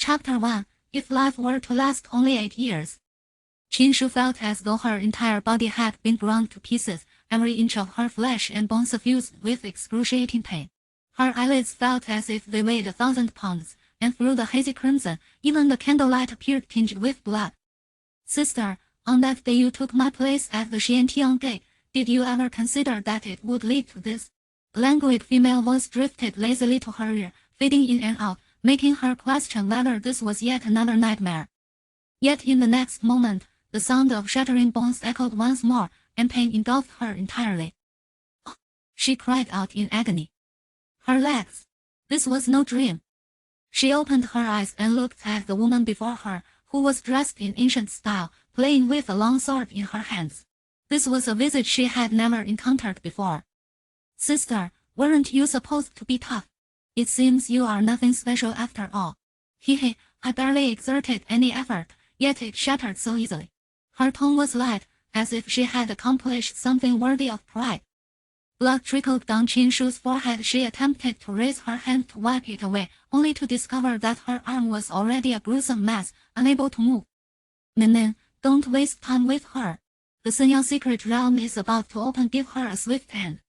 Chapter 1. If life were to last only 8 years. Qin Shu felt as though her entire body had been ground to pieces, every inch of her flesh and bone suffused with excruciating pain. Her eyelids felt as if they weighed 1,000 pounds, and through the hazy crimson, even the candlelight appeared tinged with blood. Sister, on that day you took my place at the Xiantian Gate, did you ever consider that it would lead to this? A languid female voice drifted lazily to her ear, fading in and out, making her question whether this was yet another nightmare. Yet in the next moment, the sound of shattering bones echoed once more, and pain engulfed her entirely. Oh, she cried out in agony. Her legs! This was no dream. She opened her eyes and looked at the woman before her, who was dressed in ancient style, playing with a long sword in her hands. This was a visage she had never encountered before. Sister, weren't you supposed to be tough? It seems you are nothing special after all. Hehe, I barely exerted any effort, yet it shattered so easily. Her tone was light, as if she had accomplished something worthy of pride. Blood trickled down Qin Shu's forehead. She attempted to raise her hand to wipe it away, only to discover that her arm was already a gruesome mess, unable to move. Min, don't waste time with her. The Shenyang secret realm is about to open. Give her a swift end.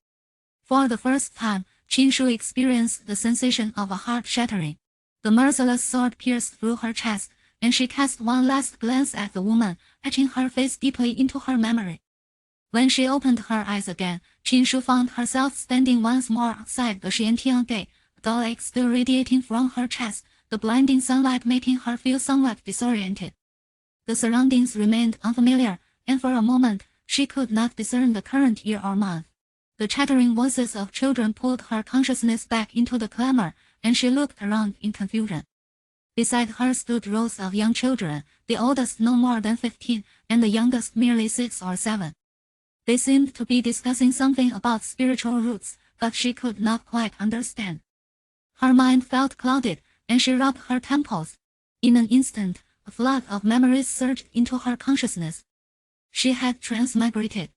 For the first time, Qin Shu experienced the sensation of a heart shattering. The merciless sword pierced through her chest, and she cast one last glance at the woman, etching her face deeply into her memory. When she opened her eyes again, Qin Shu found herself standing once more outside the Xiantian Gate, a dull ache still radiating from her chest, the blinding sunlight making her feel somewhat disoriented. The surroundings remained unfamiliar, and for a moment, she could not discern the current year or month. The chattering voices of children pulled her consciousness back into the clamor, and she looked around in confusion. Beside her stood rows of young children, the oldest no more than 15, and the youngest merely 6 or 7. They seemed to be discussing something about spiritual roots, but she could not quite understand. Her mind felt clouded, and she rubbed her temples. In an instant, a flood of memories surged into her consciousness. She had transmigrated.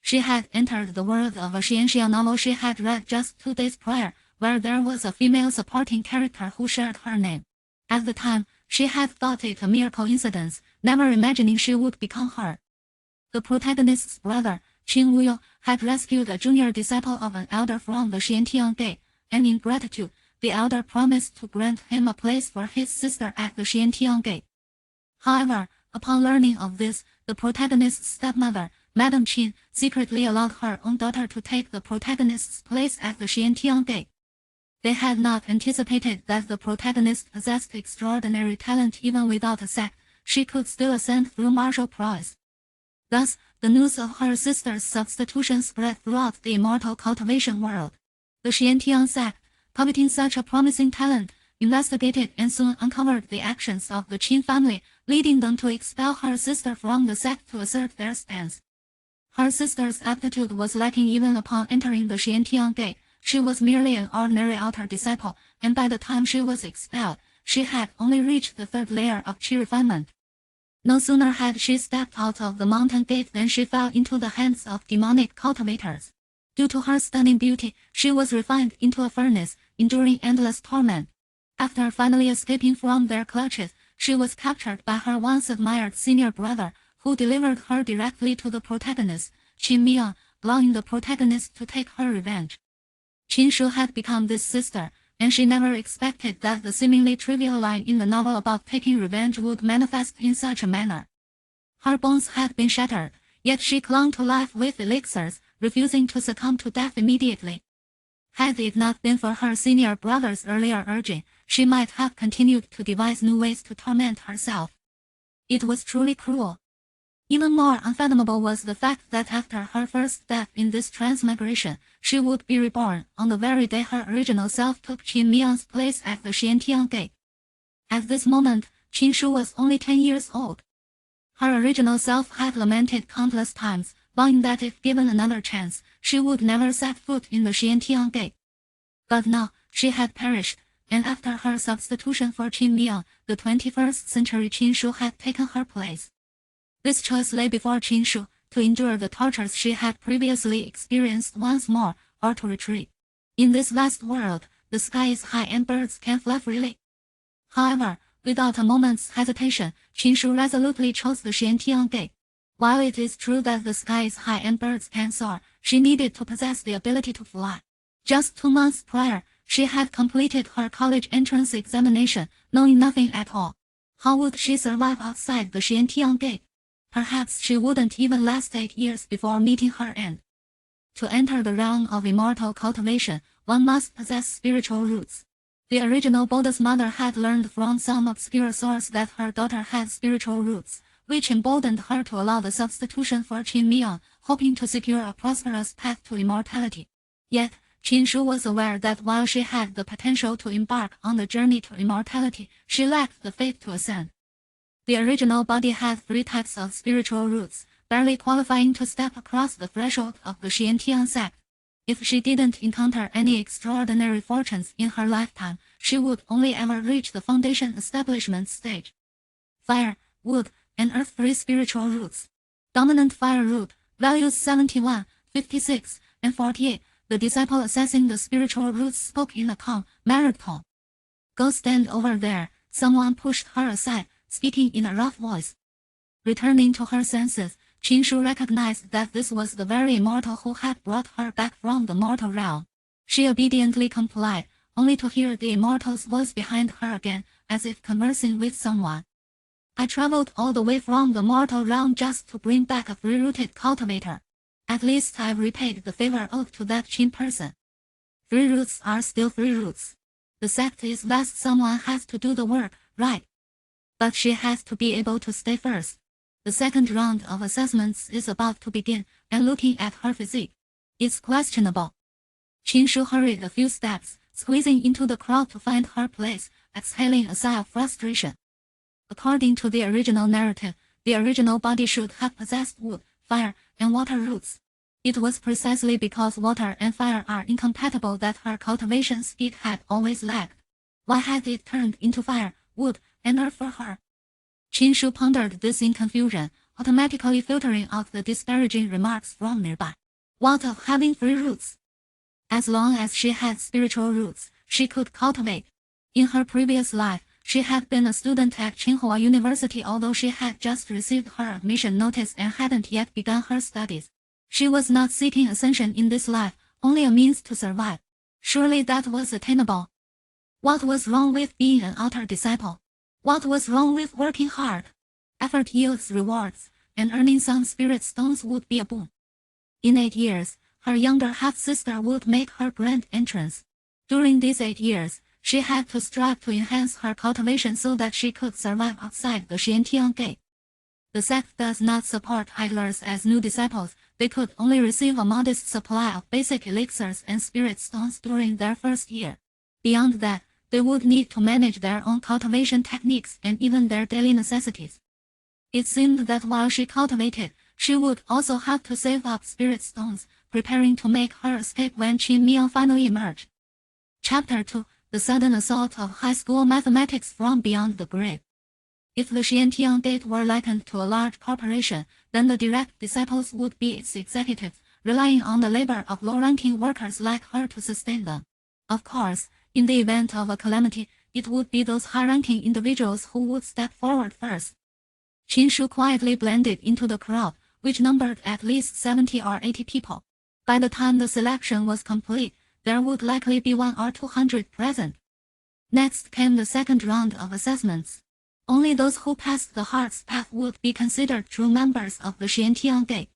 She had entered the world of a Xianxian novel she had read just 2 days prior, where there was a female supporting character who shared her name. At the time, she had thought it a mere coincidence, never imagining she would become her. The protagonist's brother, Qin Wu, had rescued a junior disciple of an elder from the Xiantian Gate, and in gratitude, the elder promised to grant him a place for his sister at the Xiantian Gate. However, upon learning of this, the protagonist's stepmother, Madame Qin, secretly allowed her own daughter to take the protagonist's place at the Xiantian Gate. They had not anticipated that the protagonist possessed extraordinary talent. Even without a sect, she could still ascend through martial prowess. Thus, the news of her sister's substitution spread throughout the immortal cultivation world. The Xiantian sect, coveting such a promising talent, investigated and soon uncovered the actions of the Qin family, leading them to expel her sister from the sect to assert their stance. Her sister's aptitude was lacking even upon entering the Xiantian Gate. She was merely an ordinary outer disciple, and by the time she was expelled, she had only reached the 3rd layer of Qi Refinement. No sooner had she stepped out of the mountain gate than she fell into the hands of demonic cultivators. Due to her stunning beauty, she was refined into a furnace, enduring endless torment. After finally escaping from their clutches, she was captured by her once admired senior brother, who delivered her directly to the protagonist, Qin Mian, allowing the protagonist to take her revenge. Qin Shu had become this sister, and she never expected that the seemingly trivial line in the novel about taking revenge would manifest in such a manner. Her bones had been shattered, yet she clung to life with elixirs, refusing to succumb to death immediately. Had it not been for her senior brother's earlier urging, she might have continued to devise new ways to torment herself. It was truly cruel. Even more unfathomable was the fact that after her first step in this transmigration, she would be reborn on the very day her original self took Qin Mian's place at the Xiantian Gate. At this moment, Qin Shu was only 10 years old. Her original self had lamented countless times, vowing that if given another chance, she would never set foot in the Xiantian Gate. But now, she had perished, and after her substitution for Qin Mian, the 21st century Qin Shu had taken her place. This choice lay before Qin Shu, to endure the tortures she had previously experienced once more, or to retreat. In this vast world, the sky is high and birds can fly freely. However, Without a moment's hesitation, Qin Shu resolutely chose the Xiantian gate. While it is true that the sky is high and birds can soar, she needed to possess the ability to fly. Just 2 months prior, she had completed her college entrance examination, knowing nothing at all. How would she survive outside the Xiantian gate? Perhaps she wouldn't even last 8 years before meeting her end. To enter the realm of immortal cultivation, one must possess spiritual roots. The original Buddha's mother had learned from some obscure source that her daughter had spiritual roots, which emboldened her to allow the substitution for Qin Mian, hoping to secure a prosperous path to immortality. Yet, Qin Shu was aware that while she had the potential to embark on the journey to immortality, she lacked the faith to ascend. The original body had 3 types of spiritual roots, barely qualifying to step across the threshold of the Xiantian sect. If she didn't encounter any extraordinary fortunes in her lifetime, she would only ever reach the foundation establishment stage. Fire, wood, and earth 3 spiritual roots. Dominant fire root, values 71, 56, and 48. The disciple assessing the spiritual roots spoke in a calm, measured tone. Go stand over there, someone pushed her aside, speaking in a rough voice. Returning to her senses, Qin Shu recognized that this was the very immortal who had brought her back from the mortal realm. She obediently complied, only to hear the immortal's voice behind her again, as if conversing with someone. I traveled all the way from the mortal realm just to bring back a free-rooted cultivator. At least I've repaid the favor owed to that Qin person. 3 roots are still 3 roots. The sect is vast, someone has to do the work, right? But she has to be able to stay first. The second round of assessments is about to begin, and looking at her physique, it's questionable. Qin Shu hurried a few steps, squeezing into the crowd to find her place, exhaling a sigh of frustration. According to the original narrative, the original body should have possessed wood, fire, and water roots. It was precisely because water and fire are incompatible that her cultivation speed had always lagged. Why had it turned into fire, wood, and earth for her? Qin Shu pondered this in confusion, automatically filtering out the disparaging remarks from nearby. What of having 3 roots? As long as she had spiritual roots, she could cultivate. In her previous life, she had been a student at Tsinghua University, although she had just received her admission notice and hadn't yet begun her studies. She was not seeking ascension in this life, only a means to survive. Surely that was attainable. What was wrong with being an outer disciple? What was wrong with working hard? Effort yields rewards, and earning some spirit stones would be a boon. In 8 years, her younger half-sister would make her grand entrance. During these 8 years, she had to strive to enhance her cultivation so that she could survive outside the Xiantian gate. The sect does not support idlers as new disciples. They could only receive a modest supply of basic elixirs and spirit stones during their first year. Beyond that, they would need to manage their own cultivation techniques and even their daily necessities. It seemed that while she cultivated, she would also have to save up spirit stones, preparing to make her escape when Qin Mian finally emerged. Chapter 2: The Sudden Assault of High School Mathematics from Beyond the Grave. If the Xiantian gate were likened to a large corporation, then the direct disciples would be its executives, relying on the labor of low-ranking workers like her to sustain them. Of course, in the event of a calamity, it would be those high-ranking individuals who would step forward first. Qin Shu quietly blended into the crowd, which numbered at least 70 or 80 people. By the time the selection was complete, there would likely be 100 or 200 present. Next came the second round of assessments. Only those who passed the heart's path would be considered true members of the Xiantian gate.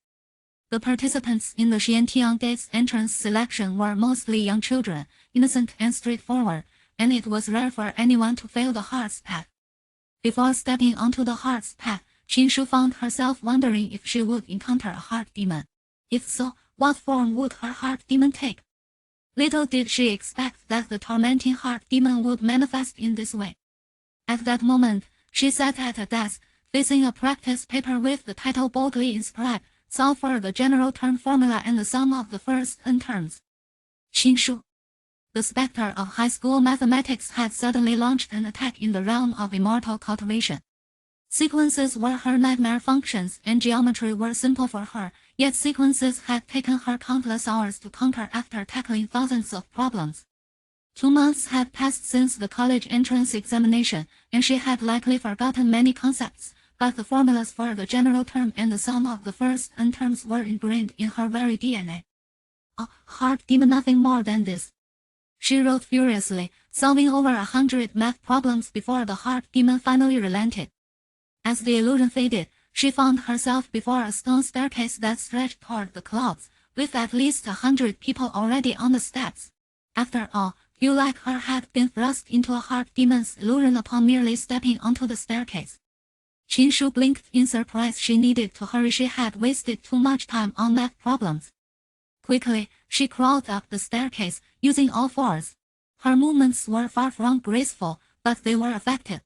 The participants in the Xiantian gate's entrance selection were mostly young children, innocent and straightforward, and it was rare for anyone to fail the heart's path. Before stepping onto the heart's path, Qin Shu found herself wondering if she would encounter a heart demon. If so, what form would her heart demon take? Little did she expect that the tormenting heart demon would manifest in this way. At that moment, she sat at a desk, facing a practice paper with the title boldly inscribed, "Solve for the general term formula and the sum of the first n terms." Qin Shu. The specter of high school mathematics had suddenly launched an attack in the realm of immortal cultivation. Sequences were her nightmare functions, and geometry were simple for her, yet sequences had taken her countless hours to conquer after tackling thousands of problems. 2 months had passed since the college entrance examination, and she had likely forgotten many concepts, but the formulas for the general term and the sum of the first n terms were ingrained in her very DNA. A heart demon, nothing more than this. She wrote furiously, solving over 100 math problems before the heart demon finally relented. As the illusion faded, she found herself before a stone staircase that stretched toward the clouds, with at least 100 people already on the steps. After all, you like her had been thrust into a heart demon's illusion upon merely stepping onto the staircase. Qin Shu blinked in surprise. She needed to hurry. She had wasted too much time on math problems. Quickly, she crawled up the staircase, using all fours. Her movements were far from graceful, but they were effective.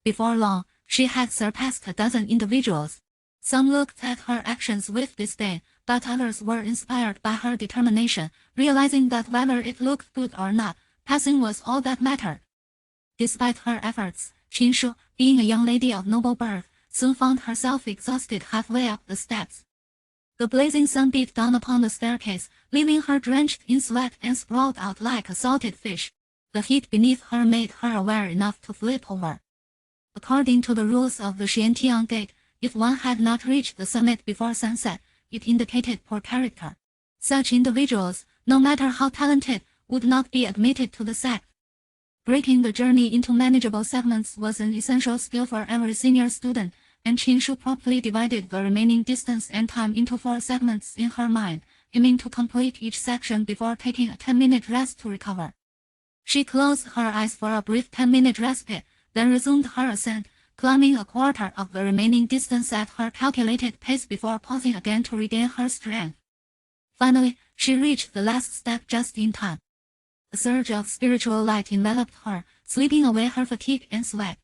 Before long, she had surpassed a dozen individuals. Some looked at her actions with disdain, but others were inspired by her determination, realizing that whether it looked good or not, passing was all that mattered. Despite her efforts, Qin Shu, being a young lady of noble birth, soon found herself exhausted halfway up the steps. The blazing sun beat down upon the staircase, leaving her drenched in sweat and sprawled out like a salted fish. The heat beneath her made her aware enough to flip over. According to the rules of the Xiantiang Gate, if one had not reached the summit before sunset, it indicated poor character. Such individuals, no matter how talented, would not be admitted to the sect. Breaking the journey into manageable segments was an essential skill for every senior student, and Qin Shu promptly divided the remaining distance and time into 4 segments in her mind, aiming to complete each section before taking a 10-minute rest to recover. She closed her eyes for a brief 10-minute respite, then resumed her ascent, climbing a quarter of the remaining distance at her calculated pace before pausing again to regain her strength. Finally, she reached the last step just in time. A surge of spiritual light enveloped her, sweeping away her fatigue and sweat.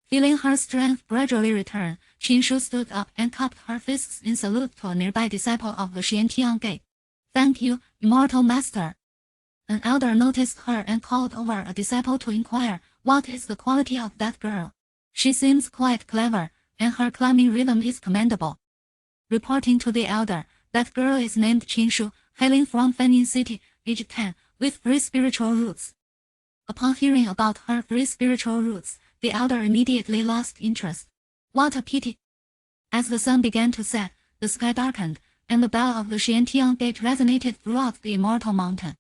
Feeling her strength gradually return, Qin Shu stood up and cupped her fists in salute to a nearby disciple of the Xiantiang Gate. "Thank you, immortal master." An elder noticed her and called over a disciple to inquire, "What is the quality of that girl? She seems quite clever, and her climbing rhythm is commendable." Reporting to the elder, "That girl is named Qin Shu, hailing from Fanning City, age 10, with 3 spiritual roots." Upon hearing about her 3 spiritual roots, the elder immediately lost interest. What a pity! As the sun began to set, the sky darkened, and the bell of the Xiantiang Gate resonated throughout the immortal mountain.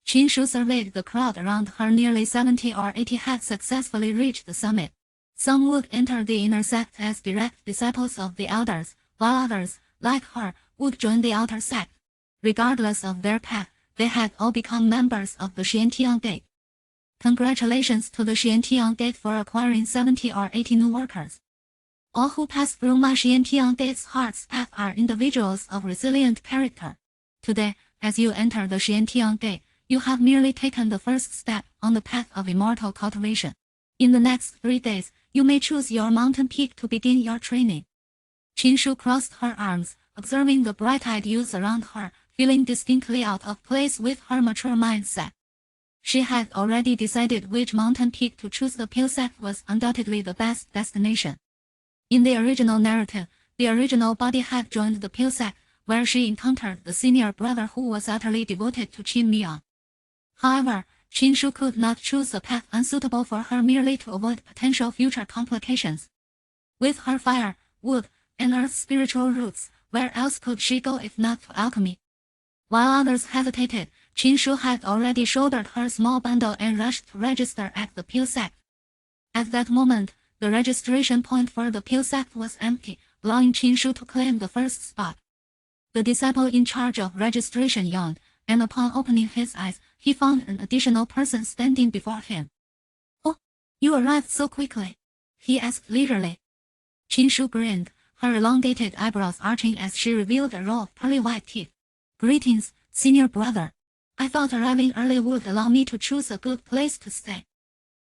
Qin Shu surveyed the crowd around her. Nearly 70 or 80 had successfully reached the summit. Some would enter the inner sect as direct disciples of the elders, while others, like her, would join the outer sect. Regardless of their path, they had all become members of the Xiantiang Gate. Congratulations to the Xiantiang Gate for acquiring 70 or 80 new workers. All who pass through my Xiantiang Gate's heart's path are individuals of resilient character. Today, as you enter the Xiantiang Gate, you have merely taken the first step on the path of immortal cultivation. In the next 3 days, you may choose your mountain peak to begin your training. Qin Shu crossed her arms, observing the bright-eyed youths around her, feeling distinctly out of place with her mature mindset. She had already decided which mountain peak to choose. The Pale Sect was undoubtedly the best destination. In the original narrative, the original body had joined the Pale Sect, where she encountered the senior brother who was utterly devoted to Qin Mian. However, Qin Shu could not choose a path unsuitable for her merely to avoid potential future complications. With her fire, wood, and earth spiritual roots, where else could she go if not to alchemy? While others hesitated, Qin Shu had already shouldered her small bundle and rushed to register at the Pale Sect. At that moment, the registration point for the Pale Sect was empty, allowing Qin Shu to claim the first spot. The disciple in charge of registration yawned, and upon opening his eyes, he found an additional person standing before him. "Oh, you arrived so quickly?" he asked leisurely. Qin Shu grinned, her elongated eyebrows arching as she revealed a row of pearly white teeth. "Greetings, senior brother. I thought arriving early would allow me to choose a good place to stay."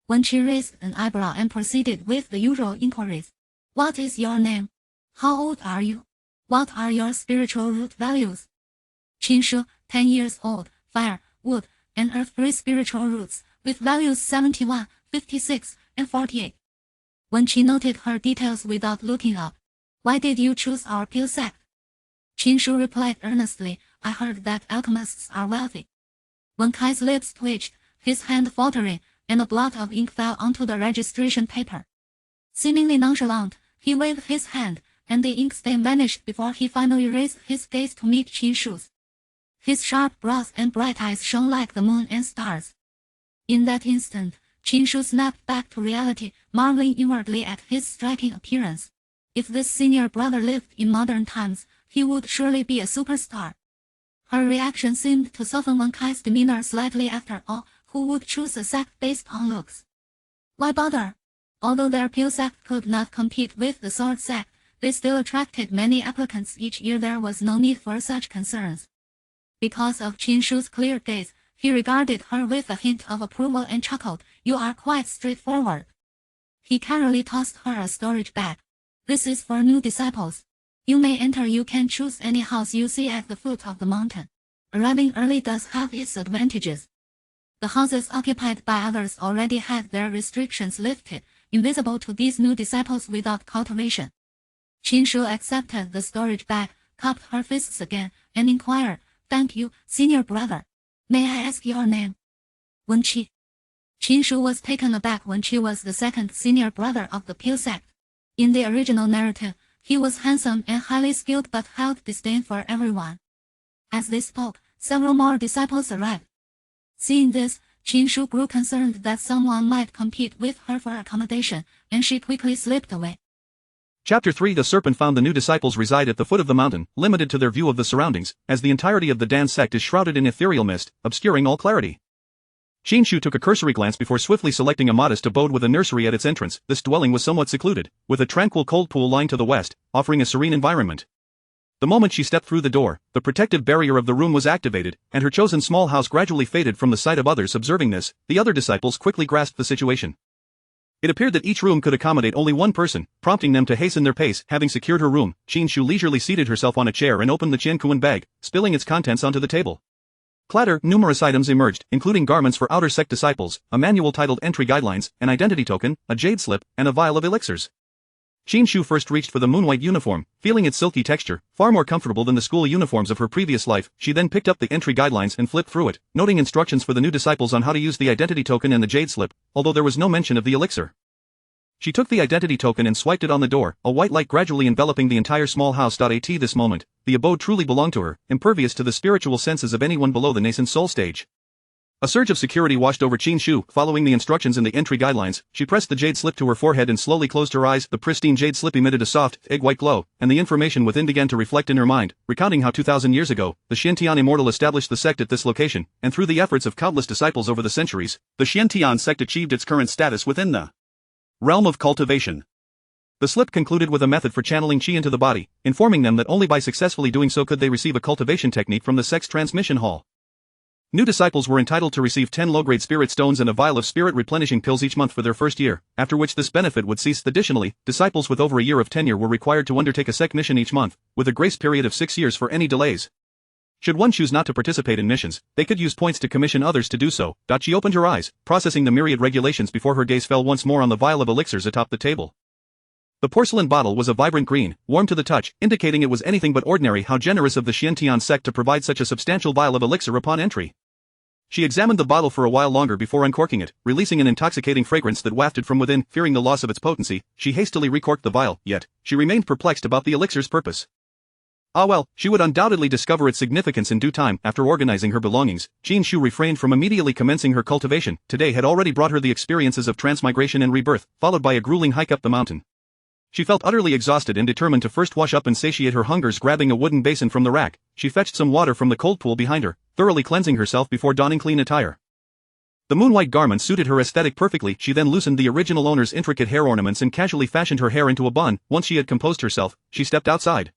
When she raised an eyebrow and proceeded with the usual inquiries. "What is your name? How old are you? What are your spiritual root values?" Qin Shu, 10 years old, fire, wood, and earth 3 spiritual roots, with values 71, 56, and 48. When she noted her details without looking up, "Why did you choose our Pale Sect?" Qin Shu replied earnestly, "I heard that alchemists are wealthy." When Kai's lips twitched, his hand faltering, and a blot of ink fell onto the registration paper. Seemingly nonchalant, he waved his hand, and the ink stain vanished before he finally raised his gaze to meet Qin Shu's. His sharp brows and bright eyes shone like the moon and stars. In that instant, Qin Shu snapped back to reality, marveling inwardly at his striking appearance. If this senior brother lived in modern times, he would surely be a superstar. Her reaction seemed to soften Wen Kai's demeanor slightly. After all, who would choose a sect based on looks? Why bother? Although their pure sect could not compete with the sword sect, they still attracted many applicants each year. There was no need for such concerns. Because of Qin Shu's clear gaze, he regarded her with a hint of approval and chuckled. You are quite straightforward. He casually tossed her a storage bag. This is for new disciples. You may enter. You can choose any house you see at the foot of the mountain. Arriving early does have its advantages. The houses occupied by others already had their restrictions lifted, invisible to these new disciples without cultivation. Qin Shu accepted the storage bag, cupped her fists again, and inquired, Thank you, senior brother. May I ask your name? Wen Qi. Qin Shu was taken aback. Wen Qi was the second senior brother of the Pure sect. In the original narrative, he was handsome and highly skilled but held disdain for everyone. As they spoke, several more disciples arrived. Seeing this, Qin Shu grew concerned that someone might compete with her for accommodation, and she quickly slipped away. Chapter 3 The serpent found the new disciples reside at the foot of the mountain, limited to their view of the surroundings, as the entirety of the Dan sect is shrouded in ethereal mist, obscuring all clarity. Qin Shu took a cursory glance before swiftly selecting a modest abode with a nursery at its entrance. This dwelling was somewhat secluded, with a tranquil cold pool lying to the west, offering a serene environment. The moment she stepped through the door, the protective barrier of the room was activated, and her chosen small house gradually faded from the sight of others. Observing this, the other disciples quickly grasped the situation. It appeared that each room could accommodate only one person, prompting them to hasten their pace. Having secured her room, Qin Shu leisurely seated herself on a chair and opened the Qian bag, spilling its contents onto the table. Clatter, numerous items emerged, including garments for outer sect disciples, a manual titled Entry Guidelines, an identity token, a jade slip, and a vial of elixirs. Qin Shu first reached for the moonlight uniform, feeling its silky texture, far more comfortable than the school uniforms of her previous life. She then picked up the entry guidelines and flipped through it, noting instructions for the new disciples on how to use the identity token and the jade slip, although there was no mention of the elixir. She took the identity token and swiped it on the door, a white light gradually enveloping the entire small house. At this moment, the abode truly belonged to her, impervious to the spiritual senses of anyone below the nascent soul stage. A surge of security washed over Qin Shu. Following the instructions in the entry guidelines, she pressed the jade slip to her forehead and slowly closed her eyes. The pristine jade slip emitted a soft, egg-white glow, and the information within began to reflect in her mind, recounting how 2,000 years ago, the Xiantian Immortal established the sect at this location, and through the efforts of countless disciples over the centuries, the Xiantian sect achieved its current status within the realm of cultivation. The slip concluded with a method for channeling Qi into the body, informing them that only by successfully doing so could they receive a cultivation technique from the sect's transmission hall. New disciples were entitled to receive 10 low-grade spirit stones and a vial of spirit replenishing pills each month for their first year, after which this benefit would cease. Additionally, disciples with over a year of tenure were required to undertake a sect mission each month, with a grace period of 6 years for any delays. Should one choose not to participate in missions, they could use points to commission others to do so. She opened her eyes, processing the myriad regulations before her gaze fell once more on the vial of elixirs atop the table. The porcelain bottle was a vibrant green, warm to the touch, indicating it was anything but ordinary. How generous of the Xiantian sect to provide such a substantial vial of elixir upon entry. She examined the bottle for a while longer before uncorking it, releasing an intoxicating fragrance that wafted from within. Fearing the loss of its potency, she hastily recorked the vial, yet she remained perplexed about the elixir's purpose. Ah well, she would undoubtedly discover its significance in due time. After organizing her belongings, Qin Shu refrained from immediately commencing her cultivation. Today had already brought her the experiences of transmigration and rebirth, followed by a grueling hike up the mountain. She felt utterly exhausted and determined to first wash up and satiate her hungers. Grabbing a wooden basin from the rack, she fetched some water from the cold pool behind her, thoroughly cleansing herself before donning clean attire. The moon-white garment suited her aesthetic perfectly. She then loosened the original owner's intricate hair ornaments and casually fashioned her hair into a bun. Once she had composed herself, she stepped outside.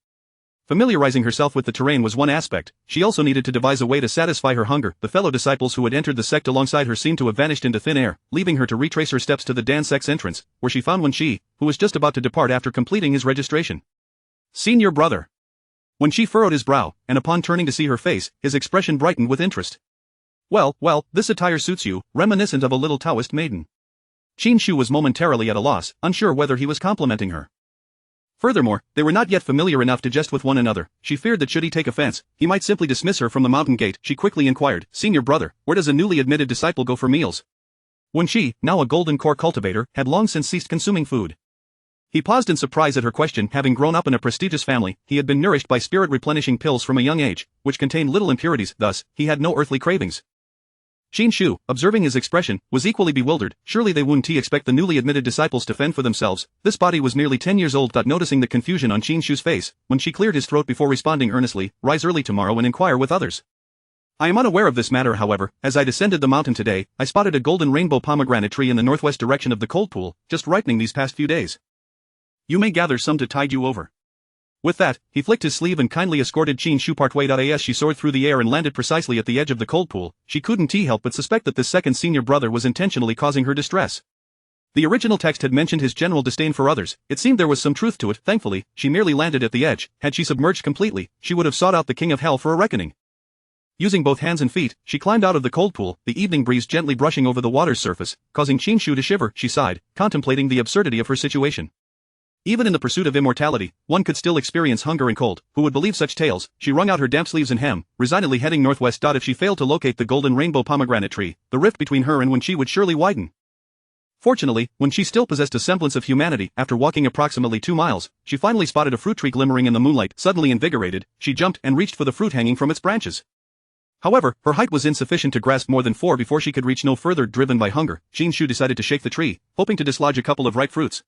Familiarizing herself with the terrain was one aspect, she also needed to devise a way to satisfy her hunger. The fellow disciples who had entered the sect alongside her seemed to have vanished into thin air, leaving her to retrace her steps to the Dan sect's entrance, where she found Wen Qi, who was just about to depart after completing his registration. Senior brother. Wen Qi furrowed his brow, and upon turning to see her face, his expression brightened with interest. Well, this attire suits you, reminiscent of a little Taoist maiden. Qin Shu was momentarily at a loss, unsure whether he was complimenting her. Furthermore, they were not yet familiar enough to jest with one another. She feared that should he take offense, he might simply dismiss her from the mountain gate. She quickly inquired, "Senior brother, where does a newly admitted disciple go for meals?" When Qi, now a golden core cultivator, had long since ceased consuming food. He paused in surprise at her question. Having grown up in a prestigious family, he had been nourished by spirit-replenishing pills from a young age, which contained little impurities. Thus, he had no earthly cravings. Qin Shu, observing his expression, was equally bewildered. Surely they wouldn't expect the newly admitted disciples to fend for themselves. This body was nearly 10 years old. Noticing the confusion on Qin Shu's face, when she cleared his throat before responding earnestly, "Rise early tomorrow and inquire with others. I am unaware of this matter. However, as I descended the mountain today, I spotted a golden rainbow pomegranate tree in the northwest direction of the cold pool, just ripening these past few days. You may gather some to tide you over." With that, he flicked his sleeve and kindly escorted Qin Shu partway. As she soared through the air and landed precisely at the edge of the cold pool, she couldn't help but suspect that this second senior brother was intentionally causing her distress. The original text had mentioned his general disdain for others. It seemed there was some truth to it. Thankfully, she merely landed at the edge. Had she submerged completely, she would have sought out the king of hell for a reckoning. Using both hands and feet, she climbed out of the cold pool, the evening breeze gently brushing over the water's surface, causing Qin Shu to shiver. She sighed, contemplating the absurdity of her situation. Even in the pursuit of immortality, one could still experience hunger and cold. Who would believe such tales? She wrung out her damp sleeves and hem, resignedly heading northwest. If she failed to locate the golden rainbow pomegranate tree, the rift between her and Wen Qi would surely widen. Fortunately, Wen Qi still possessed a semblance of humanity. After walking approximately 2 miles, she finally spotted a fruit tree glimmering in the moonlight. Suddenly invigorated, she jumped and reached for the fruit hanging from its branches. However, her height was insufficient to grasp more than 4 before she could reach no further. Driven by hunger, Qin Shu decided to shake the tree, hoping to dislodge a couple of ripe fruits.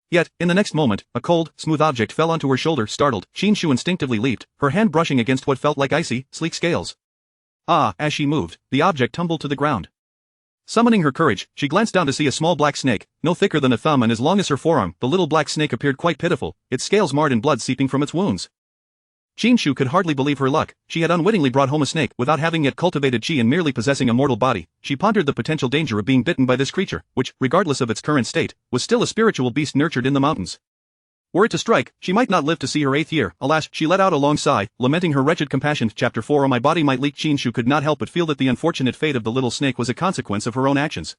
Yet, in the next moment, a cold, smooth object fell onto her shoulder. Startled, Qin Shu instinctively leaped, her hand brushing against what felt like icy, sleek scales. As she moved, the object tumbled to the ground. Summoning her courage, she glanced down to see a small black snake, no thicker than a thumb and as long as her forearm. The little black snake appeared quite pitiful, its scales marred and blood seeping from its wounds. Qin Shu could hardly believe her luck. She had unwittingly brought home a snake without having yet cultivated Qi and merely possessing a mortal body. She pondered the potential danger of being bitten by this creature, which, regardless of its current state, was still a spiritual beast nurtured in the mountains. Were it to strike, she might not live to see her 8th year. Alas, she let out a long sigh, lamenting her wretched compassion. Chapter 4 Oh, my body might leak. Qin Shu could not help but feel that the unfortunate fate of the little snake was a consequence of her own actions.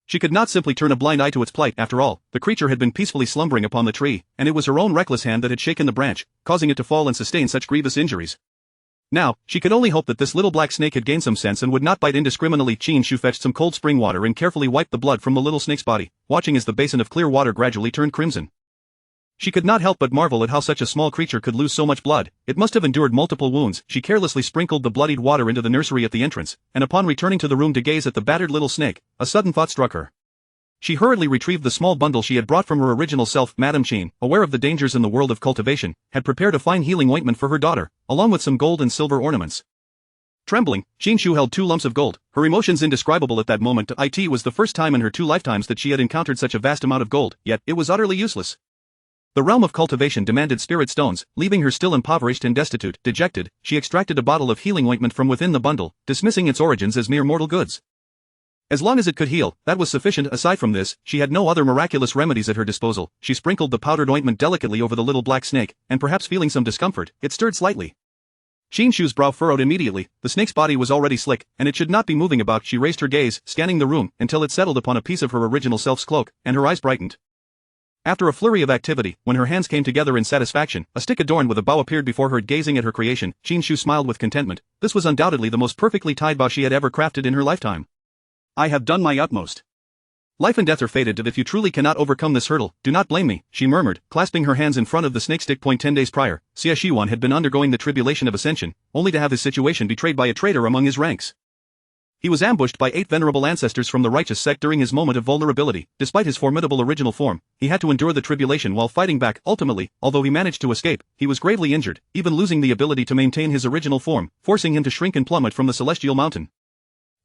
She could not simply turn a blind eye to its plight. After all, the creature had been peacefully slumbering upon the tree, and it was her own reckless hand that had shaken the branch, causing it to fall and sustain such grievous injuries. Now, she could only hope that this little black snake had gained some sense and would not bite indiscriminately. Qin Shu fetched some cold spring water and carefully wiped the blood from the little snake's body, watching as the basin of clear water gradually turned crimson. She could not help but marvel at how such a small creature could lose so much blood. It must have endured multiple wounds. She carelessly sprinkled the bloodied water into the nursery at the entrance, and upon returning to the room to gaze at the battered little snake, a sudden thought struck her. She hurriedly retrieved the small bundle she had brought from her original self. Madame Qin, aware of the dangers in the world of cultivation, had prepared a fine healing ointment for her daughter, along with some gold and silver ornaments. Trembling, Qin Shu held 2 lumps of gold, her emotions indescribable at that moment. It was the first time in her 2 lifetimes that she had encountered such a vast amount of gold, yet it was utterly useless. The realm of cultivation demanded spirit stones. Leaving her still impoverished and destitute. Dejected, she extracted a bottle of healing ointment from within the bundle, dismissing its origins as mere mortal goods. As long as it could heal, that was sufficient. Aside from this, she had no other miraculous remedies at her disposal. She sprinkled the powdered ointment delicately over the little black snake, and perhaps feeling some discomfort, it stirred slightly. Qin Shu's brow furrowed immediately. The snake's body was already slick, and it should not be moving about. She raised her gaze, scanning the room, until it settled upon a piece of her original self's cloak, and her eyes brightened. After a flurry of activity, when her hands came together in satisfaction, a stick adorned with a bow appeared before her. Gazing at her creation, Qin Shu smiled with contentment. This was undoubtedly the most perfectly tied bow she had ever crafted in her lifetime. I have done my utmost. Life and death are fated, and if you truly cannot overcome this hurdle, do not blame me, she murmured, clasping her hands in front of the snake stick. 10 days prior, Xie Shiwan had been undergoing the tribulation of ascension, only to have his situation betrayed by a traitor among his ranks. He was ambushed by 8 venerable ancestors from the righteous sect during his moment of vulnerability. Despite his formidable original form, he had to endure the tribulation while fighting back. Ultimately, although he managed to escape, he was gravely injured, even losing the ability to maintain his original form, forcing him to shrink and plummet from the celestial mountain.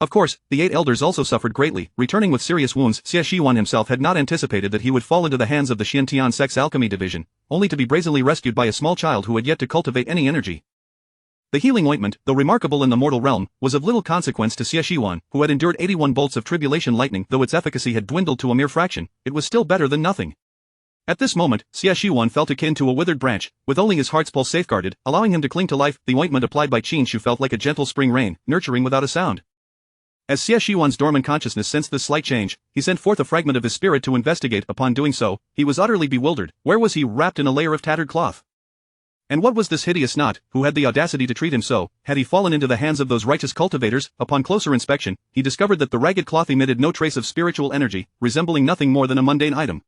Of course, the 8 elders also suffered greatly, returning with serious wounds. Xie Shiwan himself had not anticipated that he would fall into the hands of the Xiantian sect's alchemy division, only to be brazenly rescued by a small child who had yet to cultivate any energy. The healing ointment, though remarkable in the mortal realm, was of little consequence to Xie Shiwan, who had endured 81 bolts of tribulation lightning. Though its efficacy had dwindled to a mere fraction, it was still better than nothing. At this moment, Xie Shiwan felt akin to a withered branch, with only his heart's pulse safeguarded, allowing him to cling to life. The ointment applied by Qin Shu felt like a gentle spring rain, nurturing without a sound. As Xie Shiwan's dormant consciousness sensed this slight change, he sent forth a fragment of his spirit to investigate. Upon doing so, he was utterly bewildered. Where was he, wrapped in a layer of tattered cloth? And what was this hideous knot, who had the audacity to treat him so? Had he fallen into the hands of those righteous cultivators? Upon closer inspection, he discovered that the ragged cloth emitted no trace of spiritual energy, resembling nothing more than a mundane item.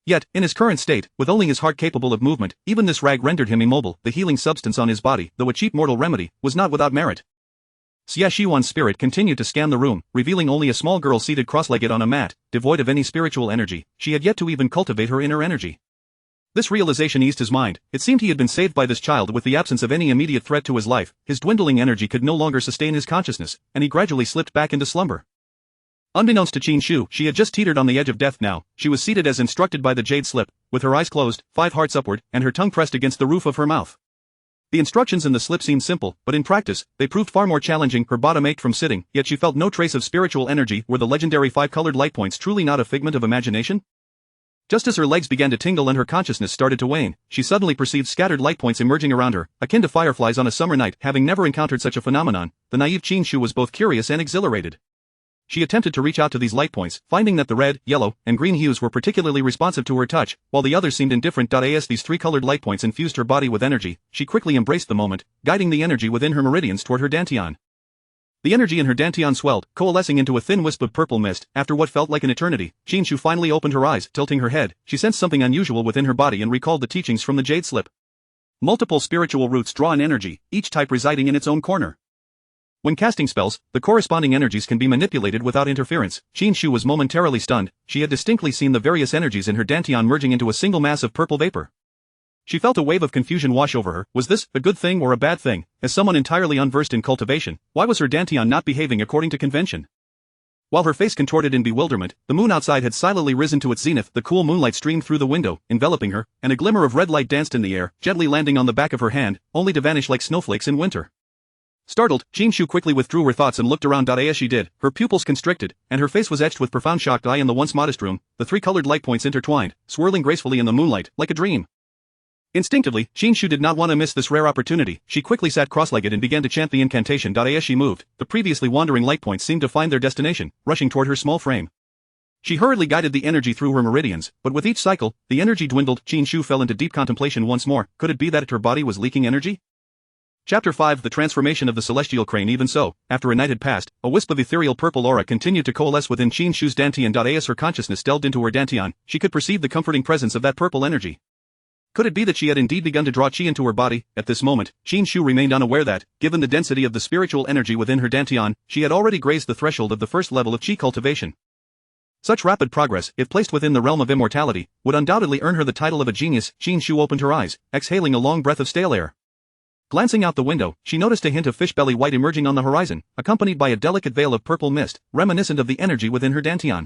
Yet, in his current state, with only his heart capable of movement, even this rag rendered him immobile. The healing substance on his body, though a cheap mortal remedy, was not without merit. Xie Shiwan's spirit continued to scan the room, revealing only a small girl seated cross-legged on a mat, devoid of any spiritual energy. She had yet to even cultivate her inner energy. This realization eased his mind. It seemed he had been saved by this child. With the absence of any immediate threat to his life, his dwindling energy could no longer sustain his consciousness, and he gradually slipped back into slumber. Unbeknownst to Qin Shu, she had just teetered on the edge of death now. She was seated as instructed by the jade slip, with her eyes closed, 5 hearts upward, and her tongue pressed against the roof of her mouth. The instructions in the slip seemed simple, but in practice, they proved far more challenging. Her bottom ached from sitting, yet she felt no trace of spiritual energy. Were the legendary 5-colored light points truly not a figment of imagination? Just as her legs began to tingle and her consciousness started to wane, she suddenly perceived scattered light points emerging around her, akin to fireflies on a summer night. Having never encountered such a phenomenon, the naive Qin Shu was both curious and exhilarated. She attempted to reach out to these light points, finding that the red, yellow, and green hues were particularly responsive to her touch, while the others seemed indifferent. As these 3-colored light points infused her body with energy, she quickly embraced the moment, guiding the energy within her meridians toward her dantian. The energy in her dantian swelled, coalescing into a thin wisp of purple mist. After what felt like an eternity, Qin Shu finally opened her eyes. Tilting her head, she sensed something unusual within her body and recalled the teachings from the jade slip. Multiple spiritual roots draw in energy, each type residing in its own corner. When casting spells, the corresponding energies can be manipulated without interference. Qin Shu was momentarily stunned. She had distinctly seen the various energies in her dantian merging into a single mass of purple vapor. She felt a wave of confusion wash over her. Was this a good thing or a bad thing? As someone entirely unversed in cultivation, why was her dantian not behaving according to convention? While her face contorted in bewilderment, the moon outside had silently risen to its zenith. The cool moonlight streamed through the window, enveloping her, and a glimmer of red light danced in the air, gently landing on the back of her hand, only to vanish like snowflakes in winter. Startled, Qin Shu quickly withdrew her thoughts and looked around. As she did, her pupils constricted, and her face was etched with profound shock. In the once modest room, the 3-colored light points intertwined, swirling gracefully in the moonlight, like a dream. Instinctively, Qin Shu did not want to miss this rare opportunity. She quickly sat cross-legged and began to chant the incantation. As she moved, the previously wandering light points seemed to find their destination, rushing toward her small frame. She hurriedly guided the energy through her meridians, but with each cycle, the energy dwindled. Qin Shu fell into deep contemplation once more. Could it be that her body was leaking energy? Chapter 5: The Transformation of the Celestial Crane. Even so, after a night had passed, a wisp of ethereal purple aura continued to coalesce within Qin Shu's dantian. As her consciousness delved into her dantian, she could perceive the comforting presence of that purple energy. Could it be that she had indeed begun to draw Qi into her body? At this moment, Qin Shu remained unaware that, given the density of the spiritual energy within her dantian, she had already grazed the threshold of the first level of Qi cultivation. Such rapid progress, if placed within the realm of immortality, would undoubtedly earn her the title of a genius. Qin Shu opened her eyes, exhaling a long breath of stale air. Glancing out the window, she noticed a hint of fish-belly white emerging on the horizon, accompanied by a delicate veil of purple mist, reminiscent of the energy within her dantian.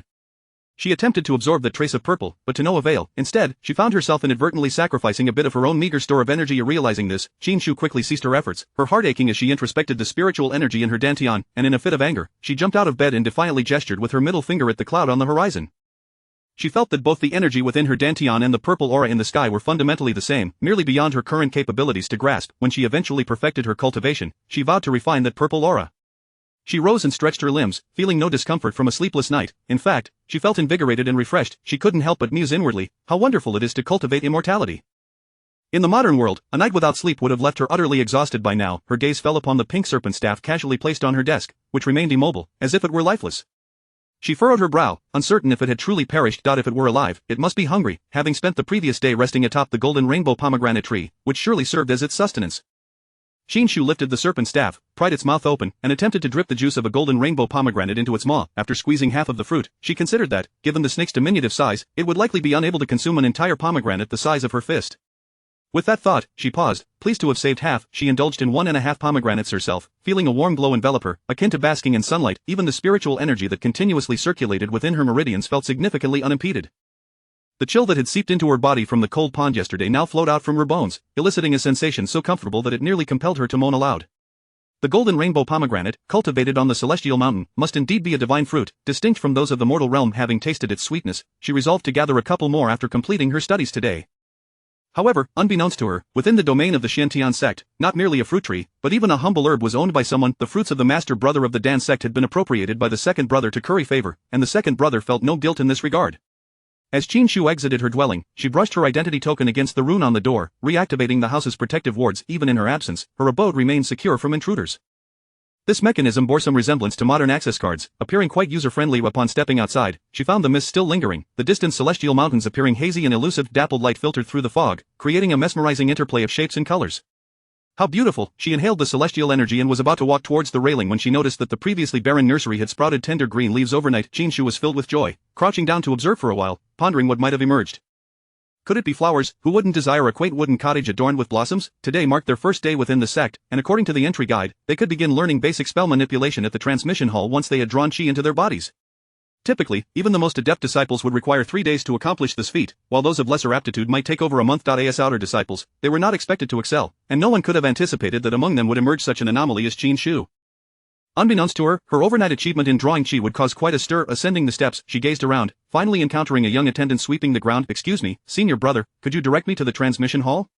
She attempted to absorb that trace of purple, but to no avail. Instead, she found herself inadvertently sacrificing a bit of her own meager store of energy. Realizing this, Qin Shu quickly ceased her efforts, her heart aching as she introspected the spiritual energy in her dantian, and in a fit of anger, she jumped out of bed and defiantly gestured with her middle finger at the cloud on the horizon. She felt that both the energy within her dantian and the purple aura in the sky were fundamentally the same, merely beyond her current capabilities to grasp. When she eventually perfected her cultivation, she vowed to refine that purple aura. She rose and stretched her limbs, feeling no discomfort from a sleepless night. In fact, she felt invigorated and refreshed. She couldn't help but muse inwardly, how wonderful it is to cultivate immortality. In the modern world, a night without sleep would have left her utterly exhausted by now. Her gaze fell upon the pink serpent staff casually placed on her desk, which remained immobile, as if it were lifeless. She furrowed her brow, uncertain if it had truly perished. If it were alive, it must be hungry, having spent the previous day resting atop the golden rainbow pomegranate tree, which surely served as its sustenance. Qin Shu lifted the serpent staff, pried its mouth open, and attempted to drip the juice of a golden rainbow pomegranate into its maw. After squeezing half of the fruit, she considered that, given the snake's diminutive size, it would likely be unable to consume an entire pomegranate the size of her fist. With that thought, she paused, pleased to have saved half. She indulged in 1.5 pomegranates herself, feeling a warm glow envelop her, akin to basking in sunlight. Even the spiritual energy that continuously circulated within her meridians felt significantly unimpeded. The chill that had seeped into her body from the cold pond yesterday now flowed out from her bones, eliciting a sensation so comfortable that it nearly compelled her to moan aloud. The golden rainbow pomegranate, cultivated on the celestial mountain, must indeed be a divine fruit, distinct from those of the mortal realm. Having tasted its sweetness, she resolved to gather a couple more after completing her studies today. However, unbeknownst to her, within the domain of the Xiantian sect, not merely a fruit tree, but even a humble herb was owned by someone. The fruits of the master brother of the Dan sect had been appropriated by the second brother to curry favor, and the second brother felt no guilt in this regard. As Qin Shu exited her dwelling, she brushed her identity token against the rune on the door, reactivating the house's protective wards. Even in her absence, her abode remained secure from intruders. This mechanism bore some resemblance to modern access cards, appearing quite user-friendly. Upon stepping outside, she found the mist still lingering, the distant celestial mountains appearing hazy and elusive. Dappled light filtered through the fog, creating a mesmerizing interplay of shapes and colors. How beautiful! She inhaled the celestial energy and was about to walk towards the railing when she noticed that the previously barren nursery had sprouted tender green leaves overnight. Qin Shu was filled with joy, crouching down to observe for a while, pondering what might have emerged. Could it be flowers? Who wouldn't desire a quaint wooden cottage adorned with blossoms? Today marked their first day within the sect, and according to the entry guide, they could begin learning basic spell manipulation at the transmission hall once they had drawn Qi into their bodies. Typically, even the most adept disciples would require 3 days to accomplish this feat, while those of lesser aptitude might take over a month. As outer disciples, they were not expected to excel, and no one could have anticipated that among them would emerge such an anomaly as Qin Shu. Unbeknownst to her, her overnight achievement in drawing Qi would cause quite a stir. Ascending the steps, she gazed around, finally encountering a young attendant sweeping the ground. Excuse me, senior brother, could you direct me to the transmission hall?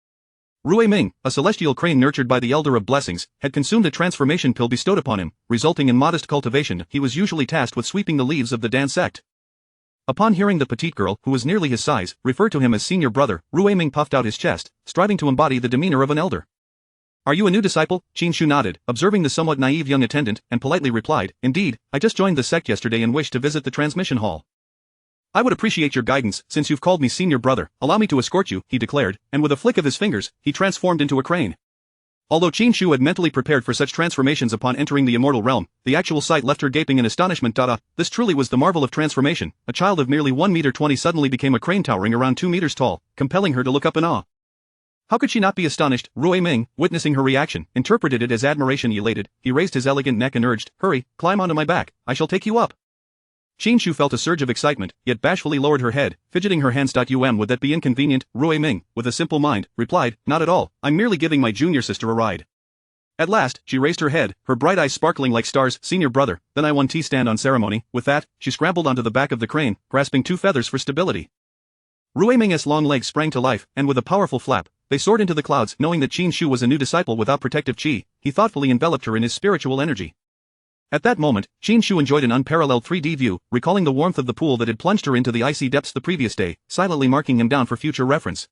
Rui Ming, a celestial crane nurtured by the Elder of Blessings, had consumed a transformation pill bestowed upon him, resulting in modest cultivation. He was usually tasked with sweeping the leaves of the Dan sect. Upon hearing the petite girl, who was nearly his size, refer to him as senior brother, Rui Ming puffed out his chest, striving to embody the demeanor of an elder. Are you a new disciple? Qin Shu nodded, observing the somewhat naive young attendant, and politely replied, Indeed, I just joined the sect yesterday and wish to visit the transmission hall. I would appreciate your guidance, since you've called me senior brother. Allow me to escort you, he declared, and with a flick of his fingers, he transformed into a crane. Although Qin Shu had mentally prepared for such transformations upon entering the immortal realm, the actual sight left her gaping in astonishment. This truly was the marvel of transformation. A child of merely 1 meter 20 suddenly became a crane towering around 2 meters tall, compelling her to look up in awe. How could she not be astonished? Rui Ming, witnessing her reaction, interpreted it as admiration. Elated, he raised his elegant neck and urged, Hurry, climb onto my back, I shall take you up. Qin Shu felt a surge of excitement, yet bashfully lowered her head, fidgeting her hands. Would that be inconvenient? Rui Ming, with a simple mind, replied, Not at all, I'm merely giving my junior sister a ride. At last, she raised her head, her bright eyes sparkling like stars. Senior brother, then I won tea stand on ceremony. With that, she scrambled onto the back of the crane, grasping 2 feathers for stability. Rui Ming's long legs sprang to life, and with a powerful flap, they soared into the clouds. Knowing that Qin Shu was a new disciple without protective qi, he thoughtfully enveloped her in his spiritual energy. At that moment, Qin Shu enjoyed an unparalleled 3D view, recalling the warmth of the pool that had plunged her into the icy depths the previous day, silently marking him down for future reference.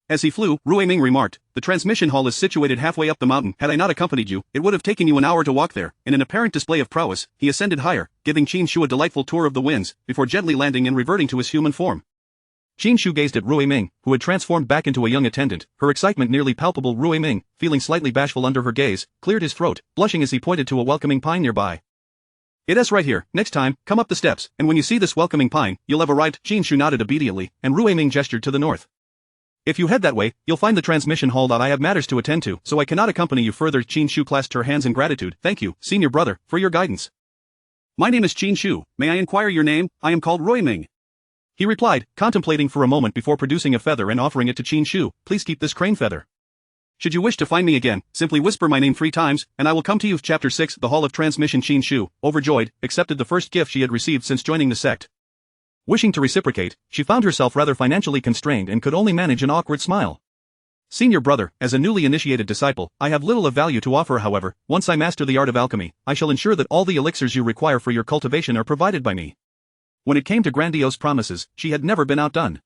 As he flew, Rui Ming remarked, The transmission hall is situated halfway up the mountain. Had I not accompanied you, it would have taken you an hour to walk there. In an apparent display of prowess, he ascended higher, giving Qin Shu a delightful tour of the winds, before gently landing and reverting to his human form. Qin Shu gazed at Rui Ming, who had transformed back into a young attendant, her excitement nearly palpable. Rui Ming, feeling slightly bashful under her gaze, cleared his throat, blushing as he pointed to a welcoming pine nearby. It's right here. Next time, come up the steps, and when you see this welcoming pine, you'll have arrived. Qin Shu nodded obediently, and Rui Ming gestured to the north. If you head that way, you'll find the transmission hall. I have matters to attend to, so I cannot accompany you further. Qin Shu clasped her hands in gratitude. Thank you, senior brother, for your guidance. My name is Qin Shu. May I inquire your name? I am called Rui Ming. He replied, contemplating for a moment before producing a feather and offering it to Qin Shu. Please keep this crane feather. Should you wish to find me again, simply whisper my name 3 times, and I will come to you. Chapter 6 The Hall of Transmission. Qin Shu, overjoyed, accepted the first gift she had received since joining the sect. Wishing to reciprocate, she found herself rather financially constrained and could only manage an awkward smile. Senior brother, as a newly initiated disciple, I have little of value to offer. However, once I master the art of alchemy, I shall ensure that all the elixirs you require for your cultivation are provided by me. When it came to grandiose promises, she had never been outdone.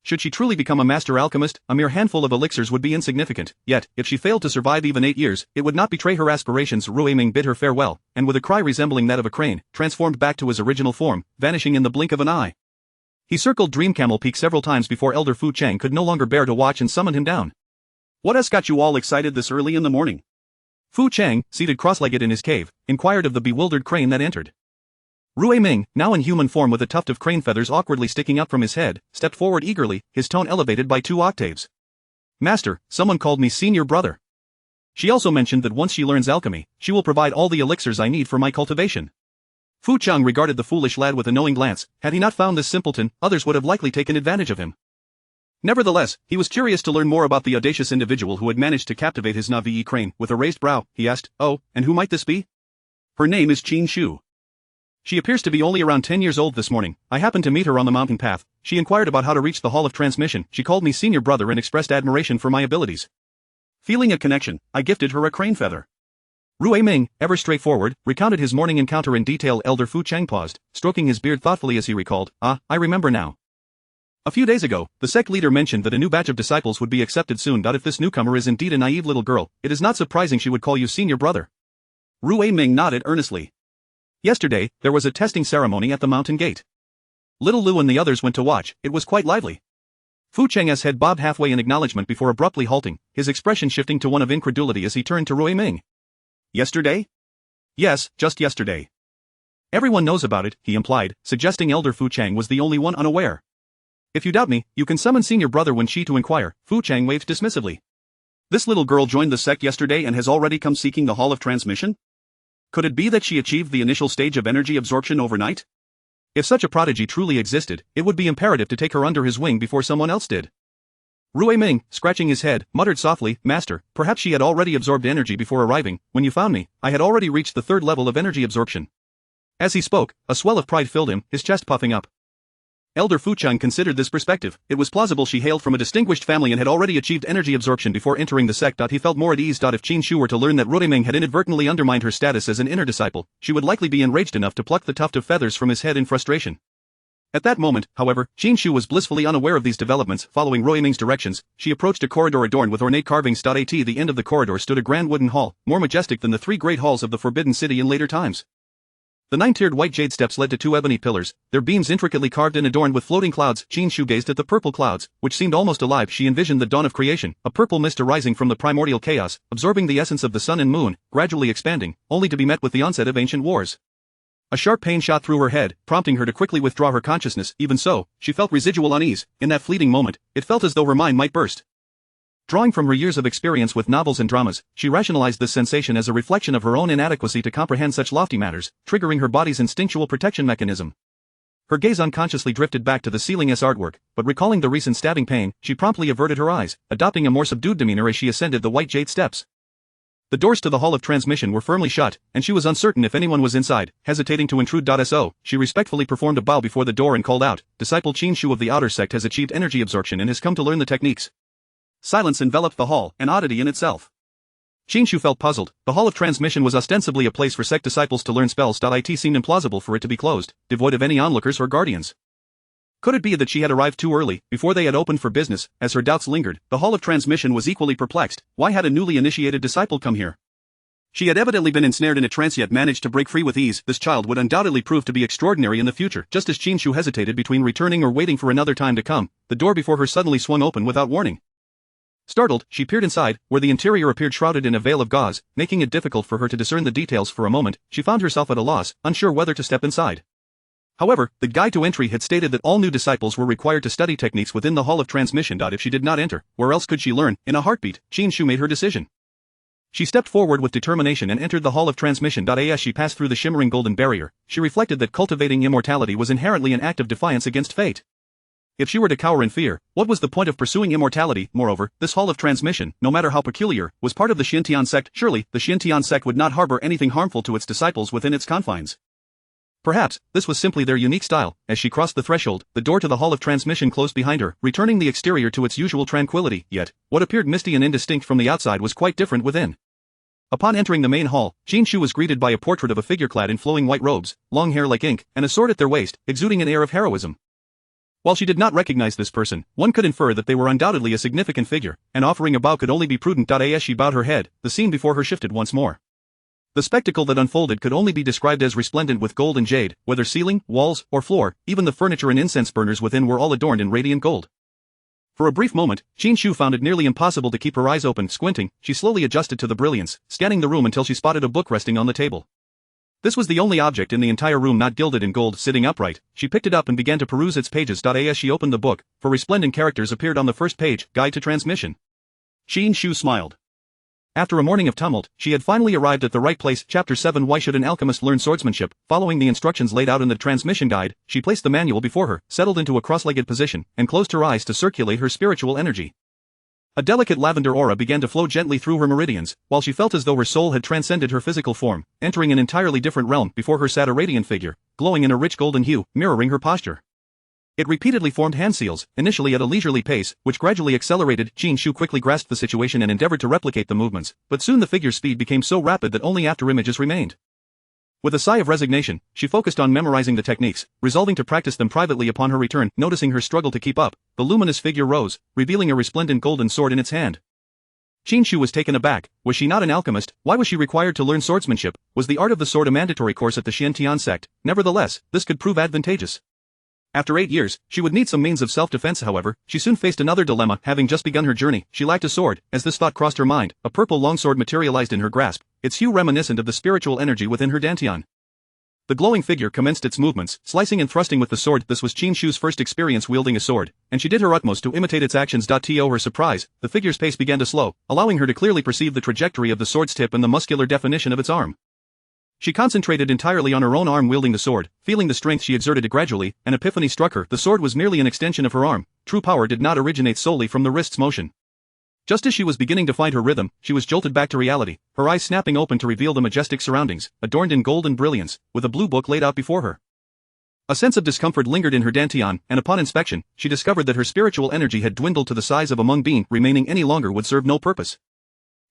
Should she truly become a master alchemist, a mere handful of elixirs would be insignificant, yet, if she failed to survive even 8 years, it would not betray her aspirations. Rui Ming bid her farewell, and with a cry resembling that of a crane, transformed back to his original form, vanishing in the blink of an eye. He circled Dream Camel Peak several times before Elder Fu Chang could no longer bear to watch and summoned him down. What has got you all excited this early in the morning? Fu Chang, seated cross-legged in his cave, inquired of the bewildered crane that entered. Rui Ming, now in human form with a tuft of crane feathers awkwardly sticking up from his head, stepped forward eagerly, his tone elevated by 2 octaves. Master, someone called me senior brother. She also mentioned that once she learns alchemy, she will provide all the elixirs I need for my cultivation. Fu Chang regarded the foolish lad with a knowing glance. Had he not found this simpleton, others would have likely taken advantage of him. Nevertheless, he was curious to learn more about the audacious individual who had managed to captivate his Navi crane. With a raised brow, he asked, Oh, and who might this be? Her name is Qin Shu. She appears to be only around 10 years old this morning. I happened to meet her on the mountain path. she inquired about how to reach the Hall of Transmission. She called me senior brother and expressed admiration for my abilities. Feeling a connection, I gifted her a crane feather. Rui Ming, ever straightforward, recounted his morning encounter in detail. Elder Fu Chang paused, stroking his beard thoughtfully as he recalled, "Ah, I remember now. A few days ago, the sect leader mentioned that a new batch of disciples would be accepted soon. If this newcomer is indeed a naive little girl, it is not surprising she would call you senior brother." Rui Ming nodded earnestly. Yesterday, there was a testing ceremony at the mountain gate. Little Lu and the others went to watch. It was quite lively. Fu Cheng's head bobbed halfway in acknowledgement before abruptly halting, his expression shifting to one of incredulity as he turned to Rui Ming. "Yesterday?" "Yes, just yesterday." "Everyone knows about it," he implied, suggesting Elder Fu Chang was the only one unaware. "If you doubt me, you can summon senior brother Wen Qi to inquire." Fu Chang waved dismissively. "This little girl joined the sect yesterday and has already come seeking the Hall of Transmission? Could it be that she achieved the initial stage of energy absorption overnight? If such a prodigy truly existed, it would be imperative to take her under his wing before someone else did." Rui Ming, scratching his head, muttered softly, "Master, perhaps she had already absorbed energy before arriving. When you found me, I had already reached the third level of energy absorption." As he spoke, a swell of pride filled him, his chest puffing up. Elder Fu Chang considered this perspective. It was plausible she hailed from a distinguished family and had already achieved energy absorption before entering the sect. He felt more at ease. If Qin Shu were to learn that Rui Ming had inadvertently undermined her status as an inner disciple, she would likely be enraged enough to pluck the tuft of feathers from his head in frustration. At that moment, however, Qin Shu was blissfully unaware of these developments. Following Rui Ming's directions, she approached a corridor adorned with ornate carvings. At the end of the corridor stood a grand wooden hall, more majestic than the three great halls of the Forbidden City in later times. The 9-tiered white jade steps led to 2 ebony pillars, their beams intricately carved and adorned with floating clouds. Qin Shu gazed at the purple clouds, which seemed almost alive. She envisioned the dawn of creation, a purple mist arising from the primordial chaos, absorbing the essence of the sun and moon, gradually expanding, only to be met with the onset of ancient wars. A sharp pain shot through her head, prompting her to quickly withdraw her consciousness. Even so, she felt residual unease. In that fleeting moment, it felt as though her mind might burst. Drawing from her years of experience with novels and dramas, she rationalized this sensation as a reflection of her own inadequacy to comprehend such lofty matters, triggering her body's instinctual protection mechanism. Her gaze unconsciously drifted back to the ceiling's artwork, but recalling the recent stabbing pain, she promptly averted her eyes, adopting a more subdued demeanor as she ascended the white jade steps. The doors to the Hall of Transmission were firmly shut, and she was uncertain if anyone was inside. Hesitating to intrude. She respectfully performed a bow before the door and called out, "Disciple Qin Shu of the Outer Sect has achieved energy absorption and has come to learn the techniques." Silence enveloped the hall, an oddity in itself. Qin Shu felt puzzled. The Hall of Transmission was ostensibly a place for sect disciples to learn spells. It seemed implausible for it to be closed, devoid of any onlookers or guardians. Could it be that she had arrived too early, before they had opened for business? As her doubts lingered, the Hall of Transmission was equally perplexed. Why had a newly initiated disciple come here? She had evidently been ensnared in a trance yet managed to break free with ease. This child would undoubtedly prove to be extraordinary in the future. Just as Qin Shu hesitated between returning or waiting for another time to come, the door before her suddenly swung open without warning. Startled, she peered inside, where the interior appeared shrouded in a veil of gauze, making it difficult for her to discern the details. For a moment, she found herself at a loss, unsure whether to step inside. However, the guide to entry had stated that all new disciples were required to study techniques within the Hall of Transmission. If she did not enter, where else could she learn? In a heartbeat, Qin Shu made her decision. She stepped forward with determination and entered the Hall of Transmission. As she passed through the shimmering golden barrier, she reflected that cultivating immortality was inherently an act of defiance against fate. If she were to cower in fear, what was the point of pursuing immortality? Moreover, this Hall of Transmission, no matter how peculiar, was part of the Xintian sect. Surely, the Xintian sect would not harbor anything harmful to its disciples within its confines. Perhaps, this was simply their unique style. As she crossed the threshold, the door to the Hall of Transmission closed behind her, returning the exterior to its usual tranquility. Yet, what appeared misty and indistinct from the outside was quite different within. Upon entering the main hall, Qin Shu was greeted by a portrait of a figure clad in flowing white robes, long hair like ink, and a sword at their waist, exuding an air of heroism. While she did not recognize this person, one could infer that they were undoubtedly a significant figure, and offering a bow could only be prudent. As she bowed her head, the scene before her shifted once more. The spectacle that unfolded could only be described as resplendent with gold and jade, whether ceiling, walls, or floor. Even the furniture and incense burners within were all adorned in radiant gold. For a brief moment, Qin Shu found it nearly impossible to keep her eyes open. Squinting, she slowly adjusted to the brilliance, scanning the room until she spotted a book resting on the table. This was the only object in the entire room not gilded in gold. Sitting upright, she picked it up and began to peruse its pages. As she opened the book, four resplendent characters appeared on the first page: Guide to Transmission. Qin Shu smiled. After a morning of tumult, she had finally arrived at the right place. Chapter 7: Why should an alchemist learn swordsmanship? Following the instructions laid out in the transmission guide, she placed the manual before her, settled into a cross-legged position, and closed her eyes to circulate her spiritual energy. A delicate lavender aura began to flow gently through her meridians, while she felt as though her soul had transcended her physical form, entering an entirely different realm. Before her sat a radiant figure, glowing in a rich golden hue, mirroring her posture. It repeatedly formed hand seals, initially at a leisurely pace, which gradually accelerated. Qin Shu quickly grasped the situation and endeavored to replicate the movements, but soon the figure's speed became so rapid that only after images remained. With a sigh of resignation, she focused on memorizing the techniques, resolving to practice them privately upon her return. Noticing her struggle to keep up, the luminous figure rose, revealing a resplendent golden sword in its hand. Qin Shu was taken aback. Was she not an alchemist? Why was she required to learn swordsmanship? Was the art of the sword a mandatory course at the Xiantian sect? Nevertheless, this could prove advantageous. After 8 years, she would need some means of self-defense. However, she soon faced another dilemma. Having just begun her journey, she lacked a sword. As this thought crossed her mind, a purple longsword materialized in her grasp, its hue reminiscent of the spiritual energy within her dantian. The glowing figure commenced its movements, slicing and thrusting with the sword. This was Qin Shu's first experience wielding a sword, and she did her utmost to imitate its actions. To her surprise, the figure's pace began to slow, allowing her to clearly perceive the trajectory of the sword's tip and the muscular definition of its arm. She concentrated entirely on her own arm wielding the sword, feeling the strength she exerted. Gradually, an epiphany struck her. The sword was merely an extension of her arm. True power did not originate solely from the wrist's motion. Just as she was beginning to find her rhythm, she was jolted back to reality, her eyes snapping open to reveal the majestic surroundings, adorned in gold and brilliance, with a blue book laid out before her. A sense of discomfort lingered in her dantian, and upon inspection, she discovered that her spiritual energy had dwindled to the size of a mung bean. Remaining any longer would serve no purpose.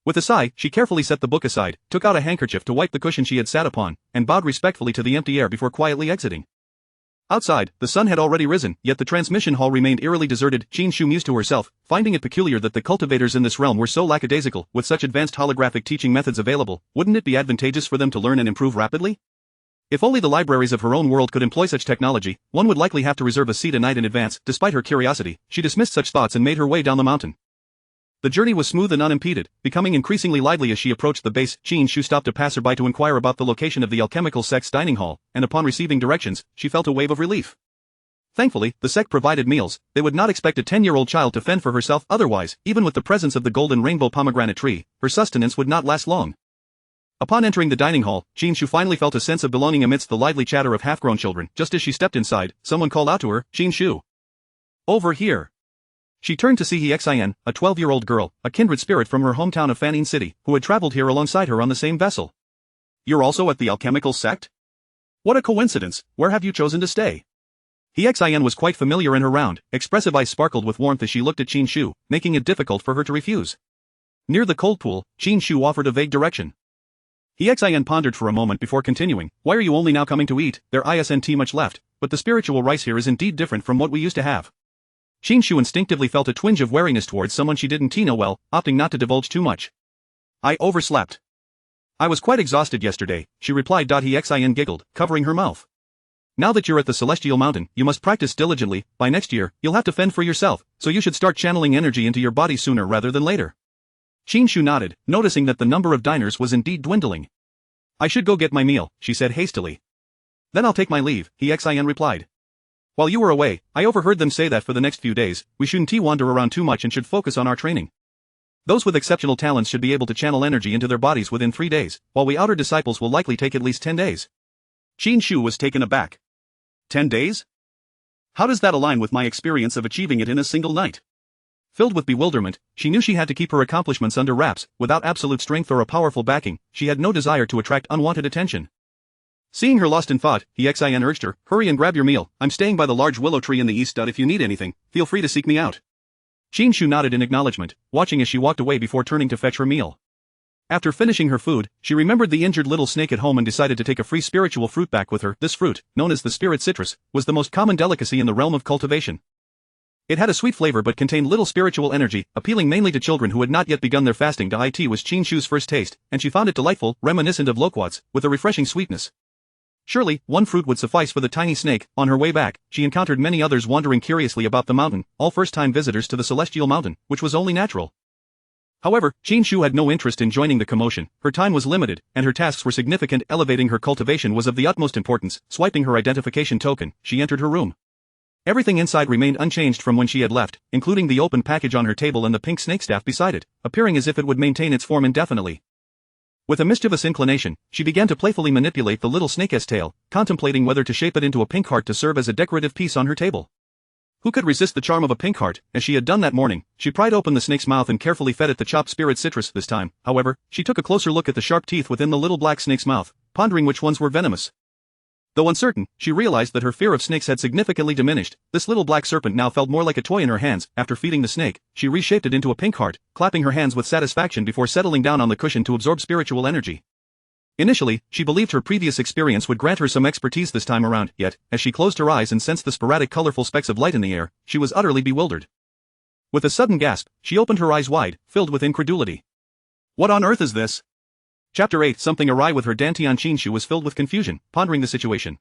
With a sigh, she carefully set the book aside, took out a handkerchief to wipe the cushion she had sat upon, and bowed respectfully to the empty air before quietly exiting. Outside, the sun had already risen, yet the transmission hall remained eerily deserted. Qin Shu mused to herself, finding it peculiar that the cultivators in this realm were so lackadaisical. With such advanced holographic teaching methods available, wouldn't it be advantageous for them to learn and improve rapidly? If only the libraries of her own world could employ such technology, one would likely have to reserve a seat a night in advance. Despite her curiosity, she dismissed such thoughts and made her way down the mountain. The journey was smooth and unimpeded, becoming increasingly lively as she approached the base. Qin Shu stopped a passerby to inquire about the location of the alchemical sect's dining hall, and upon receiving directions, she felt a wave of relief. Thankfully, the sect provided meals. They would not expect a 10-year-old child to fend for herself. Otherwise, even with the presence of the golden rainbow pomegranate tree, her sustenance would not last long. Upon entering the dining hall, Qin Shu finally felt a sense of belonging amidst the lively chatter of half-grown children. Just as she stepped inside, someone called out to her, "Qin Shu! Over here!" She turned to see He Xian, a 12-year-old girl, a kindred spirit from her hometown of Fanning City, who had traveled here alongside her on the same vessel. "You're also at the alchemical sect? What a coincidence. Where have you chosen to stay?" He Xian was quite familiar in her round, expressive eyes sparkled with warmth as she looked at Qin Shu, making it difficult for her to refuse. Near the cold pool, Qin Shu offered a vague direction. He Xian pondered for a moment before continuing, "Why are you only now coming to eat? There isn't much left, but the spiritual rice here is indeed different from what we used to have." Qin Shu instinctively felt a twinge of wariness towards someone she didn't know well, opting not to divulge too much. "I overslept. I was quite exhausted yesterday," she replied. He Xian giggled, covering her mouth. "Now that you're at the Celestial Mountain, you must practice diligently. By next year, you'll have to fend for yourself, so you should start channeling energy into your body sooner rather than later." Qin Shu nodded, noticing that the number of diners was indeed dwindling. "I should go get my meal," she said hastily. "Then I'll take my leave," He Xian replied. "While you were away, I overheard them say that for the next few days, we shouldn't wander around too much and should focus on our training. Those with exceptional talents should be able to channel energy into their bodies within 3 days, while we outer disciples will likely take at least 10 days. Qin Shu was taken aback. 10 days? How does that align with my experience of achieving it in a single night? Filled with bewilderment, she knew she had to keep her accomplishments under wraps. Without absolute strength or a powerful backing, she had no desire to attract unwanted attention. Seeing her lost in thought, He Xian urged her, "Hurry and grab your meal. I'm staying by the large willow tree in the east. If you need anything, feel free to seek me out." Qin Shu nodded in acknowledgement, watching as she walked away before turning to fetch her meal. After finishing her food, she remembered the injured little snake at home and decided to take a free spiritual fruit back with her. This fruit, known as the spirit citrus, was the most common delicacy in the realm of cultivation. It had a sweet flavor but contained little spiritual energy, appealing mainly to children who had not yet begun their fasting. It was Qin Shu's first taste, and she found it delightful, reminiscent of loquats, with a refreshing sweetness. Surely, one fruit would suffice for the tiny snake. On her way back, she encountered many others wandering curiously about the mountain, all first-time visitors to the Celestial Mountain, which was only natural. However, Qin Shu had no interest in joining the commotion. Her time was limited, and her tasks were significant. Elevating her cultivation was of the utmost importance. Swiping her identification token, she entered her room. Everything inside remained unchanged from when she had left, including the open package on her table and the pink snake staff beside it, appearing as if it would maintain its form indefinitely. With a mischievous inclination, she began to playfully manipulate the little snake's tail, contemplating whether to shape it into a pink heart to serve as a decorative piece on her table. Who could resist the charm of a pink heart? As she had done that morning, she pried open the snake's mouth and carefully fed it the chopped spirit citrus. This time, however, she took a closer look at the sharp teeth within the little black snake's mouth, pondering which ones were venomous. Though uncertain, she realized that her fear of snakes had significantly diminished. This little black serpent now felt more like a toy in her hands. After feeding the snake, she reshaped it into a pink heart, clapping her hands with satisfaction before settling down on the cushion to absorb spiritual energy. Initially, she believed her previous experience would grant her some expertise this time around, yet, as she closed her eyes and sensed the sporadic colorful specks of light in the air, she was utterly bewildered. With a sudden gasp, she opened her eyes wide, filled with incredulity. What on earth is this? Chapter 8. Something awry with her dantian. Qin Shu was filled with confusion, pondering the situation.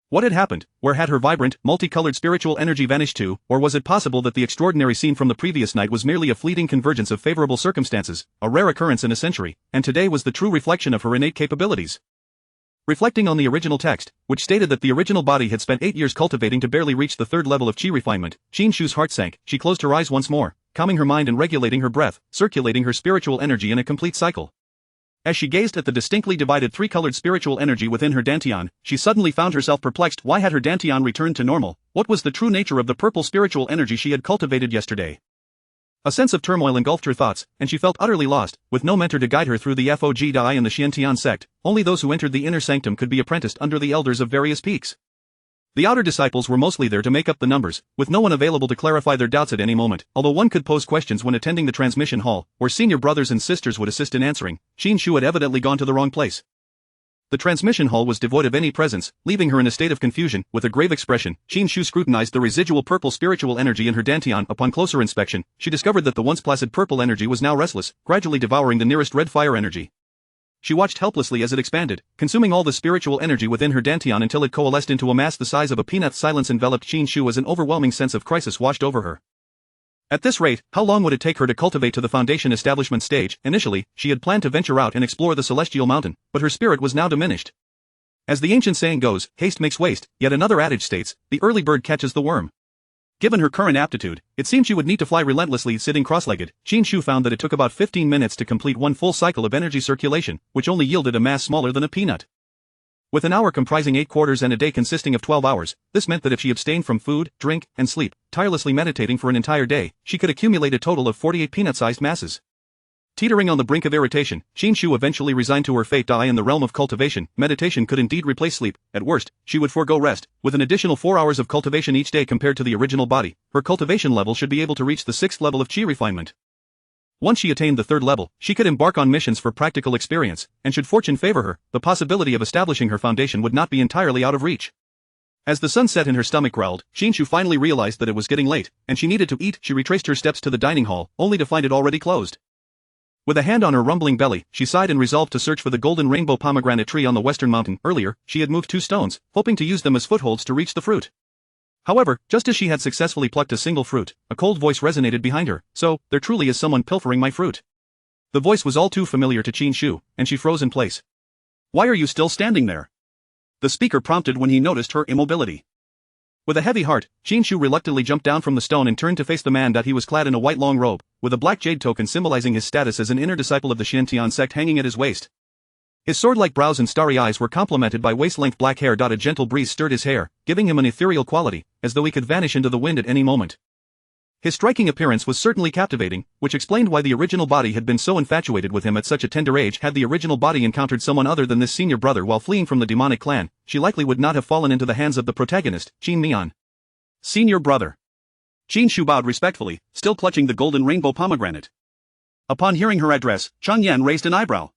What had happened? Where had her vibrant, multicolored spiritual energy vanished to, or was it possible that the extraordinary scene from the previous night was merely a fleeting convergence of favorable circumstances, a rare occurrence in a century, and today was the true reflection of her innate capabilities? Reflecting on the original text, which stated that the original body had spent 8 years cultivating to barely reach the 3rd level of Qi Refinement, Qin Shu's heart sank. She closed her eyes once more, calming her mind and regulating her breath, circulating her spiritual energy in a complete cycle. As she gazed at the distinctly divided 3-colored spiritual energy within her dantian, she suddenly found herself perplexed. Why had her dantian returned to normal? What was the true nature of the purple spiritual energy she had cultivated yesterday? A sense of turmoil engulfed her thoughts, and she felt utterly lost, with no mentor to guide her through the Fog in the Xiantian sect. Only those who entered the inner sanctum could be apprenticed under the elders of various peaks. The outer disciples were mostly there to make up the numbers, with no one available to clarify their doubts at any moment, although one could pose questions when attending the transmission hall, where senior brothers and sisters would assist in answering. Qin Shu had evidently gone to the wrong place. The transmission hall was devoid of any presence, leaving her in a state of confusion. With a grave expression, Qin Shu scrutinized the residual purple spiritual energy in her dantian. Upon closer inspection, she discovered that the once placid purple energy was now restless, gradually devouring the nearest red fire energy. She watched helplessly as it expanded, consuming all the spiritual energy within her dantian until it coalesced into a mass the size of a peanut. Silence enveloped Qin Shu as an overwhelming sense of crisis washed over her. At this rate, how long would it take her to cultivate to the foundation establishment stage? Initially, she had planned to venture out and explore the celestial mountain, but her spirit was now diminished. As the ancient saying goes, haste makes waste, yet another adage states, the early bird catches the worm. Given her current aptitude, it seemed she would need to fly relentlessly. Sitting cross-legged, Qin Shu found that it took about 15 minutes to complete one full cycle of energy circulation, which only yielded a mass smaller than a peanut. With an hour comprising 8 quarters and a day consisting of 12 hours, this meant that if she abstained from food, drink, and sleep, tirelessly meditating for an entire day, she could accumulate a total of 48 peanut-sized masses. Teetering on the brink of irritation, Qin Shu eventually resigned to her fate. In the realm of cultivation, meditation could indeed replace sleep. At worst, she would forego rest. With an additional 4 hours of cultivation each day compared to the original body, her cultivation level should be able to reach the 6th level of Qi Refinement. Once she attained the 3rd level, she could embark on missions for practical experience, and should fortune favor her, the possibility of establishing her foundation would not be entirely out of reach. As the sun set and her stomach growled, Qin Shu finally realized that it was getting late, and she needed to eat. She retraced her steps to the dining hall, only to find it already closed. With a hand on her rumbling belly, she sighed and resolved to search for the golden rainbow pomegranate tree on the western mountain. Earlier, she had moved 2 stones, hoping to use them as footholds to reach the fruit. However, just as she had successfully plucked a single fruit, a cold voice resonated behind her. So, there truly is someone pilfering my fruit. The voice was all too familiar to Qin Shu, and she froze in place. Why are you still standing there? The speaker prompted when he noticed her immobility. With a heavy heart, Qin Shu reluctantly jumped down from the stone and turned to face the man. He was clad in a white long robe, with a black jade token symbolizing his status as an inner disciple of the Xiantian sect hanging at his waist. His sword-like brows and starry eyes were complemented by waist-length black hair. A gentle breeze stirred his hair, giving him an ethereal quality, as though he could vanish into the wind at any moment. His striking appearance was certainly captivating, which explained why the original body had been so infatuated with him at such a tender age. Had the original body encountered someone other than this senior brother while fleeing from the demonic clan, she likely would not have fallen into the hands of the protagonist, Qin Mian. Senior brother. Qin Shu bowed respectfully, still clutching the golden rainbow pomegranate. Upon hearing her address, Chang Yan raised an eyebrow.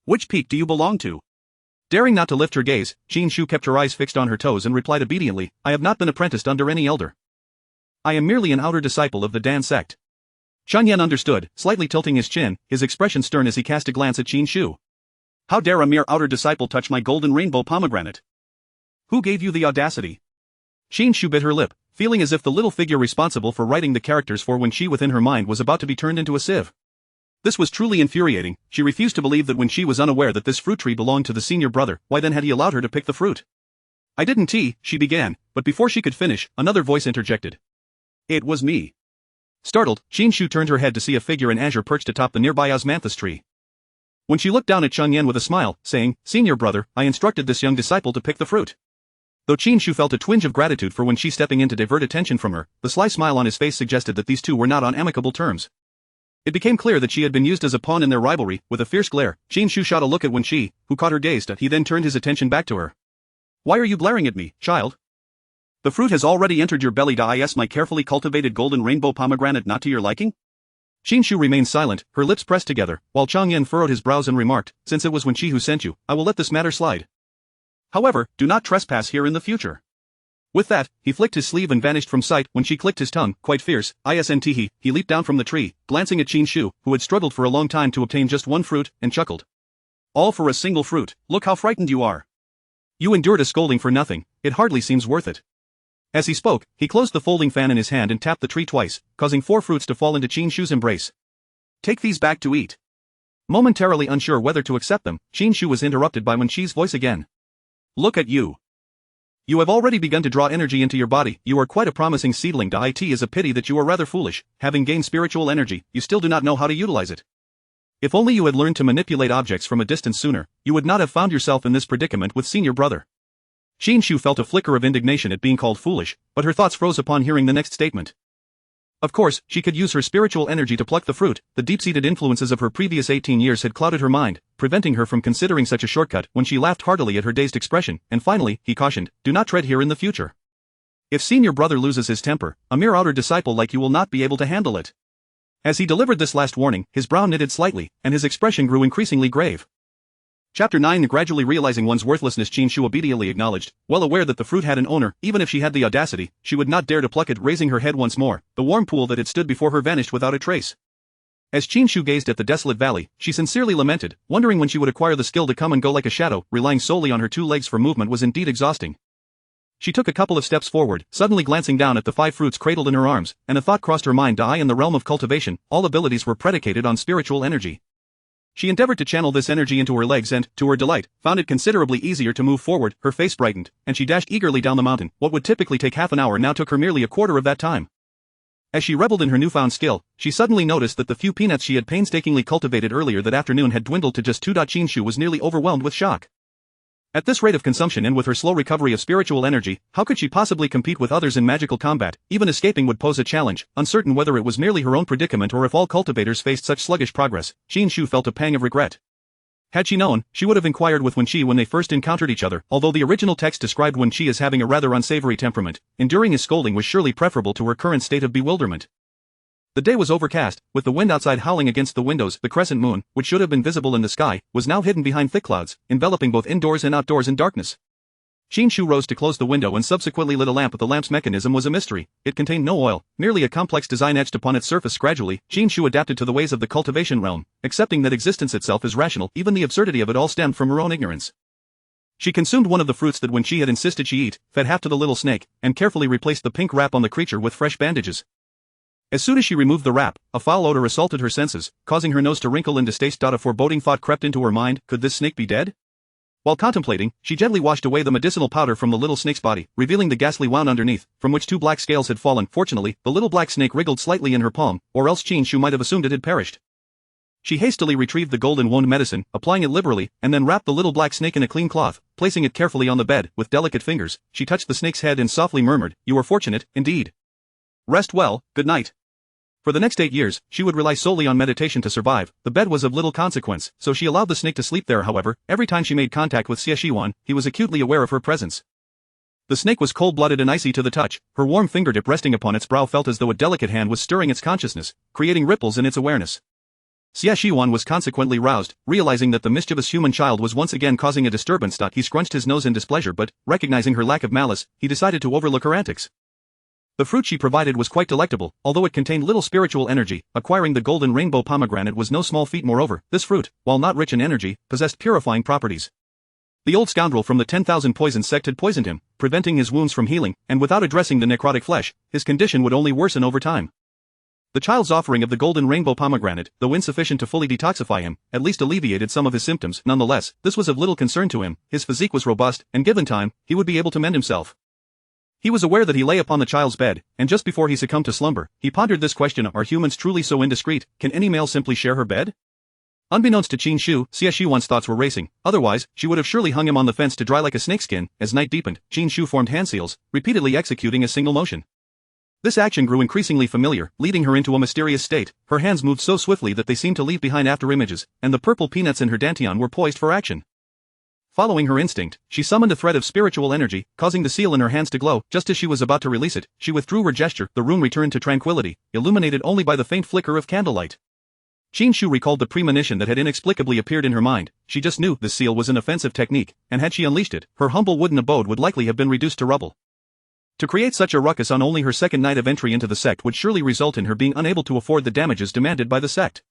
Which peak do you belong to? Daring not to lift her gaze, Qin Shu kept her eyes fixed on her toes and replied obediently, I have not been apprenticed under any elder. I am merely an outer disciple of the Dan sect. Chang Yan understood, slightly tilting his chin, his expression stern as he cast a glance at Qin Shu. How dare a mere outer disciple touch my golden rainbow pomegranate? Who gave you the audacity? Qin Shu bit her lip, feeling as if the little figure responsible for writing the characters for when she within her mind was about to be turned into a sieve. This was truly infuriating. She refused to believe that when she was unaware that this fruit tree belonged to the senior brother, why then had he allowed her to pick the fruit? I didn't she began, but before she could finish, another voice interjected. It was me. Startled, Qin Shu turned her head to see a figure in azure perched atop the nearby osmanthus tree. When she looked down at Chang Yan with a smile, saying, Senior brother, I instructed this young disciple to pick the fruit. Though Qin Shu felt a twinge of gratitude for when she stepping in to divert attention from her, the sly smile on his face suggested that these two were not on amicable terms. It became clear that she had been used as a pawn in their rivalry. With a fierce glare, Qin Shu shot a look at Wen Shi, who caught her gaze. He then turned his attention back to her. Why are you glaring at me, child? The fruit has already entered your belly. Is my carefully cultivated golden rainbow pomegranate not to your liking? Qin Shu remained silent, her lips pressed together, while Chang Yen furrowed his brows and remarked, since it was Wen Qi who sent you, I will let this matter slide. However, do not trespass here in the future. With that, he flicked his sleeve and vanished from sight. When she clicked his tongue, quite fierce, he leaped down from the tree, glancing at Qin Shu, who had struggled for a long time to obtain just one fruit, and chuckled. All for a single fruit, look how frightened you are. You endured a scolding for nothing, it hardly seems worth it. As he spoke, he closed the folding fan in his hand and tapped the tree twice, causing 4 fruits to fall into Qin Shu's embrace. Take these back to eat. Momentarily unsure whether to accept them, Qin Shu was interrupted by Wen Qi's voice again. Look at you. You have already begun to draw energy into your body, you are quite a promising seedling. It is a pity that you are rather foolish, having gained spiritual energy, you still do not know how to utilize it. If only you had learned to manipulate objects from a distance sooner, you would not have found yourself in this predicament with senior brother. Qin Shu felt a flicker of indignation at being called foolish, but her thoughts froze upon hearing the next statement. Of course, she could use her spiritual energy to pluck the fruit. The deep-seated influences of her previous 18 years had clouded her mind, preventing her from considering such a shortcut. When she laughed heartily at her dazed expression, and finally, he cautioned, do not tread here in the future. If senior brother loses his temper, a mere outer disciple like you will not be able to handle it. As he delivered this last warning, his brow knitted slightly, and his expression grew increasingly grave. Chapter 9. Gradually realizing one's worthlessness, Qin Shu obediently acknowledged, well aware that the fruit had an owner. Even if she had the audacity, she would not dare to pluck it. Raising her head once more, the warm pool that had stood before her vanished without a trace. As Qin Shu gazed at the desolate valley, she sincerely lamented, wondering when she would acquire the skill to come and go like a shadow. Relying solely on her 2 legs for movement was indeed exhausting. She took a couple of steps forward, suddenly glancing down at the 5 fruits cradled in her arms, and a thought crossed her mind. In the realm of cultivation, all abilities were predicated on spiritual energy. She endeavored to channel this energy into her legs and, to her delight, found it considerably easier to move forward. Her face brightened, and she dashed eagerly down the mountain. What would typically take half an hour now took her merely a quarter of that time. As she reveled in her newfound skill, she suddenly noticed that the few peanuts she had painstakingly cultivated earlier that afternoon had dwindled to just 2. Qin Shu was nearly overwhelmed with shock. At this rate of consumption and with her slow recovery of spiritual energy, how could she possibly compete with others in magical combat? Even escaping would pose a challenge. Uncertain whether it was merely her own predicament or if all cultivators faced such sluggish progress, Qin Shu felt a pang of regret. Had she known, she would have inquired with Wen Qi when they first encountered each other. Although the original text described Wen Qi as having a rather unsavory temperament, enduring his scolding was surely preferable to her current state of bewilderment. The day was overcast, with the wind outside howling against the windows. The crescent moon, which should have been visible in the sky, was now hidden behind thick clouds, enveloping both indoors and outdoors in darkness. Qin Shu rose to close the window and subsequently lit a lamp. The lamp's mechanism was a mystery. It contained no oil, merely a complex design etched upon its surface. Gradually, Qin Shu adapted to the ways of the cultivation realm, accepting that existence itself is rational. Even the absurdity of it all stemmed from her own ignorance. She consumed one of the fruits that Wen Qi had insisted she eat, fed half to the little snake, and carefully replaced the pink wrap on the creature with fresh bandages. As soon as she removed the wrap, a foul odor assaulted her senses, causing her nose to wrinkle in distaste. A foreboding thought crept into her mind, could this snake be dead? While contemplating, she gently washed away the medicinal powder from the little snake's body, revealing the ghastly wound underneath, from which 2 black scales had fallen. Fortunately, the little black snake wriggled slightly in her palm, or else Qin Shu might have assumed it had perished. She hastily retrieved the golden wound medicine, applying it liberally, and then wrapped the little black snake in a clean cloth, placing it carefully on the bed. With delicate fingers, she touched the snake's head and softly murmured, "You are fortunate, indeed. Rest well, good night." For the next 8 years, she would rely solely on meditation to survive. The bed was of little consequence, so she allowed the snake to sleep there. However, every time she made contact with Xie Shiwan, he was acutely aware of her presence. The snake was cold-blooded and icy to the touch. Her warm fingertip resting upon its brow felt as though a delicate hand was stirring its consciousness, creating ripples in its awareness. Xie Shiwan was consequently roused, realizing that the mischievous human child was once again causing a disturbance. He scrunched his nose in displeasure, but, recognizing her lack of malice, he decided to overlook her antics. The fruit she provided was quite delectable, although it contained little spiritual energy. Acquiring the golden rainbow pomegranate was no small feat. Moreover, this fruit, while not rich in energy, possessed purifying properties. The old scoundrel from the 10,000 poison sect had poisoned him, preventing his wounds from healing, and without addressing the necrotic flesh, his condition would only worsen over time. The child's offering of the golden rainbow pomegranate, though insufficient to fully detoxify him, at least alleviated some of his symptoms. Nonetheless, this was of little concern to him. His physique was robust, and given time, he would be able to mend himself. He was aware that he lay upon the child's bed, and just before he succumbed to slumber, he pondered this question: are humans truly so indiscreet? Can any male simply share her bed? Unbeknownst to Qin Shu, Xie Shiwan's thoughts were racing. Otherwise, she would have surely hung him on the fence to dry like a snakeskin. As night deepened, Qin Shu formed hand seals, repeatedly executing a single motion. This action grew increasingly familiar, leading her into a mysterious state. Her hands moved so swiftly that they seemed to leave behind after images, and the purple peanuts in her dantian were poised for action. Following her instinct, she summoned a thread of spiritual energy, causing the seal in her hands to glow. Just as she was about to release it, she withdrew her gesture. The room returned to tranquility, illuminated only by the faint flicker of candlelight. Qin Shu recalled the premonition that had inexplicably appeared in her mind. She just knew the seal was an offensive technique, and had she unleashed it, her humble wooden abode would likely have been reduced to rubble. To create such a ruckus on only her second night of entry into the sect would surely result in her being unable to afford the damages demanded by the sect.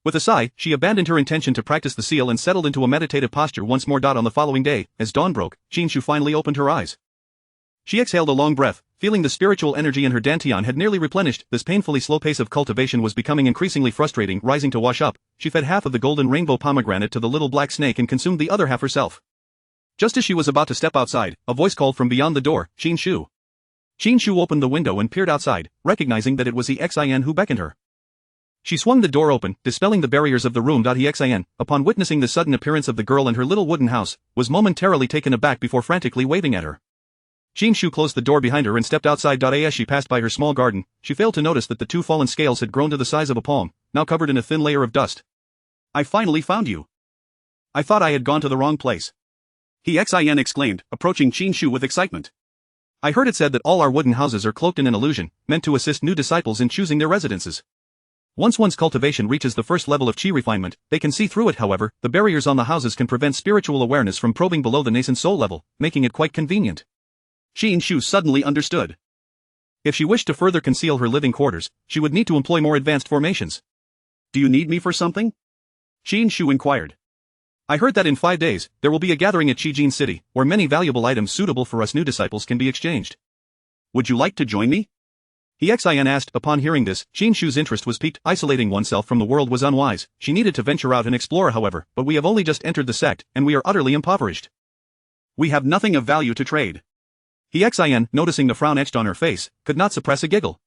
With a sigh, she abandoned her intention to practice the seal and settled into a meditative posture once more. On the following day, as dawn broke, Qin Shu finally opened her eyes. She exhaled a long breath, feeling the spiritual energy in her dantian had nearly replenished. This painfully slow pace of cultivation was becoming increasingly frustrating. Rising to wash up, she fed half of the golden rainbow pomegranate to the little black snake and consumed the other half herself. Just as she was about to step outside, a voice called from beyond the door, "Qin Shu." Qin Shu opened the window and peered outside, recognizing that it was Xin who beckoned her. She swung the door open, dispelling the barriers of the room. Xin, upon witnessing the sudden appearance of the girl and her little wooden house, was momentarily taken aback before frantically waving at her. Qin Shu closed the door behind her and stepped outside. As she passed by her small garden, she failed to notice that the two fallen scales had grown to the size of a palm, now covered in a thin layer of dust. "I finally found you. I thought I had gone to the wrong place," Xin exclaimed, approaching Qin Shu with excitement. "I heard it said that all our wooden houses are cloaked in an illusion, meant to assist new disciples in choosing their residences. Once one's cultivation reaches the first level of Qi Refinement, they can see through it. However, the barriers on the houses can prevent spiritual awareness from probing below the nascent soul level, making it quite convenient." Qin Shu suddenly understood. If she wished to further conceal her living quarters, she would need to employ more advanced formations. "Do you need me for something?" Qin Shu inquired. "I heard that in 5 days, there will be a gathering at Qijin City, where many valuable items suitable for us new disciples can be exchanged. Would you like to join me?" Xin asked. Upon hearing this, Qin Shu's interest was piqued. Isolating oneself from the world was unwise. She needed to venture out and explore. However, but we have only just entered the sect, and we are utterly impoverished. We have nothing of value to trade. Xin, noticing the frown etched on her face, could not suppress a giggle.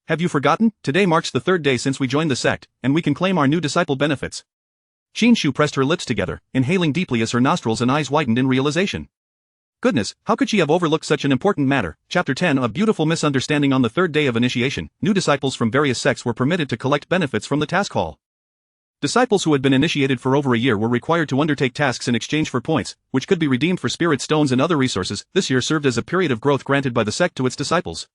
"Have you forgotten? Today marks the 3rd day since we joined the sect, and we can claim our new disciple benefits." Qin Shu pressed her lips together, inhaling deeply as her nostrils and eyes widened in realization. Goodness, how could she have overlooked such an important matter? Chapter 10, A Beautiful Misunderstanding. On the 3rd day of initiation, new disciples from various sects were permitted to collect benefits from the task hall. Disciples who had been initiated for over a year were required to undertake tasks in exchange for points, which could be redeemed for spirit stones and other resources. This year served as a period of growth granted by the sect to its disciples.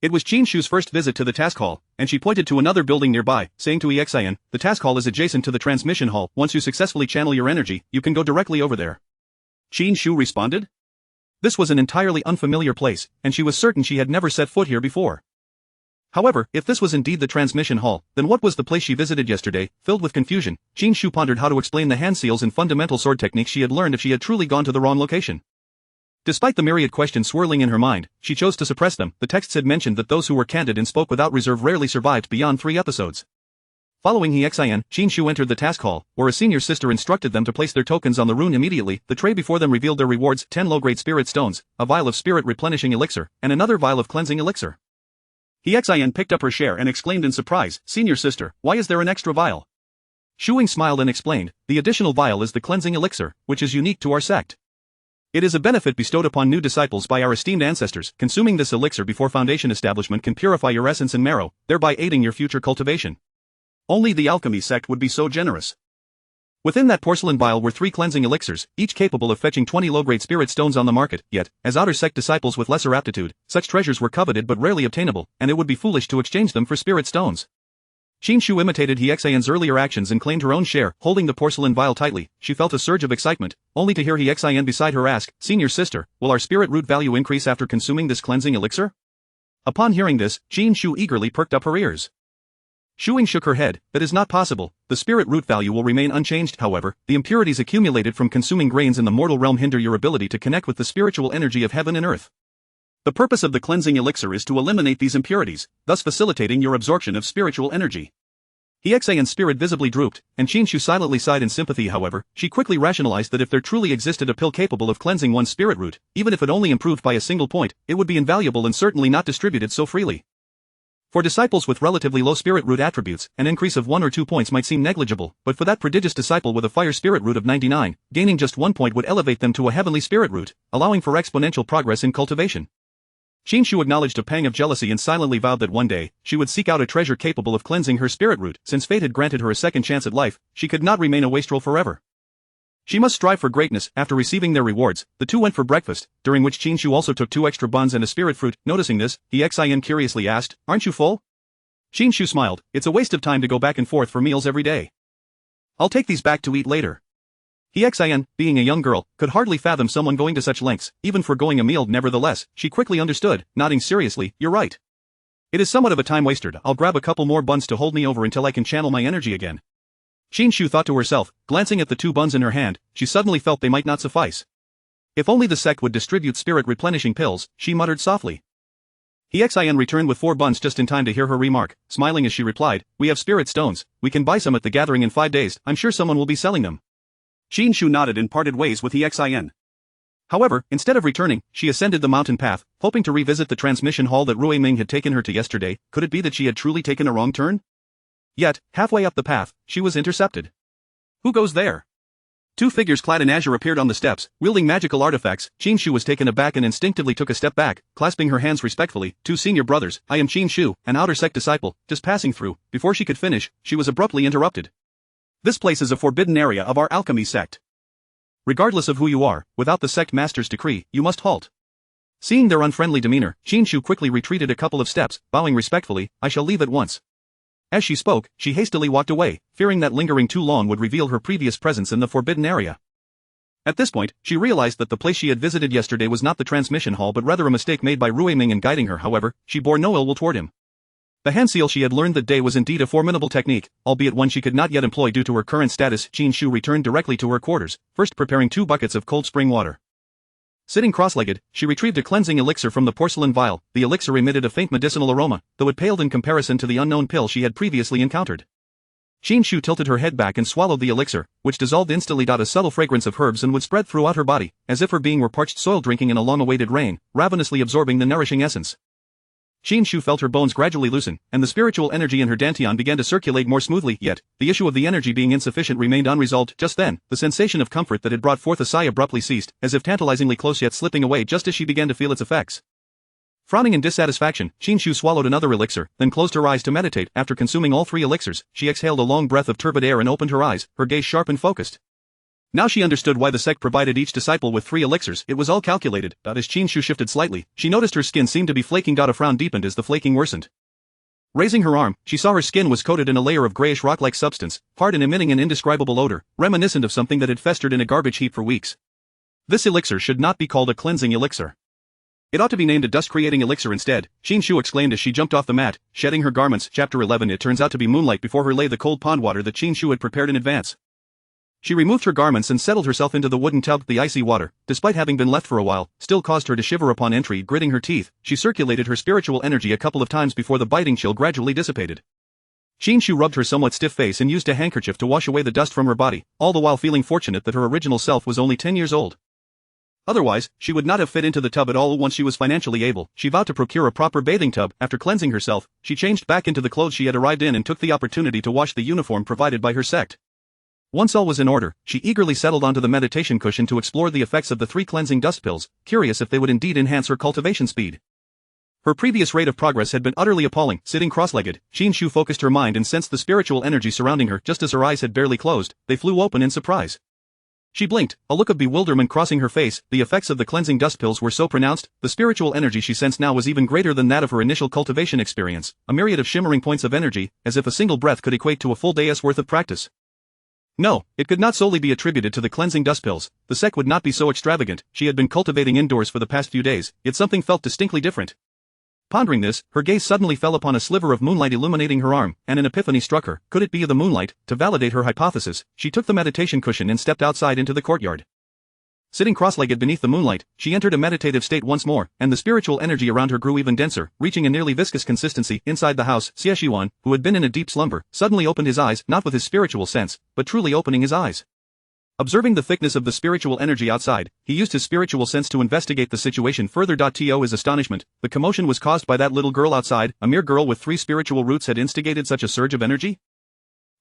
It was Qin Shu's first visit to the task hall, and she pointed to another building nearby, saying to Xin, "The task hall is adjacent to the transmission hall. Once you successfully channel your energy, you can go directly over there." Qin Shu responded. This was an entirely unfamiliar place, and she was certain she had never set foot here before. However, if this was indeed the transmission hall, then what was the place she visited yesterday? Filled with confusion, Qin Shu pondered how to explain the hand seals and fundamental sword techniques she had learned if she had truly gone to the wrong location. Despite the myriad questions swirling in her mind, she chose to suppress them. The texts had mentioned that those who were candid and spoke without reserve rarely survived beyond 3 episodes. Following Xin, Qin Shu entered the task hall, where a senior sister instructed them to place their tokens on the rune immediately. The tray before them revealed their rewards: 10 low-grade spirit stones, a vial of spirit replenishing elixir, and another vial of cleansing elixir. Xin picked up her share and exclaimed in surprise, "Senior sister, why is there an extra vial?" Shuing smiled and explained, "The additional vial is the cleansing elixir, which is unique to our sect. It is a benefit bestowed upon new disciples by our esteemed ancestors. Consuming this elixir before foundation establishment can purify your essence and marrow, thereby aiding your future cultivation. Only the alchemy sect would be so generous." Within that porcelain vial were 3 cleansing elixirs, each capable of fetching 20 low-grade spirit stones on the market. Yet, as outer sect disciples with lesser aptitude, such treasures were coveted but rarely obtainable, and it would be foolish to exchange them for spirit stones. Qin Shu imitated Xin's earlier actions and claimed her own share. Holding the porcelain vial tightly, she felt a surge of excitement, only to hear Xin beside her ask, "Senior sister, will our spirit root value increase after consuming this cleansing elixir?" Upon hearing this, Qin Shu eagerly perked up her ears. Shuing shook her head. "That is not possible. The spirit root value will remain unchanged. However, the impurities accumulated from consuming grains in the mortal realm hinder your ability to connect with the spiritual energy of heaven and earth. The purpose of the cleansing elixir is to eliminate these impurities, thus facilitating your absorption of spiritual energy." Xian's spirit visibly drooped, and Qin Shu silently sighed in sympathy. However, she quickly rationalized that if there truly existed a pill capable of cleansing one's spirit root, even if it only improved by a single point, it would be invaluable and certainly not distributed so freely. For disciples with relatively low spirit root attributes, an increase of 1 or 2 points might seem negligible, but for that prodigious disciple with a fire spirit root of 99, gaining just 1 point would elevate them to a heavenly spirit root, allowing for exponential progress in cultivation. Qin Shu acknowledged a pang of jealousy and silently vowed that one day, she would seek out a treasure capable of cleansing her spirit root. Since fate had granted her a second chance at life, she could not remain a wastrel forever. She must strive for greatness. After receiving their rewards, the two went for breakfast, during which Qin Shu also took 2 extra buns and a spirit fruit. Noticing this, he Xin curiously asked, "Aren't you full?" Qin Shu smiled. "It's a waste of time to go back and forth for meals every day. I'll take these back to eat later." He Xin, being a young girl, could hardly fathom someone going to such lengths, even foregoing a meal. Nevertheless, she quickly understood, nodding seriously, "You're right. It is somewhat of a time waster. I'll grab a couple more buns to hold me over until I can channel my energy again." Qin Shu thought to herself, glancing at the 2 buns in her hand. She suddenly felt they might not suffice. If only the sect would distribute spirit-replenishing pills, she muttered softly. He Xin returned with 4 buns just in time to hear her remark, smiling as she replied, "We have spirit stones. We can buy some at the gathering in 5 days. I'm sure someone will be selling them." Qin Shu nodded and parted ways with He Xin. However, instead of returning, she ascended the mountain path, hoping to revisit the transmission hall that Rui Ming had taken her to yesterday. Could it be that she had truly taken a wrong turn? Yet, halfway up the path, she was intercepted. "Who goes there?" 2 figures clad in azure appeared on the steps, wielding magical artifacts. Qin Shu was taken aback and instinctively took a step back, clasping her hands respectfully. "2 senior brothers, I am Qin Shu, an outer sect disciple, just passing through." Before she could finish, she was abruptly interrupted. "This place is a forbidden area of our alchemy sect. Regardless of who you are, without the sect master's decree, you must halt." Seeing their unfriendly demeanor, Qin Shu quickly retreated a couple of steps, bowing respectfully, "I shall leave at once." As she spoke, she hastily walked away, fearing that lingering too long would reveal her previous presence in the forbidden area. At this point, she realized that the place she had visited yesterday was not the transmission hall but rather a mistake made by Rui Ming in guiding her. However, she bore no ill will toward him. The hand seal she had learned that day was indeed a formidable technique, albeit one she could not yet employ due to her current status. Qin Shu returned directly to her quarters, first preparing 2 buckets of cold spring water. Sitting cross-legged, she retrieved a cleansing elixir from the porcelain vial. The elixir emitted a faint medicinal aroma, though it paled in comparison to the unknown pill she had previously encountered. Qin Shu tilted her head back and swallowed the elixir, which dissolved instantly. A subtle fragrance of herbs and wood spread throughout her body, as if her being were parched soil drinking in a long-awaited rain, ravenously absorbing the nourishing essence. Qin Shu felt her bones gradually loosen, and the spiritual energy in her dantian began to circulate more smoothly. Yet, the issue of the energy being insufficient remained unresolved. Just then, the sensation of comfort that had brought forth a sigh abruptly ceased, as if tantalizingly close yet slipping away just as she began to feel its effects. Frowning in dissatisfaction, Qin Shu swallowed another elixir, then closed her eyes to meditate. After consuming all 3 elixirs, she exhaled a long breath of turbid air and opened her eyes, her gaze sharp and focused. Now she understood why the sect provided each disciple with 3 elixirs. It was all calculated. As Qin Shu shifted slightly, she noticed her skin seemed to be flaking. A frown deepened as the flaking worsened. Raising her arm, she saw her skin was coated in a layer of grayish rock-like substance, hard and emitting an indescribable odor, reminiscent of something that had festered in a garbage heap for weeks. This elixir should not be called a cleansing elixir. It ought to be named a dust-creating elixir instead, Qin Shu exclaimed as she jumped off the mat, shedding her garments. Chapter 11. It turns out to be moonlight. Before her lay the cold pond water that Qin Shu had prepared in advance. She removed her garments and settled herself into the wooden tub. The icy water, despite having been left for a while, still caused her to shiver upon entry. Gritting her teeth, she circulated her spiritual energy a couple of times before the biting chill gradually dissipated. Qin Shu rubbed her somewhat stiff face and used a handkerchief to wash away the dust from her body, all the while feeling fortunate that her original self was only 10 years old. Otherwise, she would not have fit into the tub at all. Once she was financially able, she vowed to procure a proper bathing tub. After cleansing herself, she changed back into the clothes she had arrived in and took the opportunity to wash the uniform provided by her sect. Once all was in order, she eagerly settled onto the meditation cushion to explore the effects of the 3 cleansing dust pills, curious if they would indeed enhance her cultivation speed. Her previous rate of progress had been utterly appalling. Sitting cross-legged, Qin Shu focused her mind and sensed the spiritual energy surrounding her. Just as her eyes had barely closed, they flew open in surprise. She blinked, a look of bewilderment crossing her face. The effects of the cleansing dust pills were so pronounced, the spiritual energy she sensed now was even greater than that of her initial cultivation experience, a myriad of shimmering points of energy, as if a single breath could equate to a full day's worth of practice. No, it could not solely be attributed to the cleansing dust pills. The sect would not be so extravagant. She had been cultivating indoors for the past few days, yet something felt distinctly different. Pondering this, her gaze suddenly fell upon a sliver of moonlight illuminating her arm, and an epiphany struck her. Could it be the moonlight? To validate her hypothesis, she took the meditation cushion and stepped outside into the courtyard. Sitting cross-legged beneath the moonlight, she entered a meditative state once more, and the spiritual energy around her grew even denser, reaching a nearly viscous consistency. Inside the house, Xie, who had been in a deep slumber, suddenly opened his eyes, not with his spiritual sense, but truly opening his eyes. Observing the thickness of the spiritual energy outside, he used his spiritual sense to investigate the situation further. To his astonishment, the commotion was caused by that little girl outside. A mere girl with 3 spiritual roots had instigated such a surge of energy?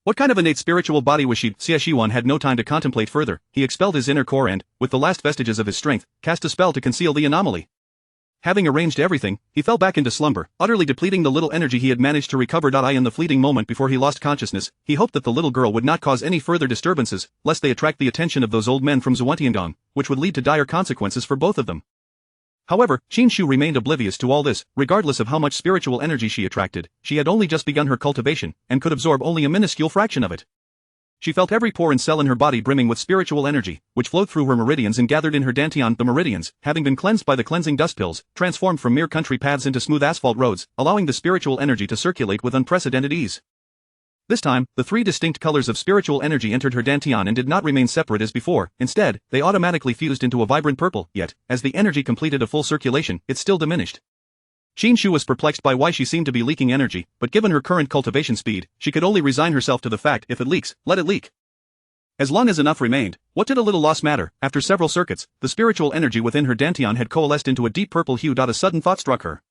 What kind of innate spiritual body was she? Xie had no time to contemplate further. He expelled his inner core and, with the last vestiges of his strength, cast a spell to conceal the anomaly. Having arranged everything, he fell back into slumber, utterly depleting the little energy he had managed to recover. In the fleeting moment before he lost consciousness, he hoped that the little girl would not cause any further disturbances, lest they attract the attention of those old men from Xuantiangong, which would lead to dire consequences for both of them. However, Qin Shu remained oblivious to all this, regardless of how much spiritual energy she attracted. She had only just begun her cultivation, and could absorb only a minuscule fraction of it. She felt every pore and cell in her body brimming with spiritual energy, which flowed through her meridians and gathered in her dantian. The meridians, having been cleansed by the cleansing dust pills, transformed from mere country paths into smooth asphalt roads, allowing the spiritual energy to circulate with unprecedented ease. This time, the three distinct colors of spiritual energy entered her dantian and did not remain separate as before. Instead, they automatically fused into a vibrant purple, yet, as the energy completed a full circulation, it still diminished. Qin Shu was perplexed by why she seemed to be leaking energy, but given her current cultivation speed, she could only resign herself to the fact if it leaks, let it leak. As long as enough remained, what did a little loss matter? After several circuits, the spiritual energy within her dantian had coalesced into a deep purple hue. A sudden thought struck her.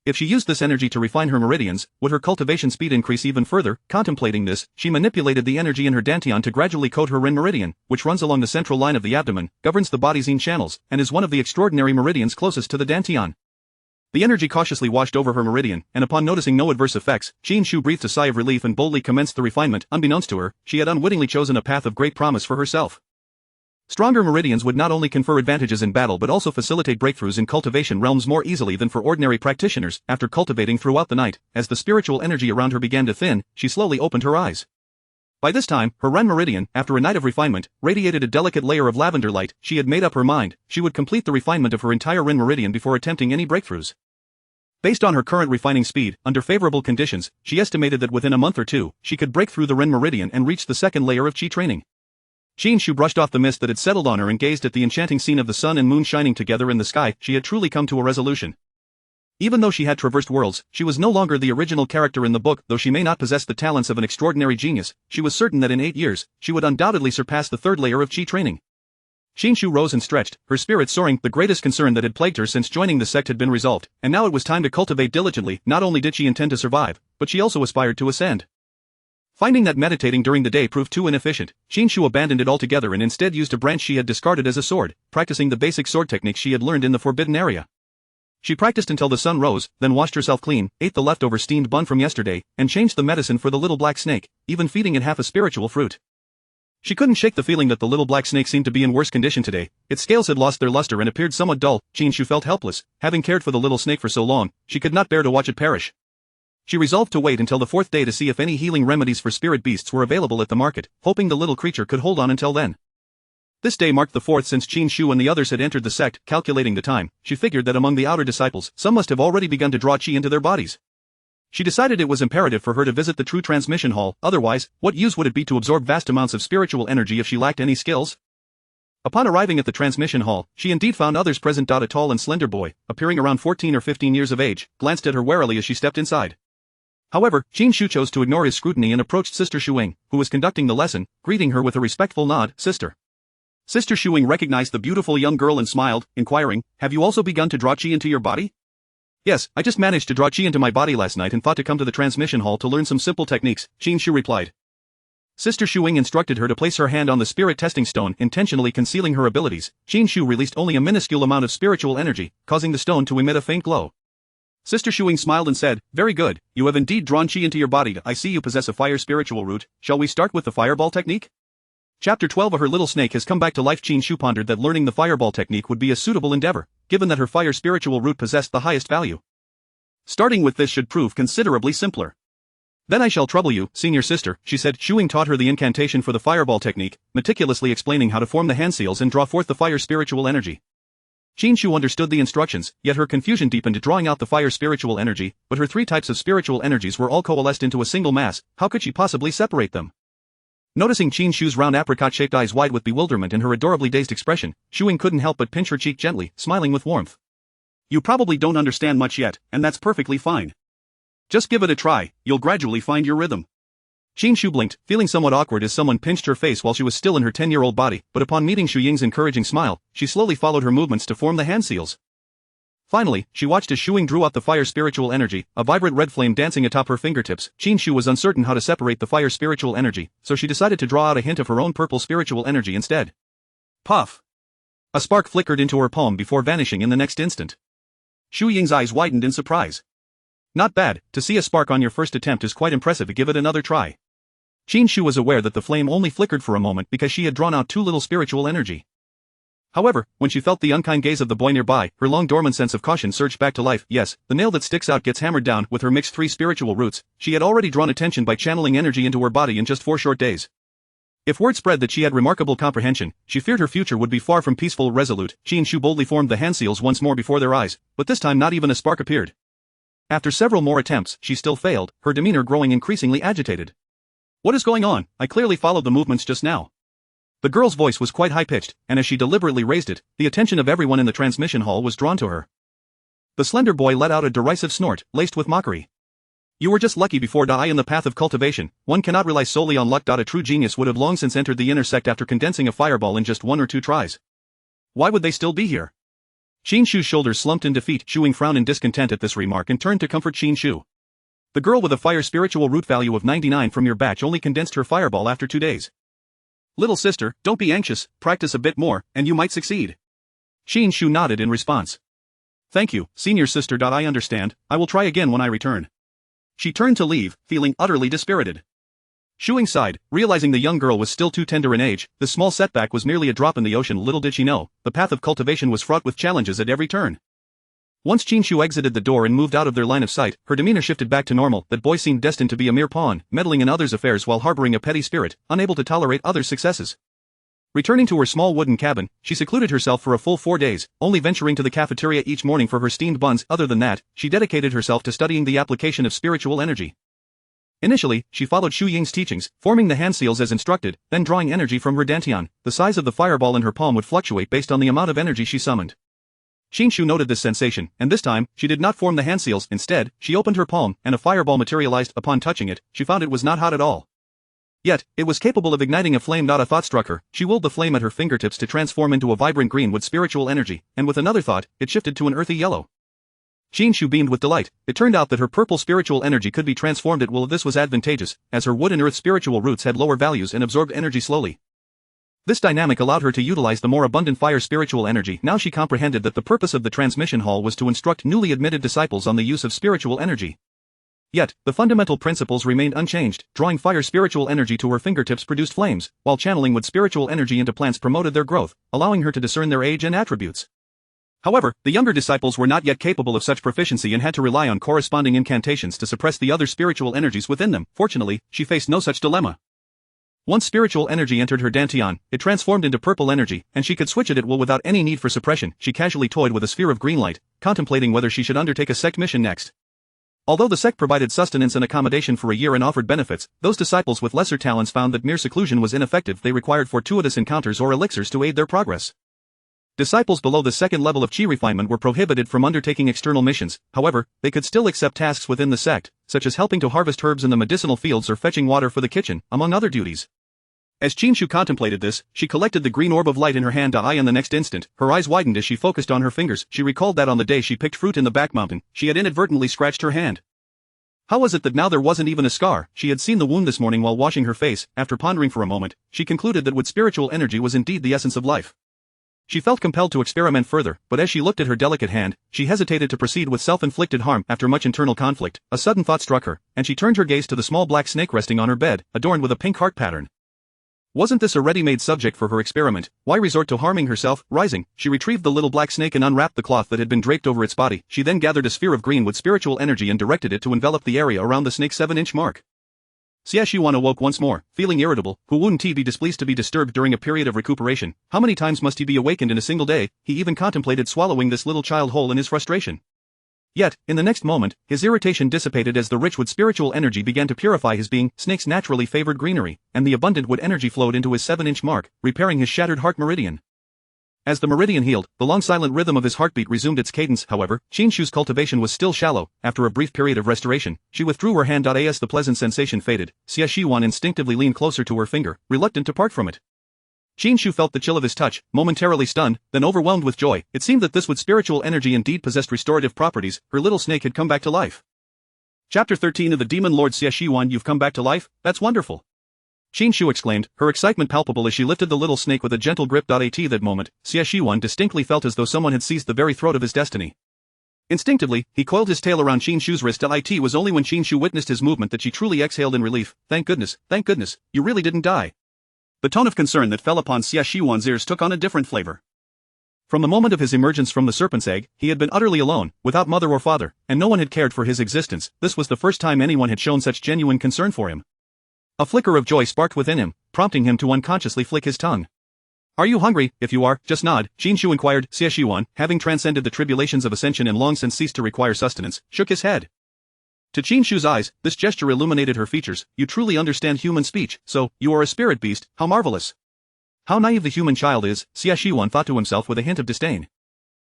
If she used this energy to refine her meridians, would her cultivation speed increase even further? Contemplating this, she manipulated the energy in her dantian to gradually coat her Ren meridian, which runs along the central line of the abdomen, governs the body's yin channels, and is one of the extraordinary meridians closest to the dantian. The energy cautiously washed over her meridian, and upon noticing no adverse effects, Qin Shu breathed a sigh of relief and boldly commenced the refinement. Unbeknownst to her, she had unwittingly chosen a path of great promise for herself. Stronger meridians would not only confer advantages in battle but also facilitate breakthroughs in cultivation realms more easily than for ordinary practitioners. After cultivating throughout the night, as the spiritual energy around her began to thin, she slowly opened her eyes. By this time, her Ren meridian, after a night of refinement, radiated a delicate layer of lavender light. She had made up her mind, she would complete the refinement of her entire Ren meridian before attempting any breakthroughs. Based on her current refining speed, under favorable conditions, she estimated that within a month or two, she could break through the Ren meridian and reach the second layer of Qi training. Qin Shu brushed off the mist that had settled on her and gazed at the enchanting scene of the sun and moon shining together in the sky. She had truly come to a resolution. Even though she had traversed worlds, she was no longer the original character in the book. Though she may not possess the talents of an extraordinary genius, she was certain that in 8 years, she would undoubtedly surpass the third layer of Qi training. Qin Shu rose and stretched, her spirit soaring. The greatest concern that had plagued her since joining the sect had been resolved, and now it was time to cultivate diligently. Not only did she intend to survive, but she also aspired to ascend. Finding that meditating during the day proved too inefficient, Qin Shu abandoned it altogether and instead used a branch she had discarded as a sword, practicing the basic sword techniques she had learned in the forbidden area. She practiced until the sun rose, then washed herself clean, ate the leftover steamed bun from yesterday, and changed the medicine for the little black snake, even feeding it half a spiritual fruit. She couldn't shake the feeling that the little black snake seemed to be in worse condition today. Its scales had lost their luster and appeared somewhat dull. Qin Shu felt helpless. Having cared for the little snake for so long, she could not bear to watch it perish. She resolved to wait until the fourth day to see if any healing remedies for spirit beasts were available at the market, hoping the little creature could hold on until then. This day marked the fourth since Qin Shu and the others had entered the sect. Calculating the time, she figured that among the outer disciples, some must have already begun to draw qi into their bodies. She decided it was imperative for her to visit the true transmission hall, otherwise, what use would it be to absorb vast amounts of spiritual energy if she lacked any skills? Upon arriving at the transmission hall, she indeed found others present. A tall and slender boy, appearing around 14 or 15 years of age, glanced at her warily as she stepped inside. However, Qin Shu chose to ignore his scrutiny and approached Sister Shuing, who was conducting the lesson, greeting her with a respectful nod. Sister. Sister Shuing recognized the beautiful young girl and smiled, inquiring, have you also begun to draw qi into your body? Yes, I just managed to draw qi into my body last night and thought to come to the transmission hall to learn some simple techniques, Qin Shu replied. Sister Shuing instructed her to place her hand on the spirit testing stone, intentionally concealing her abilities. Qin Shu released only a minuscule amount of spiritual energy, causing the stone to emit a faint glow. Sister Shuing smiled and said, very good, you have indeed drawn qi into your body. I see you possess a fire spiritual root. Shall we start with the fireball technique? Chapter 12. Her little snake has come back to life. Qin Shu pondered that learning the fireball technique would be a suitable endeavor, given that her fire spiritual root possessed the highest value. Starting with this should prove considerably simpler. Then I shall trouble you, senior sister, she said. Shuing taught her the incantation for the fireball technique, meticulously explaining how to form the hand seals and draw forth the fire spiritual energy. Qin Shu understood the instructions, yet her confusion deepened drawing out the fire spiritual energy, but her three types of spiritual energies were all coalesced into a single mass. How could she possibly separate them? Noticing Qin Shu's round apricot-shaped eyes wide with bewilderment and her adorably dazed expression, Shuing couldn't help but pinch her cheek gently, smiling with warmth. You probably don't understand much yet, and that's perfectly fine. Just give it a try, you'll gradually find your rhythm. Qin Shu blinked, feeling somewhat awkward as someone pinched her face while she was still in her 10-year-old body, but upon meeting Shu Ying's encouraging smile, she slowly followed her movements to form the hand seals. Finally, she watched as Shuing drew out the fire spiritual energy, a vibrant red flame dancing atop her fingertips. Qin Shu was uncertain how to separate the fire spiritual energy, so she decided to draw out a hint of her own purple spiritual energy instead. Puff! A spark flickered into her palm before vanishing in the next instant. Shu Ying's eyes widened in surprise. Not bad, to see a spark on your first attempt is quite impressive. Give it another try. Qin Shu was aware that the flame only flickered for a moment because she had drawn out too little spiritual energy. However, when she felt the unkind gaze of the boy nearby, her long-dormant sense of caution surged back to life. Yes, the nail that sticks out gets hammered down. With her mixed 3 spiritual roots, she had already drawn attention by channeling energy into her body in just 4 short days. If word spread that she had remarkable comprehension, she feared her future would be far from peaceful. Resolute, Qin Shu boldly formed the hand seals once more before their eyes, but this time not even a spark appeared. After several more attempts, she still failed, her demeanor growing increasingly agitated. What is going on? I clearly followed the movements just now. The girl's voice was quite high-pitched, and as she deliberately raised it, the attention of everyone in the transmission hall was drawn to her. The slender boy let out a derisive snort, laced with mockery. You were just lucky before. I in the path of cultivation, one cannot rely solely on luck. A true genius would have long since entered the inner sect after condensing a fireball in just 1 or 2 tries. Why would they still be here? Qin Shu's shoulders slumped in defeat. Shu Ying frowned in discontent at this remark and turned to comfort Qin Shu. The girl with a fire spiritual root value of 99 from your batch only condensed her fireball after 2 days. Little sister, don't be anxious, practice a bit more, and you might succeed. Qin Shu nodded in response. Thank you, senior sister. I understand, I will try again when I return. She turned to leave, feeling utterly dispirited. Shu Ying sighed, realizing the young girl was still too tender in age. This small setback was merely a drop in the ocean. Little did she know, the path of cultivation was fraught with challenges at every turn. Once Qin Shu exited the door and moved out of their line of sight, her demeanor shifted back to normal. That boy seemed destined to be a mere pawn, meddling in others' affairs while harboring a petty spirit, unable to tolerate others' successes. Returning to her small wooden cabin, she secluded herself for a full 4 days, only venturing to the cafeteria each morning for her steamed buns. Other than that, she dedicated herself to studying the application of spiritual energy. Initially, she followed Shu Ying's teachings, forming the hand seals as instructed, then drawing energy from her dantian. The size of the fireball in her palm would fluctuate based on the amount of energy she summoned. Qin Shu noted this sensation, and this time, she did not form the hand seals. Instead, she opened her palm, and a fireball materialized. Upon touching it, she found it was not hot at all. Yet, it was capable of igniting a flame. A thought struck her. She willed the flame at her fingertips to transform into a vibrant green with spiritual energy, and with another thought, it shifted to an earthy yellow. Qin Shu beamed with delight. It turned out that her purple spiritual energy could be transformed at will. This was advantageous, as her wood and earth spiritual roots had lower values and absorbed energy slowly. This dynamic allowed her to utilize the more abundant fire spiritual energy. Now she comprehended that the purpose of the transmission hall was to instruct newly admitted disciples on the use of spiritual energy. Yet, the fundamental principles remained unchanged. Drawing fire spiritual energy to her fingertips produced flames, while channeling wood spiritual energy into plants promoted their growth, allowing her to discern their age and attributes. However, the younger disciples were not yet capable of such proficiency and had to rely on corresponding incantations to suppress the other spiritual energies within them. Fortunately, she faced no such dilemma. Once spiritual energy entered her dantian, it transformed into purple energy, and she could switch it at will without any need for suppression. She casually toyed with a sphere of green light, contemplating whether she should undertake a sect mission next. Although the sect provided sustenance and accommodation for a year and offered benefits, those disciples with lesser talents found that mere seclusion was ineffective. They required fortuitous encounters or elixirs to aid their progress. Disciples below the 2nd level of Qi Refinement were prohibited from undertaking external missions. However, they could still accept tasks within the sect, such as helping to harvest herbs in the medicinal fields or fetching water for the kitchen, among other duties. As Qin Shu contemplated this, she collected the green orb of light in her hand. In the next instant, her eyes widened as she focused on her fingers. She recalled that on the day she picked fruit in the back mountain, she had inadvertently scratched her hand. How was it that now there wasn't even a scar? She had seen the wound this morning while washing her face. After pondering for a moment, she concluded that wood spiritual energy was indeed the essence of life. She felt compelled to experiment further, but as she looked at her delicate hand, she hesitated to proceed with self-inflicted harm. After much internal conflict, a sudden thought struck her, and she turned her gaze to the small black snake resting on her bed, adorned with a pink heart pattern. Wasn't this a ready-made subject for her experiment? Why resort to harming herself? Rising, she retrieved the little black snake and unwrapped the cloth that had been draped over its body. She then gathered a sphere of green with spiritual energy and directed it to envelop the area around the snake's 7-inch mark. Xia Shiwan awoke once more, feeling irritable. Who wouldn't he be displeased to be disturbed during a period of recuperation? How many times must he be awakened in a single day? He even contemplated swallowing this little child whole in his frustration. Yet, in the next moment, his irritation dissipated as the rich wood spiritual energy began to purify his being. Snakes naturally favored greenery, and the abundant wood energy flowed into his 7-inch mark, repairing his shattered heart meridian. As the meridian healed, the long silent rhythm of his heartbeat resumed its cadence. However, Qin Shu's cultivation was still shallow. After a brief period of restoration, she withdrew her hand. As the pleasant sensation faded, Xia Shiwan instinctively leaned closer to her finger, reluctant to part from it. Qin Shu felt the chill of his touch, momentarily stunned, then overwhelmed with joy. It seemed that this wood spiritual energy indeed possessed restorative properties. Her little snake had come back to life. Chapter 13 of the Demon Lord. Xia Shiwan, you've come back to life? That's wonderful. Qin Shu exclaimed, her excitement palpable as she lifted the little snake with a gentle grip. At that moment, Xia Shiwan distinctly felt as though someone had seized the very throat of his destiny. Instinctively, he coiled his tail around Qin Shu's wrist. It was only when Qin Shu witnessed his movement that she truly exhaled in relief. Thank goodness, you really didn't die. The tone of concern that fell upon Xia Shiwan's ears took on a different flavor. From the moment of his emergence from the serpent's egg, he had been utterly alone, without mother or father, and no one had cared for his existence. This was the first time anyone had shown such genuine concern for him. A flicker of joy sparked within him, prompting him to unconsciously flick his tongue. Are you hungry? If you are, just nod, Qin Shu inquired. Xia Shiwan, having transcended the tribulations of ascension and long since ceased to require sustenance, shook his head. To Qin Shu's eyes, this gesture illuminated her features. You truly understand human speech, so, you are a spirit beast, how marvelous. How naive the human child is, Xia Shiwan thought to himself with a hint of disdain.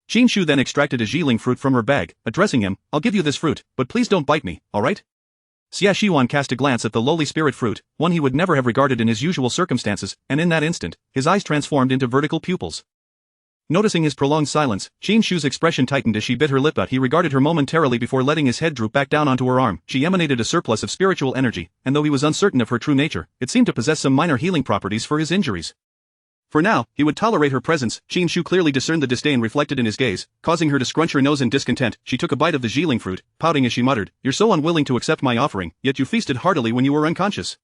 Qin Shu then extracted a Jiling fruit from her bag, addressing him, I'll give you this fruit, but please don't bite me, alright? Xia Shiwan cast a glance at the lowly spirit fruit, one he would never have regarded in his usual circumstances, and in that instant, his eyes transformed into vertical pupils. Noticing his prolonged silence, Qin Shu's expression tightened as she bit her lip out. He regarded her momentarily before letting his head droop back down onto her arm. She emanated a surplus of spiritual energy, and though he was uncertain of her true nature, it seemed to possess some minor healing properties for his injuries. For now, he would tolerate her presence. Qin Shu clearly discerned the disdain reflected in his gaze, causing her to scrunch her nose in discontent. She took a bite of the Jiling fruit, pouting as she muttered, You're so unwilling to accept my offering, yet you feasted heartily when you were unconscious.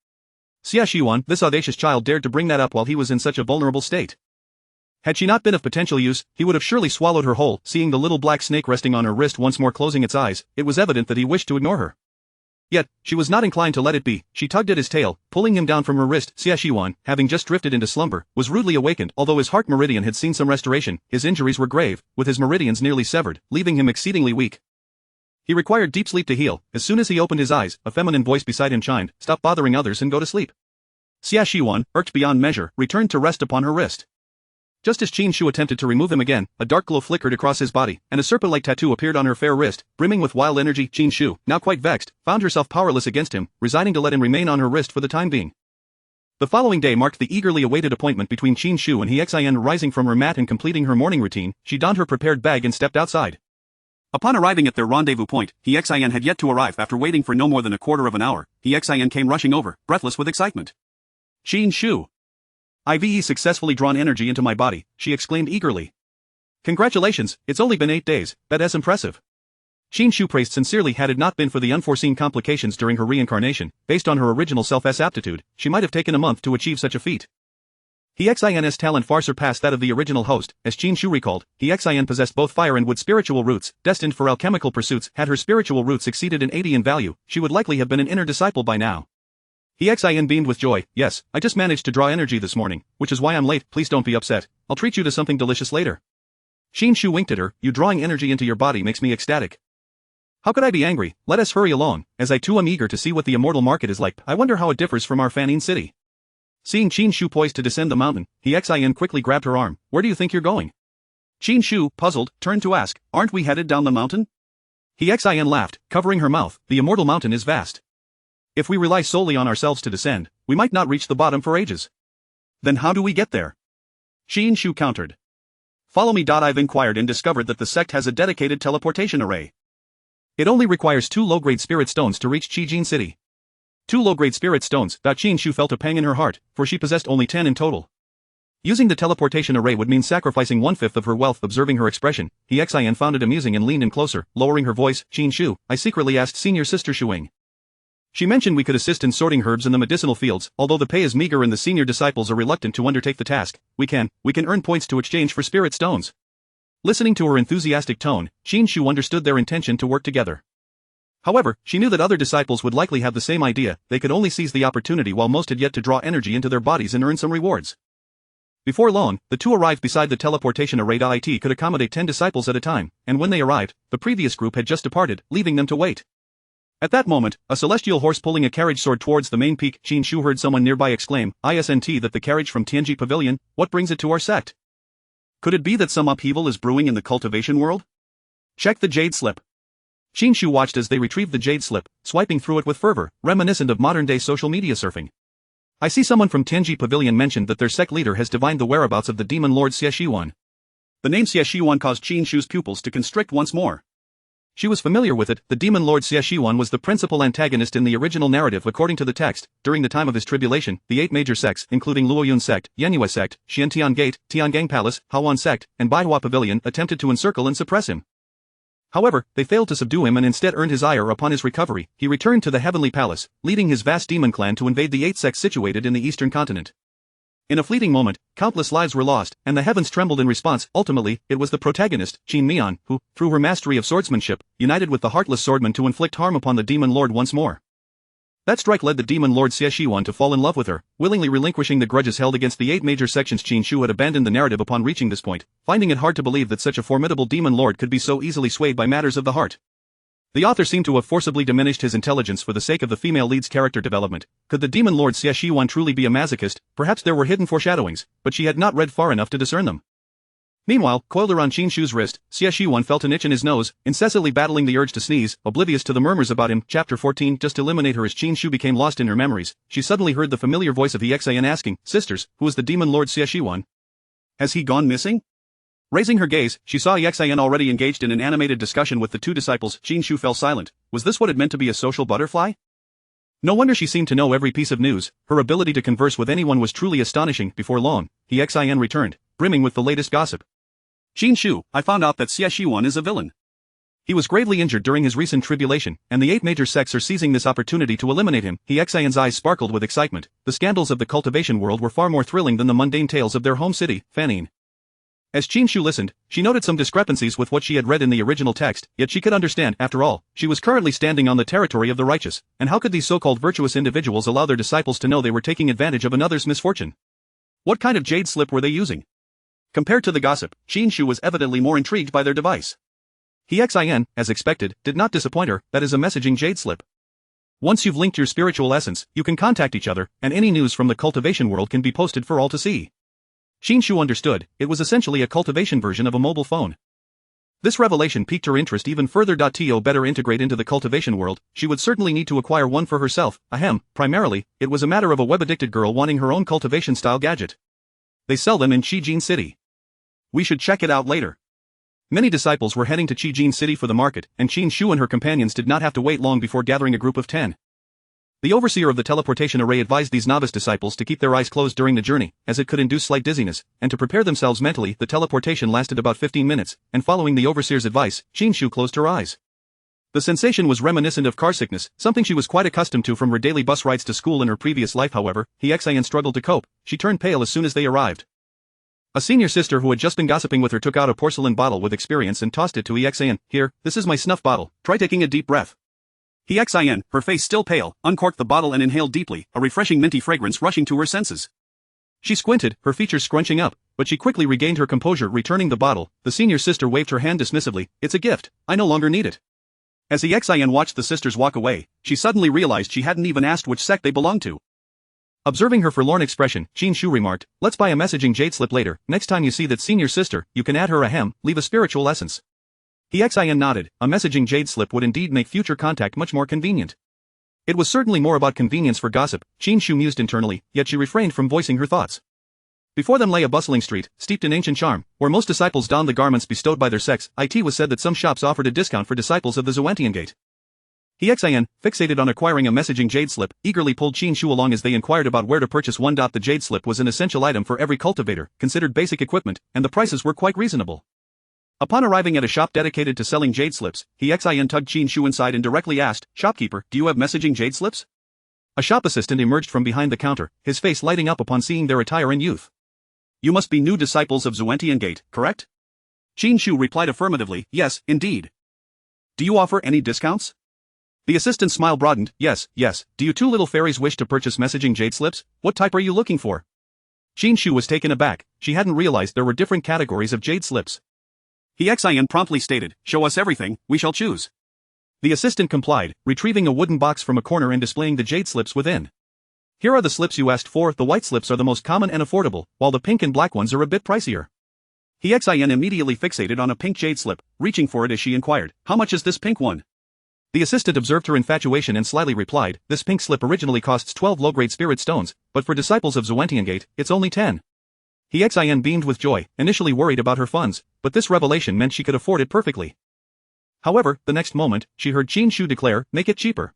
Xia Shiwan, this audacious child dared to bring that up while he was in such a vulnerable state. Had she not been of potential use, he would have surely swallowed her whole. Seeing the little black snake resting on her wrist once more closing its eyes, it was evident that he wished to ignore her. Yet, she was not inclined to let it be. She tugged at his tail, pulling him down from her wrist. Xia Shiwan, having just drifted into slumber, was rudely awakened. Although his heart meridian had seen some restoration, his injuries were grave, with his meridians nearly severed, leaving him exceedingly weak. He required deep sleep to heal. As soon as he opened his eyes, a feminine voice beside him chimed, Stop bothering others and go to sleep. Xia Shiwan, irked beyond measure, returned to rest upon her wrist. Just as Qin Shu attempted to remove him again, a dark glow flickered across his body, and a serpent-like tattoo appeared on her fair wrist. Brimming with wild energy, Qin Shu, now quite vexed, found herself powerless against him, resigning to let him remain on her wrist for the time being. The following day marked the eagerly awaited appointment between Qin Shu and Xin. Rising from her mat and completing her morning routine, she donned her prepared bag and stepped outside. Upon arriving at their rendezvous point, Xin had yet to arrive. After waiting for no more than a quarter of an hour, Xin came rushing over, breathless with excitement. Qin Shu. I've successfully drawn energy into my body, she exclaimed eagerly. Congratulations, it's only been 8 days, that's impressive. Qin Shu praised sincerely. Had it not been for the unforeseen complications during her reincarnation, based on her original self-s aptitude, she might have taken a month to achieve such a feat. Xin's talent far surpassed that of the original host. As Qin Shu recalled, Xin possessed both fire and wood spiritual roots, destined for alchemical pursuits. Had her spiritual roots exceeded an 80 in value, she would likely have been an inner disciple by now. Xin beamed with joy. Yes, I just managed to draw energy this morning, which is why I'm late. Please don't be upset, I'll treat you to something delicious later. Qin Shu winked at her. You drawing energy into your body makes me ecstatic. How could I be angry? Let us hurry along, as I too am eager to see what the immortal market is like. I wonder how it differs from our Fanine city. Seeing Qin Shu poised to descend the mountain, Xin quickly grabbed her arm. Where do you think you're going? Qin Shu, puzzled, turned to ask, Aren't we headed down the mountain? Xin laughed, covering her mouth. The immortal mountain is vast. If we rely solely on ourselves to descend, we might not reach the bottom for ages. Then how do we get there? Qin Shu countered. Follow me. I've inquired and discovered that the sect has a dedicated teleportation array. It only requires 2 low-grade spirit stones to reach Qijin City. 2 low-grade spirit stones. Qin Shu felt a pang in her heart, for she possessed only 10 in total. Using the teleportation array would mean sacrificing 1/5 of her wealth. Observing her expression, Xin found it amusing and leaned in closer, lowering her voice. Qin Shu, I secretly asked senior sister Shuing. She mentioned we could assist in sorting herbs in the medicinal fields. Although the pay is meager and the senior disciples are reluctant to undertake the task, we can earn points to exchange for spirit stones. Listening to her enthusiastic tone, Qin Shu understood their intention to work together. However, she knew that other disciples would likely have the same idea. They could only seize the opportunity while most had yet to draw energy into their bodies and earn some rewards. Before long, the two arrived beside the teleportation array. It could accommodate 10 disciples at a time, and when they arrived, the previous group had just departed, leaving them to wait. At that moment, a celestial horse pulling a carriage soared towards the main peak. Qin Shu heard someone nearby exclaim, "Isn't that the carriage from Tianji Pavilion? What brings it to our sect? Could it be that some upheaval is brewing in the cultivation world? Check the jade slip." Qin Shu watched as they retrieved the jade slip, swiping through it with fervor, reminiscent of modern-day social media surfing. I see someone from Tianji Pavilion mentioned that their sect leader has divined the whereabouts of the demon lord Xie Shiwan. The name Xie Shiwan caused Qin Shu's pupils to constrict once more. She was familiar with it. The demon lord Xie Shiwan was the principal antagonist in the original narrative. According to the text, during the time of his tribulation, the 8 major sects, including Luoyun sect, Yenyue sect, Xiantian Gate, Tiangang Palace, Hawan sect, and Baihua Pavilion, attempted to encircle and suppress him. However, they failed to subdue him and instead earned his ire. Upon his recovery, he returned to the Heavenly Palace, leading his vast demon clan to invade the 8 sects situated in the eastern continent. In a fleeting moment, countless lives were lost, and the heavens trembled in response. Ultimately, it was the protagonist, Qin Mian, who, through her mastery of swordsmanship, united with the heartless swordman to inflict harm upon the demon lord once more. That strike led the demon lord Xie Shiwan to fall in love with her, willingly relinquishing the grudges held against the 8 major sections. Qin Shu had abandoned the narrative upon reaching this point, finding it hard to believe that such a formidable demon lord could be so easily swayed by matters of the heart. The author seemed to have forcibly diminished his intelligence for the sake of the female lead's character development. Could the demon lord Xie Shiwan truly be a masochist? Perhaps there were hidden foreshadowings, but she had not read far enough to discern them. Meanwhile, coiled around Qin Shu's wrist, Xie Shiwan felt an itch in his nose, incessantly battling the urge to sneeze, oblivious to the murmurs about him. Chapter 14. Just to eliminate her as Qin Shu became lost in her memories, she suddenly heard the familiar voice of Exan asking, "Sisters, who is the demon lord Xie Shiwan? Has he gone missing?" Raising her gaze, she saw Exan already engaged in an animated discussion with the 2 disciples. Qin Shu fell silent. Was this what it meant to be a social butterfly? No wonder she seemed to know every piece of news. Her ability to converse with anyone was truly astonishing. Before long, Exan returned, brimming with the latest gossip. "Qin Shu, I found out that Xie Shiwan is a villain. He was gravely injured during his recent tribulation, and the 8 major sects are seizing this opportunity to eliminate him." Exan's eyes sparkled with excitement. The scandals of the cultivation world were far more thrilling than the mundane tales of their home city, Fanine. As Qin Shu listened, she noted some discrepancies with what she had read in the original text, yet she could understand. After all, she was currently standing on the territory of the righteous, and how could these so-called virtuous individuals allow their disciples to know they were taking advantage of another's misfortune? What kind of jade slip were they using? Compared to the gossip, Qin Shu was evidently more intrigued by their device. Exan, as expected, did not disappoint her. That is a messaging jade slip. Once you've linked your spiritual essence, you can contact each other, and any news from the cultivation world can be posted for all to see. Qin Shu understood, it was essentially a cultivation version of a mobile phone. This revelation piqued her interest even further. To better integrate into the cultivation world, she would certainly need to acquire one for herself. Primarily, it was a matter of a web-addicted girl wanting her own cultivation-style gadget. They sell them in Qijin City. We should check it out later. Many disciples were heading to Qijin City for the market, and Qin Shu and her companions did not have to wait long before gathering a group of 10. The overseer of the teleportation array advised these novice disciples to keep their eyes closed during the journey, as it could induce slight dizziness, and to prepare themselves mentally. The teleportation lasted about 15 minutes, and following the overseer's advice, Qin Shu closed her eyes. The sensation was reminiscent of car sickness, something she was quite accustomed to from her daily bus rides to school in her previous life. However, Exan struggled to cope. She turned pale as soon as they arrived. A senior sister who had just been gossiping with her took out a porcelain bottle with experience and tossed it to Exan. "Here, this is my snuff bottle, try taking a deep breath." Exan, her face still pale, uncorked the bottle and inhaled deeply, a refreshing minty fragrance rushing to her senses. She squinted, her features scrunching up, but she quickly regained her composure. Returning the bottle, the senior sister waved her hand dismissively. "It's a gift, I no longer need it." As Exan watched the sisters walk away, she suddenly realized she hadn't even asked which sect they belonged to. Observing her forlorn expression, Qin Shu remarked, "Let's buy a messaging jade slip later. Next time you see that senior sister, you can add her leave a spiritual essence." Exan nodded. A messaging jade slip would indeed make future contact much more convenient. It was certainly more about convenience for gossip, Qin Shu mused internally, yet she refrained from voicing her thoughts. Before them lay a bustling street, steeped in ancient charm, where most disciples donned the garments bestowed by their sects. It was said that some shops offered a discount for disciples of the Xuantian Gate. Exan, fixated on acquiring a messaging jade slip, eagerly pulled Qin Shu along as they inquired about where to purchase one. The jade slip was an essential item for every cultivator, considered basic equipment, and the prices were quite reasonable. Upon arriving at a shop dedicated to selling jade slips, Exan tugged Qin Shu inside and directly asked, "Shopkeeper, do you have messaging jade slips?" A shop assistant emerged from behind the counter, his face lighting up upon seeing their attire and youth. "You must be new disciples of Xuantian Gate, correct?" Qin Shu replied affirmatively, "Yes, indeed." "Do you offer any discounts?" The assistant's smile broadened. Yes. Do you 2 little fairies wish to purchase messaging jade slips? What type are you looking for?" Qin Shu was taken aback. She hadn't realized there were different categories of jade slips. Exan promptly stated, "Show us everything, we shall choose." The assistant complied, retrieving a wooden box from a corner and displaying the jade slips within. "Here are the slips you asked for. The white slips are the most common and affordable, while the pink and black ones are a bit pricier." Exan immediately fixated on a pink jade slip, reaching for it as she inquired, "How much is this pink one?" The assistant observed her infatuation and slyly replied, "This pink slip originally costs 12 low-grade spirit stones, but for disciples of Xuantian Gate, it's only 10. Exan beamed with joy, initially worried about her funds, but this revelation meant she could afford it perfectly. However, the next moment, she heard Qin Shu declare, "Make it cheaper."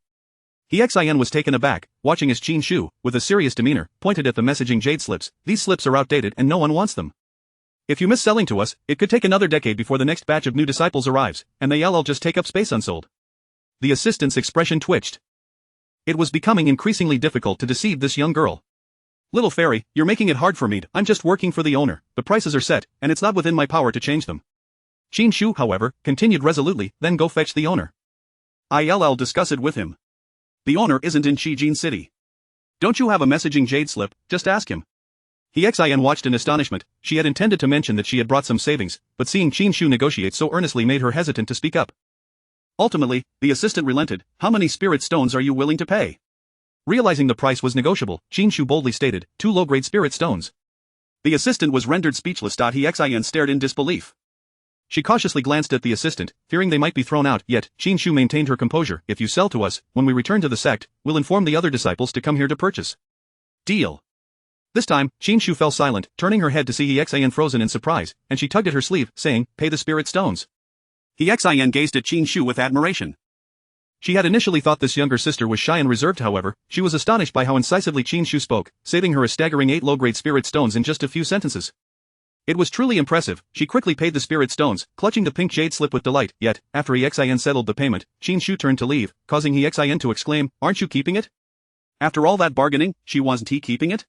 Exan was taken aback, watching as Qin Shu, with a serious demeanor, pointed at the messaging jade slips. "These slips are outdated and no one wants them." If you miss selling to us, it could take another decade before the next batch of new disciples arrives, and they'll just take up space unsold. The assistant's expression twitched. It was becoming increasingly difficult to deceive this young girl. Little fairy, you're making it hard for me. I'm just working for the owner. The prices are set, and it's not within my power to change them. Qin Shu, however, continued resolutely, then go fetch the owner. I'll discuss it with him. The owner isn't in Qijin City. Don't you have a messaging jade slip? Just ask him. Xin watched in astonishment. She had intended to mention that she had brought some savings, but seeing Qin Shu negotiate so earnestly made her hesitant to speak up. Ultimately, the assistant relented. How many spirit stones are you willing to pay? Realizing the price was negotiable, Qin Shu boldly stated, 2 low-grade spirit stones. The assistant was rendered speechless. Xin stared in disbelief. She cautiously glanced at the assistant, fearing they might be thrown out, yet, Qin Shu maintained her composure. If you sell to us, when we return to the sect, we'll inform the other disciples to come here to purchase. Deal. This time, Qin Shu fell silent, turning her head to see Xin frozen in surprise, and she tugged at her sleeve, saying, pay the spirit stones. Xin gazed at Qin Shu with admiration. She had initially thought this younger sister was shy and reserved. However, she was astonished by how incisively Qin Shu spoke, saving her a staggering 8 low-grade spirit stones in just a few sentences. It was truly impressive. She quickly paid the spirit stones, clutching the pink jade slip with delight, yet, after Xin settled the payment, Qin Shu turned to leave, causing Xin to exclaim, aren't you keeping it? After all that bargaining, wasn't he keeping it?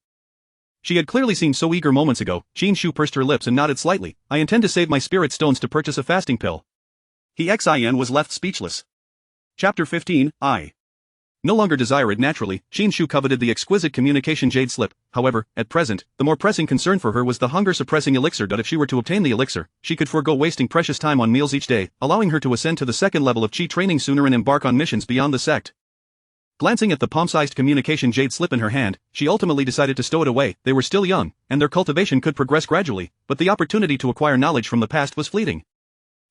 She had clearly seemed so eager moments ago. Qin Shu pursed her lips and nodded slightly. I intend to save my spirit stones to purchase a fasting pill. Xin was left speechless. Chapter 15, I no longer desire it. Naturally, Qin Shu coveted the exquisite communication jade slip. However, at present, the more pressing concern for her was the hunger-suppressing elixir. If she were to obtain the elixir, she could forego wasting precious time on meals each day, allowing her to ascend to the second level of Qi training sooner and embark on missions beyond the sect. Glancing at the palm-sized communication jade slip in her hand, she ultimately decided to stow it away. They were still young, and their cultivation could progress gradually, but the opportunity to acquire knowledge from the past was fleeting.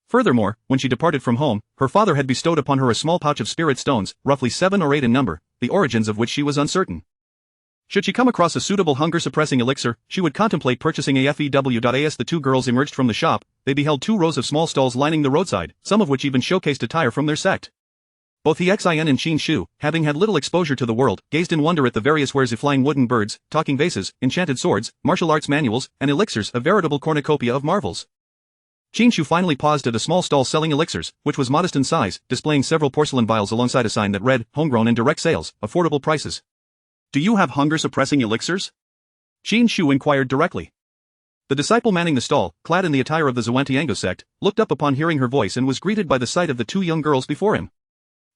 Furthermore, when she departed from home, her father had bestowed upon her a small pouch of spirit stones, roughly 7 or 8 in number, the origins of which she was uncertain. Should she come across a suitable hunger-suppressing elixir, she would contemplate purchasing a FEW. As the 2 girls emerged from the shop, they beheld 2 rows of small stalls lining the roadside, some of which even showcased attire from their sect. Both Xin and Qin Shu, having had little exposure to the world, gazed in wonder at the various wares: flying wooden birds, talking vases, enchanted swords, martial arts manuals, and elixirs, a veritable cornucopia of marvels. Qin Shu finally paused at a small stall selling elixirs, which was modest in size, displaying several porcelain vials alongside a sign that read, homegrown and direct sales, affordable prices. Do you have hunger-suppressing elixirs? Qin Shu inquired directly. The disciple manning the stall, clad in the attire of the Zhuangtiango sect, looked up upon hearing her voice and was greeted by the sight of the 2 young girls before him.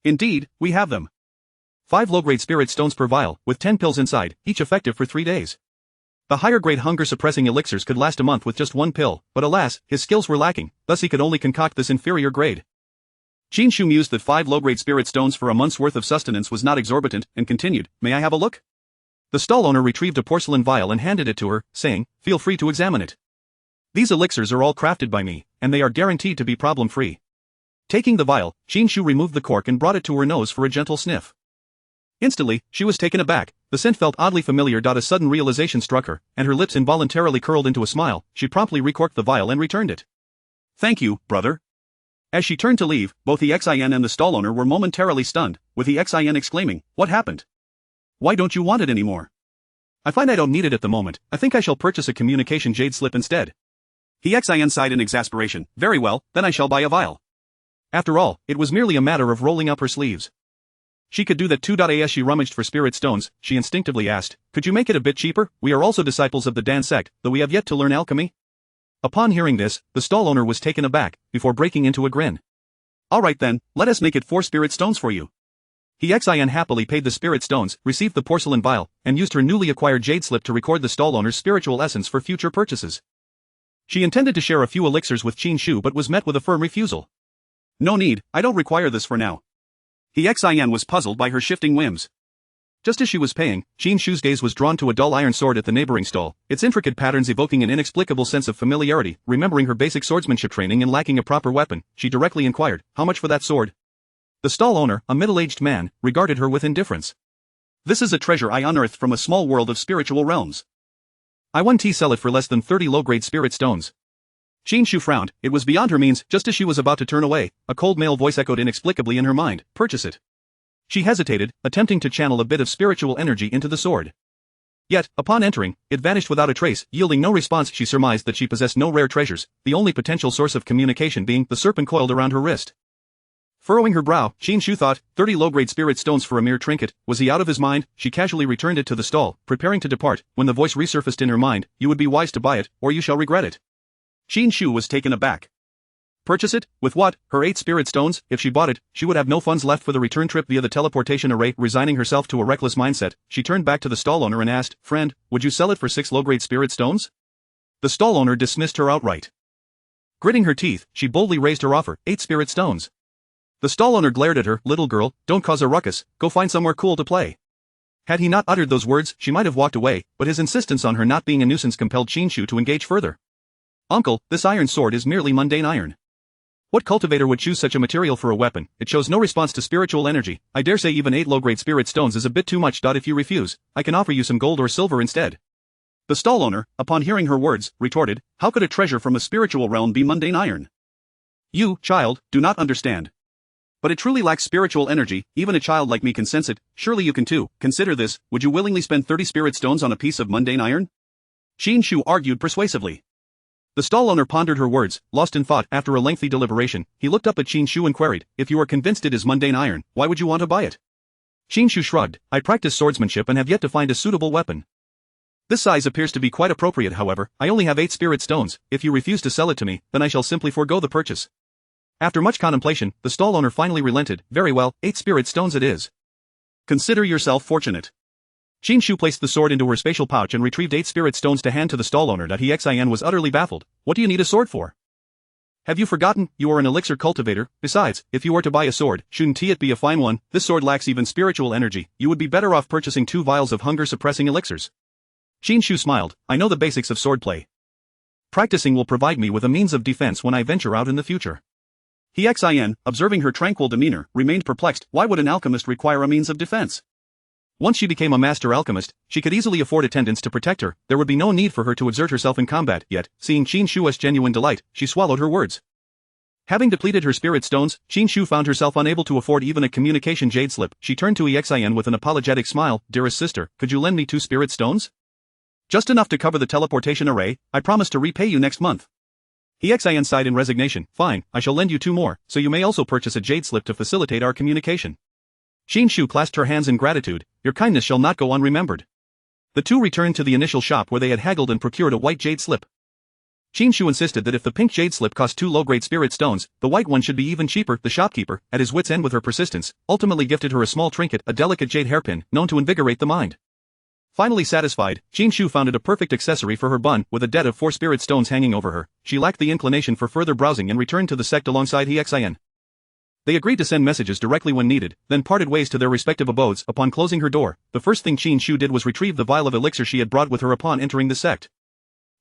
Indeed, we have them. 5 low-grade spirit stones per vial, with 10 pills inside, each effective for 3 days. The higher-grade hunger-suppressing elixirs could last a month with just 1 pill, but alas, his skills were lacking, thus he could only concoct this inferior grade. Qin Shu mused that 5 low-grade spirit stones for a month's worth of sustenance was not exorbitant, and continued, may I have a look? The stall owner retrieved a porcelain vial and handed it to her, saying, feel free to examine it. These elixirs are all crafted by me, and they are guaranteed to be problem-free. Taking the vial, Qin Shu removed the cork and brought it to her nose for a gentle sniff. Instantly, she was taken aback. The scent felt oddly familiar. A sudden realization struck her, and her lips involuntarily curled into a smile. She promptly recorked the vial and returned it. Thank you, brother. As she turned to leave, both Xin and the stall owner were momentarily stunned, with Xin exclaiming, what happened? Why don't you want it anymore? I find I don't need it at the moment. I think I shall purchase a communication jade slip instead. Xin sighed in exasperation. Very well, then I shall buy a vial. After all, it was merely a matter of rolling up her sleeves. She could do that too. As she rummaged for spirit stones, she instinctively asked, could you make it a bit cheaper? We are also disciples of the Dan sect, though we have yet to learn alchemy. Upon hearing this, the stall owner was taken aback, before breaking into a grin. Alright then, let us make it 4 spirit stones for you. Xin happily paid the spirit stones, received the porcelain vial, and used her newly acquired jade slip to record the stall owner's spiritual essence for future purchases. She intended to share a few elixirs with Qin Shu but was met with a firm refusal. No need, I don't require this for now. Xin was puzzled by her shifting whims. Just as she was paying, Qin Shu's gaze was drawn to a dull iron sword at the neighboring stall, its intricate patterns evoking an inexplicable sense of familiarity. Remembering her basic swordsmanship training and lacking a proper weapon, she directly inquired, how much for that sword? The stall owner, a middle-aged man, regarded her with indifference. This is a treasure I unearthed from a small world of spiritual realms. I won't sell it for less than 30 low-grade spirit stones. Qin Shu frowned. It was beyond her means. Just as she was about to turn away, a cold male voice echoed inexplicably in her mind, purchase it. She hesitated, attempting to channel a bit of spiritual energy into the sword. Yet, upon entering, it vanished without a trace, yielding no response. She surmised that she possessed no rare treasures, the only potential source of communication being the serpent coiled around her wrist. Furrowing her brow, Qin Shu thought, 30 low-grade spirit stones for a mere trinket. Was he out of his mind? She casually returned it to the stall, preparing to depart, when the voice resurfaced in her mind, you would be wise to buy it, or you shall regret it. Qin Shu was taken aback. Purchase it? With what? Her 8 spirit stones? If she bought it, she would have no funds left for the return trip via the teleportation array. Resigning herself to a reckless mindset, she turned back to the stall owner and asked, friend, would you sell it for 6 low-grade spirit stones? The stall owner dismissed her outright. Gritting her teeth, she boldly raised her offer, 8 spirit stones. The stall owner glared at her, little girl, don't cause a ruckus, go find somewhere cool to play. Had he not uttered those words, she might have walked away, but his insistence on her not being a nuisance compelled Qin Shu to engage further. Uncle, this iron sword is merely mundane iron. What cultivator would choose such a material for a weapon? It shows no response to spiritual energy. I dare say even 8 low-grade spirit stones is a bit too much. If you refuse, I can offer you some gold or silver instead. The stall owner, upon hearing her words, retorted, how could a treasure from a spiritual realm be mundane iron? You, child, do not understand. But it truly lacks spiritual energy, even a child like me can sense it. Surely you can too. Consider this, would you willingly spend 30 spirit stones on a piece of mundane iron? Qin Shu argued persuasively. The stall owner pondered her words, lost in thought. After a lengthy deliberation, he looked up at Qin Shu and queried, if you are convinced it is mundane iron, why would you want to buy it? Qin Shu shrugged, I practice swordsmanship and have yet to find a suitable weapon. This size appears to be quite appropriate. However, I only have 8 spirit stones. If you refuse to sell it to me, then I shall simply forego the purchase. After much contemplation, the stall owner finally relented. Very well, 8 spirit stones it is. Consider yourself fortunate. Qin Shu placed the sword into her spatial pouch and retrieved 8 spirit stones to hand to the stall owner. Xin was utterly baffled. What do you need a sword for? Have you forgotten, you are an elixir cultivator? Besides, if you were to buy a sword, shouldn't it be a fine one? This sword lacks even spiritual energy. You would be better off purchasing 2 vials of hunger-suppressing elixirs. Qin Shu smiled, I know the basics of swordplay. Practicing will provide me with a means of defense when I venture out in the future. Xin, observing her tranquil demeanor, remained perplexed. Why would an alchemist require a means of defense? Once she became a master alchemist, she could easily afford attendants to protect her. There would be no need for her to exert herself in combat. Yet, seeing Qin Shu's genuine delight, she swallowed her words. Having depleted her spirit stones, Qin Shu found herself unable to afford even a communication jade slip. She turned to Xin with an apologetic smile. Dearest sister, could you lend me 2 spirit stones? Just enough to cover the teleportation array. I promise to repay you next month. Xin sighed in resignation. Fine, I shall lend you 2 more, so you may also purchase a jade slip to facilitate our communication. Qin Shu clasped her hands in gratitude. Your kindness shall not go unremembered. The two returned to the initial shop where they had haggled and procured a white jade slip. Qin Shu insisted that if the pink jade slip cost 2 low-grade spirit stones, the white one should be even cheaper. The shopkeeper, at his wits' end with her persistence, ultimately gifted her a small trinket, a delicate jade hairpin, known to invigorate the mind. Finally satisfied, Qin Shu found it a perfect accessory for her bun. With a debt of 4 spirit stones hanging over her, she lacked the inclination for further browsing and returned to the sect alongside Xin. They agreed to send messages directly when needed, then parted ways to their respective abodes. Upon closing her door, the first thing Qin Shu did was retrieve the vial of elixir she had brought with her upon entering the sect.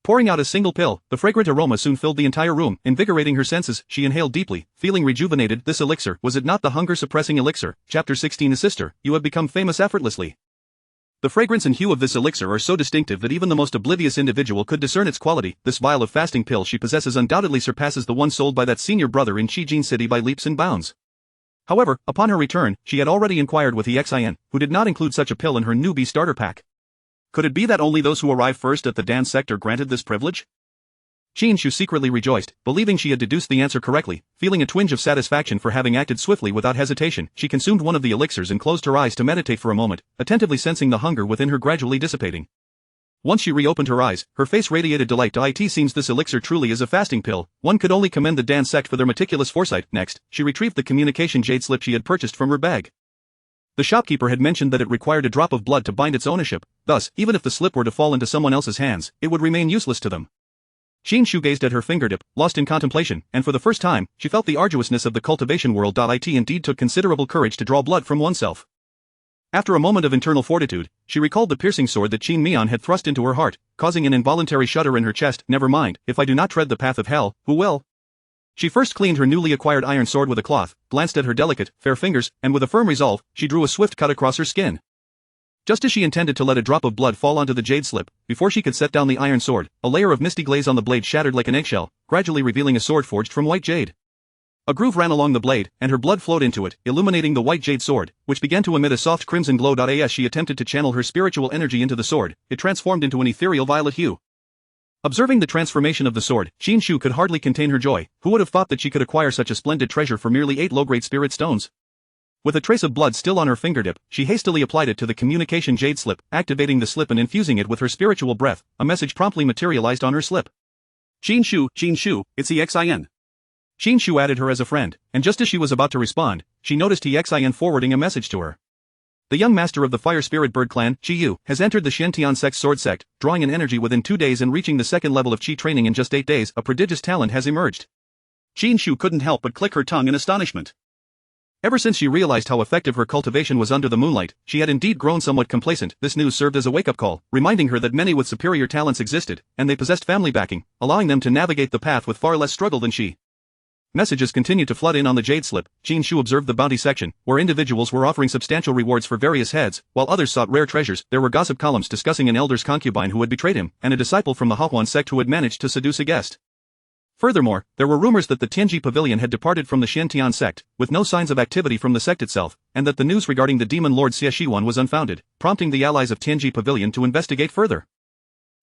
Pouring out a single pill, the fragrant aroma soon filled the entire room, invigorating her senses. She inhaled deeply, feeling rejuvenated. This elixir, was it not the hunger-suppressing elixir? Chapter 16. Sister, you have become famous effortlessly. The fragrance and hue of this elixir are so distinctive that even the most oblivious individual could discern its quality. This vial of fasting pill she possesses undoubtedly surpasses the one sold by that senior brother in Qijin City by leaps and bounds. However, upon her return, she had already inquired with Xin, who did not include such a pill in her newbie starter pack. Could it be that only those who arrive first at the dance sect are granted this privilege? Qin Shu secretly rejoiced, believing she had deduced the answer correctly. Feeling a twinge of satisfaction for having acted swiftly without hesitation, she consumed one of the elixirs and closed her eyes to meditate for a moment, attentively sensing the hunger within her gradually dissipating. Once she reopened her eyes, her face radiated delight. It seems this elixir truly is a fasting pill. One could only commend the dance sect for their meticulous foresight. Next, she retrieved the communication jade slip she had purchased from her bag. The shopkeeper had mentioned that it required a drop of blood to bind its ownership, thus, even if the slip were to fall into someone else's hands, it would remain useless to them. Qin Shu gazed at her fingertip, lost in contemplation, and for the first time, she felt the arduousness of the cultivation world. It indeed took considerable courage to draw blood from oneself. After a moment of internal fortitude, she recalled the piercing sword that Qin Mian had thrust into her heart, causing an involuntary shudder in her chest. Never mind, if I do not tread the path of hell, who will? She first cleaned her newly acquired iron sword with a cloth, glanced at her delicate, fair fingers, and with a firm resolve, she drew a swift cut across her skin. Just as she intended to let a drop of blood fall onto the jade slip, before she could set down the iron sword, a layer of misty glaze on the blade shattered like an eggshell, gradually revealing a sword forged from white jade. A groove ran along the blade, and her blood flowed into it, illuminating the white jade sword, which began to emit a soft crimson glow. As she attempted to channel her spiritual energy into the sword, it transformed into an ethereal violet hue. Observing the transformation of the sword, Qin Shu could hardly contain her joy. Who would have thought that she could acquire such a splendid treasure for merely 8 low-grade spirit stones? With a trace of blood still on her fingertip, she hastily applied it to the communication jade slip, activating the slip and infusing it with her spiritual breath. A message promptly materialized on her slip. Qin Shu, it's EXIN. Qin Shu added her as a friend, and just as she was about to respond, she noticed EXIN forwarding a message to her. The young master of the Fire Spirit Bird clan, Qi Yu, has entered the Xiantian Sect Sword Sect, drawing an energy within 2 days and reaching the 2nd level of Qi training in just 8 days. A prodigious talent has emerged. Qin Shu couldn't help but click her tongue in astonishment. Ever since she realized how effective her cultivation was under the moonlight, she had indeed grown somewhat complacent. This news served as a wake-up call, reminding her that many with superior talents existed, and they possessed family backing, allowing them to navigate the path with far less struggle than she. Messages continued to flood in on the jade slip. Qin Shu observed the bounty section, where individuals were offering substantial rewards for various heads, while others sought rare treasures. There were gossip columns discussing an elder's concubine who had betrayed him, and a disciple from the Hahuan sect who had managed to seduce a guest. Furthermore, there were rumors that the Tianji pavilion had departed from the Xiantian sect, with no signs of activity from the sect itself, and that the news regarding the demon lord Xie Shiwan was unfounded, prompting the allies of Tianji pavilion to investigate further.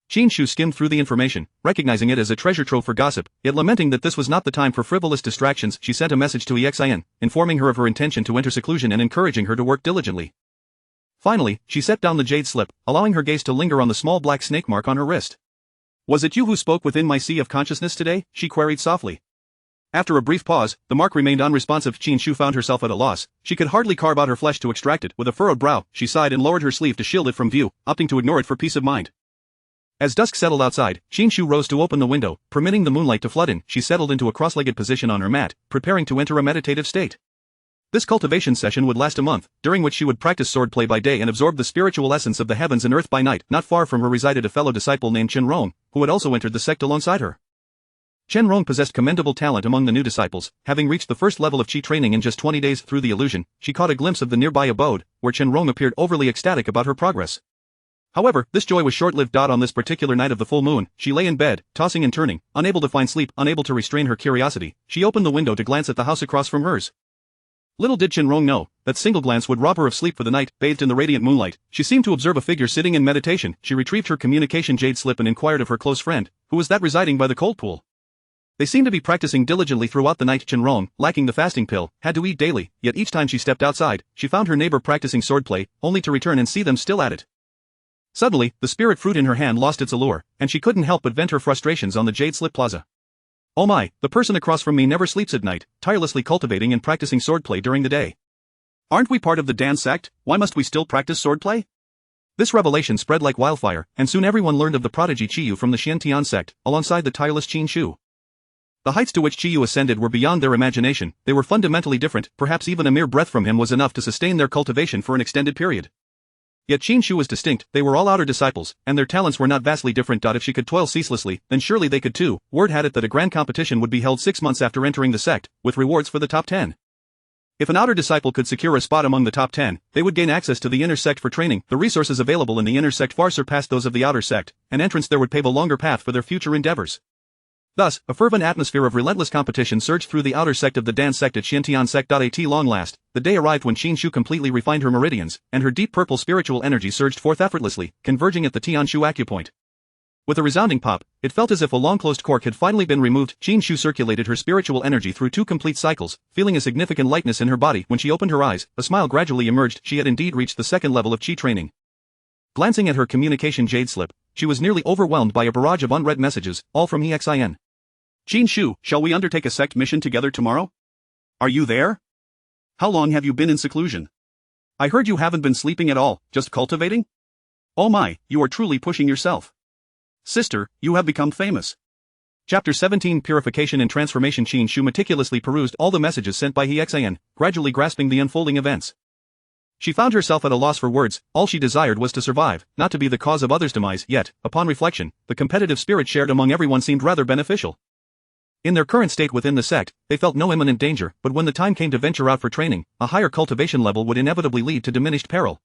Qin Shu skimmed through the information, recognizing it as a treasure trove for gossip, yet lamenting that this was not the time for frivolous distractions. She sent a message to EXIN, informing her of her intention to enter seclusion and encouraging her to work diligently. Finally, she set down the jade slip, allowing her gaze to linger on the small black snake mark on her wrist. "Was it you who spoke within my sea of consciousness today?" she queried softly. After a brief pause, the mark remained unresponsive. Qin Shu found herself at a loss. She could hardly carve out her flesh to extract it. With a furrowed brow, she sighed and lowered her sleeve to shield it from view, opting to ignore it for peace of mind. As dusk settled outside, Qin Shu rose to open the window, permitting the moonlight to flood in. She settled into a cross-legged position on her mat, preparing to enter a meditative state. This cultivation session would last a month, during which she would practice swordplay by day and absorb the spiritual essence of the heavens and earth by night. Not far from her resided a fellow disciple named Chen Rong, who had also entered the sect alongside her. Chen Rong possessed commendable talent among the new disciples, having reached the 1st level of Qi training in just 20 days. Through the illusion, she caught a glimpse of the nearby abode, where Chen Rong appeared overly ecstatic about her progress. However, this joy was short-lived. On this particular night of the full moon, she lay in bed, tossing and turning, unable to find sleep. Unable to restrain her curiosity, she opened the window to glance at the house across from hers. Little did Chen Rong know, that single glance would rob her of sleep for the night. Bathed in the radiant moonlight, she seemed to observe a figure sitting in meditation. She retrieved her communication jade slip and inquired of her close friend, who was that residing by the cold pool. They seemed to be practicing diligently throughout the night. Chen Rong, lacking the fasting pill, had to eat daily, yet each time she stepped outside, she found her neighbor practicing swordplay, only to return and see them still at it. Suddenly, the spirit fruit in her hand lost its allure, and she couldn't help but vent her frustrations on the jade slip plaza. "Oh my, the person across from me never sleeps at night, tirelessly cultivating and practicing swordplay during the day. Aren't we part of the Dan sect? Why must we still practice swordplay?" This revelation spread like wildfire, and soon everyone learned of the prodigy Qi Yu from the Xiantian sect, alongside the tireless Qin Shu. The heights to which Qi Yu ascended were beyond their imagination. They were fundamentally different. Perhaps even a mere breath from him was enough to sustain their cultivation for an extended period. Yet Qin Shu was distinct. They were all outer disciples, and their talents were not vastly different. If she could toil ceaselessly, then surely they could too. Word had it that a grand competition would be held 6 months after entering the sect, with rewards for the top 10. If an outer disciple could secure a spot among the top 10, they would gain access to the inner sect for training. The resources available in the inner sect far surpassed those of the outer sect, and entrance there would pave a longer path for their future endeavors. Thus, a fervent atmosphere of relentless competition surged through the outer sect of the Dan sect at Xiantian sect. At long last, the day arrived when Qin Shu completely refined her meridians, and her deep purple spiritual energy surged forth effortlessly, converging at the Tian Shu acupoint. With a resounding pop, it felt as if a long-closed cork had finally been removed. Qin Shu circulated her spiritual energy through 2 complete cycles, feeling a significant lightness in her body. When she opened her eyes, a smile gradually emerged. She had indeed reached the 2nd level of Qi training. Glancing at her communication jade slip, she was nearly overwhelmed by a barrage of unread messages, all from EXIN. "Qin Shu, shall we undertake a sect mission together tomorrow? Are you there? How long have you been in seclusion? I heard you haven't been sleeping at all, just cultivating? Oh my, you are truly pushing yourself. Sister, you have become famous." Chapter 17 Purification and Transformation. Qin Shu meticulously perused all the messages sent by EXIN, gradually grasping the unfolding events. She found herself at a loss for words. All she desired was to survive, not to be the cause of others' demise. Yet, upon reflection, the competitive spirit shared among everyone seemed rather beneficial. In their current state within the sect, they felt no imminent danger, but when the time came to venture out for training, a higher cultivation level would inevitably lead to diminished peril.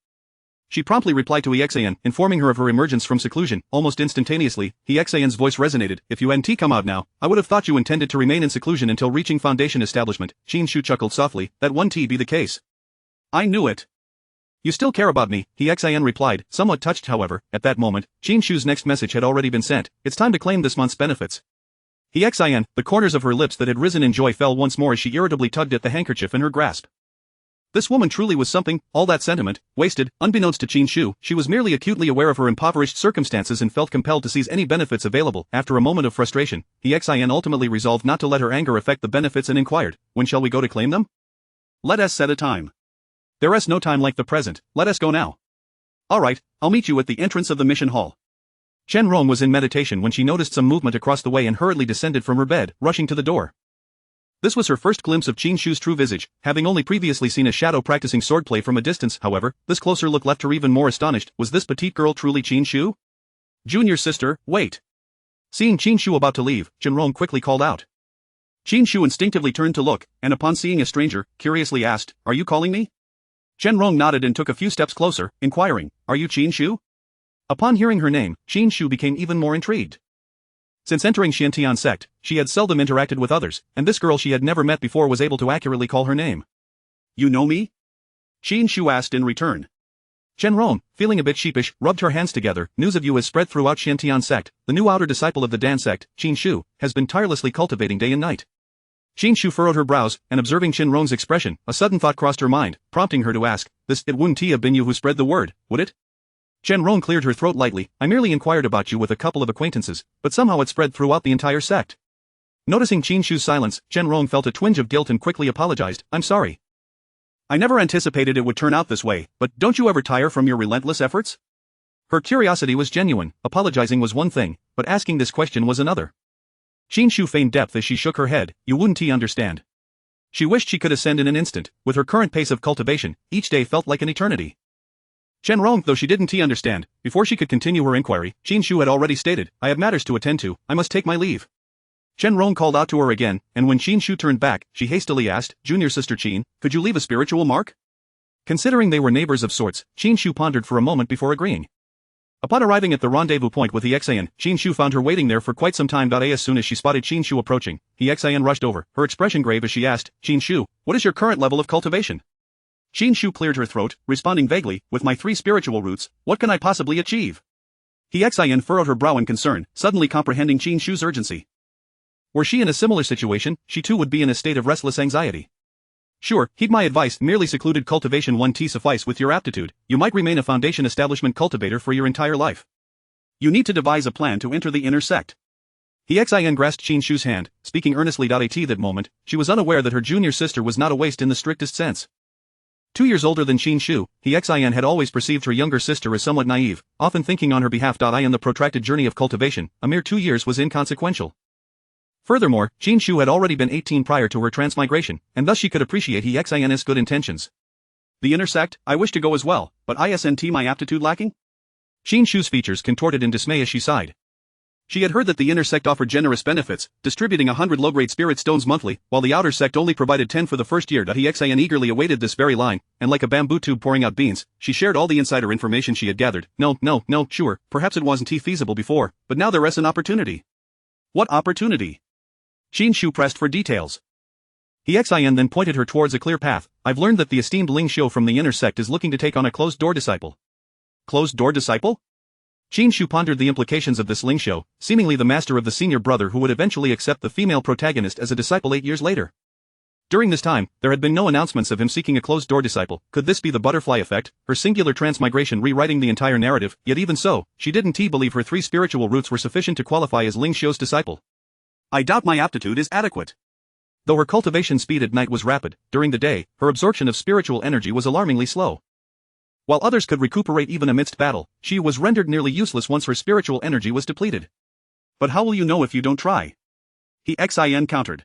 She promptly replied to Exan, informing her of her emergence from seclusion. Almost instantaneously, Exan's voice resonated. If you hadn't come out now, I would have thought you intended to remain in seclusion until reaching foundation establishment. Qin Shu chuckled softly. That won't be the case. I knew it. You still care about me, Exan replied, somewhat touched however. At that moment, Qin Shu's next message had already been sent. It's time to claim this month's benefits. Exan, the corners of her lips that had risen in joy fell once more as she irritably tugged at the handkerchief in her grasp. This woman truly was something. All that sentiment, wasted. Unbeknownst to Qin Shu, she was merely acutely aware of her impoverished circumstances and felt compelled to seize any benefits available. After a moment of frustration, Exan ultimately resolved not to let her anger affect the benefits and inquired, when shall we go to claim them? Let us set a time. There is no time like the present, let us go now. Alright, I'll meet you at the entrance of the mission hall. Chen Rong was in meditation when she noticed some movement across the way and hurriedly descended from her bed, rushing to the door. This was her first glimpse of Qin Shu's true visage, having only previously seen a shadow practicing swordplay from a distance. However, this closer look left her even more astonished. Was this petite girl truly Qin Shu? Junior sister, wait. Seeing Qin Shu about to leave, Chen Rong quickly called out. Qin Shu instinctively turned to look, and upon seeing a stranger, curiously asked, "Are you calling me?" Chen Rong nodded and took a few steps closer, inquiring, "Are you Qin Shu?" Upon hearing her name, Qin Shu became even more intrigued. Since entering Xiantian sect, she had seldom interacted with others, and this girl she had never met before was able to accurately call her name. "You know me?" Qin Shu asked in return. Chen Rong, feeling a bit sheepish, rubbed her hands together. "News of you has spread throughout Xiantian sect. The new outer disciple of the Dan sect, Qin Shu, has been tirelessly cultivating day and night." Qin Shu furrowed her brows, and observing Chen Rong's expression, a sudden thought crossed her mind, prompting her to ask, It wouldn't have been you who spread the word, would it?" Chen Rong cleared her throat lightly. "I merely inquired about you with a couple of acquaintances, but somehow it spread throughout the entire sect." Noticing Qin Shu's silence, Chen Rong felt a twinge of guilt and quickly apologized. "I'm sorry. I never anticipated it would turn out this way, but don't you ever tire from your relentless efforts?" Her curiosity was genuine. Apologizing was one thing, but asking this question was another. Qin Shu feigned depth as she shook her head. "You wouldn't understand." She wished she could ascend in an instant. With her current pace of cultivation, each day felt like an eternity. Chen Rong, though she didn't understand, before she could continue her inquiry, Qin Shu had already stated, "I have matters to attend to, I must take my leave." Chen Rong called out to her again, and when Qin Shu turned back, she hastily asked, "Junior sister Qin, could you leave a spiritual mark?" Considering they were neighbors of sorts, Qin Shu pondered for a moment before agreeing. Upon arriving at the rendezvous point with Exan, Qin Shu found her waiting there for quite some time. As soon as she spotted Qin Shu approaching, Exan rushed over, her expression grave as she asked, "Qin Shu, what is your current level of cultivation?" Qin Shu cleared her throat, responding vaguely, "With my 3 spiritual roots, what can I possibly achieve?" Exan furrowed her brow in concern, suddenly comprehending Qin Shu's urgency. Were she in a similar situation, she too would be in a state of restless anxiety. "Sure, heed my advice, merely secluded cultivation 1T suffice with your aptitude, you might remain a foundation establishment cultivator for your entire life. You need to devise a plan to enter the inner sect." Exan grasped Qin Shu's hand, speaking earnestly. At that moment, she was unaware that her junior sister was not a waste in the strictest sense. 2 years older than Qin Shu, Exan had always perceived her younger sister as somewhat naive, often thinking on her behalf. In the protracted journey of cultivation, a mere 2 years was inconsequential. Furthermore, Qin Shu had already been 18 prior to her transmigration, and thus she could appreciate Exan's good intentions. "The inner sect, I wish to go as well, but isn't my aptitude lacking?" Qin Shu's features contorted in dismay as she sighed. She had heard that the inner sect offered generous benefits, distributing 100 low-grade spirit stones monthly, while the outer sect only provided 10 for the first year. Exan eagerly awaited this very line, and like a bamboo tube pouring out beans, she shared all the insider information she had gathered. No, sure, perhaps it wasn't feasible before, but now there is an opportunity." "What opportunity?" Qin Shu pressed for details. Exan then pointed her towards a clear path. "I've learned that the esteemed Ling Xiu from the inner sect is looking to take on a closed-door disciple." "Closed-door disciple?" Qin Shu pondered the implications of this Ling Xiu, seemingly the master of the senior brother who would eventually accept the female protagonist as a disciple 8 years later. During this time, there had been no announcements of him seeking a closed-door disciple. Could this be the butterfly effect, her singular transmigration rewriting the entire narrative? Yet even so, she didn't believe her 3 spiritual roots were sufficient to qualify as Ling Xiu's disciple. "I doubt my aptitude is adequate." Though her cultivation speed at night was rapid, during the day, her absorption of spiritual energy was alarmingly slow. While others could recuperate even amidst battle, she was rendered nearly useless once her spiritual energy was depleted. "But how will you know if you don't try?" Exan countered.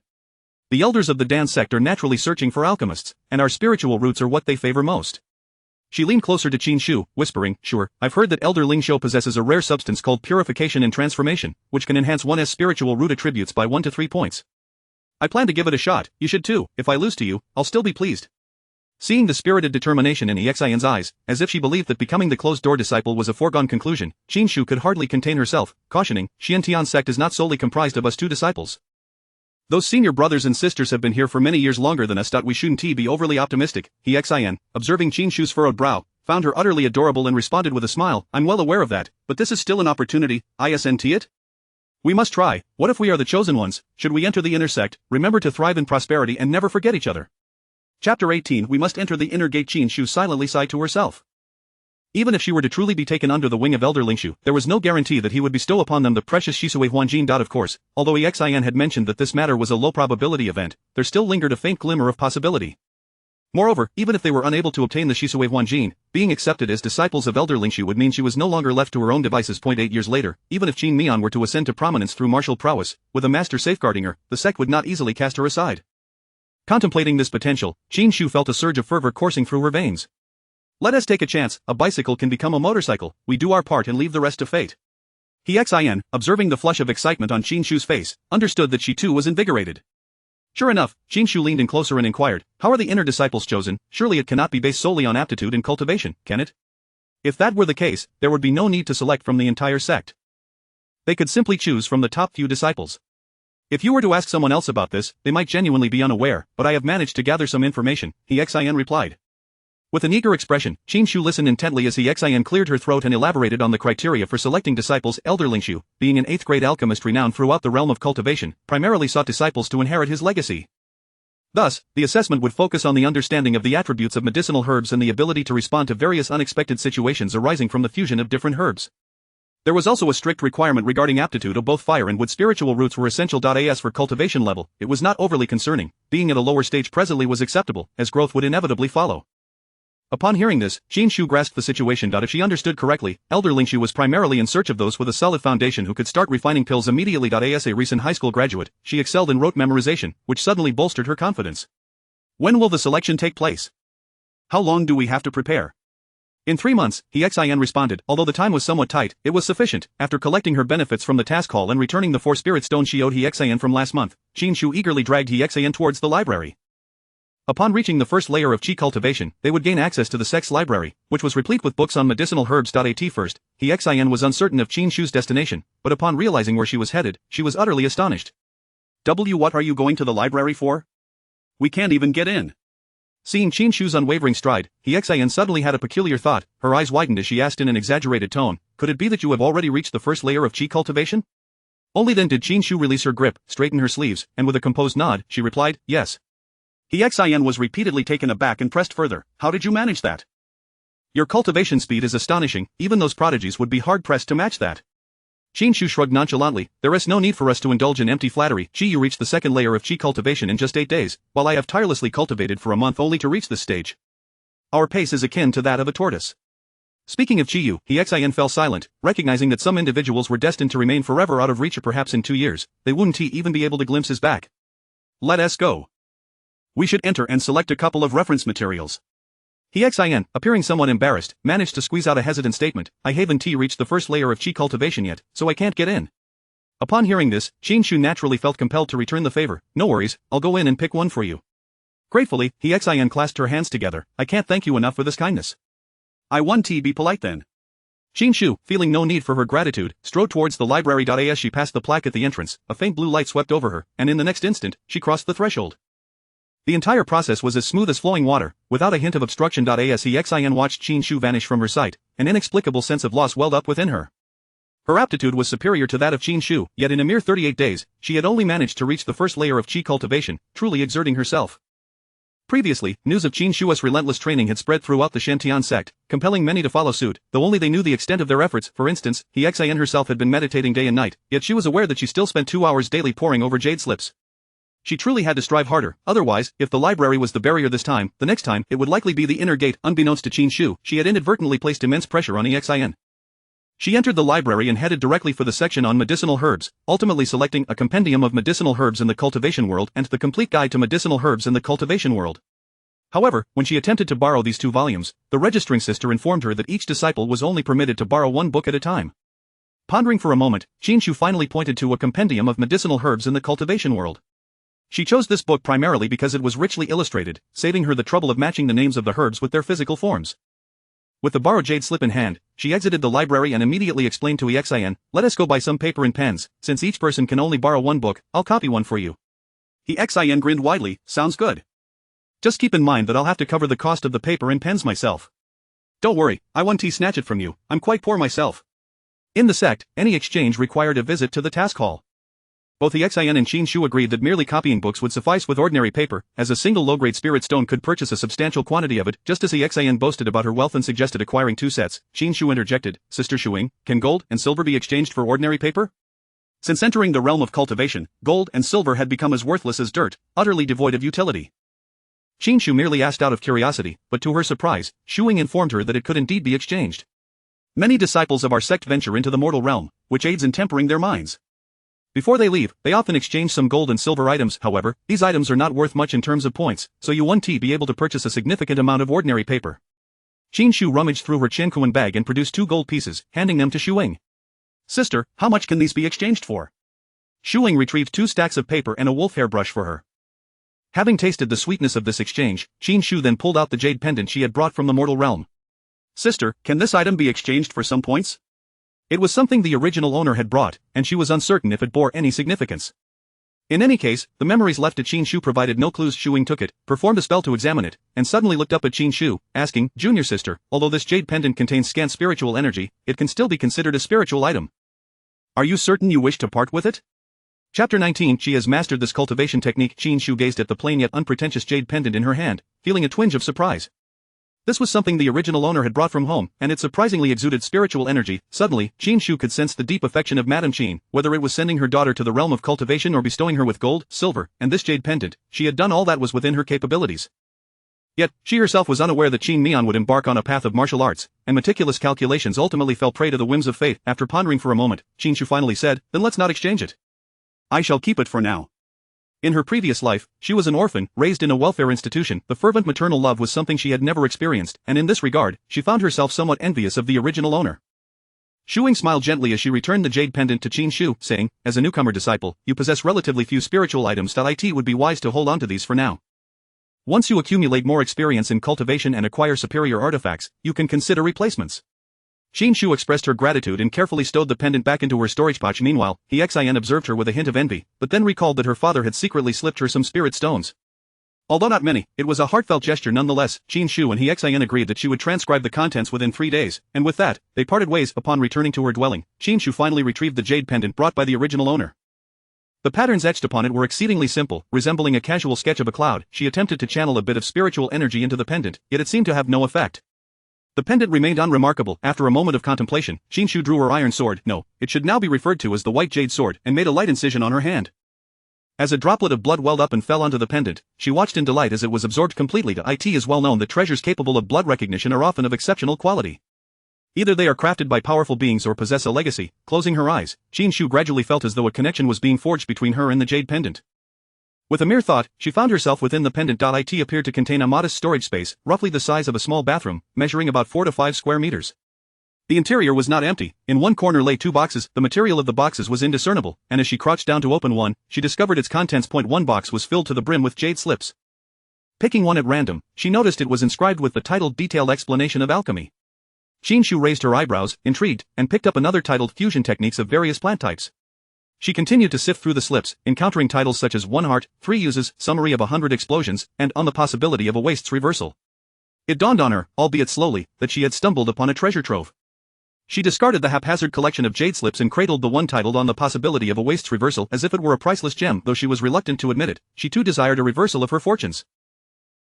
"The elders of the Dan sect are naturally searching for alchemists, and our spiritual roots are what they favor most." She leaned closer to Qin Shu, whispering, "Sure, I've heard that Elder Ling Xiu possesses a rare substance called purification and transformation, which can enhance one's spiritual root attributes by 1 to 3 points. I plan to give it a shot. You should too. If I lose to you, I'll still be pleased." Seeing the spirited determination in Exin's eyes, as if she believed that becoming the closed-door disciple was a foregone conclusion, Qin Shu could hardly contain herself, cautioning, Xiantian's sect is not solely comprised of us two disciples. Those senior brothers and sisters have been here for many years longer than us. We shouldn't be overly optimistic. Exin, observing Qin Shu's furrowed brow, found her utterly adorable and responded with a smile, I'm well aware of that, but this is still an opportunity, isn't it? We must try. What if we are the chosen ones? Should we enter the inner sect, remember to thrive in prosperity and never forget each other. Chapter 18 We must enter the inner gate. Qin Shu silently sighed to herself. Even if she were to truly be taken under the wing of Elder Lingshu, there was no guarantee that he would bestow upon them the precious Shisui Huanjin. Of course, although Exin had mentioned that this matter was a low-probability event, there still lingered a faint glimmer of possibility. Moreover, even if they were unable to obtain the Shisui Huanjin, being accepted as disciples of Elder Lingshu would mean she was no longer left to her own devices. 8 years later, even if Qin Mian were to ascend to prominence through martial prowess, with a master safeguarding her, the sect would not easily cast her aside. Contemplating this potential, Qin Shu felt a surge of fervor coursing through her veins. Let us take a chance, a bicycle can become a motorcycle, we do our part and leave the rest to fate. Exin, observing the flush of excitement on Qin Shu's face, understood that she too was invigorated. Sure enough, Qin Shu leaned in closer and inquired, how are the inner disciples chosen? Surely it cannot be based solely on aptitude and cultivation, can it? If that were the case, there would be no need to select from the entire sect. They could simply choose from the top few disciples. If you were to ask someone else about this, they might genuinely be unaware, but I have managed to gather some information, Exin replied. With an eager expression, Qin Shu listened intently as Exin cleared her throat and elaborated on the criteria for selecting disciples. Elder Lingshu, being an 8th-grade alchemist renowned throughout the realm of cultivation, primarily sought disciples to inherit his legacy. Thus, the assessment would focus on the understanding of the attributes of medicinal herbs and the ability to respond to various unexpected situations arising from the fusion of different herbs. There was also a strict requirement regarding aptitude of both fire and wood. Spiritual roots were essential. As for cultivation level, it was not overly concerning, being at a lower stage presently was acceptable, as growth would inevitably follow. Upon hearing this, Qin Shu grasped the situation. If she understood correctly, Elder Lingshu was primarily in search of those with a solid foundation who could start refining pills immediately. As a recent high school graduate, she excelled in rote memorization, which suddenly bolstered her confidence. When will the selection take place? How long do we have to prepare? In 3 months, Exin responded. Although the time was somewhat tight, it was sufficient. After collecting her benefits from the task hall and returning the 4 spirit stones she owed Exin from last month, Qin Shu eagerly dragged Exin towards the library. Upon reaching the first layer of Qi cultivation, they would gain access to the sect's library, which was replete with books on medicinal herbs. At first, Exin was uncertain of Qin Shu's destination, but upon realizing where she was headed, she was utterly astonished. What are you going to the library for? We can't even get in. Seeing Qin Shu's unwavering stride, Exin suddenly had a peculiar thought. Her eyes widened as she asked in an exaggerated tone, could it be that you have already reached the first layer of Qi cultivation? Only then did Qin Shu release her grip, straighten her sleeves, and with a composed nod, she replied, yes. Exin was repeatedly taken aback and pressed further, how did you manage that? Your cultivation speed is astonishing, even those prodigies would be hard-pressed to match that. Qin Shu shrugged nonchalantly, there is no need for us to indulge in empty flattery. You reached the second layer of Qi cultivation in just 8 days, while I have tirelessly cultivated for a month only to reach this stage. Our pace is akin to that of a tortoise. Speaking of Qi, Exin fell silent, recognizing that some individuals were destined to remain forever out of reach. Or perhaps in 2 years, they wouldn't even be able to glimpse his back. Let us go. We should enter and select a couple of reference materials. Exin, appearing somewhat embarrassed, managed to squeeze out a hesitant statement, I haven't reached the first layer of Qi cultivation yet, so I can't get in. Upon hearing this, Qin Shu naturally felt compelled to return the favor, no worries, I'll go in and pick one for you. Gratefully, Exin clasped her hands together, I can't thank you enough for this kindness. I want to be polite then. Qin Shu, feeling no need for her gratitude, strode towards the library. As she passed the plaque at the entrance, a faint blue light swept over her, and in the next instant, she crossed the threshold. The entire process was as smooth as flowing water, without a hint of obstruction. As Exin watched Qin Shu vanish from her sight, an inexplicable sense of loss welled up within her. Her aptitude was superior to that of Qin Shu, yet in a mere 38 days, she had only managed to reach the first layer of Qi cultivation, truly exerting herself. Previously, news of Qin Shu's relentless training had spread throughout the Xiantian sect, compelling many to follow suit, though only they knew the extent of their efforts. For instance, Exin herself had been meditating day and night, yet she was aware that she still spent 2 hours daily poring over jade slips. She truly had to strive harder, otherwise, if the library was the barrier this time, the next time, it would likely be the inner gate. Unbeknownst to Qin Shu, she had inadvertently placed immense pressure on Exin. She entered the library and headed directly for the section on medicinal herbs, ultimately selecting a compendium of medicinal herbs in the cultivation world and the complete guide to medicinal herbs in the cultivation world. However, when she attempted to borrow these 2 volumes, the registering sister informed her that each disciple was only permitted to borrow 1 book at a time. Pondering for a moment, Qin Shu finally pointed to a compendium of medicinal herbs in the cultivation world. She chose this book primarily because it was richly illustrated, saving her the trouble of matching the names of the herbs with their physical forms. With the borrowed jade slip in hand, she exited the library and immediately explained to Xin, "Let us go buy some paper and pens, since each person can only borrow one book, I'll copy one for you." Xin grinned widely, "Sounds good. Just keep in mind that I'll have to cover the cost of the paper and pens myself. Don't worry, I won't snatch it from you, I'm quite poor myself." In the sect, any exchange required a visit to the task hall. Both Xin and Qin Shu agreed that merely copying books would suffice with ordinary paper, as a single low-grade spirit stone could purchase a substantial quantity of it. Just as Xin boasted about her wealth and suggested acquiring 2 sets, Qin Shu interjected, "Sister Shuing, can gold and silver be exchanged for ordinary paper?" Since entering the realm of cultivation, gold and silver had become as worthless as dirt, utterly devoid of utility. Qin Shu merely asked out of curiosity, but to her surprise, Shuing informed her that it could indeed be exchanged. Many disciples of our sect venture into the mortal realm, which aids in tempering their minds. Before they leave, they often exchange some gold and silver items. However, these items are not worth much in terms of points, so you won't be able to purchase a significant amount of ordinary paper. Qin Shu rummaged through her Qianquan bag and produced 2 gold pieces, handing them to Shuing. "Sister, how much can these be exchanged for?" Shuing retrieved 2 stacks of paper and a wolf hair brush for her. Having tasted the sweetness of this exchange, Qin Shu then pulled out the jade pendant she had brought from the mortal realm. "Sister, can this item be exchanged for some points?" It was something the original owner had brought, and she was uncertain if it bore any significance. In any case, the memories left to Qin Shu provided no clues. Shuing took it, performed a spell to examine it, and suddenly looked up at Qin Shu, asking, "Junior sister, although this jade pendant contains scant spiritual energy, it can still be considered a spiritual item. Are you certain you wish to part with it?" Chapter 19. She has mastered this cultivation technique. Qin Shu gazed at the plain yet unpretentious jade pendant in her hand, feeling a twinge of surprise. This was something the original owner had brought from home, and it surprisingly exuded spiritual energy. Suddenly, Qin Shu could sense the deep affection of Madame Qin, whether it was sending her daughter to the realm of cultivation or bestowing her with gold, silver, and this jade pendant. She had done all that was within her capabilities. Yet, she herself was unaware that Qin Mian would embark on a path of martial arts, and meticulous calculations ultimately fell prey to the whims of fate. After pondering for a moment, Qin Shu finally said, "Then let's not exchange it. I shall keep it for now." In her previous life, she was an orphan, raised in a welfare institution. The fervent maternal love was something she had never experienced, and in this regard, she found herself somewhat envious of the original owner. Shuing smiled gently as she returned the jade pendant to Qin Shu, saying, "As a newcomer disciple, you possess relatively few spiritual items. It would be wise to hold on to these for now. Once you accumulate more experience in cultivation and acquire superior artifacts, you can consider replacements." Qin Shu expressed her gratitude and carefully stowed the pendant back into her storage pouch. Meanwhile, Xin observed her with a hint of envy, but then recalled that her father had secretly slipped her some spirit stones. Although not many, it was a heartfelt gesture nonetheless. Qin Shu and Xin agreed that she would transcribe the contents within 3 days, and with that, they parted ways. Upon returning to her dwelling, Qin Shu finally retrieved the jade pendant brought by the original owner. The patterns etched upon it were exceedingly simple, resembling a casual sketch of a cloud. She attempted to channel a bit of spiritual energy into the pendant, yet it seemed to have no effect. The pendant remained unremarkable. After a moment of contemplation, Qin Shu drew her iron sword, no, it should now be referred to as the white jade sword, and made a light incision on her hand. As a droplet of blood welled up and fell onto the pendant, she watched in delight as it was absorbed completely. It is well known that treasures capable of blood recognition are often of exceptional quality. Either they are crafted by powerful beings or possess a legacy. Closing her eyes, Qin Shu gradually felt as though a connection was being forged between her and the jade pendant. With a mere thought, she found herself within the pendant. It appeared to contain a modest storage space, roughly the size of a small bathroom, measuring about 4 to 5 square meters. The interior was not empty. In one corner lay 2 boxes. The material of the boxes was indiscernible, and as she crouched down to open one, she discovered its contents. One box was filled to the brim with jade slips. Picking one at random, she noticed it was inscribed with the title Detailed Explanation of Alchemy. Qin Shu raised her eyebrows, intrigued, and picked up another titled Fusion Techniques of Various Plant Types. She continued to sift through the slips, encountering titles such as 1 Heart, 3 Uses, Summary of 100 Explosions, and On the Possibility of a Waste's Reversal. It dawned on her, albeit slowly, that she had stumbled upon a treasure trove. She discarded the haphazard collection of jade slips and cradled the one titled On the Possibility of a Waste's Reversal as if it were a priceless gem. Though she was reluctant to admit it, she too desired a reversal of her fortunes.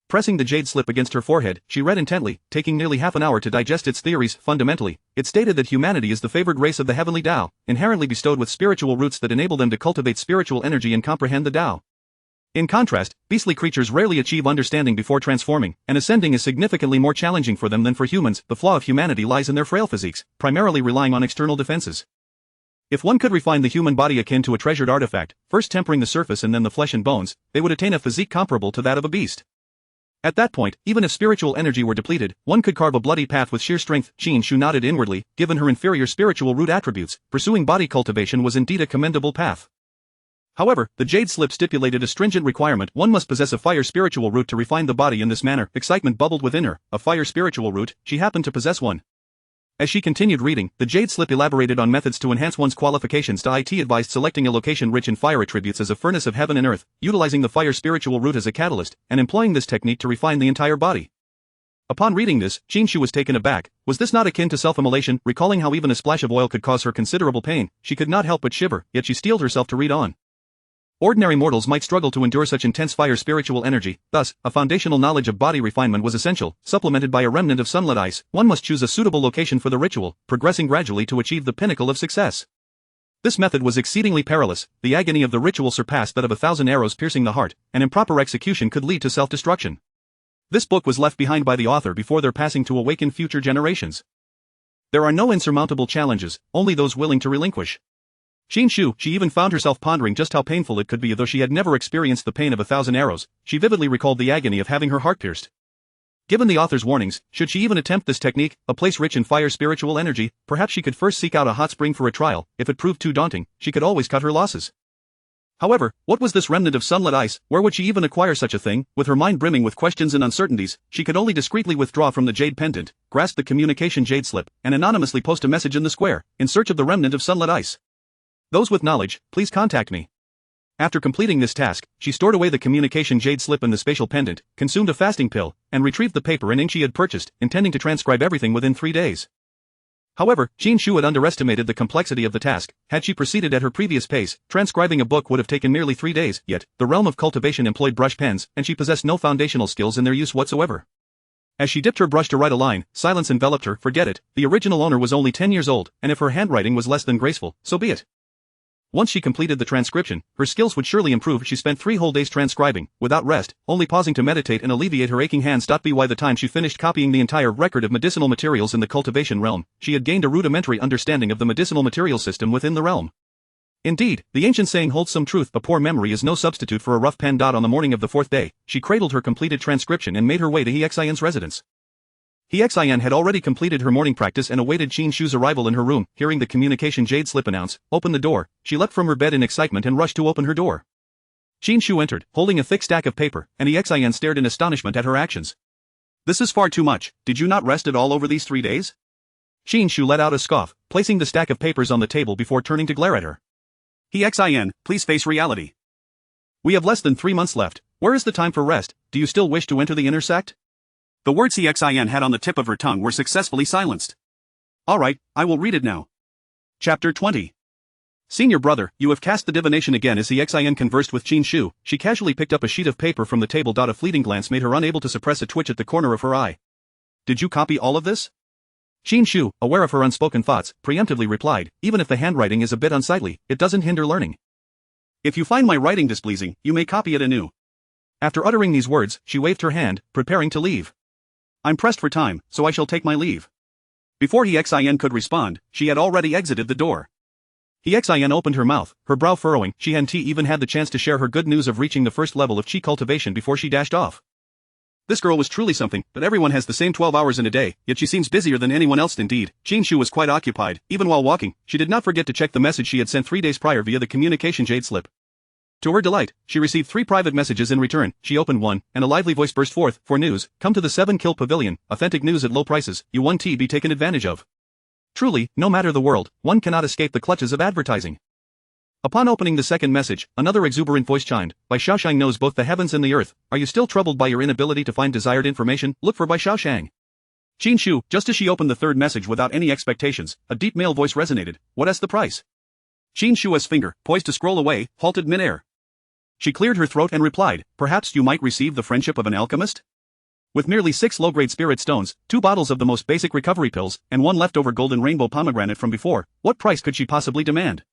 Pressing the jade slip against her forehead, she read intently, taking nearly half an hour to digest its theories. Fundamentally, it stated that humanity is the favored race of the heavenly Tao, inherently bestowed with spiritual roots that enable them to cultivate spiritual energy and comprehend the Tao. In contrast, beastly creatures rarely achieve understanding before transforming, and ascending is significantly more challenging for them than for humans. The flaw of humanity lies in their frail physiques, primarily relying on external defenses. If one could refine the human body akin to a treasured artifact, first tempering the surface and then the flesh and bones, they would attain a physique comparable to that of a beast. At that point, even if spiritual energy were depleted, one could carve a bloody path with sheer strength. Qin Shu nodded inwardly. Given her inferior spiritual root attributes, pursuing body cultivation was indeed a commendable path. However, the jade slip stipulated a stringent requirement: one must possess a fire spiritual root to refine the body in this manner. Excitement bubbled within her. A fire spiritual root, she happened to possess one. As she continued reading, the jade slip elaborated on methods to enhance one's qualifications. It advised selecting a location rich in fire attributes as a furnace of heaven and earth, utilizing the fire spiritual root as a catalyst, and employing this technique to refine the entire body. Upon reading this, Qin Shu was taken aback. Was this not akin to self-immolation? Recalling how even a splash of oil could cause her considerable pain, she could not help but shiver, yet she steeled herself to read on. Ordinary mortals might struggle to endure such intense fire spiritual energy, thus, a foundational knowledge of body refinement was essential, supplemented by a remnant of sunlit ice. One must choose a suitable location for the ritual, progressing gradually to achieve the pinnacle of success. This method was exceedingly perilous. The agony of the ritual surpassed that of 1,000 arrows piercing the heart, and improper execution could lead to self-destruction. This book was left behind by the author before their passing to awaken future generations. There are no insurmountable challenges, only those willing to relinquish. Qin Shu, she even found herself pondering just how painful it could be. Though she had never experienced the pain of 1,000 arrows, she vividly recalled the agony of having her heart pierced. Given the author's warnings, should she even attempt this technique, a place rich in fire spiritual energy, perhaps she could first seek out a hot spring for a trial. If it proved too daunting, she could always cut her losses. However, what was this remnant of sunlit ice? Where would she even acquire such a thing? With her mind brimming with questions and uncertainties, she could only discreetly withdraw from the jade pendant, grasp the communication jade slip, and anonymously post a message in the square, in search of the remnant of sunlit ice. Those with knowledge, please contact me. After completing this task, she stored away the communication jade slip and the spatial pendant, consumed a fasting pill, and retrieved the paper and ink she had purchased, intending to transcribe everything within 3 days. However, Qin Shu had underestimated the complexity of the task. Had she proceeded at her previous pace, transcribing a book would have taken merely 3 days. Yet, the realm of cultivation employed brush pens, and she possessed no foundational skills in their use whatsoever. As she dipped her brush to write a line, silence enveloped her. Forget it, the original owner was only 10 years old, and if her handwriting was less than graceful, so be it. Once she completed the transcription, her skills would surely improve. She spent 3 whole days transcribing, without rest, only pausing to meditate and alleviate her aching hands. By the time she finished copying the entire record of medicinal materials in the cultivation realm, she had gained a rudimentary understanding of the medicinal material system within the realm. Indeed, the ancient saying holds some truth: a poor memory is no substitute for a rough pen. On the morning of the 4th day, she cradled her completed transcription and made her way to He Xian's residence. He Xian had already completed her morning practice and awaited Qin Shu's arrival in her room. Hearing the communication jade slip announce, "Open the door," she leapt from her bed in excitement and rushed to open her door. Qin Shu entered, holding a thick stack of paper, and He Xian stared in astonishment at her actions. "This is far too much. Did you not rest at all over these 3 days?" Qin Shu let out a scoff, placing the stack of papers on the table before turning to glare at her. "He Xian, please face reality. We have less than 3 months left. Where is the time for rest? Do you still wish to enter the inner sect?" The words He Xian had on the tip of her tongue were successfully silenced. "Alright, I will read it now." Chapter 20. "Senior brother, you have cast the divination again." As He Xian conversed with Qin Shu, she casually picked up a sheet of paper from the table. A fleeting glance made her unable to suppress a twitch at the corner of her eye. "Did you copy all of this?" Qin Shu, aware of her unspoken thoughts, preemptively replied, "Even if the handwriting is a bit unsightly, it doesn't hinder learning. If you find my writing displeasing, you may copy it anew." After uttering these words, she waved her hand, preparing to leave. "I'm pressed for time, so I shall take my leave." Before He Xian could respond, she had already exited the door. He Xian opened her mouth, her brow furrowing. She hadn't even had the chance to share her good news of reaching the first level of Qi cultivation before she dashed off. This girl was truly something, but everyone has the same 12 hours in a day, yet she seems busier than anyone else. Indeed, Qin Shu was quite occupied. Even while walking, she did not forget to check the message she had sent 3 days prior via the communication jade slip. To her delight, she received 3 private messages in return. She opened one, and a lively voice burst forth, "For news, come to the 7 Kill Pavilion, authentic news at low prices, you won't be taken advantage of." Truly, no matter the world, one cannot escape the clutches of advertising. Upon opening the second message, another exuberant voice chimed, "By Xiaoshang knows both the heavens and the earth. Are you still troubled by your inability to find desired information? Look for Bai Xiaoshang." Qin Shu, just as she opened the third message without any expectations, a deep male voice resonated, "What's the price?" Qin Shu's finger, poised to scroll away, halted midair. She cleared her throat and replied, "Perhaps you might receive the friendship of an alchemist?" With merely 6 low-grade spirit stones, 2 bottles of the most basic recovery pills, and 1 leftover golden rainbow pomegranate from before, what price could she possibly demand?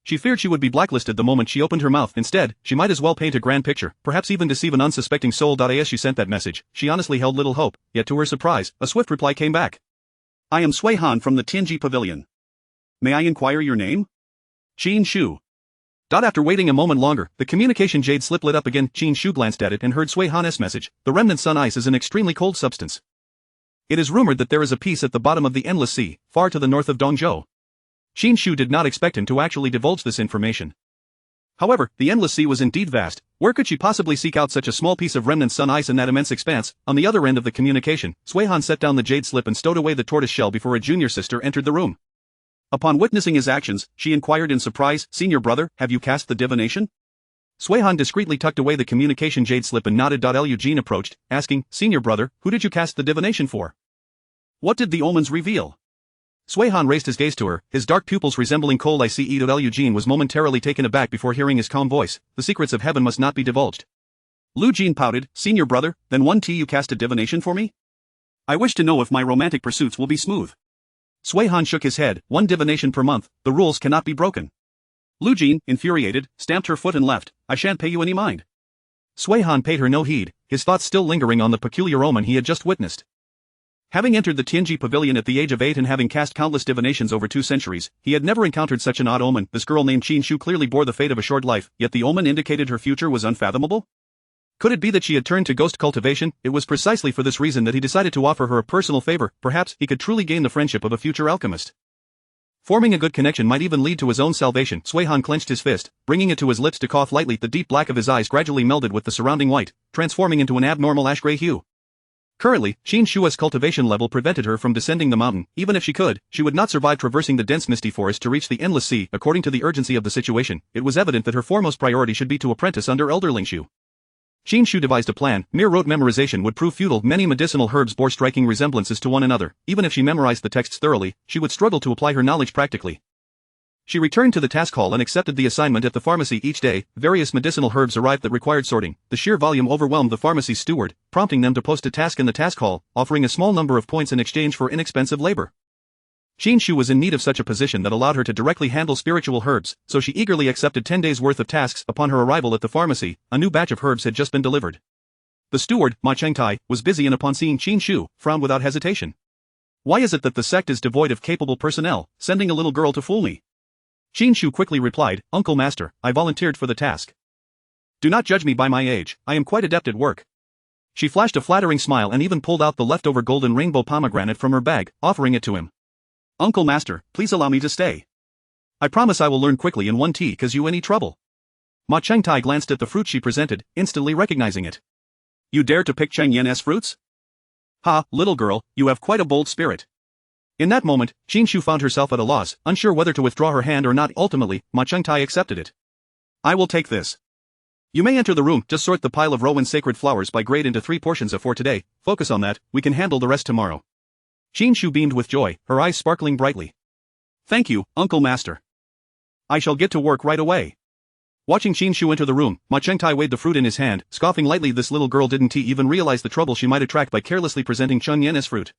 She feared she would be blacklisted the moment she opened her mouth. Instead, she might as well paint a grand picture, perhaps even deceive an unsuspecting soul. As she sent that message, she honestly held little hope, yet to her surprise, a swift reply came back. "I am Sui Han from the Tianji Pavilion. May I inquire your name?" Qin Shu. After waiting a moment longer, the communication jade slip lit up again. Qin Shu glanced at it and heard Sui Han's message. "The remnant sun ice is an extremely cold substance. It is rumored that there is a piece at the bottom of the endless sea, far to the north of Dongzhou." Qin Shu did not expect him to actually divulge this information. However, the endless sea was indeed vast. Where could she possibly seek out such a small piece of remnant sun ice in that immense expanse? On the other end of the communication, Suihan set down the jade slip and stowed away the tortoise shell before a junior sister entered the room. Upon witnessing his actions, she inquired in surprise, "Senior brother, have you cast the divination?" Suihan discreetly tucked away the communication jade slip and nodded. Eugene approached, asking, "Senior brother, who did you cast the divination for? What did the omens reveal?" Suihan raised his gaze to her, his dark pupils resembling coal. "I see." Eugene was momentarily taken aback before hearing his calm voice. The secrets of heaven must not be divulged. Lu Jin pouted, "Senior brother, then you cast a divination for me? I wish to know if my romantic pursuits will be smooth." Suihan shook his head, "One divination per month, the rules cannot be broken." Lu Jin, infuriated, stamped her foot and left. "I shan't pay you any mind." Suihan paid her no heed, his thoughts still lingering on the peculiar omen he had just witnessed. Having entered the Tianji pavilion at the age of 8 and having cast countless divinations over 2 centuries, he had never encountered such an odd omen. This girl named Qin Shu clearly bore the fate of a short life, yet the omen indicated her future was unfathomable? Could it be that she had turned to ghost cultivation? It was precisely for this reason that he decided to offer her a personal favor. Perhaps he could truly gain the friendship of a future alchemist. Forming a good connection might even lead to his own salvation. Suihan clenched his fist, bringing it to his lips to cough lightly. The deep black of his eyes gradually melded with the surrounding white, transforming into an abnormal ash-gray hue. Currently, Qin Shu's cultivation level prevented her from descending the mountain. Even if she could, she would not survive traversing the dense misty forest to reach the endless sea. According to the urgency of the situation, it was evident that her foremost priority should be to apprentice under Elder Ling Shu. Qin Shu devised a plan. Mere rote memorization would prove futile. Many medicinal herbs bore striking resemblances to one another. Even if she memorized the texts thoroughly, she would struggle to apply her knowledge practically. She returned to the task hall and accepted the assignment at the pharmacy. Each day, various medicinal herbs arrived that required sorting. The sheer volume overwhelmed the pharmacy's steward, prompting them to post a task in the task hall, offering a small number of points in exchange for inexpensive labor. Qin Shu was in need of such a position that allowed her to directly handle spiritual herbs, so she eagerly accepted 10 days' worth of tasks. Upon her arrival at the pharmacy, a new batch of herbs had just been delivered. The steward, Ma Chengtai, was busy and upon seeing Qin Shu, frowned without hesitation. "Why is it that the sect is devoid of capable personnel, sending a little girl to fool me?" Qin Shu quickly replied, "Uncle Master, I volunteered for the task. Do not judge me by my age, I am quite adept at work." She flashed a flattering smile and even pulled out the leftover golden rainbow pomegranate from her bag, offering it to him. "Uncle Master, please allow me to stay. I promise I will learn quickly and won't cause you any trouble." Ma Chengtai glanced at the fruit she presented, instantly recognizing it. "You dare to pick Cheng Yan's fruits? Ha, little girl, you have quite a bold spirit." In that moment, Qin Shu found herself at a loss, unsure whether to withdraw her hand or not. Ultimately, Ma Chengtai accepted it. "I will take this. You may enter the room. Just sort the pile of Rowan sacred flowers by grade into 3 portions for today. Focus on that, we can handle the rest tomorrow." Qin Shu beamed with joy, her eyes sparkling brightly. "Thank you, Uncle Master. I shall get to work right away." Watching Qin Shu enter the room, Ma Chengtai weighed the fruit in his hand, scoffing lightly. This little girl didn't even realize the trouble she might attract by carelessly presenting Cheng Yan's fruit.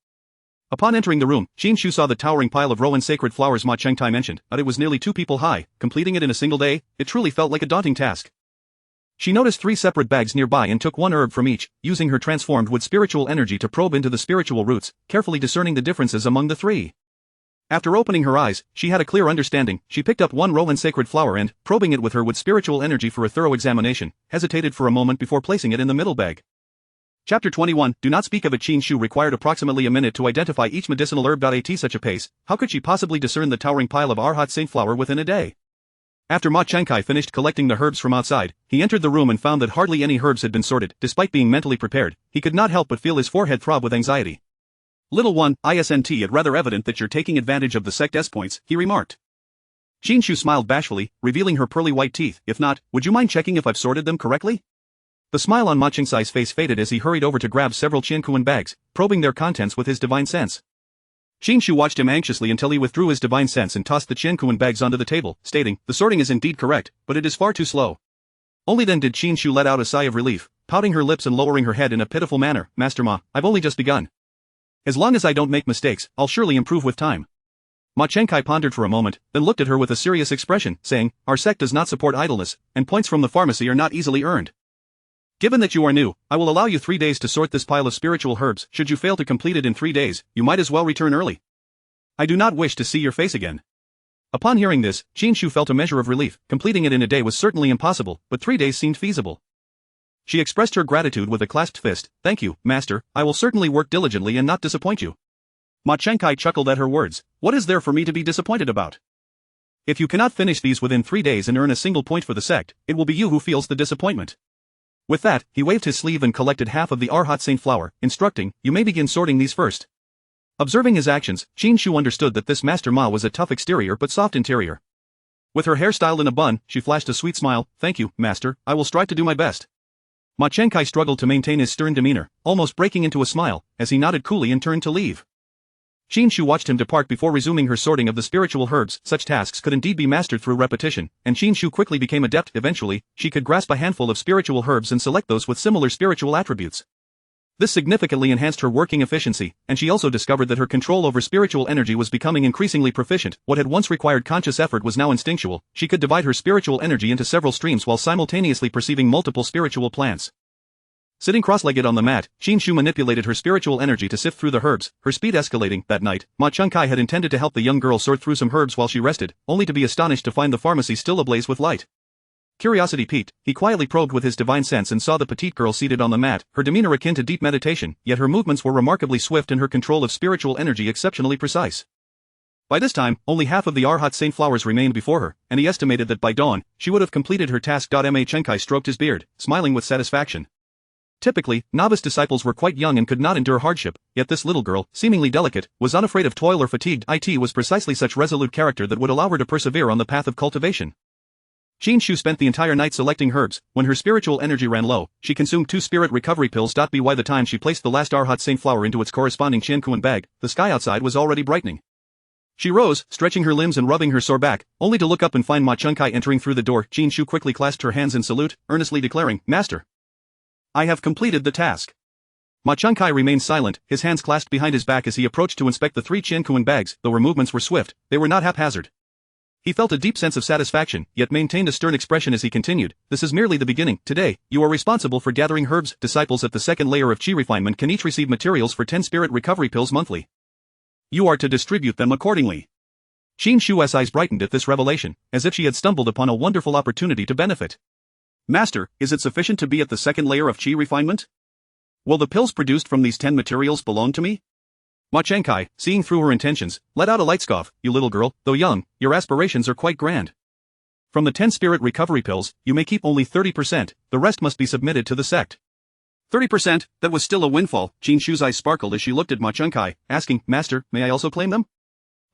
Upon entering the room, Qin Shu saw the towering pile of Rowan sacred flowers Ma Chengtai mentioned, but it was nearly 2 people high. Completing it in a single day, it truly felt like a daunting task. She noticed 3 separate bags nearby and took 1 herb from each, using her transformed wood spiritual energy to probe into the spiritual roots, carefully discerning the differences among the 3. After opening her eyes, she had a clear understanding. She picked up 1 Rowan sacred flower and, probing it with her wood spiritual energy for a thorough examination, hesitated for a moment before placing it in the middle bag. Chapter 21, Do not speak of it. Qin Shu required approximately a minute to identify each medicinal herb. At such a pace, how could she possibly discern the towering pile of Arhat saintflower within a day? After Ma Chengtai finished collecting the herbs from outside, he entered the room and found that hardly any herbs had been sorted. Despite being mentally prepared, he could not help but feel his forehead throb with anxiety. "Little one, isn't it rather evident that you're taking advantage of the sect's points?" he remarked. Qin Shu smiled bashfully, revealing her pearly white teeth. "If not, would you mind checking if I've sorted them correctly?" The smile on Ma Chengtai's face faded as he hurried over to grab several Qiankuan bags, probing their contents with his divine sense. Qin Shu watched him anxiously until he withdrew his divine sense and tossed the Qiankuan bags onto the table, stating, "The sorting is indeed correct, but it is far too slow." Only then did Qin Shu let out a sigh of relief, pouting her lips and lowering her head in a pitiful manner. "Master Ma, I've only just begun. As long as I don't make mistakes, I'll surely improve with time." Ma Chengtai pondered for a moment, then looked at her with a serious expression, saying, "Our sect does not support idleness, and points from the pharmacy are not easily earned. Given that you are new, I will allow you 3 days to sort this pile of spiritual herbs. Should you fail to complete it in 3 days, you might as well return early. I do not wish to see your face again." Upon hearing this, Qin Shu felt a measure of relief. Completing it in a day was certainly impossible, but 3 days seemed feasible. She expressed her gratitude with a clasped fist. "Thank you, Master, I will certainly work diligently and not disappoint you." Ma Chengtai chuckled at her words. "What is there for me to be disappointed about? If you cannot finish these within 3 days and earn a single point for the sect, it will be you who feels the disappointment. With that, he waved his sleeve and collected half of the Arhat Saint flower, instructing, you may begin sorting these first. Observing his actions, Qin Shu understood that this Master Ma was a tough exterior but soft interior. With her hair styled in a bun, she flashed a sweet smile, thank you, Master, I will strive to do my best. Ma Chengkai struggled to maintain his stern demeanor, almost breaking into a smile, as he nodded coolly and turned to leave. Qin Shu watched him depart before resuming her sorting of the spiritual herbs. Such tasks could indeed be mastered through repetition, and Qin Shu quickly became adept. Eventually, she could grasp a handful of spiritual herbs and select those with similar spiritual attributes. This significantly enhanced her working efficiency, and she also discovered that her control over spiritual energy was becoming increasingly proficient. What had once required conscious effort was now instinctual. She could divide her spiritual energy into several streams while simultaneously perceiving multiple spiritual plants. Sitting cross-legged on the mat, Qin Shu manipulated her spiritual energy to sift through the herbs, her speed escalating. That night, Ma Chengkai had intended to help the young girl sort through some herbs while she rested, only to be astonished to find the pharmacy still ablaze with light. Curiosity piqued, he quietly probed with his divine sense and saw the petite girl seated on the mat, her demeanor akin to deep meditation, yet her movements were remarkably swift and her control of spiritual energy exceptionally precise. By this time, only half of the Arhat Saint flowers remained before her, and he estimated that by dawn, she would have completed her task. Ma Chengkai stroked his beard, smiling with satisfaction. Typically, novice disciples were quite young and could not endure hardship, yet this little girl, seemingly delicate, was unafraid of toil or fatigue. It was precisely such resolute character that would allow her to persevere on the path of cultivation. Qin Shu spent the entire night selecting herbs. When her spiritual energy ran low, she consumed 2 spirit recovery pills. By the time she placed the last Arhat Saint flower into its corresponding Qiankuan bag, the sky outside was already brightening. She rose, stretching her limbs and rubbing her sore back, only to look up and find Ma Chengkai entering through the door. Qin Shu quickly clasped her hands in salute, earnestly declaring, Master, I have completed the task. Ma Chengkai remained silent, his hands clasped behind his back as he approached to inspect the 3 Qiankuan bags. Though her movements were swift, they were not haphazard. He felt a deep sense of satisfaction, yet maintained a stern expression as he continued, this is merely the beginning. Today, you are responsible for gathering herbs. Disciples at the second layer of Qi Refinement can each receive materials for 10 spirit recovery pills monthly. You are to distribute them accordingly. Qin Shu's eyes brightened at this revelation, as if she had stumbled upon a wonderful opportunity to benefit. Master, is it sufficient to be at the second layer of Qi Refinement? Will the pills produced from these 10 materials belong to me? Ma Chengkai, seeing through her intentions, let out a light scoff. You little girl, though young, your aspirations are quite grand. From the 10 spirit recovery pills, you may keep only 30%, the rest must be submitted to the sect. 30%, that was still a windfall. Qin Shu's eyes sparkled as she looked at Ma Chengkai, asking, Master, may I also claim them?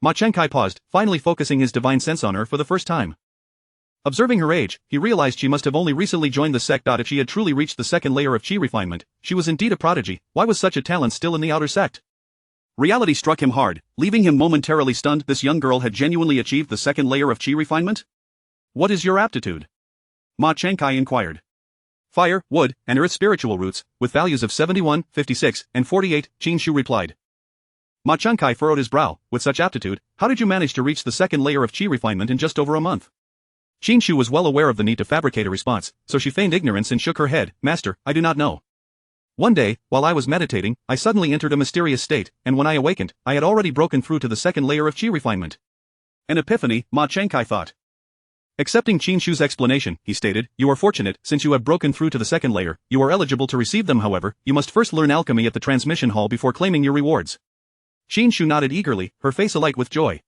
Ma Chengkai paused, finally focusing his divine sense on her for the first time. Observing her age, he realized she must have only recently joined the sect. If she had truly reached the second layer of Qi Refinement, she was indeed a prodigy. Why was such a talent still in the outer sect? Reality struck him hard, leaving him momentarily stunned. This young girl had genuinely achieved the second layer of Qi Refinement? What is your aptitude? Ma Chengkai inquired. Fire, wood, and earth spiritual roots, with values of 71, 56, and 48, Qin Shu replied. Ma Chengkai furrowed his brow. With such aptitude, how did you manage to reach the second layer of Qi Refinement in just over a month? Qin Shu was well aware of the need to fabricate a response, so she feigned ignorance and shook her head. Master, I do not know. One day, while I was meditating, I suddenly entered a mysterious state, and when I awakened, I had already broken through to the second layer of Qi Refinement. An epiphany, Ma Chengkai thought. Accepting Qin Shu's explanation, he stated, you are fortunate, since you have broken through to the second layer. You are eligible to receive them. However, you must first learn alchemy at the transmission hall before claiming your rewards. Qin Shu nodded eagerly, her face alight with joy.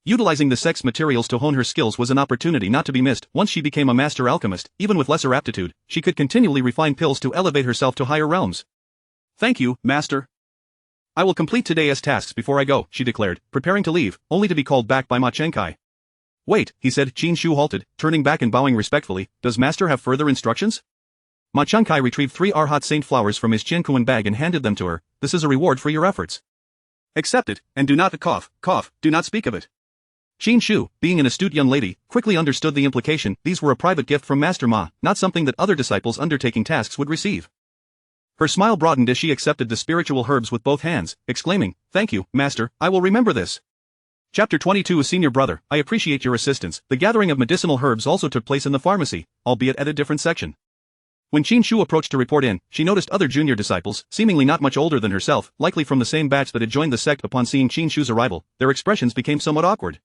Utilizing the sect's materials to hone her skills was an opportunity not to be missed. Once she became a master alchemist, even with lesser aptitude, she could continually refine pills to elevate herself to higher realms. Thank you, Master. I will complete today's tasks before I go, she declared, preparing to leave, only to be called back by Ma Chengkai. Wait, he said. Qin Shu halted, turning back and bowing respectfully. Does Master have further instructions? Ma Chengkai retrieved 3 Arhat Saint flowers from his Qiankuan bag and handed them to her. This is a reward for your efforts. Accept it, and do not cough, do not speak of it. Qin Shu, being an astute young lady, quickly understood the implication. These were a private gift from Master Ma, not something that other disciples undertaking tasks would receive. Her smile broadened as she accepted the spiritual herbs with both hands, exclaiming, Thank you, Master, I will remember this. Chapter 22. Senior brother, I appreciate your assistance. The gathering of medicinal herbs also took place in the pharmacy, albeit at a different section. When Qin Shu approached to report in, she noticed other junior disciples, seemingly not much older than herself, likely from the same batch that had joined the sect. Upon seeing Qin Shu's arrival, their expressions became somewhat awkward.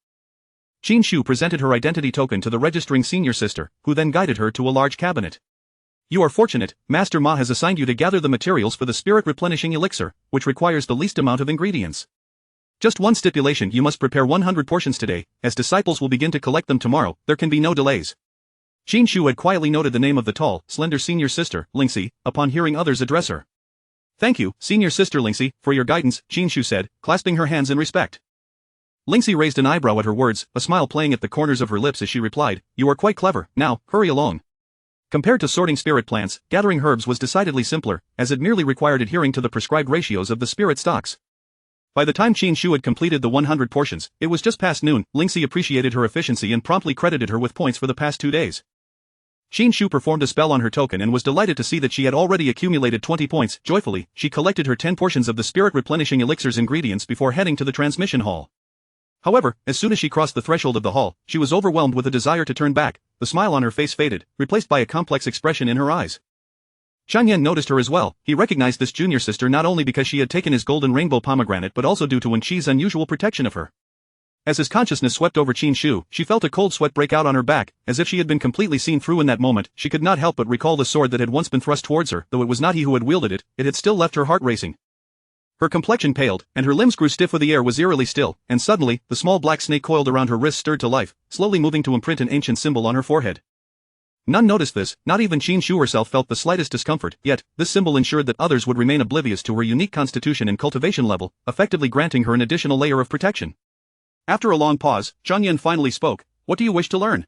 Qin Shu presented her identity token to the registering senior sister, who then guided her to a large cabinet. You are fortunate, Master Ma has assigned you to gather the materials for the spirit replenishing elixir, which requires the least amount of ingredients. Just one stipulation: you must prepare 100 portions today, as disciples will begin to collect them tomorrow. There can be no delays. Qin Shu had quietly noted the name of the tall, slender senior sister, Lingxi, upon hearing others address her. Thank you, senior sister Lingxi, for your guidance, Qin Shu said, clasping her hands in respect. Lingxi raised an eyebrow at her words, a smile playing at the corners of her lips as she replied, you are quite clever. Now, hurry along. Compared to sorting spirit plants, gathering herbs was decidedly simpler, as it merely required adhering to the prescribed ratios of the spirit stocks. By the time Qin Shu had completed the 100 portions, it was just past noon. Lingxi appreciated her efficiency and promptly credited her with points for the past 2 days. Qin Shu performed a spell on her token and was delighted to see that she had already accumulated 20 points. Joyfully, she collected her 10 portions of the spirit replenishing elixir's ingredients before heading to the transmission hall. However, as soon as she crossed the threshold of the hall, she was overwhelmed with a desire to turn back. The smile on her face faded, replaced by a complex expression in her eyes. Changyan noticed her as well. He recognized this junior sister not only because she had taken his golden rainbow pomegranate but also due to Wen Qi's unusual protection of her. As his consciousness swept over Qin Shu, she felt a cold sweat break out on her back, as if she had been completely seen through in that moment. She could not help but recall the sword that had once been thrust towards her. Though it was not he who had wielded it, it had still left her heart racing. Her complexion paled, and her limbs grew stiff, for the air was eerily still, and suddenly, the small black snake coiled around her wrist stirred to life, slowly moving to imprint an ancient symbol on her forehead. None noticed this, not even Qin Shu herself felt the slightest discomfort, yet, this symbol ensured that others would remain oblivious to her unique constitution and cultivation level, effectively granting her an additional layer of protection. After a long pause, Changyan finally spoke, what do you wish to learn?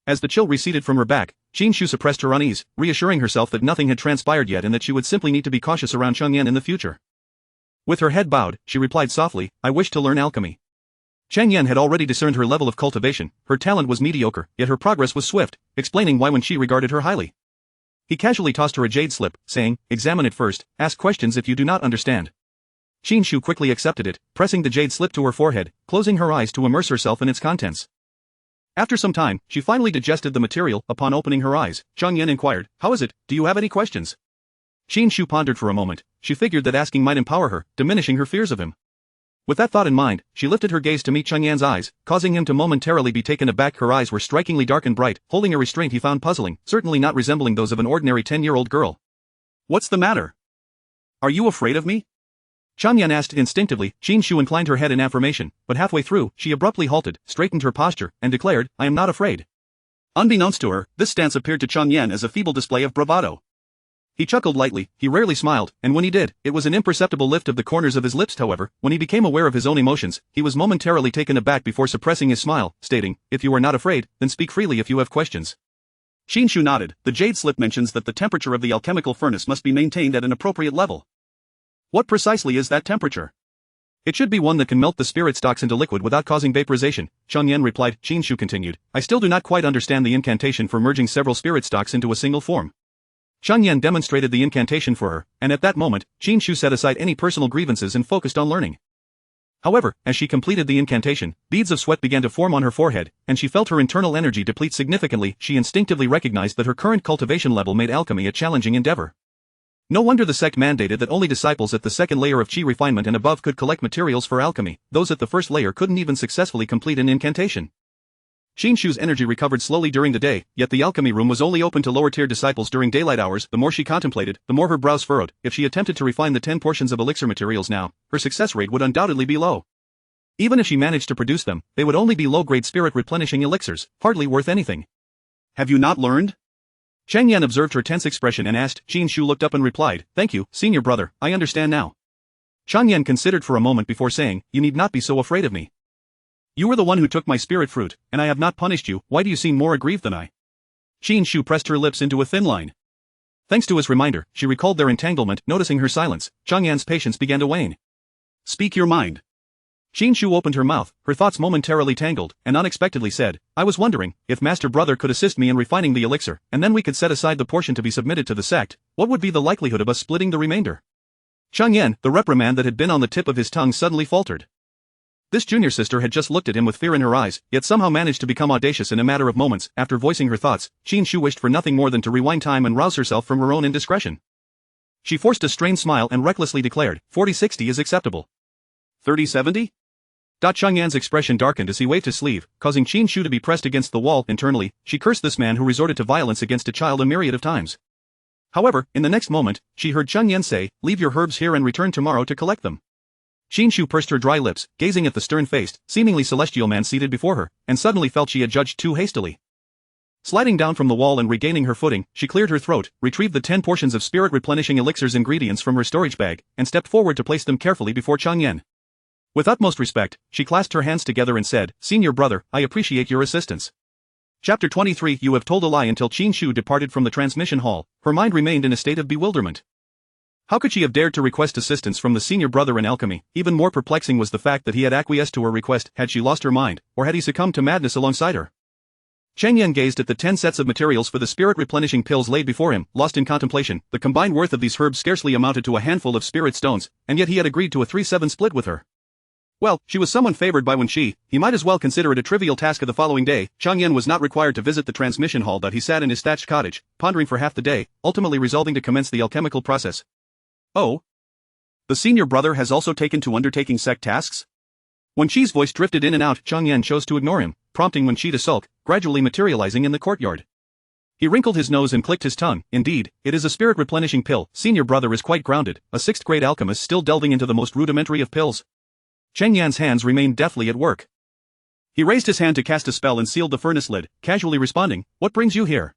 As the chill receded from her back, Qin Shu suppressed her unease, reassuring herself that nothing had transpired yet and that she would simply need to be cautious around Changyan in the future. With her head bowed, she replied softly, I wish to learn alchemy. Changyan had already discerned her level of cultivation. Her talent was mediocre, yet her progress was swift, explaining why Wen Qi regarded her highly. He casually tossed her a jade slip, saying, examine it first, ask questions if you do not understand. Qin Shu quickly accepted it, pressing the jade slip to her forehead, closing her eyes to immerse herself in its contents. After some time, she finally digested the material. Upon opening her eyes, Changyan inquired, how is it, do you have any questions? Qin Shu pondered for a moment. She figured that asking might empower her, diminishing her fears of him. With that thought in mind, she lifted her gaze to meet Changyan's eyes, causing him to momentarily be taken aback. Her eyes were strikingly dark and bright, holding a restraint he found puzzling, certainly not resembling those of an ordinary 10-year-old girl. What's the matter? Are you afraid of me? Changyan asked instinctively. Qin Shu inclined her head in affirmation, but halfway through, she abruptly halted, straightened her posture, and declared, I am not afraid. Unbeknownst to her, this stance appeared to Changyan as a feeble display of bravado. He chuckled lightly. He rarely smiled, and when he did, it was an imperceptible lift of the corners of his lips. However, when he became aware of his own emotions, he was momentarily taken aback before suppressing his smile, stating, if you are not afraid, then speak freely if you have questions. Qin Shu nodded. The jade slip mentions that the temperature of the alchemical furnace must be maintained at an appropriate level. What precisely is that temperature? It should be one that can melt the spirit stocks into liquid without causing vaporization, Changyan replied. Qin Shu continued, I still do not quite understand the incantation for merging several spirit stocks into a single form. Changyan demonstrated the incantation for her, and at that moment, Qin Shu set aside any personal grievances and focused on learning. However, as she completed the incantation, beads of sweat began to form on her forehead, and she felt her internal energy deplete significantly. She instinctively recognized that her current cultivation level made alchemy a challenging endeavor. No wonder the sect mandated that only disciples at the second layer of Qi Refinement and above could collect materials for alchemy. Those at the first layer couldn't even successfully complete an incantation. Qin Shu's energy recovered slowly during the day, yet the alchemy room was only open to lower-tier disciples during daylight hours. The more she contemplated, the more her brows furrowed. If she attempted to refine the 10 portions of elixir materials now, her success rate would undoubtedly be low. Even if she managed to produce them, they would only be low-grade spirit-replenishing elixirs, hardly worth anything. Have you not learned? Changyan observed her tense expression and asked. Qin Shu looked up and replied, thank you, senior brother, I understand now. Changyan considered for a moment before saying, you need not be so afraid of me. You were the one who took my spirit fruit, and I have not punished you. Why do you seem more aggrieved than I? Qin Shu pressed her lips into a thin line. Thanks to his reminder, she recalled their entanglement. Noticing her silence, Changyan's patience began to wane. Speak your mind. Qin Shu opened her mouth, her thoughts momentarily tangled, and unexpectedly said, I was wondering, if Master Brother could assist me in refining the elixir, and then we could set aside the portion to be submitted to the sect, what would be the likelihood of us splitting the remainder? Changyan, the reprimand that had been on the tip of his tongue, suddenly faltered. This junior sister had just looked at him with fear in her eyes, yet somehow managed to become audacious in a matter of moments. After voicing her thoughts, Qin Shu wished for nothing more than to rewind time and rouse herself from her own indiscretion. She forced a strained smile and recklessly declared, 40-60 is acceptable. 30-70? Changyan's expression darkened as he waved his sleeve, causing Qin Shu to be pressed against the wall. Internally, she cursed this man who resorted to violence against a child a myriad of times. However, in the next moment, she heard Changyan say, leave your herbs here and return tomorrow to collect them. Qin Shu pursed her dry lips, gazing at the stern-faced, seemingly celestial man seated before her, and suddenly felt she had judged too hastily. Sliding down from the wall and regaining her footing, she cleared her throat, retrieved the 10 portions of spirit-replenishing elixir's ingredients from her storage bag, and stepped forward to place them carefully before Changyan. With utmost respect, she clasped her hands together and said, "Senior brother, I appreciate your assistance." Chapter 23. You have told a lie. Until Qin Shu departed from the transmission hall, her mind remained in a state of bewilderment. How could she have dared to request assistance from the senior brother in alchemy? Even more perplexing was the fact that he had acquiesced to her request. Had she lost her mind, or had he succumbed to madness alongside her? Changyan gazed at the 10 sets of materials for the spirit-replenishing pills laid before him, lost in contemplation. The combined worth of these herbs scarcely amounted to a handful of spirit stones, and yet he had agreed to a 3-7 split with her. Well, she was someone favored by Wen Qi. He might as well consider it a trivial task. Of the following day, Changyan was not required to visit the transmission hall, but he sat in his thatched cottage, pondering for half the day, ultimately resolving to commence the alchemical process. Oh? The senior brother has also taken to undertaking sect tasks? Wen Qi's voice drifted in and out. Changyan chose to ignore him, prompting Wen Qi to sulk, gradually materializing in the courtyard. He wrinkled his nose and clicked his tongue. Indeed, it is a spirit-replenishing pill. Senior brother is quite grounded, a 6th-grade alchemist still delving into the most rudimentary of pills. Changyan's hands remained deftly at work. He raised his hand to cast a spell and sealed the furnace lid, casually responding, "What brings you here?"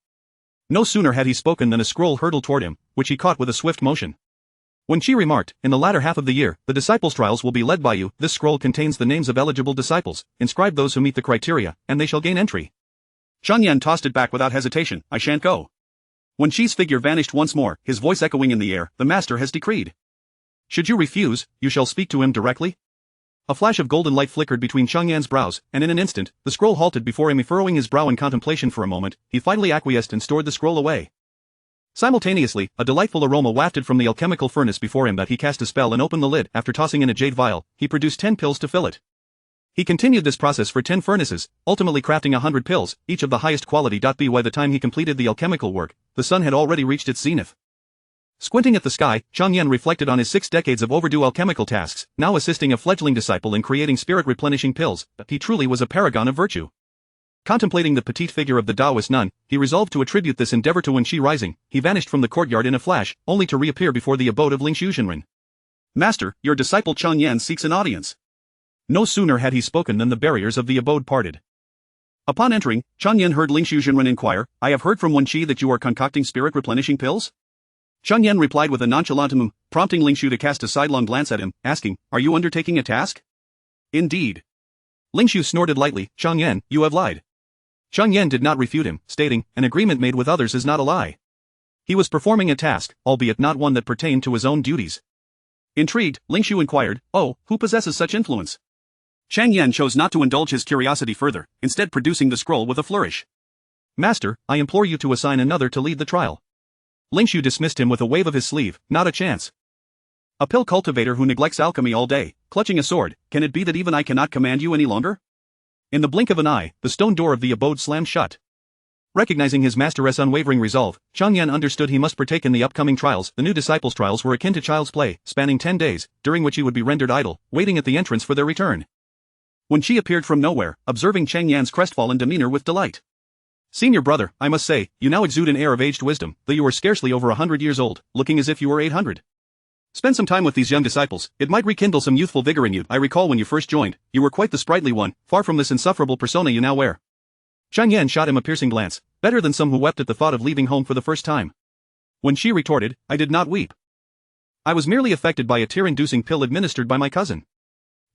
No sooner had he spoken than a scroll hurtled toward him, which he caught with a swift motion. Wen Qi remarked, "In the latter half of the year, the disciples' trials will be led by you. This scroll contains the names of eligible disciples. Inscribe those who meet the criteria, and they shall gain entry." Changyan tossed it back without hesitation. "I shan't go." Wen Qi's figure vanished once more, his voice echoing in the air. "The master has decreed. Should you refuse, you shall speak to him directly." A flash of golden light flickered between Changyan's brows, and in an instant, the scroll halted before him. Furrowing his brow in contemplation for a moment, he finally acquiesced and stored the scroll away. Simultaneously, a delightful aroma wafted from the alchemical furnace before him. That he cast a spell and opened the lid. After tossing in a jade vial, he produced 10 pills to fill it. He continued this process for 10 furnaces, ultimately crafting 100 pills, each of the highest quality. By the time he completed the alchemical work, the sun had already reached its zenith. Squinting at the sky, Changyan reflected on his 6 decades of overdue alchemical tasks, now assisting a fledgling disciple in creating spirit-replenishing pills. He truly was a paragon of virtue. Contemplating the petite figure of the Taoist nun, he resolved to attribute this endeavor to Wen Qi. Rising, he vanished from the courtyard in a flash, only to reappear before the abode of Lingshu Zhenren. "Master, your disciple Changyan seeks an audience." No sooner had he spoken than the barriers of the abode parted. Upon entering, Changyan heard Lingshu Zhenren inquire, "I have heard from Wen Qi that you are concocting spirit-replenishing pills?" Changyan replied with a nonchalant prompting Lingshu to cast a sidelong glance at him, asking, "Are you undertaking a task?" "Indeed." Lingshu snorted lightly. "Changyan, you have lied." Changyan did not refute him, stating, "An agreement made with others is not a lie." He was performing a task, albeit not one that pertained to his own duties. Intrigued, Lingshu inquired, "Oh, who possesses such influence?" Changyan chose not to indulge his curiosity further, instead producing the scroll with a flourish. "Master, I implore you to assign another to lead the trial." Lingshu dismissed him with a wave of his sleeve. "Not a chance. A pill cultivator who neglects alchemy all day, clutching a sword, can it be that even I cannot command you any longer?" In the blink of an eye, the stone door of the abode slammed shut. Recognizing his master's unwavering resolve, Changyan understood he must partake in the upcoming trials. The new disciples' trials were akin to child's play, spanning 10 days, during which he would be rendered idle, waiting at the entrance for their return. Wen Qi appeared from nowhere, observing Changyan's crestfallen demeanor with delight. "Senior brother, I must say, you now exude an air of aged wisdom, though you are scarcely over 100 years old, looking as if you were 800. Spend some time with these young disciples, it might rekindle some youthful vigor in you. I recall when you first joined, you were quite the sprightly one, far from this insufferable persona you now wear." Changyan shot him a piercing glance, better than some who wept at the thought of leaving home for the first time. Wen Qi retorted, "I did not weep. I was merely affected by a tear-inducing pill administered by my cousin."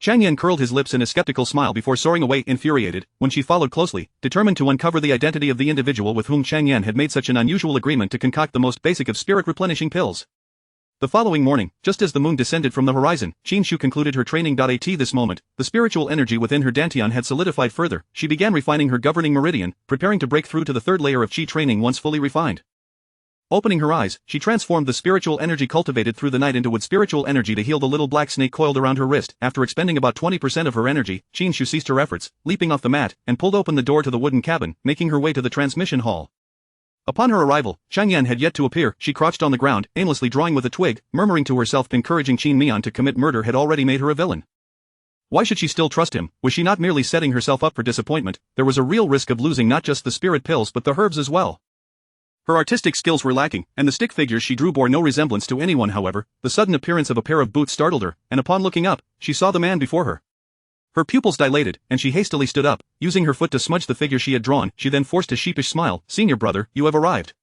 Changyan curled his lips in a skeptical smile before soaring away infuriated. Wen Qi followed closely, determined to uncover the identity of the individual with whom Changyan had made such an unusual agreement to concoct the most basic of spirit-replenishing pills. The following morning, just as the moon descended from the horizon, Qin Shu concluded her training. At this moment, the spiritual energy within her dantian had solidified further. She began refining her governing meridian, preparing to break through to the 3rd layer of Qi training once fully refined. Opening her eyes, she transformed the spiritual energy cultivated through the night into wood spiritual energy to heal the little black snake coiled around her wrist. After expending about 20% of her energy, Qin Shu ceased her efforts, leaping off the mat, and pulled open the door to the wooden cabin, making her way to the transmission hall. Upon her arrival, Changyan had yet to appear. She crouched on the ground, aimlessly drawing with a twig, murmuring to herself. Encouraging Qin Mian to commit murder had already made her a villain. Why should she still trust him? Was she not merely setting herself up for disappointment? There was a real risk of losing not just the spirit pills but the herbs as well. Her artistic skills were lacking, and the stick figures she drew bore no resemblance to anyone. However, the sudden appearance of a pair of boots startled her, and upon looking up, she saw the man before her. Her pupils dilated, and she hastily stood up, using her foot to smudge the figure she had drawn. She then forced a sheepish smile. "Senior brother, you have arrived."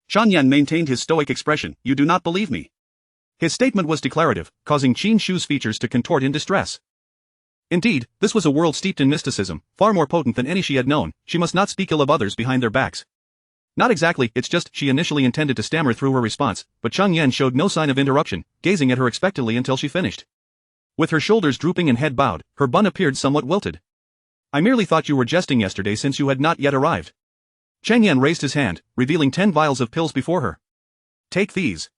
Chang Yan maintained his stoic expression. "You do not believe me." His statement was declarative, causing Qin Shu's features to contort in distress. Indeed, this was a world steeped in mysticism, far more potent than any she had known. She must not speak ill of others behind their backs. "Not exactly, it's just," she initially intended to stammer through her response, but Chang Yan showed no sign of interruption, gazing at her expectantly until she finished. With her shoulders drooping and head bowed, her bun appeared somewhat wilted. "I merely thought you were jesting yesterday since you had not yet arrived." Chang Yan raised his hand, revealing 10 vials of pills before her. "Take these."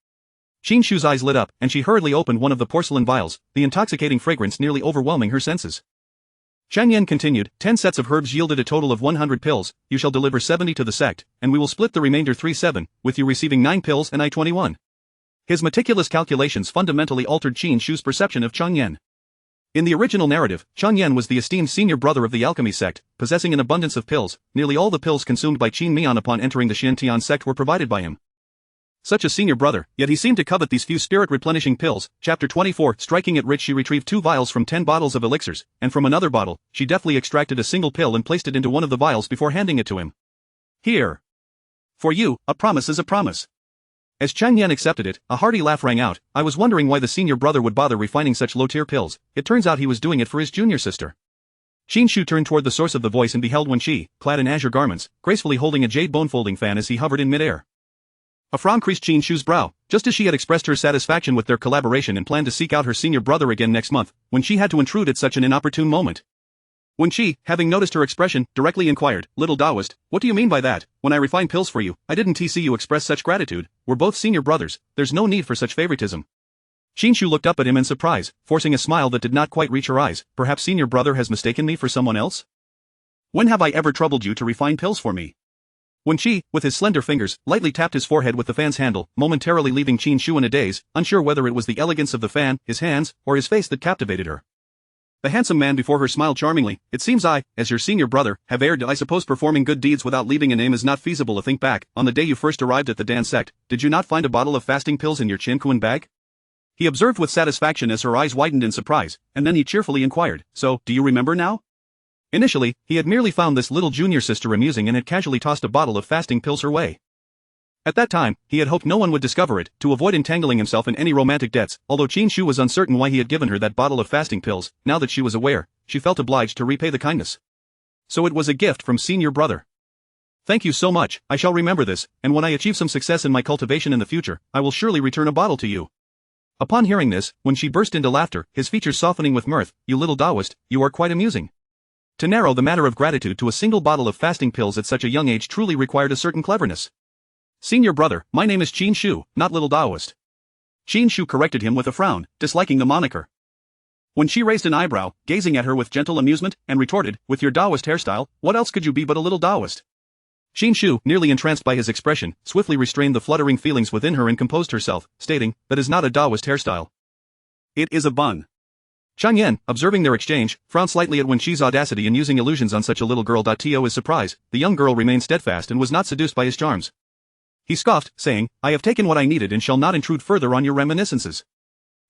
Qin Shu's eyes lit up, and she hurriedly opened one of the porcelain vials, the intoxicating fragrance nearly overwhelming her senses. Chang Yan continued, 10 sets of herbs yielded a total of 100 pills, you shall deliver 70 to the sect, and we will split the remainder 3-7, with you receiving 9 pills and I 21. His meticulous calculations fundamentally altered Qin Shu's perception of Chang Yan. In the original narrative, Chang Yan was the esteemed senior brother of the alchemy sect, possessing an abundance of pills. Nearly all the pills consumed by Qin Mian upon entering the Shintian sect were provided by him. Such a senior brother, yet he seemed to covet these few spirit-replenishing pills. Chapter 24. Striking it rich, she retrieved 2 vials from 10 bottles of elixirs, and from another bottle, she deftly extracted a single pill and placed it into one of the vials before handing it to him. "Here. For you, a promise is a promise." As Chang Yan accepted it, a hearty laugh rang out. "I was wondering why the senior brother would bother refining such low-tier pills. It turns out he was doing it for his junior sister." Qin Shu turned toward the source of the voice and beheld Wen Qi, clad in azure garments, gracefully holding a jade bone-folding fan as he hovered in midair. A frown creased Qin Shu's brow. Just as she had expressed her satisfaction with their collaboration and planned to seek out her senior brother again next month, Wen Qi had to intrude at such an inopportune moment. Wen Qi, having noticed her expression, directly inquired, "Little Taoist, what do you mean by that? When I refine pills for you, I didn't see you express such gratitude. We're both senior brothers, there's no need for such favoritism." Qin Shu looked up at him in surprise, forcing a smile that did not quite reach her eyes. "Perhaps senior brother has mistaken me for someone else? When have I ever troubled you to refine pills for me?" Wen Qi, with his slender fingers, lightly tapped his forehead with the fan's handle, momentarily leaving Qin Shu in a daze, unsure whether it was the elegance of the fan, his hands, or his face that captivated her. The handsome man before her smiled charmingly. "It seems I, as your senior brother, have erred. I suppose performing good deeds without leaving a name is not feasible. To think back, on the day you first arrived at the Dan sect, did you not find a bottle of fasting pills in your Qin Kuan bag?" He observed with satisfaction as her eyes widened in surprise, and then he cheerfully inquired, "So, do you remember now?" Initially, he had merely found this little junior sister amusing and had casually tossed a bottle of fasting pills her way. At that time, he had hoped no one would discover it, to avoid entangling himself in any romantic debts. Although Qin Shu was uncertain why he had given her that bottle of fasting pills, now that she was aware, she felt obliged to repay the kindness. So it was a gift from senior brother. "Thank you so much, I shall remember this, and when I achieve some success in my cultivation in the future, I will surely return a bottle to you." Upon hearing this, Wen Qi burst into laughter, his features softening with mirth. "You little Taoist, you are quite amusing." To narrow the matter of gratitude to a single bottle of fasting pills at such a young age truly required a certain cleverness. "Senior brother, my name is Qin Shu, not little Taoist." Qin Shu corrected him with a frown, disliking the moniker. When she raised an eyebrow, gazing at her with gentle amusement, and retorted, "With your Taoist hairstyle, what else could you be but a little Taoist?" Qin Shu, nearly entranced by his expression, swiftly restrained the fluttering feelings within her and composed herself, stating, "That is not a Taoist hairstyle. It is a bun." Chang Yan, observing their exchange, frowned slightly at Wen Qi's audacity in using illusions on such a little girl. To his surprise, the young girl remained steadfast and was not seduced by his charms. He scoffed, saying, "I have taken what I needed and shall not intrude further on your reminiscences."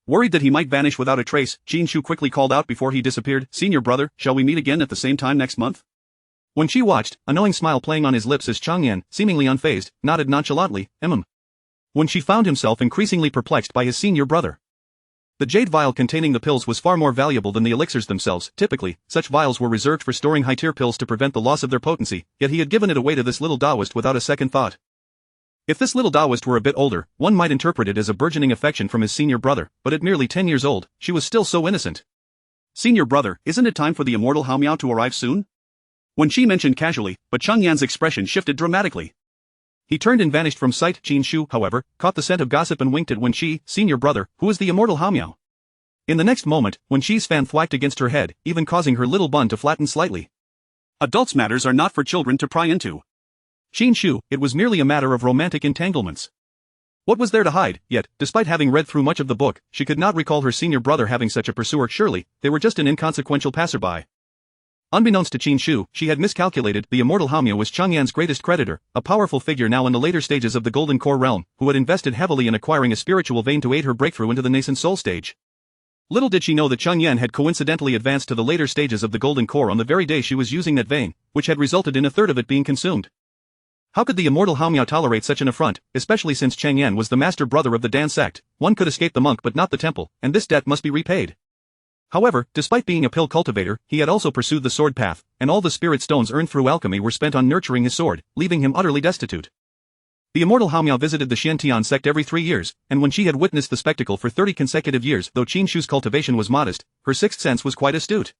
Worried that he might vanish without a trace, Qin Shu quickly called out before he disappeared, "Senior brother, shall we meet again at the same time next month?" Wen Qi watched, a knowing smile playing on his lips as Chang Yan, seemingly unfazed, nodded nonchalantly, Wen Qi found himself increasingly perplexed by his senior brother. The jade vial containing the pills was far more valuable than the elixirs themselves. Typically, such vials were reserved for storing high-tier pills to prevent the loss of their potency, yet he had given it away to this little Taoist without a second thought. If this little Taoist were a bit older, one might interpret it as a burgeoning affection from his senior brother, but at merely 10 years old, she was still so innocent. "Senior brother, isn't it time for the immortal Haomiao to arrive soon?" Wen Qi mentioned casually, but Chang Yan's expression shifted dramatically. He turned and vanished from sight. Qin Shu, however, caught the scent of gossip and winked at Wen Qi. "Senior brother, who is the immortal Haomiao?" In the next moment, Wen Qi's fan thwacked against her head, even causing her little bun to flatten slightly. "Adults' matters are not for children to pry into. Qin Shu, it was merely a matter of romantic entanglements." What was there to hide? Yet, despite having read through much of the book, she could not recall her senior brother having such a pursuer. Surely, they were just an inconsequential passerby. Unbeknownst to Qin Shu, she had miscalculated. The immortal Haomya was Chang Yan's greatest creditor, a powerful figure now in the later stages of the Golden Core realm, who had invested heavily in acquiring a spiritual vein to aid her breakthrough into the nascent soul stage. Little did she know that Chang Yan had coincidentally advanced to the later stages of the Golden Core on the very day she was using that vein, which had resulted in a third of it being consumed. How could the immortal Haomya tolerate such an affront, especially since Chang Yan was the master brother of the Dan sect? One could escape the monk but not the temple, and this debt must be repaid. However, despite being a pill cultivator, he had also pursued the sword path, and all the spirit stones earned through alchemy were spent on nurturing his sword, leaving him utterly destitute. The immortal Haomya visited the Xiantian sect every 3 years, and when she had witnessed the spectacle for 30 consecutive years, though Qin Shu's cultivation was modest, her sixth sense was quite astute.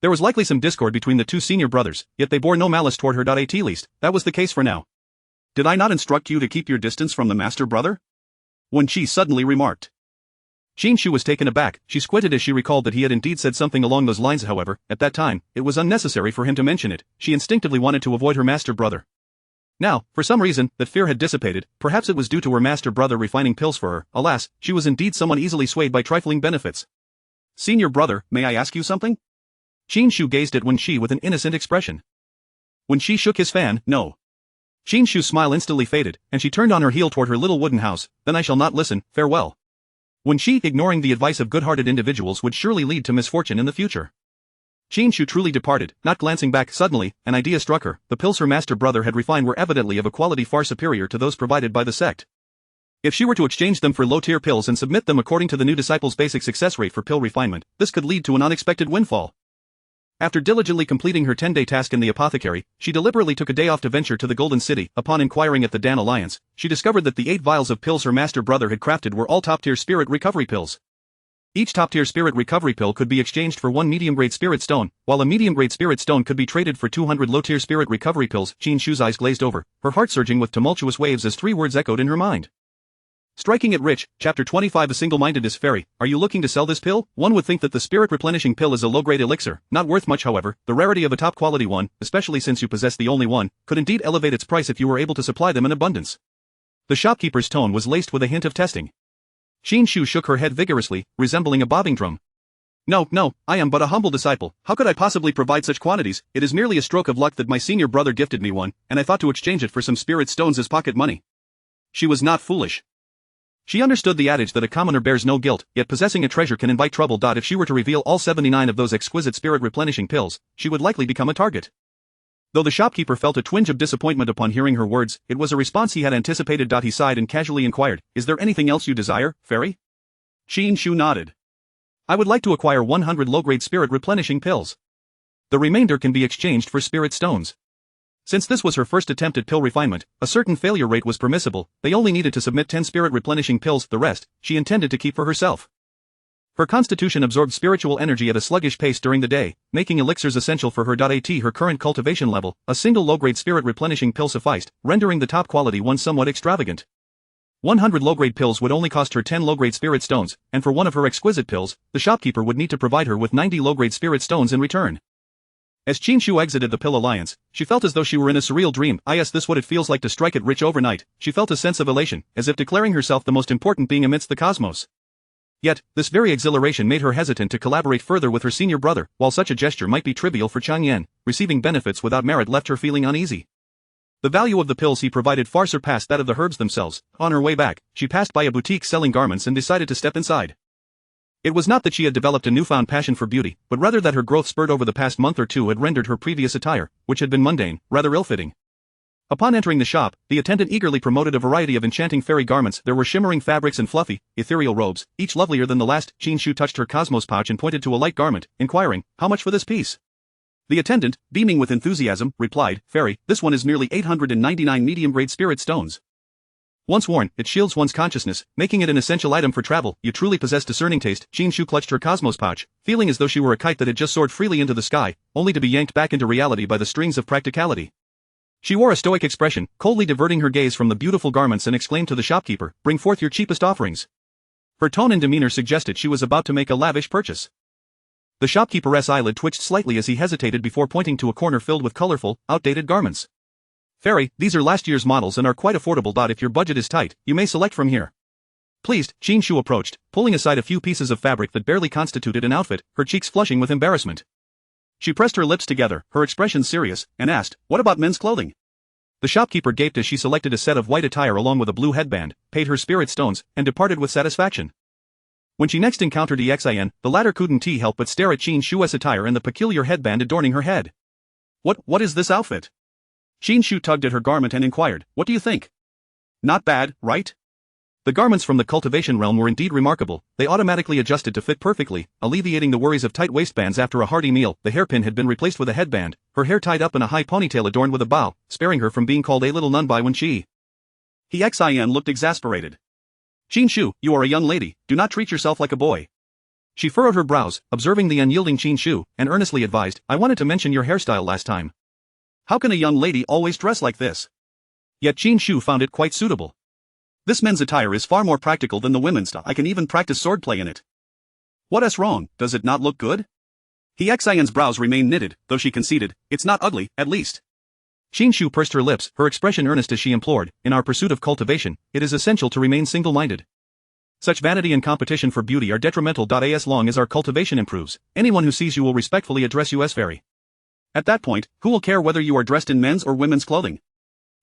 There was likely some discord between the two senior brothers, yet they bore no malice toward her. At least, that was the case for now. "Did I not instruct you to keep your distance from the master brother?" Wen Qi suddenly remarked. Qin Shu was taken aback. She squinted as she recalled that he had indeed said something along those lines. However, at that time, it was unnecessary for him to mention it. She instinctively wanted to avoid her master brother. Now, for some reason, that fear had dissipated. Perhaps it was due to her master brother refining pills for her. Alas, she was indeed someone easily swayed by trifling benefits. "Senior brother, may I ask you something?" Qin Shu gazed at Wen Qi with an innocent expression. Wen Qi shook his fan. "No." Qin Shu's smile instantly faded, and she turned on her heel toward her little wooden house. "Then I shall not listen. Farewell." Wen Qi, ignoring the advice of good-hearted individuals, would surely lead to misfortune in the future. Qin Shu truly departed, not glancing back. Suddenly, an idea struck her. The pills her master brother had refined were evidently of a quality far superior to those provided by the sect. If she were to exchange them for low-tier pills and submit them according to the new disciple's basic success rate for pill refinement, this could lead to an unexpected windfall. After diligently completing her 10-day task in the apothecary, she deliberately took a day off to venture to the Golden City. Upon inquiring at the Dan Alliance, she discovered that the 8 vials of pills her master brother had crafted were all top-tier spirit recovery pills. Each top-tier spirit recovery pill could be exchanged for 1 medium-grade spirit stone, while a medium-grade spirit stone could be traded for 200 low-tier spirit recovery pills. Qin Shu's eyes glazed over, her heart surging with tumultuous waves as 3 words echoed in her mind. Striking it rich. Chapter 25. A single-mindedness. Fairy, are you looking to sell this pill? One would think that the spirit replenishing pill is a low-grade elixir, not worth much. However, the rarity of a top-quality one, especially since you possess the only one, could indeed elevate its price if you were able to supply them in abundance. The shopkeeper's tone was laced with a hint of testing. Qin Shu shook her head vigorously, resembling a bobbing drum. No, I am but a humble disciple. How could I possibly provide such quantities? It is merely a stroke of luck that my senior brother gifted me one, and I thought to exchange it for some spirit stones as pocket money. She was not foolish. She understood the adage that a commoner bears no guilt, yet possessing a treasure can invite trouble. If she were to reveal all 79 of those exquisite spirit replenishing pills, she would likely become a target. Though the shopkeeper felt a twinge of disappointment upon hearing her words, it was a response he had anticipated. He sighed and casually inquired, "Is there anything else you desire, fairy?" Qin Shu nodded. "I would like to acquire 100 low-grade spirit replenishing pills. The remainder can be exchanged for spirit stones." Since this was her first attempt at pill refinement, a certain failure rate was permissible. They only needed to submit 10 spirit replenishing pills. The rest, she intended to keep for herself. Her constitution absorbed spiritual energy at a sluggish pace during the day, making elixirs essential for her. At her current cultivation level, a single low-grade spirit replenishing pill sufficed, rendering the top-quality one somewhat extravagant. 100 low-grade pills would only cost her 10 low-grade spirit stones, and for one of her exquisite pills, the shopkeeper would need to provide her with 90 low-grade spirit stones in return. As Qin Shu exited the pill alliance, she felt as though she were in a surreal dream. Is this what it feels like to strike it rich overnight? She felt a sense of elation, as if declaring herself the most important being amidst the cosmos. Yet, this very exhilaration made her hesitant to collaborate further with her senior brother. While such a gesture might be trivial for Chang Yan, receiving benefits without merit left her feeling uneasy. The value of the pills he provided far surpassed that of the herbs themselves. On her way back, she passed by a boutique selling garments and decided to step inside. It was not that she had developed a newfound passion for beauty, but rather that her growth spurred over the past month or two had rendered her previous attire, which had been mundane, rather ill-fitting. Upon entering the shop, the attendant eagerly promoted a variety of enchanting fairy garments. There were shimmering fabrics and fluffy, ethereal robes, each lovelier than the last. Qin Shu touched her cosmos pouch and pointed to a light garment, inquiring, "How much for this piece?" The attendant, beaming with enthusiasm, replied, "Fairy, this one is merely 899 medium-grade spirit stones. Once worn, it shields one's consciousness, making it an essential item for travel. You truly possess discerning taste." Qin Shu clutched her cosmos pouch, feeling as though she were a kite that had just soared freely into the sky, only to be yanked back into reality by the strings of practicality. She wore a stoic expression, coldly diverting her gaze from the beautiful garments, and exclaimed to the shopkeeper, "Bring forth your cheapest offerings." Her tone and demeanor suggested she was about to make a lavish purchase. The shopkeeper's eyelid twitched slightly as he hesitated before pointing to a corner filled with colorful, outdated garments. "Fairy, these are last year's models and are quite affordable. If your budget is tight, you may select from here." Pleased, Qin Shu approached, pulling aside a few pieces of fabric that barely constituted an outfit, her cheeks flushing with embarrassment. She pressed her lips together, her expression serious, and asked, "What about men's clothing?" The shopkeeper gaped as she selected a set of white attire along with a blue headband, paid her spirit stones, and departed with satisfaction. When she next encountered Xin, the latter couldn't help but stare at Qin Shu's attire and the peculiar headband adorning her head. What is this outfit?" Qin Shu tugged at her garment and inquired, "What do you think? Not bad, right?" The garments from the cultivation realm were indeed remarkable. They automatically adjusted to fit perfectly, alleviating the worries of tight waistbands after a hearty meal. The hairpin had been replaced with a headband, her hair tied up in a high ponytail adorned with a bow, sparing her from being called a little nun by Wen Qi. Xin looked exasperated. "Qin Shu, you are a young lady, do not treat yourself like a boy." She furrowed her brows, observing the unyielding Qin Shu, and earnestly advised, "I wanted to mention your hairstyle last time. How can a young lady always dress like this?" Yet Qin Shu found it quite suitable. "This men's attire is far more practical than the women's. I can even practice swordplay in it." "What's wrong, does it not look good?" Xin's brows remained knitted, though she conceded, "It's not ugly, at least." Qin Shu pursed her lips, her expression earnest as she implored, "In our pursuit of cultivation, it is essential to remain single-minded. Such vanity and competition for beauty are detrimental. As long as our cultivation improves, anyone who sees you will respectfully address you as fairy. At that point, who will care whether you are dressed in men's or women's clothing?"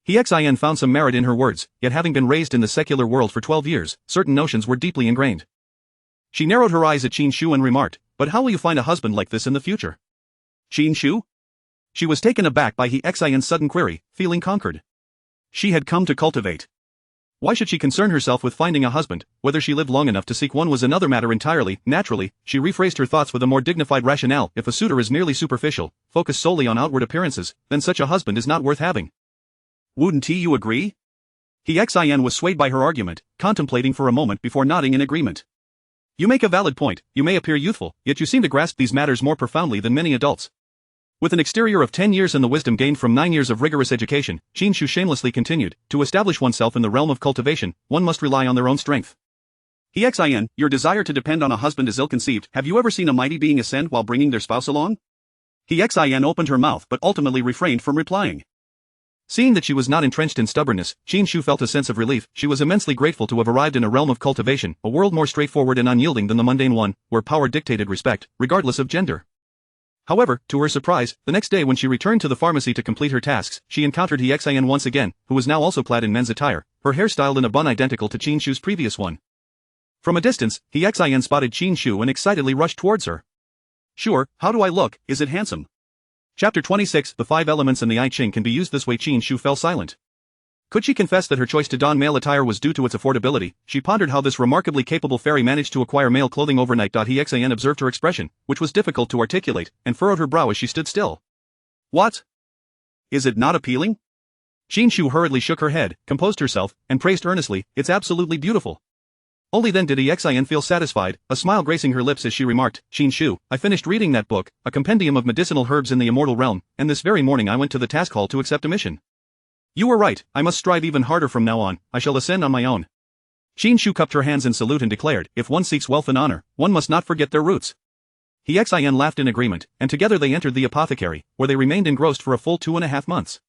Xin found some merit in her words, yet having been raised in the secular world for 12 years, certain notions were deeply ingrained. She narrowed her eyes at Qin Shu and remarked, "But how will you find a husband like this in the future?" "Qin Shu?" She was taken aback by Xin's sudden query, feeling conquered. She had come to cultivate. Why should she concern herself with finding a husband? Whether she lived long enough to seek one was another matter entirely. Naturally, she rephrased her thoughts with a more dignified rationale. If a suitor is merely superficial, focused solely on outward appearances, then such a husband is not worth having. "Wouldn't you agree?" Xin was swayed by her argument, contemplating for a moment before nodding in agreement. "You make a valid point. You may appear youthful, yet you seem to grasp these matters more profoundly than many adults." With an exterior of 10 years and the wisdom gained from 9 years of rigorous education, Qin Shu shamelessly continued, "To establish oneself in the realm of cultivation, one must rely on their own strength. Xin, your desire to depend on a husband is ill-conceived. Have you ever seen a mighty being ascend while bringing their spouse along?" Xin opened her mouth but ultimately refrained from replying. Seeing that she was not entrenched in stubbornness, Qin Shu felt a sense of relief. She was immensely grateful to have arrived in a realm of cultivation, a world more straightforward and unyielding than the mundane one, where power dictated respect, regardless of gender. However, to her surprise, the next day when she returned to the pharmacy to complete her tasks, she encountered Xin once again, who was now also clad in men's attire, her hair styled in a bun identical to Qin Shu's previous one. From a distance, Xin spotted Qin Shu and excitedly rushed towards her. "Sure, how do I look, is it handsome?" Chapter 26, The 5 Elements and the I Ching can be used this way. Qin Shu fell silent. Could she confess that her choice to don male attire was due to its affordability? She pondered how this remarkably capable fairy managed to acquire male clothing overnight. Xin observed her expression, which was difficult to articulate, and furrowed her brow as she stood still. "What? Is it not appealing?" Qin Shu hurriedly shook her head, composed herself, and praised earnestly, "It's absolutely beautiful." Only then did Xin feel satisfied, a smile gracing her lips as she remarked, "Qin Shu, I finished reading that book, a compendium of medicinal herbs in the immortal realm, and this very morning I went to the task hall to accept a mission. You were right, I must strive even harder from now on. I shall ascend on my own." Qin Shu cupped her hands in salute and declared, "If one seeks wealth and honor, one must not forget their roots." Xin laughed in agreement, and together they entered the apothecary, where they remained engrossed for a full 2.5 months.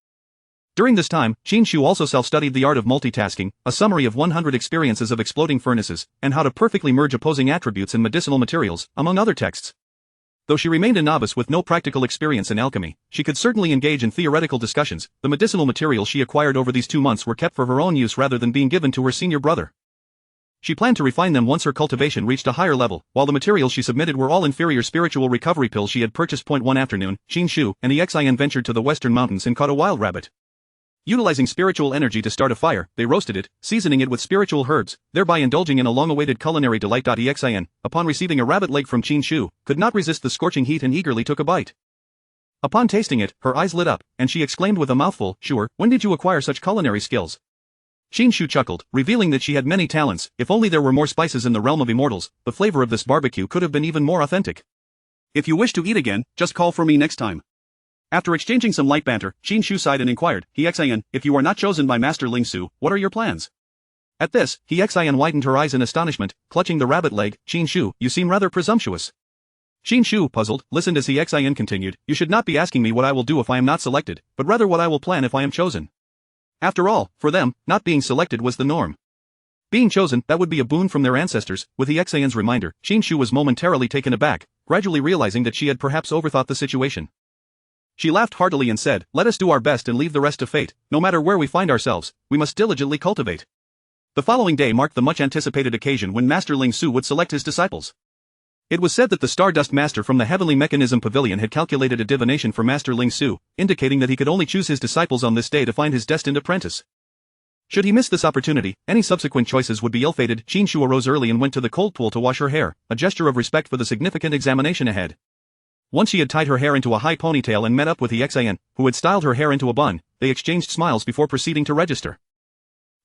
During this time, Qin Shu also self-studied the art of multitasking, a summary of 100 experiences of exploding furnaces, and how to perfectly merge opposing attributes in medicinal materials, among other texts. Though she remained a novice with no practical experience in alchemy, she could certainly engage in theoretical discussions. The medicinal materials she acquired over these 2 months were kept for her own use rather than being given to her senior brother. She planned to refine them once her cultivation reached a higher level. While the materials she submitted were all inferior spiritual recovery pills she had purchased. One afternoon, Qin Shu and Xin ventured to the western mountains and caught a wild rabbit. Utilizing spiritual energy to start a fire, they roasted it, seasoning it with spiritual herbs, thereby indulging in a long-awaited culinary delight. Xin, upon receiving a rabbit leg from Qin Shu, could not resist the scorching heat and eagerly took a bite. Upon tasting it, her eyes lit up, and she exclaimed with a mouthful, "Sure, when did you acquire such culinary skills?" Qin Shu chuckled, revealing that she had many talents. If only there were more spices in the realm of immortals, the flavor of this barbecue could have been even more authentic. "If you wish to eat again, just call for me next time." After exchanging some light banter, Qin Shu sighed and inquired, "Xin, if you are not chosen by Master Ling Su, what are your plans?" At this, Xin widened her eyes in astonishment, clutching the rabbit leg. "Qin Shu, you seem rather presumptuous." Qin Shu, puzzled, listened as Xin continued, "You should not be asking me what I will do if I am not selected, but rather what I will plan if I am chosen. After all, for them, not being selected was the norm. Being chosen, that would be a boon from their ancestors." With Xin's reminder, Qin Shu was momentarily taken aback, gradually realizing that she had perhaps overthought the situation. She laughed heartily and said, "Let us do our best and leave the rest to fate. No matter where we find ourselves, we must diligently cultivate." The following day marked the much-anticipated occasion when Master Ling Su would select his disciples. It was said that the Stardust Master from the Heavenly Mechanism Pavilion had calculated a divination for Master Ling Su, indicating that he could only choose his disciples on this day to find his destined apprentice. Should he miss this opportunity, any subsequent choices would be ill-fated. Qin Shu arose early and went to the cold pool to wash her hair, a gesture of respect for the significant examination ahead. Once she had tied her hair into a high ponytail and met up with the Xian, who had styled her hair into a bun, they exchanged smiles before proceeding to register.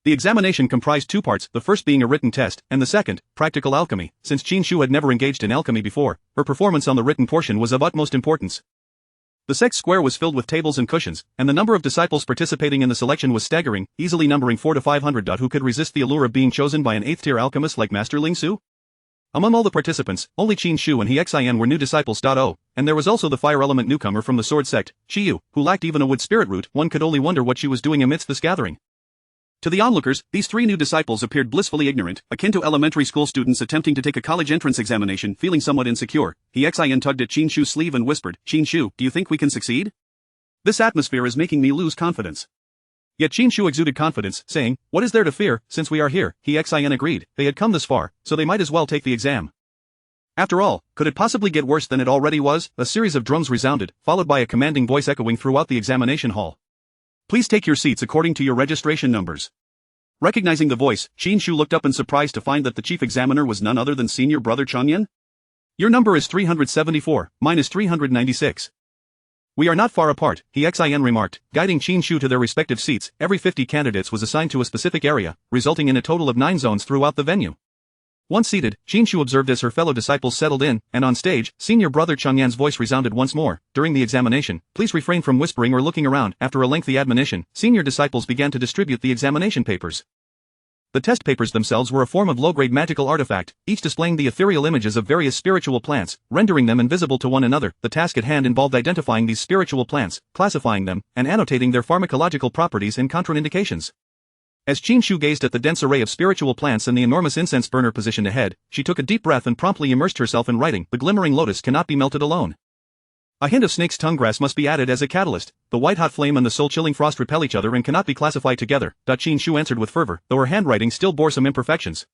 The examination comprised two parts, the first being a written test, and the second, practical alchemy. Since Qin Shu had never engaged in alchemy before, her performance on the written portion was of utmost importance. The sect's square was filled with tables and cushions, and the number of disciples participating in the selection was staggering, easily numbering 400 to 500. Who could resist the allure of being chosen by an 8th-tier alchemist like Master Ling Su? Among all the participants, only Qin Shu and he Xian were new disciples. And there was also the fire element newcomer from the sword sect, Qi Yu, who lacked even a wood spirit root. One could only wonder what she was doing amidst this gathering. To the onlookers, these three new disciples appeared blissfully ignorant, akin to elementary school students attempting to take a college entrance examination. Feeling somewhat insecure, he Xian tugged at Qin Shu's sleeve and whispered, "Qin Shu, do you think we can succeed? This atmosphere is making me lose confidence." Yet Qin Shu exuded confidence, saying, "What is there to fear, since we are here?" He Xian agreed, they had come this far, so they might as well take the exam. After all, could it possibly get worse than it already was? A series of drums resounded, followed by a commanding voice echoing throughout the examination hall. "Please take your seats according to your registration numbers." Recognizing the voice, Qin Shu looked up in surprise to find that the chief examiner was none other than senior brother Changyan. "Your number is 374, mine is 396. "We are not far apart," he Xian remarked, guiding Qin Shu to their respective seats. Every 50 candidates was assigned to a specific area, resulting in a total of 9 zones throughout the venue. Once seated, Qin Shu observed as her fellow disciples settled in, and on stage, senior brother Changyan's voice resounded once more. "During the examination, please refrain from whispering or looking around." After a lengthy admonition, senior disciples began to distribute the examination papers. The test papers themselves were a form of low-grade magical artifact, each displaying the ethereal images of various spiritual plants, rendering them invisible to one another. The task at hand involved identifying these spiritual plants, classifying them, and annotating their pharmacological properties and contraindications. As Qin Shu gazed at the dense array of spiritual plants and the enormous incense burner positioned ahead, she took a deep breath and promptly immersed herself in writing. The glimmering lotus cannot be melted alone. A hint of snake's tongue grass must be added as a catalyst. The white-hot flame and the soul-chilling frost repel each other and cannot be classified together. Qin Shu answered with fervor, though her handwriting still bore some imperfections.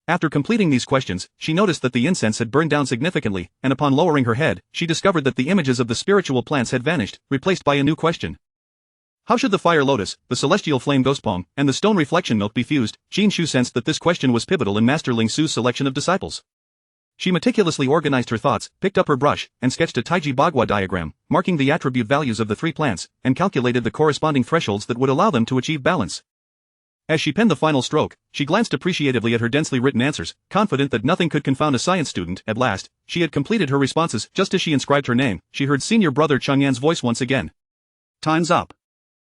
After completing these questions, she noticed that the incense had burned down significantly, and upon lowering her head, she discovered that the images of the spiritual plants had vanished, replaced by a new question. How should the fire lotus, the celestial flame ghost palm, and the stone reflection milk be fused? Qin Shu sensed that this question was pivotal in Master Ling Su's selection of disciples. She meticulously organized her thoughts, picked up her brush, and sketched a Taiji Bagua diagram, marking the attribute values of the 3 plants, and calculated the corresponding thresholds that would allow them to achieve balance. As she penned the final stroke, she glanced appreciatively at her densely written answers, confident that nothing could confound a science student. At last, she had completed her responses. Just as she inscribed her name, she heard senior brother Changyan's voice once again. "Time's up."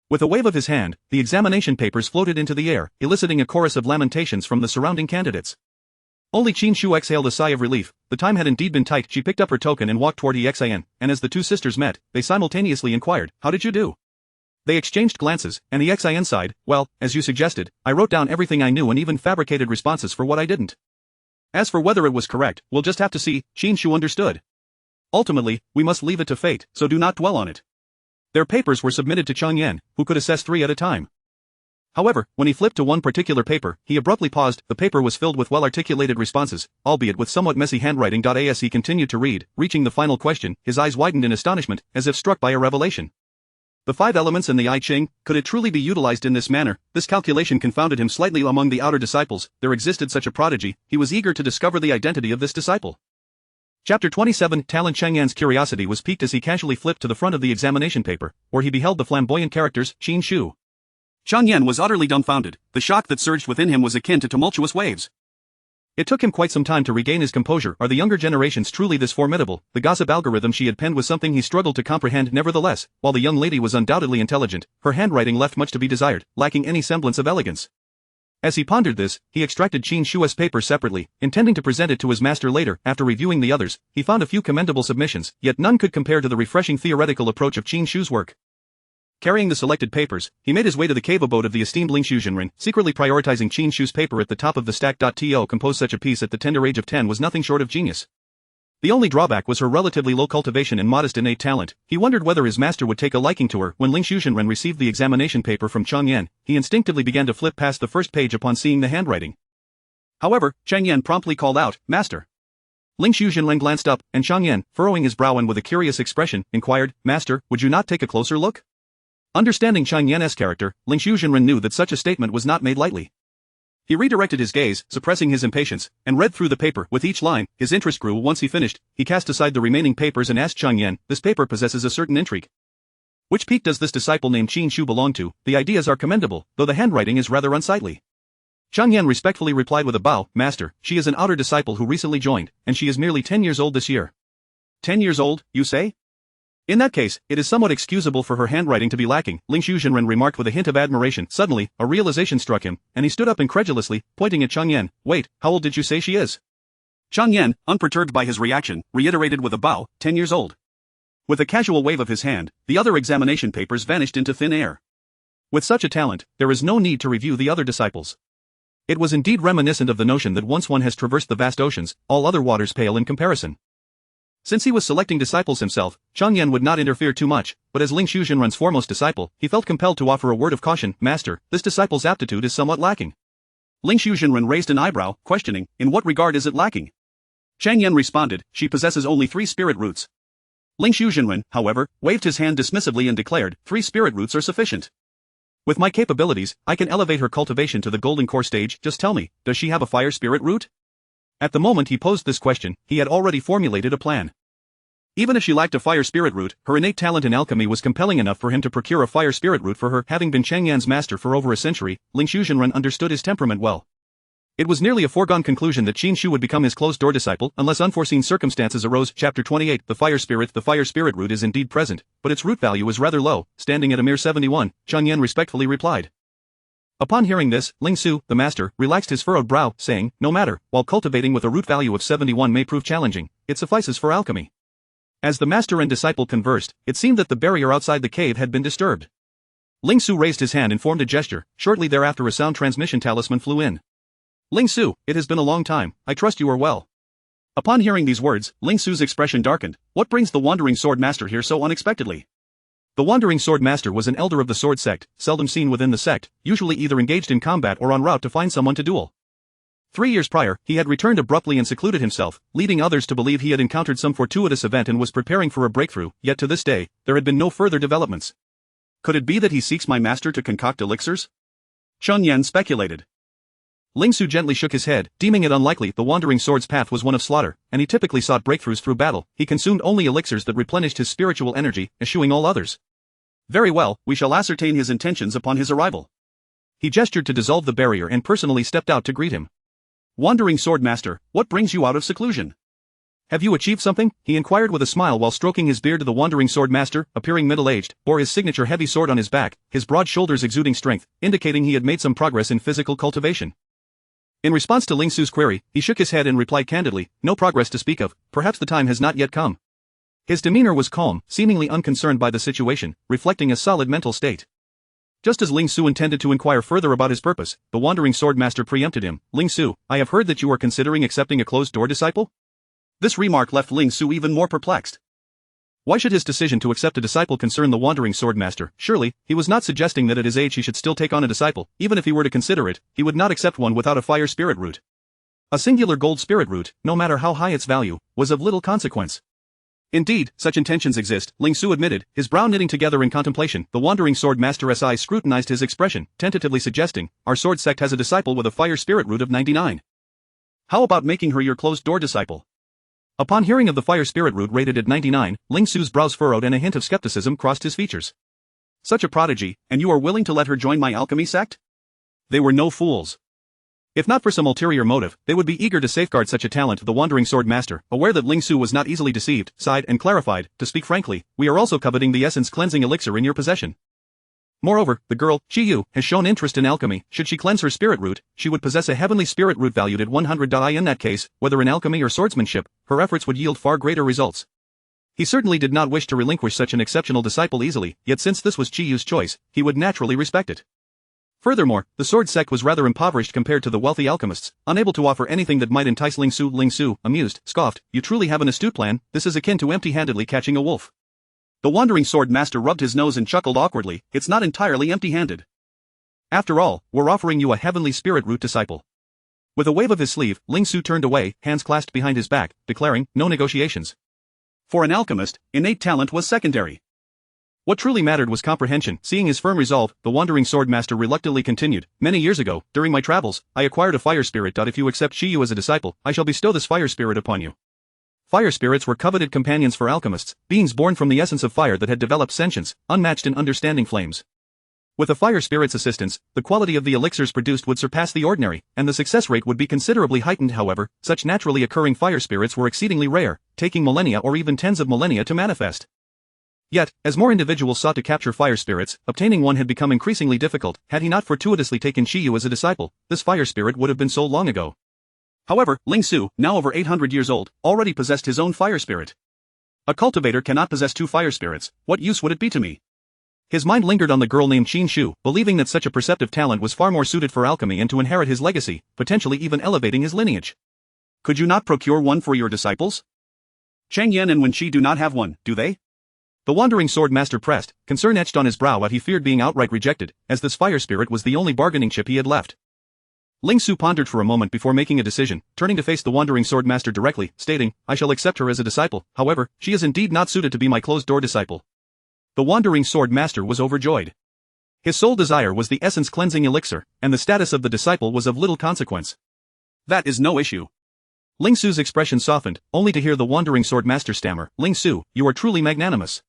With a wave of his hand, the examination papers floated into the air, eliciting a chorus of lamentations from the surrounding candidates. Only Qin Shu exhaled a sigh of relief. The time had indeed been tight. She picked up her token and walked toward Xian, and as the two sisters met, they simultaneously inquired, "How did you do?" They exchanged glances, and Xian sighed, "Well, as you suggested, I wrote down everything I knew and even fabricated responses for what I didn't. As for whether it was correct, we'll just have to see." Qin Shu understood. "Ultimately, we must leave it to fate, so do not dwell on it." Their papers were submitted to Changyan, who could assess 3 at a time. However, when he flipped to one particular paper, he abruptly paused. The paper was filled with well-articulated responses, albeit with somewhat messy handwriting. As he continued to read, reaching the final question, his eyes widened in astonishment, as if struck by a revelation. The 5 elements and the I Ching, could it truly be utilized in this manner? This calculation confounded him slightly. Among the outer disciples, there existed such a prodigy. He was eager to discover the identity of this disciple. Chapter 27. Talent. Changyan's curiosity was piqued as he casually flipped to the front of the examination paper, where he beheld the flamboyant characters, Qin Shu. Changyan was utterly dumbfounded. The shock that surged within him was akin to tumultuous waves. It took him quite some time to regain his composure. Are the younger generations truly this formidable? The gossip algorithm she had penned was something he struggled to comprehend. Nevertheless, while the young lady was undoubtedly intelligent, her handwriting left much to be desired, lacking any semblance of elegance. As he pondered this, he extracted Qin Shu's paper separately, intending to present it to his master later. After reviewing the others, he found a few commendable submissions, yet none could compare to the refreshing theoretical approach of Qin Shu's work. Carrying the selected papers, he made his way to the cave abode of the esteemed Ling Shuzhenren, secretly prioritizing Qin Shu's paper at the top of the stack. To compose such a piece at the tender age of 10 was nothing short of genius. The only drawback was her relatively low cultivation and modest innate talent. He wondered whether his master would take a liking to her. When Ling Shuzhenren received the examination paper from Chang Yan, he instinctively began to flip past the first page upon seeing the handwriting. However, Chang Yan promptly called out, "Master." Ling Shuzhenren glanced up, and Chang Yan, furrowing his brow and with a curious expression, inquired, "Master, would you not take a closer look?" Understanding Chang Yan's character, Ling Shuzhenren knew that such a statement was not made lightly. He redirected his gaze, suppressing his impatience, and read through the paper. With each line, his interest grew. Once he finished, he cast aside the remaining papers and asked Chang Yan, "This paper possesses a certain intrigue. Which peak does this disciple named Qin Shu belong to? The ideas are commendable, though the handwriting is rather unsightly." Chang Yan respectfully replied with a bow, "Master, she is an outer disciple who recently joined, and she is merely 10 years old this year." 10 years old, you say? In that case, it is somewhat excusable for her handwriting to be lacking, Ling Shuzhenren remarked with a hint of admiration. Suddenly, a realization struck him, and he stood up incredulously, pointing at Chang Yan. "Wait, how old did you say she is?" Chang Yan, unperturbed by his reaction, reiterated with a bow, 10 years old. With a casual wave of his hand, the other examination papers vanished into thin air. With such a talent, there is no need to review the other disciples. It was indeed reminiscent of the notion that once one has traversed the vast oceans, all other waters pale in comparison. Since he was selecting disciples himself, Chang Yan would not interfere too much, but as Ling Shuzhenren's foremost disciple, he felt compelled to offer a word of caution. "Master, this disciple's aptitude is somewhat lacking." Ling Shuzhenren raised an eyebrow, questioning, "In what regard is it lacking?" Chang Yan responded, "She possesses only 3 spirit roots." Ling Shuzhenren, however, waved his hand dismissively and declared, 3 spirit roots are sufficient. With my capabilities, I can elevate her cultivation to the golden core stage. Just tell me, does she have a fire spirit root? At the moment he posed this question, he had already formulated a plan. Even if she lacked a fire spirit root, her innate talent in alchemy was compelling enough for him to procure a fire spirit root for her. Having been Chang Yan's master for over a century, Ling Shuzhenren understood his temperament well. It was nearly a foregone conclusion that Qin Shu would become his closed-door disciple, unless unforeseen circumstances arose. Chapter 28. The fire spirit root is indeed present, but its root value is rather low, standing at a mere 71, Chang Yan respectfully replied. Upon hearing this, Ling Su, the master, relaxed his furrowed brow, saying, "No matter, while cultivating with a root value of 71 may prove challenging, it suffices for alchemy." As the master and disciple conversed, it seemed that the barrier outside the cave had been disturbed. Ling Su raised his hand and formed a gesture. Shortly thereafter a sound transmission talisman flew in. "Ling Su, it has been a long time, I trust you are well." Upon hearing these words, Ling Su's expression darkened. What brings the wandering sword master here so unexpectedly? The wandering sword master was an elder of the sword sect, seldom seen within the sect, usually either engaged in combat or en route to find someone to duel. 3 years prior, he had returned abruptly and secluded himself, leading others to believe he had encountered some fortuitous event and was preparing for a breakthrough, yet to this day, there had been no further developments. Could it be that he seeks my master to concoct elixirs? Chang Yan speculated. Ling Su gently shook his head, deeming it unlikely. The wandering sword's path was one of slaughter, and he typically sought breakthroughs through battle. He consumed only elixirs that replenished his spiritual energy, eschewing all others. Very well, we shall ascertain his intentions upon his arrival. He gestured to dissolve the barrier and personally stepped out to greet him. Wandering sword master, what brings you out of seclusion? Have you achieved something? He inquired with a smile while stroking his beard. The wandering sword master, appearing middle-aged, bore his signature heavy sword on his back, his broad shoulders exuding strength, indicating he had made some progress in physical cultivation. In response to Ling Su's query, he shook his head and replied candidly, "No progress to speak of, perhaps the time has not yet come." His demeanor was calm, seemingly unconcerned by the situation, reflecting a solid mental state. Just as Ling Su intended to inquire further about his purpose, the wandering sword master preempted him. "Ling Su, I have heard that you are considering accepting a closed-door disciple?" This remark left Ling Su even more perplexed. Why should his decision to accept a disciple concern the wandering sword master? Surely, he was not suggesting that at his age he should still take on a disciple. Even if he were to consider it, he would not accept one without a fire spirit root. A singular gold spirit root, no matter how high its value, was of little consequence. Indeed, such intentions exist, Ling Su admitted, his brow knitting together in contemplation. The wandering sword master's eye scrutinized his expression, tentatively suggesting, "Our sword sect has a disciple with a fire spirit root of 99. How about making her your closed-door disciple?" Upon hearing of the fire spirit root rated at 99, Ling Su's brows furrowed and a hint of skepticism crossed his features. "Such a prodigy, and you are willing to let her join my alchemy sect?" They were no fools. If not for some ulterior motive, they would be eager to safeguard such a talent. The wandering sword master, aware that Ling Su was not easily deceived, sighed and clarified, "To speak frankly, we are also coveting the essence cleansing elixir in your possession. Moreover, the girl, Qi Yu, has shown interest in alchemy. Should she cleanse her spirit root, she would possess a heavenly spirit root valued at 100. In that case, whether in alchemy or swordsmanship, her efforts would yield far greater results." He certainly did not wish to relinquish such an exceptional disciple easily, yet since this was Qi Yu's choice, he would naturally respect it. Furthermore, the sword sect was rather impoverished compared to the wealthy alchemists, unable to offer anything that might entice Ling Su. Ling Su, amused, scoffed, "You truly have an astute plan. This is akin to empty-handedly catching a wolf." The wandering sword master rubbed his nose and chuckled awkwardly. "It's not entirely empty-handed. After all, we're offering you a heavenly spirit root disciple." With a wave of his sleeve, Ling Su turned away, hands clasped behind his back, declaring, "No negotiations." For an alchemist, innate talent was secondary. What truly mattered was comprehension. Seeing his firm resolve, the wandering sword master reluctantly continued, "Many years ago, during my travels, I acquired a fire spirit. If you accept Qi as a disciple, I shall bestow this fire spirit upon you." Fire spirits were coveted companions for alchemists, beings born from the essence of fire that had developed sentience, unmatched in understanding flames. With a fire spirit's assistance, the quality of the elixirs produced would surpass the ordinary, and the success rate would be considerably heightened. However, such naturally occurring fire spirits were exceedingly rare, taking millennia or even tens of millennia to manifest. Yet, as more individuals sought to capture fire spirits, obtaining one had become increasingly difficult. Had he not fortuitously taken Qi as a disciple, this fire spirit would have been sold long ago. However, Ling Su, now over 800 years old, already possessed his own fire spirit. A cultivator cannot possess two fire spirits. What use would it be to me? His mind lingered on the girl named Qin Shu, believing that such a perceptive talent was far more suited for alchemy and to inherit his legacy, potentially even elevating his lineage. Could you not procure one for your disciples? Cheng Yan and Wen Qi do not have one, do they? The wandering sword master pressed, concern etched on his brow. He feared being outright rejected, as this fire spirit was the only bargaining chip he had left. Ling Su pondered for a moment before making a decision, turning to face the wandering sword master directly, stating, "I shall accept her as a disciple. However, she is indeed not suited to be my closed-door disciple." The wandering sword master was overjoyed. His sole desire was the essence cleansing elixir, and the status of the disciple was of little consequence. "That is no issue." Ling Su's expression softened, only to hear the wandering sword master stammer, "Ling Su, you are truly magnanimous."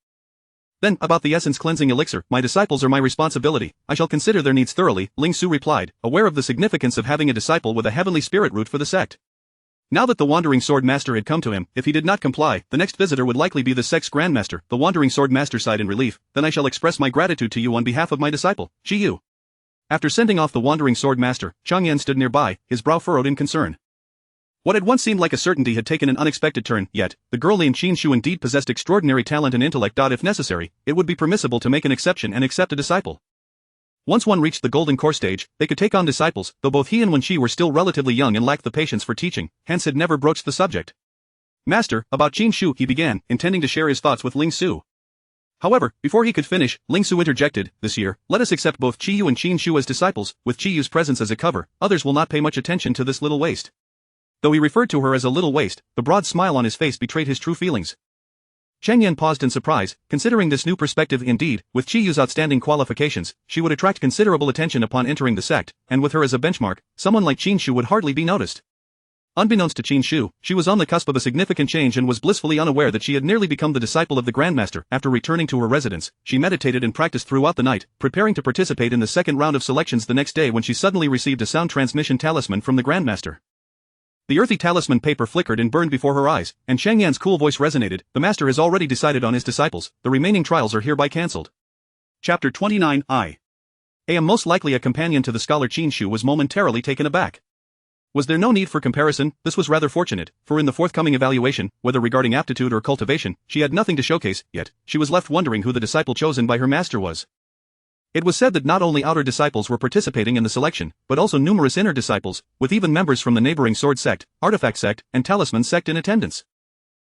Then, about the essence cleansing elixir, "My disciples are my responsibility. I shall consider their needs thoroughly," Ling Su replied, aware of the significance of having a disciple with a heavenly spirit root for the sect. Now that the wandering sword master had come to him, if he did not comply, the next visitor would likely be the sect's grandmaster. The wandering sword master sighed in relief. "Then I shall express my gratitude to you on behalf of my disciple, Qi Yu." After sending off the wandering sword master, Chang Yan stood nearby, his brow furrowed in concern. What had once seemed like a certainty had taken an unexpected turn. Yet, the girl named Qin Shu indeed possessed extraordinary talent and intellect. If necessary, it would be permissible to make an exception and accept a disciple. Once one reached the golden core stage, they could take on disciples, though both he and Wen Qi were still relatively young and lacked the patience for teaching, hence had never broached the subject. "Master, about Qin Shu," he began, intending to share his thoughts with Ling Su. However, before he could finish, Ling Su interjected, "This year, let us accept both Qi Yu and Qin Shu as disciples. With Qi Yu's presence as a cover, others will not pay much attention to this little waste." Though he referred to her as a little waste, the broad smile on his face betrayed his true feelings. Cheng Yan paused in surprise, considering this new perspective. Indeed, with Qi Yu's outstanding qualifications, she would attract considerable attention upon entering the sect, and with her as a benchmark, someone like Qin Shu would hardly be noticed. Unbeknownst to Qin Shu, she was on the cusp of a significant change and was blissfully unaware that she had nearly become the disciple of the Grandmaster. After returning to her residence, she meditated and practiced throughout the night, preparing to participate in the second round of selections the next day when she suddenly received a sound transmission talisman from the Grandmaster. The earthy talisman paper flickered and burned before her eyes, and Cheng Yan's cool voice resonated. "The master has already decided on his disciples. The remaining trials are hereby cancelled." Chapter 29. I am most likely a companion to the scholar. Qin Shu was momentarily taken aback. Was there no need for comparison? This was rather fortunate, for in the forthcoming evaluation, whether regarding aptitude or cultivation, she had nothing to showcase. Yet, she was left wondering who the disciple chosen by her master was. It was said that not only outer disciples were participating in the selection, but also numerous inner disciples, with even members from the neighboring sword sect, artifact sect, and talisman sect in attendance.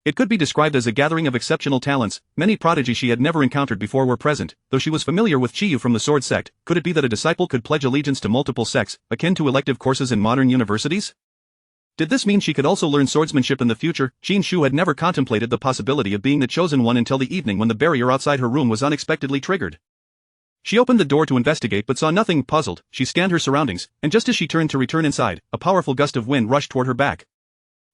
It could be described as a gathering of exceptional talents. Many prodigies she had never encountered before were present, though she was familiar with Qi Yu from the sword sect. Could it be that a disciple could pledge allegiance to multiple sects, akin to elective courses in modern universities? Did this mean she could also learn swordsmanship in the future? Qin Shu had never contemplated the possibility of being the chosen one until the evening when the barrier outside her room was unexpectedly triggered. She opened the door to investigate but saw nothing. Puzzled, she scanned her surroundings, and just as she turned to return inside, a powerful gust of wind rushed toward her back.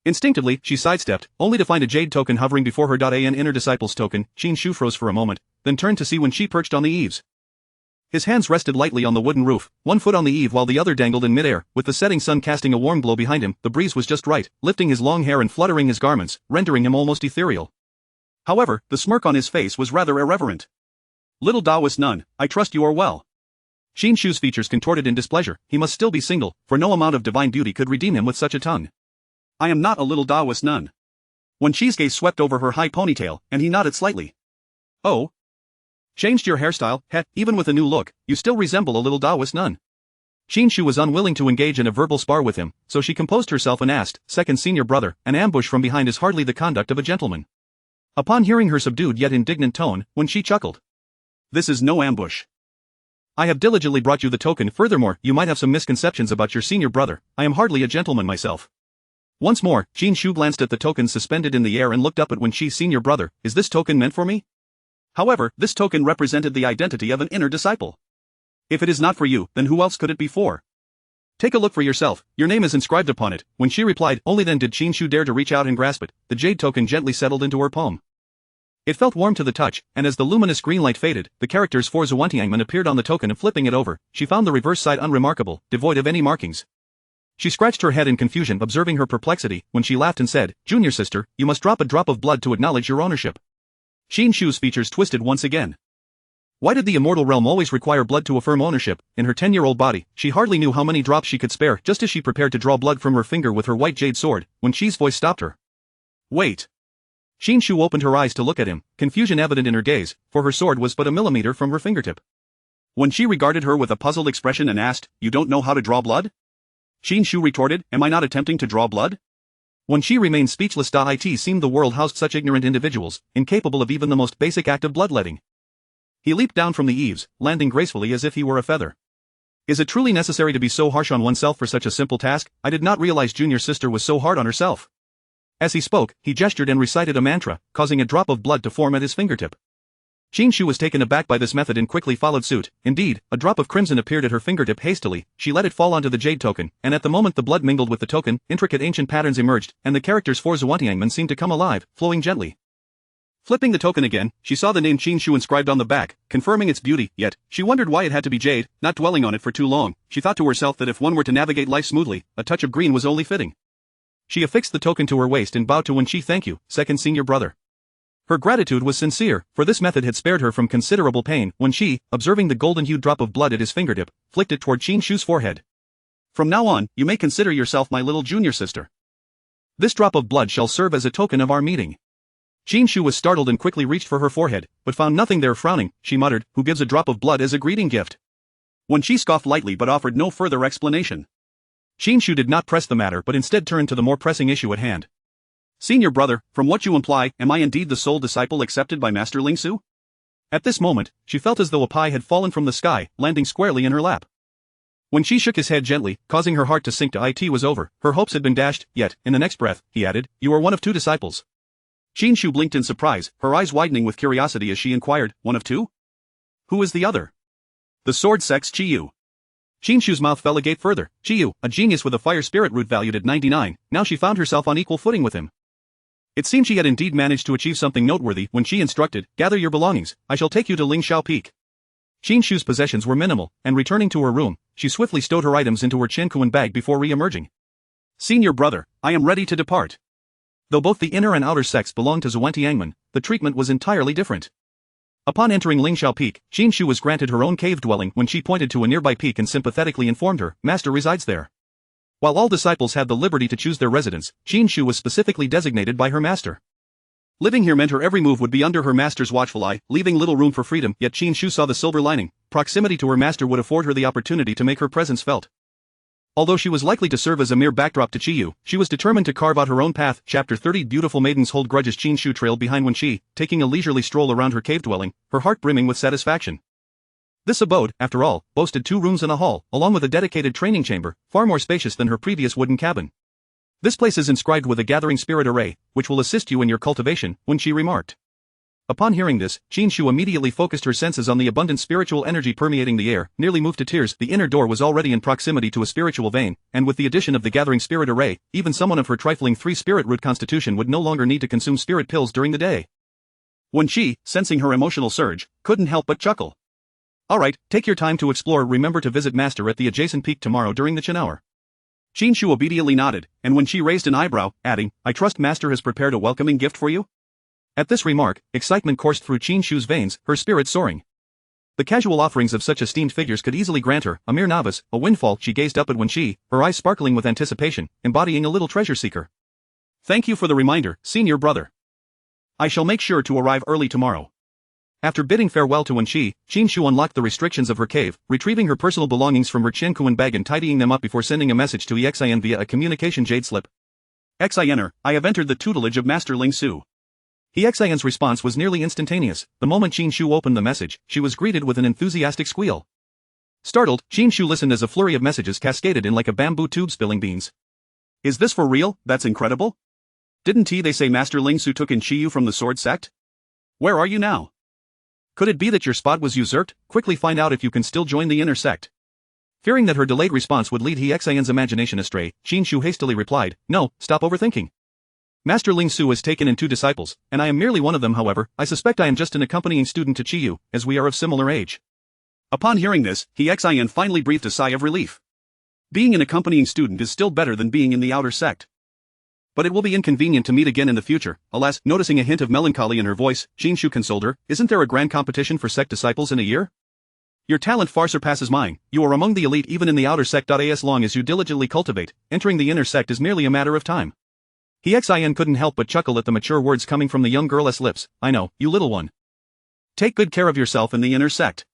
Instinctively, she sidestepped, only to find a jade token hovering before her. An inner disciple's token. Qin Shu froze for a moment, then turned to see Wen Qi perched on the eaves. His hands rested lightly on the wooden roof, one foot on the eave while the other dangled in midair, with the setting sun casting a warm glow behind him. The breeze was just right, lifting his long hair and fluttering his garments, rendering him almost ethereal. However, the smirk on his face was rather irreverent. "Little Taoist nun, I trust you are well." Qin Shu's features contorted in displeasure. He must still be single, for no amount of divine beauty could redeem him with such a tongue. "I am not a little Taoist nun." Wen Qi's gaze swept over her high ponytail, and he nodded slightly. "Oh? Changed your hairstyle? Heh, even with a new look, you still resemble a little Taoist nun." Qin Shu was unwilling to engage in a verbal spar with him, so she composed herself and asked, "Second senior brother, an ambush from behind is hardly the conduct of a gentleman." Upon hearing her subdued yet indignant tone, Wen Qi chuckled. "This is no ambush. I have diligently brought you the token. Furthermore, you might have some misconceptions about your senior brother. I am hardly a gentleman myself." Once more, Qin Shu glanced at the token suspended in the air and looked up at Wen Qi's senior brother. "Is this token meant for me?" However, this token represented the identity of an inner disciple. "If it is not for you, then who else could it be for? Take a look for yourself, your name is inscribed upon it." When she replied, only then did Qin Shu dare to reach out and grasp it. The jade token gently settled into her palm. It felt warm to the touch, and as the luminous green light faded, the characters for Zhuantiangmen appeared on the token, and flipping it over, she found the reverse side unremarkable, devoid of any markings. She scratched her head in confusion, observing her perplexity, when she laughed and said, "Junior sister, you must drop a drop of blood to acknowledge your ownership." Qin Shu's features twisted once again. Why did the immortal realm always require blood to affirm ownership? In her 10-year-old body, she hardly knew how many drops she could spare. Just as she prepared to draw blood from her finger with her white jade sword, when Qi's voice stopped her. "Wait." Qin Shu opened her eyes to look at him, confusion evident in her gaze, for her sword was but a millimeter from her fingertip. When Qi regarded her with a puzzled expression and asked, "You don't know how to draw blood?" Qin Shu retorted, "Am I not attempting to draw blood?" When Qi remained speechless. It seemed the world housed such ignorant individuals, incapable of even the most basic act of bloodletting. He leaped down from the eaves, landing gracefully as if he were a feather. "Is it truly necessary to be so harsh on oneself for such a simple task? I did not realize junior sister was so hard on herself." As he spoke, he gestured and recited a mantra, causing a drop of blood to form at his fingertip. Qin Shu was taken aback by this method and quickly followed suit. Indeed, a drop of crimson appeared at her fingertip. Hastily, she let it fall onto the jade token, and at the moment the blood mingled with the token, intricate ancient patterns emerged, and the characters for Zhuantiangmen seemed to come alive, flowing gently. Flipping the token again, she saw the name Qin Shu inscribed on the back, confirming its beauty, yet, she wondered why it had to be jade. Not dwelling on it for too long, she thought to herself that if one were to navigate life smoothly, a touch of green was only fitting. She affixed the token to her waist and bowed to Wen Qi. "Thank you, second senior brother." Her gratitude was sincere, for this method had spared her from considerable pain. Wen Qi, observing the golden-hued drop of blood at his fingertip, flicked it toward Qin Shu's forehead. "From now on, you may consider yourself my little junior sister. This drop of blood shall serve as a token of our meeting." Qin Shu was startled and quickly reached for her forehead, but found nothing there. Frowning, she muttered, "Who gives a drop of blood as a greeting gift?" Wen Qi scoffed lightly but offered no further explanation. Qin Shu did not press the matter but instead turned to the more pressing issue at hand. "Senior brother, from what you imply, am I indeed the sole disciple accepted by Master Ling Su?" At this moment, she felt as though a pie had fallen from the sky, landing squarely in her lap. When she shook his head gently, causing her heart to sink. It was over, her hopes had been dashed, yet, in the next breath, he added, "You are one of 2 disciples." Qin Shu blinked in surprise, her eyes widening with curiosity as she inquired, "One of 2? Who is the other?" "The sword sect's Qi Yu." Qin Shu's mouth fell agape further. Qi Yu, a genius with a fire spirit root valued at 99, now she found herself on equal footing with him. It seemed she had indeed managed to achieve something noteworthy. When she instructed, "Gather your belongings, I shall take you to Ling Shao Peak." Qin Shu's possessions were minimal, and returning to her room, she swiftly stowed her items into her Qiankuan bag before re-emerging. "Senior brother, I am ready to depart." Though both the inner and outer sects belonged to Zhuantiangmen, the treatment was entirely different. Upon entering Ling Shao Peak, Qin Shu was granted her own cave dwelling. When she pointed to a nearby peak and sympathetically informed her, "Master resides there." While all disciples had the liberty to choose their residence, Qin Shu was specifically designated by her master. Living here meant her every move would be under her master's watchful eye, leaving little room for freedom. Yet Qin Shu saw the silver lining. Proximity to her master would afford her the opportunity to make her presence felt. Although she was likely to serve as a mere backdrop to Qi Yu, she was determined to carve out her own path. Chapter 30. Beautiful maidens hold grudges. Qin Shu trailed behind Wen Qi, taking a leisurely stroll around her cave dwelling, her heart brimming with satisfaction. This abode, after all, boasted 2 rooms and a hall, along with a dedicated training chamber, far more spacious than her previous wooden cabin. "This place is inscribed with a gathering spirit array, which will assist you in your cultivation," Wen Qi remarked. Upon hearing this, Qin Shu immediately focused her senses on the abundant spiritual energy permeating the air. Nearly moved to tears, the inner door was already in proximity to a spiritual vein, and with the addition of the gathering spirit array, even someone of her trifling 3 spirit root constitution would no longer need to consume spirit pills during the day. Wen Qi, sensing her emotional surge, couldn't help but chuckle. "Alright, take your time to explore. Remember to visit Master at the adjacent peak tomorrow during the Qin hour." Qin Shu obediently nodded, and when she raised an eyebrow, adding, "I trust Master has prepared a welcoming gift for you?" At this remark, excitement coursed through Qin Shu's veins, her spirit soaring. The casual offerings of such esteemed figures could easily grant her, a mere novice, a windfall. She gazed up at Wen Qi, her eyes sparkling with anticipation, embodying a little treasure seeker. "Thank you for the reminder, senior brother. I shall make sure to arrive early tomorrow." After bidding farewell to Qin Shu unlocked the restrictions of her cave, retrieving her personal belongings from her Qian bag and tidying them up before sending a message to Xin via a communication jade slip. Xiner, I have entered the tutelage of Master Ling Su. Xin's response was nearly instantaneous. The moment Qin Shu opened the message, she was greeted with an enthusiastic squeal. Startled, Qin Shu listened as a flurry of messages cascaded in like a bamboo tube spilling beans. Is this for real? That's incredible. Didn't they say Master Ling Su took in Qiyu from the sword sect? Where are you now? Could it be that your spot was usurped? Quickly find out if you can still join the inner sect. Fearing that her delayed response would lead Xin's imagination astray, Qin Shu hastily replied, No, stop overthinking. Master Ling Su has taken in 2 disciples, and I am merely one of them. However, I suspect I am just an accompanying student to Qiyu, as we are of similar age. Upon hearing this, Xin finally breathed a sigh of relief. Being an accompanying student is still better than being in the outer sect. But it will be inconvenient to meet again in the future. Alas, noticing a hint of melancholy in her voice, Qin Shu consoled her, Isn't there a grand competition for sect disciples in a year? Your talent far surpasses mine. You are among the elite even in the outer sect. As long as you diligently cultivate, entering the inner sect is merely a matter of time. Xin couldn't help but chuckle at the mature words coming from the young girl's lips. I know, you little one. Take good care of yourself in the inner sect.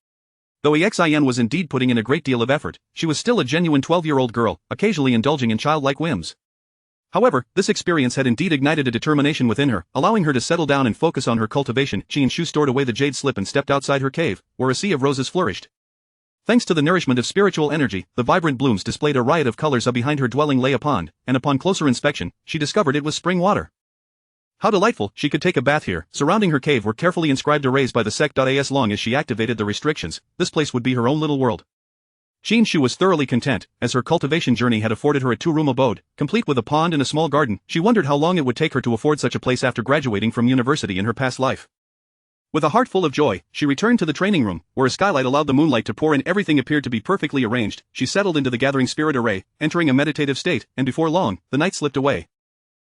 Though Xin was indeed putting in a great deal of effort, she was still a genuine 12-year-old girl, occasionally indulging in childlike whims. However, this experience had indeed ignited a determination within her, allowing her to settle down and focus on her cultivation. Qin Shu stored away the jade slip and stepped outside her cave, where a sea of roses flourished. Thanks to the nourishment of spiritual energy, the vibrant blooms displayed a riot of colors. Behind her dwelling lay a pond, and upon closer inspection, she discovered it was spring water. How delightful, she could take a bath here. Surrounding her cave were carefully inscribed arrays by the sect. As long as she activated the restrictions, this place would be her own little world. Qin Shu was thoroughly content, as her cultivation journey had afforded her a 2-room abode, complete with a pond and a small garden. She wondered how long it would take her to afford such a place after graduating from university in her past life. With a heart full of joy, she returned to the training room, where a skylight allowed the moonlight to pour in. Everything appeared to be perfectly arranged. She settled into the gathering spirit array, entering a meditative state, and before long, the night slipped away.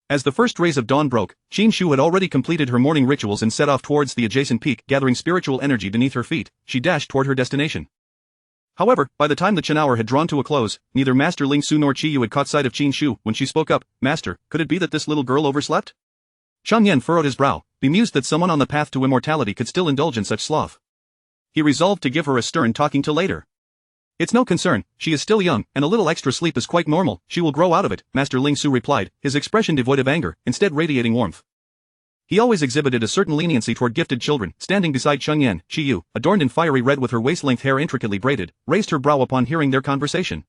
As the first rays of dawn broke, Qin Shu had already completed her morning rituals and set off towards the adjacent peak. Gathering spiritual energy beneath her feet, she dashed toward her destination. However, by the time the Qin hour had drawn to a close, neither Master Ling Su nor Qiyu had caught sight of Qin Shu. When she spoke up, Master, could it be that this little girl overslept? Chang Yan furrowed his brow, bemused that someone on the path to immortality could still indulge in such sloth. He resolved to give her a stern talking to later. It's no concern, she is still young, and a little extra sleep is quite normal. She will grow out of it, Master Ling Su replied, his expression devoid of anger, instead radiating warmth. He always exhibited a certain leniency toward gifted children. Standing beside Chang Yan, Qiyu, adorned in fiery red with her waist-length hair intricately braided, raised her brow upon hearing their conversation.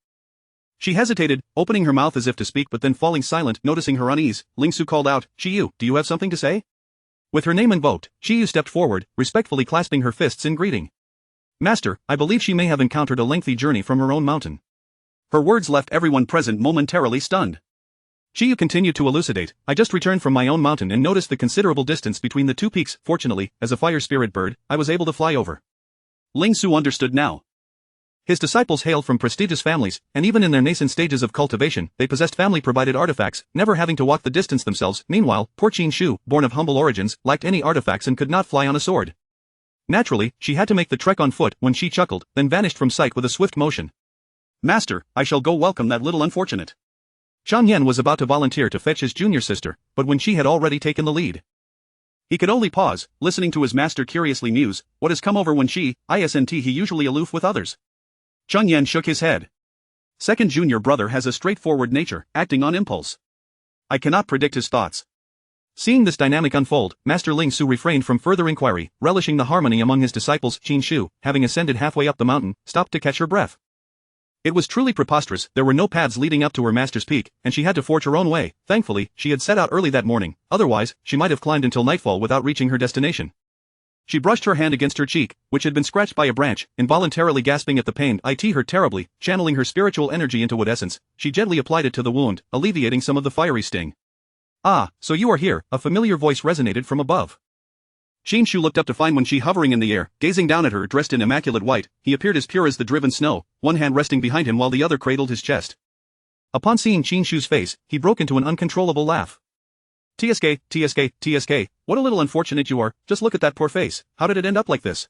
She hesitated, opening her mouth as if to speak but then falling silent. Noticing her unease, Ling Su called out, Qiyu, do you have something to say? With her name invoked, Qiyu stepped forward, respectfully clasping her fists in greeting. Master, I believe she may have encountered a lengthy journey from her own mountain. Her words left everyone present momentarily stunned. Qiyu continued to elucidate, I just returned from my own mountain and noticed the considerable distance between the 2 peaks. Fortunately, as a fire spirit bird, I was able to fly over. Ling Su understood now. His disciples hailed from prestigious families, and even in their nascent stages of cultivation, they possessed family-provided artifacts, never having to walk the distance themselves. Meanwhile, poor Qin Shu, born of humble origins, lacked any artifacts and could not fly on a sword. Naturally, she had to make the trek on foot. When she chuckled, then vanished from sight with a swift motion. Master, I shall go welcome that little unfortunate. Chang Yan was about to volunteer to fetch his junior sister, but when she had already taken the lead. He could only pause, listening to his master curiously muse, what has come over when he usually aloof with others. Chang Yan shook his head. Second junior brother has a straightforward nature, acting on impulse. I cannot predict his thoughts. Seeing this dynamic unfold, Master Ling Su refrained from further inquiry, relishing the harmony among his disciples. Qin Shu, having ascended halfway up the mountain, stopped to catch her breath. It was truly preposterous. There were no paths leading up to her master's peak, and she had to forge her own way. Thankfully, she had set out early that morning, otherwise, she might have climbed until nightfall without reaching her destination. She brushed her hand against her cheek, which had been scratched by a branch, involuntarily gasping at the pain. It hurt terribly. Channeling her spiritual energy into wood essence, she gently applied it to the wound, alleviating some of the fiery sting. Ah, so you are here, a familiar voice resonated from above. Qin Shu looked up to find Wen Qi hovering in the air, gazing down at her dressed in immaculate white. He appeared as pure as the driven snow, one hand resting behind him while the other cradled his chest. Upon seeing Qin Shu's face, he broke into an uncontrollable laugh. TSK, what a little unfortunate you are, just look at that poor face, how did it end up like this?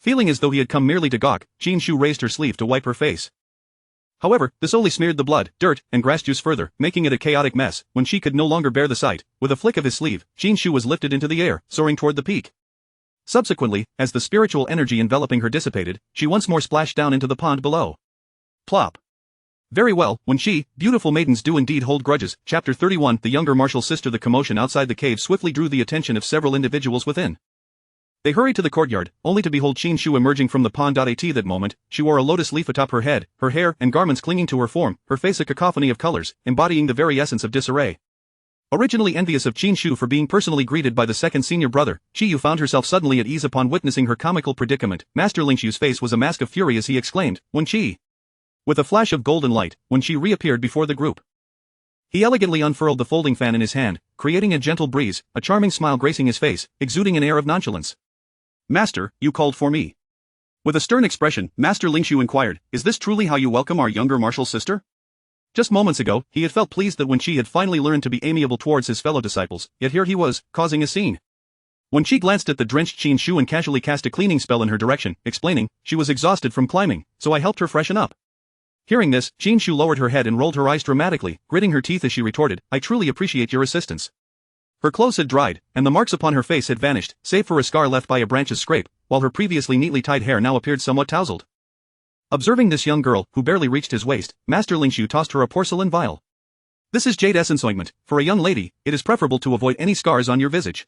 Feeling as though he had come merely to gawk, Qin Shu raised her sleeve to wipe her face. However, this only smeared the blood, dirt, and grass juice further, making it a chaotic mess. When she could no longer bear the sight, with a flick of his sleeve, Qin Shu was lifted into the air, soaring toward the peak. Subsequently, as the spiritual energy enveloping her dissipated, she once more splashed down into the pond below. Plop. Very well, when she, beautiful maidens do indeed hold grudges. Chapter 31. The younger martial sister. The commotion outside the cave swiftly drew the attention of several individuals within. They hurried to the courtyard, only to behold Qin Shu emerging from the pond. At that moment, she wore a lotus leaf atop her head, her hair and garments clinging to her form, her face a cacophony of colors, embodying the very essence of disarray. Originally envious of Qin Shu for being personally greeted by the second senior brother, Qiyu found herself suddenly at ease upon witnessing her comical predicament. Master Lingshu's face was a mask of fury as he exclaimed, when Qi. With a flash of golden light, when Qi reappeared before the group. He elegantly unfurled the folding fan in his hand, creating a gentle breeze, a charming smile gracing his face, exuding an air of nonchalance. Master, you called for me. With a stern expression, Master Lingshu inquired, is this truly how you welcome our younger martial sister? Just moments ago, he had felt pleased that when Qi had finally learned to be amiable towards his fellow disciples, yet here he was, causing a scene. When Qi glanced at the drenched Qin Shu and casually cast a cleaning spell in her direction, explaining, she was exhausted from climbing, so I helped her freshen up. Hearing this, Qin Shu lowered her head and rolled her eyes dramatically, gritting her teeth as she retorted, I truly appreciate your assistance. Her clothes had dried, and the marks upon her face had vanished, save for a scar left by a branch's scrape, while her previously neatly tied hair now appeared somewhat tousled. Observing this young girl, who barely reached his waist, Master Lingshu tossed her a porcelain vial. This is jade essence ointment. For a young lady, it is preferable to avoid any scars on your visage.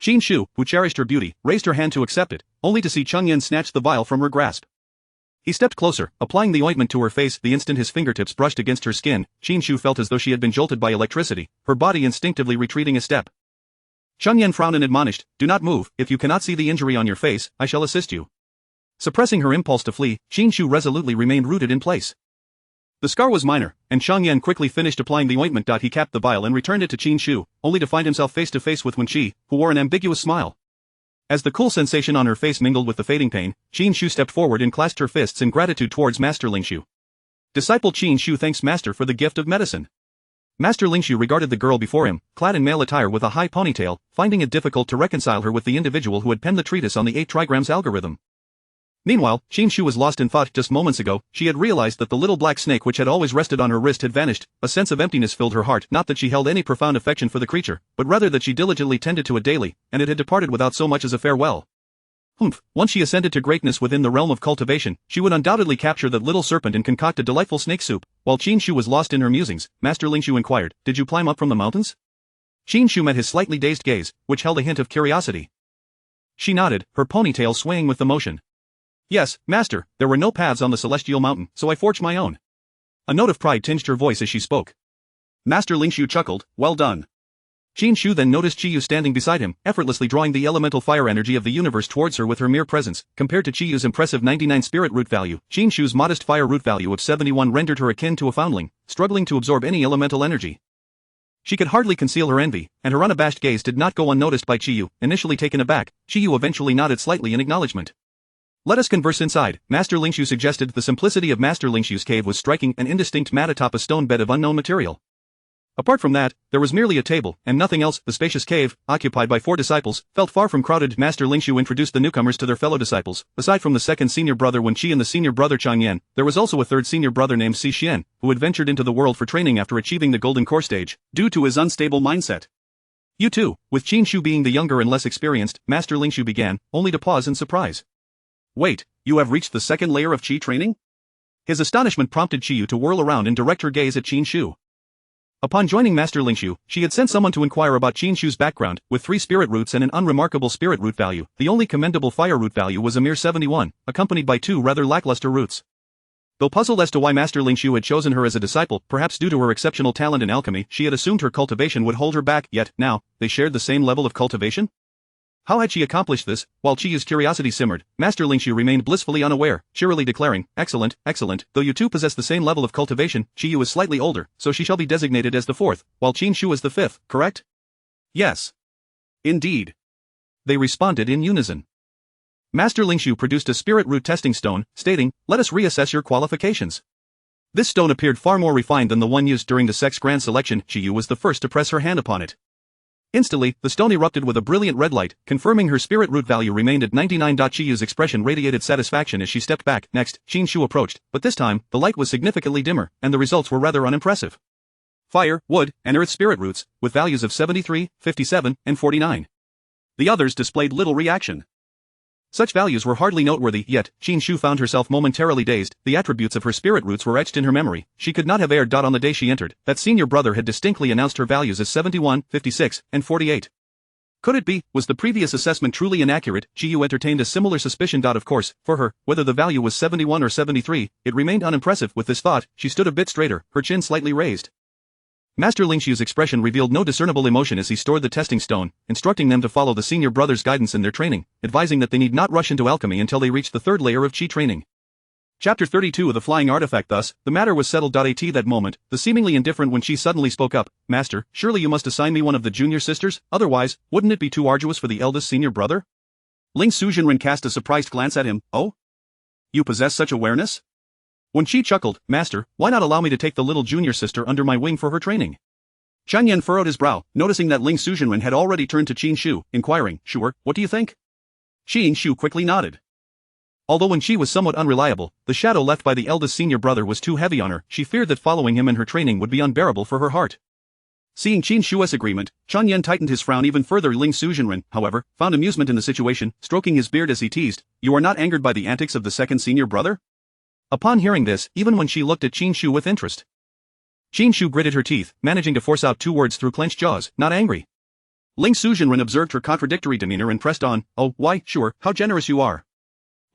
Qin Shu, who cherished her beauty, raised her hand to accept it, only to see Cheng Yan snatch the vial from her grasp. He stepped closer, applying the ointment to her face. The instant his fingertips brushed against her skin, Qin Shu felt as though she had been jolted by electricity, her body instinctively retreating a step. Cheng Yan frowned and admonished, do not move, if you cannot see the injury on your face, I shall assist you. Suppressing her impulse to flee, Qin Shu resolutely remained rooted in place. The scar was minor, and Cheng Yan quickly finished applying the ointment. He capped the vial and returned it to Qin Shu, only to find himself face to face with Wen Qi, who wore an ambiguous smile. As the cool sensation on her face mingled with the fading pain, Qin Shu stepped forward and clasped her fists in gratitude towards Master Lingshu. Disciple Qin Shu thanks Master for the gift of medicine. Master Lingshu regarded the girl before him, clad in male attire with a high ponytail, finding it difficult to reconcile her with the individual who had penned the treatise on the 8 trigrams algorithm. Meanwhile, Qin Shu was lost in thought. Just moments ago, she had realized that the little black snake which had always rested on her wrist had vanished. A sense of emptiness filled her heart, not that she held any profound affection for the creature, but rather that she diligently tended to it daily, and it had departed without so much as a farewell. Once she ascended to greatness within the realm of cultivation, she would undoubtedly capture that little serpent and concoct a delightful snake soup. While Qin Shu was lost in her musings, Master Lingshu inquired, did you climb up from the mountains? Qin Shu met his slightly dazed gaze, which held a hint of curiosity. She nodded, her ponytail swaying with the motion. Yes, Master, there were no paths on the celestial mountain, so I forged my own. A note of pride tinged her voice as she spoke. Master Lingshu chuckled, well done. Qin Shu then noticed Qiyu standing beside him, effortlessly drawing the elemental fire energy of the universe towards her with her mere presence. Compared to Qiyu's impressive 99 spirit root value, Qin Shu's modest fire root value of 71 rendered her akin to a foundling, struggling to absorb any elemental energy. She could hardly conceal her envy, and her unabashed gaze did not go unnoticed by Qiyu. Initially taken aback, Qiyu eventually nodded slightly in acknowledgement. Let us converse inside, Master Lingshu suggested. The simplicity of Master Lingshu's cave was striking, an indistinct mat atop a stone bed of unknown material. Apart from that, there was merely a table, and nothing else. The spacious cave, occupied by 4 disciples, felt far from crowded. Master Lingshu introduced the newcomers to their fellow disciples. Aside from the second senior brother Wen Qi and the senior brother Cheng Yan, there was also a third senior brother named Si Xian, who had ventured into the world for training after achieving the golden core stage, due to his unstable mindset. You too, with Qin Shu being the younger and less experienced, Master Lingshu began, only to pause in surprise. Wait, you have reached the second layer of Qi training? His astonishment prompted Qiyu to whirl around and direct her gaze at Qin Shu. Upon joining Master Lingshu, she had sent someone to inquire about Qin Shu's background. With 3 spirit roots and an unremarkable spirit root value, the only commendable fire root value was a mere 71, accompanied by 2 rather lackluster roots. Though puzzled as to why Master Lingshu had chosen her as a disciple, perhaps due to her exceptional talent in alchemy, she had assumed her cultivation would hold her back. Yet, now, they shared the same level of cultivation? How had she accomplished this? While Qiyu's curiosity simmered, Master Lingshu remained blissfully unaware, cheerily declaring, excellent, excellent, though you two possess the same level of cultivation, Qiyu is slightly older, so she shall be designated as the 4th, while Qin Shu is the 5th, correct? Yes. Indeed. They responded in unison. Master Lingshu produced a spirit root testing stone, stating, let us reassess your qualifications. This stone appeared far more refined than the one used during the sect's grand selection. Qiyu was the first to press her hand upon it. Instantly, the stone erupted with a brilliant red light, confirming her spirit root value remained at 99. Qiyu's expression radiated satisfaction as she stepped back. Next, Qin Shu approached, but this time, the light was significantly dimmer, and the results were rather unimpressive. Fire, wood, and earth spirit roots, with values of 73, 57, and 49. The others displayed little reaction. Such values were hardly noteworthy, yet, Qin Shu found herself momentarily dazed. The attributes of her spirit roots were etched in her memory. She could not have erred. On the day she entered, that senior brother had distinctly announced her values as 71, 56, and 48. Could it be, was the previous assessment truly inaccurate? Qiyu entertained a similar suspicion. Of course, for her, whether the value was 71 or 73, it remained unimpressive. With this thought, she stood a bit straighter, her chin slightly raised. Master Lingshu's expression revealed no discernible emotion as he stored the testing stone, instructing them to follow the senior brother's guidance in their training, advising that they need not rush into alchemy until they reach the third layer of Qi training. Chapter 32 of the Flying Artifact. Thus, the matter was settled. At that moment, the seemingly indifferent when Qi suddenly spoke up. Master, surely you must assign me one of the junior sisters, otherwise, wouldn't it be too arduous for the eldest senior brother? Ling Suzhenren cast a surprised glance at him. Oh? You possess such awareness? When Qi chuckled, Master, why not allow me to take the little junior sister under my wing for her training? Chen Yan furrowed his brow, noticing that Ling Suzhenren had already turned to Qin Shu, inquiring, Sure, what do you think? Qin Shu quickly nodded. Although when Qi was somewhat unreliable, the shadow left by the eldest senior brother was too heavy on her. She feared that following him in her training would be unbearable for her heart. Seeing Qin Shu's agreement, Chen Yan tightened his frown even further. Ling Suzhenren, however, found amusement in the situation, stroking his beard as he teased, You are not angered by the antics of the second senior brother? Upon hearing this, even when Qi looked at Qin Shu with interest, Qin Shu gritted her teeth, managing to force out two words through clenched jaws, not angry. Ling Suzhenren observed her contradictory demeanor and pressed on, Oh, why, sure, how generous you are.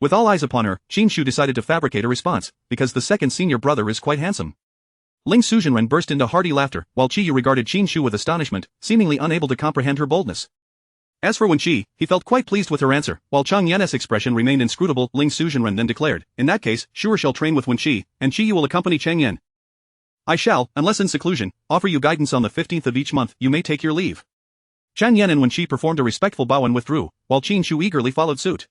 With all eyes upon her, Qin Shu decided to fabricate a response, because the second senior brother is quite handsome. Ling Suzhenren burst into hearty laughter, while Qi regarded Qin Shu with astonishment, seemingly unable to comprehend her boldness. As for Wen Qi, he felt quite pleased with her answer, while Chang Yan's expression remained inscrutable. Ling Suzhenren then declared, In that case, Shu shall train with Wen Qi, and Qi you will accompany Chang Yan. I shall, unless in seclusion, offer you guidance on the 15th of each month. You may take your leave. Chang Yan and Wen Qi performed a respectful bow and withdrew, while Qin Shu eagerly followed suit.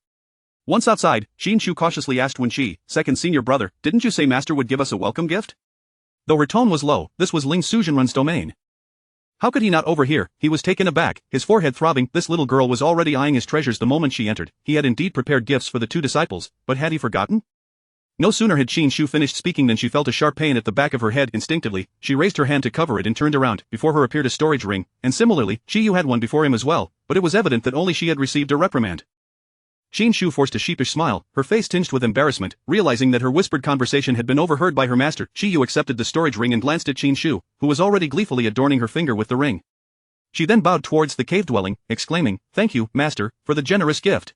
Once outside, Qin Shu cautiously asked Wen Qi, second senior brother, didn't you say Master would give us a welcome gift? Though her tone was low, this was Ling Suzhenren's domain. How could he not overhear? He was taken aback, his forehead throbbing. This little girl was already eyeing his treasures the moment she entered. He had indeed prepared gifts for the two disciples, but had he forgotten? No sooner had Qin Shu finished speaking than she felt a sharp pain at the back of her head. Instinctively, she raised her hand to cover it and turned around. Before her appeared a storage ring, and similarly, Qi Yu had one before him as well, but it was evident that only she had received a reprimand. Qin Shu forced a sheepish smile, her face tinged with embarrassment, realizing that her whispered conversation had been overheard by her master. Qi Yu accepted the storage ring and glanced at Qin Shu, who was already gleefully adorning her finger with the ring. She then bowed towards the cave dwelling, exclaiming, Thank you, master, for the generous gift.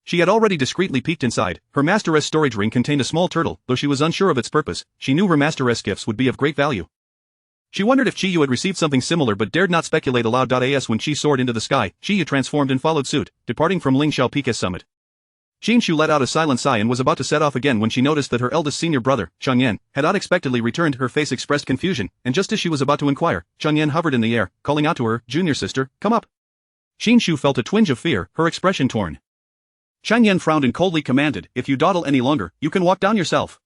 She had already discreetly peeked inside. Her master's storage ring contained a small turtle. Though she was unsure of its purpose, she knew her master's gifts would be of great value. She wondered if Qi Yu had received something similar but dared not speculate aloud. As when Qi soared into the sky, Qi Yu transformed and followed suit, departing from Ling Shao Peak's summit. Qin Shu let out a silent sigh and was about to set off again when she noticed that her eldest senior brother, Chang Yan, had unexpectedly returned. Her face expressed confusion, and just as she was about to inquire, Chang Yan hovered in the air, calling out to her, Junior sister, come up. Qin Shu felt a twinge of fear, her expression torn. Chang Yan frowned and coldly commanded, If you dawdle any longer, you can walk down yourself.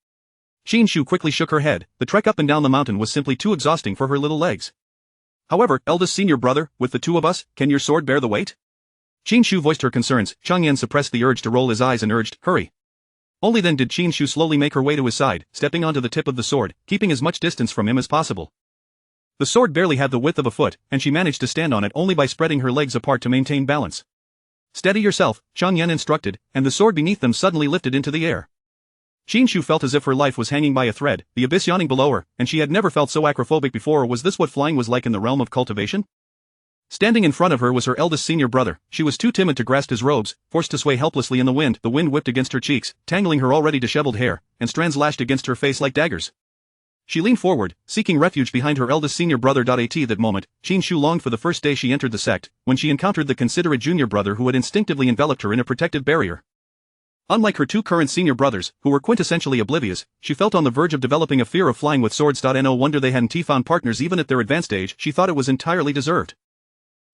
Qin Shu quickly shook her head. The trek up and down the mountain was simply too exhausting for her little legs. However, eldest senior brother, with the two of us, can your sword bear the weight? Qin Shu voiced her concerns. Chang Yan suppressed the urge to roll his eyes and urged, Hurry. Only then did Qin Shu slowly make her way to his side, stepping onto the tip of the sword, keeping as much distance from him as possible. The sword barely had the width of a foot, and she managed to stand on it only by spreading her legs apart to maintain balance. Steady yourself, Chang Yan instructed, and the sword beneath them suddenly lifted into the air. Qin Shu felt as if her life was hanging by a thread, the abyss yawning below her, and she had never felt so acrophobic before. Or was this what flying was like in the realm of cultivation? Standing in front of her was her eldest senior brother. She was too timid to grasp his robes, forced to sway helplessly in the wind. The wind whipped against her cheeks, tangling her already disheveled hair, and strands lashed against her face like daggers. She leaned forward, seeking refuge behind her eldest senior brother. At that moment, Qin Shu longed for the first day she entered the sect, when she encountered the considerate junior brother who had instinctively enveloped her in a protective barrier. Unlike her two current senior brothers, who were quintessentially oblivious, she felt on the verge of developing a fear of flying with swords. No wonder they hadn't found partners even at their advanced age. She thought it was entirely deserved.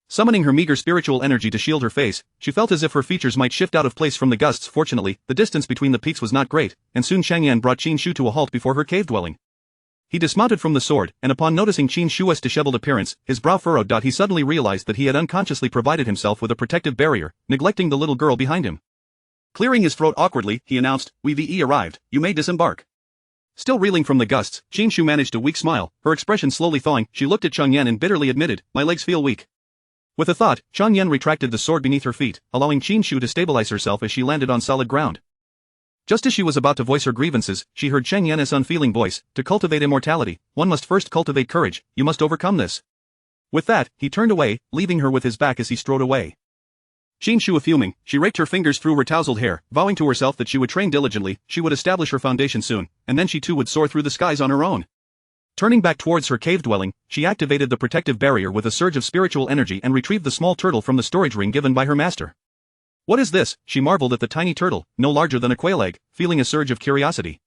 Summoning her meager spiritual energy to shield her face, she felt as if her features might shift out of place from the gusts. Fortunately, the distance between the peaks was not great, and soon Chang Yan brought Qin Shu to a halt before her cave dwelling. He dismounted from the sword, and upon noticing Qin Shu's disheveled appearance, his brow furrowed. He suddenly realized that he had unconsciously provided himself with a protective barrier, neglecting the little girl behind him. Clearing his throat awkwardly, he announced, We've arrived, you may disembark. Still reeling from the gusts, Qin Shu managed a weak smile, her expression slowly thawing. She looked at Chang Yan and bitterly admitted, My legs feel weak. With a thought, Chang Yan retracted the sword beneath her feet, allowing Qin Shu to stabilize herself as she landed on solid ground. Just as she was about to voice her grievances, she heard Chang Yan's unfeeling voice, "To cultivate immortality, one must first cultivate courage, you must overcome this." With that, he turned away, leaving her with his back as he strode away. Qin Shu fuming, she raked her fingers through her tousled hair, vowing to herself that she would train diligently, she would establish her foundation soon, and then she too would soar through the skies on her own. Turning back towards her cave dwelling, she activated the protective barrier with a surge of spiritual energy and retrieved the small turtle from the storage ring given by her master. "What is this?" she marveled at the tiny turtle, no larger than a quail egg, feeling a surge of curiosity.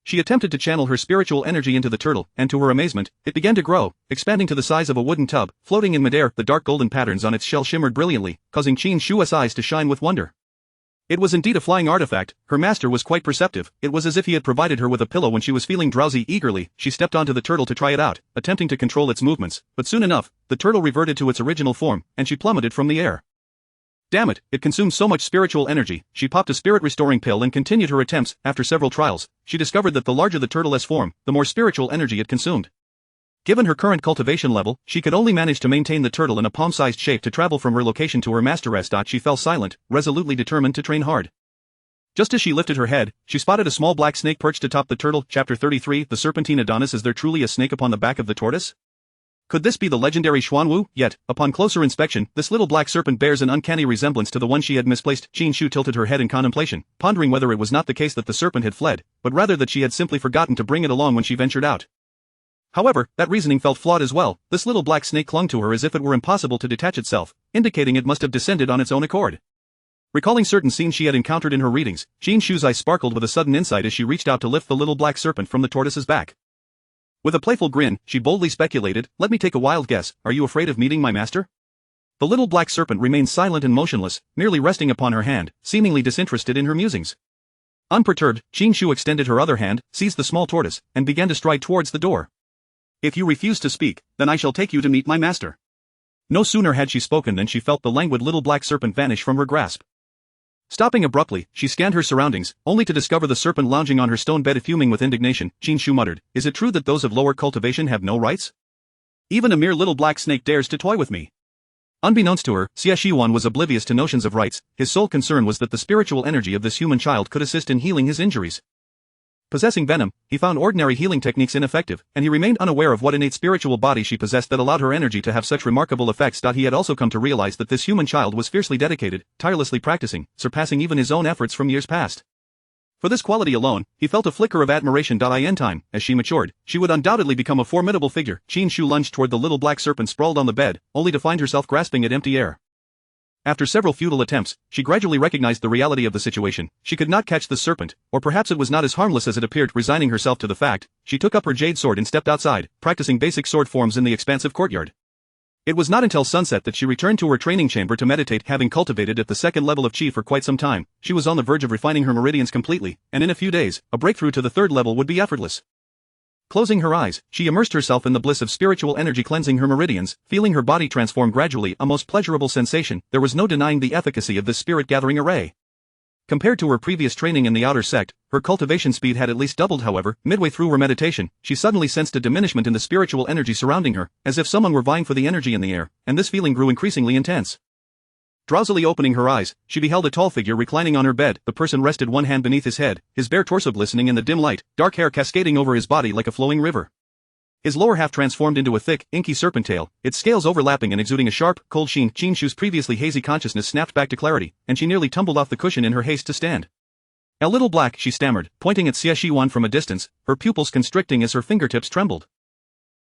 She attempted to channel her spiritual energy into the turtle, and to her amazement, it began to grow, expanding to the size of a wooden tub, floating in midair. The dark golden patterns on its shell shimmered brilliantly, causing Qin Shu's eyes to shine with wonder. It was indeed a flying artifact. Her master was quite perceptive. It was as if he had provided her with a pillow when she was feeling drowsy. Eagerly, she stepped onto the turtle to try it out, attempting to control its movements, but soon enough, the turtle reverted to its original form, and she plummeted from the air. Damn it, it consumed so much spiritual energy. She popped a spirit-restoring pill and continued her attempts. After several trials, she discovered that the larger the turtle's form, the more spiritual energy it consumed. Given her current cultivation level, she could only manage to maintain the turtle in a palm-sized shape to travel from her location to her master. She fell silent, resolutely determined to train hard. Just as she lifted her head, she spotted a small black snake perched atop the turtle. Chapter 33, The Serpentine Adonis. Is there truly a snake upon the back of the tortoise? Could this be the legendary Xuanwu? Yet, upon closer inspection, this little black serpent bears an uncanny resemblance to the one she had misplaced. Qin Shu tilted her head in contemplation, pondering whether it was not the case that the serpent had fled, but rather that she had simply forgotten to bring it along when she ventured out. However, that reasoning felt flawed as well. This little black snake clung to her as if it were impossible to detach itself, indicating it must have descended on its own accord. Recalling certain scenes she had encountered in her readings, Qin Shu's eyes sparkled with a sudden insight as she reached out to lift the little black serpent from the tortoise's back. With a playful grin, she boldly speculated, "Let me take a wild guess, are you afraid of meeting my master?" The little black serpent remained silent and motionless, merely resting upon her hand, seemingly disinterested in her musings. Unperturbed, Qin Shu extended her other hand, seized the small tortoise, and began to stride towards the door. "If you refuse to speak, then I shall take you to meet my master." No sooner had she spoken than she felt the languid little black serpent vanish from her grasp. Stopping abruptly, she scanned her surroundings, only to discover the serpent lounging on her stone bed fuming with indignation. Qin Shu muttered, "Is it true that those of lower cultivation have no rights? Even a mere little black snake dares to toy with me." Unbeknownst to her, Xie Shiwan was oblivious to notions of rights. His sole concern was that the spiritual energy of this human child could assist in healing his injuries. Possessing venom, he found ordinary healing techniques ineffective, and he remained unaware of what innate spiritual body she possessed that allowed her energy to have such remarkable effects. He had also come to realize that this human child was fiercely dedicated, tirelessly practicing, surpassing even his own efforts from years past. For this quality alone, he felt a flicker of admiration. In time, as she matured, she would undoubtedly become a formidable figure. Qin Shu lunged toward the little black serpent sprawled on the bed, only to find herself grasping at empty air. After several futile attempts, she gradually recognized the reality of the situation. She could not catch the serpent, or perhaps it was not as harmless as it appeared. Resigning herself to the fact, she took up her jade sword and stepped outside, practicing basic sword forms in the expansive courtyard. It was not until sunset that she returned to her training chamber to meditate. Having cultivated at the second level of Qi for quite some time, she was on the verge of refining her meridians completely, and in a few days, a breakthrough to the third level would be effortless. Closing her eyes, she immersed herself in the bliss of spiritual energy cleansing her meridians, feeling her body transform gradually, a most pleasurable sensation. There was no denying the efficacy of this spirit-gathering array. Compared to her previous training in the outer sect, her cultivation speed had at least doubled. However, midway through her meditation, she suddenly sensed a diminishment in the spiritual energy surrounding her, as if someone were vying for the energy in the air, and this feeling grew increasingly intense. Drowsily opening her eyes, she beheld a tall figure reclining on her bed. The person rested one hand beneath his head, his bare torso glistening in the dim light, dark hair cascading over his body like a flowing river. His lower half transformed into a thick, inky serpent tail, its scales overlapping and exuding a sharp, cold sheen. Qin Shu's previously hazy consciousness snapped back to clarity, and she nearly tumbled off the cushion in her haste to stand. "A little black," she stammered, pointing at Xie Shiwan from a distance, her pupils constricting as her fingertips trembled.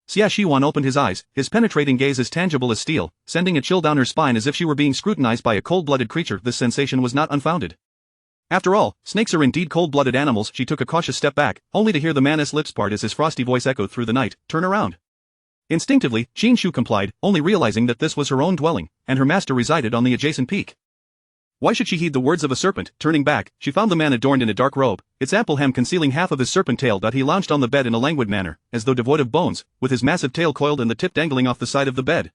Xie Shiwan opened his eyes, his penetrating gaze as tangible as steel, sending a chill down her spine as if she were being scrutinized by a cold-blooded creature. This sensation was not unfounded. After all, snakes are indeed cold-blooded animals. She took a cautious step back, only to hear the man's lips part as his frosty voice echoed through the night, "Turn around." Instinctively, Qin Shu complied, only realizing that this was her own dwelling, and her master resided on the adjacent peak. Why should she heed the words of a serpent? Turning back, she found the man adorned in a dark robe, its ample hem concealing half of his serpent tail. He lounged on the bed in a languid manner, as though devoid of bones, with his massive tail coiled and the tip dangling off the side of the bed.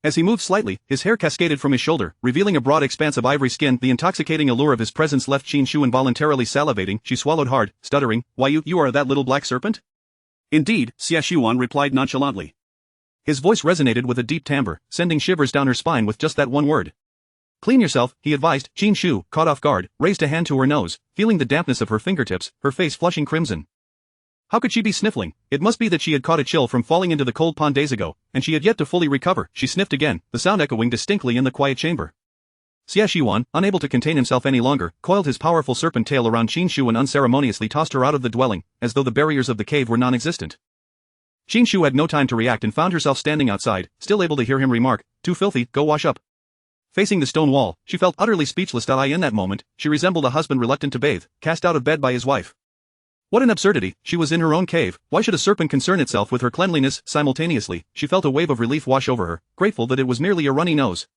As he moved slightly, his hair cascaded from his shoulder, revealing a broad expanse of ivory skin. The intoxicating allure of his presence left Qin Shu involuntarily salivating. She swallowed hard, stuttering, "Why you are that little black serpent?" "Indeed," Xie Shiwan replied nonchalantly. His voice resonated with a deep timbre, sending shivers down her spine with just that one word. Clean yourself, he advised. Qin Shu, caught off guard, raised a hand to her nose, feeling the dampness of her fingertips, her face flushing crimson. How could she be sniffling? It must be that she had caught a chill from falling into the cold pond days ago, and she had yet to fully recover. She sniffed again, the sound echoing distinctly in the quiet chamber. Xie Shiwan, unable to contain himself any longer, coiled his powerful serpent tail around Qin Shu and unceremoniously tossed her out of the dwelling, as though the barriers of the cave were non-existent. Qin Shu had no time to react and found herself standing outside, still able to hear him remark, "Too filthy, go wash up." Facing the stone wall, she felt utterly speechless. In that moment, she resembled a husband reluctant to bathe, cast out of bed by his wife. What an absurdity, she was in her own cave, why should a serpent concern itself with her cleanliness? Simultaneously, she felt a wave of relief wash over her, grateful that it was merely a runny nose.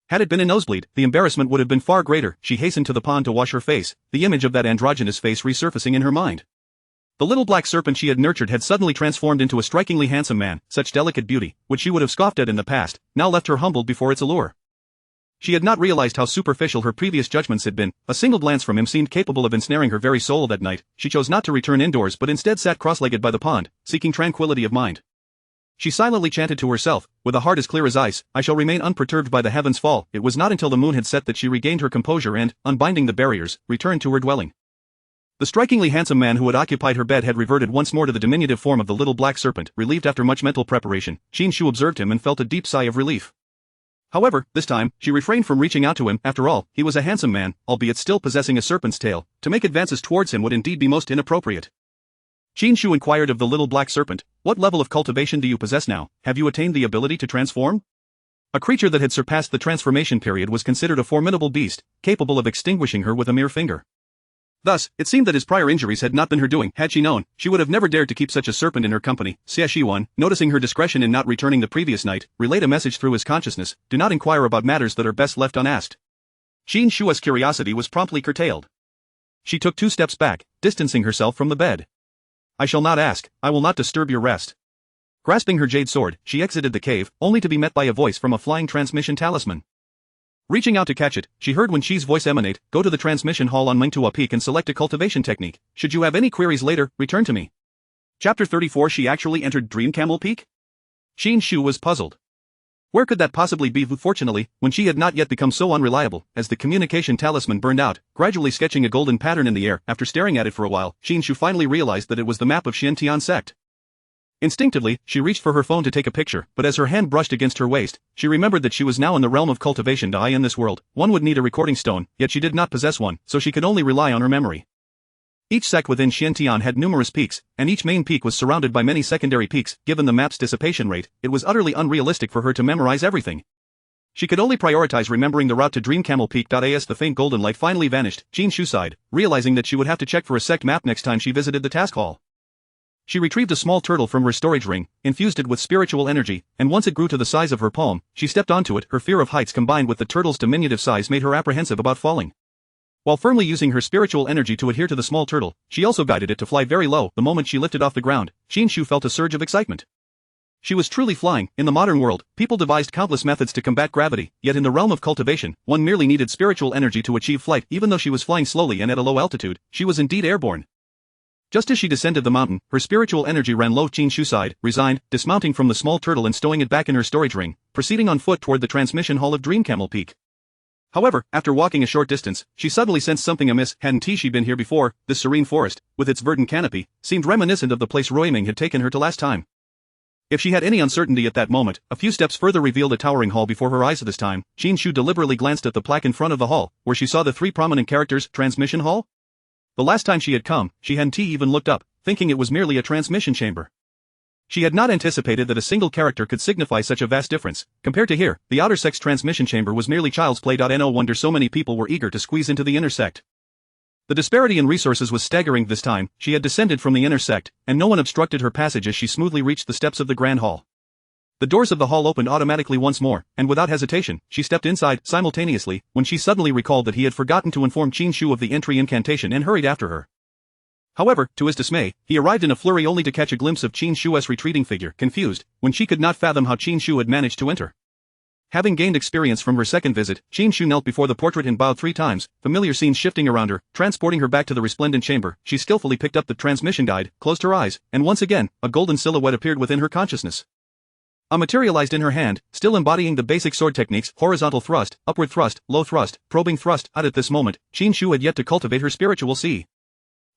Had it been a nosebleed, the embarrassment would have been far greater. She hastened to the pond to wash her face, the image of that androgynous face resurfacing in her mind. The little black serpent she had nurtured had suddenly transformed into a strikingly handsome man. Such delicate beauty, which she would have scoffed at in the past, now left her humbled before its allure. She had not realized how superficial her previous judgments had been. A single glance from him seemed capable of ensnaring her very soul. That night, she chose not to return indoors but instead sat cross-legged by the pond, seeking tranquility of mind. She silently chanted to herself, with a heart as clear as ice, "I shall remain unperturbed by the heaven's fall." It was not until the moon had set that she regained her composure and, unbinding the barriers, returned to her dwelling. The strikingly handsome man who had occupied her bed had reverted once more to the diminutive form of the little black serpent. Relieved after much mental preparation, Qin Shu observed him and felt a deep sigh of relief. However, this time, she refrained from reaching out to him. After all, he was a handsome man, albeit still possessing a serpent's tail. To make advances towards him would indeed be most inappropriate. Qin Shu inquired of the little black serpent, "What level of cultivation do you possess now? Have you attained the ability to transform?" A creature that had surpassed the transformation period was considered a formidable beast, capable of extinguishing her with a mere finger. Thus, it seemed that his prior injuries had not been her doing. Had she known, she would have never dared to keep such a serpent in her company. Xie Shiwan, noticing her discretion in not returning the previous night, relayed a message through his consciousness, "Do not inquire about matters that are best left unasked." Qin Shu's curiosity was promptly curtailed. She took 2 steps back, distancing herself from the bed. "I shall not ask, I will not disturb your rest." Grasping her jade sword, she exited the cave, only to be met by a voice from a flying transmission talisman. Reaching out to catch it, she heard Wen Qi's voice emanate, "Go to the transmission hall on Mengtua Peak and select a cultivation technique. Should you have any queries later, return to me." Chapter 34. She actually entered Dream Camel Peak? Qin Shu was puzzled. Where could that possibly be? Fortunately, when she had not yet become so unreliable, as the communication talisman burned out, gradually sketching a golden pattern in the air. After staring at it for a while, Qin Shu finally realized that it was the map of Xiantian sect. Instinctively, she reached for her phone to take a picture, but as her hand brushed against her waist, she remembered that she was now in the realm of cultivation. In this world, one would need a recording stone, yet she did not possess one, so she could only rely on her memory. Each sect within Xiantian had numerous peaks, and each main peak was surrounded by many secondary peaks. Given the map's dissipation rate, it was utterly unrealistic for her to memorize everything. She could only prioritize remembering the route to Dream Camel Peak. As the faint golden light finally vanished, Qin Shu sighed, realizing that she would have to check for a sect map next time she visited the task hall. She retrieved a small turtle from her storage ring, infused it with spiritual energy, and once it grew to the size of her palm, she stepped onto it. Her fear of heights combined with the turtle's diminutive size made her apprehensive about falling. While firmly using her spiritual energy to adhere to the small turtle, she also guided it to fly very low. The moment she lifted off the ground, Qin Shu felt a surge of excitement. She was truly flying. In the modern world, people devised countless methods to combat gravity, yet in the realm of cultivation, one merely needed spiritual energy to achieve flight. Even though she was flying slowly and at a low altitude, she was indeed airborne. Just as she descended the mountain, her spiritual energy ran low. Qin Shu sighed, resigned, dismounting from the small turtle and stowing it back in her storage ring, proceeding on foot toward the transmission hall of Dream Camel Peak. However, after walking a short distance, she suddenly sensed something amiss. Hadn't she been here before? This serene forest, with its verdant canopy, seemed reminiscent of the place Ruiming had taken her to last time. If she had any uncertainty at that moment, a few steps further revealed a towering hall before her eyes. This time, Qin Shu deliberately glanced at the plaque in front of the hall, where she saw the 3 prominent characters, Transmission Hall? The last time she had come, she hadn't even looked up, thinking it was merely a transmission chamber. She had not anticipated that a single character could signify such a vast difference. Compared to here, the outer sect's transmission chamber was merely child's play. No wonder so many people were eager to squeeze into the inner sect. The disparity in resources was staggering. This time, she had descended from the inner sect, and no one obstructed her passage as she smoothly reached the steps of the grand hall. The doors of the hall opened automatically once more, and without hesitation, she stepped inside. Simultaneously, when she suddenly recalled that he had forgotten to inform Qin Shu of the entry incantation and hurried after her. However, to his dismay, he arrived in a flurry only to catch a glimpse of Qin Shu's retreating figure. Confused, when she could not fathom how Qin Shu had managed to enter. Having gained experience from her second visit, Qin Shu knelt before the portrait and bowed 3 times, familiar scenes shifting around her, transporting her back to the resplendent chamber. She skillfully picked up the transmission guide, closed her eyes, and once again, a golden silhouette appeared within her consciousness. materialized in her hand, still embodying the basic sword techniques: horizontal thrust, upward thrust, low thrust, probing thrust. At this moment, Qin Shu had yet to cultivate her spiritual C.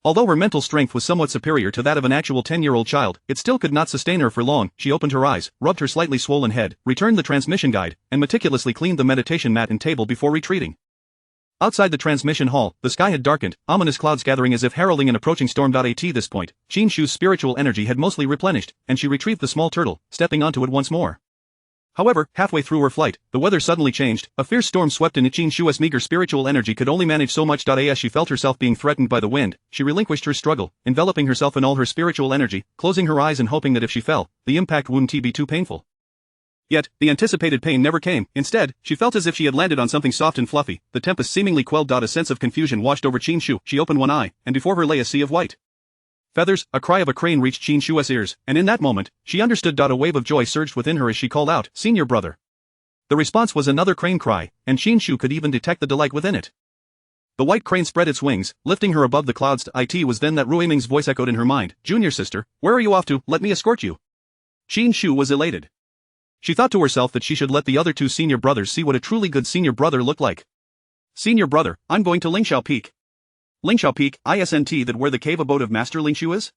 Although her mental strength was somewhat superior to that of an actual 10-year-old child, it still could not sustain her for long. She opened her eyes, rubbed her slightly swollen head, returned the transmission guide, and meticulously cleaned the meditation mat and table before retreating. Outside the transmission hall, the sky had darkened, ominous clouds gathering as if heralding an approaching storm. At this point, Qin Shu's spiritual energy had mostly replenished, and she retrieved the small turtle, stepping onto it once more. However, halfway through her flight, the weather suddenly changed. A fierce storm swept in. Qin Shu's meager spiritual energy could only manage so much. As she felt herself being threatened by the wind, she relinquished her struggle, enveloping herself in all her spiritual energy, closing her eyes and hoping that if she fell, the impact wouldn't be too painful. Yet, the anticipated pain never came. Instead, she felt as if she had landed on something soft and fluffy. The tempest seemingly quelled. A sense of confusion washed over Qin Shu. She opened one eye, and before her lay a sea of white feathers. A cry of a crane reached Qin Shu's ears, and in that moment, she understood. A wave of joy surged within her as she called out, "Senior brother." The response was another crane cry, and Qin Shu could even detect the delight within it. The white crane spread its wings, lifting her above the clouds. It was then that Ruiming's voice echoed in her mind, "Junior sister, where are you off to? Let me escort you." Qin Shu was elated. She thought to herself that she should let the other two senior brothers see what a truly good senior brother looked like. "Senior brother, I'm going to Lingxiao Peak." Lingxiao Peak, isn't that where the cave abode of Master Lingshu is?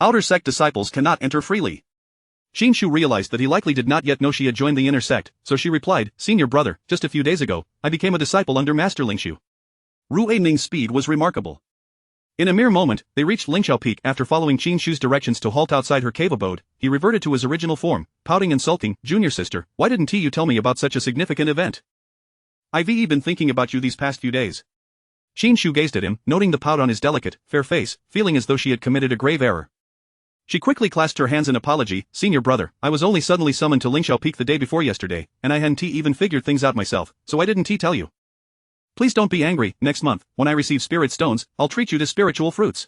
Outer sect disciples cannot enter freely. Qin Shu realized that he likely did not yet know she had joined the inner sect, so she replied, "Senior brother, just a few days ago, I became a disciple under Master Lingshu." Ruiming's speed was remarkable. In a mere moment, they reached Lingxiao Peak. After following Qin Shu's directions to halt outside her cave abode, he reverted to his original form, pouting and sulking, "Junior sister, why didn't you tell me about such a significant event? I've been thinking about you these past few days." Qin Shu gazed at him, noting the pout on his delicate, fair face, feeling as though she had committed a grave error. She quickly clasped her hands in apology, "Senior brother, I was only suddenly summoned to Lingxiao Peak the day before yesterday, and I hadn't even figured things out myself, so I didn't tell you. Please don't be angry. Next month, when I receive spirit stones, I'll treat you to spiritual fruits."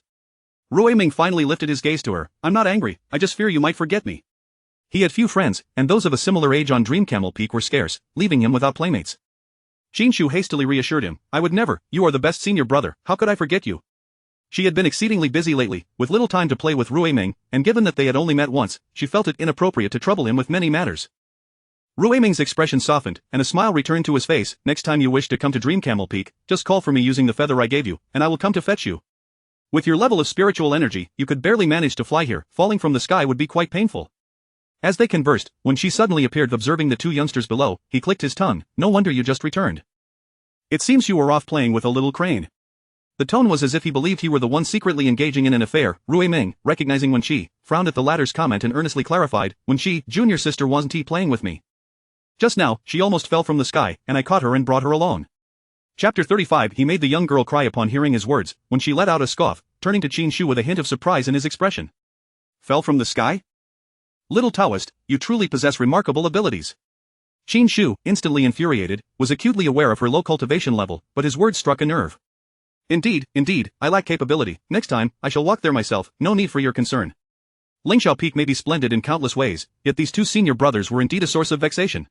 Ruiming finally lifted his gaze to her. "I'm not angry, I just fear you might forget me." He had few friends, and those of a similar age on Dream Camel Peak were scarce, leaving him without playmates. Qin Shu hastily reassured him, "I would never. You are the best senior brother. How could I forget you?" She had been exceedingly busy lately, with little time to play with Ruiming, and given that they had only met once, she felt it inappropriate to trouble him with many matters. Ruiming's expression softened, and a smile returned to his face. "Next time you wish to come to Dream Camel Peak, just call for me using the feather I gave you, and I will come to fetch you. With your level of spiritual energy, you could barely manage to fly here. Falling from the sky would be quite painful." As they conversed, when she suddenly appeared observing the two youngsters below, he clicked his tongue, "No wonder you just returned. It seems you were off playing with a little crane." The tone was as if he believed he were the one secretly engaging in an affair. Ruiming, recognizing Wen Qi, frowned at the latter's comment and earnestly clarified, "Wen Qi, junior sister wasn't playing with me. Just now, she almost fell from the sky, and I caught her and brought her along." Chapter 35. He made the young girl cry upon hearing his words, when she let out a scoff, turning to Qin Shu with a hint of surprise in his expression. "Fell from the sky? Little Taoist, you truly possess remarkable abilities." Qin Shu, instantly infuriated, was acutely aware of her low cultivation level, but his words struck a nerve. Indeed, I lack capability. Next time, I shall walk there myself, no need for your concern. Lingxiao Peak may be splendid in countless ways, yet these two senior brothers were indeed a source of vexation.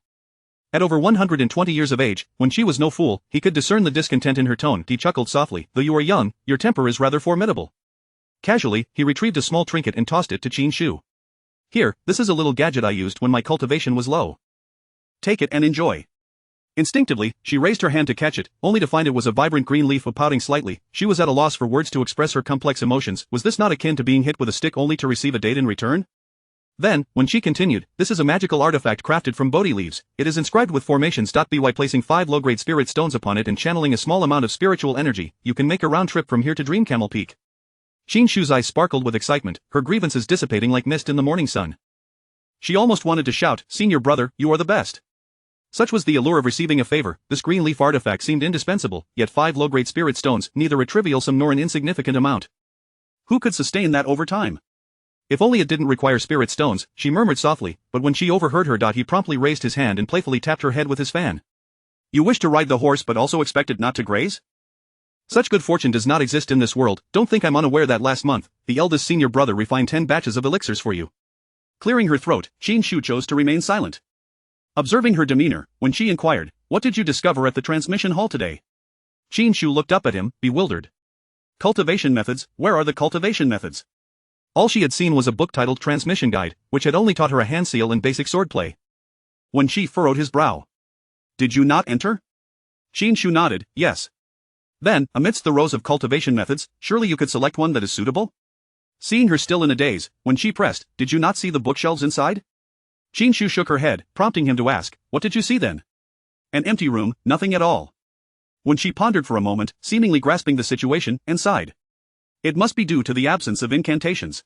At over 120 years of age, when she was no fool, he could discern the discontent in her tone. He chuckled softly, "Though you are young, your temper is rather formidable." Casually, he retrieved a small trinket and tossed it to Qin Shu. "Here, this is a little gadget I used when my cultivation was low. Take it and enjoy." Instinctively, she raised her hand to catch it, only to find it was a vibrant green leaf. Pouting slightly, she was at a loss for words to express her complex emotions. Was this not akin to being hit with a stick only to receive a date in return? Then, when she continued, "This is a magical artifact crafted from Bodhi leaves. It is inscribed with formations. By placing 5 low-grade spirit stones upon it and channeling a small amount of spiritual energy, you can make a round trip from here to Dream Camel Peak." Qin Shu's eyes sparkled with excitement, her grievances dissipating like mist in the morning sun. She almost wanted to shout, "Senior brother, you are the best." Such was the allure of receiving a favor. This green leaf artifact seemed indispensable, yet 5 low-grade spirit stones, neither a trivial sum nor an insignificant amount. Who could sustain that over time? If only it didn't require spirit stones, she murmured softly, but when she overheard her, he promptly raised his hand and playfully tapped her head with his fan. "You wish to ride the horse but also expect it not to graze? Such good fortune does not exist in this world. Don't think I'm unaware that last month, the eldest senior brother refined 10 batches of elixirs for you." Clearing her throat, Qin Shu chose to remain silent. Observing her demeanor, when she inquired, "What did you discover at the transmission hall today?" Qin Shu looked up at him, bewildered. "Cultivation methods, where are the cultivation methods?" All she had seen was a book titled Transmission Guide, which had only taught her a hand seal and basic swordplay. Qin Shu furrowed his brow. Did you not enter? Qin Shu nodded, yes. Then, amidst the rows of cultivation methods, surely you could select one that is suitable? Seeing her still in a daze, Qin Shu pressed, did you not see the bookshelves inside? Qin Shu shook her head, prompting him to ask, what did you see then? An empty room, nothing at all. Qin Shu pondered for a moment, seemingly grasping the situation, and sighed. It must be due to the absence of incantations.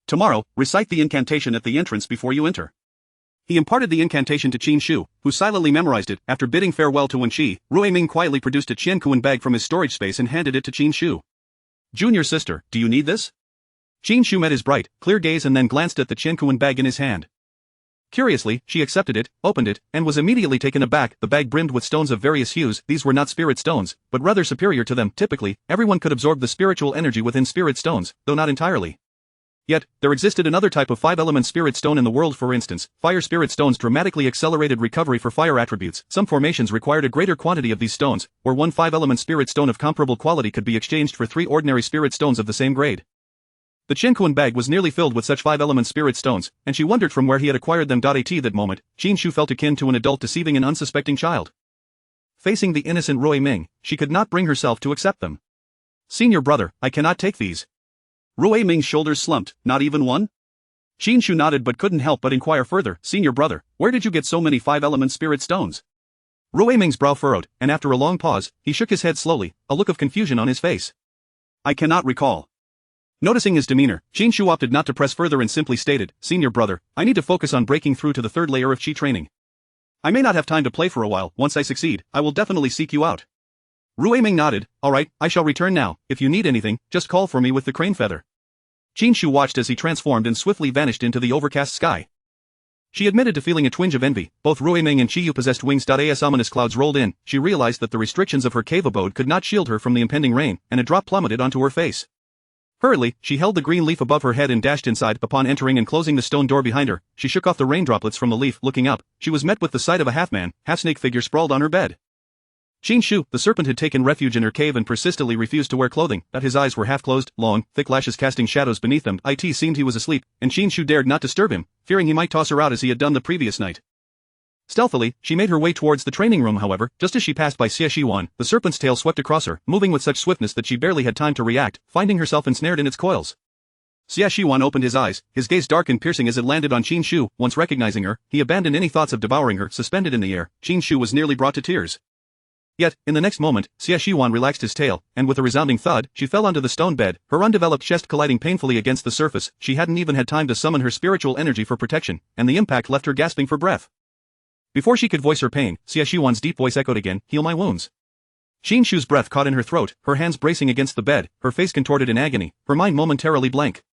Tomorrow, recite the incantation at the entrance before you enter. He imparted the incantation to Qin Shu, who silently memorized it. After bidding farewell to Qin Shu, Ruiming quietly produced a Qianquan bag from his storage space and handed it to Qin Shu. Junior sister, do you need this? Qin Shu met his bright, clear gaze and then glanced at the Qianquan bag in his hand. Curiously, she accepted it, opened it, and was immediately taken aback. The bag brimmed with stones of various hues. These were not spirit stones, but rather superior to them. Typically, everyone could absorb the spiritual energy within spirit stones, though not entirely. Yet, there existed another type of 5-element spirit stone in the world. For instance, fire spirit stones dramatically accelerated recovery for fire attributes. Some formations required a greater quantity of these stones, or one 5-element spirit stone of comparable quality could be exchanged for 3 ordinary spirit stones of the same grade. The Qianquan bag was nearly filled with such 5-element spirit stones, and she wondered from where he had acquired them. At that moment, Qin Shu felt akin to an adult deceiving an unsuspecting child. Facing the innocent Ruiming, she could not bring herself to accept them. Senior brother, I cannot take these. Ruiming's shoulders slumped, not even one? Qin Shu nodded but couldn't help but inquire further, Senior brother, where did you get so many 5-element spirit stones? Ruiming's brow furrowed, and after a long pause, he shook his head slowly, a look of confusion on his face. I cannot recall. Noticing his demeanor, Qin Shu opted not to press further and simply stated, Senior brother, I need to focus on breaking through to the 3rd layer of Qi training. I may not have time to play for a while. Once I succeed, I will definitely seek you out. Ruiming nodded, alright, I shall return now. If you need anything, just call for me with the crane feather. Qin Shu watched as he transformed and swiftly vanished into the overcast sky. She admitted to feeling a twinge of envy. Both Ruiming and Qiyu possessed wings. As ominous clouds rolled in, she realized that the restrictions of her cave abode could not shield her from the impending rain, and a drop plummeted onto her face. Hurriedly, she held the green leaf above her head and dashed inside. Upon entering and closing the stone door behind her, she shook off the rain droplets from the leaf. Looking up, she was met with the sight of a half-man, half-snake figure sprawled on her bed. Qin Shu, the serpent, had taken refuge in her cave and persistently refused to wear clothing. His eyes were half-closed, long, thick lashes casting shadows beneath them. It seemed he was asleep, and Qin Shu dared not disturb him, fearing he might toss her out as he had done the previous night. Stealthily, she made her way towards the training room. However, just as she passed by Xie Shiwan, the serpent's tail swept across her, moving with such swiftness that she barely had time to react, finding herself ensnared in its coils. Xie Shiwan opened his eyes, his gaze dark and piercing as it landed on Qin Shu. Once recognizing her, he abandoned any thoughts of devouring her. Suspended in the air, Qin Shu was nearly brought to tears. Yet, in the next moment, Xie Shiwan relaxed his tail, and with a resounding thud, she fell onto the stone bed, her undeveloped chest colliding painfully against the surface. She hadn't even had time to summon her spiritual energy for protection, and the impact left her gasping for breath. Before she could voice her pain, Xie Shiwan's deep voice echoed again, heal my wounds. Qin Shu's breath caught in her throat, her hands bracing against the bed, her face contorted in agony, her mind momentarily blank.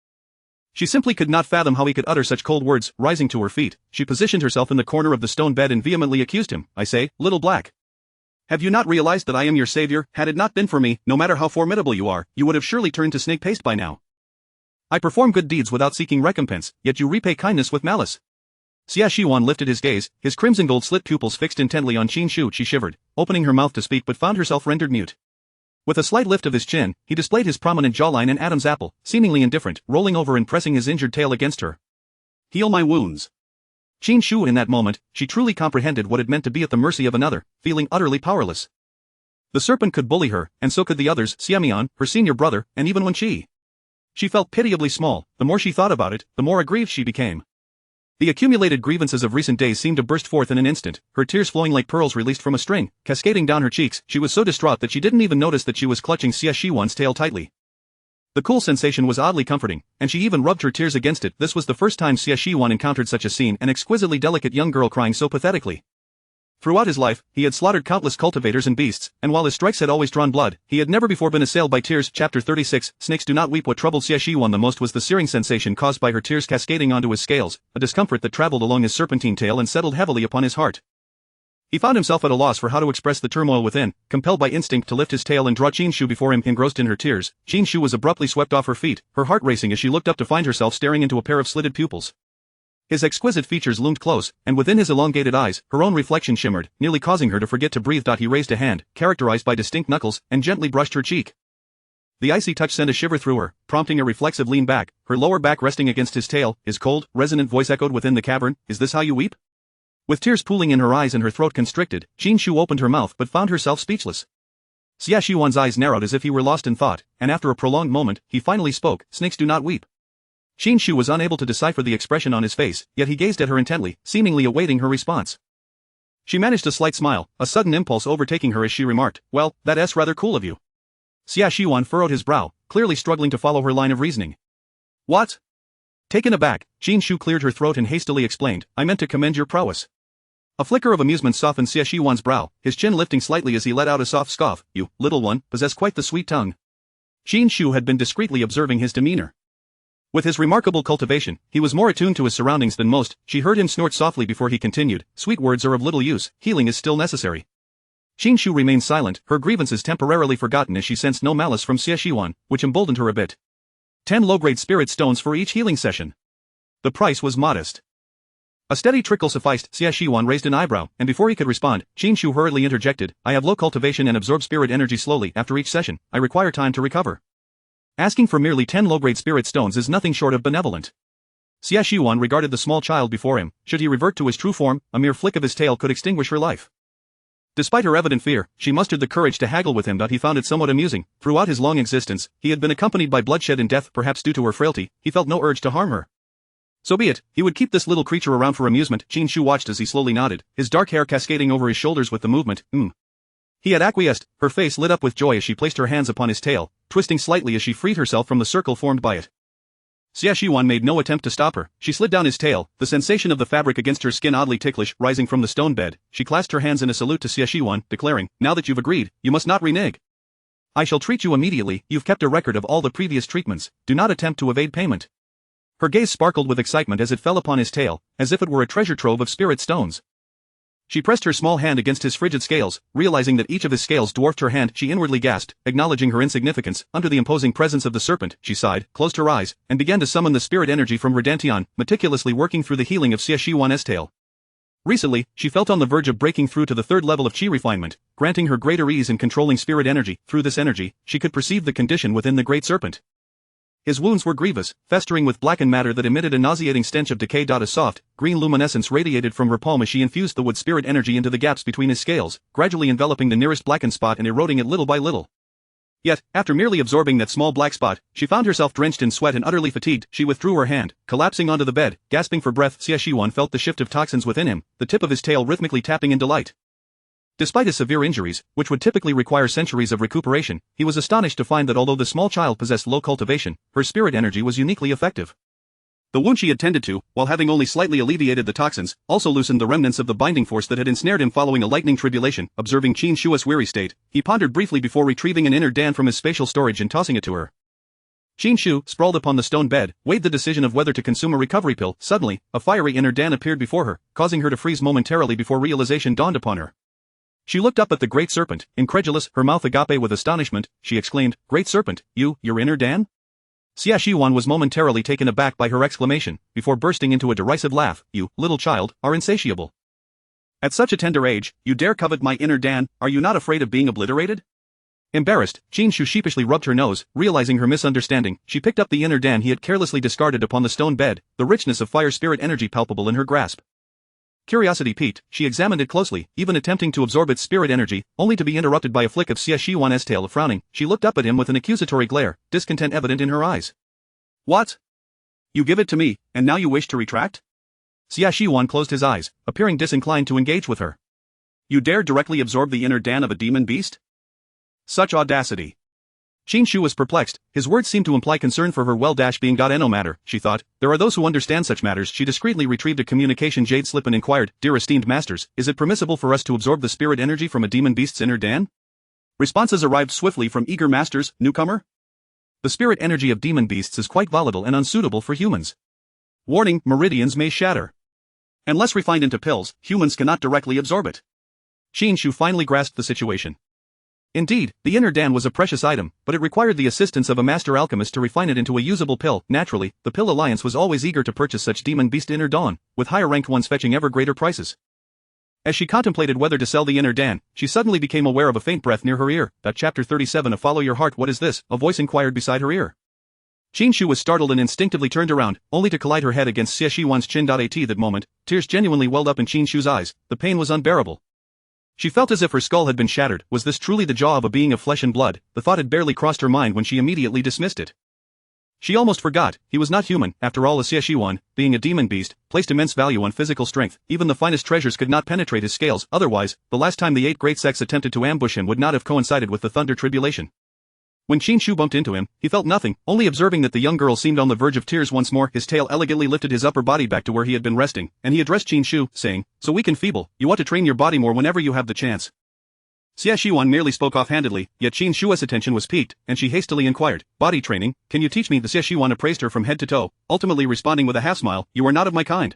She simply could not fathom how he could utter such cold words. Rising to her feet, she positioned herself in the corner of the stone bed and vehemently accused him, I say, little black. Have you not realized that I am your savior? Had it not been for me, no matter how formidable you are, you would have surely turned to snake paste by now. I perform good deeds without seeking recompense, yet you repay kindness with malice. Xie Shiwan lifted his gaze, his crimson gold slit pupils fixed intently on Qin Shu. She shivered, opening her mouth to speak but found herself rendered mute. With a slight lift of his chin, he displayed his prominent jawline and Adam's apple, seemingly indifferent, rolling over and pressing his injured tail against her. Heal my wounds. Qin Shu, in that moment, she truly comprehended what it meant to be at the mercy of another, feeling utterly powerless. The serpent could bully her, and so could the others, Xiamian, her senior brother, and even Qin Shi. She felt pitiably small. The more she thought about it, the more aggrieved she became. The accumulated grievances of recent days seemed to burst forth in an instant, her tears flowing like pearls released from a string, cascading down her cheeks. She was so distraught that she didn't even notice that she was clutching Xie Shiwan's tail tightly. The cool sensation was oddly comforting, and she even rubbed her tears against it. This was the first time Xie Shiwan encountered such a scene, an exquisitely delicate young girl crying so pathetically. Throughout his life, he had slaughtered countless cultivators and beasts, and while his strikes had always drawn blood, he had never before been assailed by tears. Chapter 36, Snakes do not weep. What troubled Xie Shiwan the most was the searing sensation caused by her tears cascading onto his scales, a discomfort that traveled along his serpentine tail and settled heavily upon his heart. He found himself at a loss for how to express the turmoil within, compelled by instinct to lift his tail and draw Qin Shu before him. Engrossed in her tears, Qin Shu was abruptly swept off her feet, her heart racing as she looked up to find herself staring into a pair of slitted pupils. His exquisite features loomed close, and within his elongated eyes, her own reflection shimmered, nearly causing her to forget to breathe. He raised a hand, characterized by distinct knuckles, and gently brushed her cheek. The icy touch sent a shiver through her, prompting a reflexive lean back, her lower back resting against his tail. His cold, resonant voice echoed within the cavern, "Is this how you weep?" With tears pooling in her eyes and her throat constricted, Qin Shu opened her mouth but found herself speechless. Xia Xiuan's eyes narrowed as if he were lost in thought, and after a prolonged moment, he finally spoke, "Snakes do not weep." Qin Shu was unable to decipher the expression on his face, yet he gazed at her intently, seemingly awaiting her response. She managed a slight smile, a sudden impulse overtaking her as she remarked, "Well, that's rather cool of you." Xia Xiuan furrowed his brow, clearly struggling to follow her line of reasoning. "What?" Taken aback, Qin Shu cleared her throat and hastily explained, "I meant to commend your prowess." A flicker of amusement softened Xia Xiuan's brow, his chin lifting slightly as he let out a soft scoff. "You, little one, possess quite the sweet tongue." Qin Shu had been discreetly observing his demeanor. With his remarkable cultivation, he was more attuned to his surroundings than most. She heard him snort softly before he continued, "Sweet words are of little use, healing is still necessary." Qin Shu remained silent, her grievances temporarily forgotten as she sensed no malice from Xia Xiuan, which emboldened her a bit. 10 low-grade spirit stones for each healing session. The price was modest. A steady trickle sufficed. Xia Xiuan raised an eyebrow, and before he could respond, Qin Shu hurriedly interjected, "I have low cultivation and absorb spirit energy slowly after each session. I require time to recover." Asking for merely 10 low-grade spirit stones is nothing short of benevolent. Xia Xiuan regarded the small child before him. Should he revert to his true form, a mere flick of his tail could extinguish her life. Despite her evident fear, she mustered the courage to haggle with him, but he found it somewhat amusing. Throughout his long existence, he had been accompanied by bloodshed and death, perhaps due to her frailty. He felt no urge to harm her. So be it, he would keep this little creature around for amusement. Qin Shu watched as he slowly nodded, his dark hair cascading over his shoulders with the movement. He had acquiesced, her face lit up with joy as she placed her hands upon his tail, twisting slightly as she freed herself from the circle formed by it. Xia Xiuan made no attempt to stop her. She slid down his tail, the sensation of the fabric against her skin oddly ticklish. Rising from the stone bed, she clasped her hands in a salute to Xia Xiuan, declaring, "Now that you've agreed, you must not renege. I shall treat you immediately. You've kept a record of all the previous treatments. Do not attempt to evade payment." Her gaze sparkled with excitement as it fell upon his tail, as if it were a treasure trove of spirit stones. She pressed her small hand against his frigid scales, realizing that each of his scales dwarfed her hand. She inwardly gasped, acknowledging her insignificance. Under the imposing presence of the serpent, she sighed, closed her eyes, and began to summon the spirit energy from her dantian, meticulously working through the healing of Xia Xiuan's tail. Recently, she felt on the verge of breaking through to the 3rd level of Qi Refinement, granting her greater ease in controlling spirit energy. Through this energy, she could perceive the condition within the great serpent. His wounds were grievous, festering with blackened matter that emitted a nauseating stench of decay. A soft, green luminescence radiated from her palm as she infused the wood spirit energy into the gaps between his scales, gradually enveloping the nearest blackened spot and eroding it little by little. Yet, after merely absorbing that small black spot, she found herself drenched in sweat and utterly fatigued. She withdrew her hand, collapsing onto the bed, gasping for breath. Xia Xiuan felt the shift of toxins within him, the tip of his tail rhythmically tapping in delight. Despite his severe injuries, which would typically require centuries of recuperation, he was astonished to find that although the small child possessed low cultivation, her spirit energy was uniquely effective. The wound she had tended to, while having only slightly alleviated the toxins, also loosened the remnants of the binding force that had ensnared him following a lightning tribulation. Observing Qin Shu's weary state, he pondered briefly before retrieving an inner dan from his spatial storage and tossing it to her. Qin Shu, sprawled upon the stone bed, weighed the decision of whether to consume a recovery pill. Suddenly, a fiery inner dan appeared before her, causing her to freeze momentarily before realization dawned upon her. She looked up at the great serpent, incredulous, her mouth agape with astonishment. She exclaimed, "Great serpent, your inner dan?" Xia Xiuan was momentarily taken aback by her exclamation, before bursting into a derisive laugh. "You, little child, are insatiable. At such a tender age, you dare covet my inner dan. Are you not afraid of being obliterated?" Embarrassed, Qin Shu sheepishly rubbed her nose, realizing her misunderstanding. She picked up the inner dan he had carelessly discarded upon the stone bed, the richness of fire spirit energy palpable in her grasp. Curiosity piqued, she examined it closely, even attempting to absorb its spirit energy, only to be interrupted by a flick of Xia Xiuan's tail. Frowning, she looked up at him with an accusatory glare, discontent evident in her eyes. "What? You give it to me, and now you wish to retract?" Xia Xiuan closed his eyes, appearing disinclined to engage with her. "You dare directly absorb the inner dan of a demon beast? Such audacity!" Qin Shu was perplexed, his words seemed to imply concern for her well-being. No matter, she thought, there are those who understand such matters. She discreetly retrieved a communication jade slip and inquired, "Dear esteemed masters, is it permissible for us to absorb the spirit energy from a demon beast's inner dan?" Responses arrived swiftly from eager masters. "Newcomer? The spirit energy of demon beasts is quite volatile and unsuitable for humans. Warning, meridians may shatter. Unless refined into pills, humans cannot directly absorb it." Qin Shu finally grasped the situation. Indeed, the inner dan was a precious item, but it required the assistance of a master alchemist to refine it into a usable pill. Naturally, the Pill Alliance was always eager to purchase such demon beast inner dan, with higher ranked ones fetching ever greater prices. As she contemplated whether to sell the inner Dan, she suddenly became aware of a faint breath near her ear. Chapter 37 of Follow Your Heart. What is this? A voice inquired beside her ear. Qin Shu was startled and instinctively turned around, only to collide her head against Xie Shiwan's chin. At that moment, tears genuinely welled up in Qin Shu's eyes. The pain was unbearable. She felt as if her skull had been shattered. Was this truly the jaw of a being of flesh and blood? The thought had barely crossed her mind when she immediately dismissed it. She almost forgot, he was not human. After all, Xie Shiwan, being a demon beast, placed immense value on physical strength. Even the finest treasures could not penetrate his scales. Otherwise, the last time the 8 great sects attempted to ambush him would not have coincided with the Thunder Tribulation. When Qin Shu bumped into him, he felt nothing, only observing that the young girl seemed on the verge of tears once more. His tail elegantly lifted his upper body back to where he had been resting, and he addressed Qin Shu, saying, "So weak and feeble, you ought to train your body more whenever you have the chance." Xie Shiwan merely spoke offhandedly, yet Qin Shu's attention was piqued, and she hastily inquired, "Body training, can you teach me?" The Xie Shiwan appraised her from head to toe, ultimately responding with a half-smile, "You are not of my kind.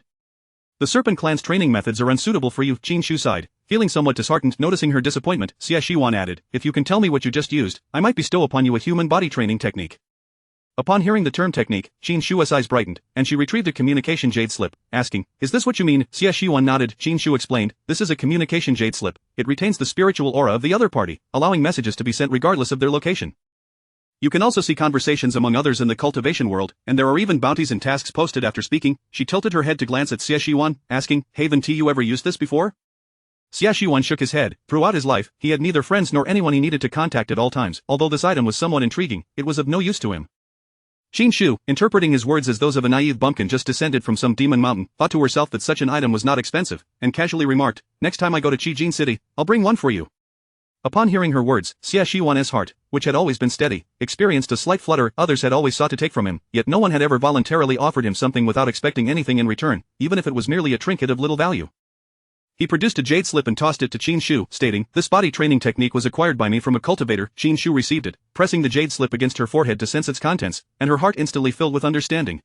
The Serpent Clan's training methods are unsuitable for you." Qin Shu sighed, feeling somewhat disheartened. Noticing her disappointment, Xie Shiwan added, "If you can tell me what you just used, I might bestow upon you a human body training technique." Upon hearing the term technique, Qin Shu's eyes brightened, and she retrieved a communication jade slip, asking, "Is this what you mean?" Xie Shiwan nodded. Qin Shu explained, "This is a communication jade slip. It retains the spiritual aura of the other party, allowing messages to be sent regardless of their location. You can also see conversations among others in the cultivation world, and there are even bounties and tasks posted after speaking." She tilted her head to glance at Xie Shiwan, asking, "Haven T, you ever used this before?" Xie Shiwan shook his head. Throughout his life, he had neither friends nor anyone he needed to contact at all times. Although this item was somewhat intriguing, it was of no use to him. Qin Shu, interpreting his words as those of a naive bumpkin just descended from some demon mountain, thought to herself that such an item was not expensive, and casually remarked, "Next time I go to Qijin City, I'll bring one for you." Upon hearing her words, Xie Shiwan's heart, which had always been steady, experienced a slight flutter. Others had always sought to take from him, yet no one had ever voluntarily offered him something without expecting anything in return, even if it was merely a trinket of little value. He produced a jade slip and tossed it to Qin Shu, stating, "This body training technique was acquired by me from a cultivator." Qin Shu received it, pressing the jade slip against her forehead to sense its contents, and her heart instantly filled with understanding.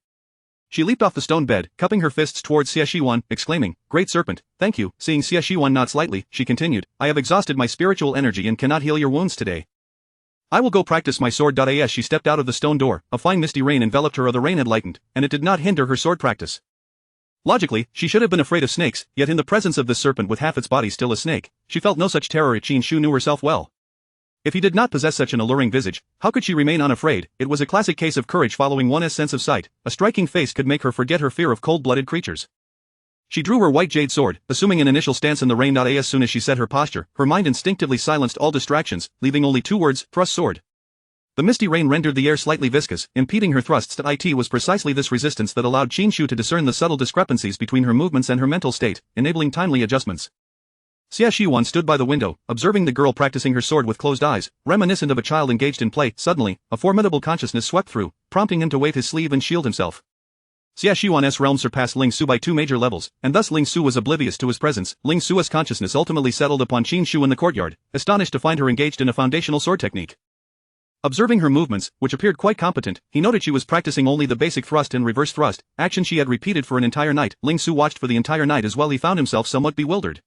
She leaped off the stone bed, cupping her fists towards Xie Shiwan, exclaiming, "Great Serpent, thank you." Seeing Xie Shiwan nod slightly, she continued, "I have exhausted my spiritual energy and cannot heal your wounds today. I will go practice my sword." As she stepped out of the stone door, a fine misty rain enveloped her. The rain had lightened, and it did not hinder her sword practice. Logically, she should have been afraid of snakes, yet in the presence of this serpent with half its body still a snake, she felt no such terror. Qin Shu knew herself well. If he did not possess such an alluring visage, how could she remain unafraid? It was a classic case of courage following one's sense of sight. A striking face could make her forget her fear of cold-blooded creatures. She drew her white jade sword, assuming an initial stance in the rain. As soon as she set her posture, her mind instinctively silenced all distractions, leaving only 2 words, thrust sword. The misty rain rendered the air slightly viscous, impeding her thrusts. It was precisely this resistance that allowed Qin Shu to discern the subtle discrepancies between her movements and her mental state, enabling timely adjustments. Xie Shiwan stood by the window, observing the girl practicing her sword with closed eyes, reminiscent of a child engaged in play. Suddenly, a formidable consciousness swept through, prompting him to wave his sleeve and shield himself. Xie Shiwan's realm surpassed Ling Su by 2 major levels, and thus Ling Su was oblivious to his presence. Ling Su's consciousness ultimately settled upon Qin Shu in the courtyard, astonished to find her engaged in a foundational sword technique. Observing her movements, which appeared quite competent, he noted she was practicing only the basic thrust and reverse thrust, action she had repeated for an entire night. Ling Su watched for the entire night as well. He found himself somewhat bewildered.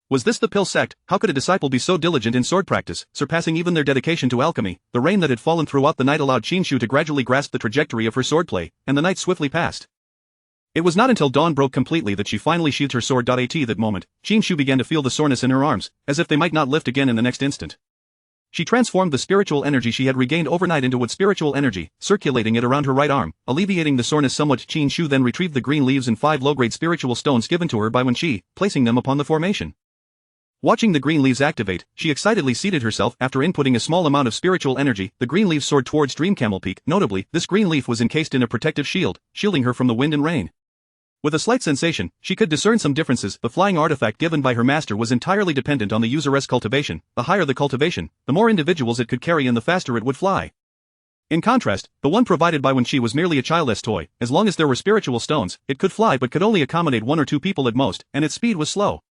Was this the Pill sect? How could a disciple be so diligent in sword practice, surpassing even their dedication to alchemy? The rain that had fallen throughout the night allowed Qin Shu to gradually grasp the trajectory of her swordplay, and the night swiftly passed. It was not until dawn broke completely that she finally sheathed her sword. At that moment, Qin Shu began to feel the soreness in her arms, as if they might not lift again in the next instant. She transformed the spiritual energy she had regained overnight into wood spiritual energy, circulating it around her right arm, alleviating the soreness somewhat. Qin Shu then retrieved the green leaves and 5 low-grade spiritual stones given to her by Wen Qi, placing them upon the formation. Watching the green leaves activate, she excitedly seated herself. After inputting a small amount of spiritual energy, the green leaves soared towards Dream Camel Peak. Notably, this green leaf was encased in a protective shield, shielding her from the wind and rain. With a slight sensation, she could discern some differences. The flying artifact given by her master was entirely dependent on the user's cultivation. The higher the cultivation, the more individuals it could carry and the faster it would fly. In contrast, the one provided by Wen Qi was merely a child's toy. As long as there were spiritual stones, it could fly but could only accommodate 1 or 2 people at most, and its speed was slow.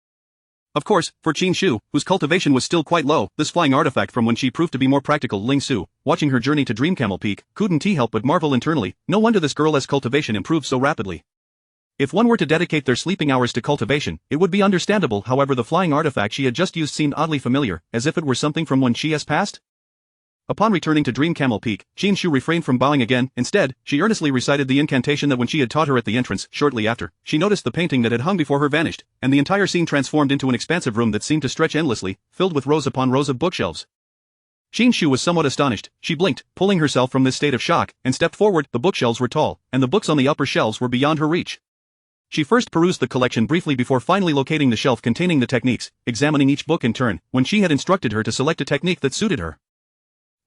Of course, for Qin Shu, whose cultivation was still quite low, this flying artifact from Wen Qi proved to be more practical. Ling Su, watching her journey to Dream Camel Peak, couldn't help but marvel internally. No wonder this girl's cultivation improved so rapidly. If one were to dedicate their sleeping hours to cultivation, it would be understandable. However, the flying artifact she had just used seemed oddly familiar, as if it were something from Wen Qi's past. Upon returning to Dream Camel Peak, Qin Shu refrained from bowing again. Instead, she earnestly recited the incantation that when she had taught her at the entrance. Shortly after, she noticed the painting that had hung before her vanished, and the entire scene transformed into an expansive room that seemed to stretch endlessly, filled with rows upon rows of bookshelves. Qin Shu was somewhat astonished. She blinked, pulling herself from this state of shock, and stepped forward. The bookshelves were tall, and the books on the upper shelves were beyond her reach. She first perused the collection briefly before finally locating the shelf containing the techniques, examining each book in turn, when Qi had instructed her to select a technique that suited her.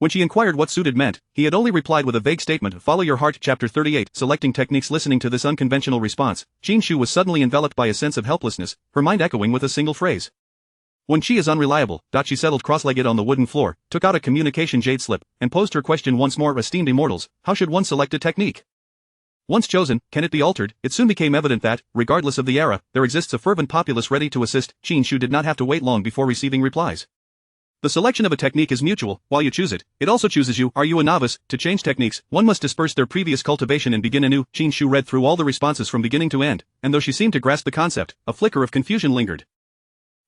When she inquired what suited meant, he had only replied with a vague statement, "Follow your heart." Chapter 38. Selecting techniques. Listening to this unconventional response, Qin Shu was suddenly enveloped by a sense of helplessness, her mind echoing with a single phrase. When Qi is unreliable. She settled cross-legged on the wooden floor, took out a communication jade slip, and posed her question once more. Esteemed immortals, how should one select a technique? Once chosen, can it be altered? It soon became evident that, regardless of the era, there exists a fervent populace ready to assist. Qin Shu did not have to wait long before receiving replies. The selection of a technique is mutual. While you choose it, it also chooses you. Are you a novice? To change techniques, one must disperse their previous cultivation and begin anew. Qin Shu read through all the responses from beginning to end, and though she seemed to grasp the concept, a flicker of confusion lingered.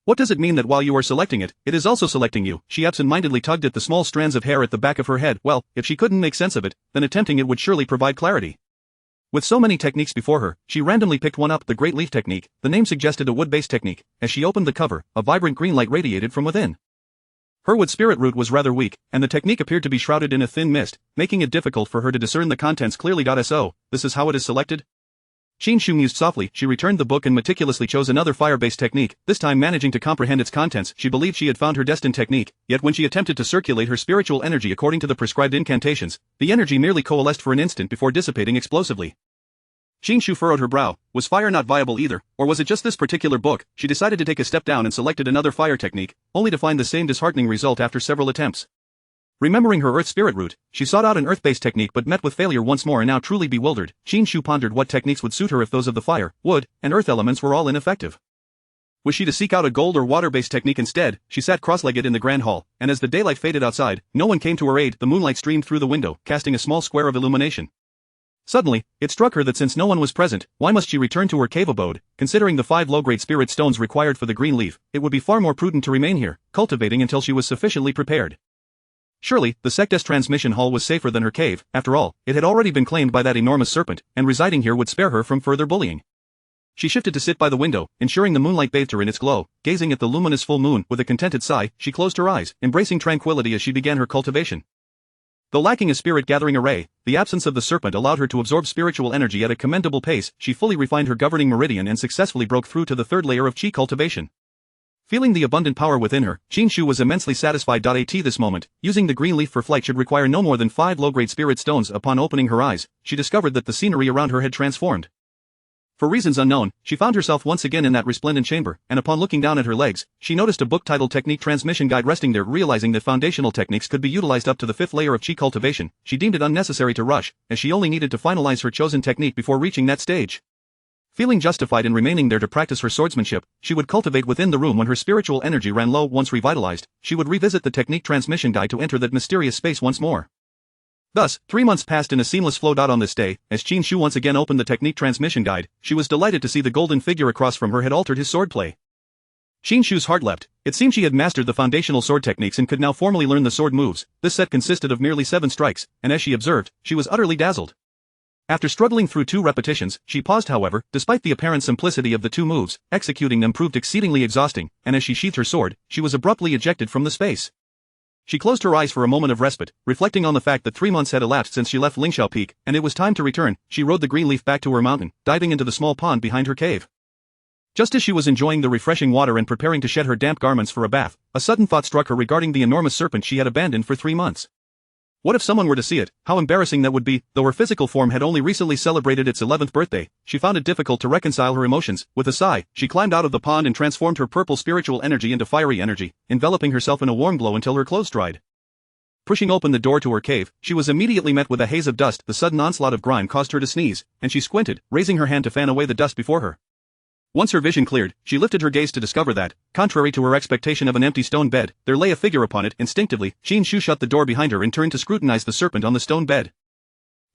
What does it mean that while you are selecting it, it is also selecting you? She absent-mindedly tugged at the small strands of hair at the back of her head. Well, if she couldn't make sense of it, then attempting it would surely provide clarity. With so many techniques before her, she randomly picked one up, the Great Leaf Technique. The name suggested a wood-based technique. As she opened the cover, a vibrant green light radiated from within. Her wood spirit root was rather weak, and the technique appeared to be shrouded in a thin mist, making it difficult for her to discern the contents clearly. So, this is how it is selected? Qin Shu mused softly. She returned the book and meticulously chose another fire-based technique, this time managing to comprehend its contents. She believed she had found her destined technique, yet when she attempted to circulate her spiritual energy according to the prescribed incantations, the energy merely coalesced for an instant before dissipating explosively. Qin Shu furrowed her brow. Was fire not viable either, or was it just this particular book? She decided to take a step down and selected another fire technique, only to find the same disheartening result after several attempts. Remembering her earth spirit root, she sought out an earth-based technique but met with failure once more. And now truly bewildered, Qin Shu pondered what techniques would suit her if those of the fire, wood, and earth elements were all ineffective. Was she to seek out a gold or water-based technique instead? She sat cross-legged in the grand hall, and as the daylight faded outside, no one came to her aid. The moonlight streamed through the window, casting a small square of illumination. Suddenly, it struck her that since no one was present, why must she return to her cave abode? Considering the 5 low-grade spirit stones required for the green leaf, it would be far more prudent to remain here, cultivating until she was sufficiently prepared. Surely, the sect's transmission hall was safer than her cave. After all, it had already been claimed by that enormous serpent, and residing here would spare her from further bullying. She shifted to sit by the window, ensuring the moonlight bathed her in its glow. Gazing at the luminous full moon with a contented sigh, she closed her eyes, embracing tranquility as she began her cultivation. Though lacking a spirit-gathering array, the absence of the serpent allowed her to absorb spiritual energy at a commendable pace. She fully refined her governing meridian and successfully broke through to the 3rd layer of Qi cultivation. Feeling the abundant power within her, Qin Shu was immensely satisfied. At this moment, using the green leaf for flight should require no more than 5 low-grade spirit stones. Upon opening her eyes, she discovered that the scenery around her had transformed. For reasons unknown, she found herself once again in that resplendent chamber, and upon looking down at her legs, she noticed a book titled Technique Transmission Guide resting there. Realizing that foundational techniques could be utilized up to the 5th layer of Qi cultivation, she deemed it unnecessary to rush, as she only needed to finalize her chosen technique before reaching that stage. Feeling justified in remaining there to practice her swordsmanship, she would cultivate within the room. When her spiritual energy ran low, once revitalized, she would revisit the Technique Transmission Guide to enter that mysterious space once more. Thus, 3 months passed in a seamless flow. On this day, as Qin Shu once again opened the Technique Transmission Guide, she was delighted to see the golden figure across from her had altered his swordplay. Qin Shu's heart leapt. It seemed she had mastered the foundational sword techniques and could now formally learn the sword moves. This set consisted of merely 7 strikes, and as she observed, she was utterly dazzled. After struggling through 2 repetitions, she paused. However, despite the apparent simplicity of the 2 moves, executing them proved exceedingly exhausting, and as she sheathed her sword, she was abruptly ejected from the space. She closed her eyes for a moment of respite, reflecting on the fact that 3 months had elapsed since she left Lingxiao Peak, and it was time to return. She rode the green leaf back to her mountain, diving into the small pond behind her cave. Just as she was enjoying the refreshing water and preparing to shed her damp garments for a bath, a sudden thought struck her regarding the enormous serpent she had abandoned for 3 months. What if someone were to see it? How embarrassing that would be. Though her physical form had only recently celebrated its 11th birthday, she found it difficult to reconcile her emotions. With a sigh, she climbed out of the pond and transformed her purple spiritual energy into fiery energy, enveloping herself in a warm glow until her clothes dried. Pushing open the door to her cave, she was immediately met with a haze of dust. The sudden onslaught of grime caused her to sneeze, and she squinted, raising her hand to fan away the dust before her. Once her vision cleared, she lifted her gaze to discover that, contrary to her expectation of an empty stone bed, there lay a figure upon it. Instinctively, Qin Shu shut the door behind her and turned to scrutinize the serpent on the stone bed.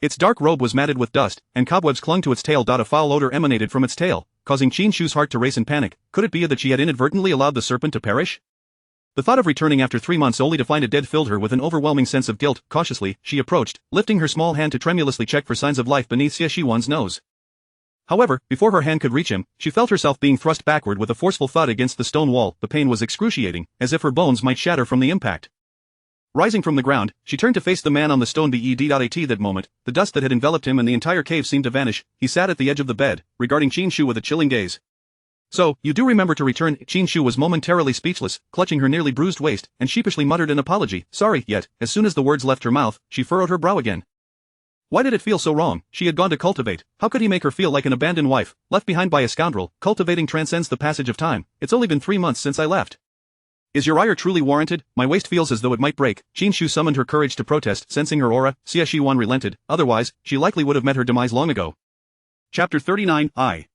Its dark robe was matted with dust, and cobwebs clung to its tail. A foul odor emanated from its tail, causing Qin Shu's heart to race in panic. Could it be that she had inadvertently allowed the serpent to perish? The thought of returning after 3 months only to find it dead filled her with an overwhelming sense of guilt. Cautiously, she approached, lifting her small hand to tremulously check for signs of life beneath Xie Shiwan's nose. However, before her hand could reach him, she felt herself being thrust backward with a forceful thud against the stone wall. The pain was excruciating, as if her bones might shatter from the impact. Rising from the ground, she turned to face the man on the stone bed. That moment, the dust that had enveloped him and the entire cave seemed to vanish. He sat at the edge of the bed, regarding Qin Shu with a chilling gaze. "So, you do remember to return?" Qin Shu was momentarily speechless, clutching her nearly bruised waist, and sheepishly muttered an apology. "Sorry," yet, as soon as the words left her mouth, she furrowed her brow again. Why did it feel so wrong? She had gone to cultivate. How could he make her feel like an abandoned wife, left behind by a scoundrel? Cultivating transcends the passage of time. It's only been 3 months since I left. Is your ire truly warranted? My waist feels as though it might break. Qin Shu summoned her courage to protest, sensing her aura. Xie Shiwan relented, otherwise, she likely would have met her demise long ago. Chapter 39. I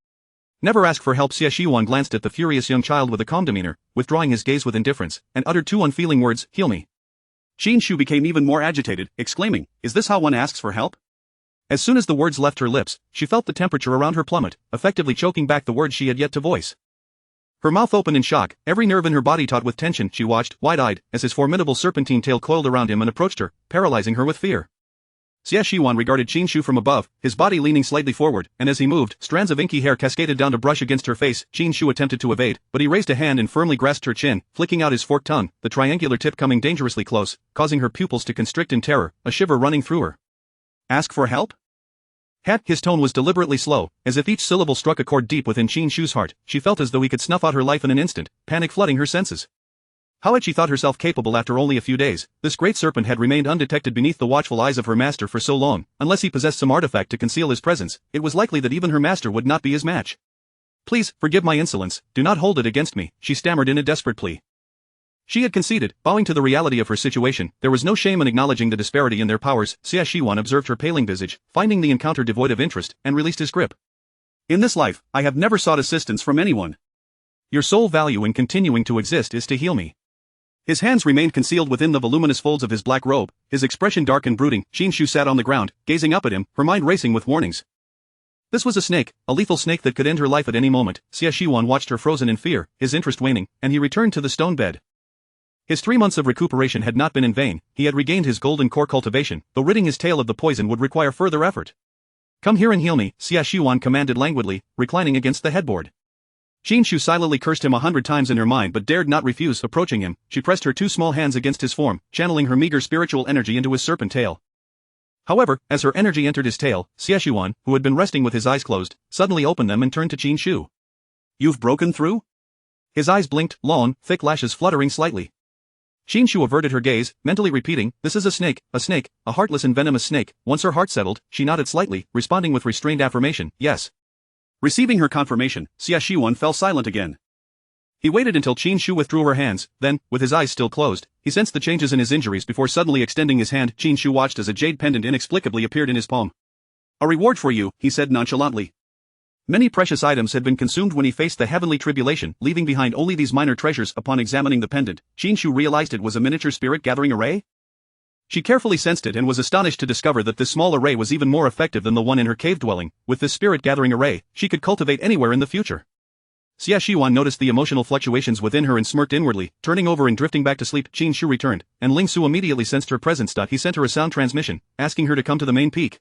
never ask for help. Xie Shiwan glanced at the furious young child with a calm demeanor, withdrawing his gaze with indifference, and uttered 2 unfeeling words, "Heal me." Qin Shu became even more agitated, exclaiming, "Is this how one asks for help?" As soon as the words left her lips, she felt the temperature around her plummet, effectively choking back the words she had yet to voice. Her mouth opened in shock, every nerve in her body taut with tension. She watched, wide-eyed, as his formidable serpentine tail coiled around him and approached her, paralyzing her with fear. Xie Shiwan regarded Qin Shu from above, his body leaning slightly forward, and as he moved, strands of inky hair cascaded down to brush against her face. Qin Shu attempted to evade, but he raised a hand and firmly grasped her chin, flicking out his forked tongue, the triangular tip coming dangerously close, causing her pupils to constrict in terror, a shiver running through her. "Ask for help?" His tone was deliberately slow, as if each syllable struck a chord deep within Qin Shu's heart. She felt as though he could snuff out her life in an instant, panic flooding her senses. How had she thought herself capable after only a few days? This great serpent had remained undetected beneath the watchful eyes of her master for so long. Unless he possessed some artifact to conceal his presence, it was likely that even her master would not be his match. "Please, forgive my insolence, do not hold it against me," she stammered in a desperate plea. She had conceded, bowing to the reality of her situation. There was no shame in acknowledging the disparity in their powers. Xie Shiwan observed her paling visage, finding the encounter devoid of interest, and released his grip. "In this life, I have never sought assistance from anyone. Your sole value in continuing to exist is to heal me." His hands remained concealed within the voluminous folds of his black robe, his expression dark and brooding. Qin Shu sat on the ground, gazing up at him, her mind racing with warnings. This was a snake, a lethal snake that could end her life at any moment. Xie Shiwan watched her frozen in fear, his interest waning, and he returned to the stone bed. His 3 months of recuperation had not been in vain. He had regained his golden core cultivation, though ridding his tail of the poison would require further effort. "Come here and heal me," Xie Shiwan commanded languidly, reclining against the headboard. Qin Shu silently cursed him 100 times in her mind but dared not refuse. Approaching him, she pressed her 2 small hands against his form, channeling her meager spiritual energy into his serpent tail. However, as her energy entered his tail, Xie Shiwan, who had been resting with his eyes closed, suddenly opened them and turned to Qin Shu. "You've broken through?" His eyes blinked, long, thick lashes fluttering slightly. Qin Shu averted her gaze, mentally repeating, "This is a snake, a heartless and venomous snake." Once her heart settled, she nodded slightly, responding with restrained affirmation, "Yes." Receiving her confirmation, Xie Shiwan fell silent again. He waited until Qin Shu withdrew her hands, then, with his eyes still closed, he sensed the changes in his injuries before suddenly extending his hand. Qin Shu watched as a jade pendant inexplicably appeared in his palm. "A reward for you," he said nonchalantly. Many precious items had been consumed when he faced the heavenly tribulation, leaving behind only these minor treasures. Upon examining the pendant, Qin Shu realized it was a miniature spirit-gathering array. She carefully sensed it and was astonished to discover that this small array was even more effective than the one in her cave dwelling. With this spirit-gathering array, she could cultivate anywhere in the future. Xie Shiwan noticed the emotional fluctuations within her and smirked inwardly, turning over and drifting back to sleep. Qin Shu returned, and Ling Su immediately sensed her presence. He sent her a sound transmission, asking her to come to the main peak.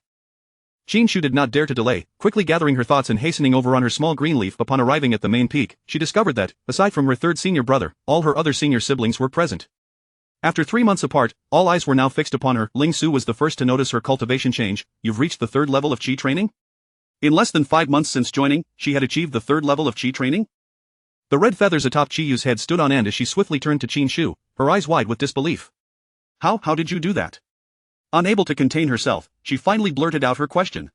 Qin Shu did not dare to delay, quickly gathering her thoughts and hastening over on her small green leaf. Upon arriving at the main peak, she discovered that, aside from her 3rd senior brother, all her other senior siblings were present. After 3 months apart, all eyes were now fixed upon her. Ling Su was the first to notice her cultivation change. "You've reached the 3rd level of Qi training?" In less than 5 months since joining, she had achieved the 3rd level of Qi training? The red feathers atop Qi Yu's head stood on end as she swiftly turned to Qin Shu, her eyes wide with disbelief. How did you do that?" Unable to contain herself, she finally blurted out her question.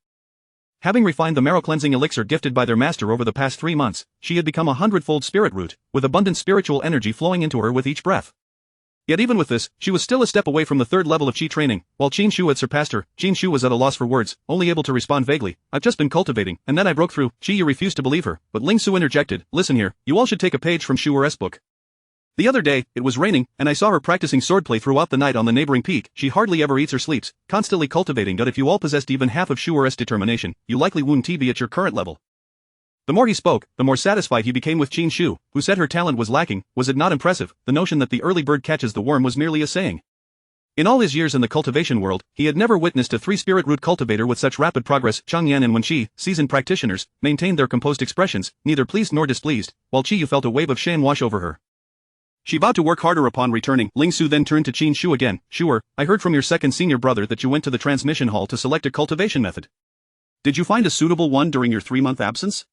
Having refined the marrow-cleansing elixir gifted by their master over the past 3 months, she had become a 100-fold spirit root, with abundant spiritual energy flowing into her with each breath. Yet even with this, she was still a step away from the 3rd level of Qi training. While Qin Shu had surpassed her, Qin Shu was at a loss for words, only able to respond vaguely, "I've just been cultivating, and then I broke through." Qi Yu refused to believe her, but Ling Su interjected, "Listen here, you all should take a page from Shu Er's book. The other day, it was raining, and I saw her practicing swordplay throughout the night on the neighboring peak. She hardly ever eats or sleeps, constantly cultivating. But if you all possessed even half of Shu Er's determination, you likely wouldn't be at your current level." The more he spoke, the more satisfied he became with Qin Shu, who said her talent was lacking. Was it not impressive? The notion that the early bird catches the worm was merely a saying. In all his years in the cultivation world, he had never witnessed a three-spirit root cultivator with such rapid progress. Chang Yan and Wen Qi, seasoned practitioners, maintained their composed expressions, neither pleased nor displeased, while Qi Yu felt a wave of shame wash over her. She vowed to work harder upon returning. Ling Su then turned to Qin Shu again. Sure, I heard from your second senior brother that you went to the transmission hall to select a cultivation method. Did you find a suitable one during your 3-month absence?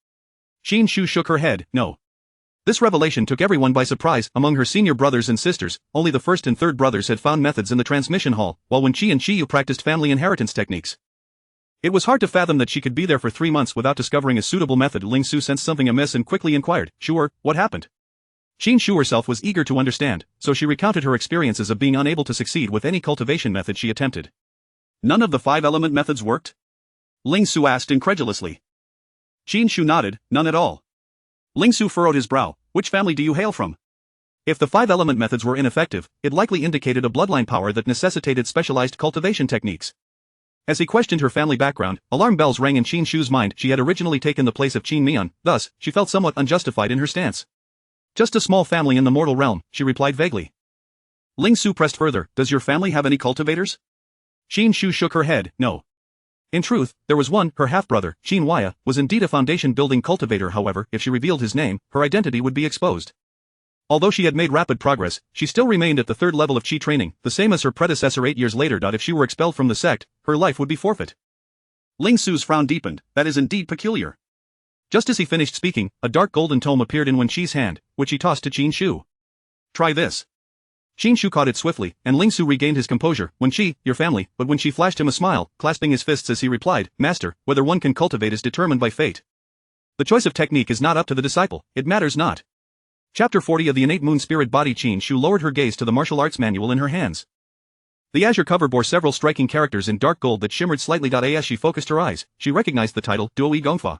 Qin Shu shook her head, no. This revelation took everyone by surprise. Among her senior brothers and sisters, only the first and third brothers had found methods in the transmission hall, while Wen Qi and Qi Yu practiced family inheritance techniques. It was hard to fathom that she could be there for 3 months without discovering a suitable method. Ling Su sensed something amiss and quickly inquired, sure, what happened? Qin Shu herself was eager to understand, so she recounted her experiences of being unable to succeed with any cultivation method she attempted. None of the 5-element methods worked? Ling Su asked incredulously. Qin Shu nodded, none at all. Ling Su furrowed his brow, which family do you hail from? If the 5-element methods were ineffective, it likely indicated a bloodline power that necessitated specialized cultivation techniques. As he questioned her family background, alarm bells rang in Qin Shu's mind. She had originally taken the place of Qin Mian, thus, she felt somewhat unjustified in her stance. Just a small family in the mortal realm, she replied vaguely. Ling Su pressed further, does your family have any cultivators? Qin Shu shook her head, no. In truth, there was one. Her half-brother, Qin Huaya, was indeed a foundation-building cultivator. However, if she revealed his name, her identity would be exposed. Although she had made rapid progress, she still remained at the 3rd level of Qi training, the same as her predecessor 8 years later. If she were expelled from the sect, her life would be forfeit. Ling Su's frown deepened, that is indeed peculiar. Just as he finished speaking, a dark golden tome appeared in Wen Qi's hand, which he tossed to Qin Shu. Try this. Qin Shu caught it swiftly, and Ling Su regained his composure. Wen Qi, your family, but Wen Qi flashed him a smile, clasping his fists as he replied, Master, whether one can cultivate is determined by fate. The choice of technique is not up to the disciple, it matters not. Chapter 40 of the Innate Moon Spirit Body. Qin Shu lowered her gaze to the martial arts manual in her hands. The azure cover bore several striking characters in dark gold that shimmered slightly. As she focused her eyes, she recognized the title, Duo Gongfa.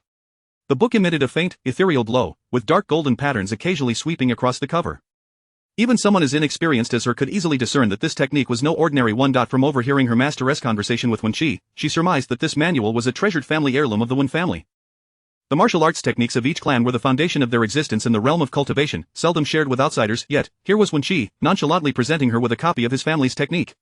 The book emitted a faint, ethereal glow, with dark golden patterns occasionally sweeping across the cover. Even someone as inexperienced as her could easily discern that this technique was no ordinary one. From overhearing her master's conversation with Wen Qi, she surmised that this manual was a treasured family heirloom of the Wen family. The martial arts techniques of each clan were the foundation of their existence in the realm of cultivation, seldom shared with outsiders. Yet, here was Wen Qi, nonchalantly presenting her with a copy of his family's technique.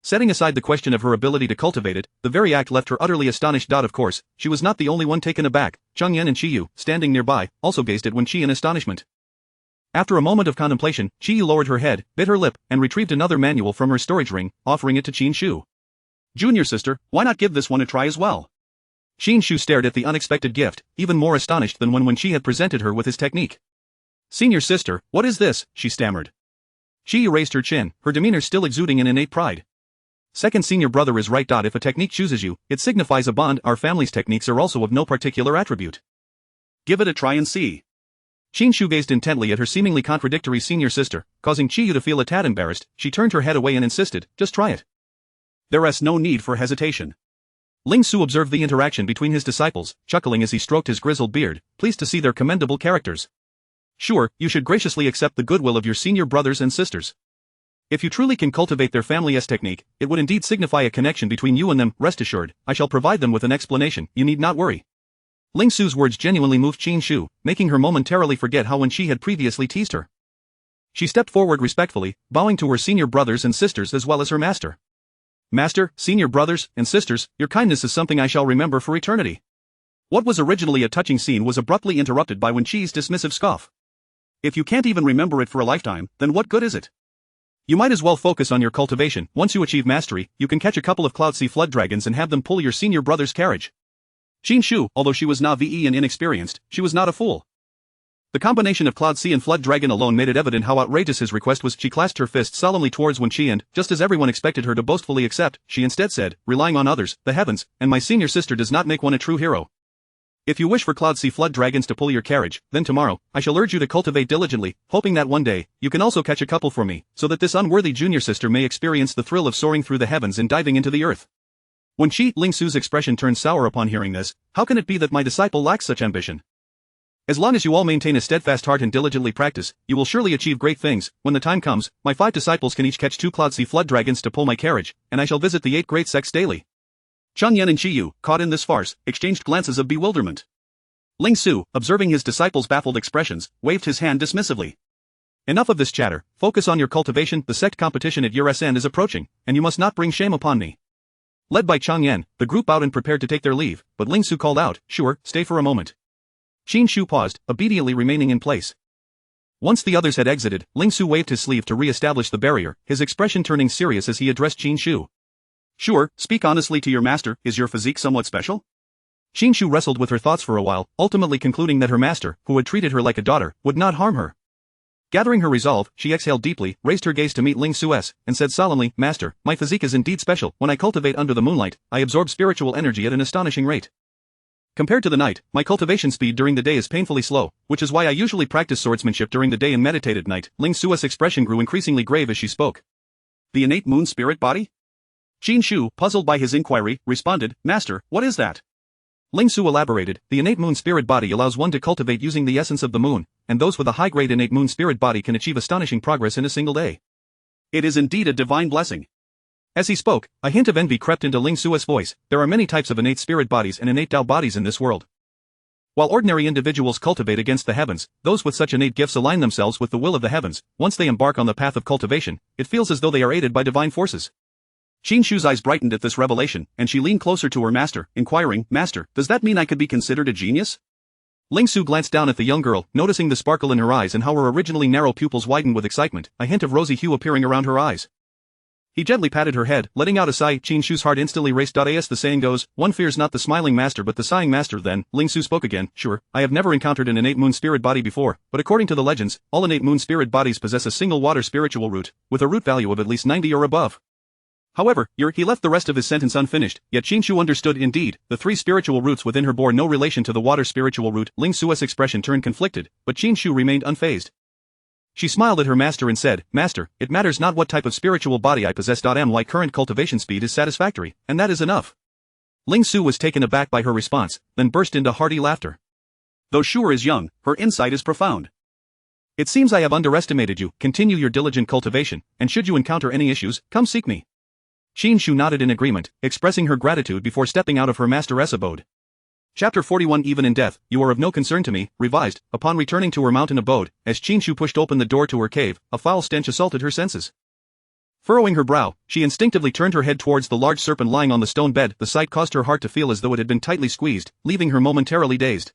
Setting aside the question of her ability to cultivate it, the very act left her utterly astonished. Of course, she was not the only one taken aback. Chang Yan and Qi Yu, standing nearby, also gazed at Wen Qi in astonishment. After a moment of contemplation, Qi Yu lowered her head, bit her lip, and retrieved another manual from her storage ring, offering it to Qin Shu. Junior sister, why not give this one a try as well? Qin Shu stared at the unexpected gift, even more astonished than when Qi had presented her with his technique. Senior sister, what is this? She stammered. Qi Yu raised her chin, her demeanor still exuding an innate pride. Second senior brother is right. If a technique chooses you, it signifies a bond. Our family's techniques are also of no particular attribute. Give it a try and see. Qin Shu gazed intently at her seemingly contradictory senior sister, causing Qi Yu to feel a tad embarrassed. She turned her head away and insisted, just try it. There is no need for hesitation. Ling Su observed the interaction between his disciples, chuckling as he stroked his grizzled beard, pleased to see their commendable characters. Sure, you should graciously accept the goodwill of your senior brothers and sisters. If you truly can cultivate their family's technique, it would indeed signify a connection between you and them. Rest assured, I shall provide them with an explanation, you need not worry. Ling Su's words genuinely moved Qin Shu, making her momentarily forget how Wen Qi had previously teased her. She stepped forward respectfully, bowing to her senior brothers and sisters as well as her master. Master, senior brothers, and sisters, your kindness is something I shall remember for eternity. What was originally a touching scene was abruptly interrupted by Wen Qi's dismissive scoff. If you can't even remember it for a lifetime, then what good is it? You might as well focus on your cultivation. Once you achieve mastery, you can catch a couple of Cloud Sea flood dragons and have them pull your senior brother's carriage. Qin Shu, although she was naive and inexperienced, she was not a fool. The combination of Cloud Sea and Flood Dragon alone made it evident how outrageous his request was. She clasped her fist solemnly towards Wen Qi and, just as everyone expected her to boastfully accept, she instead said, relying on others, the heavens, and my senior sister does not make one a true hero. If you wish for Cloud Sea Flood Dragons to pull your carriage, then tomorrow, I shall urge you to cultivate diligently, hoping that one day, you can also catch a couple for me, so that this unworthy junior sister may experience the thrill of soaring through the heavens and diving into the earth. When Ling Su's expression turned sour upon hearing this, how can it be that my disciple lacks such ambition? As long as you all maintain a steadfast heart and diligently practice, you will surely achieve great things. When the time comes, my 5 disciples can each catch 2 Cloud Sea Flood Dragons to pull my carriage, and I shall visit the 8 great sects daily. Chang Yan and Qi Yu, caught in this farce, exchanged glances of bewilderment. Ling Su, observing his disciples' baffled expressions, waved his hand dismissively. Enough of this chatter, focus on your cultivation. The sect competition at year's end is approaching, and you must not bring shame upon me. Led by Chang Yan, the group bowed and prepared to take their leave, but Ling Su called out, sure, stay for a moment. Qin Shu paused, obediently remaining in place. Once the others had exited, Ling Su waved his sleeve to re-establish the barrier, his expression turning serious as he addressed Qin Shu. Sure, speak honestly to your master, is your physique somewhat special? Qin Shu wrestled with her thoughts for a while, ultimately concluding that her master, who had treated her like a daughter, would not harm her. Gathering her resolve, she exhaled deeply, raised her gaze to meet Ling Su's, and said solemnly, Master, my physique is indeed special. When I cultivate under the moonlight, I absorb spiritual energy at an astonishing rate. Compared to the night, my cultivation speed during the day is painfully slow, which is why I usually practice swordsmanship during the day and meditate at night. Ling Su's expression grew increasingly grave as she spoke. The innate moon spirit body? Qin Shu, puzzled by his inquiry, responded, Master, what is that? Ling Su elaborated, the innate moon spirit body allows one to cultivate using the essence of the moon, and those with a high-grade innate moon spirit body can achieve astonishing progress in a single day. It is indeed a divine blessing. As he spoke, a hint of envy crept into Ling Su's voice. There are many types of innate spirit bodies and innate Tao bodies in this world. While ordinary individuals cultivate against the heavens, those with such innate gifts align themselves with the will of the heavens. Once they embark on the path of cultivation, it feels as though they are aided by divine forces. Qin Shu's eyes brightened at this revelation, and she leaned closer to her master, inquiring, Master, does that mean I could be considered a genius? Ling Su glanced down at the young girl, noticing the sparkle in her eyes and how her originally narrow pupils widened with excitement, a hint of rosy hue appearing around her eyes. He gently patted her head, letting out a sigh. Qin Shu's heart instantly raced. As the saying goes, one fears not the smiling master but the sighing master. Then, Ling Su spoke again, sure, I have never encountered an innate moon spirit body before, but according to the legends, all innate moon spirit bodies possess a single water spiritual root, with a root value of at least 90 or above. However, he left the rest of his sentence unfinished, yet Qin Shu understood indeed, the three spiritual roots within her bore no relation to the water spiritual root. Ling Su's expression turned conflicted, but Qin Shu remained unfazed. She smiled at her master and said, Master, it matters not what type of spiritual body I possess. My current cultivation speed is satisfactory, and that is enough. Ling Su was taken aback by her response, then burst into hearty laughter. Though Shu is young, her insight is profound. It seems I have underestimated you. Continue your diligent cultivation, and should you encounter any issues, come seek me. Qin Shu nodded in agreement, expressing her gratitude before stepping out of her master's abode. Chapter 41 Even in death, you are of no concern to me. Revised, upon returning to her mountain abode, as Qin Shu pushed open the door to her cave, a foul stench assaulted her senses. Furrowing her brow, she instinctively turned her head towards the large serpent lying on the stone bed. The sight caused her heart to feel as though it had been tightly squeezed, leaving her momentarily dazed.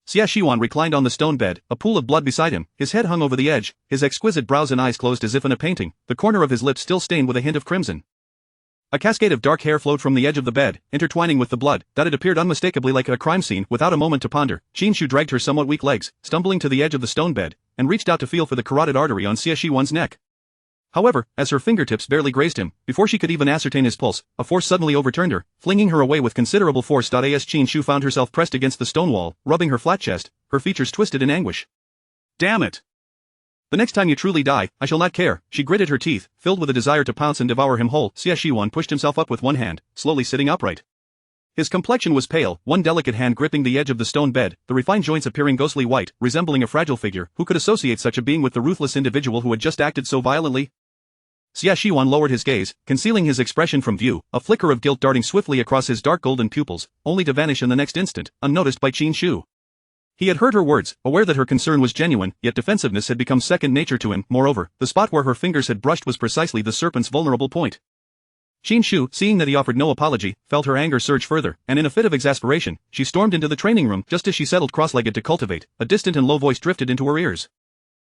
Xia Shiwan reclined on the stone bed, a pool of blood beside him, his head hung over the edge, his exquisite brows and eyes closed as if in a painting, the corner of his lips still stained with a hint of crimson. A cascade of dark hair flowed from the edge of the bed, intertwining with the blood, that it appeared unmistakably like a crime scene. Without a moment to ponder, Qin Shu dragged her somewhat weak legs, stumbling to the edge of the stone bed, and reached out to feel for the carotid artery on Xia Shiwan's neck. However, as her fingertips barely grazed him, before she could even ascertain his pulse, a force suddenly overturned her, flinging her away with considerable force. As Qin Shu found herself pressed against the stone wall, rubbing her flat chest, her features twisted in anguish. Damn it! The next time you truly die, I shall not care. She gritted her teeth, filled with a desire to pounce and devour him whole. Xia Shiwan pushed himself up with one hand, slowly sitting upright. His complexion was pale, one delicate hand gripping the edge of the stone bed, the refined joints appearing ghostly white, resembling a fragile figure. Who could associate such a being with the ruthless individual who had just acted so violently? Xia Shiwan lowered his gaze, concealing his expression from view, a flicker of guilt darting swiftly across his dark golden pupils, only to vanish in the next instant, unnoticed by Qin Shu. He had heard her words, aware that her concern was genuine, yet defensiveness had become second nature to him. Moreover, the spot where her fingers had brushed was precisely the serpent's vulnerable point. Qin Shu, seeing that he offered no apology, felt her anger surge further, and in a fit of exasperation, she stormed into the training room. Just as she settled cross-legged to cultivate, a distant and low voice drifted into her ears.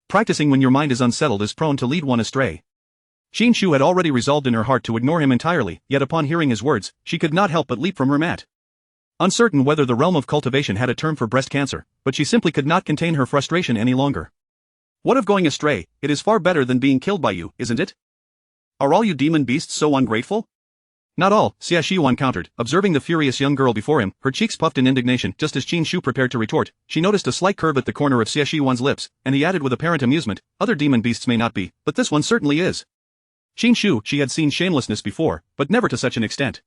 Practicing when your mind is unsettled is prone to lead one astray. Qin Shu had already resolved in her heart to ignore him entirely, yet upon hearing his words, she could not help but leap from her mat. Uncertain whether the realm of cultivation had a term for breast cancer, but she simply could not contain her frustration any longer. What of going astray? It is far better than being killed by you, isn't it? Are all you demon beasts so ungrateful? Not all, Xia Shiwan countered, observing the furious young girl before him, her cheeks puffed in indignation. Just as Qin Shu prepared to retort, she noticed a slight curve at the corner of Xia Shiwan's lips, and he added with apparent amusement, other demon beasts may not be, but this one certainly is. Qin Shu, she had seen shamelessness before, but never to such an extent.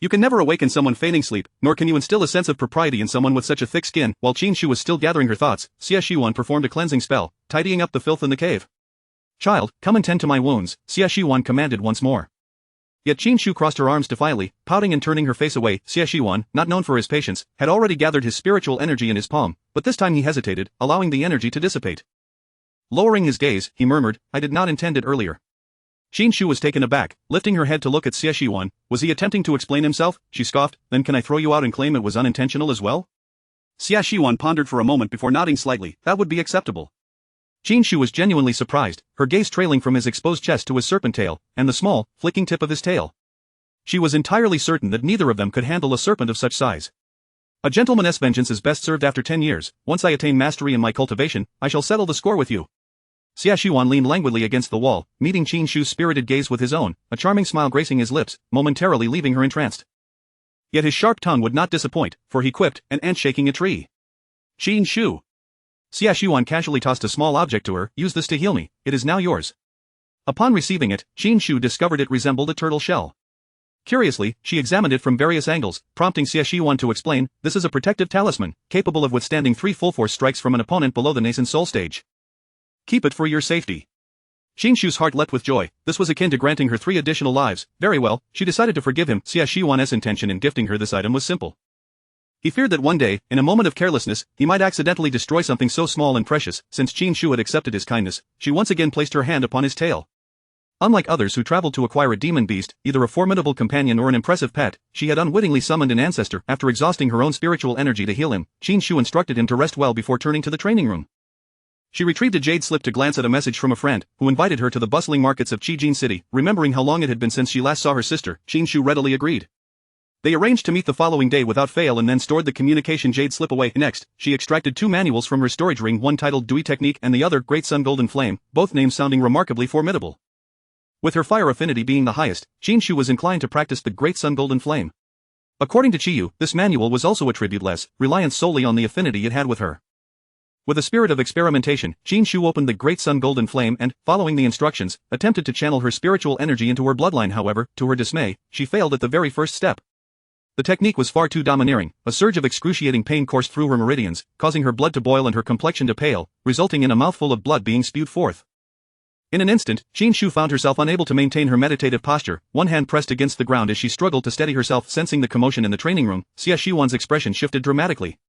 You can never awaken someone feigning sleep, nor can you instill a sense of propriety in someone with such a thick skin. While Qin Shu was still gathering her thoughts, Xia Shiwan performed a cleansing spell, tidying up the filth in the cave. Child, come and tend to my wounds, Xia Shiwan commanded once more. Yet Qin Shu crossed her arms defiantly, pouting and turning her face away. Xie Shiwan, not known for his patience, had already gathered his spiritual energy in his palm, but this time he hesitated, allowing the energy to dissipate. Lowering his gaze, he murmured, "I did not intend it earlier." Qin Shu was taken aback, lifting her head to look at Xie Shiwan. Was he attempting to explain himself? She scoffed. Then can I throw you out and claim it was unintentional as well? Xie Shiwan pondered for a moment before nodding slightly. That would be acceptable. Qin Shu was genuinely surprised, her gaze trailing from his exposed chest to his serpent tail, and the small, flicking tip of his tail. She was entirely certain that neither of them could handle a serpent of such size. A gentleman's vengeance is best served after 10 years. Once I attain mastery in my cultivation, I shall settle the score with you. Xie Shiwan leaned languidly against the wall, meeting Qin Shu's spirited gaze with his own, a charming smile gracing his lips, momentarily leaving her entranced. Yet his sharp tongue would not disappoint, for he quipped, an ant shaking a tree. Qin Shu. Xie Shiwan casually tossed a small object to her. Use this to heal me, it is now yours. Upon receiving it, Qin Shu discovered it resembled a turtle shell. Curiously, she examined it from various angles, prompting Xie Shiwan to explain, this is a protective talisman, capable of withstanding 3 full-force strikes from an opponent below the nascent soul stage. Keep it for your safety. Qin Shu's heart leapt with joy. This was akin to granting her 3 additional lives. Very well, she decided to forgive him. Xie Shiwan's intention in gifting her this item was simple. He feared that one day, in a moment of carelessness, he might accidentally destroy something so small and precious. Since Qin Shu had accepted his kindness, she once again placed her hand upon his tail. Unlike others who traveled to acquire a demon beast, either a formidable companion or an impressive pet, she had unwittingly summoned an ancestor. After exhausting her own spiritual energy to heal him, Qin Shu instructed him to rest well before turning to the training room. She retrieved a jade slip to glance at a message from a friend, who invited her to the bustling markets of Qijin City. Remembering how long it had been since she last saw her sister, Qin Shu readily agreed. They arranged to meet the following day without fail and then stored the communication jade slip away. Next, she extracted 2 manuals from her storage ring, one titled Dui Technique and the other Great Sun Golden Flame, both names sounding remarkably formidable. With her fire affinity being the highest, Qin Shu was inclined to practice the Great Sun Golden Flame. According to Qiyu, this manual was also attributeless, reliant solely on the affinity it had with her. With a spirit of experimentation, Qin Shu opened the Great Sun Golden Flame and, following the instructions, attempted to channel her spiritual energy into her bloodline. However, to her dismay, she failed at the very first step. The technique was far too domineering. A surge of excruciating pain coursed through her meridians, causing her blood to boil and her complexion to pale, resulting in a mouthful of blood being spewed forth. In an instant, Qin Shu found herself unable to maintain her meditative posture, one hand pressed against the ground as she struggled to steady herself. Sensing the commotion in the training room, Xie Shiwan's expression shifted dramatically.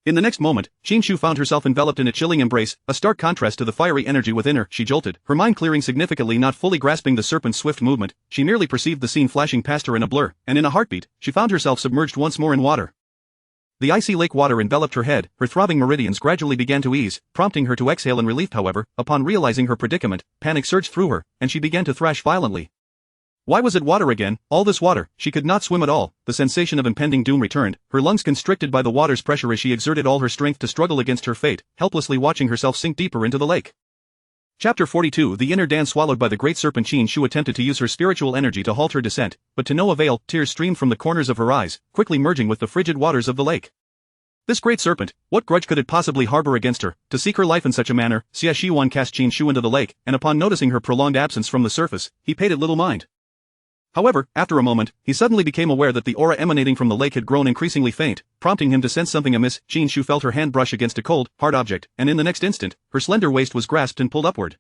In the next moment, Qin Shu found herself enveloped in a chilling embrace, a stark contrast to the fiery energy within her. She jolted, her mind clearing significantly, not fully grasping the serpent's swift movement. She merely perceived the scene flashing past her in a blur, and in a heartbeat, she found herself submerged once more in water. The icy lake water enveloped her head, her throbbing meridians gradually began to ease, prompting her to exhale in relief. However, upon realizing her predicament, panic surged through her, and she began to thrash violently. Why was it water again? All this water. She could not swim at all. The sensation of impending doom returned, her lungs constricted by the water's pressure as she exerted all her strength to struggle against her fate, helplessly watching herself sink deeper into the lake. Chapter 42. The inner Dan. Swallowed by the great serpent, Qin Shu attempted to use her spiritual energy to halt her descent, but to no avail. Tears streamed from the corners of her eyes, quickly merging with the frigid waters of the lake. This great serpent, what grudge could it possibly harbor against her? To seek her life in such a manner, Xie Shiwan cast Qin Shu into the lake, and upon noticing her prolonged absence from the surface, he paid it little mind. However, after a moment, he suddenly became aware that the aura emanating from the lake had grown increasingly faint, prompting him to sense something amiss. Qin Shu felt her hand brush against a cold, hard object, and in the next instant, her slender waist was grasped and pulled upward.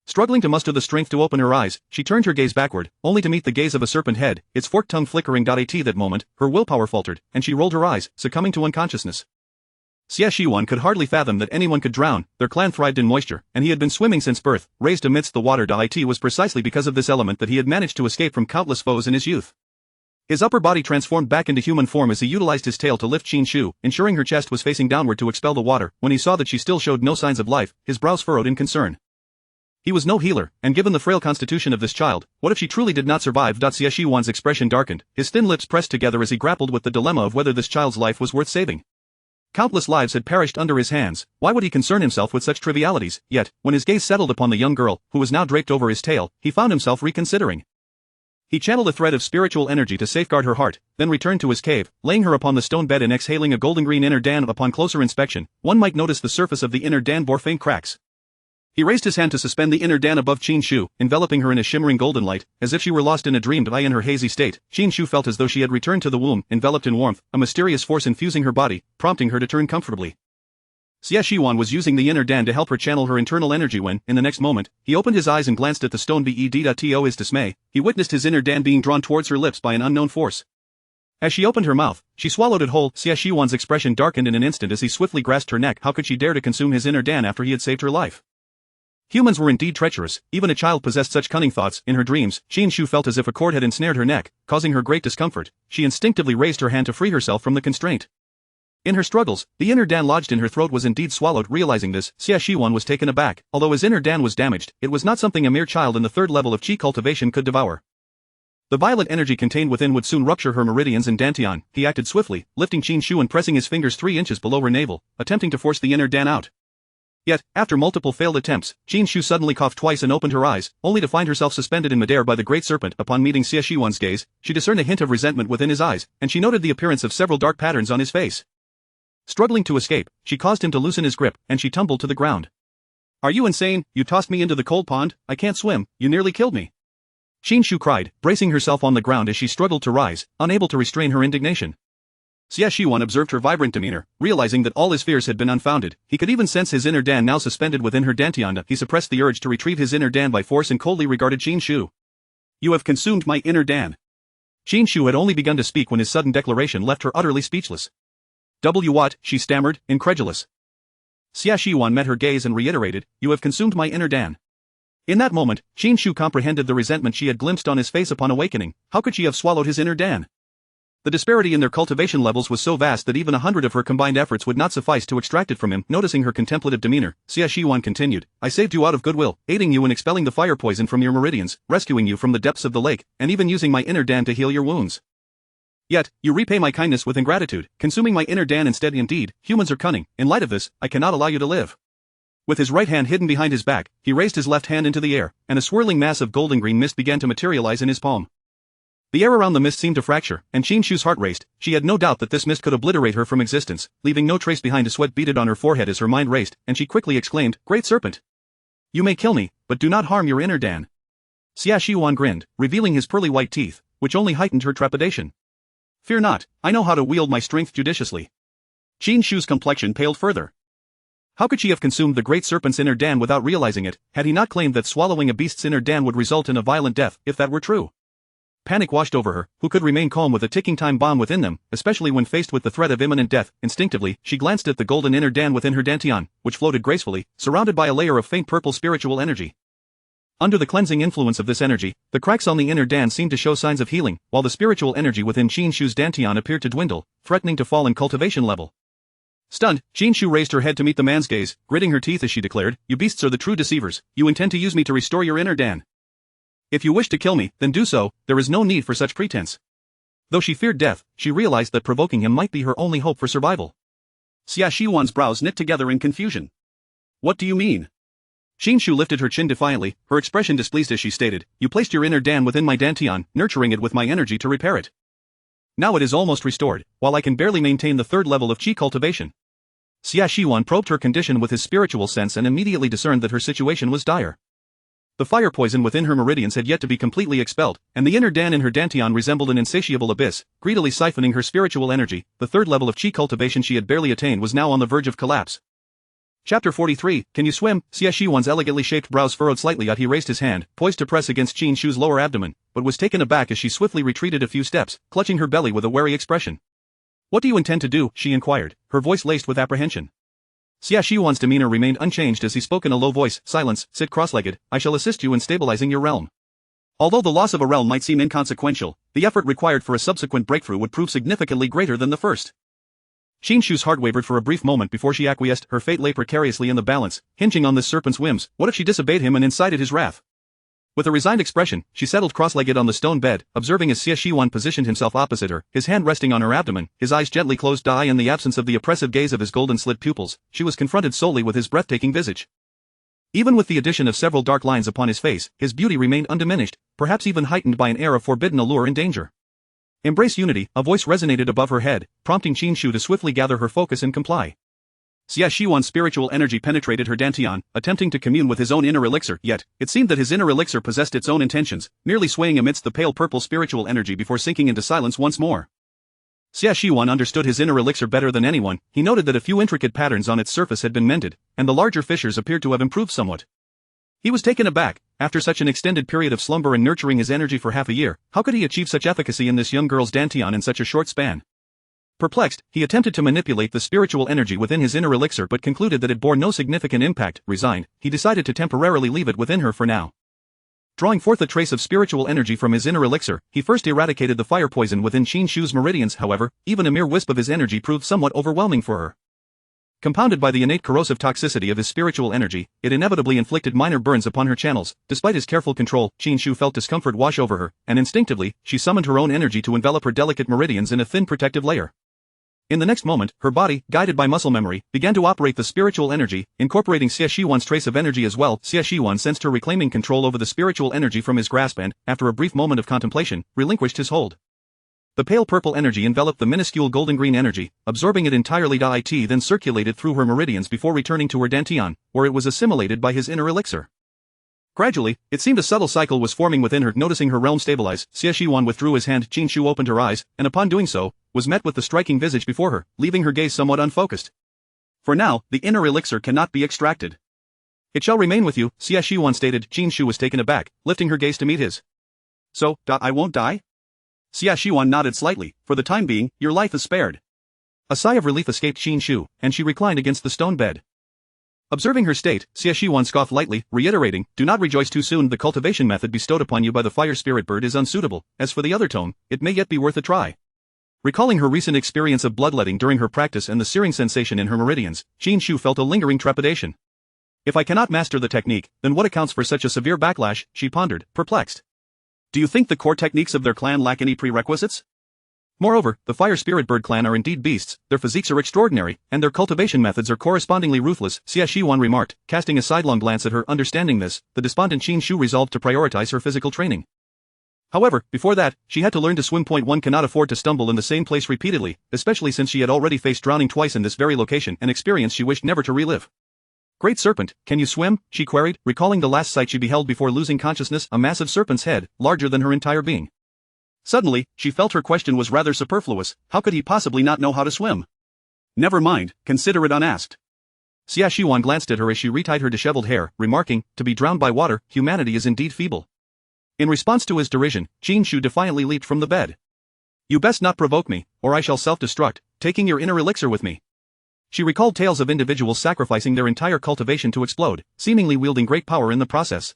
Struggling to muster the strength to open her eyes, she turned her gaze backward, only to meet the gaze of a serpent head, its forked tongue flickering. At that moment, her willpower faltered, and she rolled her eyes, succumbing to unconsciousness. Xie Shiwan could hardly fathom that anyone could drown. Their clan thrived in moisture, and he had been swimming since birth, raised amidst the water. It was precisely because of this element that he had managed to escape from countless foes in his youth. His upper body transformed back into human form as he utilized his tail to lift Qin Shu, ensuring her chest was facing downward to expel the water. When he saw that she still showed no signs of life, his brows furrowed in concern. He was no healer, and given the frail constitution of this child, what if she truly did not survive? Xie Shiwan's expression darkened, his thin lips pressed together as he grappled with the dilemma of whether this child's life was worth saving. Countless lives had perished under his hands. Why would he concern himself with such trivialities? Yet, when his gaze settled upon the young girl, who was now draped over his tail, he found himself reconsidering. He channeled a thread of spiritual energy to safeguard her heart, then returned to his cave, laying her upon the stone bed and exhaling a golden green inner Dan. Upon closer inspection, one might notice the surface of the inner Dan bore faint cracks. He raised his hand to suspend the inner Dan above Qin Shu, enveloping her in a shimmering golden light, as if she were lost in a dream. In her hazy state, Qin Shu felt as though she had returned to the womb, enveloped in warmth, a mysterious force infusing her body, prompting her to turn comfortably. Xie Shiwan was using the inner Dan to help her channel her internal energy when, in the next moment, he opened his eyes and glanced at the stone bed. To his dismay, he witnessed his inner Dan being drawn towards her lips by an unknown force. As she opened her mouth, she swallowed it whole. Xie Shiwan's expression darkened in an instant as he swiftly grasped her neck. How could she dare to consume his inner Dan after he had saved her life? Humans were indeed treacherous, even a child possessed such cunning thoughts. In her dreams, Qin Shu felt as if a cord had ensnared her neck, causing her great discomfort. She instinctively raised her hand to free herself from the constraint. In her struggles, the inner Dan lodged in her throat was indeed swallowed. Realizing this, Xie Shiwan was taken aback. Although his inner Dan was damaged, it was not something a mere child in the third level of Qi cultivation could devour. The violent energy contained within would soon rupture her meridians and dantian. He acted swiftly, lifting Qin Shu and pressing his fingers 3 inches below her navel, attempting to force the inner Dan out. Yet, after multiple failed attempts, Qin Shu suddenly coughed twice and opened her eyes, only to find herself suspended in midair by the great serpent. Upon meeting Xie Shiwan's gaze, she discerned a hint of resentment within his eyes, and she noted the appearance of several dark patterns on his face. Struggling to escape, she caused him to loosen his grip, and she tumbled to the ground. "Are you insane? You tossed me into the cold pond. I can't swim. You nearly killed me." Qin Shu cried, bracing herself on the ground as she struggled to rise, unable to restrain her indignation. Xie Shiwan observed her vibrant demeanor, realizing that all his fears had been unfounded. He could even sense his inner Dan now suspended within her dantian. He suppressed the urge to retrieve his inner Dan by force and coldly regarded Qin Shu. "You have consumed my inner Dan." Qin Shu had only begun to speak when his sudden declaration left her utterly speechless. "What?" she stammered, incredulous. Xie Shiwan met her gaze and reiterated, "You have consumed my inner Dan." In that moment, Qin Shu comprehended the resentment she had glimpsed on his face upon awakening. How could she have swallowed his inner Dan? The disparity in their cultivation levels was so vast that even 100 of her combined efforts would not suffice to extract it from him. Noticing her contemplative demeanor, Xie Shiwan continued, "I saved you out of goodwill, aiding you in expelling the fire poison from your meridians, rescuing you from the depths of the lake, and even using my inner Dan to heal your wounds. Yet, you repay my kindness with ingratitude, consuming my inner Dan instead. Indeed, humans are cunning. In light of this, I cannot allow you to live." With his right hand hidden behind his back, he raised his left hand into the air, and a swirling mass of golden green mist began to materialize in his palm. The air around the mist seemed to fracture, and Qin Shu's heart raced. She had no doubt that this mist could obliterate her from existence, leaving no trace behind. A sweat beaded on her forehead as her mind raced, and she quickly exclaimed, "Great serpent! You may kill me, but do not harm your inner Dan." Xie Shiwan grinned, revealing his pearly white teeth, which only heightened her trepidation. "Fear not, I know how to wield my strength judiciously." Qin Shu's complexion paled further. How could she have consumed the great serpent's inner Dan without realizing it? Had he not claimed that swallowing a beast's inner Dan would result in a violent death? If that were true, panic washed over her. Who could remain calm with a ticking time bomb within them, especially when faced with the threat of imminent death? Instinctively, she glanced at the golden inner Dan within her dantian, which floated gracefully, surrounded by a layer of faint purple spiritual energy. Under the cleansing influence of this energy, the cracks on the inner Dan seemed to show signs of healing, while the spiritual energy within Qin Shu's dantian appeared to dwindle, threatening to fall in cultivation level. Stunned, Qin Shu raised her head to meet the man's gaze, gritting her teeth as she declared, "You beasts are the true deceivers. You intend to use me to restore your inner Dan. If you wish to kill me, then do so. There is no need for such pretense." Though she feared death, she realized that provoking him might be her only hope for survival. Xie Shiwan's brows knit together in confusion. "What do you mean?" Qin Shu lifted her chin defiantly, her expression displeased as she stated, "You placed your inner Dan within my dantian, nurturing it with my energy to repair it. Now it is almost restored, while I can barely maintain the third level of Qi cultivation." Xie Shiwan probed her condition with his spiritual sense and immediately discerned that her situation was dire. The fire poison within her meridians had yet to be completely expelled, and the inner Dan in her dantian resembled an insatiable abyss, greedily siphoning her spiritual energy. The third level of Qi cultivation she had barely attained was now on the verge of collapse. Chapter 43, Can You Swim? Xie Shiwan's elegantly shaped brows furrowed slightly. He raised his hand, poised to press against Qin Shu's lower abdomen, but was taken aback as she swiftly retreated a few steps, clutching her belly with a wary expression. "What do you intend to do?" she inquired, her voice laced with apprehension. Xie Shiwan's demeanor remained unchanged as he spoke in a low voice, "Silence, sit cross-legged, I shall assist you in stabilizing your realm." Although the loss of a realm might seem inconsequential, the effort required for a subsequent breakthrough would prove significantly greater than the first. Qin Shu's heart wavered for a brief moment before she acquiesced. Her fate lay precariously in the balance, hinging on this serpent's whims. What if she disobeyed him and incited his wrath? With a resigned expression, she settled cross-legged on the stone bed, observing as Xie Shiwan positioned himself opposite her, his hand resting on her abdomen, his eyes gently closed. In the absence of the oppressive gaze of his golden-slit pupils, she was confronted solely with his breathtaking visage. Even with the addition of several dark lines upon his face, his beauty remained undiminished, perhaps even heightened by an air of forbidden allure and danger. "Embrace unity," a voice resonated above her head, prompting Qin Shu to swiftly gather her focus and comply. Xie Shiwan's spiritual energy penetrated her dantian, attempting to commune with his own inner elixir, yet, it seemed that his inner elixir possessed its own intentions, merely swaying amidst the pale purple spiritual energy before sinking into silence once more. Xia Shiwan understood his inner elixir better than anyone. He noted that a few intricate patterns on its surface had been mended, and the larger fissures appeared to have improved somewhat. He was taken aback. After such an extended period of slumber and nurturing his energy for half a year, how could he achieve such efficacy in this young girl's dantian in such a short span? Perplexed, he attempted to manipulate the spiritual energy within his inner elixir but concluded that it bore no significant impact. Resigned, he decided to temporarily leave it within her for now. Drawing forth a trace of spiritual energy from his inner elixir, he first eradicated the fire poison within Qin Shu's meridians. However, even a mere wisp of his energy proved somewhat overwhelming for her. Compounded by the innate corrosive toxicity of his spiritual energy, it inevitably inflicted minor burns upon her channels. Despite his careful control, Qin Shu felt discomfort wash over her, and instinctively, she summoned her own energy to envelop her delicate meridians in a thin protective layer. In the next moment, her body, guided by muscle memory, began to operate the spiritual energy, incorporating Xia Shiwan's trace of energy as well. Xia Shiwan sensed her reclaiming control over the spiritual energy from his grasp and, after a brief moment of contemplation, relinquished his hold. The pale purple energy enveloped the minuscule golden green energy, absorbing it entirely. It then circulated through her meridians before returning to her dantian, where it was assimilated by his inner elixir. Gradually, it seemed a subtle cycle was forming within her. Noticing her realm stabilize, Xia Shiwan withdrew his hand. Qin Shu opened her eyes, and upon doing so, was met with the striking visage before her, leaving her gaze somewhat unfocused. For now, the inner elixir cannot be extracted. It shall remain with you, Xia Shiwan stated. Qin Shu was taken aback, lifting her gaze to meet his. So, I won't die? Xia Shiwan nodded slightly. For the time being, your life is spared. A sigh of relief escaped Qin Shu, and she reclined against the stone bed. Observing her state, Xia Shiwan scoffed lightly, reiterating, do not rejoice too soon. The cultivation method bestowed upon you by the fire spirit bird is unsuitable. As for the other tome, it may yet be worth a try. Recalling her recent experience of bloodletting during her practice and the searing sensation in her meridians, Qin Shu felt a lingering trepidation. If I cannot master the technique, then what accounts for such a severe backlash? She pondered, perplexed. Do you think the core techniques of their clan lack any prerequisites? Moreover, the fire spirit bird clan are indeed beasts, their physiques are extraordinary, and their cultivation methods are correspondingly ruthless, Xia Shiwan remarked, casting a sidelong glance at her. Understanding this, the despondent Qin Shu resolved to prioritize her physical training. However, before that, she had to learn to swim. One cannot afford to stumble in the same place repeatedly, especially since she had already faced drowning twice in this very location, an experience she wished never to relive. Great serpent, can you swim? She queried, recalling the last sight she beheld before losing consciousness, a massive serpent's head, larger than her entire being. Suddenly, she felt her question was rather superfluous. How could he possibly not know how to swim? Never mind, consider it unasked. Xia Shiwan glanced at her as she retied her disheveled hair, remarking, to be drowned by water, humanity is indeed feeble. In response to his derision, Qin Shu defiantly leaped from the bed. You best not provoke me, or I shall self-destruct, taking your inner elixir with me. She recalled tales of individuals sacrificing their entire cultivation to explode, seemingly wielding great power in the process.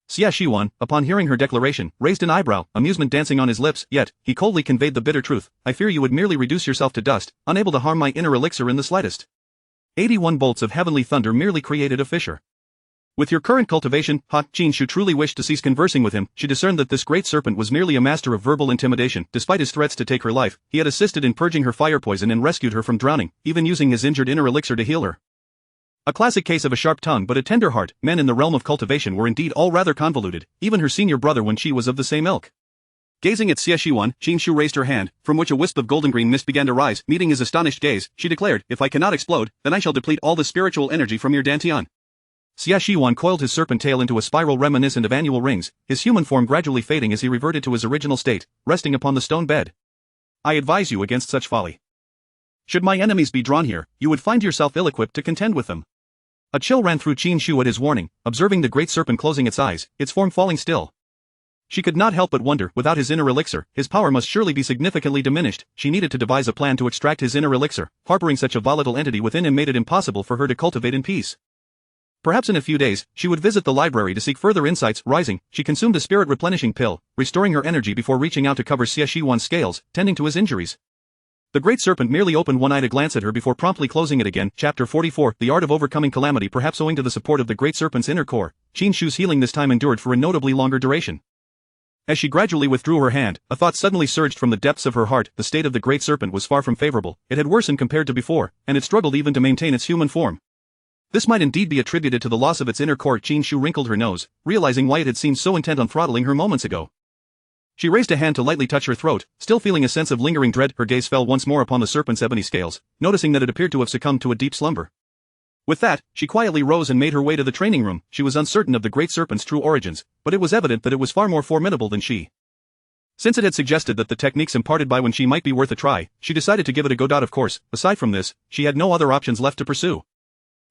Xia Shiwan, upon hearing her declaration, raised an eyebrow, amusement dancing on his lips, yet, he coldly conveyed the bitter truth. I fear you would merely reduce yourself to dust, unable to harm my inner elixir in the slightest. 81 bolts of heavenly thunder merely created a fissure. With your current cultivation, Qin Shu truly wished to cease conversing with him. She discerned that this great serpent was merely a master of verbal intimidation. Despite his threats to take her life, he had assisted in purging her fire poison and rescued her from drowning, even using his injured inner elixir to heal her. A classic case of a sharp tongue but a tender heart. Men in the realm of cultivation were indeed all rather convoluted, even her senior brother when she was of the same ilk. Gazing at Xia Shiwan, Qin Shu raised her hand, from which a wisp of golden green mist began to rise. Meeting his astonished gaze, she declared, if I cannot explode, then I shall deplete all the spiritual energy from your dantian. Xia Shiwan coiled his serpent tail into a spiral reminiscent of annual rings, his human form gradually fading as he reverted to his original state, resting upon the stone bed. I advise you against such folly. Should my enemies be drawn here, you would find yourself ill-equipped to contend with them. A chill ran through Qin Shu at his warning, observing the great serpent closing its eyes, its form falling still. She could not help but wonder, without his inner elixir, his power must surely be significantly diminished. She needed to devise a plan to extract his inner elixir. Harboring such a volatile entity within him made it impossible for her to cultivate in peace. Perhaps in a few days, she would visit the library to seek further insights. Rising, she consumed a spirit-replenishing pill, restoring her energy before reaching out to cover Xia Shiwan's scales, tending to his injuries. The great serpent merely opened one eye to glance at her before promptly closing it again. Chapter 44, The Art of Overcoming Calamity. Perhaps owing to the support of the great serpent's inner core, Qin Shu's healing this time endured for a notably longer duration. As she gradually withdrew her hand, a thought suddenly surged from the depths of her heart. The state of the great serpent was far from favorable. It had worsened compared to before, and it struggled even to maintain its human form. This might indeed be attributed to the loss of its inner core. Qin Shu wrinkled her nose, realizing why it had seemed so intent on throttling her moments ago. She raised a hand to lightly touch her throat, still feeling a sense of lingering dread. Her gaze fell once more upon the serpent's ebony scales, noticing that it appeared to have succumbed to a deep slumber. With that, she quietly rose and made her way to the training room. She was uncertain of the great serpent's true origins, but it was evident that it was far more formidable than she. Since it had suggested that the techniques imparted by Qi might be worth a try, she decided to give it a go. Of course, aside from this, she had no other options left to pursue.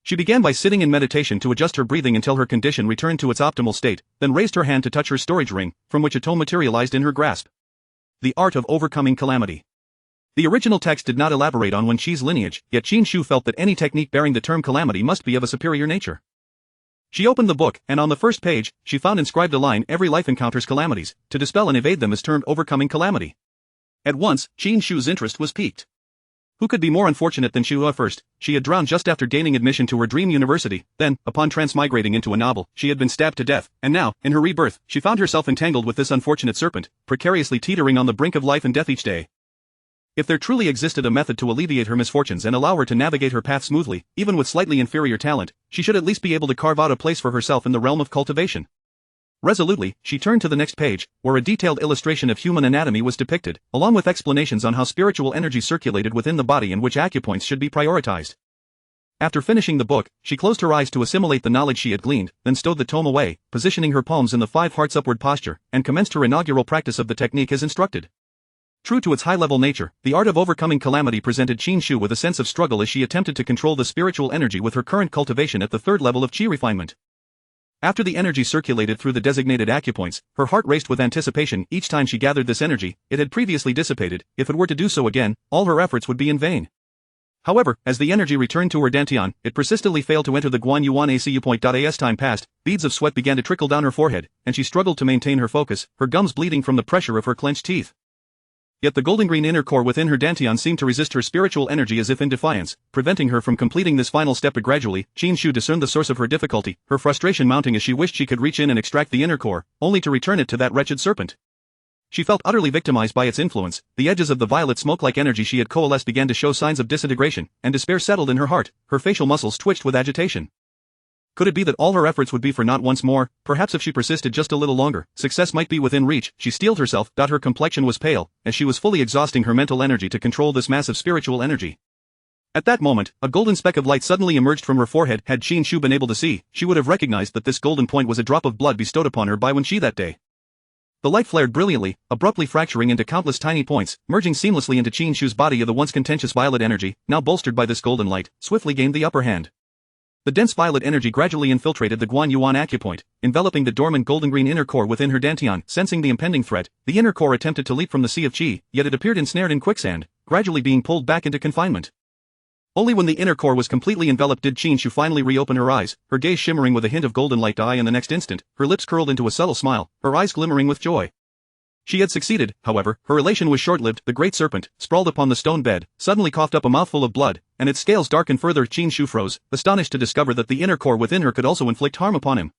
She began by sitting in meditation to adjust her breathing until her condition returned to its optimal state, then raised her hand to touch her storage ring, from which a tome materialized in her grasp. The Art of Overcoming Calamity. The original text did not elaborate on Qi's lineage, yet Qin Shu felt that any technique bearing the term calamity must be of a superior nature. She opened the book, and on the first page, she found inscribed a line: every life encounters calamities, to dispel and evade them is termed overcoming calamity. At once, Qin Shu's interest was piqued. Who could be more unfortunate than Shu? At first, she had drowned just after gaining admission to her dream university, then, upon transmigrating into a novel, she had been stabbed to death, and now, in her rebirth, she found herself entangled with this unfortunate serpent, precariously teetering on the brink of life and death each day. If there truly existed a method to alleviate her misfortunes and allow her to navigate her path smoothly, even with slightly inferior talent, she should at least be able to carve out a place for herself in the realm of cultivation. Resolutely, she turned to the next page, where a detailed illustration of human anatomy was depicted, along with explanations on how spiritual energy circulated within the body and which acupoints should be prioritized. After finishing the book, she closed her eyes to assimilate the knowledge she had gleaned, then stowed the tome away, positioning her palms in the 5 hearts upward posture, and commenced her inaugural practice of the technique as instructed. True to its high-level nature, the Art of Overcoming Calamity presented Qin Shu with a sense of struggle as she attempted to control the spiritual energy with her current cultivation at the 3rd level of Qi Refinement. After the energy circulated through the designated acupoints, her heart raced with anticipation each time she gathered this energy. It had previously dissipated. If it were to do so again, all her efforts would be in vain. However, as the energy returned to her dantian, it persistently failed to enter the Guan Yuan ACU point. As time passed, beads of sweat began to trickle down her forehead, and she struggled to maintain her focus, her gums bleeding from the pressure of her clenched teeth. Yet the golden green inner core within her dantian seemed to resist her spiritual energy as if in defiance, preventing her from completing this final step. Gradually, Qin Shu discerned the source of her difficulty, her frustration mounting as she wished she could reach in and extract the inner core, only to return it to that wretched serpent. She felt utterly victimized by its influence. The edges of the violet smoke-like energy she had coalesced began to show signs of disintegration, and despair settled in her heart. Her facial muscles twitched with agitation. Could it be that all her efforts would be for naught once more? Perhaps if she persisted just a little longer, success might be within reach. She steeled herself. Her complexion was pale, as she was fully exhausting her mental energy to control this massive spiritual energy. At that moment, a golden speck of light suddenly emerged from her forehead. Had Qin Shu been able to see, she would have recognized that this golden point was a drop of blood bestowed upon her by Qi that day. The light flared brilliantly, abruptly fracturing into countless tiny points, merging seamlessly into Qin Shu's body. The once contentious violet energy, now bolstered by this golden light, swiftly gained the upper hand. The dense violet energy gradually infiltrated the Guan Yuan acupoint, enveloping the dormant golden-green inner core within her dantian. Sensing the impending threat, the inner core attempted to leap from the sea of qi, yet it appeared ensnared in quicksand, gradually being pulled back into confinement. Only when the inner core was completely enveloped did Qin Shu finally reopen her eyes, her gaze shimmering with a hint of golden light. In the next instant, her lips curled into a subtle smile, her eyes glimmering with joy. She had succeeded. However, her elation was short-lived. The great serpent, sprawled upon the stone bed, suddenly coughed up a mouthful of blood, and its scales darkened further. Qin Shu froze, astonished to discover that the inner core within her could also inflict harm upon him.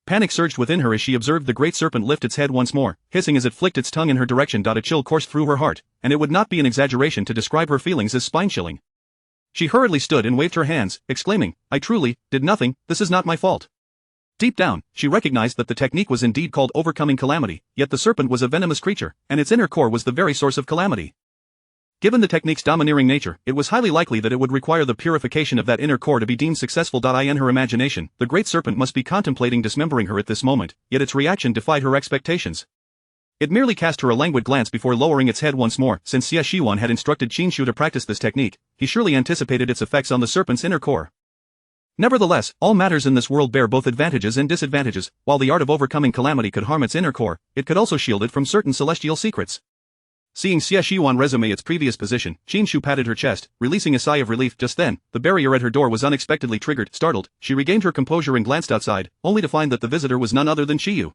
Panic surged within her as she observed the great serpent lift its head once more, hissing as it flicked its tongue in her direction. A chill coursed through her heart, and it would not be an exaggeration to describe her feelings as spine-chilling. She hurriedly stood and waved her hands, exclaiming, "I truly did nothing. This is not my fault." Deep down, she recognized that the technique was indeed called overcoming calamity, yet the serpent was a venomous creature, and its inner core was the very source of calamity. Given the technique's domineering nature, it was highly likely that it would require the purification of that inner core to be deemed successful. In her imagination, the great serpent must be contemplating dismembering her at this moment, yet its reaction defied her expectations. It merely cast her a languid glance before lowering its head once more. Since Xie Shiwan had instructed Qin Shu to practice this technique, he surely anticipated its effects on the serpent's inner core. Nevertheless, all matters in this world bear both advantages and disadvantages. While the art of overcoming calamity could harm its inner core, it could also shield it from certain celestial secrets. Seeing Xie Shiwan resume its previous position, Qin Shu patted her chest, releasing a sigh of relief. Just then, the barrier at her door was unexpectedly triggered. Startled, she regained her composure and glanced outside, only to find that the visitor was none other than Qiyu.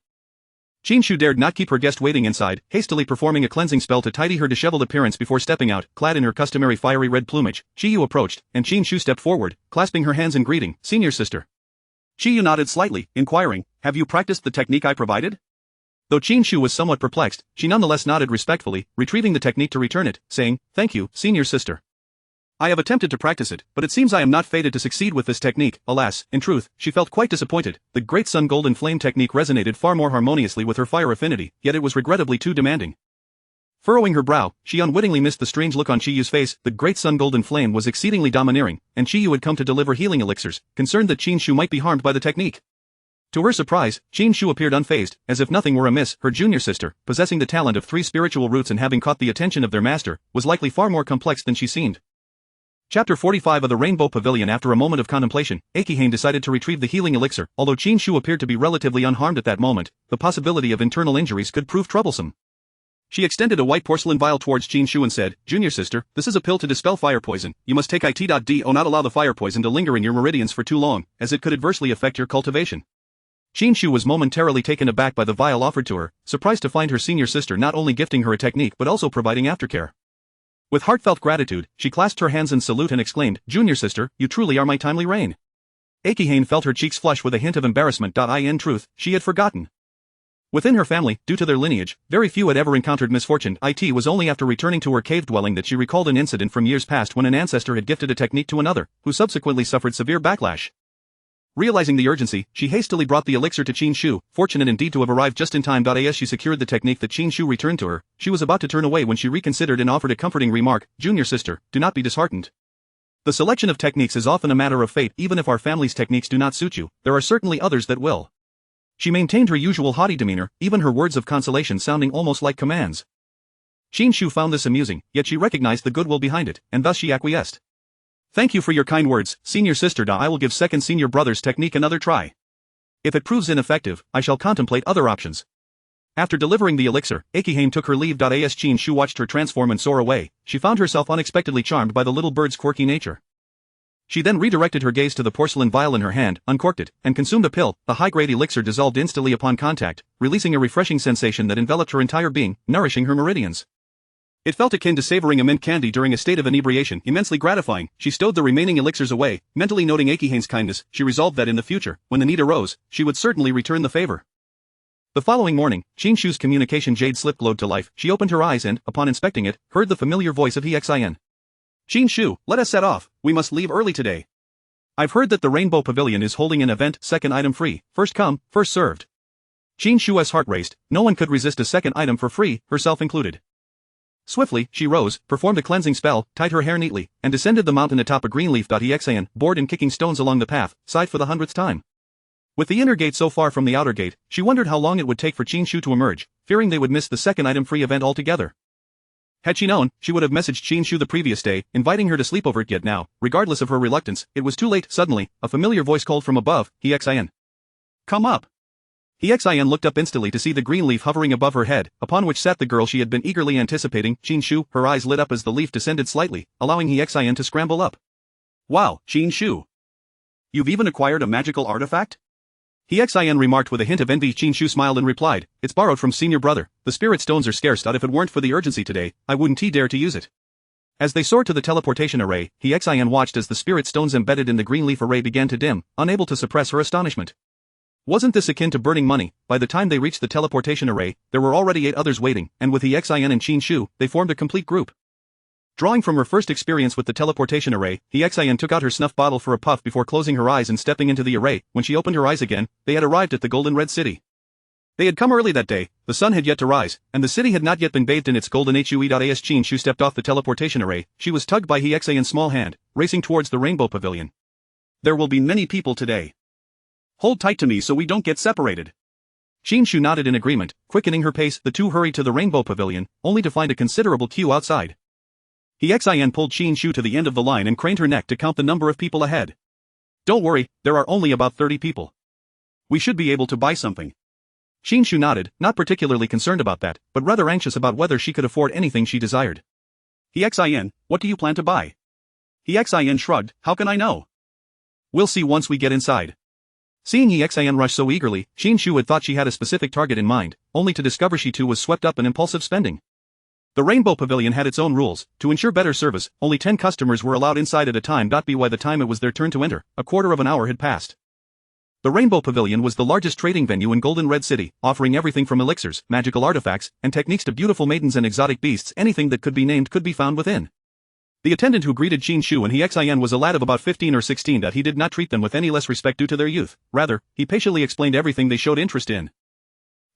Qin Shu dared not keep her guest waiting inside, hastily performing a cleansing spell to tidy her disheveled appearance before stepping out. Clad in her customary fiery red plumage, Qiyu approached, and Qin Shu stepped forward, clasping her hands in greeting. "Senior sister." Qiyu nodded slightly, inquiring, "Have you practiced the technique I provided?" Though Qin Shu was somewhat perplexed, she nonetheless nodded respectfully, retrieving the technique to return it, saying, "Thank you, senior sister. I have attempted to practice it, but it seems I am not fated to succeed with this technique." Alas, in truth, she felt quite disappointed. The great sun golden flame technique resonated far more harmoniously with her fire affinity, yet it was regrettably too demanding. Furrowing her brow, she unwittingly missed the strange look on Qiyu's face. The great sun golden flame was exceedingly domineering, and Qiyu had come to deliver healing elixirs, concerned that Qin Shu might be harmed by the technique. To her surprise, Qin Shu appeared unfazed, as if nothing were amiss. Her junior sister, possessing the talent of 3 spiritual roots and having caught the attention of their master, was likely far more complex than she seemed. Chapter 45 of the Rainbow Pavilion. After a moment of contemplation, Qi decided to retrieve the healing elixir. Although Qin Shu appeared to be relatively unharmed at that moment, the possibility of internal injuries could prove troublesome. She extended a white porcelain vial towards Qin Shu and said, "Junior sister, this is a pill to dispel fire poison. You must take it.Do not allow the fire poison to linger in your meridians for too long, as it could adversely affect your cultivation." Qin Shu was momentarily taken aback by the vial offered to her, surprised to find her senior sister not only gifting her a technique but also providing aftercare. With heartfelt gratitude, she clasped her hands in salute and exclaimed, "Junior sister, you truly are my timely rain." Qi felt her cheeks flush with a hint of embarrassment. In truth, she had forgotten. Within her family, due to their lineage, very few had ever encountered misfortune. It was only after returning to her cave dwelling that she recalled an incident from years past when an ancestor had gifted a technique to another, who subsequently suffered severe backlash. Realizing the urgency, she hastily brought the elixir to Qin Shu, fortunate indeed to have arrived just in time. As she secured the technique that Qin Shu returned to her, she was about to turn away when she reconsidered and offered a comforting remark, "Junior sister, do not be disheartened. The selection of techniques is often a matter of fate. Even if our family's techniques do not suit you, there are certainly others that will." She maintained her usual haughty demeanor, even her words of consolation sounding almost like commands. Qin Shu found this amusing, yet she recognized the goodwill behind it, and thus she acquiesced. "Thank you for your kind words, senior sister. I will give second senior brother's technique another try. If it proves ineffective, I shall contemplate other options." After delivering the elixir, Qi took her leave. As Qin Shu watched her transform and soar away, she found herself unexpectedly charmed by the little bird's quirky nature. She then redirected her gaze to the porcelain vial in her hand, uncorked it, and consumed a pill. The high-grade elixir dissolved instantly upon contact, releasing a refreshing sensation that enveloped her entire being, nourishing her meridians. It felt akin to savoring a mint candy during a state of inebriation, immensely gratifying. She stowed the remaining elixirs away, mentally noting Qi's kindness. She resolved that in the future, when the need arose, she would certainly return the favor. The following morning, Qin Shu's communication jade slip glowed to life. She opened her eyes and, upon inspecting it, heard the familiar voice of Xin. "Qin Shu, let us set off. We must leave early today. I've heard that the Rainbow Pavilion is holding an event, second item free, first come, first served." Qin Shu's heart raced. No one could resist a second item for free, herself included. Swiftly, she rose, performed a cleansing spell, tied her hair neatly, and descended the mountain atop a green leaf. Xin, bored and kicking stones along the path, sighed for the 100th time. With the inner gate so far from the outer gate, she wondered how long it would take for Qin Shu to emerge, fearing they would miss the second item free event altogether. Had she known, she would have messaged Qin Shu the previous day, inviting her to sleep over it. Yet now, regardless of her reluctance, it was too late. Suddenly, a familiar voice called from above, "Xin. Come up." Xin looked up instantly to see the green leaf hovering above her head, upon which sat the girl she had been eagerly anticipating. Qin Shu, her eyes lit up as the leaf descended slightly, allowing Xin to scramble up. "Wow, Qin Shu. You've even acquired a magical artifact?" Xin remarked with a hint of envy. Qin Shu smiled and replied, "It's borrowed from senior brother. The spirit stones are scarce. If it weren't for the urgency today, I wouldn't dare to use it." As they soared to the teleportation array, Xin watched as the spirit stones embedded in the green leaf array began to dim, unable to suppress her astonishment. Wasn't this akin to burning money? By the time they reached the teleportation array, there were already 8 others waiting, and with Xin and Qin Shu, they formed a complete group. Drawing from her first experience with the teleportation array, Xin took out her snuff bottle for a puff before closing her eyes and stepping into the array. When she opened her eyes again, they had arrived at the Golden Red City. They had come early that day, the sun had yet to rise, and the city had not yet been bathed in its golden hue. As Qin Shu stepped off the teleportation array, she was tugged by Xin's small hand, racing towards the Rainbow Pavilion. "There will be many people today. Hold tight to me so we don't get separated." Qin Shu nodded in agreement, quickening her pace. The two hurried to the Rainbow Pavilion, only to find a considerable queue outside. Xin pulled Qin Shu to the end of the line and craned her neck to count the number of people ahead. "Don't worry, there are only about 30 people. We should be able to buy something." Qin Shu nodded, not particularly concerned about that, but rather anxious about whether she could afford anything she desired. "Xin, what do you plan to buy?" Xin shrugged, "How can I know? We'll see once we get inside." Seeing Xin rush so eagerly, Qin Shu had thought she had a specific target in mind, only to discover she too was swept up in impulsive spending. The Rainbow Pavilion had its own rules. To ensure better service, only 10 customers were allowed inside at a time. By the time it was their turn to enter, a quarter of an hour had passed. The Rainbow Pavilion was the largest trading venue in Golden Red City, offering everything from elixirs, magical artifacts, and techniques to beautiful maidens and exotic beasts. Anything that could be named could be found within. The attendant who greeted Qin Shu and Xin was a lad of about 15 or 16. He did not treat them with any less respect due to their youth. Rather, he patiently explained everything they showed interest in.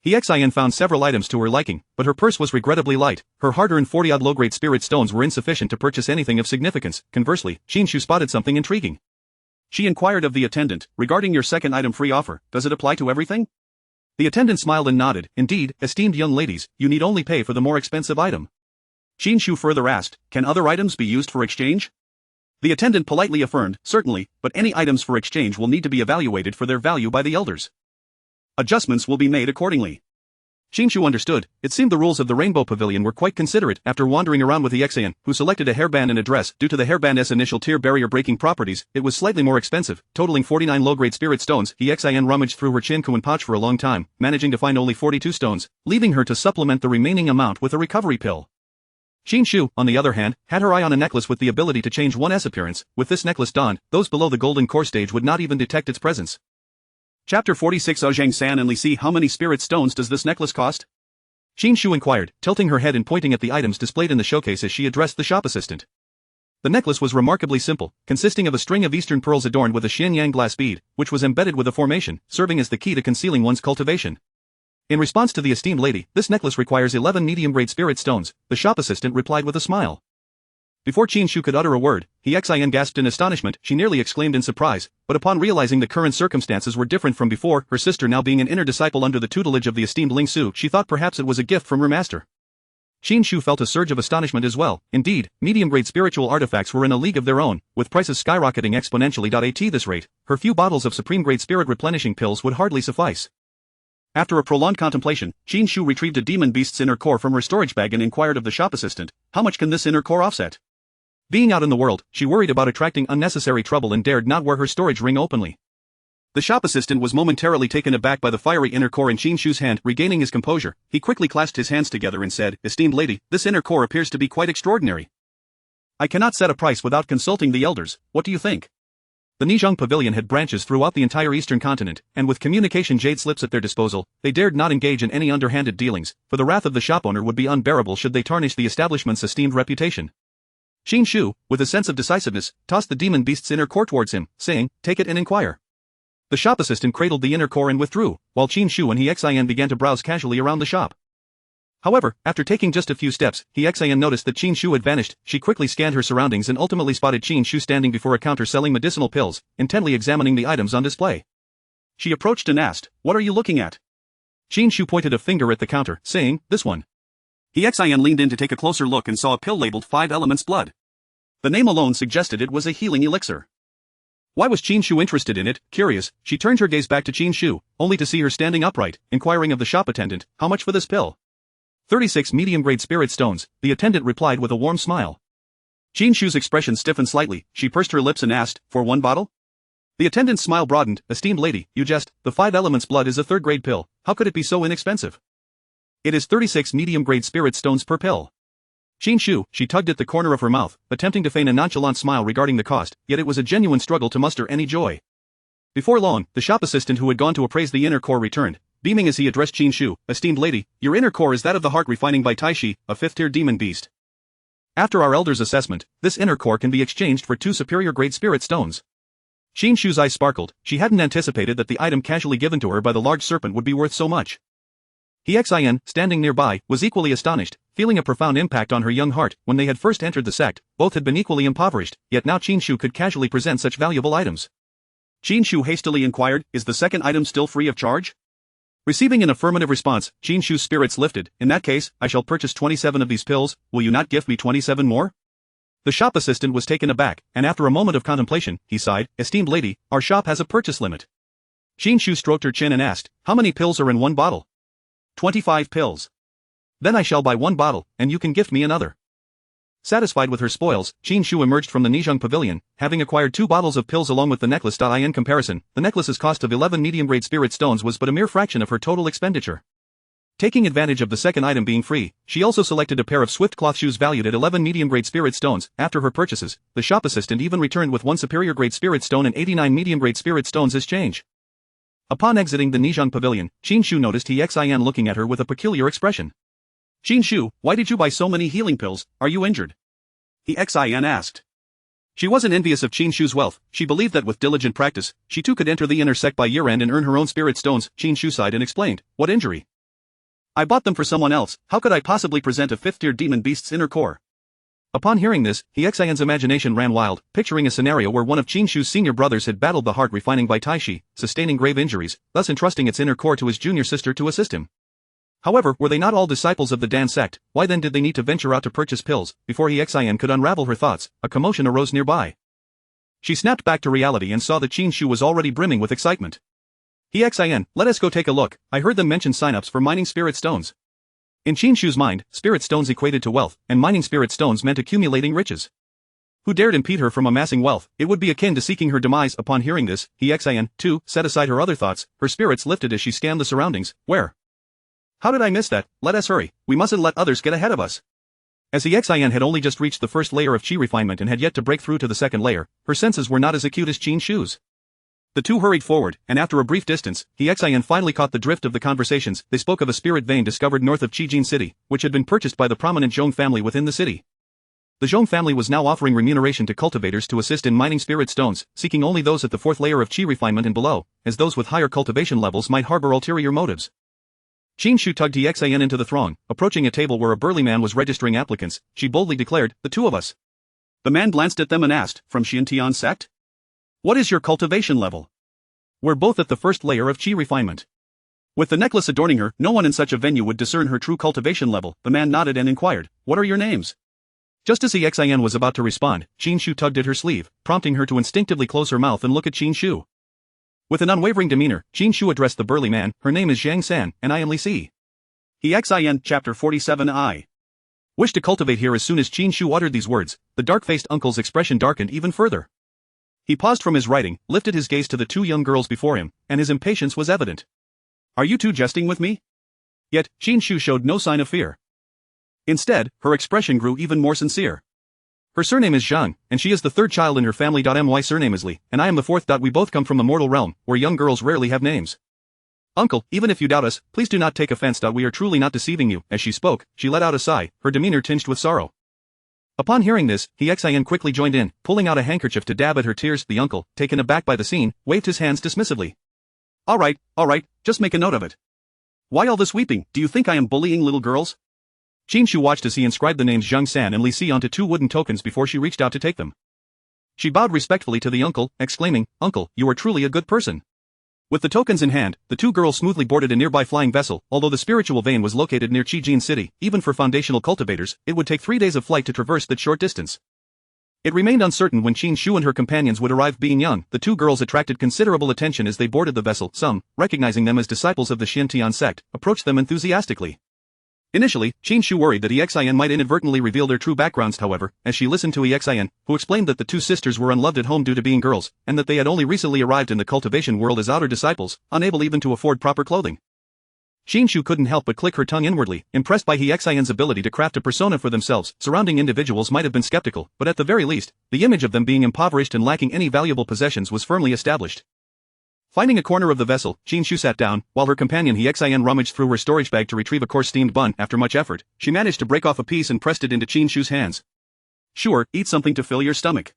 Xin found several items to her liking, but her purse was regrettably light. Her hard-earned 40-odd low-grade spirit stones were insufficient to purchase anything of significance. Conversely, Qin Shu spotted something intriguing. She inquired of the attendant, regarding your second item free offer, does it apply to everything? The attendant smiled and nodded. Indeed, esteemed young ladies, you need only pay for the more expensive item. Qin Shu further asked, can other items be used for exchange? The attendant politely affirmed, certainly, but any items for exchange will need to be evaluated for their value by the elders. Adjustments will be made accordingly. Qin Shu understood. It seemed the rules of the Rainbow Pavilion were quite considerate. After wandering around with the Xian, who selected a hairband and a dress. Due to the hairband's initial tear barrier breaking properties, it was slightly more expensive, totaling 49 low-grade spirit stones. The Xian rummaged through her Qin Kuan pouch for a long time, managing to find only 42 stones, leaving her to supplement the remaining amount with a recovery pill. Qin Shu, on the other hand, had her eye on a necklace with the ability to change one's appearance. With this necklace donned, those below the golden core stage would not even detect its presence. Chapter 46. Zhang San and Li Si. How many spirit stones does this necklace cost? Qin Shu inquired, tilting her head and pointing at the items displayed in the showcase as she addressed the shop assistant. The necklace was remarkably simple, consisting of a string of eastern pearls adorned with a Xianyang glass bead, which was embedded with a formation, serving as the key to concealing one's cultivation. In response to the esteemed lady, this necklace requires 11 medium-grade spirit stones, the shop assistant replied with a smile. Before Qin Shu could utter a word, he Xian gasped in astonishment. She nearly exclaimed in surprise, but upon realizing the current circumstances were different from before, her sister now being an inner disciple under the tutelage of the esteemed Ling Su, she thought perhaps it was a gift from her master. Qin Shu felt a surge of astonishment as well. Indeed, medium-grade spiritual artifacts were in a league of their own, with prices skyrocketing exponentially. At this rate, her few bottles of supreme-grade spirit replenishing pills would hardly suffice. After a prolonged contemplation, Qin Shu retrieved a demon beast's inner core from her storage bag and inquired of the shop assistant, how much can this inner core offset? Being out in the world, she worried about attracting unnecessary trouble and dared not wear her storage ring openly. The shop assistant was momentarily taken aback by the fiery inner core in Qin Shu's hand. Regaining his composure, he quickly clasped his hands together and said, esteemed lady, this inner core appears to be quite extraordinary. I cannot set a price without consulting the elders, what do you think? The Nizhong Pavilion had branches throughout the entire eastern continent, and with communication jade slips at their disposal, they dared not engage in any underhanded dealings, for the wrath of the shop owner would be unbearable should they tarnish the establishment's esteemed reputation. Qin Shu, with a sense of decisiveness, tossed the demon beast's inner core towards him, saying, take it and inquire. The shop assistant cradled the inner core and withdrew, while Qin Shu and he Xian began to browse casually around the shop. However, after taking just a few steps, he Xian noticed that Qin Shu had vanished. She quickly scanned her surroundings and ultimately spotted Qin Shu standing before a counter selling medicinal pills, intently examining the items on display. She approached and asked, what are you looking at? Qin Shu pointed a finger at the counter, saying, this one. He Xian leaned in to take a closer look and saw a pill labeled 5 elements blood. The name alone suggested it was a healing elixir. Why was Qin Shu interested in it? Curious, she turned her gaze back to Qin Shu, only to see her standing upright, inquiring of the shop attendant, how much for this pill? 36 medium-grade spirit stones, the attendant replied with a warm smile. Qin Shu's expression stiffened slightly, she pursed her lips and asked, for one bottle? The attendant's smile broadened, esteemed lady, you jest, the 5 elements blood is a third-grade pill, how could it be so inexpensive? It is 36 medium-grade spirit stones per pill. Qin Shu, she tugged at the corner of her mouth, attempting to feign a nonchalant smile regarding the cost, yet it was a genuine struggle to muster any joy. Before long, the shop assistant who had gone to appraise the inner core returned, beaming as he addressed Qin Shu, esteemed lady, your inner core is that of the heart refining by Taishi, a 5th-tier demon beast. After our elder's assessment, this inner core can be exchanged for 2 superior-grade spirit stones. Qin Shu's eyes sparkled, she hadn't anticipated that the item casually given to her by the large serpent would be worth so much. He Xian, standing nearby, was equally astonished, feeling a profound impact on her young heart. When they had first entered the sect, both had been equally impoverished, yet now Qin Shu could casually present such valuable items. Qin Shu hastily inquired, is the second item still free of charge? Receiving an affirmative response, Qin Shu's spirits lifted, in that case, I shall purchase 27 of these pills, will you not give me 27 more? The shop assistant was taken aback, and after a moment of contemplation, he sighed, esteemed lady, our shop has a purchase limit. Qin Shu stroked her chin and asked, how many pills are in one bottle? 25 pills. Then I shall buy one bottle, and you can gift me another. Satisfied with her spoils, Qin Shu emerged from the Nizhong Pavilion, having acquired 2 bottles of pills along with the necklace. In comparison, the necklace's cost of 11 medium-grade spirit stones was but a mere fraction of her total expenditure. Taking advantage of the second item being free, she also selected a pair of swift cloth shoes valued at 11 medium-grade spirit stones. After her purchases, the shop assistant even returned with 1 superior-grade spirit stone and 89 medium-grade spirit stones as change. Upon exiting the Nizhong Pavilion, Qin Shu noticed He Xian looking at her with a peculiar expression. Qin Shu, why did you buy so many healing pills, are you injured? He Xian asked. She wasn't envious of Qin Shu's wealth, she believed that with diligent practice, she too could enter the inner sect by year-end and earn her own spirit stones. Qin Shu sighed and explained, what injury? I bought them for someone else, how could I possibly present a 5th-tier demon beast's inner core? Upon hearing this, He Xian's imagination ran wild, picturing a scenario where one of Qin Shu's senior brothers had battled the heart refining by Tai Chi, sustaining grave injuries, thus entrusting its inner core to his junior sister to assist him. However, were they not all disciples of the Dan sect? Why then did they need to venture out to purchase pills? Before He Xian could unravel her thoughts, a commotion arose nearby. She snapped back to reality and saw that Qin Shu was already brimming with excitement. He Xian, let us go take a look. I heard them mention sign-ups for mining spirit stones. In Qin Shu's mind, spirit stones equated to wealth, and mining spirit stones meant accumulating riches. Who dared impede her from amassing wealth? It would be akin to seeking her demise. Upon hearing this, He Xian, too, set aside her other thoughts, her spirits lifted as she scanned the surroundings. Where? How did I miss that? Let us hurry, we mustn't let others get ahead of us. As He Xian had only just reached the first layer of Qi refinement and had yet to break through to the second layer, her senses were not as acute as Qin Shu's. The two hurried forward, and after a brief distance, He Xian finally caught the drift of the conversations. They spoke of a spirit vein discovered north of Qijin City, which had been purchased by the prominent Zhong family within the city. The Zhong family was now offering remuneration to cultivators to assist in mining spirit stones, seeking only those at the fourth layer of Qi refinement and below, as those with higher cultivation levels might harbor ulterior motives. Qin Shu tugged He Xian into the throng. Approaching a table where a burly man was registering applicants, she boldly declared, the two of us. The man glanced at them and asked, from Xiantian sect? What is your cultivation level? We're both at the first layer of Qi refinement. With the necklace adorning her, no one in such a venue would discern her true cultivation level. The man nodded and inquired, what are your names? Just as He Xian was about to respond, Qin Shu tugged at her sleeve, prompting her to instinctively close her mouth and look at Qin Shu. With an unwavering demeanor, Qin Shu addressed the burly man, her name is Zhang San, and I am Li Si. He Xian, Chapter 47I. Wish to cultivate here. As soon as Qin Shu uttered these words, the dark-faced uncle's expression darkened even further. He paused from his writing, lifted his gaze to the two young girls before him, and his impatience was evident. Are you two jesting with me? Yet, Qin Shu showed no sign of fear. Instead, her expression grew even more sincere. Her surname is Zhang, and she is the third child in her family. My surname is Li, and I am the fourth. We both come from the mortal realm, where young girls rarely have names. Uncle, even if you doubt us, please do not take offense. We are truly not deceiving you. As she spoke, she let out a sigh, her demeanor tinged with sorrow. Upon hearing this, He Xian quickly joined in, pulling out a handkerchief to dab at her tears. The uncle, taken aback by the scene, waved his hands dismissively. All right, just make a note of it. Why all this weeping? Do you think I am bullying little girls? Qin Shu watched as he inscribed the names Zhang San and Li Si onto two wooden tokens before she reached out to take them. She bowed respectfully to the uncle, exclaiming, Uncle, you are truly a good person. With the tokens in hand, the two girls smoothly boarded a nearby flying vessel. Although the spiritual vein was located near Qijin City, even for foundational cultivators, it would take 3 days of flight to traverse that short distance. It remained uncertain when Qin Shu and her companions would arrive. Being young, the two girls attracted considerable attention as they boarded the vessel. Some, recognizing them as disciples of the Xiantian sect, approached them enthusiastically. Initially, Qin Shu worried that He Xian might inadvertently reveal their true backgrounds. However, as she listened to He Xian, who explained that the two sisters were unloved at home due to being girls, and that they had only recently arrived in the cultivation world as outer disciples, unable even to afford proper clothing. Qin Shu couldn't help but click her tongue inwardly, impressed by He Xian's ability to craft a persona for themselves. Surrounding individuals might have been skeptical, but at the very least, the image of them being impoverished and lacking any valuable possessions was firmly established. Finding a corner of the vessel, Qin Shu sat down, while her companion He Xian rummaged through her storage bag to retrieve a coarse steamed bun. After much effort, she managed to break off a piece and pressed it into Qin Shu's hands. Sure, eat something to fill your stomach.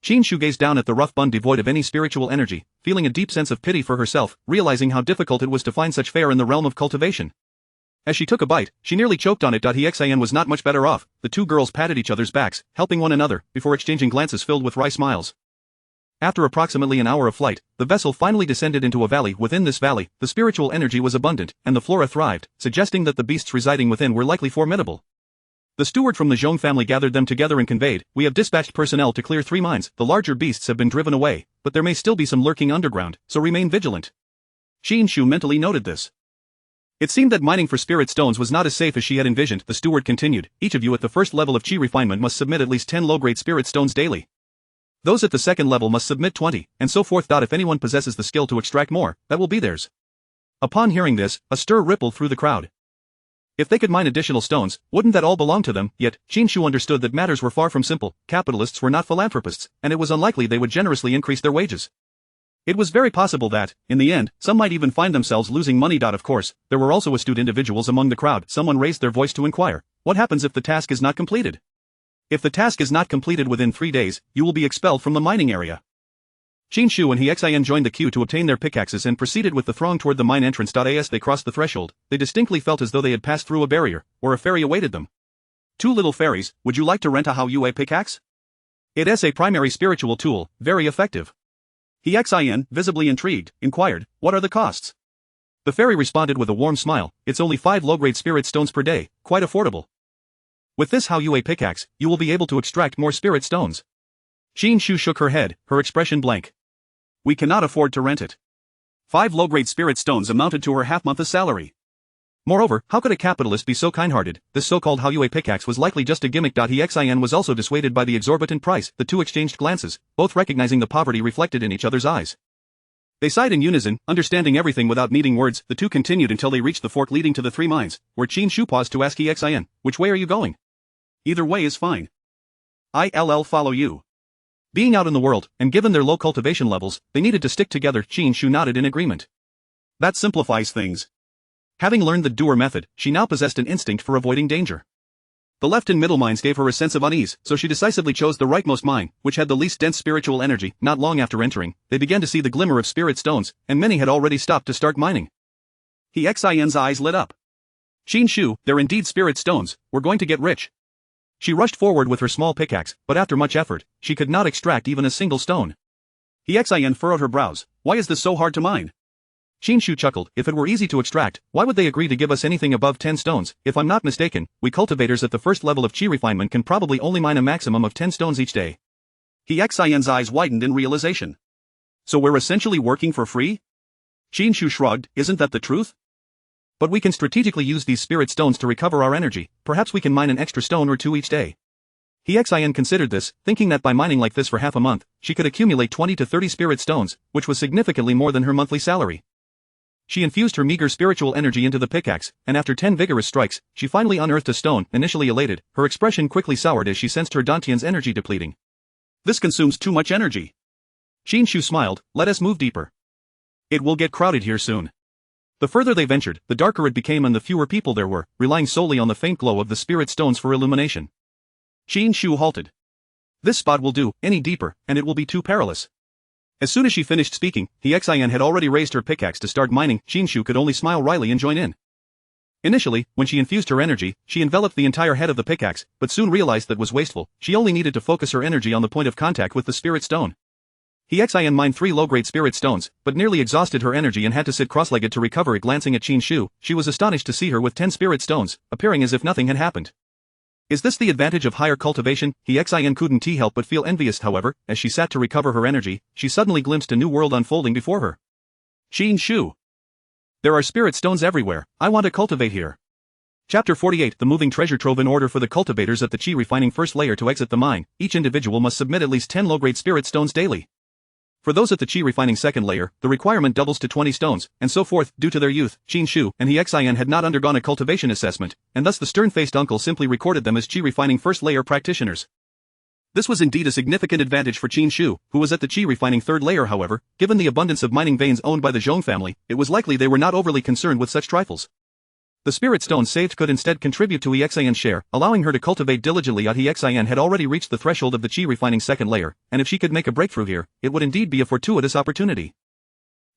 Qin Shu gazed down at the rough bun devoid of any spiritual energy, feeling a deep sense of pity for herself, realizing how difficult it was to find such fare in the realm of cultivation. As she took a bite, she nearly choked on it. He Xian was not much better off. The two girls patted each other's backs, helping one another, before exchanging glances filled with wry smiles. After approximately an hour of flight, the vessel finally descended into a valley. Within this valley, the spiritual energy was abundant, and the flora thrived, suggesting that the beasts residing within were likely formidable. The steward from the Zhong family gathered them together and conveyed, "We have dispatched personnel to clear 3 mines. The larger beasts have been driven away, but there may still be some lurking underground, so remain vigilant." Qin Shu mentally noted this. It seemed that mining for spirit stones was not as safe as she had envisioned. The steward continued, "Each of you at the first level of Qi refinement must submit at least 10 low-grade spirit stones daily. Those at the second level must submit 20, and so forth. If anyone possesses the skill to extract more, that will be theirs." Upon hearing this, a stir rippled through the crowd. If they could mine additional stones, wouldn't that all belong to them? Yet, Qin Shu understood that matters were far from simple. Capitalists were not philanthropists, and it was unlikely they would generously increase their wages. It was very possible that, in the end, some might even find themselves losing money. Of course, there were also astute individuals among the crowd. Someone raised their voice to inquire, "What happens if the task is not completed?" "If the task is not completed within 3 days, you will be expelled from the mining area." Qin Shu and He Xian joined the queue to obtain their pickaxes and proceeded with the throng toward the mine entrance. As they crossed the threshold, they distinctly felt as though they had passed through a barrier, or a ferry awaited them. Two little fairies, would you like to rent a Hao Yue pickaxe? It is a primary spiritual tool, very effective. Xin, visibly intrigued, inquired, what are the costs? The fairy responded with a warm smile, it's only 5 low-grade spirit stones per day, quite affordable. With this Hao Yue pickaxe, you will be able to extract more spirit stones. Qin Shu shook her head, her expression blank. We cannot afford to rent it. 5 low-grade spirit stones amounted to her half-month's salary. Moreover, how could a capitalist be so kind-hearted? This so-called Hao Yue pickaxe was likely just a gimmick. Xin was also dissuaded by the exorbitant price. The two exchanged glances, both recognizing the poverty reflected in each other's eyes. They sighed in unison, understanding everything without needing words. The two continued until they reached the fork leading to the 3 mines, where Qin Shu paused to ask Xin, which way are you going? Either way is fine. I'll follow you. Being out in the world, and given their low cultivation levels, they needed to stick together. Qin Shu nodded in agreement. That simplifies things. Having learned the doer method, she now possessed an instinct for avoiding danger. The left and middle mines gave her a sense of unease, so she decisively chose the rightmost mine, which had the least dense spiritual energy. Not long after entering, they began to see the glimmer of spirit stones, and many had already stopped to start mining. Xin's eyes lit up. Qin Shu, they're indeed spirit stones, we're going to get rich. She rushed forward with her small pickaxe, but after much effort, she could not extract even a single stone. Xin furrowed her brows, why is this so hard to mine? Qin Shu chuckled, if it were easy to extract, why would they agree to give us anything above 10 stones? If I'm not mistaken, we cultivators at the first level of Qi Refinement can probably only mine a maximum of 10 stones each day. Xin's eyes widened in realization. So we're essentially working for free? Qin Shu shrugged, isn't that the truth? But we can strategically use these spirit stones to recover our energy, perhaps we can mine an extra stone or 2 each day. Xin considered this, thinking that by mining like this for half a month, she could accumulate 20 to 30 spirit stones, which was significantly more than her monthly salary. She infused her meager spiritual energy into the pickaxe, and after 10 vigorous strikes, she finally unearthed a stone. Initially elated, her expression quickly soured as she sensed her Dantian's energy depleting. This consumes too much energy. Qin Shu smiled, let us move deeper. It will get crowded here soon. The further they ventured, the darker it became and the fewer people there were, relying solely on the faint glow of the spirit stones for illumination. Qin Shu halted. This spot will do, any deeper, and it will be too perilous. As soon as she finished speaking, Xin had already raised her pickaxe to start mining. Qin Shu could only smile wryly and join in. Initially, when she infused her energy, she enveloped the entire head of the pickaxe, but soon realized that was wasteful. She only needed to focus her energy on the point of contact with the spirit stone. Xin mined 3 low-grade spirit stones, but nearly exhausted her energy and had to sit cross-legged to recover it. Glancing at Qin Shu, she was astonished to see her with 10 spirit stones, appearing as if nothing had happened. Is this the advantage of higher cultivation? Xin couldn't help but feel envious. However, as she sat to recover her energy, she suddenly glimpsed a new world unfolding before her. Qin Shu. There are spirit stones everywhere, I want to cultivate here. Chapter 48 The Moving Treasure Trove. In order for the cultivators at the Qi Refining first layer to exit the mine, each individual must submit at least 10 low-grade spirit stones daily. For those at the Qi Refining second layer, the requirement doubles to 20 stones, and so forth. Due to their youth, Qin Shu and Xin had not undergone a cultivation assessment, and thus the stern-faced uncle simply recorded them as Qi Refining first layer practitioners. This was indeed a significant advantage for Qin Shu, who was at the Qi Refining third layer. However, given the abundance of mining veins owned by the Zhong family, it was likely they were not overly concerned with such trifles. The spirit stones saved could instead contribute to Xian's share, allowing her to cultivate diligently. Xian had already reached the threshold of the Qi Refining second layer, and if she could make a breakthrough here, it would indeed be a fortuitous opportunity.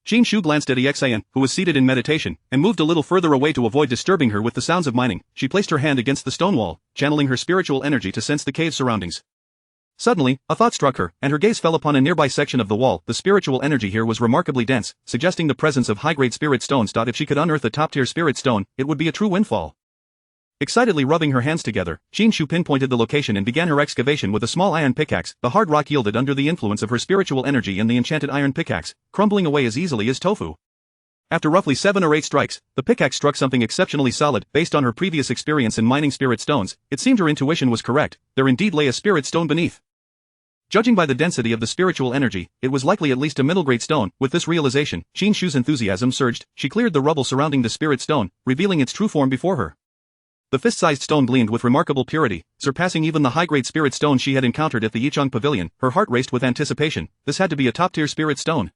Qin Shu glanced at Xian, who was seated in meditation, and moved a little further away to avoid disturbing her with the sounds of mining. She placed her hand against the stone wall, channeling her spiritual energy to sense the cave's surroundings. Suddenly, a thought struck her, and her gaze fell upon a nearby section of the wall. The spiritual energy here was remarkably dense, suggesting the presence of high-grade spirit stones. If she could unearth a top-tier spirit stone, it would be a true windfall. Excitedly rubbing her hands together, Qin Shu pinpointed the location and began her excavation with a small iron pickaxe. The hard rock yielded under the influence of her spiritual energy and the enchanted iron pickaxe, crumbling away as easily as tofu. After roughly 7 or 8 strikes, the pickaxe struck something exceptionally solid. Based on her previous experience in mining spirit stones, it seemed her intuition was correct. There indeed lay a spirit stone beneath. Judging by the density of the spiritual energy, it was likely at least a middle-grade stone. With this realization, Qin Shu's enthusiasm surged. She cleared the rubble surrounding the spirit stone, revealing its true form before her. The fist-sized stone gleamed with remarkable purity, surpassing even the high-grade spirit stone she had encountered at the Yicheng Pavilion. Her heart raced with anticipation. This had to be a top-tier spirit stone.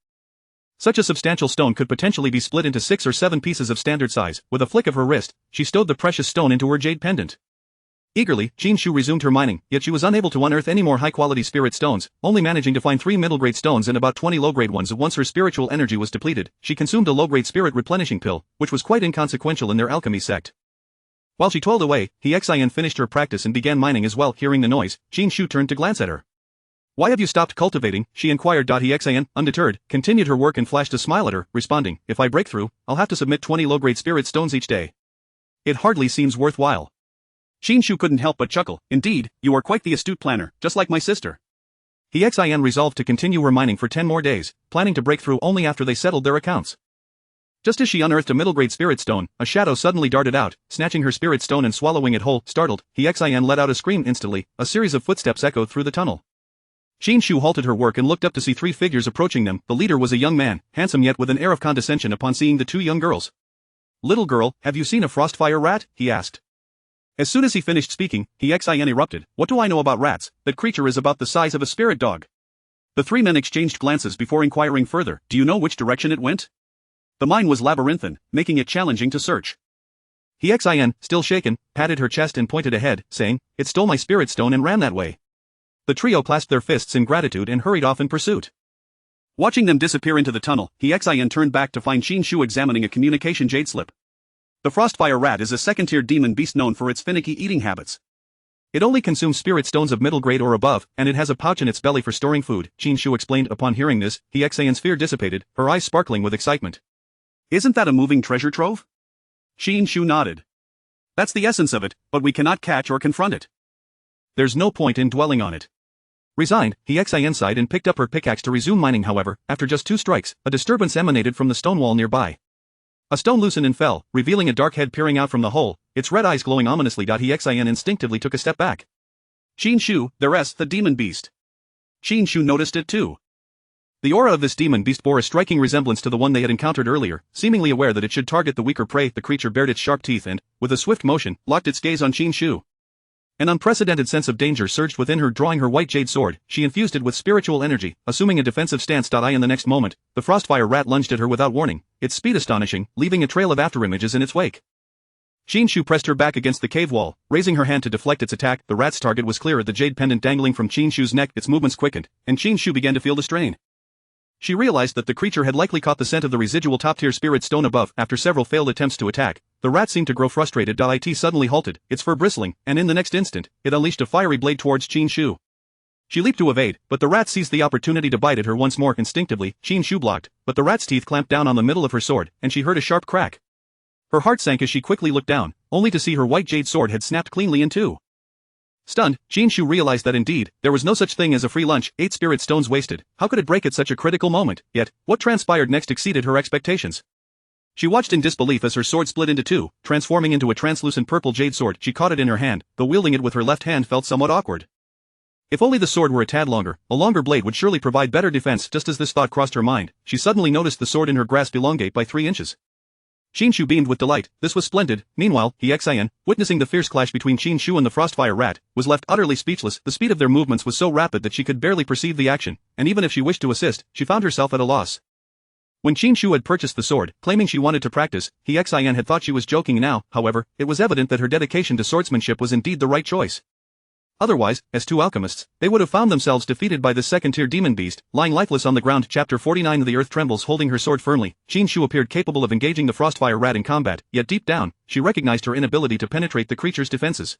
Such a substantial stone could potentially be split into 6 or 7 pieces of standard size. With a flick of her wrist, she stowed the precious stone into her jade pendant. Eagerly, Qin Shu resumed her mining, yet she was unable to unearth any more high-quality spirit stones, only managing to find 3 middle-grade stones and about 20 low-grade ones. Once her spiritual energy was depleted, she consumed a low-grade spirit replenishing pill, which was quite inconsequential in their alchemy sect. While she toiled away, Xian finished her practice and began mining as well. Hearing the noise, Qin Shu turned to glance at her. "Why have you stopped cultivating?" she inquired. Xian, undeterred, continued her work and flashed a smile at her, responding, "If I break through, I'll have to submit 20 low-grade spirit stones each day. It hardly seems worthwhile." Qin Shu couldn't help but chuckle. "Indeed, you are quite the astute planner, just like my sister." Xian resolved to continue her mining for 10 more days, planning to break through only after they settled their accounts. Just as she unearthed a middle-grade spirit stone, a shadow suddenly darted out, snatching her spirit stone and swallowing it whole. Startled, Xian let out a scream. Instantly, a series of footsteps echoed through the tunnel. Qin Shu halted her work and looked up to see 3 figures approaching them. The leader was a young man, handsome yet with an air of condescension upon seeing the 2 young girls. "Little girl, have you seen a frostfire rat?" he asked. As soon as he finished speaking, Xian erupted. "What do I know about rats? That creature is about the size of a spirit dog." The 3 men exchanged glances before inquiring further. "Do you know which direction it went?" The mine was labyrinthine, making it challenging to search. Xian, still shaken, patted her chest and pointed ahead, saying, "It stole my spirit stone and ran that way." The trio clasped their fists in gratitude and hurried off in pursuit. Watching them disappear into the tunnel, Xian turned back to find Qin Shu examining a communication jade slip. The frostfire rat is a second-tier demon beast known for its finicky eating habits. It only consumes spirit stones of middle grade or above, and it has a pouch in its belly for storing food, Qin Shu explained. Upon hearing this, Xian's fear dissipated, her eyes sparkling with excitement. "Isn't that a moving treasure trove?" Qin Shu nodded. "That's the essence of it, but we cannot catch or confront it. There's no point in dwelling on it." Resigned, Xian sighed and picked up her pickaxe to resume mining. However, after just 2 strikes, a disturbance emanated from the stone wall nearby. A stone loosened and fell, revealing a dark head peering out from the hole, its red eyes glowing ominously. Xian instinctively took a step back. "Qin Shu, there's the demon beast." Qin Shu noticed it too. The aura of this demon beast bore a striking resemblance to the one they had encountered earlier. Seemingly aware that it should target the weaker prey, the creature bared its sharp teeth and, with a swift motion, locked its gaze on Qin Shu. An unprecedented sense of danger surged within her. Drawing her white jade sword, she infused it with spiritual energy, assuming a defensive stance. In the next moment, the frostfire rat lunged at her without warning, its speed astonishing, leaving a trail of afterimages in its wake. Qin Shu pressed her back against the cave wall, raising her hand to deflect its attack. The rat's target was clearer, the jade pendant dangling from Qin Shu's neck. Its movements quickened, and Qin Shu began to feel the strain. She realized that the creature had likely caught the scent of the residual top-tier spirit stone above. After several failed attempts to attack, the rat seemed to grow frustrated. It suddenly halted, its fur bristling, and in the next instant, it unleashed a fiery blade towards Qin Shu. She leaped to evade, but the rat seized the opportunity to bite at her once more. Instinctively, Qin Shu blocked, but the rat's teeth clamped down on the middle of her sword, and she heard a sharp crack. Her heart sank as she quickly looked down, only to see her white jade sword had snapped cleanly in 2. Stunned, Qin Shu realized that indeed, there was no such thing as a free lunch. 8 spirit stones wasted. How could it break at such a critical moment? Yet, what transpired next exceeded her expectations. She watched in disbelief as her sword split into 2, transforming into a translucent purple jade sword. She caught it in her hand, though wielding it with her left hand felt somewhat awkward. If only the sword were a tad longer, a longer blade would surely provide better defense. Just as this thought crossed her mind, she suddenly noticed the sword in her grasp elongate by 3 inches. Qin Shu beamed with delight. This was splendid. Meanwhile, Xian, witnessing the fierce clash between Qin Shu and the frostfire rat, was left utterly speechless. The speed of their movements was so rapid that she could barely perceive the action, and even if she wished to assist, she found herself at a loss. When Qin Shu had purchased the sword, claiming she wanted to practice, Xian had thought she was joking. Now, however, it was evident that her dedication to swordsmanship was indeed the right choice. Otherwise, as 2 alchemists, they would have found themselves defeated by this second-tier demon beast, lying lifeless on the ground. Chapter 49. The earth trembles. Holding her sword firmly, Qin Shu appeared capable of engaging the frostfire rat in combat, yet deep down, she recognized her inability to penetrate the creature's defenses.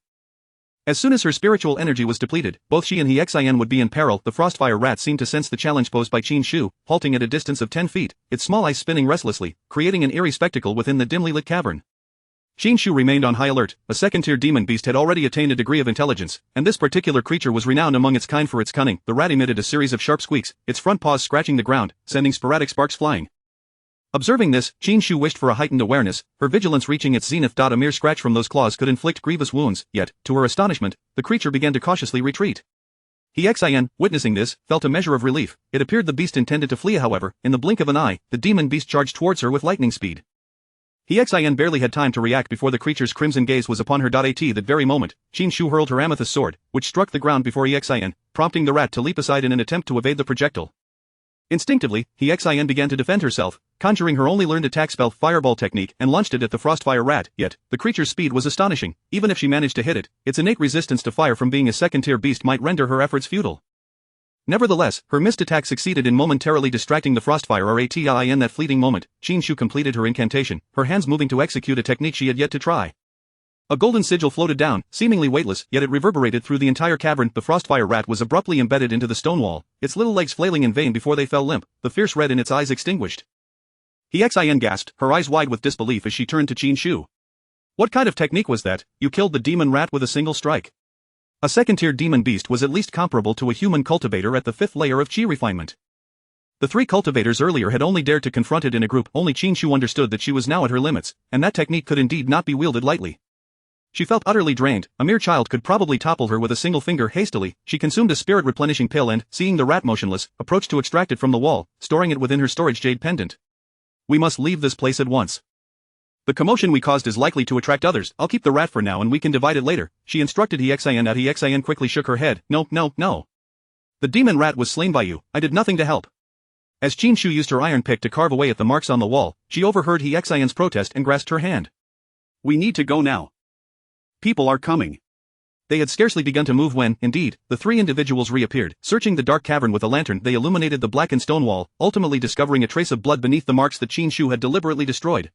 As soon as her spiritual energy was depleted, both she and Xian would be in peril. The frostfire rat seemed to sense the challenge posed by Qin Shu, halting at a distance of 10 feet, its small eyes spinning restlessly, creating an eerie spectacle within the dimly lit cavern. Qin Shu remained on high alert. A second-tier demon beast had already attained a degree of intelligence, and this particular creature was renowned among its kind for its cunning. The rat emitted a series of sharp squeaks, its front paws scratching the ground, sending sporadic sparks flying. Observing this, Qin Shu wished for a heightened awareness, her vigilance reaching its zenith. A mere scratch from those claws could inflict grievous wounds, yet, to her astonishment, the creature began to cautiously retreat. Xian, witnessing this, felt a measure of relief. It appeared the beast intended to flee. However, in the blink of an eye, the demon beast charged towards her with lightning speed. Xian barely had time to react before the creature's crimson gaze was upon her. At that very moment, Qin Shu hurled her amethyst sword, which struck the ground before Xian, prompting the rat to leap aside in an attempt to evade the projectile. Instinctively, Xian began to defend herself, conjuring her only learned attack spell Fireball technique and launched it at the frostfire rat. Yet, the creature's speed was astonishing. Even if she managed to hit it, its innate resistance to fire from being a second-tier beast might render her efforts futile. Nevertheless, her missed attack succeeded in momentarily distracting the frostfire rat. In that fleeting moment, Qin Shu completed her incantation, her hands moving to execute a technique she had yet to try. A golden sigil floated down, seemingly weightless, yet it reverberated through the entire cavern. The frostfire rat was abruptly embedded into the stone wall, its little legs flailing in vain before they fell limp, the fierce red in its eyes extinguished. Xin gasped, her eyes wide with disbelief as she turned to Qin Shu. What kind of technique was that? You killed the demon rat with a single strike. A second-tier demon beast was at least comparable to a human cultivator at the 5th layer of Qi Refinement. The 3 cultivators earlier had only dared to confront it in a group. Only Qin Shu understood that she was now at her limits, and that technique could indeed not be wielded lightly. She felt utterly drained. A mere child could probably topple her with a single finger. Hastily, she consumed a spirit-replenishing pill and, seeing the rat motionless, approached to extract it from the wall, storing it within her storage jade pendant. We must leave this place at once. The commotion we caused is likely to attract others. I'll keep the rat for now and we can divide it later, she instructed Xin. Xin quickly shook her head. No. The demon rat was slain by you. I did nothing to help. As Qin Shu used her iron pick to carve away at the marks on the wall, she overheard Xin's protest and grasped her hand. We need to go now. People are coming. They had scarcely begun to move when, indeed, the 3 individuals reappeared. Searching the dark cavern with a lantern, they illuminated the blackened stone wall, ultimately discovering a trace of blood beneath the marks that Qin Shu had deliberately destroyed.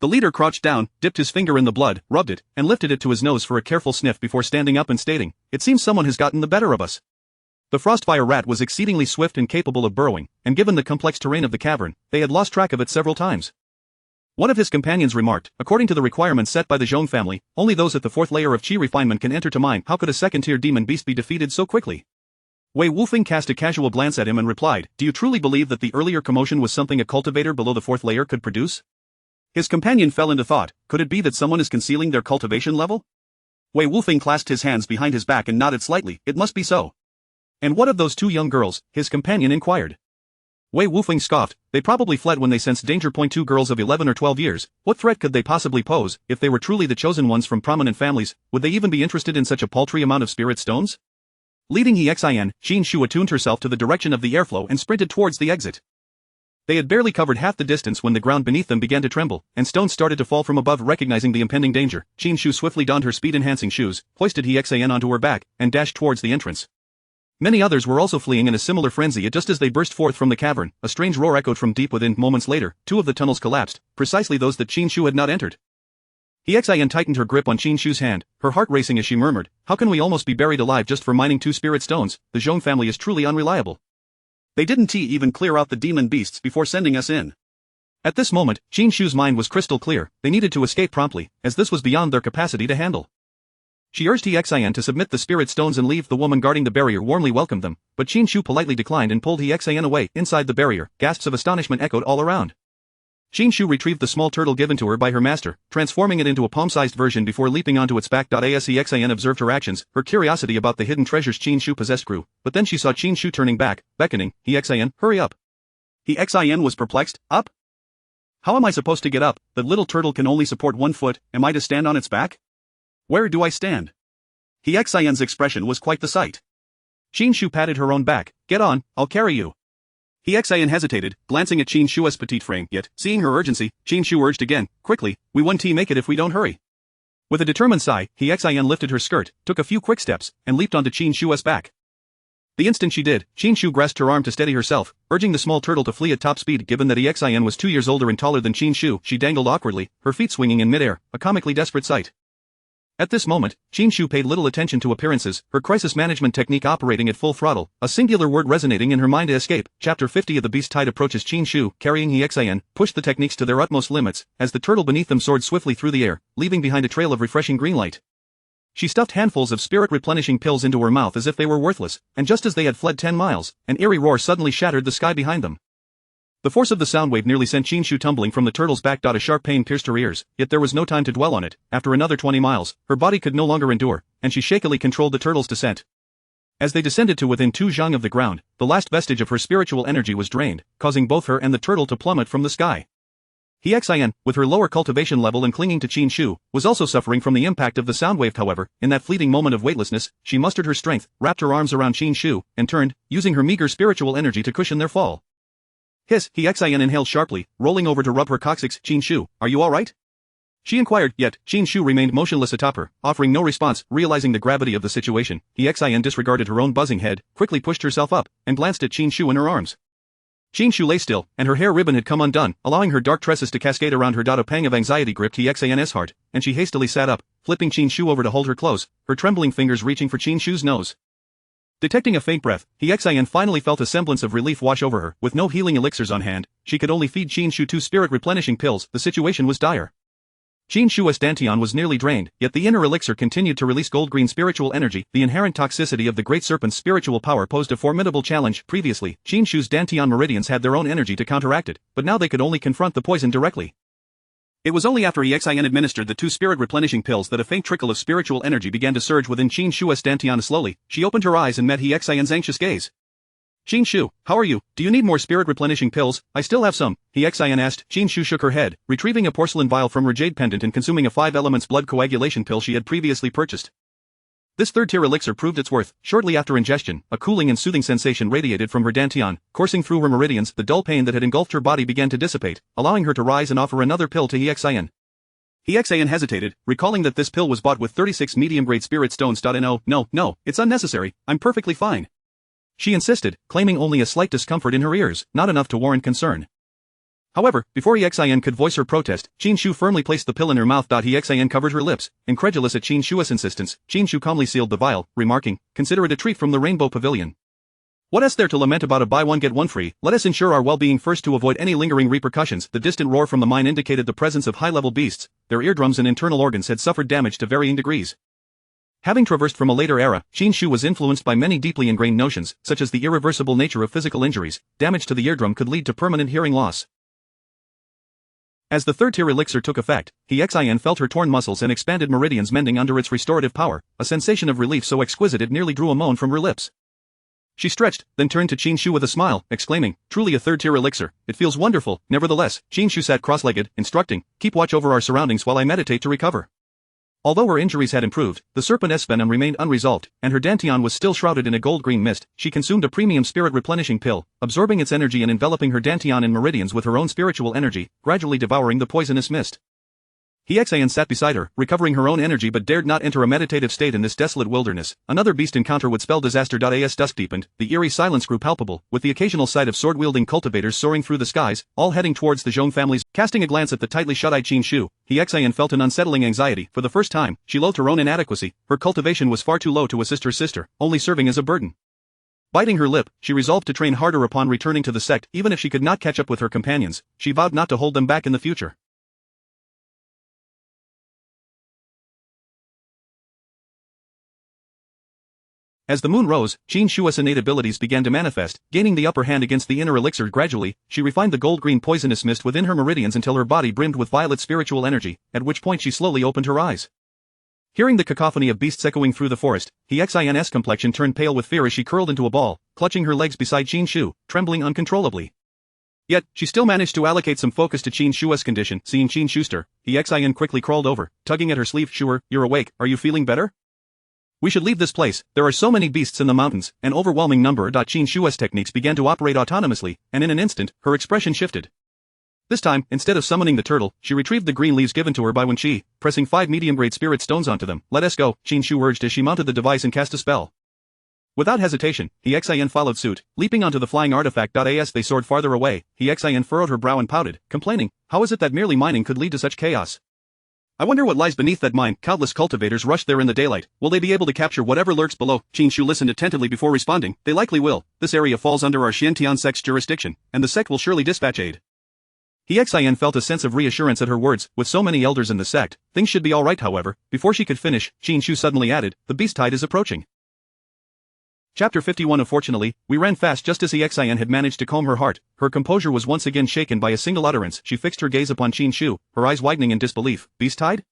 The leader crouched down, dipped his finger in the blood, rubbed it, and lifted it to his nose for a careful sniff before standing up and stating, "It seems someone has gotten the better of us." The frostfire rat was exceedingly swift and capable of burrowing, and given the complex terrain of the cavern, they had lost track of it several times. One of his companions remarked, according to the requirements set by the Zhong family, only those at the 4th layer of Qi Refinement can enter to mine. How could a second-tier demon beast be defeated so quickly? Wei Wufeng cast a casual glance at him and replied, do you truly believe that the earlier commotion was something a cultivator below the 4th layer could produce? His companion fell into thought. Could it be that someone is concealing their cultivation level? Wei Wufeng clasped his hands behind his back and nodded slightly. It must be so. And what of those 2 young girls? His companion inquired. Wei Wufeng scoffed. They probably fled when they sensed danger. 2 girls of 11 or 12 years. What threat could they possibly pose? If they were truly the chosen ones from prominent families, would they even be interested in such a paltry amount of spirit stones? Leading Xin, Qin Shu attuned herself to the direction of the airflow and sprinted towards the exit. They had barely covered half the distance when the ground beneath them began to tremble, and stones started to fall from above. Recognizing the impending danger, Qin Shu swiftly donned her speed-enhancing shoes, hoisted Xin onto her back, and dashed towards the entrance. Many others were also fleeing in a similar frenzy. Just as they burst forth from the cavern, a strange roar echoed from deep within. Moments later, 2 of the tunnels collapsed, precisely those that Qin Shu had not entered. Xin tightened her grip on Qin Shu's hand, her heart racing as she murmured, how can we almost be buried alive just for mining 2 spirit stones? The Zhong family is truly unreliable. They didn't even clear out the demon beasts before sending us in. At this moment, Qin Shu's mind was crystal clear. They needed to escape promptly, as this was beyond their capacity to handle. She urged Xin to submit the spirit stones and leave. The woman guarding the barrier warmly welcomed them, but Qin Shu politely declined and pulled Xin away. Inside the barrier, gasps of astonishment echoed all around. Qin Shu retrieved the small turtle given to her by her master, transforming it into a palm-sized version before leaping onto its back. As Xin observed her actions, her curiosity about the hidden treasures Qin Shu possessed grew, but then she saw Qin Shu turning back, beckoning, Xin, hurry up. Xin was perplexed. Up? How am I supposed to get up? The little turtle can only support 1 foot. Am I to stand on its back? Where do I stand? Xin's expression was quite the sight. Qin Shu patted her own back. Get on, I'll carry you. Xin hesitated, glancing at Qin Shu's petite frame, yet, seeing her urgency, Qin Shu urged again, quickly, we won't make it if we don't hurry. With a determined sigh, Xin lifted her skirt, took a few quick steps, and leaped onto Qin Shu's back. The instant she did, Qin Shu grasped her arm to steady herself, urging the small turtle to flee at top speed. Given that Xin was 2 years older and taller than Qin Shu, she dangled awkwardly, her feet swinging in midair, a comically desperate sight. At this moment, Qin Shu paid little attention to appearances, her crisis management technique operating at full throttle, a singular word resonating in her mind: escape. Chapter 50 of The Beast Tide approaches. Qin Shu, carrying Xin, pushed the techniques to their utmost limits, as the turtle beneath them soared swiftly through the air, leaving behind a trail of refreshing green light. She stuffed handfuls of spirit-replenishing pills into her mouth as if they were worthless, and just as they had fled 10 miles, an eerie roar suddenly shattered the sky behind them. The force of the sound wave nearly sent Qin Shu tumbling from the turtle's back. A sharp pain pierced her ears, yet there was no time to dwell on it. After another 20 miles, her body could no longer endure, and she shakily controlled the turtle's descent. As they descended to within 2 zhang of the ground, the last vestige of her spiritual energy was drained, causing both her and the turtle to plummet from the sky. Xin, with her lower cultivation level and clinging to Qin Shu, was also suffering from the impact of the sound wave. However, in that fleeting moment of weightlessness, she mustered her strength, wrapped her arms around Qin Shu, and turned, using her meager spiritual energy to cushion their fall. Hiss! Xin inhaled sharply, rolling over to rub her coccyx. Qin Shu, are you alright? She inquired, yet Qin Shu remained motionless atop her, offering no response. Realizing the gravity of the situation, Xin disregarded her own buzzing head, quickly pushed herself up, and glanced at Qin Shu in her arms. Qin Shu lay still, and her hair ribbon had come undone, allowing her dark tresses to cascade around her. A pang of anxiety gripped Hexan's heart, and she hastily sat up, flipping Qin Shu over to hold her close, her trembling fingers reaching for Qin Shu's nose. Detecting a faint breath, Hexan finally felt a semblance of relief wash over her. With no healing elixirs on hand, she could only feed Qin Shu 2 spirit-replenishing pills. The situation was dire. Qin Shu's dantian was nearly drained, yet the inner elixir continued to release gold-green spiritual energy. The inherent toxicity of the Great Serpent's spiritual power posed a formidable challenge. Previously, Qin Shu's dantian meridians had their own energy to counteract it, but now they could only confront the poison directly. It was only after Hexan administered the 2 spirit-replenishing pills that a faint trickle of spiritual energy began to surge within Qin Shu's dantian. Slowly, she opened her eyes and met Hexan's anxious gaze. Qin Shu, how are you? Do you need more spirit-replenishing pills? I still have some, Hexan asked. Qin Shu shook her head, retrieving a porcelain vial from her jade pendant and consuming a 5 elements blood coagulation pill she had previously purchased. This third-tier elixir proved its worth. Shortly after ingestion, a cooling and soothing sensation radiated from her dantian, coursing through her meridians. The dull pain that had engulfed her body began to dissipate, allowing her to rise and offer another pill to Hexan. Hexan hesitated, recalling that this pill was bought with 36 medium-grade spirit stones. No, it's unnecessary, I'm perfectly fine. She insisted, claiming only a slight discomfort in her ears, not enough to warrant concern. However, before Hexan could voice her protest, Qin Shu firmly placed the pill in her mouth. Hexan covered her lips, incredulous at Qin Shu's insistence. Qin Shu calmly sealed the vial, remarking, "Consider it a treat from the Rainbow Pavilion. What is there to lament about a buy one get one free? Let us ensure our well-being first to avoid any lingering repercussions." The distant roar from the mine indicated the presence of high-level beasts. Their eardrums and internal organs had suffered damage to varying degrees. Having traversed from a later era, Qin Shu was influenced by many deeply ingrained notions, such as the irreversible nature of physical injuries. Damage to the eardrum could lead to permanent hearing loss. As the third-tier elixir took effect, Hexan felt her torn muscles and expanded meridians mending under its restorative power, a sensation of relief so exquisite it nearly drew a moan from her lips. She stretched, then turned to Qin Shu with a smile, exclaiming, "Truly a third-tier elixir, it feels wonderful." Nevertheless, Qin Shu sat cross-legged, instructing, "Keep watch over our surroundings while I meditate to recover." Although her injuries had improved, the serpent's venom remained unresolved, and her dantian was still shrouded in a gold-green mist. She consumed a premium spirit-replenishing pill, absorbing its energy and enveloping her dantian and meridians with her own spiritual energy, gradually devouring the poisonous mist. Hexan sat beside her, recovering her own energy but dared not enter a meditative state in this desolate wilderness. Another beast encounter would spell disaster. As dusk deepened, the eerie silence grew palpable, with the occasional sight of sword-wielding cultivators soaring through the skies, all heading towards the Zhong family's. Casting a glance at the tightly shut-eyed Qin Shu, Hexan felt an unsettling anxiety. For the first time, she loathed her own inadequacy. Her cultivation was far too low to assist her sister, only serving as a burden. Biting her lip, she resolved to train harder upon returning to the sect. Even if she could not catch up with her companions, she vowed not to hold them back in the future. As the moon rose, Qin Shu's innate abilities began to manifest, gaining the upper hand against the inner elixir. Gradually, she refined the gold-green poisonous mist within her meridians until her body brimmed with violet spiritual energy, at which point she slowly opened her eyes. Hearing the cacophony of beasts echoing through the forest, Hexan's complexion turned pale with fear as she curled into a ball, clutching her legs beside Qin Shu, trembling uncontrollably. Yet, she still managed to allocate some focus to Qin Shu's condition. Seeing Qin Shu stir, Hexan quickly crawled over, tugging at her sleeve. "Sure, you're awake, are you feeling better? We should leave this place, there are so many beasts in the mountains." An overwhelming number. Qin Shu's techniques began to operate autonomously, and in an instant, her expression shifted. This time, instead of summoning the turtle, she retrieved the green leaves given to her by Wen Qi, pressing 5 medium-grade spirit stones onto them. "Let us go," Qin Shu urged as she mounted the device and cast a spell. Without hesitation, Hexan followed suit, leaping onto the flying artifact. As they soared farther away, Hexan furrowed her brow and pouted, complaining, "How is it that merely mining could lead to such chaos? I wonder what lies beneath that mine." Countless cultivators rushed there in the daylight. Will they be able to capture whatever lurks below? Qin Shu listened attentively before responding. "They likely will. This area falls under our Xiantian sect's jurisdiction, and the sect will surely dispatch aid." Hexan felt a sense of reassurance at her words. With so many elders in the sect, things should be alright. However, before she could finish, Qin Shu suddenly added, "The beast tide is approaching." Chapter 51. Unfortunately, we ran fast. Just as Hexan had managed to calm her heart, her composure was once again shaken by a single utterance. She fixed her gaze upon Qin Shu, her eyes widening in disbelief. "Beast tide?"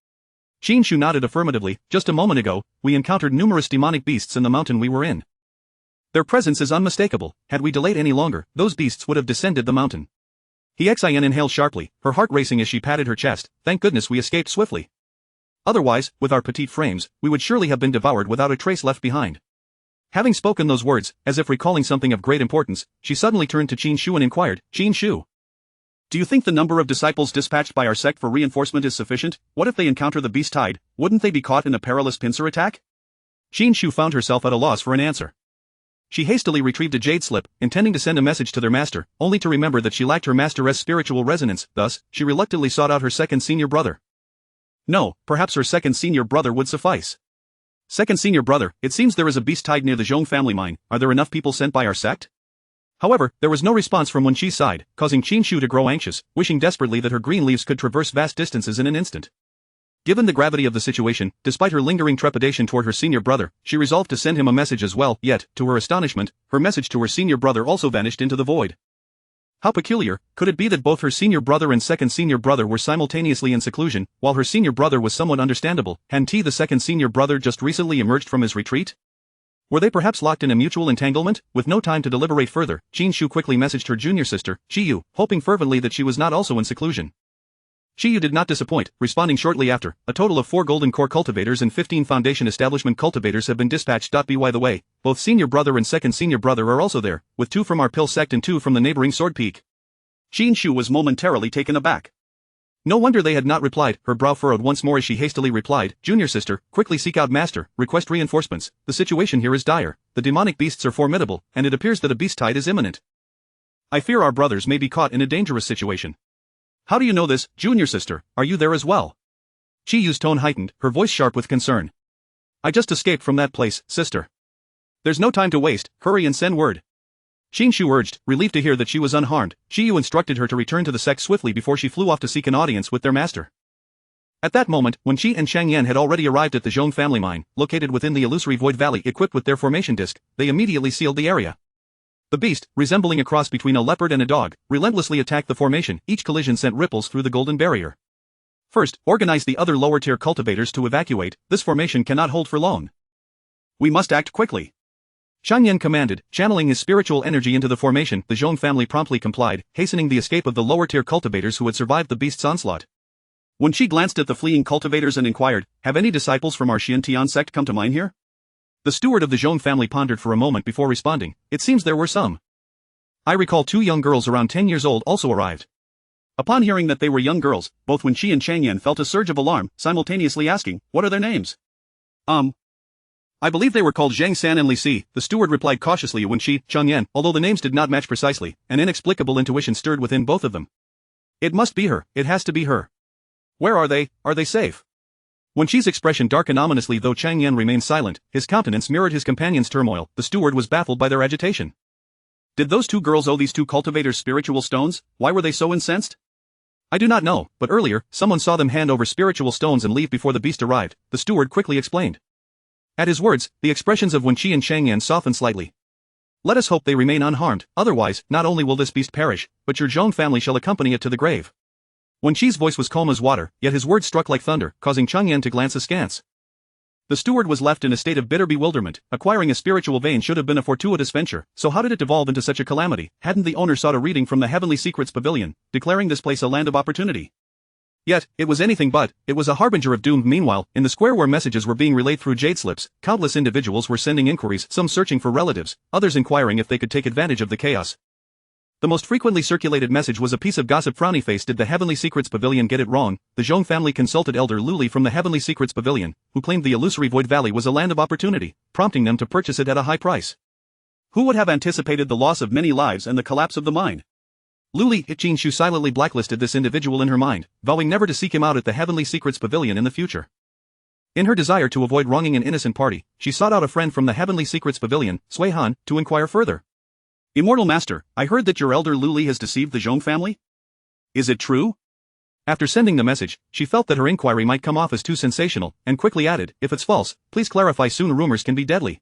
Qin Shu nodded affirmatively. "Just a moment ago, we encountered numerous demonic beasts in the mountain we were in. Their presence is unmistakable. Had we delayed any longer, those beasts would have descended the mountain." Hexan inhaled sharply, her heart racing as she patted her chest. "Thank goodness we escaped swiftly. Otherwise, with our petite frames, we would surely have been devoured without a trace left behind." Having spoken those words, as if recalling something of great importance, she suddenly turned to Qin Shu and inquired, "Qin Shu, do you think the number of disciples dispatched by our sect for reinforcement is sufficient? What if they encounter the beast tide? Wouldn't they be caught in a perilous pincer attack?" Qin Shu found herself at a loss for an answer. She hastily retrieved a jade slip, intending to send a message to their master, only to remember that she lacked her master's spiritual resonance. Thus, she reluctantly sought out her second senior brother. No, perhaps her second senior brother would suffice. Second senior brother, it seems there is a beast tied near the Zhong family mine. Are there enough people sent by our sect? However, there was no response from Wen Qi's side, causing Qin Shu to grow anxious, wishing desperately that her green leaves could traverse vast distances in an instant. Given the gravity of the situation, despite her lingering trepidation toward her senior brother, she resolved to send him a message as well, yet, to her astonishment, her message to her senior brother also vanished into the void. How peculiar, could it be that both her senior brother and second senior brother were simultaneously in seclusion, while her senior brother was somewhat understandable? Hadn't the second senior brother just recently emerged from his retreat? Were they perhaps locked in a mutual entanglement? With no time to deliberate further, Qin Shu quickly messaged her junior sister, Qi Yu, hoping fervently that she was not also in seclusion. Qi Yu did not disappoint, responding shortly after. A total of 4 golden core cultivators and 15 foundation establishment cultivators have been dispatched. By the way, both senior brother and second senior brother are also there, with 2 from our Pill sect and 2 from the neighboring Sword Peak. Qin Shu was momentarily taken aback. No wonder they had not replied. Her brow furrowed once more as she hastily replied, Junior sister, quickly seek out master, request reinforcements. The situation here is dire, the demonic beasts are formidable, and it appears that a beast tide is imminent. I fear our brothers may be caught in a dangerous situation. How do you know this, junior sister? Are you there as well? Qi Yu's tone heightened, her voice sharp with concern. I just escaped from that place, sister. There's no time to waste, hurry and send word. Qin Shu urged, relieved to hear that she was unharmed. Qi Yu instructed her to return to the sect swiftly before she flew off to seek an audience with their master. At that moment, Wen Qi and Chang Yan had already arrived at the Zhong family mine, located within the illusory void valley. Equipped with their formation disc, they immediately sealed the area. The beast, resembling a cross between a leopard and a dog, relentlessly attacked the formation. Each collision sent ripples through the golden barrier. First, organize the other lower-tier cultivators to evacuate. This formation cannot hold for long. We must act quickly. Chang Yan commanded, channeling his spiritual energy into the formation. The Zhong family promptly complied, hastening the escape of the lower-tier cultivators who had survived the beast's onslaught. When she glanced at the fleeing cultivators and inquired, have any disciples from our Xiantian sect come to mine here? The steward of the Zhong family pondered for a moment before responding, it seems there were some. I recall 2 young girls around 10 years old also arrived. Upon hearing that they were young girls, both Wen Qi and Chang Yan felt a surge of alarm, simultaneously asking, what are their names? I believe they were called Zhang San and Li Si, the steward replied cautiously. Wen Qi, Chang Yan, although the names did not match precisely, an inexplicable intuition stirred within both of them. It must be her, it has to be her. Where are they safe? Wen Qi's expression darkened ominously. Though Chang Yan remained silent, his countenance mirrored his companion's turmoil. The steward was baffled by their agitation. Did those 2 girls owe these 2 cultivators spiritual stones? Why were they so incensed? I do not know, but earlier, someone saw them hand over spiritual stones and leave before the beast arrived, the steward quickly explained. At his words, the expressions of Wen Qi and Chang Yan softened slightly. Let us hope they remain unharmed, otherwise, not only will this beast perish, but your Zhong family shall accompany it to the grave. Wen Qi's voice was calm as water, yet his words struck like thunder, causing Chang Yan to glance askance. The steward was left in a state of bitter bewilderment. Acquiring a spiritual vein should have been a fortuitous venture, so how did it devolve into such a calamity? Hadn't the owner sought a reading from the Heavenly Secrets Pavilion, declaring this place a land of opportunity? Yet, it was anything but. It was a harbinger of doom. Meanwhile, in the square where messages were being relayed through jade slips, countless individuals were sending inquiries, some searching for relatives, others inquiring if they could take advantage of the chaos. The most frequently circulated message was a piece of gossip. Frowny face. Did the Heavenly Secrets Pavilion get it wrong? The Zhong family consulted Elder Luli from the Heavenly Secrets Pavilion, who claimed the illusory Void Valley was a land of opportunity, prompting them to purchase it at a high price. Who would have anticipated the loss of many lives and the collapse of the mine? Luli Qin Shu silently blacklisted this individual in her mind, vowing never to seek him out at the Heavenly Secrets Pavilion in the future. In her desire to avoid wronging an innocent party, she sought out a friend from the Heavenly Secrets Pavilion, Sui Han, to inquire further. Immortal Master, I heard that your elder Luli has deceived the Zhong family? Is it true? After sending the message, she felt that her inquiry might come off as too sensational, and quickly added, if it's false, please clarify soon. Rumors can be deadly.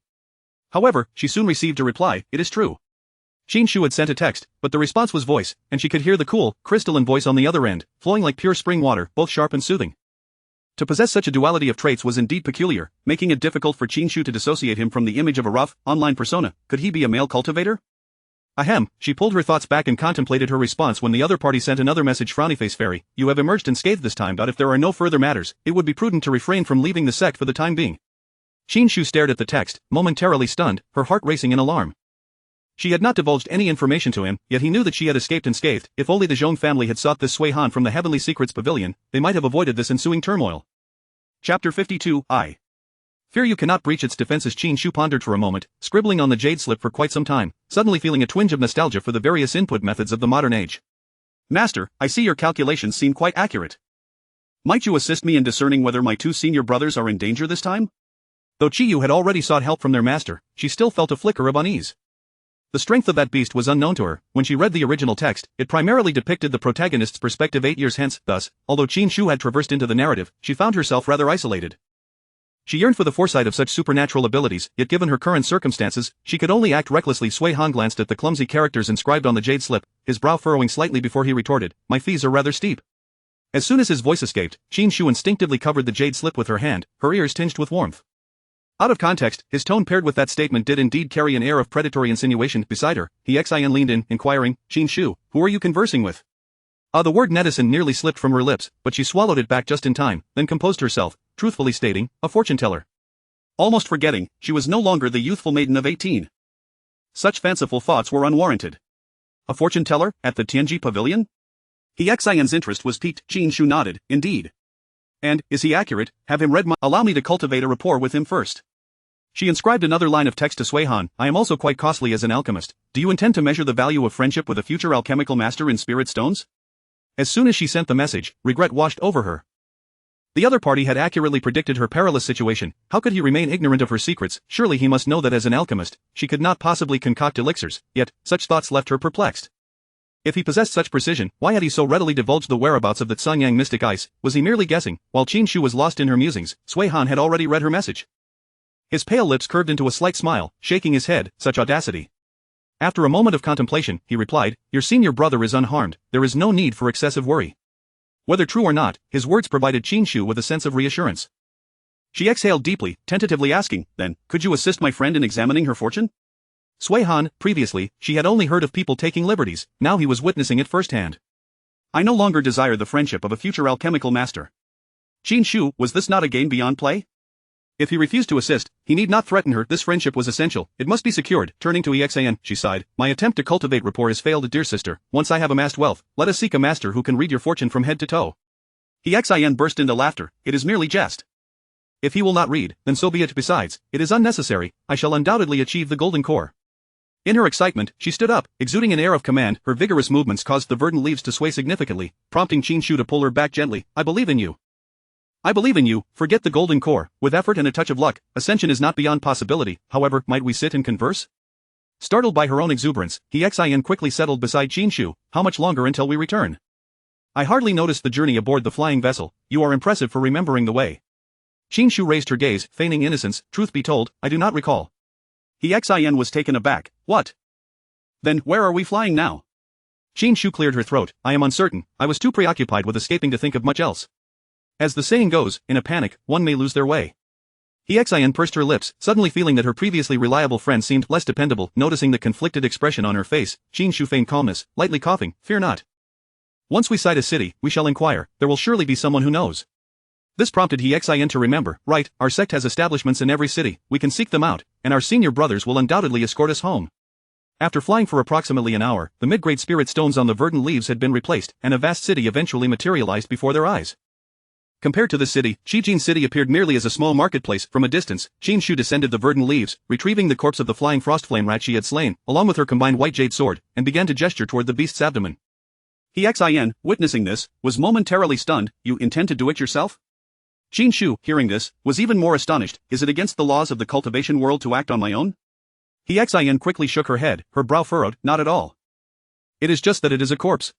However, she soon received a reply, it is true. Qin Shu had sent a text, but the response was voice, and she could hear the cool, crystalline voice on the other end, flowing like pure spring water, both sharp and soothing. To possess such a duality of traits was indeed peculiar, making it difficult for Qin Shu to dissociate him from the image of a rough, online persona. Could he be a male cultivator? Ahem, she pulled her thoughts back and contemplated her response when the other party sent another message. Frownyface Fairy, you have emerged unscathed this time, but if there are no further matters, it would be prudent to refrain from leaving the sect for the time being. Qin Shu stared at the text, momentarily stunned, her heart racing in alarm. She had not divulged any information to him, yet he knew that she had escaped unscathed. If only the Zhong family had sought this Sui Han from the Heavenly Secrets Pavilion, they might have avoided this ensuing turmoil. Chapter 52, Fear you cannot breach its defenses. Qin Shu pondered for a moment, scribbling on the jade slip for quite some time, suddenly feeling a twinge of nostalgia for the various input methods of the modern age. Master, I see your calculations seem quite accurate. Might you assist me in discerning whether my two senior brothers are in danger this time? Though Qiyu had already sought help from their master, she still felt a flicker of unease. The strength of that beast was unknown to her. When she read the original text, it primarily depicted the protagonist's perspective 8 years hence. Thus, although Qin Shu had traversed into the narrative, she found herself rather isolated. She yearned for the foresight of such supernatural abilities, yet given her current circumstances, she could only act recklessly. Sui Han glanced at the clumsy characters inscribed on the jade slip, his brow furrowing slightly before he retorted, "My fees are rather steep." As soon as his voice escaped, Qin Shu instinctively covered the jade slip with her hand, her ears tinged with warmth. Out of context, his tone paired with that statement did indeed carry an air of predatory insinuation. Beside her, Xin leaned in, inquiring, "Qin Shu, who are you conversing with?" The word netizen nearly slipped from her lips, but she swallowed it back just in time, then composed herself, truthfully stating, "A fortune teller." Almost forgetting, she was no longer the youthful maiden of 18. Such fanciful thoughts were unwarranted. A fortune teller, at the Tianji Pavilion? Xin's interest was piqued. Qin Shu nodded, "Indeed. And, is he accurate? Have him read my— Allow me to cultivate a rapport with him first." She inscribed another line of text to Sui Han, "I am also quite costly as an alchemist. Do you intend to measure the value of friendship with a future alchemical master in spirit stones?" As soon as she sent the message, regret washed over her. The other party had accurately predicted her perilous situation. How could he remain ignorant of her secrets? Surely he must know that as an alchemist, she could not possibly concoct elixirs, yet, such thoughts left her perplexed. If he possessed such precision, why had he so readily divulged the whereabouts of the Tsunyang mystic ice? Was he merely guessing? While Qin Shu was lost in her musings, Sui Han had already read her message. His pale lips curved into a slight smile, shaking his head, such audacity. After a moment of contemplation, he replied, "Your senior brother is unharmed, there is no need for excessive worry." Whether true or not, his words provided Qin Shu with a sense of reassurance. She exhaled deeply, tentatively asking, "Then, could you assist my friend in examining her fortune?" Sui Han, previously, she had only heard of people taking liberties, now he was witnessing it firsthand. "I no longer desire the friendship of a future alchemical master." Qin Shu, was this not a game beyond play? If he refused to assist, he need not threaten her. This friendship was essential, it must be secured. Turning to Xin, she sighed, "My attempt to cultivate rapport has failed, dear sister. Once I have amassed wealth, let us seek a master who can read your fortune from head to toe." Xin burst into laughter, "It is merely jest. If he will not read, then so be it. Besides, it is unnecessary, I shall undoubtedly achieve the golden core." In her excitement, she stood up, exuding an air of command. Her vigorous movements caused the verdant leaves to sway significantly, prompting Qin Shu to pull her back gently. "I believe in you. I believe in you, forget the golden core. With effort and a touch of luck, ascension is not beyond possibility. However, might we sit and converse?" Startled by her own exuberance, Xin quickly settled beside Qin Shu. "How much longer until we return?" "I hardly noticed the journey aboard the flying vessel. You are impressive for remembering the way." Qin Shu raised her gaze, feigning innocence. "Truth be told, I do not recall." Xin was taken aback. "What? Then, where are we flying now?" Qin Shu cleared her throat. "I am uncertain, I was too preoccupied with escaping to think of much else. As the saying goes, in a panic, one may lose their way." Xin pursed her lips, suddenly feeling that her previously reliable friend seemed less dependable. Noticing the conflicted expression on her face, Qin Shu feigned calmness, lightly coughing, "Fear not. Once we sight a city, we shall inquire, there will surely be someone who knows." This prompted Xin to remember, "Right, our sect has establishments in every city, we can seek them out, and our senior brothers will undoubtedly escort us home." After flying for approximately an hour, the mid-grade spirit stones on the verdant leaves had been replaced, and a vast city eventually materialized before their eyes. Compared to the city, Qijin City appeared merely as a small marketplace. From a distance, Qin Shu descended the verdant leaves, retrieving the corpse of the flying frostflame rat she had slain, along with her combined white jade sword, and began to gesture toward the beast's abdomen. Xin, witnessing this, was momentarily stunned. "You intend to do it yourself?" Qin Shu, hearing this, was even more astonished. "Is it against the laws of the cultivation world to act on my own?" Xin quickly shook her head, her brow furrowed. "Not at all. It is just that it is a corpse."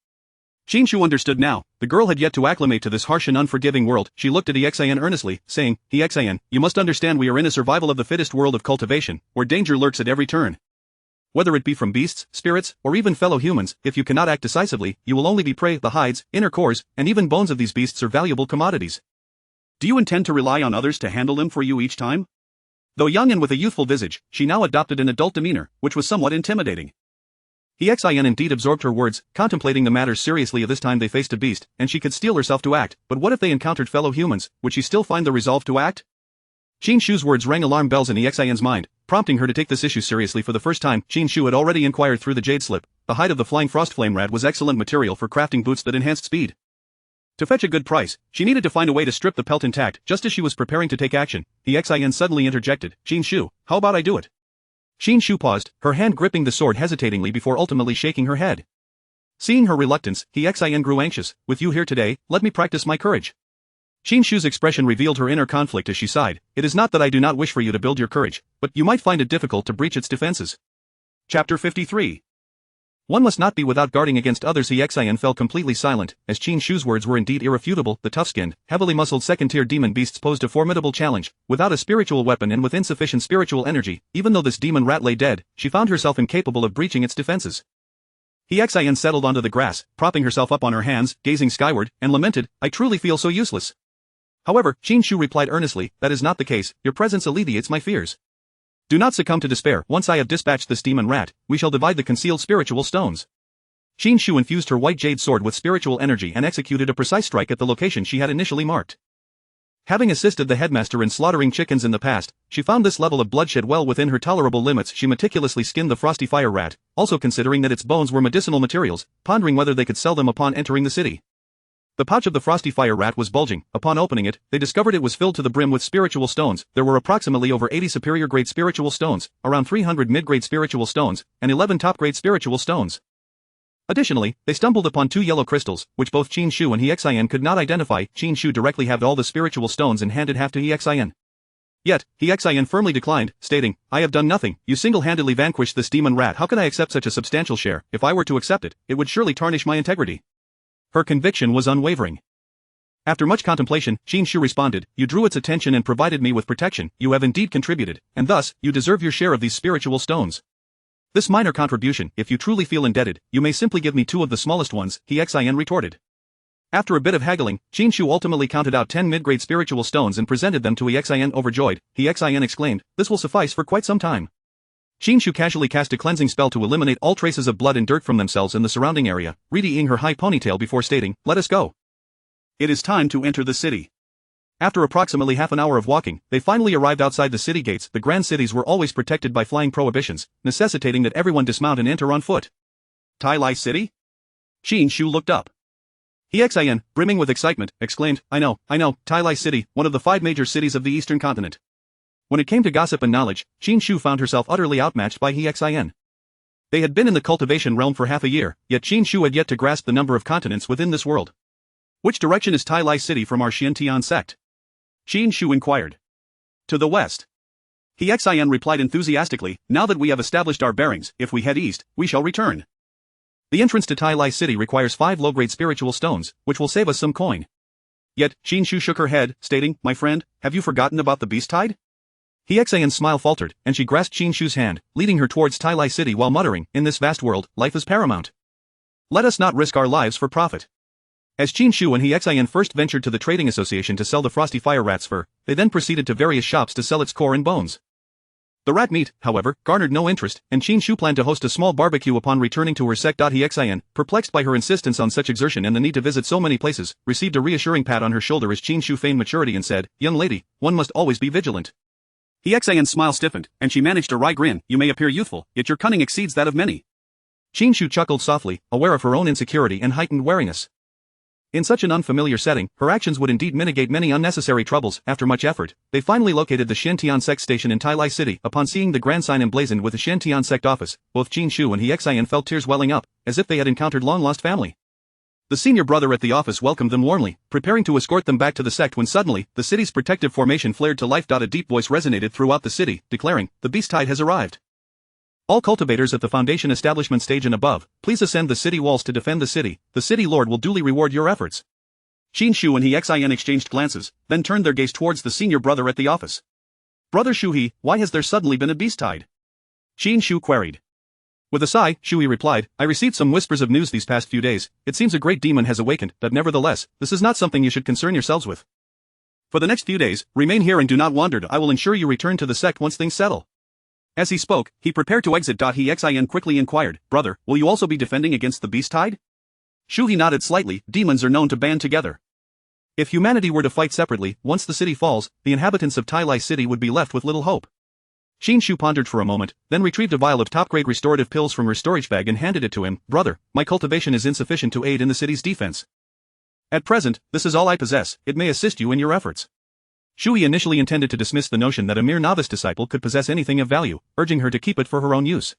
Qin Shu understood now. The girl had yet to acclimate to this harsh and unforgiving world. She looked at Xin earnestly, saying, "Xin, you must understand we are in a survival of the fittest world of cultivation, where danger lurks at every turn. Whether it be from beasts, spirits, or even fellow humans, if you cannot act decisively, you will only be prey. The hides, inner cores, and even bones of these beasts are valuable commodities. Do you intend to rely on others to handle them for you each time?" Though young and with a youthful visage, she now adopted an adult demeanor, which was somewhat intimidating. Xin indeed absorbed her words, contemplating the matter seriously. This time they faced a beast, and she could steel herself to act, but what if they encountered fellow humans? Would she still find the resolve to act? Qin Shu's words rang alarm bells in Xin's mind, prompting her to take this issue seriously. For the first time, Qin Shu had already inquired through the jade slip. The hide of the flying frostflame rat was excellent material for crafting boots that enhanced speed. To fetch a good price, she needed to find a way to strip the pelt intact. Just as she was preparing to take action, the Xin suddenly interjected, Qin Shu, how about I do it? Qin Shu paused, her hand gripping the sword hesitatingly before ultimately shaking her head. Seeing her reluctance, the Xin grew anxious. With you here today, let me practice my courage. Qin Shu's expression revealed her inner conflict as she sighed. It is not that I do not wish for you to build your courage, but you might find it difficult to breach its defenses. Chapter 53. One must not be without guarding against others. The Xin fell completely silent, as Qin Shu's words were indeed irrefutable. The tough-skinned, heavily muscled second-tier demon beasts posed a formidable challenge. Without a spiritual weapon and with insufficient spiritual energy, even though this demon rat lay dead, she found herself incapable of breaching its defenses. The Xin settled onto the grass, propping herself up on her hands, gazing skyward, and lamented, I truly feel so useless. However, Qin Shu replied earnestly, that is not the case, your presence alleviates my fears. Do not succumb to despair. Once I have dispatched this demon rat, we shall divide the concealed spiritual stones. Qin Shu infused her white jade sword with spiritual energy and executed a precise strike at the location she had initially marked. Having assisted the headmaster in slaughtering chickens in the past, she found this level of bloodshed well within her tolerable limits. She meticulously skinned the frosty fire rat, also considering that its bones were medicinal materials, pondering whether they could sell them upon entering the city. The pouch of the frosty fire rat was bulging. Upon opening it, they discovered it was filled to the brim with spiritual stones. There were approximately over 80 superior grade spiritual stones, around 300 mid-grade spiritual stones, and 11 top-grade spiritual stones. Additionally, they stumbled upon 2 yellow crystals, which both Qin Shu and Xin could not identify. Qin Shu directly had all the spiritual stones and handed half to Xin. Yet, Xin firmly declined, stating, I have done nothing. You single-handedly vanquished this demon rat. How can I accept such a substantial share? If I were to accept it, it would surely tarnish my integrity. Her conviction was unwavering. After much contemplation, Qin Shu responded, you drew its attention and provided me with protection. You have indeed contributed, and thus, you deserve your share of these spiritual stones. This minor contribution, if you truly feel indebted, you may simply give me 2 of the smallest ones, Xin retorted. After a bit of haggling, Qin Shu ultimately counted out 10 mid-grade spiritual stones and presented them to Xin. Overjoyed, Xin exclaimed, this will suffice for quite some time. Qin Shu casually cast a cleansing spell to eliminate all traces of blood and dirt from themselves and the surrounding area, readying her high ponytail before stating, let us go. It is time to enter the city. After approximately half an hour of walking, they finally arrived outside the city gates. The grand cities were always protected by flying prohibitions, necessitating that everyone dismount and enter on foot. Tai Lai City? Qin Shu looked up. Xin, brimming with excitement, exclaimed, I know, Tai Lai City, one of the 5 major cities of the eastern continent. When it came to gossip and knowledge, Qin Shu found herself utterly outmatched by Xin. They had been in the cultivation realm for half a year, yet Qin Shu had yet to grasp the number of continents within this world. Which direction is Tai Lai City from our Xiantian sect? Qin Shu inquired. To the west. Xin replied enthusiastically, now that we have established our bearings, if we head east, we shall return. The entrance to Tai Lai City requires 5 low-grade spiritual stones, which will save us some coin. Yet, Qin Shu shook her head, stating, my friend, have you forgotten about the beast tide? Xian's smile faltered, and she grasped Qin Shu's hand, leading her towards Tai Lai City while muttering, in this vast world, life is paramount. Let us not risk our lives for profit. As Qin Shu and Xin first ventured to the trading association to sell the frosty fire rat's fur, they then proceeded to various shops to sell its core and bones. The rat meat, however, garnered no interest, and Qin Shu planned to host a small barbecue upon returning to her sect. Xin, perplexed by her insistence on such exertion and the need to visit so many places, received a reassuring pat on her shoulder as Qin Shu feigned maturity and said, young lady, one must always be vigilant. Xian's smile stiffened, and she managed a wry grin, you may appear youthful, yet your cunning exceeds that of many. Qin Shu chuckled softly, aware of her own insecurity and heightened wariness. In such an unfamiliar setting, her actions would indeed mitigate many unnecessary troubles. After much effort, they finally located the Xiantian sect station in Tai Lai City. Upon seeing the grand sign emblazoned with the Xiantian sect office, both Qin Shu and Xin felt tears welling up, as if they had encountered long-lost family. The senior brother at the office welcomed them warmly, preparing to escort them back to the sect when suddenly, the city's protective formation flared to life. A deep voice resonated throughout the city, declaring, the beast tide has arrived. All cultivators at the foundation establishment stage and above, please ascend the city walls to defend the city. The city lord will duly reward your efforts. Qin Shu and Xin exchanged glances, then turned their gaze towards the senior brother at the office. Brother Shuhe, why has there suddenly been a beast tide? Qin Shu queried. With a sigh, Shuhe replied, I received some whispers of news these past few days. It seems a great demon has awakened, but nevertheless, this is not something you should concern yourselves with. For the next few days, remain here and do not wander. I will ensure you return to the sect once things settle. As he spoke, he prepared to exit. Xin quickly inquired, brother, will you also be defending against the beast tide? Shuhe nodded slightly, demons are known to band together. If humanity were to fight separately, once the city falls, the inhabitants of Tai Lai City would be left with little hope. Qin Shu pondered for a moment, then retrieved a vial of top-grade restorative pills from her storage bag and handed it to him. Brother, my cultivation is insufficient to aid in the city's defense. At present, this is all I possess, it may assist you in your efforts. Shui initially intended to dismiss the notion that a mere novice disciple could possess anything of value, urging her to keep it for her own use.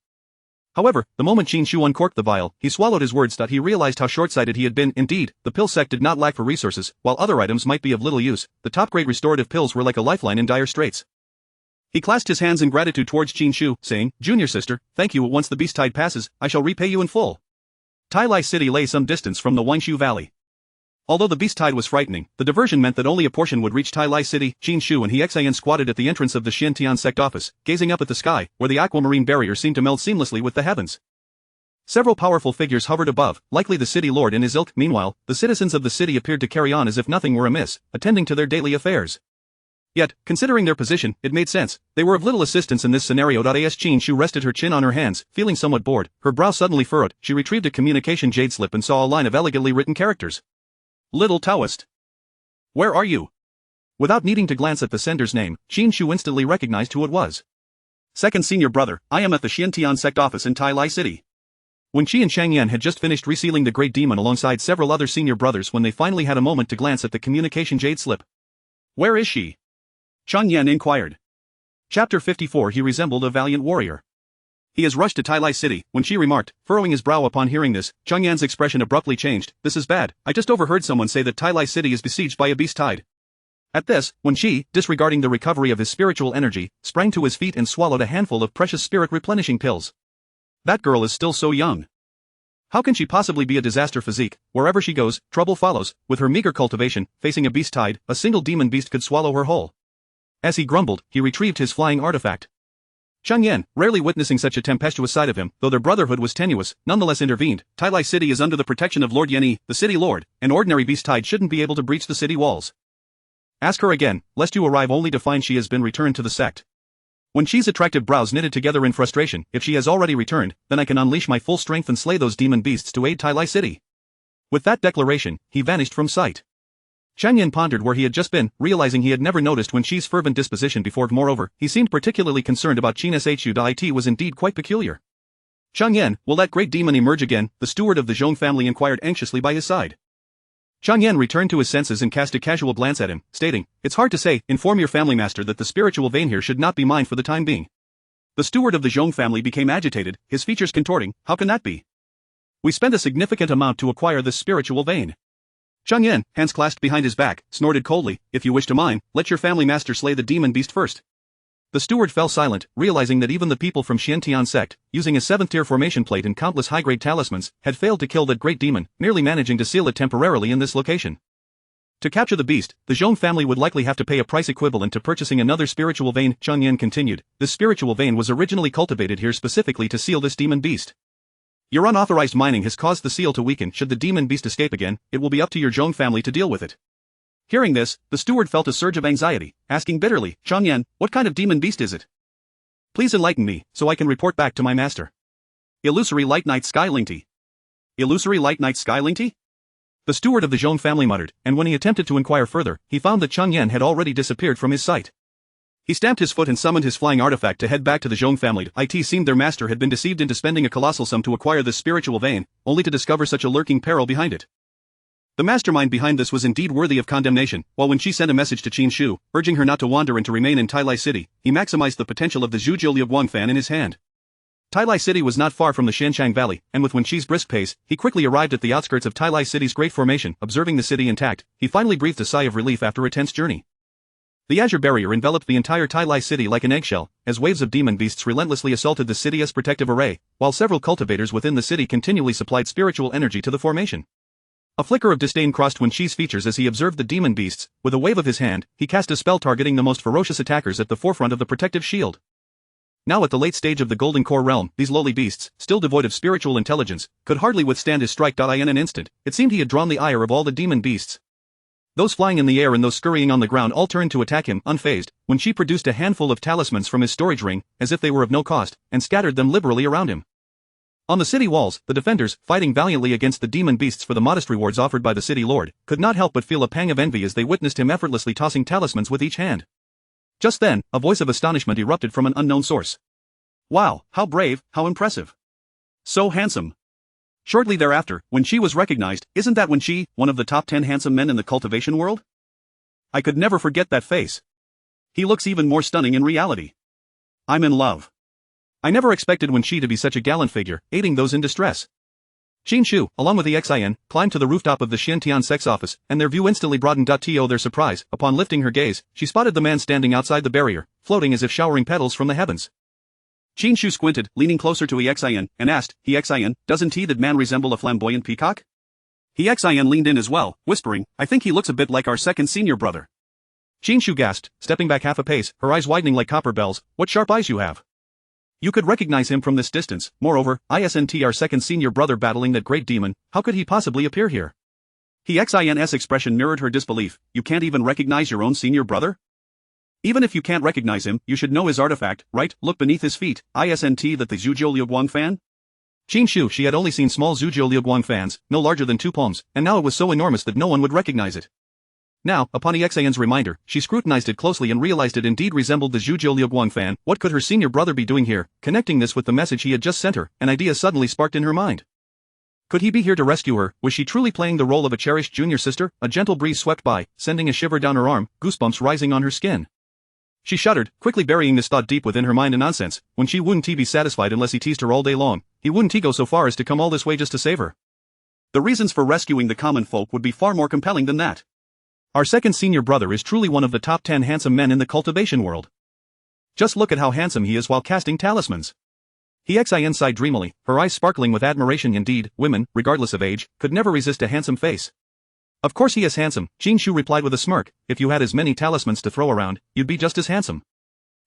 However, the moment Qin Shu uncorked the vial, he swallowed his words. He realized how short-sighted he had been. Indeed, the pill sect did not lack for resources, while other items might be of little use. The top-grade restorative pills were like a lifeline in dire straits. He clasped his hands in gratitude towards Qin Shu, saying, "Junior sister, thank you. Once the beast tide passes, I shall repay you in full." Tai Lai City lay some distance from the Wangshu Valley. Although the beast tide was frightening, the diversion meant that only a portion would reach Tai Lai City. Qin Shu and Xian squatted at the entrance of the Xiantian sect office, gazing up at the sky, where the aquamarine barrier seemed to meld seamlessly with the heavens. Several powerful figures hovered above, likely the city lord and his ilk. Meanwhile, the citizens of the city appeared to carry on as if nothing were amiss, attending to their daily affairs. Yet, considering their position, it made sense. They were of little assistance in this scenario. As Qin Shu rested her chin on her hands, feeling somewhat bored, her brow suddenly furrowed. She retrieved a communication jade slip and saw a line of elegantly written characters. "Little Taoist. Where are you?" Without needing to glance at the sender's name, Qin Shu instantly recognized who it was. "Second senior brother, I am at the Xiantian sect office in Tai Lai City." When Qi and Changyan had just finished resealing the Great Demon alongside several other senior brothers when they finally had a moment to glance at the communication jade slip. "Where is she?" Chang Yan inquired. Chapter 54. He resembled a valiant warrior. "He has rushed to Tai Lai City," when Qi remarked, furrowing his brow upon hearing this. Chang Yan's expression abruptly changed. "This is bad. I just overheard someone say that Tai Lai City is besieged by a beast tide." At this, when Qi, disregarding the recovery of his spiritual energy, sprang to his feet and swallowed a handful of precious spirit-replenishing pills. That girl is still so young. How can she possibly be a disaster physique? Wherever she goes, trouble follows. With her meager cultivation, facing a beast tide, a single demon beast could swallow her whole. As he grumbled, he retrieved his flying artifact. Chang Yan, rarely witnessing such a tempestuous side of him, though their brotherhood was tenuous, nonetheless intervened. Tai Lai City is under the protection of Lord Yanyi, the city lord. An ordinary beast tide shouldn't be able to breach the city walls. Ask her again, lest you arrive only to find she has been returned to the sect. When Qi's attractive brows knitted together in frustration, if she has already returned, then I can unleash my full strength and slay those demon beasts to aid Tai Lai City. With that declaration, he vanished from sight. Chang Yan pondered where he had just been, realizing he had never noticed when Qi's fervent disposition before. Moreover, he seemed particularly concerned about Qin Shu. It was indeed quite peculiar. "Chang Yan, will that great demon emerge again?" the steward of the Zhong family inquired anxiously by his side. Chang Yan returned to his senses and cast a casual glance at him, stating, "It's hard to say. Inform your family master that the spiritual vein here should not be mine for the time being." The steward of the Zhong family became agitated, his features contorting. "How can that be? We spent a significant amount to acquire this spiritual vein." Chang Yan, hands clasped behind his back, snorted coldly, "If you wish to mine, let your family master slay the demon beast first." The steward fell silent, realizing that even the people from Xiantian sect, using a 7th-tier formation plate and countless high-grade talismans, had failed to kill that great demon, merely managing to seal it temporarily in this location. To capture the beast, the Zhong family would likely have to pay a price equivalent to purchasing another spiritual vein. Chang Yan continued, "This spiritual vein was originally cultivated here specifically to seal this demon beast. Your unauthorized mining has caused the seal to weaken. Should the demon beast escape again, it will be up to your Zhong family to deal with it." Hearing this, the steward felt a surge of anxiety, asking bitterly, "Chang Yan, what kind of demon beast is it? Please enlighten me, so I can report back to my master." "Illusory Light Night Sky Lingti." "Illusory Light Night Sky Lingti?" The steward of the Zhong family muttered, and when he attempted to inquire further, he found that Chang Yan had already disappeared from his sight. He stamped his foot and summoned his flying artifact to head back to the Zhong family. It seemed their master had been deceived into spending a colossal sum to acquire this spiritual vein, only to discover such a lurking peril behind it. The mastermind behind this was indeed worthy of condemnation. While when she sent a message to Qin Shu, urging her not to wander and to remain in Tai Lai City, he maximized the potential of the Zhujiu Liuguang fan in his hand. Tai Lai City was not far from the Shanshang Valley, and with Wen Qi's brisk pace, he quickly arrived at the outskirts of Tai Lai City's great formation. Observing the city intact, he finally breathed a sigh of relief after a tense journey. The azure barrier enveloped the entire Tai Lai City like an eggshell, as waves of demon beasts relentlessly assaulted the city's protective array, while several cultivators within the city continually supplied spiritual energy to the formation. A flicker of disdain crossed Wen Qi's features as he observed the demon beasts. With a wave of his hand, he cast a spell targeting the most ferocious attackers at the forefront of the protective shield. Now at the late stage of the Golden Core realm, these lowly beasts, still devoid of spiritual intelligence, could hardly withstand his strike. In an instant, it seemed he had drawn the ire of all the demon beasts. Those flying in the air and those scurrying on the ground all turned to attack him, unfazed, when Qi produced a handful of talismans from his storage ring, as if they were of no cost, and scattered them liberally around him. On the city walls, the defenders, fighting valiantly against the demon beasts for the modest rewards offered by the city lord, could not help but feel a pang of envy as they witnessed him effortlessly tossing talismans with each hand. Just then, a voice of astonishment erupted from an unknown source. "Wow, how brave, how impressive! So handsome! Shortly thereafter, when Qi was recognized, isn't that when Qi, one of the top 10 handsome men in the cultivation world? I could never forget that face. He looks even more stunning in reality. I'm in love. I never expected Wen Qi to be such a gallant figure, aiding those in distress. Qin Shu, along with the Xin, climbed to the rooftop of the Xiantian sect's office, and their view instantly broadened. To their surprise, upon lifting her gaze, she spotted the man standing outside the barrier, floating as if showering petals from the heavens. Qin Shu squinted, leaning closer to Xin, and asked, Xin, doesn't that man resemble a flamboyant peacock? Xin leaned in as well, whispering, I think he looks a bit like our second senior brother. Qin Shu gasped, stepping back half a pace, her eyes widening like copper bells. What sharp eyes you have. You could recognize him from this distance. Moreover, isn't our second senior brother battling that great demon? How could he possibly appear here? Xin's expression mirrored her disbelief. You can't even recognize your own senior brother? Even if you can't recognize him, you should know his artifact, right? Look beneath his feet. Isn't that the Zhujiu Liuguang fan? Qin Shu, she had only seen small Zhujiu Liuguang fans, no larger than 2 palms, and now it was so enormous that no one would recognize it. Now, upon Xin's reminder, she scrutinized it closely and realized it indeed resembled the Zhujiu Liuguang fan. What could her senior brother be doing here? Connecting this with the message he had just sent her, an idea suddenly sparked in her mind. Could he be here to rescue her? Was she truly playing the role of a cherished junior sister? A gentle breeze swept by, sending a shiver down her arm, goosebumps rising on her skin. She shuddered, quickly burying this thought deep within her mind. And nonsense, when she wouldn't be satisfied unless he teased her all day long. He wouldn't go so far as to come all this way just to save her. The reasons for rescuing the common folk would be far more compelling than that. Our second senior brother is truly one of the top 10 handsome men in the cultivation world. Just look at how handsome he is while casting talismans. Xin sighed dreamily, her eyes sparkling with admiration. Indeed, women, regardless of age, could never resist a handsome face. Of course he is handsome, Qin Shu replied with a smirk. If you had as many talismans to throw around, you'd be just as handsome.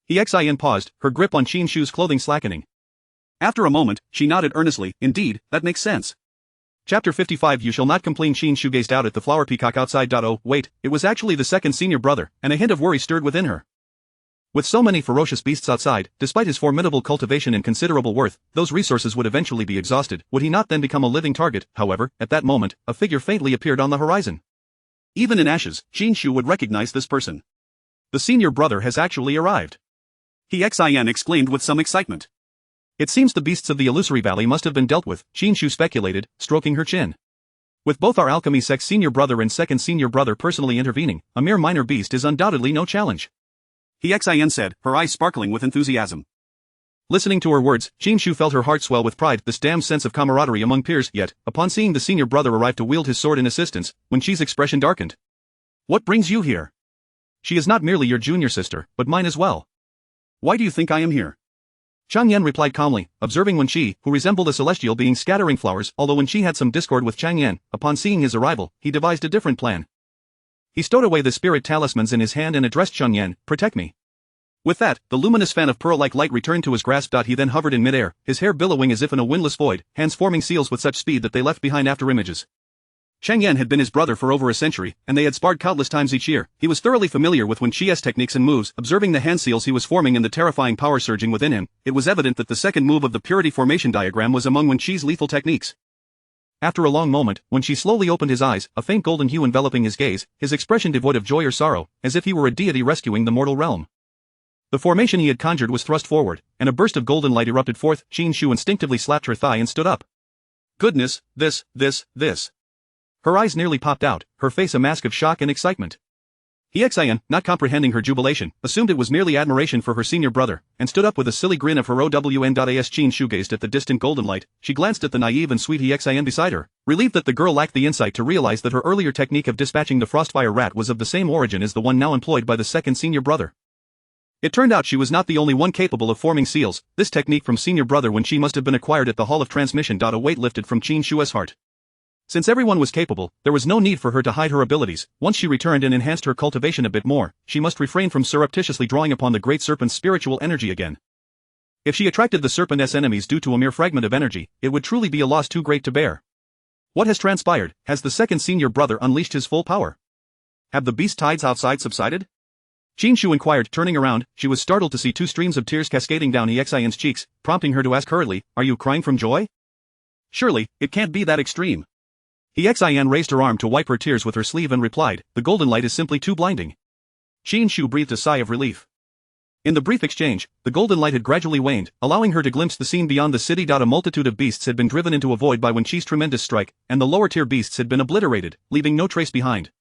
Xin paused, her grip on Qin Shu's clothing slackening. After a moment, she nodded earnestly. Indeed, that makes sense. Chapter 55 You shall not complain. Qin Shu gazed out at the flower peacock outside. Oh, wait, it was actually the second senior brother, and a hint of worry stirred within her. With so many ferocious beasts outside, despite his formidable cultivation and considerable worth, those resources would eventually be exhausted. Would he not then become a living target? However, at that moment, a figure faintly appeared on the horizon. Even in ashes, Qin Shu would recognize this person. The senior brother has actually arrived. Xin exclaimed with some excitement. It seems the beasts of the illusory valley must have been dealt with, Qin Shu speculated, stroking her chin. With both our alchemy sect's senior brother and second senior brother personally intervening, a mere minor beast is undoubtedly no challenge. Xin said, her eyes sparkling with enthusiasm. Listening to her words, Qin Shu felt her heart swell with pride, this damn sense of camaraderie among peers. Yet, upon seeing the senior brother arrive to wield his sword in assistance, Wen Qi's expression darkened. What brings you here? She is not merely your junior sister, but mine as well. Why do you think I am here? Chang Yan replied calmly, observing Wen Qi, who resembled a celestial being scattering flowers. Although Wen Qi had some discord with Chang Yan, upon seeing his arrival, he devised a different plan. He stowed away the spirit talismans in his hand and addressed Chang Yan, protect me. With that, the luminous fan of pearl-like light returned to his grasp. He then hovered in midair, his hair billowing as if in a windless void, hands forming seals with such speed that they left behind after images. Chang Yan had been his brother for over a century, and they had sparred countless times each year. He was thoroughly familiar with Wen Qi's techniques and moves. Observing the hand seals he was forming and the terrifying power surging within him, it was evident that the second move of the purity formation diagram was among Wen Qi's lethal techniques. After a long moment, Wen Qi slowly opened his eyes, a faint golden hue enveloping his gaze, his expression devoid of joy or sorrow, as if he were a deity rescuing the mortal realm. The formation he had conjured was thrust forward, and a burst of golden light erupted forth. Qin Shu instinctively slapped her thigh and stood up. Goodness, this. Her eyes nearly popped out, her face a mask of shock and excitement. Xin, not comprehending her jubilation, assumed it was merely admiration for her senior brother, and stood up with a silly grin of her own. As Qin Shu gazed at the distant golden light, she glanced at the naive and sweet Xin beside her, relieved that the girl lacked the insight to realize that her earlier technique of dispatching the frostfire rat was of the same origin as the one now employed by the second senior brother. It turned out she was not the only one capable of forming seals. This technique from senior brother Wen Qi must have been acquired at the Hall of Transmission. A weight lifted from Qin Shu's heart. Since everyone was capable, there was no need for her to hide her abilities. Once she returned and enhanced her cultivation a bit more, she must refrain from surreptitiously drawing upon the great serpent's spiritual energy again. If she attracted the serpent's enemies due to a mere fragment of energy, it would truly be a loss too great to bear. What has transpired? Has the second senior brother unleashed his full power? Have the beast tides outside subsided? Qin Shu inquired, turning around. She was startled to see 2 streams of tears cascading down Xin's cheeks, prompting her to ask hurriedly, are you crying from joy? Surely, it can't be that extreme. Xin raised her arm to wipe her tears with her sleeve and replied, the golden light is simply too blinding. Qin Shu breathed a sigh of relief. In the brief exchange, the golden light had gradually waned, allowing her to glimpse the scene beyond the city. A multitude of beasts had been driven into a void by Wen Qi's tremendous strike, and the lower-tier beasts had been obliterated, leaving no trace behind.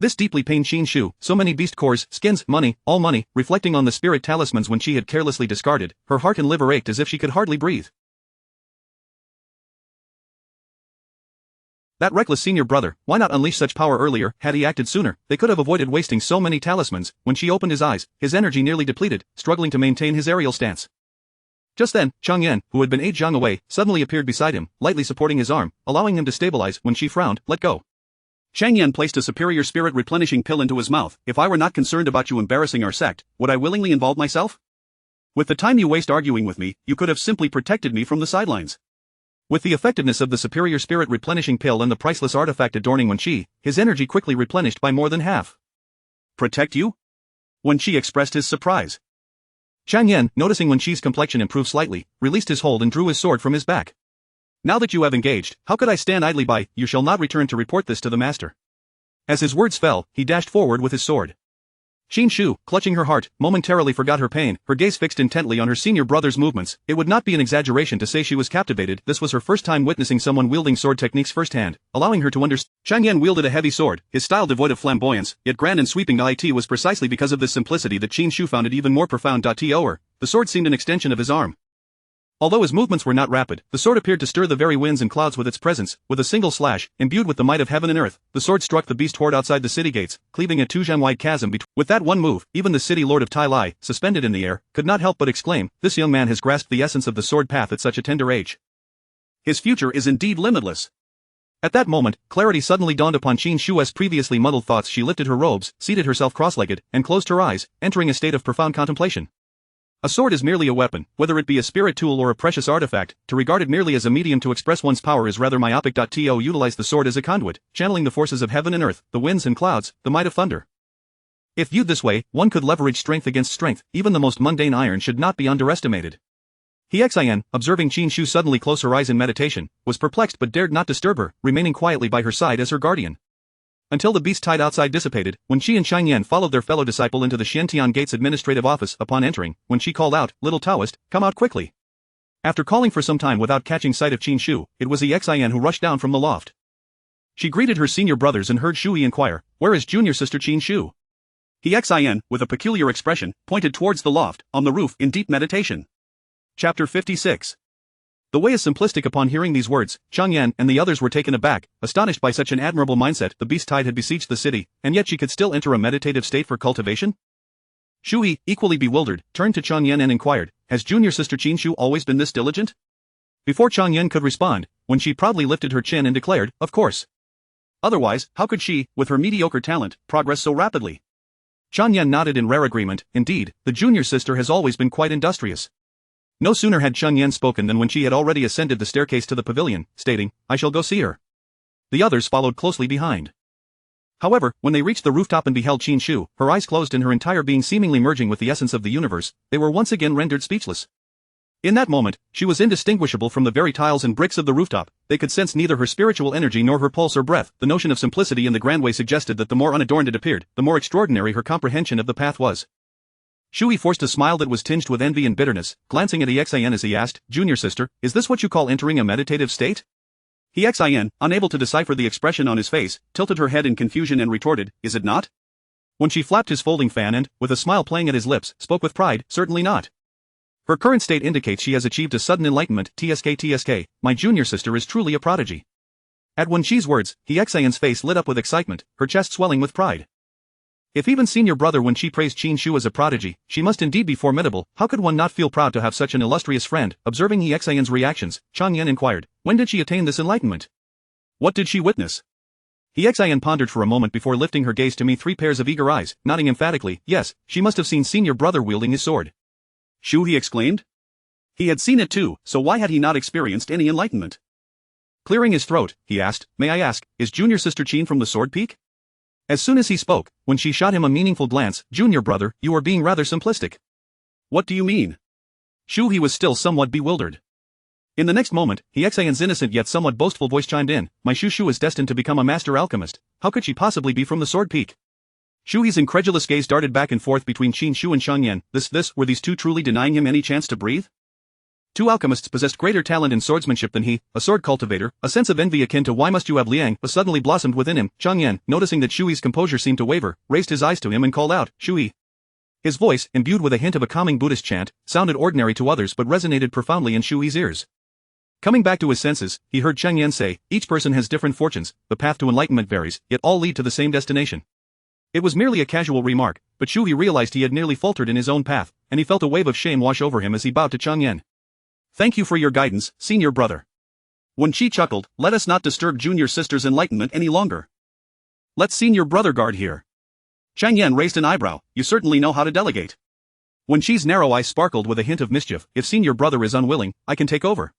This deeply pained Qin Shu. So many beast cores, skins, money, all money, reflecting on the spirit talismans Wen Qi had carelessly discarded. Her heart and liver ached as if she could hardly breathe. That reckless senior brother, why not unleash such power earlier? Had he acted sooner, they could have avoided wasting so many talismans. When Qi opened his eyes, his energy nearly depleted, struggling to maintain his aerial stance. Just then, Chang Yan, who had been 8 zhang away, suddenly appeared beside him, lightly supporting his arm, allowing him to stabilize. When Qi frowned, let go. Chang Yan placed a superior spirit replenishing pill into his mouth. If I were not concerned about you embarrassing our sect, would I willingly involve myself? With the time you waste arguing with me, you could have simply protected me from the sidelines. With the effectiveness of the superior spirit replenishing pill and the priceless artifact adorning Wen Qi, his energy quickly replenished by more than half. Protect you? Wen Qi expressed his surprise. Chang Yan, noticing Wen Qi's complexion improve slightly, released his hold and drew his sword from his back. Now that you have engaged, how could I stand idly by? You shall not return to report this to the master. As his words fell, he dashed forward with his sword. Qin Shu, clutching her heart, momentarily forgot her pain, her gaze fixed intently on her senior brother's movements. It would not be an exaggeration to say she was captivated. This was her first time witnessing someone wielding sword techniques firsthand, allowing her to understand. Chang Yan wielded a heavy sword, his style devoid of flamboyance, yet grand and sweeping. It was precisely because of this simplicity that Qin Shu found it even more profound. The sword seemed an extension of his arm. Although his movements were not rapid, the sword appeared to stir the very winds and clouds with its presence. With a single slash, imbued with the might of heaven and earth, the sword struck the beast horde outside the city gates, cleaving a 2-zhan-wide chasm between. With that one move, even the city lord of Tai Lai, suspended in the air, could not help but exclaim, "This young man has grasped the essence of the sword path at such a tender age. His future is indeed limitless." At that moment, clarity suddenly dawned upon Qin Shu's previously muddled thoughts. She lifted her robes, seated herself cross-legged, and closed her eyes, entering a state of profound contemplation. A sword is merely a weapon, whether it be a spirit tool or a precious artifact. To regard it merely as a medium to express one's power is rather myopic. To utilize the sword as a conduit, channeling the forces of heaven and earth, the winds and clouds, the might of thunder. If viewed this way, one could leverage strength against strength. Even the most mundane iron should not be underestimated. Xian, observing Qin Shu suddenly close her eyes in meditation, was perplexed but dared not disturb her, remaining quietly by her side as her guardian. Until the beast tide outside dissipated, when Qi and Chang Yan followed their fellow disciple into the Xiantian Gates administrative office. Upon entering, when Qi called out, "Little Taoist, come out quickly." After calling for some time without catching sight of Qin Shu, it was Xian who rushed down from the loft. She greeted her senior brothers and heard Shui inquire, "Where is junior sister Qin Shu?" Xian, with a peculiar expression, pointed towards the loft, on the roof, in deep meditation. Chapter 56. The way is simplistic. Upon hearing these words, Chang Yan and the others were taken aback, astonished by such an admirable mindset. The beast tide had besieged the city, and yet she could still enter a meditative state for cultivation? Shui, equally bewildered, turned to Chang Yan and inquired, "Has junior sister Qin Shu always been this diligent?" Before Chang Yan could respond, when she proudly lifted her chin and declared, "Of course. Otherwise, how could she, with her mediocre talent, progress so rapidly?" Chang Yan nodded in rare agreement. Indeed, the junior sister has always been quite industrious. No sooner had Chang Yan spoken than when she had already ascended the staircase to the pavilion, stating, "I shall go see her." The others followed closely behind. However, when they reached the rooftop and beheld Qin Shu, her eyes closed and her entire being seemingly merging with the essence of the universe, they were once again rendered speechless. In that moment, she was indistinguishable from the very tiles and bricks of the rooftop. They could sense neither her spiritual energy nor her pulse or breath. The notion of simplicity in the grand way suggested that the more unadorned it appeared, the more extraordinary her comprehension of the path was. Shui forced a smile that was tinged with envy and bitterness, glancing at Xian as he asked, "Junior sister, is this what you call entering a meditative state?" Xian, unable to decipher the expression on his face, tilted her head in confusion and retorted, "Is it not?" When she flapped his folding fan and, with a smile playing at his lips, spoke with pride, "Certainly not. Her current state indicates she has achieved a sudden enlightenment. TSK, my junior sister is truly a prodigy." At Wen Qi's words, Xian's face lit up with excitement, her chest swelling with pride. If even senior brother Wen Qi praised Qin Shu as a prodigy, she must indeed be formidable. How could one not feel proud to have such an illustrious friend? Observing Xian's reactions, Chang Yan inquired, "When did she attain this enlightenment? What did she witness?" Xian pondered for a moment before lifting her gaze to me 3 pairs of eager eyes, nodding emphatically, "Yes, she must have seen senior brother wielding his sword." "Shu," he exclaimed. He had seen it too, so why had he not experienced any enlightenment? Clearing his throat, he asked, "May I ask, is junior sister Qin from the Sword Peak?" As soon as he spoke, when she shot him a meaningful glance, "Junior brother, you are being rather simplistic." "What do you mean?" Shu he was still somewhat bewildered. In the next moment, Xian's innocent yet somewhat boastful voice chimed in, "My Shu is destined to become a master alchemist. How could she possibly be from the Sword Peak?" Shu Yi's incredulous gaze darted back and forth between Qin Shu and Xiang Yan. Were these two truly denying him any chance to breathe? Two alchemists possessed greater talent in swordsmanship than he, a sword cultivator, a sense of envy akin to why must you have Liang, suddenly blossomed within him. Xiang Yan, noticing that Shu Yi's composure seemed to waver, raised his eyes to him and called out, Shu Yi. His voice, imbued with a hint of a calming Buddhist chant, sounded ordinary to others but resonated profoundly in Shu Yi's ears. Coming back to his senses, he heard Xiang Yan say, each person has different fortunes, the path to enlightenment varies, yet all lead to the same destination. It was merely a casual remark, but Shu Yi realized he had nearly faltered in his own path, and he felt a wave of shame wash over him as he bowed to Xiang Yan. Thank you for your guidance, senior brother. Wen Qi chuckled, let us not disturb junior sister's enlightenment any longer. Let senior brother guard here. Xiang Yan raised an eyebrow, you certainly know how to delegate. Wen Qi's narrow eyes sparkled with a hint of mischief, if senior brother is unwilling, I can take over.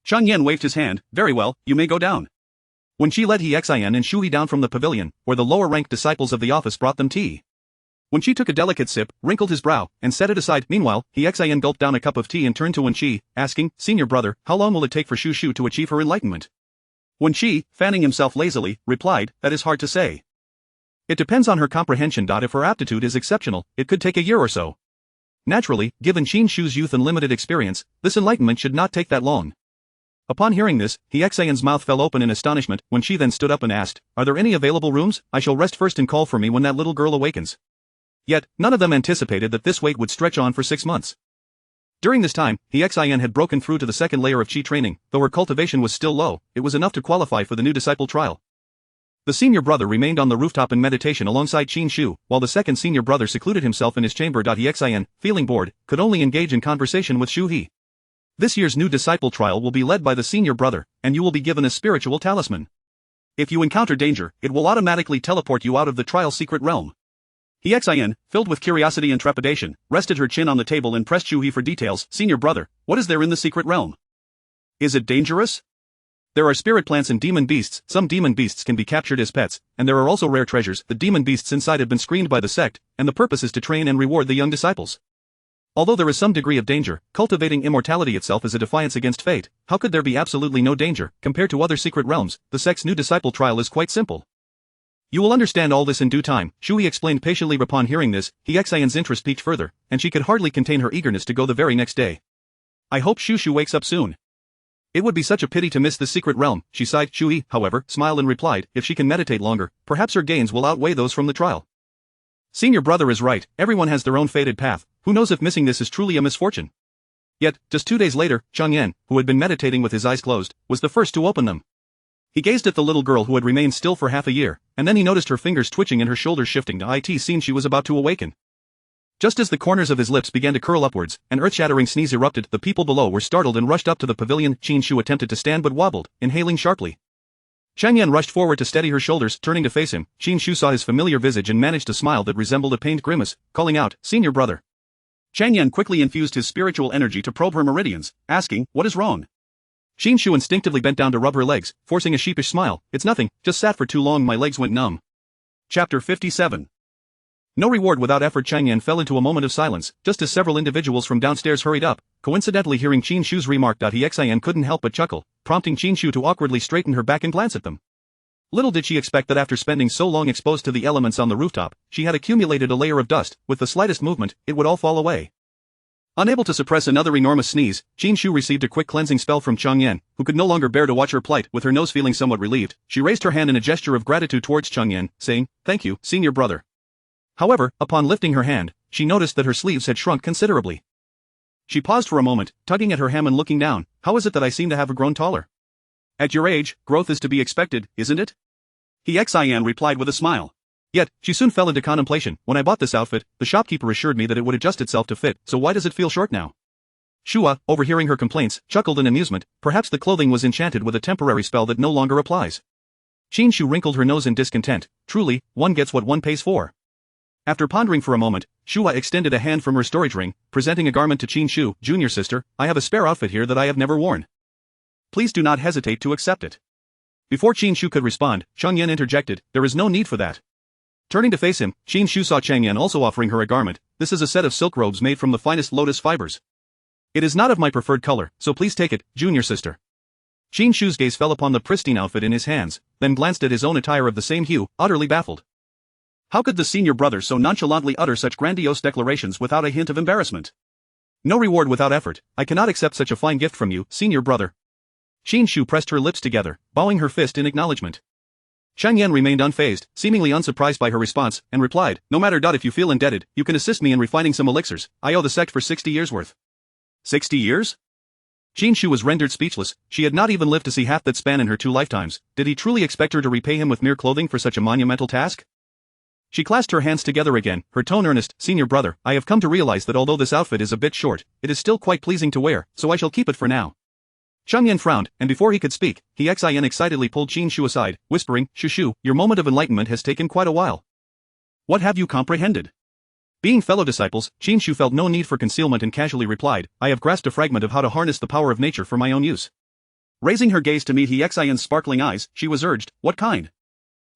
Xiang Yan waved his hand, very well, you may go down. Wen Qi led He Xian and Shu Yi down from the pavilion, where the lower-ranked disciples of the office brought them tea. Wen Qi took a delicate sip, wrinkled his brow, and set it aside. Meanwhile, He Xian gulped down a cup of tea and turned to Wen Qi, asking, Senior brother, how long will it take for Shu Shu to achieve her enlightenment? Wen Qi, fanning himself lazily, replied, that is hard to say. It depends on her comprehension. If her aptitude is exceptional, it could take a year or so. Naturally, given Qin Shu's youth and limited experience, this enlightenment should not take that long. Upon hearing this, He Xian's mouth fell open in astonishment. Wen Qi then stood up and asked, are there any available rooms? I shall rest first and call for me when that little girl awakens. Yet, none of them anticipated that this wait would stretch on for 6 months. During this time, He Xian had broken through to the second layer of Qi training. Though her cultivation was still low, it was enough to qualify for the new disciple trial. The senior brother remained on the rooftop in meditation alongside Qin Shu, while the second senior brother secluded himself in his chamber. He Xian, feeling bored, could only engage in conversation with Shu He. This year's new disciple trial will be led by the senior brother, and you will be given a spiritual talisman. If you encounter danger, it will automatically teleport you out of the trial's secret realm. He Xian, filled with curiosity and trepidation, rested her chin on the table and pressed Shu He for details. Senior brother, what is there in the secret realm? Is it dangerous? There are spirit plants and demon beasts. Some demon beasts can be captured as pets, and there are also rare treasures. The demon beasts inside have been screened by the sect, and the purpose is to train and reward the young disciples. Although there is some degree of danger, cultivating immortality itself is a defiance against fate. How could there be absolutely no danger? Compared to other secret realms, the sect's new disciple trial is quite simple. You will understand all this in due time, Shu Yi explained patiently. Upon hearing this, He Xian's interest piqued further, and she could hardly contain her eagerness to go the very next day. I hope Shu Shu wakes up soon. It would be such a pity to miss this secret realm, she sighed. Shu Yi, however, smiled and replied, if she can meditate longer, perhaps her gains will outweigh those from the trial. Senior brother is right, everyone has their own fated path, who knows if missing this is truly a misfortune. Yet, just 2 days later, Xiang Yan, who had been meditating with his eyes closed, was the first to open them. He gazed at the little girl who had remained still for half a year, and then he noticed her fingers twitching and her shoulders shifting. It seemed she was about to awaken. Just as the corners of his lips began to curl upwards, an earth-shattering sneeze erupted. The people below were startled and rushed up to the pavilion. Qin Shu attempted to stand but wobbled, inhaling sharply. Xiang Yan rushed forward to steady her shoulders. Turning to face him, Qin Shu saw his familiar visage and managed a smile that resembled a pained grimace, calling out, Senior brother. Xiang Yan quickly infused his spiritual energy to probe her meridians, asking, what is wrong? Qin Shu instinctively bent down to rub her legs, forcing a sheepish smile. It's nothing, just sat for too long, my legs went numb. Chapter 57. No reward without effort. Xiang Yan fell into a moment of silence, just as several individuals from downstairs hurried up, coincidentally hearing Qin Shu's remark. He Xian couldn't help but chuckle, prompting Qin Shu to awkwardly straighten her back and glance at them. Little did she expect that after spending so long exposed to the elements on the rooftop, she had accumulated a layer of dust. With the slightest movement, it would all fall away. Unable to suppress another enormous sneeze, Qin Shu received a quick cleansing spell from Xiang Yan, who could no longer bear to watch her plight. With her nose feeling somewhat relieved, she raised her hand in a gesture of gratitude towards Xiang Yan, saying, Thank you, senior brother. However, upon lifting her hand, she noticed that her sleeves had shrunk considerably. She paused for a moment, tugging at her hem and looking down. How is it that I seem to have grown taller? At your age, growth is to be expected, isn't it? He Xian replied with a smile. Yet, she soon fell into contemplation. When I bought this outfit, the shopkeeper assured me that it would adjust itself to fit, so why does it feel short now? Shua, overhearing her complaints, chuckled in amusement. Perhaps the clothing was enchanted with a temporary spell that no longer applies. Qin Shu wrinkled her nose in discontent. Truly, one gets what one pays for. After pondering for a moment, Shua extended a hand from her storage ring, presenting a garment to Qin Shu. Junior sister, I have a spare outfit here that I have never worn. Please do not hesitate to accept it. Before Qin Shu could respond, Xiang Yan interjected, there is no need for that. Turning to face him, Qin Shu saw Xiang Yan also offering her a garment. This is a set of silk robes made from the finest lotus fibers. It is not of my preferred color, so please take it, junior sister. Qin Shu's gaze fell upon the pristine outfit in his hands, then glanced at his own attire of the same hue, utterly baffled. How could the senior brother so nonchalantly utter such grandiose declarations without a hint of embarrassment? No reward without effort. I cannot accept such a fine gift from you, senior brother. Qin Shu pressed her lips together, bowing her fist in acknowledgement. Chang Yan remained unfazed, seemingly unsurprised by her response, and replied, no matter. If you feel indebted, you can assist me in refining some elixirs. I owe the sect for 60 years worth. 60 years? Qin Shu was rendered speechless. She had not even lived to see half that span in her 2 lifetimes. Did he truly expect her to repay him with mere clothing for such a monumental task? She clasped her hands together again, her tone earnest. Senior brother, I have come to realize that although this outfit is a bit short, it is still quite pleasing to wear, so I shall keep it for now. Chang Yan frowned, and before he could speak, he excitedly pulled Qin Shu aside, whispering, Shu, your moment of enlightenment has taken quite a while. What have you comprehended? Being fellow disciples, Qin Shu felt no need for concealment and casually replied, I have grasped a fragment of how to harness the power of nature for my own use. Raising her gaze to meet Xian's sparkling eyes, she was urged, what kind?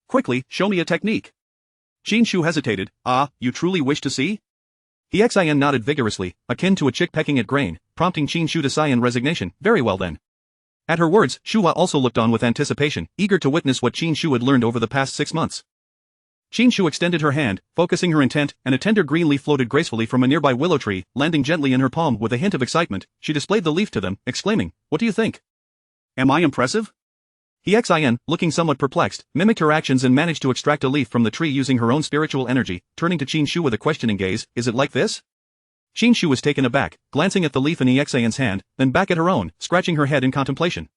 Quickly, show me a technique. Qin Shu hesitated, you truly wish to see? Xian nodded vigorously, akin to a chick pecking at grain, prompting Qin Shu to sigh in resignation. Very well then. At her words, Shua also looked on with anticipation, eager to witness what Qin Shu had learned over the past 6 months. Qin Shu extended her hand, focusing her intent, and a tender green leaf floated gracefully from a nearby willow tree, landing gently in her palm. With a hint of excitement, she displayed the leaf to them, exclaiming, what do you think? Am I impressive? Xian, looking somewhat perplexed, mimicked her actions and managed to extract a leaf from the tree using her own spiritual energy, turning to Qin Shu with a questioning gaze, is it like this? Qin Shu was taken aback, glancing at the leaf in Xian's hand, then back at her own, scratching her head in contemplation.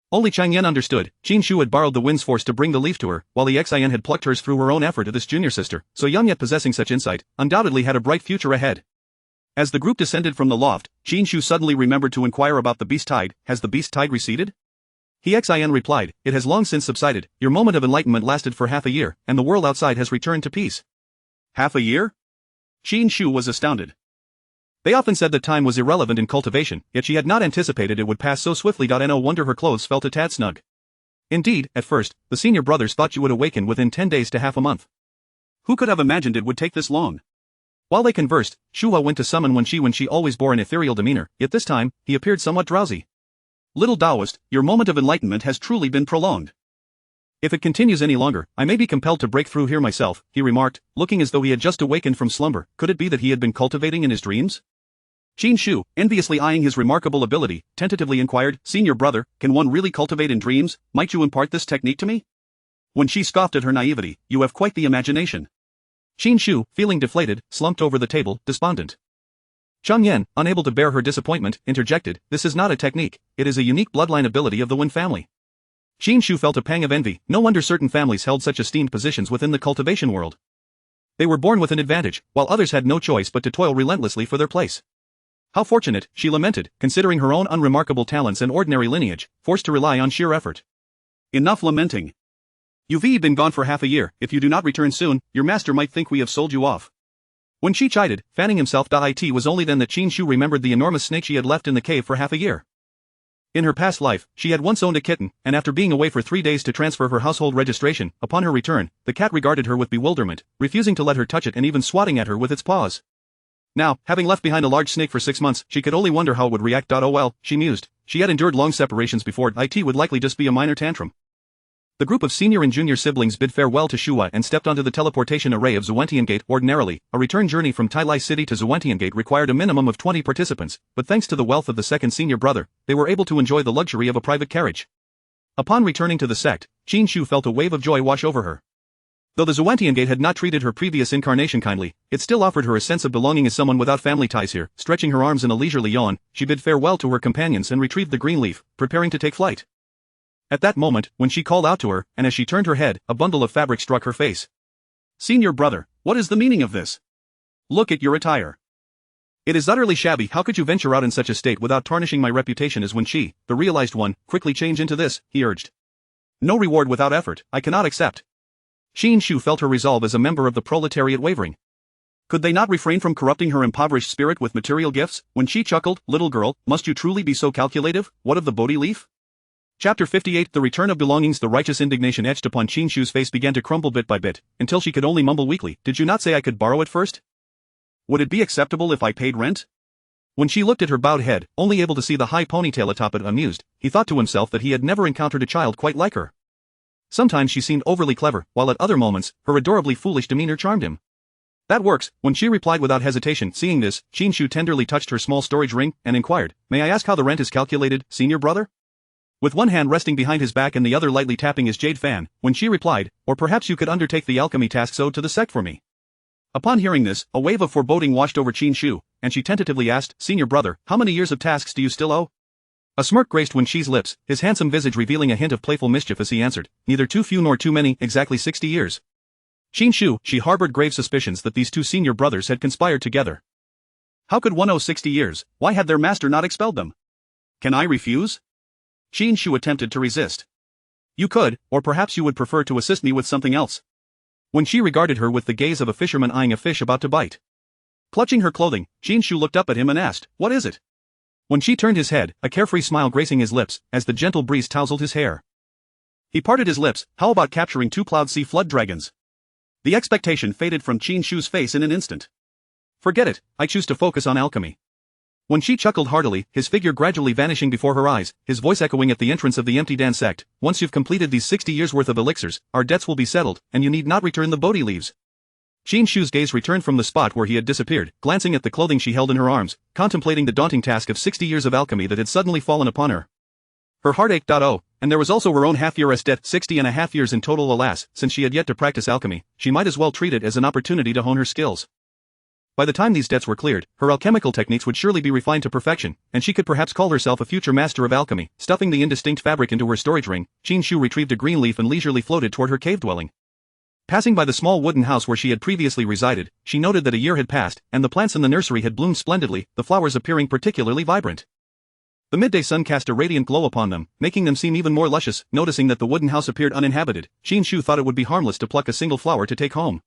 Only Chang Yan understood. Qin Shu had borrowed the wind's force to bring the leaf to her, while Xian had plucked hers through her own effort. This junior sister, so young yet possessing such insight, undoubtedly had a bright future ahead. As the group descended from the loft, Qin Shu suddenly remembered to inquire about the beast tide. Has the beast tide receded? Xian replied, it has long since subsided. Your moment of enlightenment lasted for half a year, and the world outside has returned to peace. Half a year? Qin Shu was astounded. They often said that time was irrelevant in cultivation, yet she had not anticipated it would pass so swiftly. No wonder her clothes felt a tad snug. Indeed, at first, the senior brothers thought you would awaken within 10 days to half a month. Who could have imagined it would take this long? While they conversed, Shua went to summon Wen Shi always bore an ethereal demeanor, yet this time, he appeared somewhat drowsy. Little Taoist, your moment of enlightenment has truly been prolonged. If it continues any longer, I may be compelled to break through here myself, he remarked, looking as though he had just awakened from slumber. Could it be that he had been cultivating in his dreams? Qin Shu, enviously eyeing his remarkable ability, tentatively inquired, Senior brother, can one really cultivate in dreams? Might you impart this technique to me? When she scoffed at her naivety, you have quite the imagination. Qin Shu, feeling deflated, slumped over the table, despondent. Chang Yan, unable to bear her disappointment, interjected, this is not a technique, it is a unique bloodline ability of the Wen family. Qin Shu felt a pang of envy. No wonder certain families held such esteemed positions within the cultivation world. They were born with an advantage, while others had no choice but to toil relentlessly for their place. How fortunate, she lamented, considering her own unremarkable talents and ordinary lineage, forced to rely on sheer effort. Enough lamenting. You've been gone for half a year. If you do not return soon, your master might think we have sold you off. When she chided, fanning himself, it was only then that Qin Shu remembered the enormous snake she had left in the cave for half a year. In her past life, she had once owned a kitten, and after being away for 3 days to transfer her household registration, upon her return, the cat regarded her with bewilderment, refusing to let her touch it and even swatting at her with its paws. Now, having left behind a large snake for 6 months, she could only wonder how it would react. Oh well, she mused, she had endured long separations before. It would likely just be a minor tantrum. The group of senior and junior siblings bid farewell to Shua and stepped onto the teleportation array of Gate. Ordinarily, a return journey from Tailai City to Gate required a minimum of 20 participants, but thanks to the wealth of the second senior brother, they were able to enjoy the luxury of a private carriage. Upon returning to the sect, Qin Shu felt a wave of joy wash over her. Though the Gate had not treated her previous incarnation kindly, it still offered her a sense of belonging as someone without family ties here. Stretching her arms in a leisurely yawn, she bid farewell to her companions and retrieved the green leaf, preparing to take flight. At that moment, when she called out to her, and as she turned her head, a bundle of fabric struck her face. Senior brother, what is the meaning of this? Look at your attire. It is utterly shabby. How could you venture out in such a state without tarnishing my reputation as Wen Shi, the realized one? Quickly change into this, he urged. No reward without effort, I cannot accept. Qin Shu felt her resolve as a member of the proletariat wavering. Could they not refrain from corrupting her impoverished spirit with material gifts? When she chuckled, little girl, must you truly be so calculative? What of the Bodhi leaf? Chapter 58 The Return of Belongings. The righteous indignation etched upon Qin Shu's face began to crumble bit by bit, until she could only mumble weakly, did you not say I could borrow it first? Would it be acceptable if I paid rent? When she looked at her bowed head, only able to see the high ponytail atop it amused, he thought to himself that he had never encountered a child quite like her. Sometimes she seemed overly clever, while at other moments, her adorably foolish demeanor charmed him. That works, when she replied without hesitation. Seeing this, Qin Shu tenderly touched her small storage ring, and inquired, "May I ask how the rent is calculated, senior brother?" With one hand resting behind his back and the other lightly tapping his jade fan, when she replied, "Or perhaps you could undertake the alchemy tasks owed to the sect for me." Upon hearing this, a wave of foreboding washed over Qin Shu, and she tentatively asked, "Senior brother, how many years of tasks do you still owe?" A smirk graced Wen Qi's lips, his handsome visage revealing a hint of playful mischief as he answered, "Neither too few nor too many, exactly 60 years. Qin Shu, she harbored grave suspicions that these two senior brothers had conspired together. How could one owe 60 years? Why had their master not expelled them? Can I refuse? Qin Shu attempted to resist. You could, or perhaps you would prefer to assist me with something else. Wen Qi regarded her with the gaze of a fisherman eyeing a fish about to bite. Clutching her clothing, Qin Shu looked up at him and asked, "What is it?" Wen Qi turned his head, a carefree smile gracing his lips, as the gentle breeze tousled his hair. He parted his lips. "How about capturing 2 plowed sea flood dragons?" The expectation faded from Qin Shu's face in an instant. "Forget it, I choose to focus on alchemy." Wen Qi chuckled heartily, his figure gradually vanishing before her eyes, his voice echoing at the entrance of the empty Dan sect, "Once you've completed these 60 years worth of elixirs, our debts will be settled, and you need not return the Bodhi leaves." Qin Shu's gaze returned from the spot where he had disappeared, glancing at the clothing she held in her arms, contemplating the daunting task of 60 years of alchemy that had suddenly fallen upon her. Her heart ached. Oh, and there was also her own half-year debt, 60.5 years in total. Alas, since she had yet to practice alchemy, she might as well treat it as an opportunity to hone her skills. By the time these debts were cleared, her alchemical techniques would surely be refined to perfection, and she could perhaps call herself a future master of alchemy. Stuffing the indistinct fabric into her storage ring, Qin Shu retrieved a green leaf and leisurely floated toward her cave dwelling. Passing by the small wooden house where she had previously resided, she noted that a year had passed, and the plants in the nursery had bloomed splendidly, the flowers appearing particularly vibrant. The midday sun cast a radiant glow upon them, making them seem even more luscious. Noticing that the wooden house appeared uninhabited, Qin Shu thought it would be harmless to pluck a single flower to take home.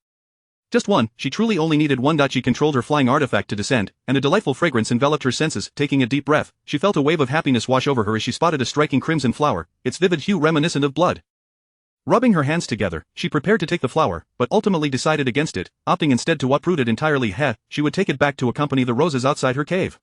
Just one, she truly only needed one. She controlled her flying artifact to descend, and a delightful fragrance enveloped her senses. Taking a deep breath, she felt a wave of happiness wash over her as she spotted a striking crimson flower, its vivid hue reminiscent of blood. Rubbing her hands together, she prepared to take the flower, but ultimately decided against it, opting instead to uproot it entirely. She would take it back to accompany the roses outside her cave.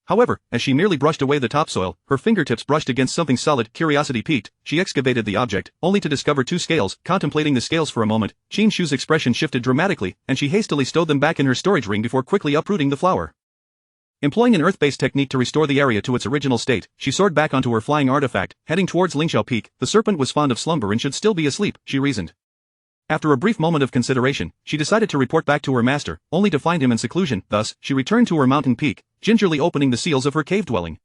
However, as she merely brushed away the topsoil, her fingertips brushed against something solid. Curiosity piqued, she excavated the object, only to discover 2 scales. Contemplating the scales for a moment, Qin Shu's expression shifted dramatically, and she hastily stowed them back in her storage ring before quickly uprooting the flower. Employing an earth-based technique to restore the area to its original state, she soared back onto her flying artifact, heading towards Lingxiao Peak. The serpent was fond of slumber and should still be asleep, she reasoned. After a brief moment of consideration, she decided to report back to her master, only to find him in seclusion. Thus, she returned to her mountain peak, gingerly opening the seals of her cave dwelling.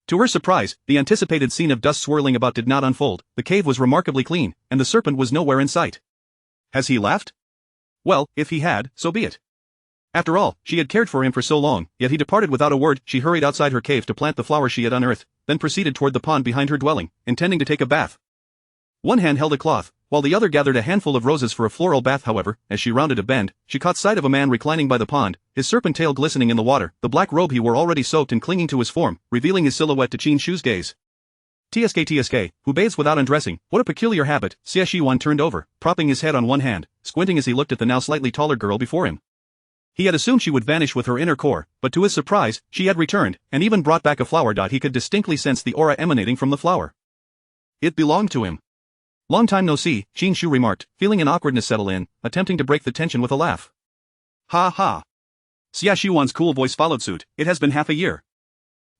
To her surprise, the anticipated scene of dust swirling about did not unfold. The cave was remarkably clean, and the serpent was nowhere in sight. Has he left? Well, if he had, so be it. After all, she had cared for him for so long, yet he departed without a word. She hurried outside her cave to plant the flower she had unearthed, then proceeded toward the pond behind her dwelling, intending to take a bath. One hand held a cloth, while the other gathered a handful of roses for a floral bath. However, as she rounded a bend, she caught sight of a man reclining by the pond, his serpent tail glistening in the water, the black robe he wore already soaked and clinging to his form, revealing his silhouette to Qin Shu's gaze. TSK, who bathes without undressing, what a peculiar habit. Xie Shiwan turned over, propping his head on one hand, squinting as he looked at the now slightly taller girl before him. He had assumed she would vanish with her inner core, but to his surprise, she had returned, and even brought back a flower. He could distinctly sense the aura emanating from the flower. It belonged to him. Long time no see, Qin Shu remarked, feeling an awkwardness settle in, attempting to break the tension with a laugh. Ha ha. Xia Shiwan's cool voice followed suit. It has been half a year.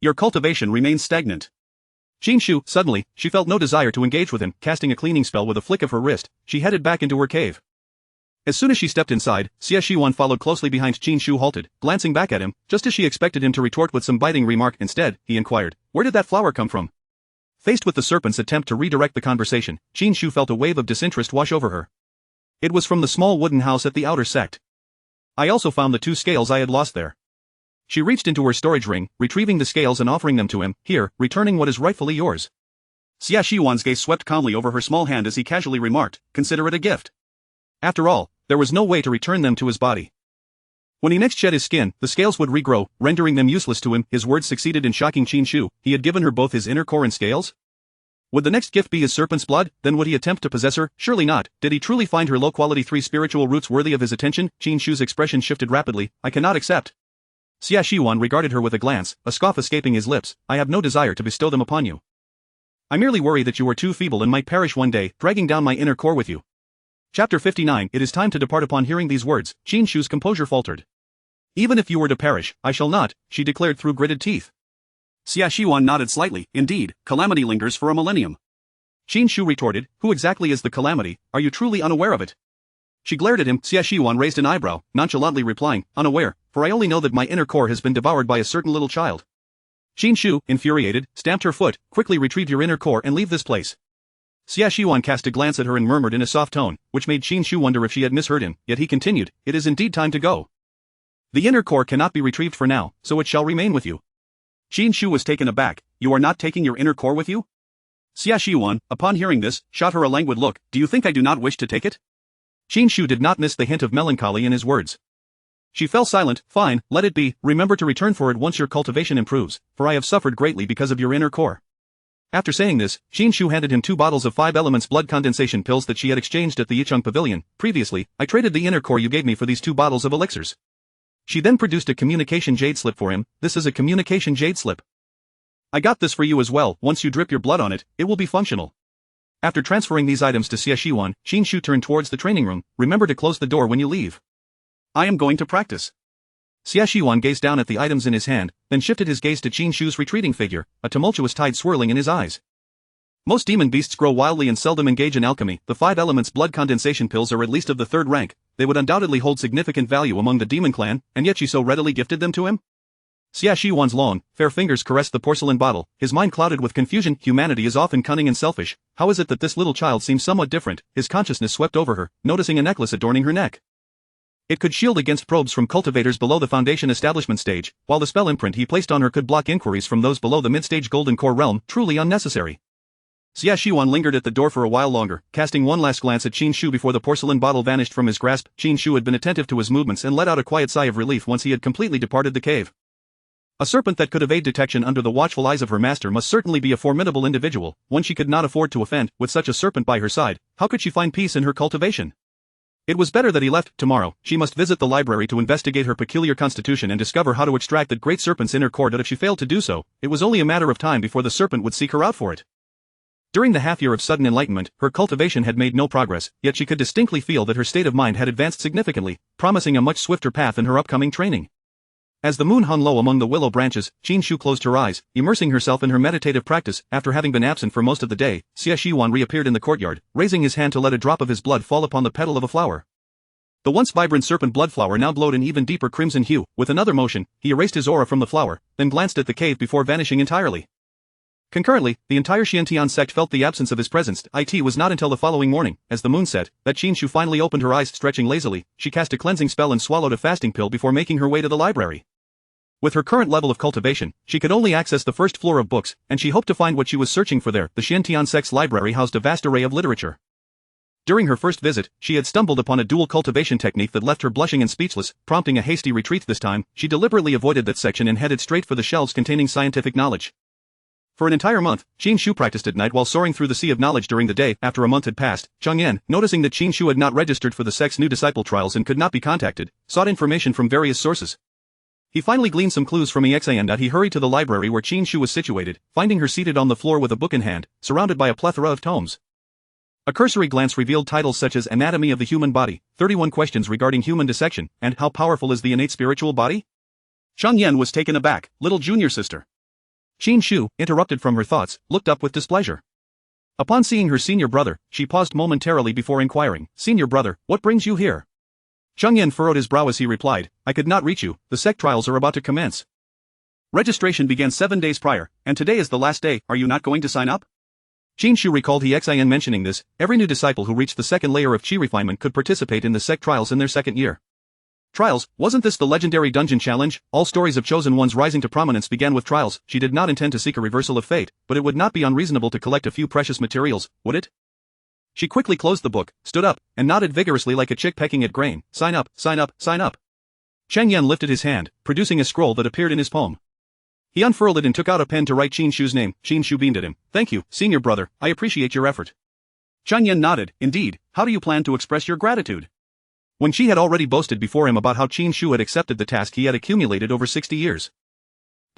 Your cultivation remains stagnant. Qin Shu, suddenly, she felt no desire to engage with him. Casting a cleaning spell with a flick of her wrist, she headed back into her cave. As soon as she stepped inside, Xia Shiwan followed closely behind. Qin Shu halted, glancing back at him, just as she expected him to retort with some biting remark. Instead, he inquired, "Where did that flower come from?" Faced with the serpent's attempt to redirect the conversation, Qin Shu felt a wave of disinterest wash over her. It was from the small wooden house at the outer sect. I also found the 2 scales I had lost there. She reached into her storage ring, retrieving the scales and offering them to him. Here, returning what is rightfully yours. Xia Shiwan's gaze swept calmly over her small hand as he casually remarked, "Consider it a gift." After all, there was no way to return them to his body. When he next shed his skin, the scales would regrow, rendering them useless to him. His words succeeded in shocking Qin Shu. He had given her both his inner core and scales? Would the next gift be his serpent's blood? Then would he attempt to possess her? Surely not. Did he truly find her low-quality 3 spiritual roots worthy of his attention? Qin Shu's expression shifted rapidly. I cannot accept. Xia Shiwan regarded her with a glance, a scoff escaping his lips. I have no desire to bestow them upon you. I merely worry that you are too feeble and might perish one day, dragging down my inner core with you. Chapter 59. It is time to depart. Upon hearing these words, Qin Shu's composure faltered. Even if you were to perish, I shall not, she declared through gritted teeth. Xia Xiwan nodded slightly. Indeed, calamity lingers for a millennium. Qin Shu retorted, who exactly is the calamity, are you truly unaware of it? She glared at him. Xia Xiwan raised an eyebrow, nonchalantly replying, unaware, for I only know that my inner core has been devoured by a certain little child. Qin Shu, infuriated, stamped her foot, quickly retrieve your inner core and leave this place. Xia Xiwan cast a glance at her and murmured in a soft tone, which made Qin Shu wonder if she had misheard him, yet he continued, it is indeed time to go. The inner core cannot be retrieved for now, so it shall remain with you. Qin Shu was taken aback, you are not taking your inner core with you? Xia Xiwan, upon hearing this, shot her a languid look, do you think I do not wish to take it? Qin Shu did not miss the hint of melancholy in his words. She fell silent, fine, let it be, remember to return for it once your cultivation improves, for I have suffered greatly because of your inner core. After saying this, Qin Shu handed him 2 bottles of 5 elements blood condensation pills that she had exchanged at the Yicheng Pavilion. Previously, I traded the inner core you gave me for these 2 bottles of elixirs. She then produced a communication jade slip for him. This is a communication jade slip. I got this for you as well. Once you drip your blood on it, it will be functional. After transferring these items to Xia Xiwan, Qin Shu turned towards the training room. Remember to close the door when you leave. I am going to practice. Xia Xiwan gazed down at the items in his hand, then shifted his gaze to Qin Shu's retreating figure, a tumultuous tide swirling in his eyes. Most demon beasts grow wildly and seldom engage in alchemy. The 5 elements blood condensation pills are at least of the 3rd rank. They would undoubtedly hold significant value among the demon clan, and yet she so readily gifted them to him? Xia Xiwan's long, fair fingers caressed the porcelain bottle, his mind clouded with confusion. Humanity is often cunning and selfish. How is it that this little child seems somewhat different? His consciousness swept over her, noticing a necklace adorning her neck. It could shield against probes from cultivators below the foundation establishment stage, while the spell imprint he placed on her could block inquiries from those below the mid-stage golden core realm. Truly unnecessary. Xia Xiwan lingered at the door for a while longer, casting one last glance at Qin Shu before the porcelain bottle vanished from his grasp. Qin Shu had been attentive to his movements and let out a quiet sigh of relief once he had completely departed the cave. A serpent that could evade detection under the watchful eyes of her master must certainly be a formidable individual, one she could not afford to offend. With such a serpent by her side, how could she find peace in her cultivation? It was better that he left. Tomorrow, she must visit the library to investigate her peculiar constitution and discover how to extract that great serpent's inner core. But if she failed to do so, it was only a matter of time before the serpent would seek her out for it. During the half-year of sudden enlightenment, her cultivation had made no progress, yet she could distinctly feel that her state of mind had advanced significantly, promising a much swifter path in her upcoming training. As the moon hung low among the willow branches, Qin Shu closed her eyes, immersing herself in her meditative practice. After having been absent for most of the day, Xia Xiwan reappeared in the courtyard, raising his hand to let a drop of his blood fall upon the petal of a flower. The once vibrant serpent blood flower now glowed an even deeper crimson hue. With another motion, he erased his aura from the flower, then glanced at the cave before vanishing entirely. Concurrently, the entire Xiantian sect felt the absence of his presence. It was not until the following morning, as the moon set, that Qin Shu finally opened her eyes. Stretching lazily, she cast a cleansing spell and swallowed a fasting pill before making her way to the library. With her current level of cultivation, she could only access the first floor of books, and she hoped to find what she was searching for there. The Xiantian sect's library housed a vast array of literature. During her first visit, she had stumbled upon a dual cultivation technique that left her blushing and speechless, prompting a hasty retreat. This time, she deliberately avoided that section and headed straight for the shelves containing scientific knowledge. For an entire month, Qin Shu practiced at night while soaring through the sea of knowledge during the day. After a month had passed, Cheng Yan, noticing that Qin Shu had not registered for the sect's new disciple trials and could not be contacted, sought information from various sources. He finally gleaned some clues from Exan. He hurried to the library where Qin Shu was situated, finding her seated on the floor with a book in hand, surrounded by a plethora of tomes. A cursory glance revealed titles such as Anatomy of the Human Body, 31 Questions Regarding Human Dissection, and How Powerful is the Innate Spiritual Body? Cheng Yan was taken aback. Little junior sister. Qin Shu, interrupted from her thoughts, looked up with displeasure. Upon seeing her senior brother, she paused momentarily before inquiring, Senior brother, what brings you here? Cheng Yan furrowed his brow as he replied, I could not reach you, the sect trials are about to commence. Registration began 7 days prior, and today is the last day. Are you not going to sign up? Qin Shu recalled Xin mentioning this. Every new disciple who reached the second layer of Qi Refinement could participate in the sect trials in their second year. Trials, wasn't this the legendary dungeon challenge? All stories of chosen ones rising to prominence began with trials. She did not intend to seek a reversal of fate, but it would not be unreasonable to collect a few precious materials, would it? She quickly closed the book, stood up, and nodded vigorously like a chick pecking at grain. Sign up, sign up, sign up. Cheng Yan lifted his hand, producing a scroll that appeared in his palm. He unfurled it and took out a pen to write Qin Shu's name. Qin Shu beamed at him. Thank you, senior brother, I appreciate your effort. Cheng Yan nodded. Indeed, how do you plan to express your gratitude? When she had already boasted before him about how Qin Shu had accepted the task he had accumulated over 60 years.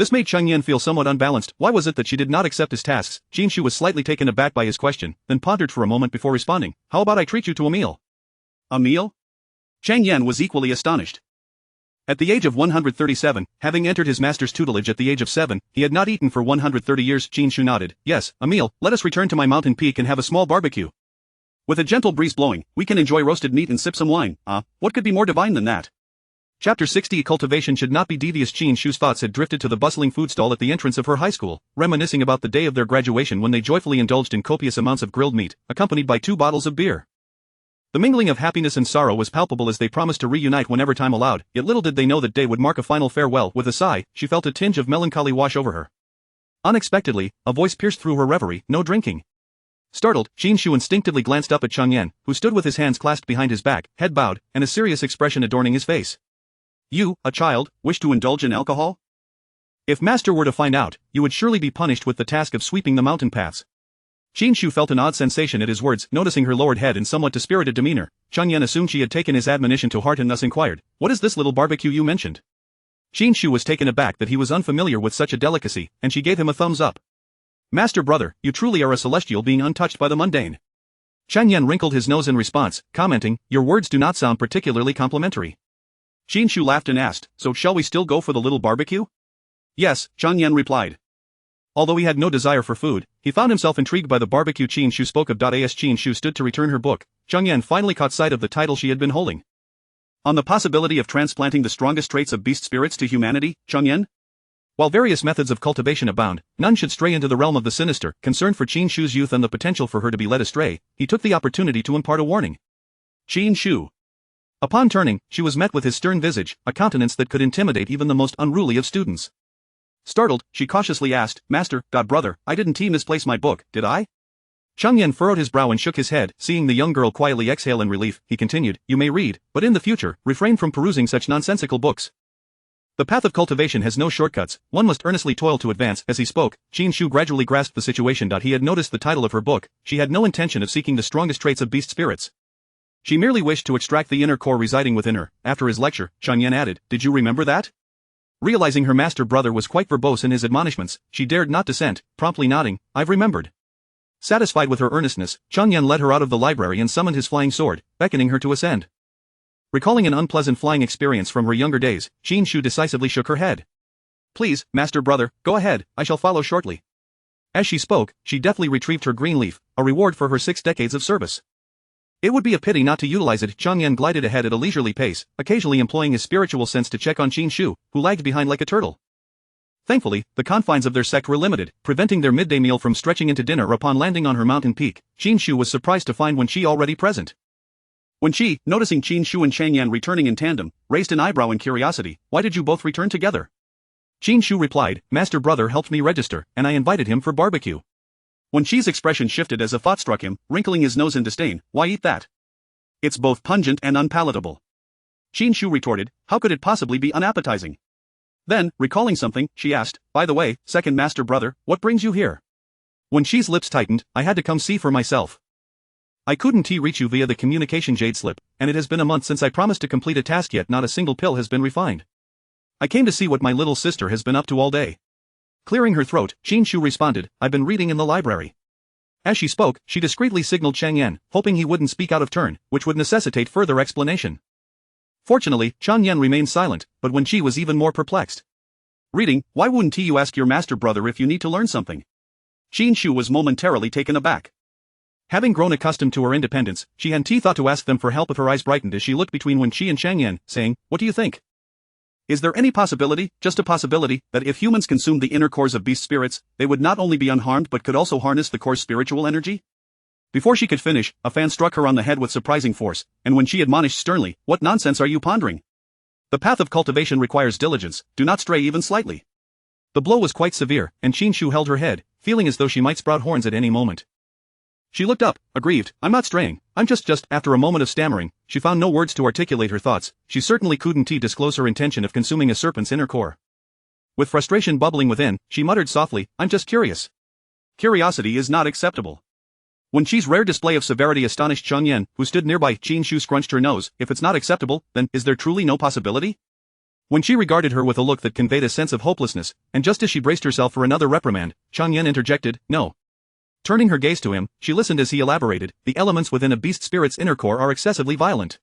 This made Cheng Yan feel somewhat unbalanced. Why was it that she did not accept his tasks? Qin Shu was slightly taken aback by his question, then pondered for a moment before responding. How about I treat you to a meal? A meal? Cheng Yan was equally astonished. At the age of 137, having entered his master's tutelage at the age of 7, he had not eaten for 130 years. Qin Shu nodded. Yes, a meal. Let us return to my mountain peak and have a small barbecue. With a gentle breeze blowing, we can enjoy roasted meat and sip some wine. What could be more divine than that? Chapter 60 Cultivation should not be devious. Qin Shu's thoughts had drifted to the bustling food stall at the entrance of her high school, reminiscing about the day of their graduation when they joyfully indulged in copious amounts of grilled meat, accompanied by 2 bottles of beer. The mingling of happiness and sorrow was palpable as they promised to reunite whenever time allowed, yet little did they know that day would mark a final farewell. With a sigh, she felt a tinge of melancholy wash over her. Unexpectedly, a voice pierced through her reverie. No drinking. Startled, Qin Shu instinctively glanced up at Cheng Yan, who stood with his hands clasped behind his back, head bowed, and a serious expression adorning his face. You, a child, wish to indulge in alcohol? If master were to find out, you would surely be punished with the task of sweeping the mountain paths. Qin Shu felt an odd sensation at his words. Noticing her lowered head and somewhat dispirited demeanor, Cheng Yan assumed she had taken his admonition to heart and thus inquired, what is this little barbecue you mentioned? Qin Shu was taken aback that he was unfamiliar with such a delicacy, and she gave him a thumbs up. Master brother, you truly are a celestial being untouched by the mundane. Cheng Yan wrinkled his nose in response, commenting, your words do not sound particularly complimentary. Qin Shu laughed and asked, so shall we still go for the little barbecue? Yes, Cheng Yan replied. Although he had no desire for food, he found himself intrigued by the barbecue Qin Shu spoke of. As Qin Shu stood to return her book, Cheng Yan finally caught sight of the title she had been holding. On the possibility of transplanting the strongest traits of beast spirits to humanity, Cheng Yan? While various methods of cultivation abound, none should stray into the realm of the sinister. Concerned for Qin Shu's youth and the potential for her to be led astray, he took the opportunity to impart a warning. Qin Shu. Upon turning, she was met with his stern visage, a countenance that could intimidate even the most unruly of students. Startled, she cautiously asked, Master, brother, I didn't misplace my book, did I? Cheng Yan furrowed his brow and shook his head. Seeing the young girl quietly exhale in relief, he continued, you may read, but in the future, refrain from perusing such nonsensical books. The path of cultivation has no shortcuts, one must earnestly toil to advance. As he spoke, Qin Shu gradually grasped the situation. He had noticed the title of her book. She had no intention of seeking the strongest traits of beast spirits. She merely wished to extract the inner core residing within her. After his lecture, Cheng Yan added, did you remember that? Realizing her master brother was quite verbose in his admonishments, she dared not dissent, promptly nodding, I've remembered. Satisfied with her earnestness, Cheng Yan led her out of the library and summoned his flying sword, beckoning her to ascend. Recalling an unpleasant flying experience from her younger days, Qin Shu decisively shook her head. Please, master brother, go ahead, I shall follow shortly. As she spoke, she deftly retrieved her green leaf, a reward for her 6 decades of service. It would be a pity not to utilize it. Cheng Yan glided ahead at a leisurely pace, occasionally employing his spiritual sense to check on Qin Shu, who lagged behind like a turtle. Thankfully, the confines of their sect were limited, preventing their midday meal from stretching into dinner. Upon landing on her mountain peak, Qin Shu was surprised to find Wen Qi already present. Wen Qi, noticing Qin Shu and Cheng Yan returning in tandem, raised an eyebrow in curiosity. Why did you both return together? Qin Shu replied, Master brother helped me register, and I invited him for barbecue. Wen Qi's expression shifted as a thought struck him, wrinkling his nose in disdain. Why eat that? It's both pungent and unpalatable. Qin Shu retorted, how could it possibly be unappetizing? Then, recalling something, she asked, by the way, second master brother, what brings you here? Wen Qi's lips tightened, I had to come see for myself. I couldn't reach you via the communication jade slip, and it has been a month since I promised to complete a task, yet not a single pill has been refined. I came to see what my little sister has been up to all day. Clearing her throat, Qin Shu responded, I've been reading in the library. As she spoke, she discreetly signaled Cheng Yan, hoping he wouldn't speak out of turn, which would necessitate further explanation. Fortunately, Cheng Yan remained silent, but Wen Qi was even more perplexed. Reading, why wouldn't you ask your master brother if you need to learn something? Qin Shu was momentarily taken aback. Having grown accustomed to her independence, she hadn't thought to ask them for help. If her eyes brightened as she looked between Wen Qi and Cheng Yan, saying, what do you think? Is there any possibility, just a possibility, that if humans consumed the inner cores of beast spirits, they would not only be unharmed but could also harness the core's spiritual energy? Before she could finish, a fan struck her on the head with surprising force, and when she admonished sternly, what nonsense are you pondering? The path of cultivation requires diligence, do not stray even slightly. The blow was quite severe, and Qin Shu held her head, feeling as though she might sprout horns at any moment. She looked up, aggrieved, I'm not straying, I'm just. After a moment of stammering, she found no words to articulate her thoughts. She certainly couldn't disclose her intention of consuming a serpent's inner core. With frustration bubbling within, she muttered softly, I'm just curious. Curiosity is not acceptable. Wen Qi's rare display of severity astonished Cheng Yan, who stood nearby. Qin Shu scrunched her nose, if it's not acceptable, then, is there truly no possibility? When she regarded her with a look that conveyed a sense of hopelessness, and just as she braced herself for another reprimand, Chang Yen interjected, "No." Turning her gaze to him, she listened as he elaborated, "The elements within a beast spirit's inner core are excessively violent.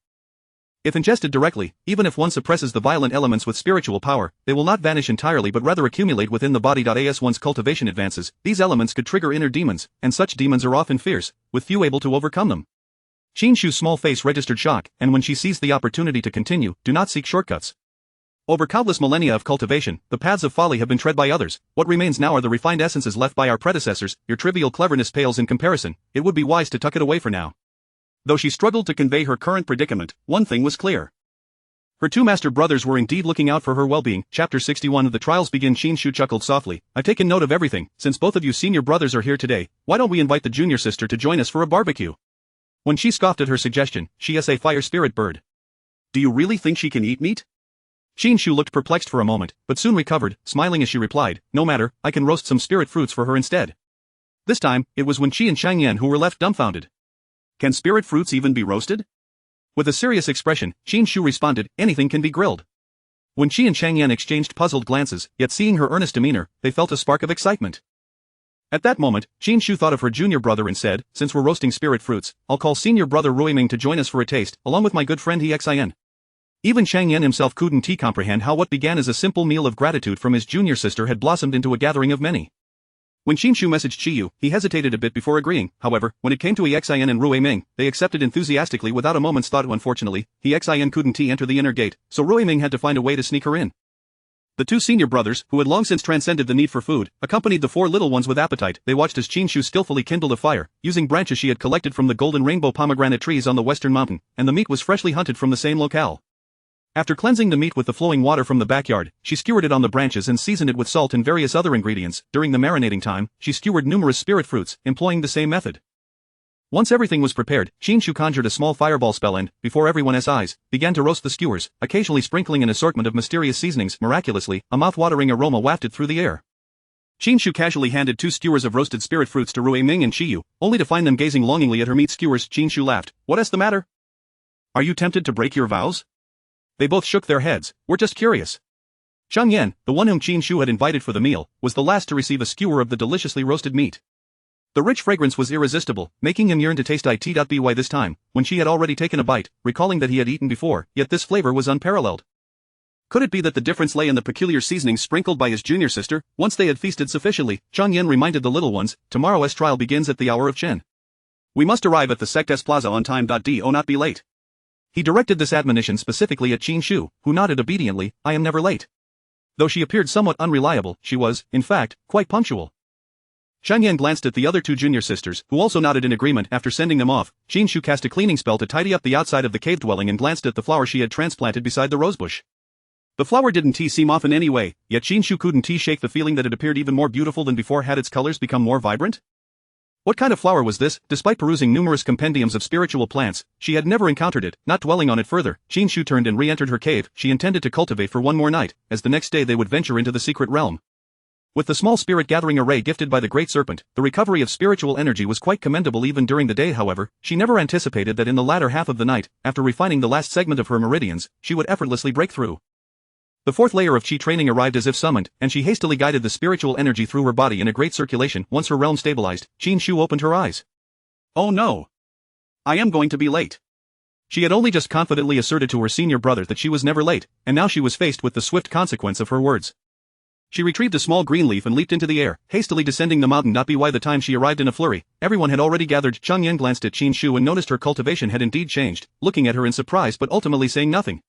If ingested directly, even if one suppresses the violent elements with spiritual power, they will not vanish entirely but rather accumulate within the body. As one's cultivation advances, these elements could trigger inner demons, and such demons are often fierce, with few able to overcome them." Qin Shu's small face registered shock, and when she seized the opportunity to continue, "Do not seek shortcuts. Over countless millennia of cultivation, the paths of folly have been tread by others. What remains now are the refined essences left by our predecessors. Your trivial cleverness pales in comparison. It would be wise to tuck it away for now." Though she struggled to convey her current predicament, one thing was clear. Her two master brothers were indeed looking out for her well-being. Chapter 61 of the trials begin. Qin Shu chuckled softly. "I've taken note of everything. Since both of you senior brothers are here today, why don't we invite the junior sister to join us for a barbecue?" When she scoffed at her suggestion, she is a fire spirit bird. "Do you really think she can eat meat?" Qin Shu looked perplexed for a moment, but soon recovered, smiling as she replied, "No matter, I can roast some spirit fruits for her instead." This time, it was Wen Qi and Chang Yan who were left dumbfounded. "Can spirit fruits even be roasted?" With a serious expression, Qin Shu responded, "Anything can be grilled." Wen Qi and Chang Yan exchanged puzzled glances, yet seeing her earnest demeanor, they felt a spark of excitement. At that moment, Qin Shu thought of her junior brother and said, "Since we're roasting spirit fruits, I'll call senior brother Ruiming to join us for a taste, along with my good friend Xin." Even Chang Yan himself couldn't comprehend how what began as a simple meal of gratitude from his junior sister had blossomed into a gathering of many. When Qin Shu messaged Qiyu, he hesitated a bit before agreeing. However, when it came to Xin and Ruiming, they accepted enthusiastically without a moment's thought. Unfortunately, Xin couldn't enter the inner gate, so Ruiming had to find a way to sneak her in. The two senior brothers, who had long since transcended the need for food, accompanied the four little ones with appetite. They watched as Qin Shu skillfully kindled a fire, using branches she had collected from the golden rainbow pomegranate trees on the western mountain, and the meat was freshly hunted from the same locale. After cleansing the meat with the flowing water from the backyard, she skewered it on the branches and seasoned it with salt and various other ingredients. During the marinating time, she skewered numerous spirit fruits, employing the same method. Once everything was prepared, Qin Shu conjured a small fireball spell and, before everyone's eyes, began to roast the skewers, occasionally sprinkling an assortment of mysterious seasonings. Miraculously, a mouth-watering aroma wafted through the air. Qin Shu casually handed 2 skewers of roasted spirit fruits to Ruiming and Qiyu, only to find them gazing longingly at her meat skewers. Qin Shu laughed. "What's the matter? Are you tempted to break your vows?" They both shook their heads. "We're just curious." Chang Yan, the one whom Qin Shu had invited for the meal, was the last to receive a skewer of the deliciously roasted meat. The rich fragrance was irresistible, making him yearn to taste it. By this time, when she had already taken a bite, recalling that he had eaten before, yet this flavor was unparalleled. Could it be that the difference lay in the peculiar seasonings sprinkled by his junior sister? Once they had feasted sufficiently, Chang Yan reminded the little ones, "Tomorrow's trial begins at the hour of Chen. We must arrive at the sect's plaza on time. Do not be late." He directed this admonition specifically at Qin Shu, who nodded obediently. "I am never late." Though she appeared somewhat unreliable, she was, in fact, quite punctual. Chang Yan glanced at the other 2 junior sisters, who also nodded in agreement. After sending them off, Qin Shu cast a cleaning spell to tidy up the outside of the cave dwelling and glanced at the flower she had transplanted beside the rosebush. The flower didn't seem off in any way, yet Qin Shu couldn't shake the feeling that it appeared even more beautiful than before. Had its colors become more vibrant? What kind of flower was this? Despite perusing numerous compendiums of spiritual plants, she had never encountered it. Not dwelling on it further, Qin Shu turned and re-entered her cave. She intended to cultivate for one more night, as the next day they would venture into the secret realm. With the small spirit-gathering array gifted by the Great Serpent, the recovery of spiritual energy was quite commendable even during the day. However, she never anticipated that in the latter half of the night, after refining the last segment of her meridians, she would effortlessly break through. The 4th layer of Qi training arrived as if summoned, and she hastily guided the spiritual energy through her body in a great circulation. Once her realm stabilized, Qin Shu opened her eyes. "Oh no! I am going to be late." She had only just confidently asserted to her senior brother that she was never late, and now she was faced with the swift consequence of her words. She retrieved a small green leaf and leaped into the air, hastily descending the mountain. By the time she arrived in a flurry, everyone had already gathered. Chang Yan glanced at Qin Shu and noticed her cultivation had indeed changed, looking at her in surprise but ultimately saying nothing.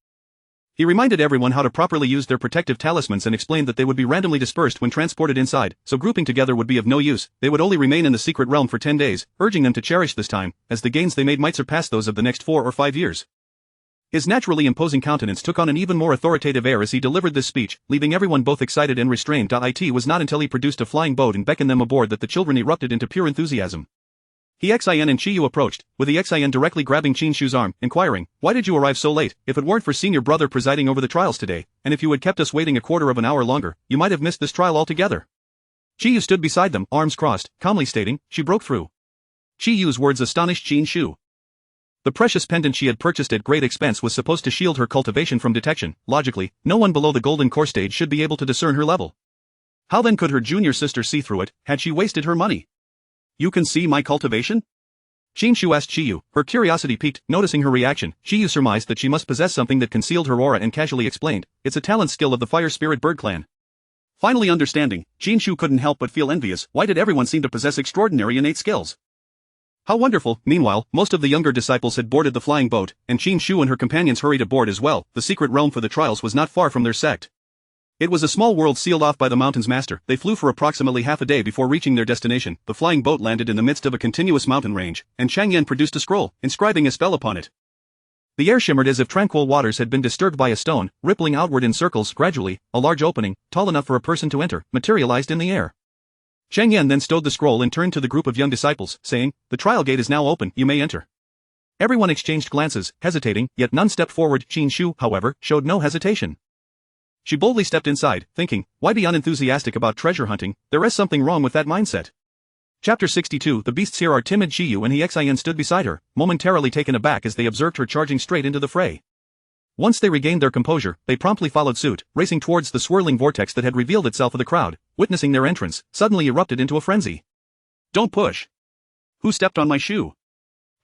He reminded everyone how to properly use their protective talismans and explained that they would be randomly dispersed when transported inside, so grouping together would be of no use. They would only remain in the secret realm for 10 days, urging them to cherish this time, as the gains they made might surpass those of the next 4 or 5 years. His naturally imposing countenance took on an even more authoritative air as he delivered this speech, leaving everyone both excited and restrained. It was not until he produced a flying boat and beckoned them aboard that the children erupted into pure enthusiasm. Xin and Qiyu approached, with Xin directly grabbing Qin Shu's arm, inquiring, "Why did you arrive so late? If it weren't for senior brother presiding over the trials today, and if you had kept us waiting a quarter of an hour longer, you might have missed this trial altogether." Qiyu stood beside them, arms crossed, calmly stating, "She broke through." Qiyu's words astonished Qin Shu. The precious pendant she had purchased at great expense was supposed to shield her cultivation from detection. Logically, no one below the golden core stage should be able to discern her level. How then could her junior sister see through it, had she wasted her money? You can see my cultivation? Qin Shu asked Qiyu, her curiosity piqued. Noticing her reaction, Qiyu surmised that she must possess something that concealed her aura and casually explained, it's a talent skill of the fire spirit bird clan. Finally understanding, Qin Shu couldn't help but feel envious. Why did everyone seem to possess extraordinary innate skills? How wonderful. Meanwhile, most of the younger disciples had boarded the flying boat, and Qin Shu and her companions hurried aboard as well. The secret realm for the trials was not far from their sect. It was a small world sealed off by the mountain's master. They flew for approximately half a day before reaching their destination. The flying boat landed in the midst of a continuous mountain range, and Changyan produced a scroll, inscribing a spell upon it. The air shimmered as if tranquil waters had been disturbed by a stone, rippling outward in circles. Gradually, a large opening, tall enough for a person to enter, materialized in the air. Changyan then stowed the scroll and turned to the group of young disciples, saying, "The trial gate is now open, you may enter." Everyone exchanged glances, hesitating, yet none stepped forward. Qin Shu, however, showed no hesitation. She boldly stepped inside, thinking, why be unenthusiastic about treasure hunting? There is something wrong with that mindset. Chapter 62. The beasts here are timid. Qiyu and Xian stood beside her, momentarily taken aback as they observed her charging straight into the fray. Once they regained their composure, they promptly followed suit, racing towards the swirling vortex that had revealed itself of the crowd. Witnessing their entrance, suddenly erupted into a frenzy. Don't push. Who stepped on my shoe?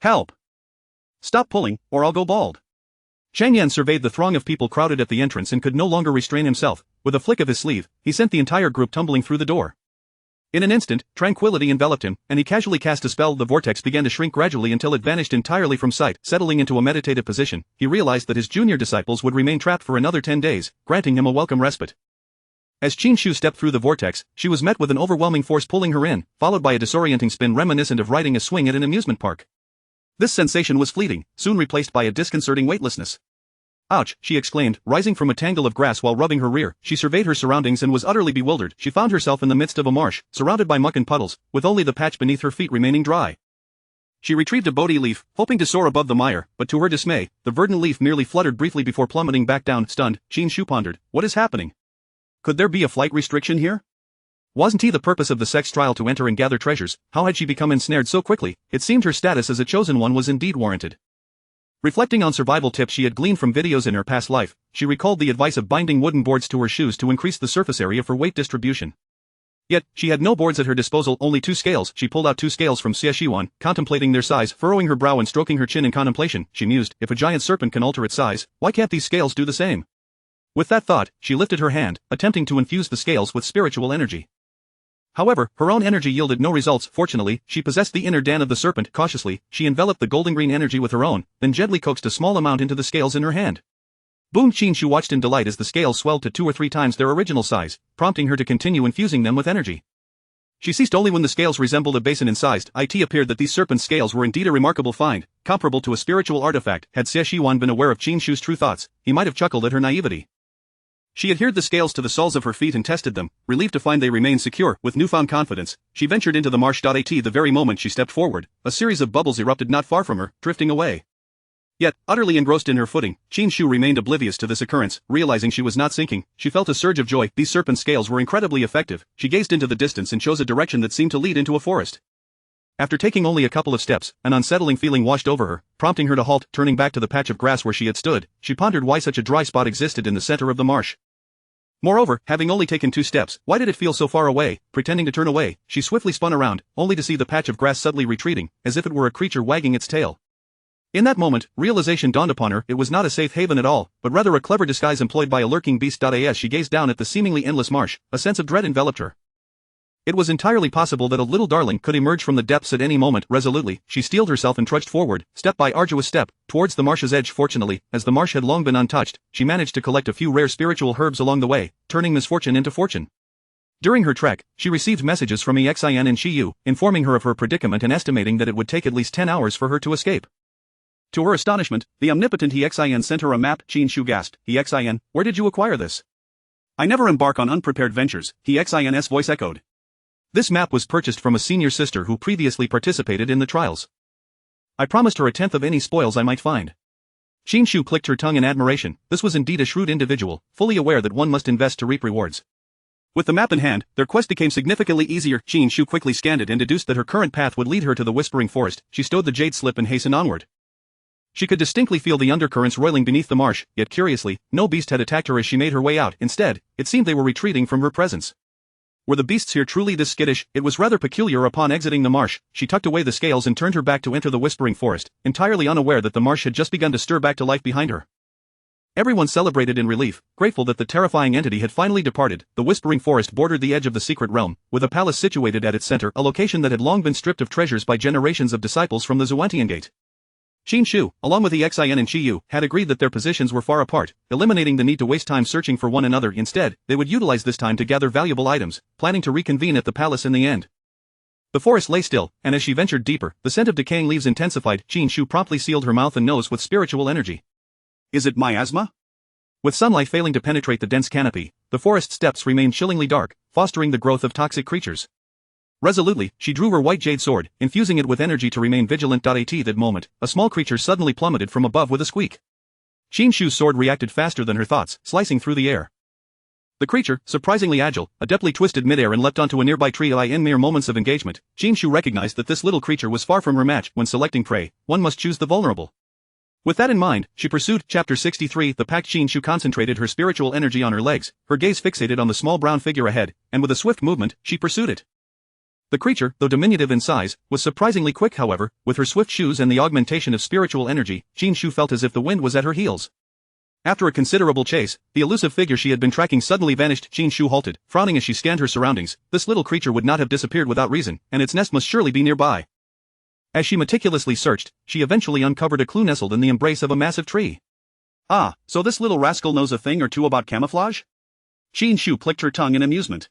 Help. Stop pulling, or I'll go bald. Changyan surveyed the throng of people crowded at the entrance and could no longer restrain himself. With a flick of his sleeve, he sent the entire group tumbling through the door. In an instant, tranquility enveloped him, and he casually cast a spell. The vortex began to shrink gradually until it vanished entirely from sight. Settling into a meditative position, he realized that his junior disciples would remain trapped for another 10 days, granting him a welcome respite. As Qin Shu stepped through the vortex, she was met with an overwhelming force pulling her in, followed by a disorienting spin reminiscent of riding a swing at an amusement park. This sensation was fleeting, soon replaced by a disconcerting weightlessness. Ouch, she exclaimed, rising from a tangle of grass while rubbing her rear. She surveyed her surroundings and was utterly bewildered. She found herself in the midst of a marsh, surrounded by muck and puddles, with only the patch beneath her feet remaining dry. She retrieved a bodhi leaf, hoping to soar above the mire, but to her dismay, the verdant leaf merely fluttered briefly before plummeting back down. Stunned, Qin Shu pondered, what is happening? Could there be a flight restriction here? Wasn't the purpose of the sect's trial to enter and gather treasures? How had she become ensnared so quickly? It seemed her status as a chosen one was indeed warranted. Reflecting on survival tips she had gleaned from videos in her past life, she recalled the advice of binding wooden boards to her shoes to increase the surface area for weight distribution. Yet, she had no boards at her disposal, only 2 scales. She pulled out 2 scales from Xie, contemplating their size, furrowing her brow and stroking her chin in contemplation. She mused, if a giant serpent can alter its size, why can't these scales do the same? With that thought, she lifted her hand, attempting to infuse the scales with spiritual energy. However, her own energy yielded no results. Fortunately, she possessed the inner Dan of the serpent. Cautiously, she enveloped the golden green energy with her own, then gently coaxed a small amount into the scales in her hand. Boom! Qin Shu watched in delight as the scales swelled to 2 or 3 times their original size, prompting her to continue infusing them with energy. She ceased only when the scales resembled a basin in size. It appeared that these serpent scales were indeed a remarkable find, comparable to a spiritual artifact. Had Xie been aware of Qin Shu's true thoughts, he might have chuckled at her naivety. She adhered the scales to the soles of her feet and tested them, relieved to find they remained secure. With newfound confidence, she ventured into the marsh. At the very moment she stepped forward, a series of bubbles erupted not far from her, drifting away. Yet, utterly engrossed in her footing, Qin Shu remained oblivious to this occurrence. Realizing she was not sinking, she felt a surge of joy. These serpent scales were incredibly effective. She gazed into the distance and chose a direction that seemed to lead into a forest. After taking only a couple of steps, an unsettling feeling washed over her, prompting her to halt. Turning back to the patch of grass where she had stood, she pondered why such a dry spot existed in the center of the marsh. Moreover, having only taken 2 steps, why did it feel so far away? Pretending to turn away, she swiftly spun around, only to see the patch of grass suddenly retreating, as if it were a creature wagging its tail. In that moment, realization dawned upon her. It was not a safe haven at all, but rather a clever disguise employed by a lurking beast. As she gazed down at the seemingly endless marsh, a sense of dread enveloped her. It was entirely possible that a little darling could emerge from the depths at any moment. Resolutely, she steeled herself and trudged forward, step by arduous step, towards the marsh's edge. Fortunately, as the marsh had long been untouched, she managed to collect a few rare spiritual herbs along the way, turning misfortune into fortune. During her trek, she received messages from Xian and Qiyu, informing her of her predicament and estimating that it would take at least 10 hours for her to escape. To her astonishment, the omnipotent Xian sent her a map. Qin Shu gasped, Xian, where did you acquire this? I never embark on unprepared ventures, Xian's voice echoed. This map was purchased from a senior sister who previously participated in the trials. I promised her 1/10 of any spoils I might find. Qin Shu clicked her tongue in admiration. This was indeed a shrewd individual, fully aware that one must invest to reap rewards. With the map in hand, their quest became significantly easier. Qin Shu quickly scanned it and deduced that her current path would lead her to the Whispering Forest. She stowed the jade slip and hastened onward. She could distinctly feel the undercurrents roiling beneath the marsh, yet curiously, no beast had attacked her as she made her way out. Instead, it seemed they were retreating from her presence. Were the beasts here truly this skittish? It was rather peculiar. Upon exiting the marsh, she tucked away the scales and turned her back to enter the whispering forest, entirely unaware that the marsh had just begun to stir back to life behind her. Everyone celebrated in relief, grateful that the terrifying entity had finally departed. The whispering forest bordered the edge of the secret realm, with a palace situated at its center, a location that had long been stripped of treasures by generations of disciples from the Xuantian Gate. Qin Shu, along with the Xin and Qi Yu, had agreed that their positions were far apart, eliminating the need to waste time searching for one another. Instead, they would utilize this time to gather valuable items, planning to reconvene at the palace in the end. The forest lay still, and as she ventured deeper, the scent of decaying leaves intensified. Qin Shu promptly sealed her mouth and nose with spiritual energy. Is it miasma? With sunlight failing to penetrate the dense canopy, the forest steppes remained chillingly dark, fostering the growth of toxic creatures. Resolutely, she drew her white jade sword, infusing it with energy to remain vigilant. At that moment, a small creature suddenly plummeted from above with a squeak. Qin Shu's sword reacted faster than her thoughts, slicing through the air. The creature, surprisingly agile, adeptly twisted midair and leapt onto a nearby tree. In mere moments of engagement, Qin Shu recognized that this little creature was far from her match. When selecting prey, one must choose the vulnerable. With that in mind, she pursued. Chapter 63. The pact. Qin Shu concentrated her spiritual energy on her legs, her gaze fixated on the small brown figure ahead, and with a swift movement, she pursued it. The creature, though diminutive in size, was surprisingly quick. However, with her swift shoes and the augmentation of spiritual energy, Qin Shu felt as if the wind was at her heels. After a considerable chase, the elusive figure she had been tracking suddenly vanished. Qin Shu halted, frowning as she scanned her surroundings. This little creature would not have disappeared without reason, and its nest must surely be nearby. As she meticulously searched, she eventually uncovered a clue nestled in the embrace of a massive tree. Ah, so this little rascal knows a thing or two about camouflage? Qin Shu clicked her tongue in amusement.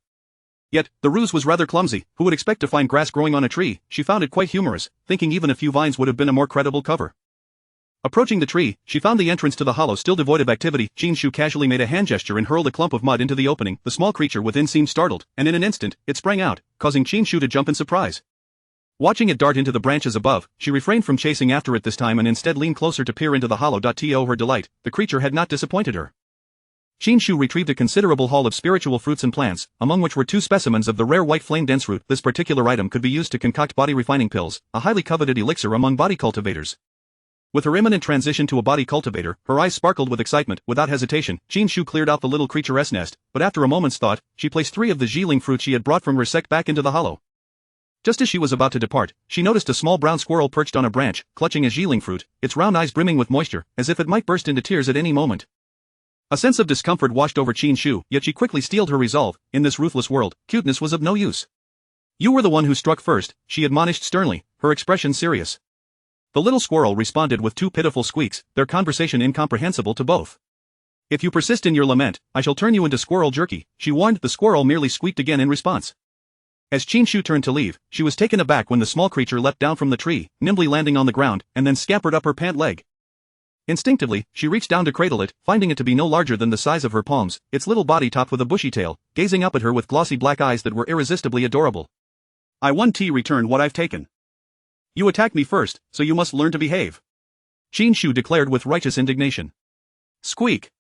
Yet, the ruse was rather clumsy. Who would expect to find grass growing on a tree? She found it quite humorous, thinking even a few vines would have been a more credible cover. Approaching the tree, she found the entrance to the hollow still devoid of activity. Qin Shu casually made a hand gesture and hurled a clump of mud into the opening. The small creature within seemed startled, and in an instant, it sprang out, causing Qin Shu to jump in surprise. Watching it dart into the branches above, she refrained from chasing after it this time and instead leaned closer to peer into the hollow. To her delight, the creature had not disappointed her. Qin Shu retrieved a considerable haul of spiritual fruits and plants, among which were 2 specimens of the rare white flame dense root. This particular item could be used to concoct body refining pills, a highly coveted elixir among body cultivators. With her imminent transition to a body cultivator, her eyes sparkled with excitement. Without hesitation, Qin Shu cleared out the little creature's nest, but after a moment's thought, she placed 3 of the Jiling fruits she had brought from her sect back into the hollow. Just as she was about to depart, she noticed a small brown squirrel perched on a branch, clutching a Jiling fruit, its round eyes brimming with moisture, as if it might burst into tears at any moment. A sense of discomfort washed over Qin Shu, yet she quickly steeled her resolve. In this ruthless world, cuteness was of no use. You were the one who struck first, she admonished sternly, her expression serious. The little squirrel responded with 2 pitiful squeaks, their conversation incomprehensible to both. If you persist in your lament, I shall turn you into squirrel jerky, she warned. The squirrel merely squeaked again in response. As Qin Shu turned to leave, she was taken aback when the small creature leapt down from the tree, nimbly landing on the ground, and then scampered up her pant leg. Instinctively, she reached down to cradle it, finding it to be no larger than the size of her palms, its little body topped with a bushy tail, gazing up at her with glossy black eyes that were irresistibly adorable. I won't return what I've taken. You attacked me first, so you must learn to behave. Qin Shu declared with righteous indignation. Squeak.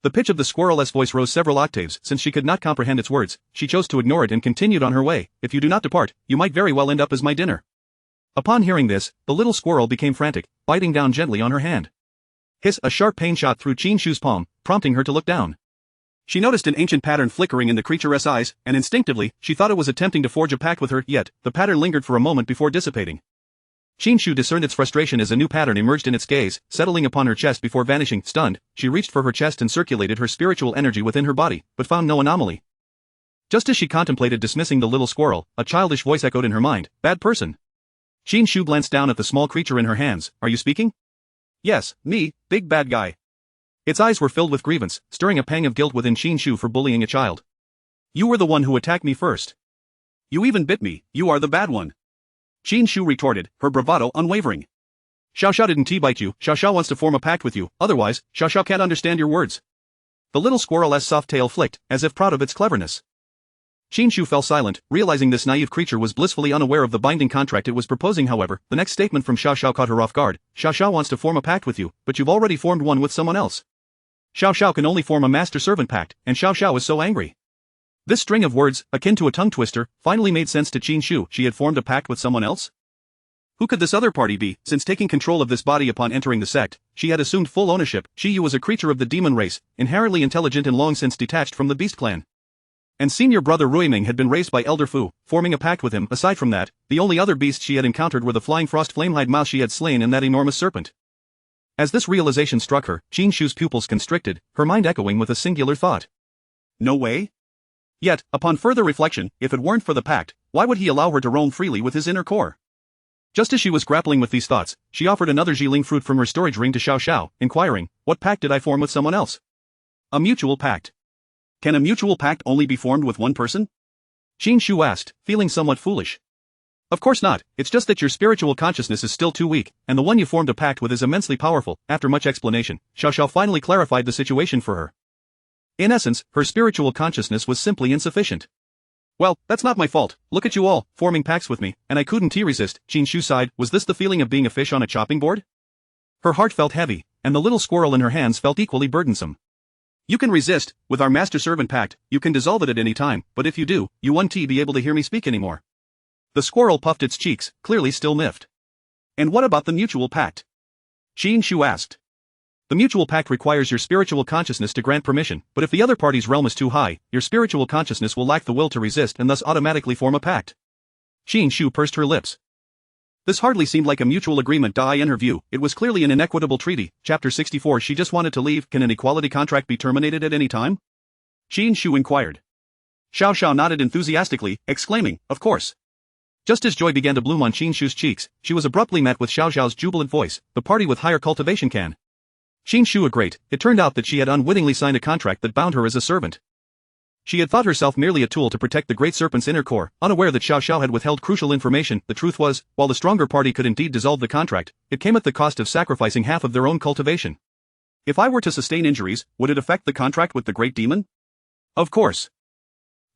The pitch of the squirrel's voice rose several octaves. Since she could not comprehend its words, she chose to ignore it and continued on her way. If you do not depart, you might very well end up as my dinner. Upon hearing this, the little squirrel became frantic, biting down gently on her hand. Hiss! A sharp pain shot through Qin Shu's palm, prompting her to look down. She noticed an ancient pattern flickering in the creature's eyes, and instinctively, she thought it was attempting to forge a pact with her, yet, the pattern lingered for a moment before dissipating. Qin Shu discerned its frustration as a new pattern emerged in its gaze, settling upon her chest before vanishing. Stunned, she reached for her chest and circulated her spiritual energy within her body, but found no anomaly. Just as she contemplated dismissing the little squirrel, a childish voice echoed in her mind, bad person. Qin Shu glanced down at the small creature in her hands. Are you speaking? Yes, me, big bad guy. Its eyes were filled with grievance, stirring a pang of guilt within Qin Shu for bullying a child. You were the one who attacked me first. You even bit me, you are the bad one. Qin Shu retorted, her bravado unwavering. Xiao Xiao didn't bite you, Xiao Xiao wants to form a pact with you, otherwise, Xiao Xiao can't understand your words. The little squirrel's soft tail flicked, as if proud of its cleverness. Qin Shu fell silent, realizing this naive creature was blissfully unaware of the binding contract it was proposing. However, the next statement from Xiao Xiao caught her off guard. Xiao Xiao wants to form a pact with you, but you've already formed one with someone else. Xiao Xiao can only form a master-servant pact, and Xiao Xiao is so angry. This string of words, akin to a tongue twister, finally made sense to Qin Shu. She had formed a pact with someone else? Who could this other party be? Since taking control of this body upon entering the sect, she had assumed full ownership. Qi Yu was a creature of the demon race, inherently intelligent and long since detached from the beast clan. And senior brother Ruiming had been raised by Elder Fu, forming a pact with him. Aside from that, the only other beasts she had encountered were the flying frost flamehide mouse she had slain and that enormous serpent. As this realization struck her, Qin Shu's pupils constricted, her mind echoing with a singular thought. No way? Yet, upon further reflection, if it weren't for the pact, why would he allow her to roam freely with his inner core? Just as she was grappling with these thoughts, she offered another Jiling fruit from her storage ring to Xiao Xiao, inquiring, what pact did I form with someone else? A mutual pact. Can a mutual pact only be formed with one person? Qin Shu asked, feeling somewhat foolish. Of course not, it's just that your spiritual consciousness is still too weak, and the one you formed a pact with is immensely powerful. After much explanation, Xiao Xiao finally clarified the situation for her. In essence, her spiritual consciousness was simply insufficient. Well, that's not my fault. Look at you all, forming pacts with me, and I couldn't resist. Qin Shu sighed. Was this the feeling of being a fish on a chopping board? Her heart felt heavy, and the little squirrel in her hands felt equally burdensome. You can resist. With our master-servant pact, you can dissolve it at any time, but if you do, you won't be able to hear me speak anymore. The squirrel puffed its cheeks, clearly still miffed. And what about the mutual pact? Qin Shu asked. The mutual pact requires your spiritual consciousness to grant permission, but if the other party's realm is too high, your spiritual consciousness will lack the will to resist and thus automatically form a pact. Qin Shu pursed her lips. This hardly seemed like a mutual agreement. In her view, it was clearly an inequitable treaty. Chapter 64. She just wanted to leave. Can an equality contract be terminated at any time? Qin Shu inquired. Xiao Xiao nodded enthusiastically, exclaiming, of course. Just as joy began to bloom on Qin Shu's cheeks, she was abruptly met with Xiao Xiao's jubilant voice. The party with higher cultivation can. Qin Shu agreed. It turned out that she had unwittingly signed a contract that bound her as a servant. She had thought herself merely a tool to protect the great serpent's inner core, unaware that Xiao Xiao had withheld crucial information. The truth was, while the stronger party could indeed dissolve the contract, it came at the cost of sacrificing half of their own cultivation. If I were to sustain injuries, would it affect the contract with the great demon? Of course.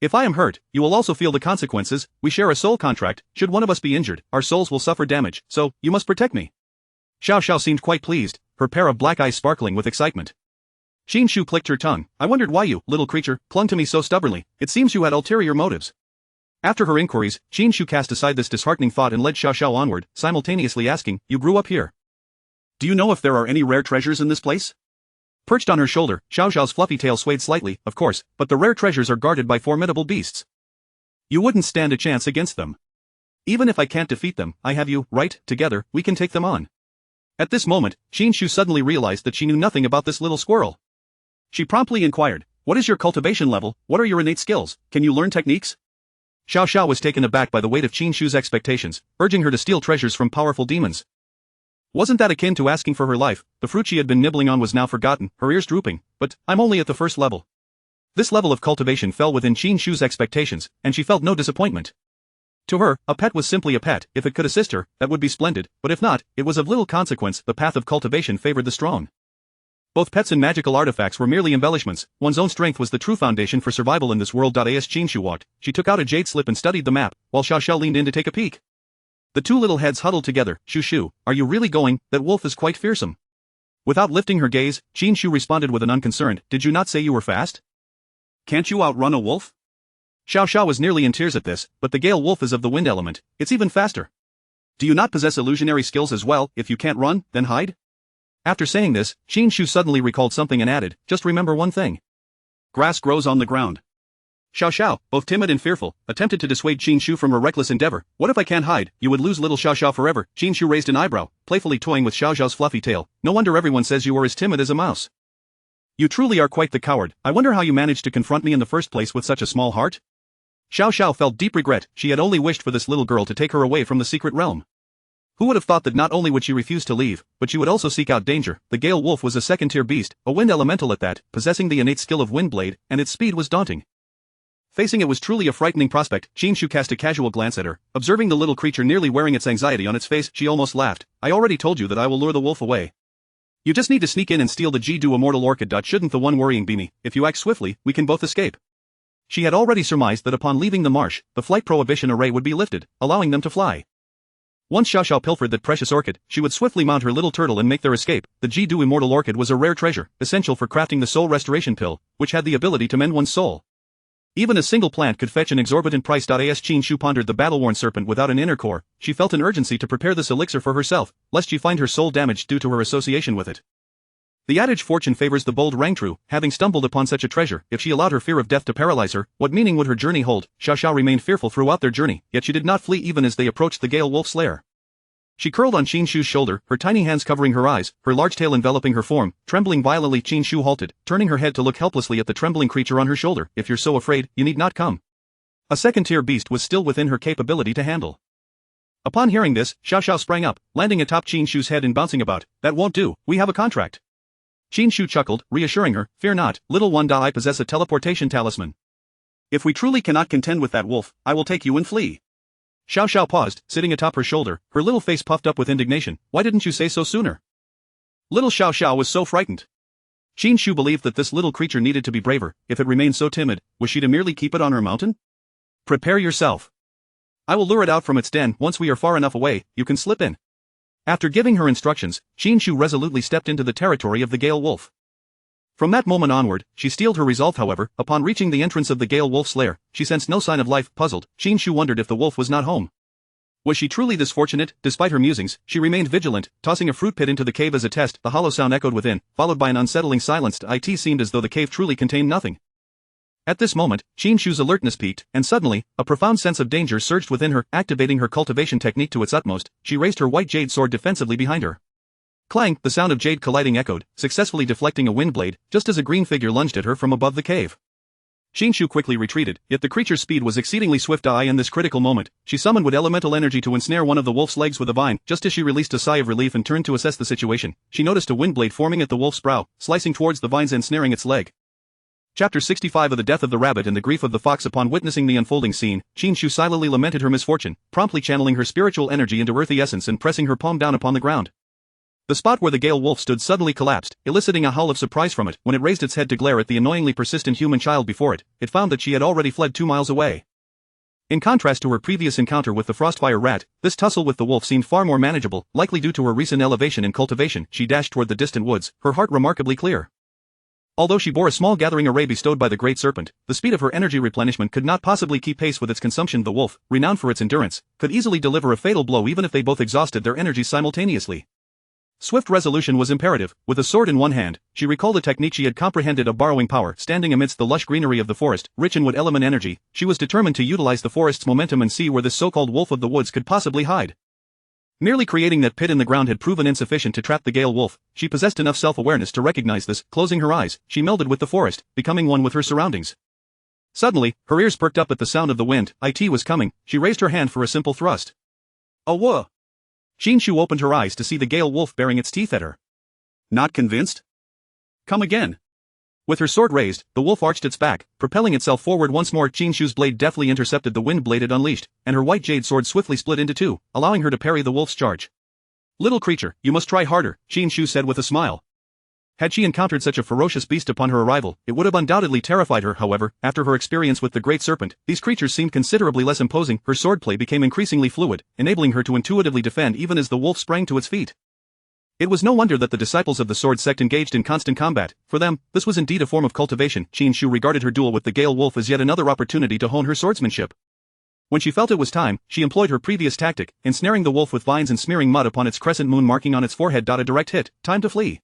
If I am hurt, you will also feel the consequences. We share a soul contract. Should one of us be injured, our souls will suffer damage, so, you must protect me. Xiao Xiao seemed quite pleased, her pair of black eyes sparkling with excitement. Qin Shu clicked her tongue. I wondered why you, little creature, clung to me so stubbornly. It seems you had ulterior motives. After her inquiries, Qin Shu cast aside this disheartening thought and led Xiao Xiao onward, simultaneously asking, you grew up here. Do you know if there are any rare treasures in this place? Perched on her shoulder, Xiao Xiao's fluffy tail swayed slightly, of course, but the rare treasures are guarded by formidable beasts. You wouldn't stand a chance against them. Even if I can't defeat them, I have you, right? Together, we can take them on. At this moment, Qin Shu suddenly realized that she knew nothing about this little squirrel. She promptly inquired, what is your cultivation level? What are your innate skills? Can you learn techniques? Xiao Xiao was taken aback by the weight of Qin Shu's expectations, urging her to steal treasures from powerful demons. Wasn't that akin to asking for her life? The fruit she had been nibbling on was now forgotten, her ears drooping. But, I'm only at the first level. This level of cultivation fell within Qin Shu's expectations, and she felt no disappointment. To her, a pet was simply a pet. If it could assist her, that would be splendid, but if not, it was of little consequence. The path of cultivation favored the strong. Both pets and magical artifacts were merely embellishments. One's own strength was the true foundation for survival in this world. As Qin Shu walked, she took out a jade slip and studied the map, while Xiao Xiao leaned in to take a peek. The two little heads huddled together. Shu, are you really going? That wolf is quite fearsome. Without lifting her gaze, Qin Shu responded with an unconcerned, did you not say you were fast? Can't you outrun a wolf? Xiao Xiao was nearly in tears at this, but the Gale wolf is of the wind element, it's even faster. Do you not possess illusionary skills as well? If you can't run, then hide? After saying this, Qin Shu suddenly recalled something and added, just remember one thing. Grass grows on the ground. Xiao Xiao, both timid and fearful, attempted to dissuade Qin Shu from her reckless endeavor. What if I can't hide? You would lose little Xiao Xiao forever. Qin Shu raised an eyebrow, playfully toying with Xiao Xiao's fluffy tail. No wonder everyone says you are as timid as a mouse. You truly are quite the coward. I wonder how you managed to confront me in the first place with such a small heart? Xiao Xiao felt deep regret. She had only wished for this little girl to take her away from the secret realm. Who would have thought that not only would she refuse to leave, but she would also seek out danger? The Gale wolf was a second-tier beast, a wind elemental at that, possessing the innate skill of Windblade, and its speed was daunting. Facing it was truly a frightening prospect. Qin Shu cast a casual glance at her, observing the little creature nearly wearing its anxiety on its face. She almost laughed. I already told you that I will lure the wolf away. You just need to sneak in and steal the Jidu immortal orchid. Shouldn't the one worrying be me? If you act swiftly, we can both escape. She had already surmised that upon leaving the marsh, the flight prohibition array would be lifted, allowing them to fly. Once Xiao Xiao pilfered that precious orchid, she would swiftly mount her little turtle and make their escape. The Jidu immortal orchid was a rare treasure, essential for crafting the soul restoration pill, which had the ability to mend one's soul. Even a single plant could fetch an exorbitant price. As Qin Shu pondered the battle-worn serpent without an inner core, she felt an urgency to prepare this elixir for herself, lest she find her soul damaged due to her association with it. The adage fortune favors the bold rang true. Having stumbled upon such a treasure, if she allowed her fear of death to paralyze her, what meaning would her journey hold? Xiao Xiao remained fearful throughout their journey, yet she did not flee even as they approached the Gale Wolf's lair. She curled on Qin Shu's shoulder, her tiny hands covering her eyes, her large tail enveloping her form, trembling violently. Qin Shu halted, turning her head to look helplessly at the trembling creature on her shoulder. If you're so afraid, you need not come. A second-tier beast was still within her capability to handle. Upon hearing this, Xiao Xiao sprang up, landing atop Qin Shu's head and bouncing about. That won't do, we have a contract. Qin Shu chuckled, reassuring her, fear not, little one. I possess a teleportation talisman. If we truly cannot contend with that wolf, I will take you and flee. Xiao Xiao paused, sitting atop her shoulder, her little face puffed up with indignation. Why didn't you say so sooner? Little Xiao Xiao was so frightened. Qin Shu believed that this little creature needed to be braver. If it remained so timid, was she to merely keep it on her mountain? Prepare yourself. I will lure it out from its den. Once we are far enough away, you can slip in. After giving her instructions, Qin Shu resolutely stepped into the territory of the Gale Wolf. From that moment onward, she steeled her resolve. However, upon reaching the entrance of the Gale Wolf's lair, she sensed no sign of life. Puzzled, Qin Shu wondered if the wolf was not home. Was she truly this fortunate? Despite her musings, she remained vigilant, tossing a fruit pit into the cave as a test. The hollow sound echoed within, followed by an unsettling silence. It seemed as though the cave truly contained nothing. At this moment, Qin Shu's alertness peaked, and suddenly, a profound sense of danger surged within her. Activating her cultivation technique to its utmost, she raised her white jade sword defensively behind her. Clang, the sound of jade colliding echoed, successfully deflecting a wind blade, just as a green figure lunged at her from above the cave. Qin Shu quickly retreated, yet the creature's speed was exceedingly swift. In this critical moment, she summoned wood elemental energy to ensnare one of the wolf's legs with a vine. Just as she released a sigh of relief and turned to assess the situation, she noticed a wind blade forming at the wolf's brow, slicing towards the vines and snaring its leg. Chapter 65 of The Death of the Rabbit and the Grief of the Fox. Upon witnessing the unfolding scene, Qin Shu silently lamented her misfortune, promptly channeling her spiritual energy into earthy essence and pressing her palm down upon the ground. The spot where the Gale Wolf stood suddenly collapsed, eliciting a howl of surprise from it. When it raised its head to glare at the annoyingly persistent human child before it, it found that she had already fled 2 miles away. In contrast to her previous encounter with the Frostfire rat, this tussle with the wolf seemed far more manageable, likely due to her recent elevation in cultivation. She dashed toward the distant woods, her heart remarkably clear. Although she bore a small gathering array bestowed by the great serpent, the speed of her energy replenishment could not possibly keep pace with its consumption. The wolf, renowned for its endurance, could easily deliver a fatal blow even if they both exhausted their energies simultaneously. Swift resolution was imperative. With a sword in one hand, she recalled a technique she had comprehended of borrowing power. Standing amidst the lush greenery of the forest, rich in wood element energy, she was determined to utilize the forest's momentum and see where this so-called wolf of the woods could possibly hide. Merely creating that pit in the ground had proven insufficient to trap the Gale Wolf. She possessed enough self-awareness to recognize this. Closing her eyes, she melded with the forest, becoming one with her surroundings. Suddenly, her ears perked up at the sound of the wind. It was coming. She raised her hand for a simple thrust. Whoa! Qin Shu opened her eyes to see the Gale Wolf baring its teeth at her. Not convinced? Come again. With her sword raised, the wolf arched its back, propelling itself forward once more. Qin Shu's blade deftly intercepted the wind blade it unleashed, and her white jade sword swiftly split into two, allowing her to parry the wolf's charge. Little creature, you must try harder, Qin Shu said with a smile. Had she encountered such a ferocious beast upon her arrival, it would have undoubtedly terrified her. However, after her experience with the great serpent, these creatures seemed considerably less imposing. Her swordplay became increasingly fluid, enabling her to intuitively defend even as the wolf sprang to its feet. It was no wonder that the disciples of the sword sect engaged in constant combat. For them, this was indeed a form of cultivation. Qin Shu regarded her duel with the Gale Wolf as yet another opportunity to hone her swordsmanship. When she felt it was time, she employed her previous tactic, ensnaring the wolf with vines and smearing mud upon its crescent moon marking on its forehead. A direct hit, time to flee.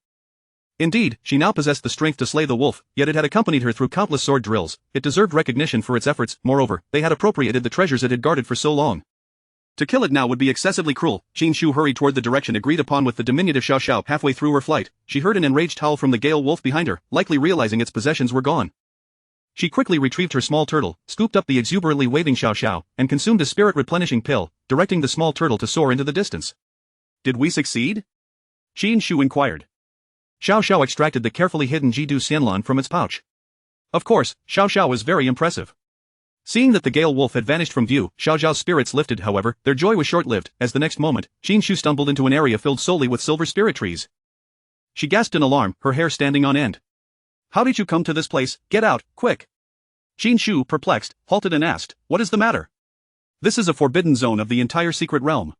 Indeed, she now possessed the strength to slay the wolf, yet it had accompanied her through countless sword drills. It deserved recognition for its efforts. Moreover, they had appropriated the treasures it had guarded for so long. To kill it now would be excessively cruel. Qin Shu hurried toward the direction agreed upon with the diminutive Xiao Xiao. Halfway through her flight, she heard an enraged howl from the Gale Wolf behind her, likely realizing its possessions were gone. She quickly retrieved her small turtle, scooped up the exuberantly waving Xiao Xiao, and consumed a spirit-replenishing pill, directing the small turtle to soar into the distance. Did we succeed? Qin Shu inquired. Xiao Xiao extracted the carefully hidden Jidu Xianlan from its pouch. Of course, Xiao Xiao was very impressive. Seeing that the Gale Wolf had vanished from view, Xiao Xiao's spirits lifted. However, their joy was short-lived, as the next moment, Qin Shu stumbled into an area filled solely with silver spirit trees. She gasped in alarm, her hair standing on end. How did you come to this place? Get out, quick! Qin Shu, perplexed, halted and asked, what is the matter? This is a forbidden zone of the entire secret realm.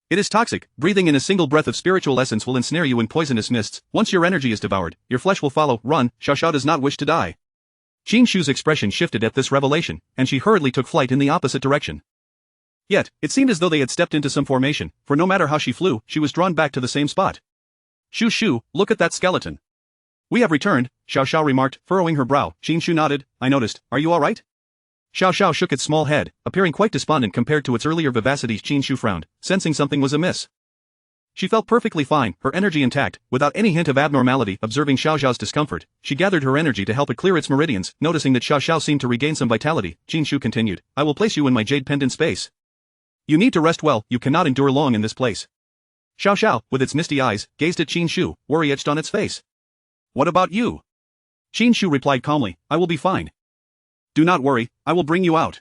It is toxic. Breathing in a single breath of spiritual essence will ensnare you in poisonous mists. Once your energy is devoured, your flesh will follow. Run, Xiao Xiao does not wish to die. Qin Shu's expression shifted at this revelation, and she hurriedly took flight in the opposite direction. Yet, it seemed as though they had stepped into some formation, for no matter how she flew, she was drawn back to the same spot. Shu, look at that skeleton. We have returned, Xiao remarked, furrowing her brow. Qin Shu nodded. I noticed. Are you all right? Xiao shook its small head, appearing quite despondent compared to its earlier vivacity. Qin Shu frowned, sensing something was amiss. She felt perfectly fine, her energy intact, without any hint of abnormality. Observing Xiao's discomfort, she gathered her energy to help it clear its meridians. Noticing that Xiao seemed to regain some vitality, Qin Shu continued, I will place you in my jade pendant space. You need to rest well, you cannot endure long in this place. Xiao, with its misty eyes, gazed at Qin Shu, worry etched on its face. What about you? Qin Shu replied calmly, I will be fine. Do not worry, I will bring you out.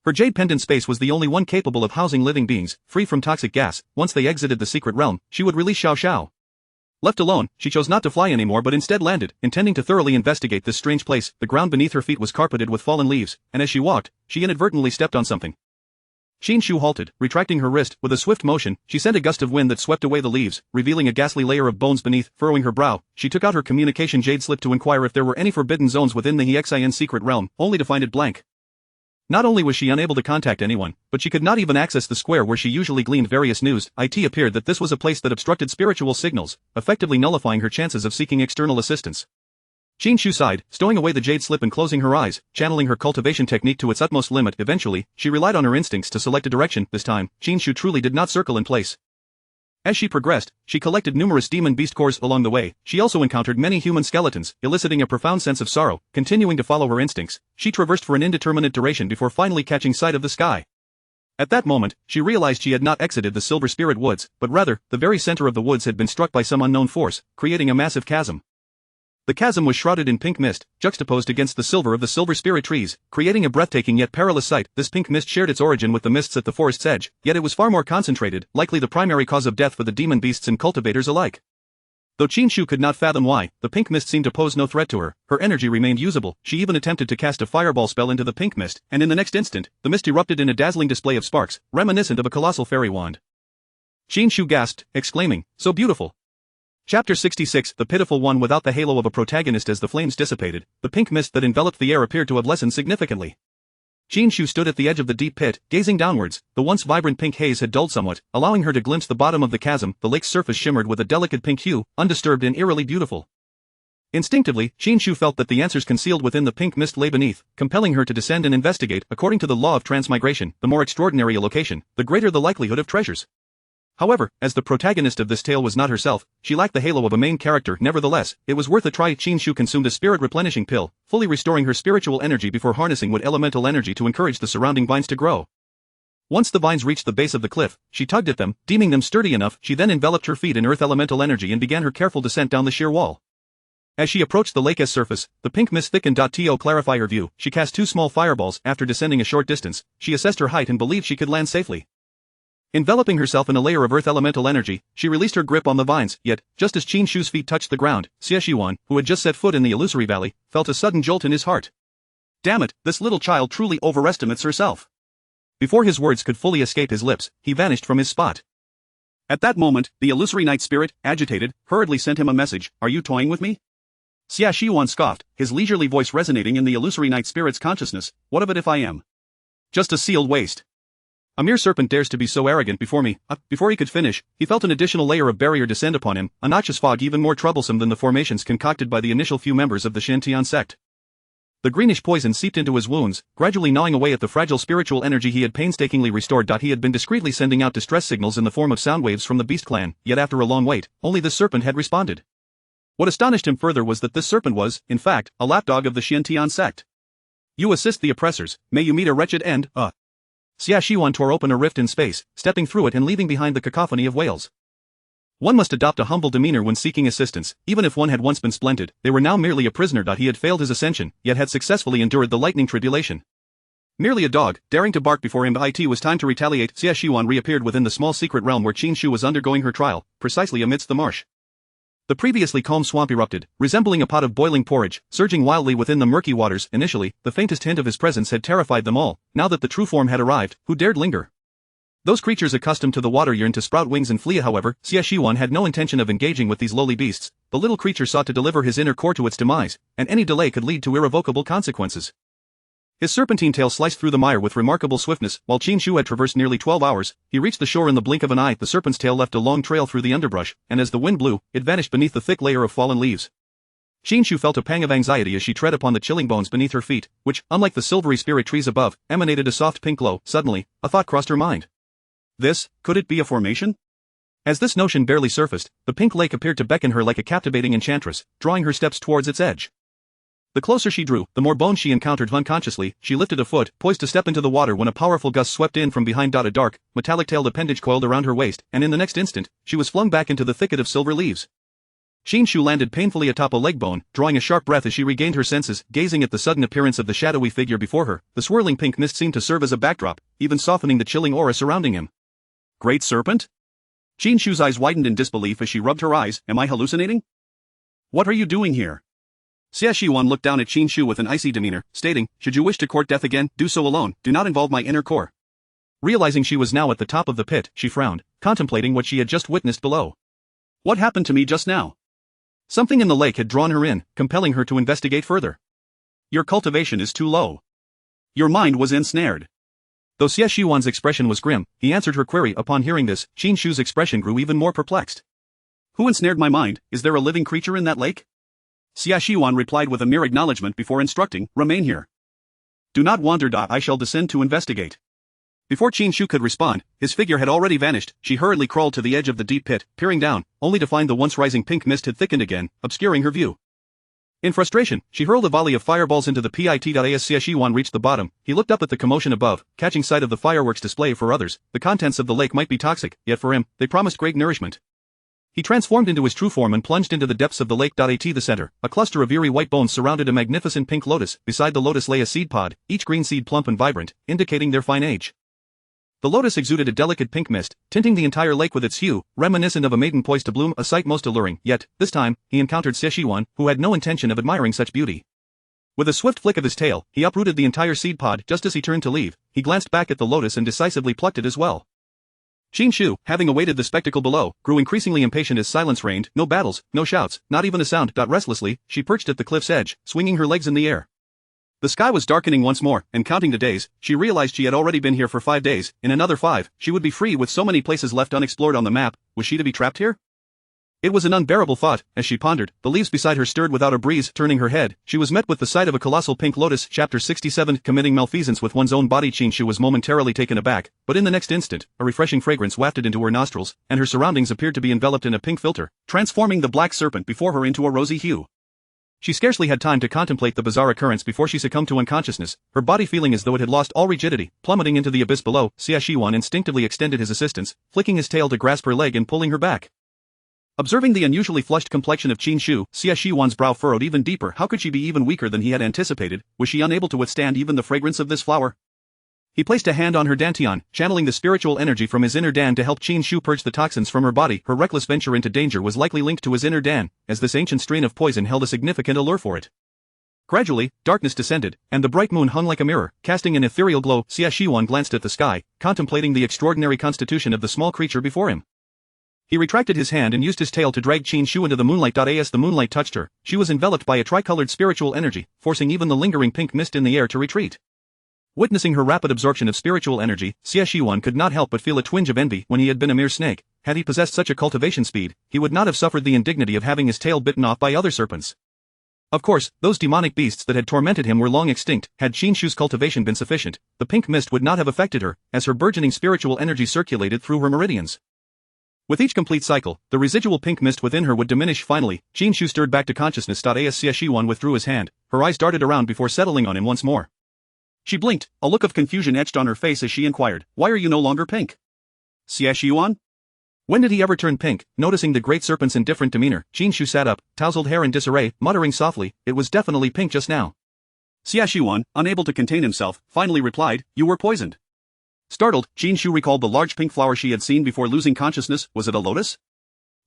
Her jade pendant space was the only one capable of housing living beings, free from toxic gas. Once they exited the secret realm, she would release Xiao. Left alone, she chose not to fly anymore but instead landed, intending to thoroughly investigate this strange place. The ground beneath her feet was carpeted with fallen leaves, and as she walked, she inadvertently stepped on something. Qin Shu halted, retracting her wrist. With a swift motion, she sent a gust of wind that swept away the leaves, revealing a ghastly layer of bones beneath. Furrowing her brow, she took out her communication jade slip to inquire if there were any forbidden zones within the Hexin secret realm, only to find it blank. Not only was she unable to contact anyone, but she could not even access the square where she usually gleaned various news. It appeared that this was a place that obstructed spiritual signals, effectively nullifying her chances of seeking external assistance. Qin Shu sighed, stowing away the jade slip and closing her eyes, channeling her cultivation technique to its utmost limit. Eventually, she relied on her instincts to select a direction. This time, Qin Shu truly did not circle in place. As she progressed, she collected numerous demon beast cores along the way. She also encountered many human skeletons, eliciting a profound sense of sorrow. Continuing to follow her instincts, she traversed for an indeterminate duration before finally catching sight of the sky. At that moment, she realized she had not exited the Silver Spirit Woods, but rather, the very center of the woods had been struck by some unknown force, creating a massive chasm. The chasm was shrouded in pink mist, juxtaposed against the silver of the Silver Spirit trees, creating a breathtaking yet perilous sight. This pink mist shared its origin with the mists at the forest's edge, yet it was far more concentrated, likely the primary cause of death for the demon beasts and cultivators alike. Though Qin Shu could not fathom why, the pink mist seemed to pose no threat to her. Her energy remained usable. She even attempted to cast a fireball spell into the pink mist, and in the next instant, the mist erupted in a dazzling display of sparks, reminiscent of a colossal fairy wand. Qin Shu gasped, exclaiming, so beautiful. Chapter 66. The pitiful one. Without the halo of a protagonist. As the flames dissipated, the pink mist that enveloped the air appeared to have lessened significantly. Qin Shu stood at the edge of the deep pit, gazing downwards. The once vibrant pink haze had dulled somewhat, allowing her to glimpse the bottom of the chasm. The lake's surface shimmered with a delicate pink hue, undisturbed and eerily beautiful. Instinctively, Qin Shu felt that the answers concealed within the pink mist lay beneath, compelling her to descend and investigate. According to the law of transmigration, the more extraordinary a location, the greater the likelihood of treasures. However, as the protagonist of this tale was not herself, she lacked the halo of a main character. Nevertheless, it was worth a try. Qin Shu consumed a spirit-replenishing pill, fully restoring her spiritual energy before harnessing wood elemental energy to encourage the surrounding vines to grow. Once the vines reached the base of the cliff, she tugged at them, deeming them sturdy enough. She then enveloped her feet in earth elemental energy and began her careful descent down the sheer wall. As she approached the lake's surface, the pink mist thickened. To clarify her view, she cast 2 small fireballs. After descending a short distance, she assessed her height and believed she could land safely. Enveloping herself in a layer of earth elemental energy, she released her grip on the vines. Yet, just as Qin Shu's feet touched the ground, Xie, who had just set foot in the illusory valley, felt a sudden jolt in his heart. Damn it, this little child truly overestimates herself. Before his words could fully escape his lips, he vanished from his spot. At that moment, the illusory night spirit, agitated, hurriedly sent him a message. Are you toying with me? Xie scoffed, his leisurely voice resonating in the illusory night spirit's consciousness. What of it if I am just a sealed waste? A mere serpent dares to be so arrogant before me. Before he could finish, he felt an additional layer of barrier descend upon him, a noxious fog even more troublesome than the formations concocted by the initial few members of the Shantian sect. The greenish poison seeped into his wounds, gradually gnawing away at the fragile spiritual energy he had painstakingly restored. He had been discreetly sending out distress signals in the form of sound waves from the beast clan, yet after a long wait, only this serpent had responded. What astonished him further was that this serpent was, in fact, a lapdog of the Shantian sect. You assist the oppressors, may you meet a wretched end. Xie tore open a rift in space, stepping through it and leaving behind the cacophony of wails. One must adopt a humble demeanor when seeking assistance, even if one had once been splendid. They were now merely a prisoner. He had failed his ascension, yet had successfully endured the lightning tribulation. Merely a dog, daring to bark before him. It was time to retaliate. Xie reappeared within the small secret realm where Qin Shu was undergoing her trial, precisely amidst the marsh. The previously calm swamp erupted, resembling a pot of boiling porridge, surging wildly within the murky waters. Initially, the faintest hint of his presence had terrified them all. Now that the true form had arrived, who dared linger? Those creatures accustomed to the water yearned to sprout wings and flee. However, Xie Shiwan had no intention of engaging with these lowly beasts. The little creature sought to deliver his inner core to its demise, and any delay could lead to irrevocable consequences. His serpentine tail sliced through the mire with remarkable swiftness. While Qin Shu had traversed nearly 12 hours, he reached the shore in the blink of an eye. The serpent's tail left a long trail through the underbrush, and as the wind blew, it vanished beneath the thick layer of fallen leaves. Qin Shu felt a pang of anxiety as she tread upon the chilling bones beneath her feet, which, unlike the silvery spirit trees above, emanated a soft pink glow. Suddenly, a thought crossed her mind. Could it be a formation? As this notion barely surfaced, the pink lake appeared to beckon her like a captivating enchantress, drawing her steps towards its edge. The closer she drew, the more bones she encountered. Unconsciously, she lifted a foot, poised to step into the water when a powerful gust swept in from behind. A dark, metallic-tailed appendage coiled around her waist, and in the next instant, she was flung back into the thicket of silver leaves. Qin Shu landed painfully atop a leg bone, drawing a sharp breath as she regained her senses. Gazing at the sudden appearance of the shadowy figure before her, the swirling pink mist seemed to serve as a backdrop, even softening the chilling aura surrounding him. Great Serpent? Qin Shu's eyes widened in disbelief as she rubbed her eyes. Am I hallucinating? What are you doing here? Xie Shiwan looked down at Qin Shu with an icy demeanor, stating, should you wish to court death again, do so alone, do not involve my inner core. Realizing she was now at the top of the pit, she frowned, contemplating what she had just witnessed below. What happened to me just now? Something in the lake had drawn her in, compelling her to investigate further. Your cultivation is too low. Your mind was ensnared. Though Xie Shiwan's expression was grim, he answered her query. Upon hearing this, Qin Shu's expression grew even more perplexed. Who ensnared my mind? Is there a living creature in that lake? Xie Shiwan replied with a mere acknowledgement before instructing, remain here. Do not wander. I shall descend to investigate. Before Qin Shu could respond, his figure had already vanished. She hurriedly crawled to the edge of the deep pit, peering down, only to find the once rising pink mist had thickened again, obscuring her view. In frustration, she hurled a volley of fireballs into the pit. As Xie Shiwan reached the bottom, he looked up at the commotion above, catching sight of the fireworks display. For others, the contents of the lake might be toxic, yet for him, they promised great nourishment. He transformed into his true form and plunged into the depths of the lake. At the center, a cluster of eerie white bones surrounded a magnificent pink lotus. Beside the lotus lay a seed pod, each green seed plump and vibrant, indicating their fine age. The lotus exuded a delicate pink mist, tinting the entire lake with its hue, reminiscent of a maiden poised to bloom, a sight most alluring. Yet, this time, he encountered Xie Shiwan, who had no intention of admiring such beauty. With a swift flick of his tail, he uprooted the entire seed pod. Just as he turned to leave, he glanced back at the lotus and decisively plucked it as well. Qin Shu, having awaited the spectacle below, grew increasingly impatient as silence reigned. No battles, no shouts, not even a sound. Restlessly, she perched at the cliff's edge, swinging her legs in the air. The sky was darkening once more, and counting the days, she realized she had already been here for 5 days. In another 5, she would be free. With so many places left unexplored on the map, was she to be trapped here? It was an unbearable thought. As she pondered, the leaves beside her stirred without a breeze. Turning her head, she was met with the sight of a colossal pink lotus. Chapter 67. Committing malfeasance with one's own body. Qin Shu was momentarily taken aback, but in the next instant, a refreshing fragrance wafted into her nostrils, and her surroundings appeared to be enveloped in a pink filter, transforming the black serpent before her into a rosy hue. She scarcely had time to contemplate the bizarre occurrence before she succumbed to unconsciousness, her body feeling as though it had lost all rigidity, plummeting into the abyss below. Xie Shiwan instinctively extended his assistance, flicking his tail to grasp her leg and pulling her back. Observing the unusually flushed complexion of Qin Shu, Xie Shiwan's brow furrowed even deeper. How could she be even weaker than he had anticipated? Was she unable to withstand even the fragrance of this flower? He placed a hand on her dantian, channeling the spiritual energy from his inner Dan to help Qin Shu purge the toxins from her body. Her reckless venture into danger was likely linked to his inner Dan, as this ancient strain of poison held a significant allure for it. Gradually, darkness descended, and the bright moon hung like a mirror, casting an ethereal glow. Xie Shiwan glanced at the sky, contemplating the extraordinary constitution of the small creature before him. He retracted his hand and used his tail to drag Qin Shu into the moonlight. As the moonlight touched her, she was enveloped by a tricolored spiritual energy, forcing even the lingering pink mist in the air to retreat. Witnessing her rapid absorption of spiritual energy, Xie Shiwan could not help but feel a twinge of envy. When he had been a mere snake, had he possessed such a cultivation speed, he would not have suffered the indignity of having his tail bitten off by other serpents. Of course, those demonic beasts that had tormented him were long extinct. Had Qin Shu's cultivation been sufficient, the pink mist would not have affected her, as her burgeoning spiritual energy circulated through her meridians. With each complete cycle, the residual pink mist within her would diminish. Finally, Qin Shu stirred back to consciousness. As Xie Shiwan withdrew his hand, her eyes darted around before settling on him once more. She blinked, a look of confusion etched on her face as she inquired, "Why are you no longer pink?" Xie Shiwan? When did he ever turn pink? Noticing the great serpent's indifferent demeanor, Qin Shu sat up, tousled hair in disarray, muttering softly, "It was definitely pink just now." Xie Shiwan, unable to contain himself, finally replied, "You were poisoned." Startled, Qin Shu recalled the large pink flower she had seen before losing consciousness. Was it a lotus?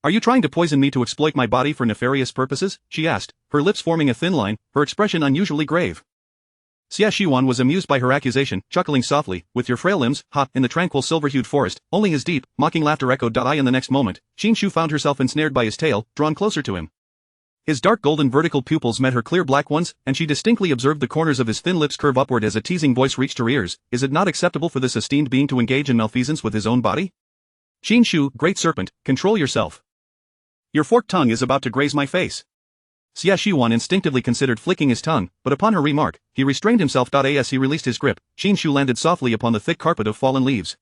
"Are you trying to poison me to exploit my body for nefarious purposes?" she asked, her lips forming a thin line, her expression unusually grave. Xia Shiwan was amused by her accusation, chuckling softly, with your frail limbs, in the tranquil silver-hued forest, only his deep, mocking laughter echoed. In the next moment, Qin Shu found herself ensnared by his tail, drawn closer to him. His dark golden vertical pupils met her clear black ones, and she distinctly observed the corners of his thin lips curve upward as a teasing voice reached her ears. Is it not acceptable for this esteemed being to engage in malfeasance with his own body? Qin Shu, great serpent, control yourself. Your forked tongue is about to graze my face. Xia Shiwan instinctively considered flicking his tongue, but upon her remark, he restrained himself. As he released his grip, Qin Shu landed softly upon the thick carpet of fallen leaves.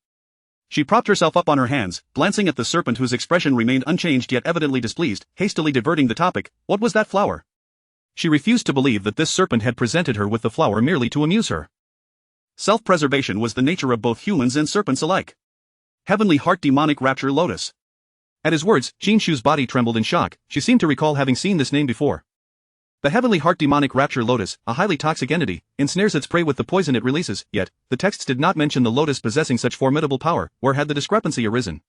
She propped herself up on her hands, glancing at the serpent whose expression remained unchanged yet evidently displeased, hastily diverting the topic. What was that flower? She refused to believe that this serpent had presented her with the flower merely to amuse her. Self-preservation was the nature of both humans and serpents alike. Heavenly Heart Demonic Rapture Lotus. At his words, Qin Shu's body trembled in shock. She seemed to recall having seen this name before. The Heavenly Heart Demonic Rapture Lotus, a highly toxic entity, ensnares its prey with the poison it releases, yet, the texts did not mention the lotus possessing such formidable power. Where had the discrepancy arisen?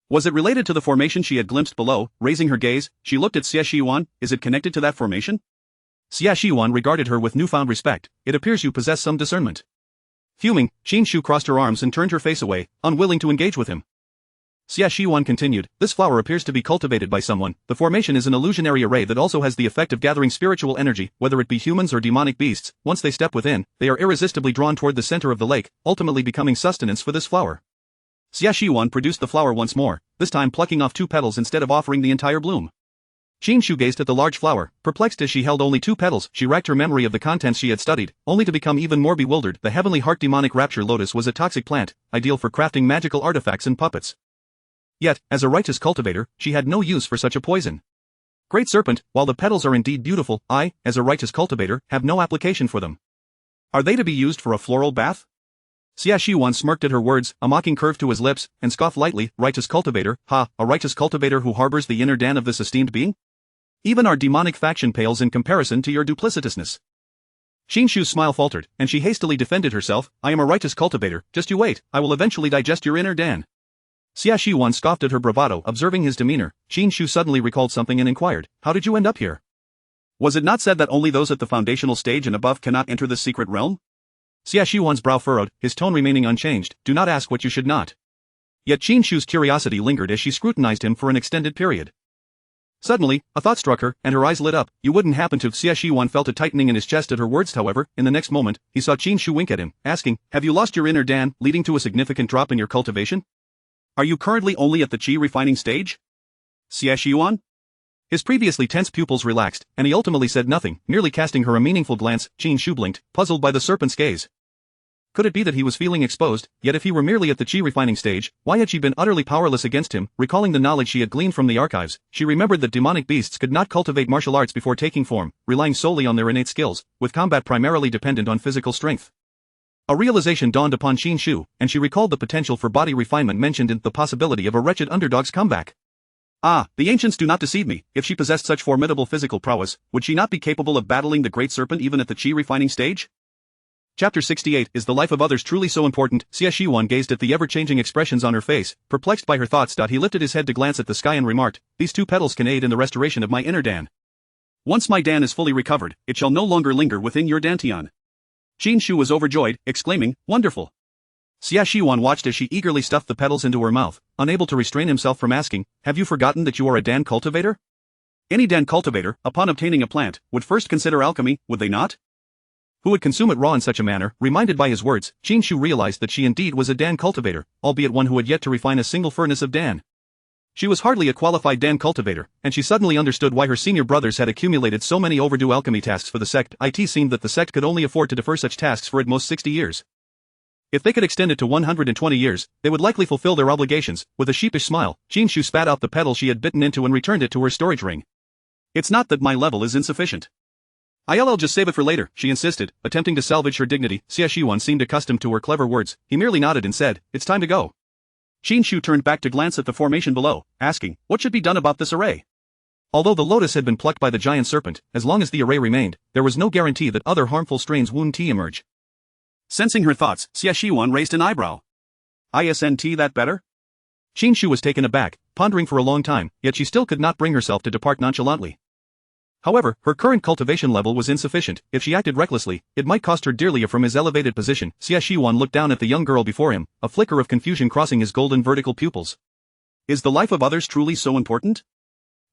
Was it related to the formation she had glimpsed below? Raising her gaze, she looked at Xia Shiwan. Is it connected to that formation? Xia Shiwan regarded her with newfound respect. It appears you possess some discernment. Fuming, Qin Shu crossed her arms and turned her face away, unwilling to engage with him. Xia Shiwan continued, this flower appears to be cultivated by someone. The formation is an illusionary array that also has the effect of gathering spiritual energy, whether it be humans or demonic beasts. Once they step within, they are irresistibly drawn toward the center of the lake, ultimately becoming sustenance for this flower. Xia Shiwan produced the flower once more, this time plucking off 2 petals instead of offering the entire bloom. Qin Shu gazed at the large flower, perplexed as she held only 2 petals. She racked her memory of the contents she had studied, only to become even more bewildered. The Heavenly Heart Demonic Rapture Lotus was a toxic plant, ideal for crafting magical artifacts and puppets. Yet, as a righteous cultivator, she had no use for such a poison. Great serpent, while the petals are indeed beautiful, I, as a righteous cultivator, have no application for them. Are they to be used for a floral bath? Xia Shiwan smirked at her words, a mocking curve to his lips, and scoffed lightly. Righteous cultivator, a righteous cultivator who harbors the inner den of this esteemed being? Even our demonic faction pales in comparison to your duplicitousness. Qin Shu's smile faltered, and she hastily defended herself. I am a righteous cultivator, just you wait, I will eventually digest your inner den. Xia Shiwan scoffed at her bravado. Observing his demeanor, Qin Shu suddenly recalled something and inquired, how did you end up here? Was it not said that only those at the foundational stage and above cannot enter this secret realm? Xia Shiwan's brow furrowed, his tone remaining unchanged. Do not ask what you should not. Yet Qin Shu's curiosity lingered as she scrutinized him for an extended period. Suddenly, a thought struck her, and her eyes lit up. You wouldn't happen to? Xia Shiwan felt a tightening in his chest at her words. However, in the next moment, he saw Qin Shu wink at him, asking, have you lost your inner dan, leading to a significant drop in your cultivation? Are you currently only at the Qi refining stage? Xia Shiwan? His previously tense pupils relaxed, and he ultimately said nothing, merely casting her a meaningful glance. Qin Shu blinked, puzzled by the serpent's gaze. Could it be that he was feeling exposed? Yet if he were merely at the Qi refining stage, why had she been utterly powerless against him? Recalling the knowledge she had gleaned from the archives, she remembered that demonic beasts could not cultivate martial arts before taking form, relying solely on their innate skills, with combat primarily dependent on physical strength. A realization dawned upon Qin Shu, and she recalled the potential for body refinement mentioned in the possibility of a wretched underdog's comeback. Ah, the ancients do not deceive me. If she possessed such formidable physical prowess, would she not be capable of battling the great serpent even at the Qi refining stage? Chapter 68. Is the life of others truly so important? Xia Shiwan gazed at the ever-changing expressions on her face, perplexed by her thoughts. He lifted his head to glance at the sky and remarked, these 2 petals can aid in the restoration of my inner dan. Once my dan is fully recovered, it shall no longer linger within your dantian. Qin Shu was overjoyed, exclaiming, wonderful. Xia Shiwan watched as she eagerly stuffed the petals into her mouth, unable to restrain himself from asking, have you forgotten that you are a dan cultivator? Any dan cultivator, upon obtaining a plant, would first consider alchemy, would they not? Who would consume it raw in such a manner? Reminded by his words, Qin Shu realized that she indeed was a dan cultivator, albeit one who had yet to refine a single furnace of dan. She was hardly a qualified dan cultivator, and she suddenly understood why her senior brothers had accumulated so many overdue alchemy tasks for the sect. It seemed that the sect could only afford to defer such tasks for at most 60 years. If they could extend it to 120 years, they would likely fulfill their obligations. With a sheepish smile, Qin Shu spat out the petal she had bitten into and returned it to her storage ring. It's not that my level is insufficient. I'll just save it for later, she insisted, attempting to salvage her dignity. Xia Shiwan seemed accustomed to her clever words. He merely nodded and said, it's time to go. Qin Shu turned back to glance at the formation below, asking, what should be done about this array? Although the lotus had been plucked by the giant serpent, as long as the array remained, there was no guarantee that other harmful strains wouldn't emerge. Sensing her thoughts, Xia Shiwan raised an eyebrow. Isn't that better? Qin Shu was taken aback, pondering for a long time, yet she still could not bring herself to depart nonchalantly. However, her current cultivation level was insufficient. If she acted recklessly, it might cost her dearly. From his elevated position, Xie Shiwan looked down at the young girl before him, a flicker of confusion crossing his golden vertical pupils. Is the life of others truly so important?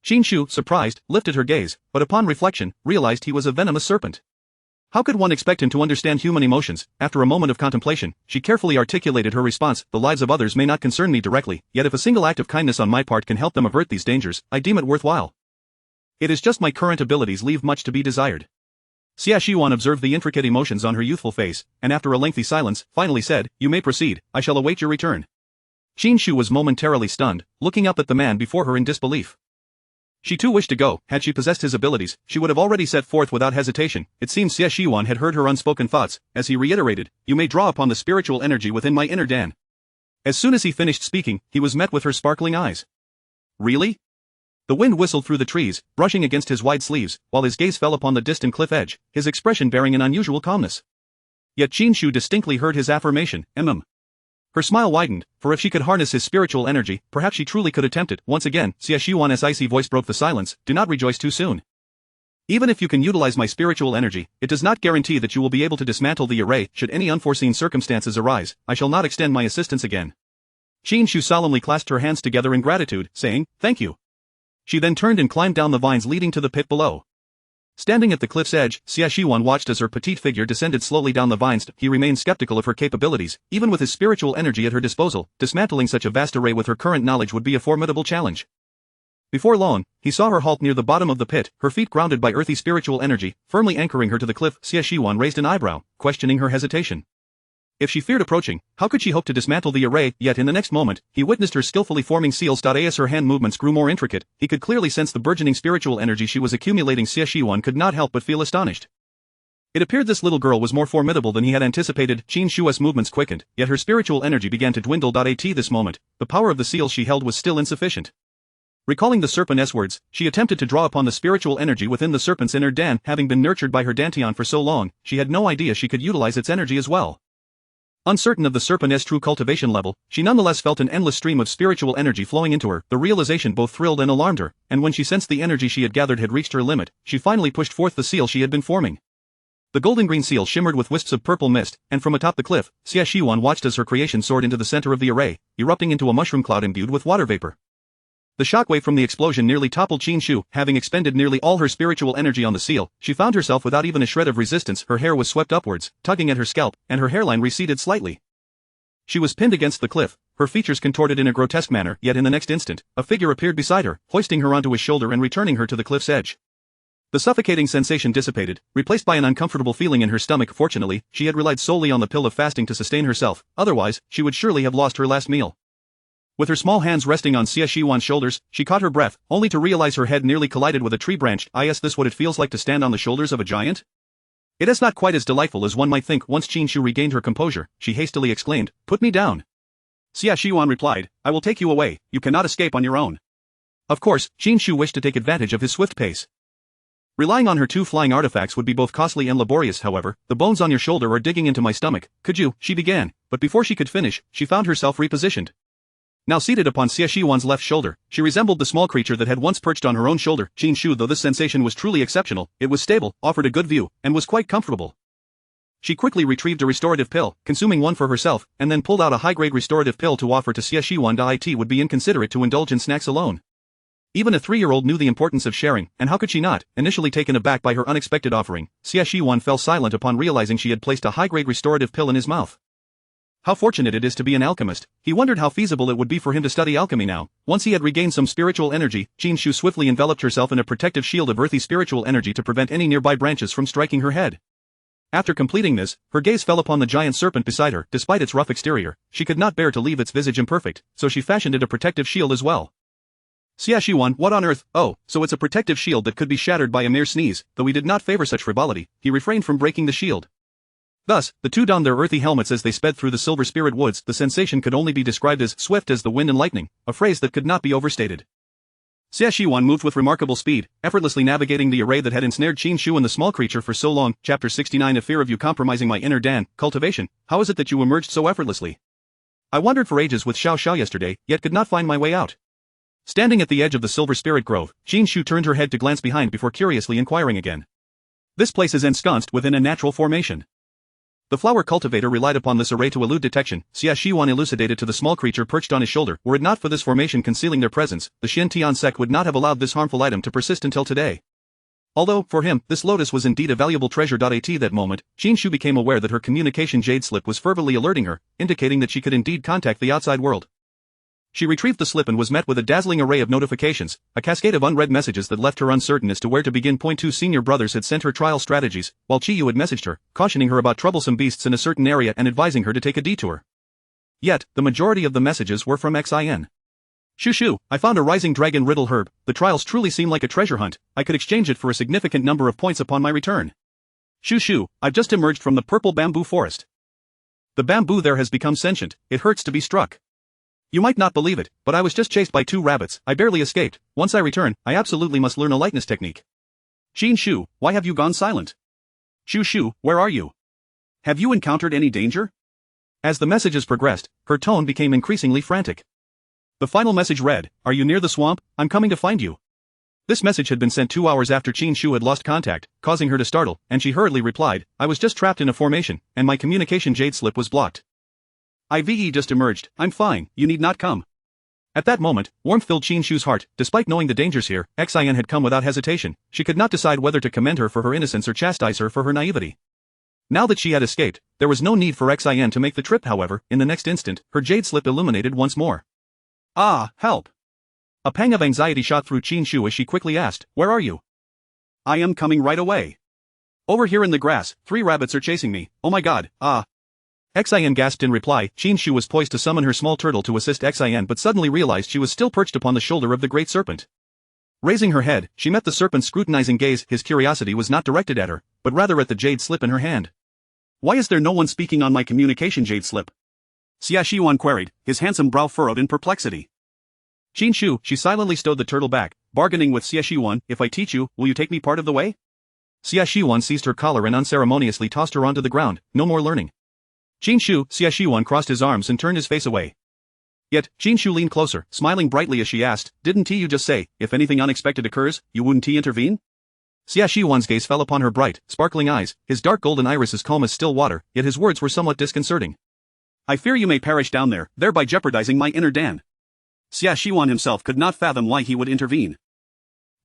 Qin Shu, surprised, lifted her gaze, but upon reflection, realized he was a venomous serpent. How could one expect him to understand human emotions? After a moment of contemplation, she carefully articulated her response. The lives of others may not concern me directly, yet if a single act of kindness on my part can help them avert these dangers, I deem it worthwhile. It is just my current abilities leave much to be desired. Xie Shiwan observed the intricate emotions on her youthful face, and after a lengthy silence, finally said, "You may proceed, I shall await your return." Qin Shu was momentarily stunned, looking up at the man before her in disbelief. She too wished to go. Had she possessed his abilities, she would have already set forth without hesitation. It seems Xie Shiwan had heard her unspoken thoughts, as he reiterated, "You may draw upon the spiritual energy within my inner Dan." As soon as he finished speaking, he was met with her sparkling eyes. Really? The wind whistled through the trees, brushing against his wide sleeves, while his gaze fell upon the distant cliff edge, his expression bearing an unusual calmness. Yet Qin Shu distinctly heard his affirmation, Her smile widened, for if she could harness his spiritual energy, perhaps she truly could attempt it. Once again, Xie Shiwan's icy voice broke the silence, "Do not rejoice too soon. Even if you can utilize my spiritual energy, it does not guarantee that you will be able to dismantle the array. Should any unforeseen circumstances arise, I shall not extend my assistance again." Qin Shu solemnly clasped her hands together in gratitude, saying, "Thank you." She then turned and climbed down the vines leading to the pit below. Standing at the cliff's edge, Xie Shiwan watched as her petite figure descended slowly down the vines. He remained skeptical of her capabilities. Even with his spiritual energy at her disposal, dismantling such a vast array with her current knowledge would be a formidable challenge. Before long, he saw her halt near the bottom of the pit, her feet grounded by earthy spiritual energy, firmly anchoring her to the cliff. Xie Shiwan raised an eyebrow, questioning her hesitation. If she feared approaching, how could she hope to dismantle the array? Yet in the next moment, he witnessed her skillfully forming seals. As her hand movements grew more intricate, he could clearly sense the burgeoning spiritual energy she was accumulating. Xie Shiwan could not help but feel astonished. It appeared this little girl was more formidable than he had anticipated. Qin Shu's movements quickened, yet her spiritual energy began to dwindle. At this moment, the power of the seals she held was still insufficient. Recalling the serpent's words, she attempted to draw upon the spiritual energy within the serpent's inner Dan. Having been nurtured by her dantian for so long, she had no idea she could utilize its energy as well. Uncertain of the serpent's true cultivation level, she nonetheless felt an endless stream of spiritual energy flowing into her. The realization both thrilled and alarmed her, and when she sensed the energy she had gathered had reached her limit, she finally pushed forth the seal she had been forming. The golden-green seal shimmered with wisps of purple mist, and from atop the cliff, Xie Shiwan watched as her creation soared into the center of the array, erupting into a mushroom cloud imbued with water vapor. The shockwave from the explosion nearly toppled Qin Shu. Having expended nearly all her spiritual energy on the seal, she found herself without even a shred of resistance. Her hair was swept upwards, tugging at her scalp, and her hairline receded slightly. She was pinned against the cliff, her features contorted in a grotesque manner. Yet in the next instant, a figure appeared beside her, hoisting her onto his shoulder and returning her to the cliff's edge. The suffocating sensation dissipated, replaced by an uncomfortable feeling in her stomach. Fortunately, she had relied solely on the pill of fasting to sustain herself, otherwise, she would surely have lost her last meal. With her small hands resting on Xie Shiwan's shoulders, she caught her breath, only to realize her head nearly collided with a tree branch. Is this what it feels like to stand on the shoulders of a giant? It is not quite as delightful as one might think. Once Qin Shu regained her composure, she hastily exclaimed, "Put me down." Xie Shiwan replied, "I will take you away, you cannot escape on your own." Of course, Qin Shu wished to take advantage of his swift pace. Relying on her two flying artifacts would be both costly and laborious. However, "The bones on your shoulder are digging into my stomach, could you?" she began, but before she could finish, she found herself repositioned. Now seated upon Xie Shiwan's left shoulder, she resembled the small creature that had once perched on her own shoulder. Qin Shu, though this sensation was truly exceptional, it was stable, offered a good view, and was quite comfortable. She quickly retrieved a restorative pill, consuming one for herself, and then pulled out a high-grade restorative pill to offer to Xie Shiwan. It would be inconsiderate to indulge in snacks alone. Even a 3-year-old knew the importance of sharing, and how could she not? Initially taken aback by her unexpected offering, Xie Shiwan fell silent upon realizing she had placed a high-grade restorative pill in his mouth. How fortunate it is to be an alchemist. He wondered how feasible it would be for him to study alchemy now. Once he had regained some spiritual energy, Qin Shu swiftly enveloped herself in a protective shield of earthy spiritual energy to prevent any nearby branches from striking her head. After completing this, her gaze fell upon the giant serpent beside her. Despite its rough exterior, she could not bear to leave its visage imperfect, so she fashioned it a protective shield as well. Xie Shiwan, what on earth? Oh, so it's a protective shield that could be shattered by a mere sneeze. Though he did not favor such frivolity, he refrained from breaking the shield. Thus, the two donned their earthy helmets as they sped through the Silver Spirit Woods. The sensation could only be described as swift as the wind and lightning, a phrase that could not be overstated. Xie Shiwan moved with remarkable speed, effortlessly navigating the array that had ensnared Qin Shu and the small creature for so long. Chapter 69. A fear of you compromising my inner Dan, cultivation. How is it that you emerged so effortlessly? I wandered for ages with Xiao Xiao yesterday, yet could not find my way out. Standing at the edge of the Silver Spirit Grove, Qin Shu turned her head to glance behind before curiously inquiring again. This place is ensconced within a natural formation. The flower cultivator relied upon this array to elude detection, Xia Shiwan elucidated to the small creature perched on his shoulder. Were it not for this formation concealing their presence, the Xin Tian sect would not have allowed this harmful item to persist until today. Although, for him, this lotus was indeed a valuable treasure. At that moment, Qin Shu became aware that her communication jade slip was fervently alerting her, indicating that she could indeed contact the outside world. She retrieved the slip and was met with a dazzling array of notifications, a cascade of unread messages that left her uncertain as to where to begin. 2 Senior brothers had sent her trial strategies, while Qi Yu had messaged her, cautioning her about troublesome beasts in a certain area and advising her to take a detour. Yet, the majority of the messages were from Xin. Shu, I found a rising dragon riddle herb. The trials truly seem like a treasure hunt. I could exchange it for a significant number of points upon my return. Shu, I've just emerged from the purple bamboo forest. The bamboo there has become sentient. It hurts to be struck. You might not believe it, but I was just chased by 2 rabbits. I barely escaped. Once I return, I absolutely must learn a lightness technique. Qin Shu, why have you gone silent? Shu, where are you? Have you encountered any danger? As the messages progressed, her tone became increasingly frantic. The final message read, Are you near the swamp? I'm coming to find you. This message had been sent 2 hours after Qin Shu had lost contact, causing her to startle, and she hurriedly replied, I was just trapped in a formation, and my communication jade slip was blocked. IVE just emerged. I'm fine, you need not come. At that moment, warmth filled Qin Shu's heart. Despite knowing the dangers here, Xin had come without hesitation. She could not decide whether to commend her for her innocence or chastise her for her naivety. Now that she had escaped, there was no need for Xin to make the trip. However, in the next instant, her jade slip illuminated once more. Ah, help! A pang of anxiety shot through Qin Shu as she quickly asked, Where are you? I am coming right away. Over here in the grass, 3 rabbits are chasing me. Oh my god, ah! Xin gasped in reply. Qin Shu was poised to summon her small turtle to assist Xin but suddenly realized she was still perched upon the shoulder of the great serpent. Raising her head, she met the serpent's scrutinizing gaze. His curiosity was not directed at her, but rather at the jade slip in her hand. Why is there no one speaking on my communication jade slip? Xia Shiwan queried, his handsome brow furrowed in perplexity. Qin Shu, she silently stowed the turtle back, bargaining with Xia Shiwan, if I teach you, will you take me part of the way? Xia Shiwan seized her collar and unceremoniously tossed her onto the ground. No more learning. Qin Shu, Xia Shiwan crossed his arms and turned his face away. Yet, Qin Shu leaned closer, smiling brightly as she asked, Didn't you just say, if anything unexpected occurs, you wouldn't intervene? Xia Shiwan's gaze fell upon her bright, sparkling eyes, his dark golden irises calm as still water, yet his words were somewhat disconcerting. I fear you may perish down there, thereby jeopardizing my inner Dan. Xia Shiwan himself could not fathom why he would intervene.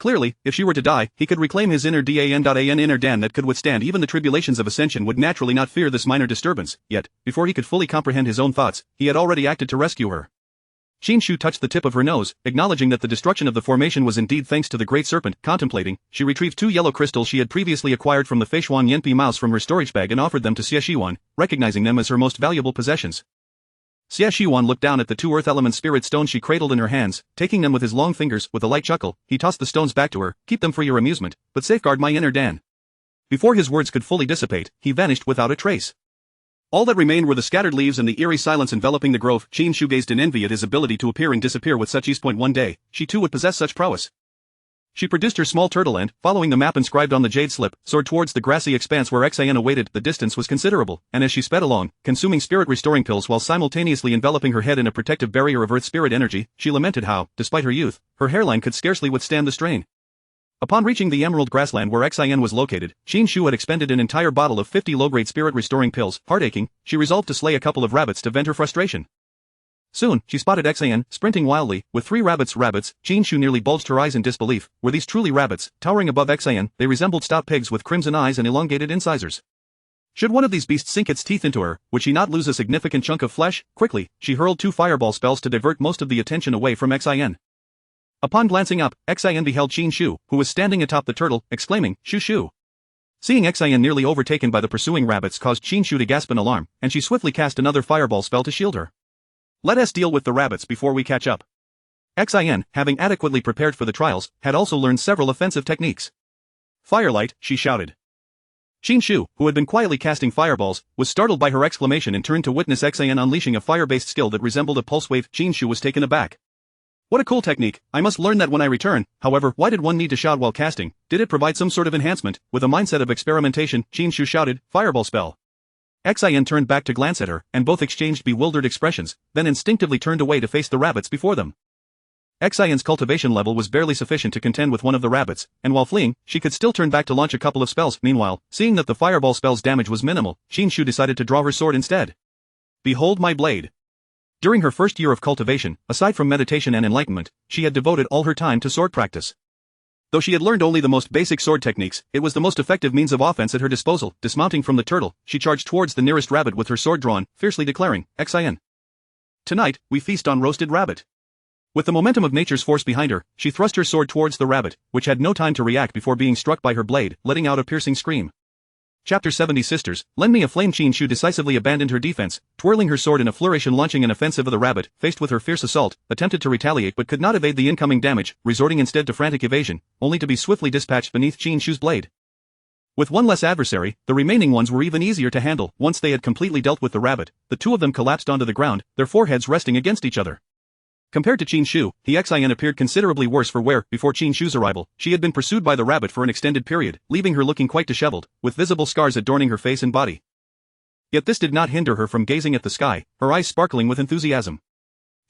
Clearly, if she were to die, he could reclaim his inner Dan. Inner Dan that could withstand even the tribulations of ascension would naturally not fear this minor disturbance, yet, before he could fully comprehend his own thoughts, he had already acted to rescue her. Qin Shu touched the tip of her nose, acknowledging that the destruction of the formation was indeed thanks to the great serpent. Contemplating, she retrieved 2 yellow crystals she had previously acquired from the Feishuan Yenpi mouse from her storage bag and offered them to Xia Shiwan, recognizing them as her most valuable possessions. Xia Shiwan looked down at the 2 earth element spirit stones she cradled in her hands, taking them with his long fingers. With a light chuckle, he tossed the stones back to her. Keep them for your amusement, but safeguard my inner Dan. Before his words could fully dissipate, he vanished without a trace. All that remained were the scattered leaves and the eerie silence enveloping the grove. Qin Shu gazed in envy at his ability to appear and disappear with such ease. One day, she too would possess such prowess. She produced her small turtle and, following the map inscribed on the jade slip, soared towards the grassy expanse where Xin awaited. The distance was considerable, and as she sped along, consuming spirit-restoring pills while simultaneously enveloping her head in a protective barrier of earth spirit energy, she lamented how, despite her youth, her hairline could scarcely withstand the strain. Upon reaching the emerald grassland where Xin was located, Qin Shu had expended an entire bottle of 50 low-grade spirit-restoring pills. Heart-aching, she resolved to slay a couple of rabbits to vent her frustration. Soon, she spotted Xin, sprinting wildly, with 3 rabbits. Qin Shu nearly bulged her eyes in disbelief. Were these truly rabbits? Towering above Xin, they resembled stout pigs with crimson eyes and elongated incisors. Should one of these beasts sink its teeth into her, would she not lose a significant chunk of flesh? Quickly, she hurled 2 fireball spells to divert most of the attention away from Xin. Upon glancing up, Xin beheld Qin Shu, who was standing atop the turtle, exclaiming, Shu. Seeing Xin nearly overtaken by the pursuing rabbits caused Qin Shu to gasp in alarm, and she swiftly cast another fireball spell to shield her. Let us deal with the rabbits before we catch up. Xin, having adequately prepared for the trials, had also learned several offensive techniques. Firelight, she shouted. Qin Shu, who had been quietly casting fireballs, was startled by her exclamation and turned to witness Xin unleashing a fire-based skill that resembled a pulse wave. Qin Shu was taken aback. What a cool technique, I must learn that when I return. However, why did one need to shout while casting? Did it provide some sort of enhancement? With a mindset of experimentation, Qin Shu shouted, fireball spell. Xin turned back to glance at her, and both exchanged bewildered expressions, then instinctively turned away to face the rabbits before them. Xian's cultivation level was barely sufficient to contend with one of the rabbits, and while fleeing, she could still turn back to launch a couple of spells. Meanwhile, seeing that the fireball spell's damage was minimal, Qin Shu decided to draw her sword instead. Behold my blade. During her first year of cultivation, aside from meditation and enlightenment, she had devoted all her time to sword practice. Though she had learned only the most basic sword techniques, it was the most effective means of offense at her disposal. Dismounting from the turtle, she charged towards the nearest rabbit with her sword drawn, fiercely declaring, Xian. Tonight, we feast on roasted rabbit. With the momentum of nature's force behind her, she thrust her sword towards the rabbit, which had no time to react before being struck by her blade, letting out a piercing scream. Chapter 70 Sisters, lend me a flame. Qin Shu decisively abandoned her defense, twirling her sword in a flourish and launching an offensive of the rabbit, faced with her fierce assault, attempted to retaliate but could not evade the incoming damage, resorting instead to frantic evasion, only to be swiftly dispatched beneath Qin Shu's blade. With one less adversary, the remaining ones were even easier to handle. Once they had completely dealt with the rabbit, the two of them collapsed onto the ground, their foreheads resting against each other. Compared to Qin Shu, the Xian appeared considerably worse for wear. Before Qin Shu's arrival, she had been pursued by the rabbit for an extended period, leaving her looking quite disheveled, with visible scars adorning her face and body. Yet this did not hinder her from gazing at the sky, her eyes sparkling with enthusiasm.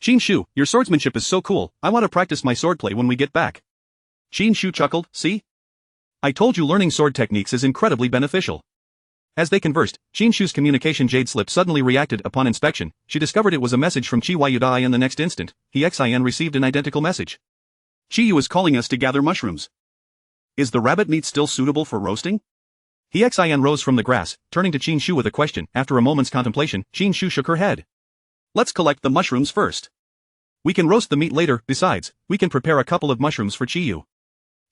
Qin Shu, your swordsmanship is so cool, I want to practice my swordplay when we get back. Qin Shu chuckled, see? I told you learning sword techniques is incredibly beneficial. As they conversed, Qin Shu's communication jade slip suddenly reacted. Upon inspection, she discovered it was a message from Qi Yudai, and the next instant, he Xian received an identical message. Qi Yu is calling us to gather mushrooms. Is the rabbit meat still suitable for roasting? He Xian rose from the grass, turning to Qin Shu with a question. After a moment's contemplation, Qin Shu shook her head. Let's collect the mushrooms first. We can roast the meat later. Besides, we can prepare a couple of mushrooms for Qi Yu.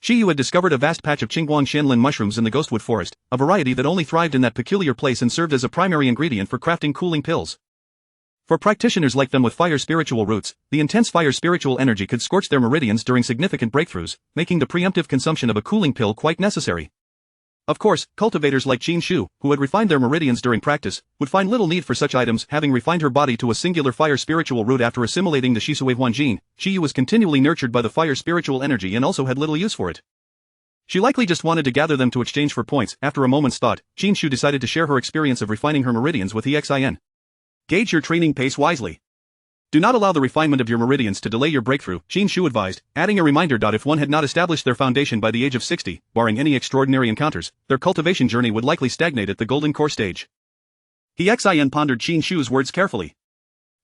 Qi Yu had discovered a vast patch of Qingguang Xianlin mushrooms in the ghostwood forest, a variety that only thrived in that peculiar place and served as a primary ingredient for crafting cooling pills. For practitioners like them with fire spiritual roots, the intense fire spiritual energy could scorch their meridians during significant breakthroughs, making the preemptive consumption of a cooling pill quite necessary. Of course, cultivators like Qin Shu, who had refined their meridians during practice, would find little need for such items. Having refined her body to a singular fire spiritual root after assimilating the Shisuihuan gene, Qi Yu was continually nurtured by the fire spiritual energy and also had little use for it. She likely just wanted to gather them to exchange for points. After a moment's thought, Qin Shu decided to share her experience of refining her meridians with Xian. Gauge your training pace wisely. Do not allow the refinement of your meridians to delay your breakthrough, Qin Shu advised, adding a reminder. If one had not established their foundation by the age of 60, barring any extraordinary encounters, their cultivation journey would likely stagnate at the golden core stage. He Xian pondered Qin Shu's words carefully.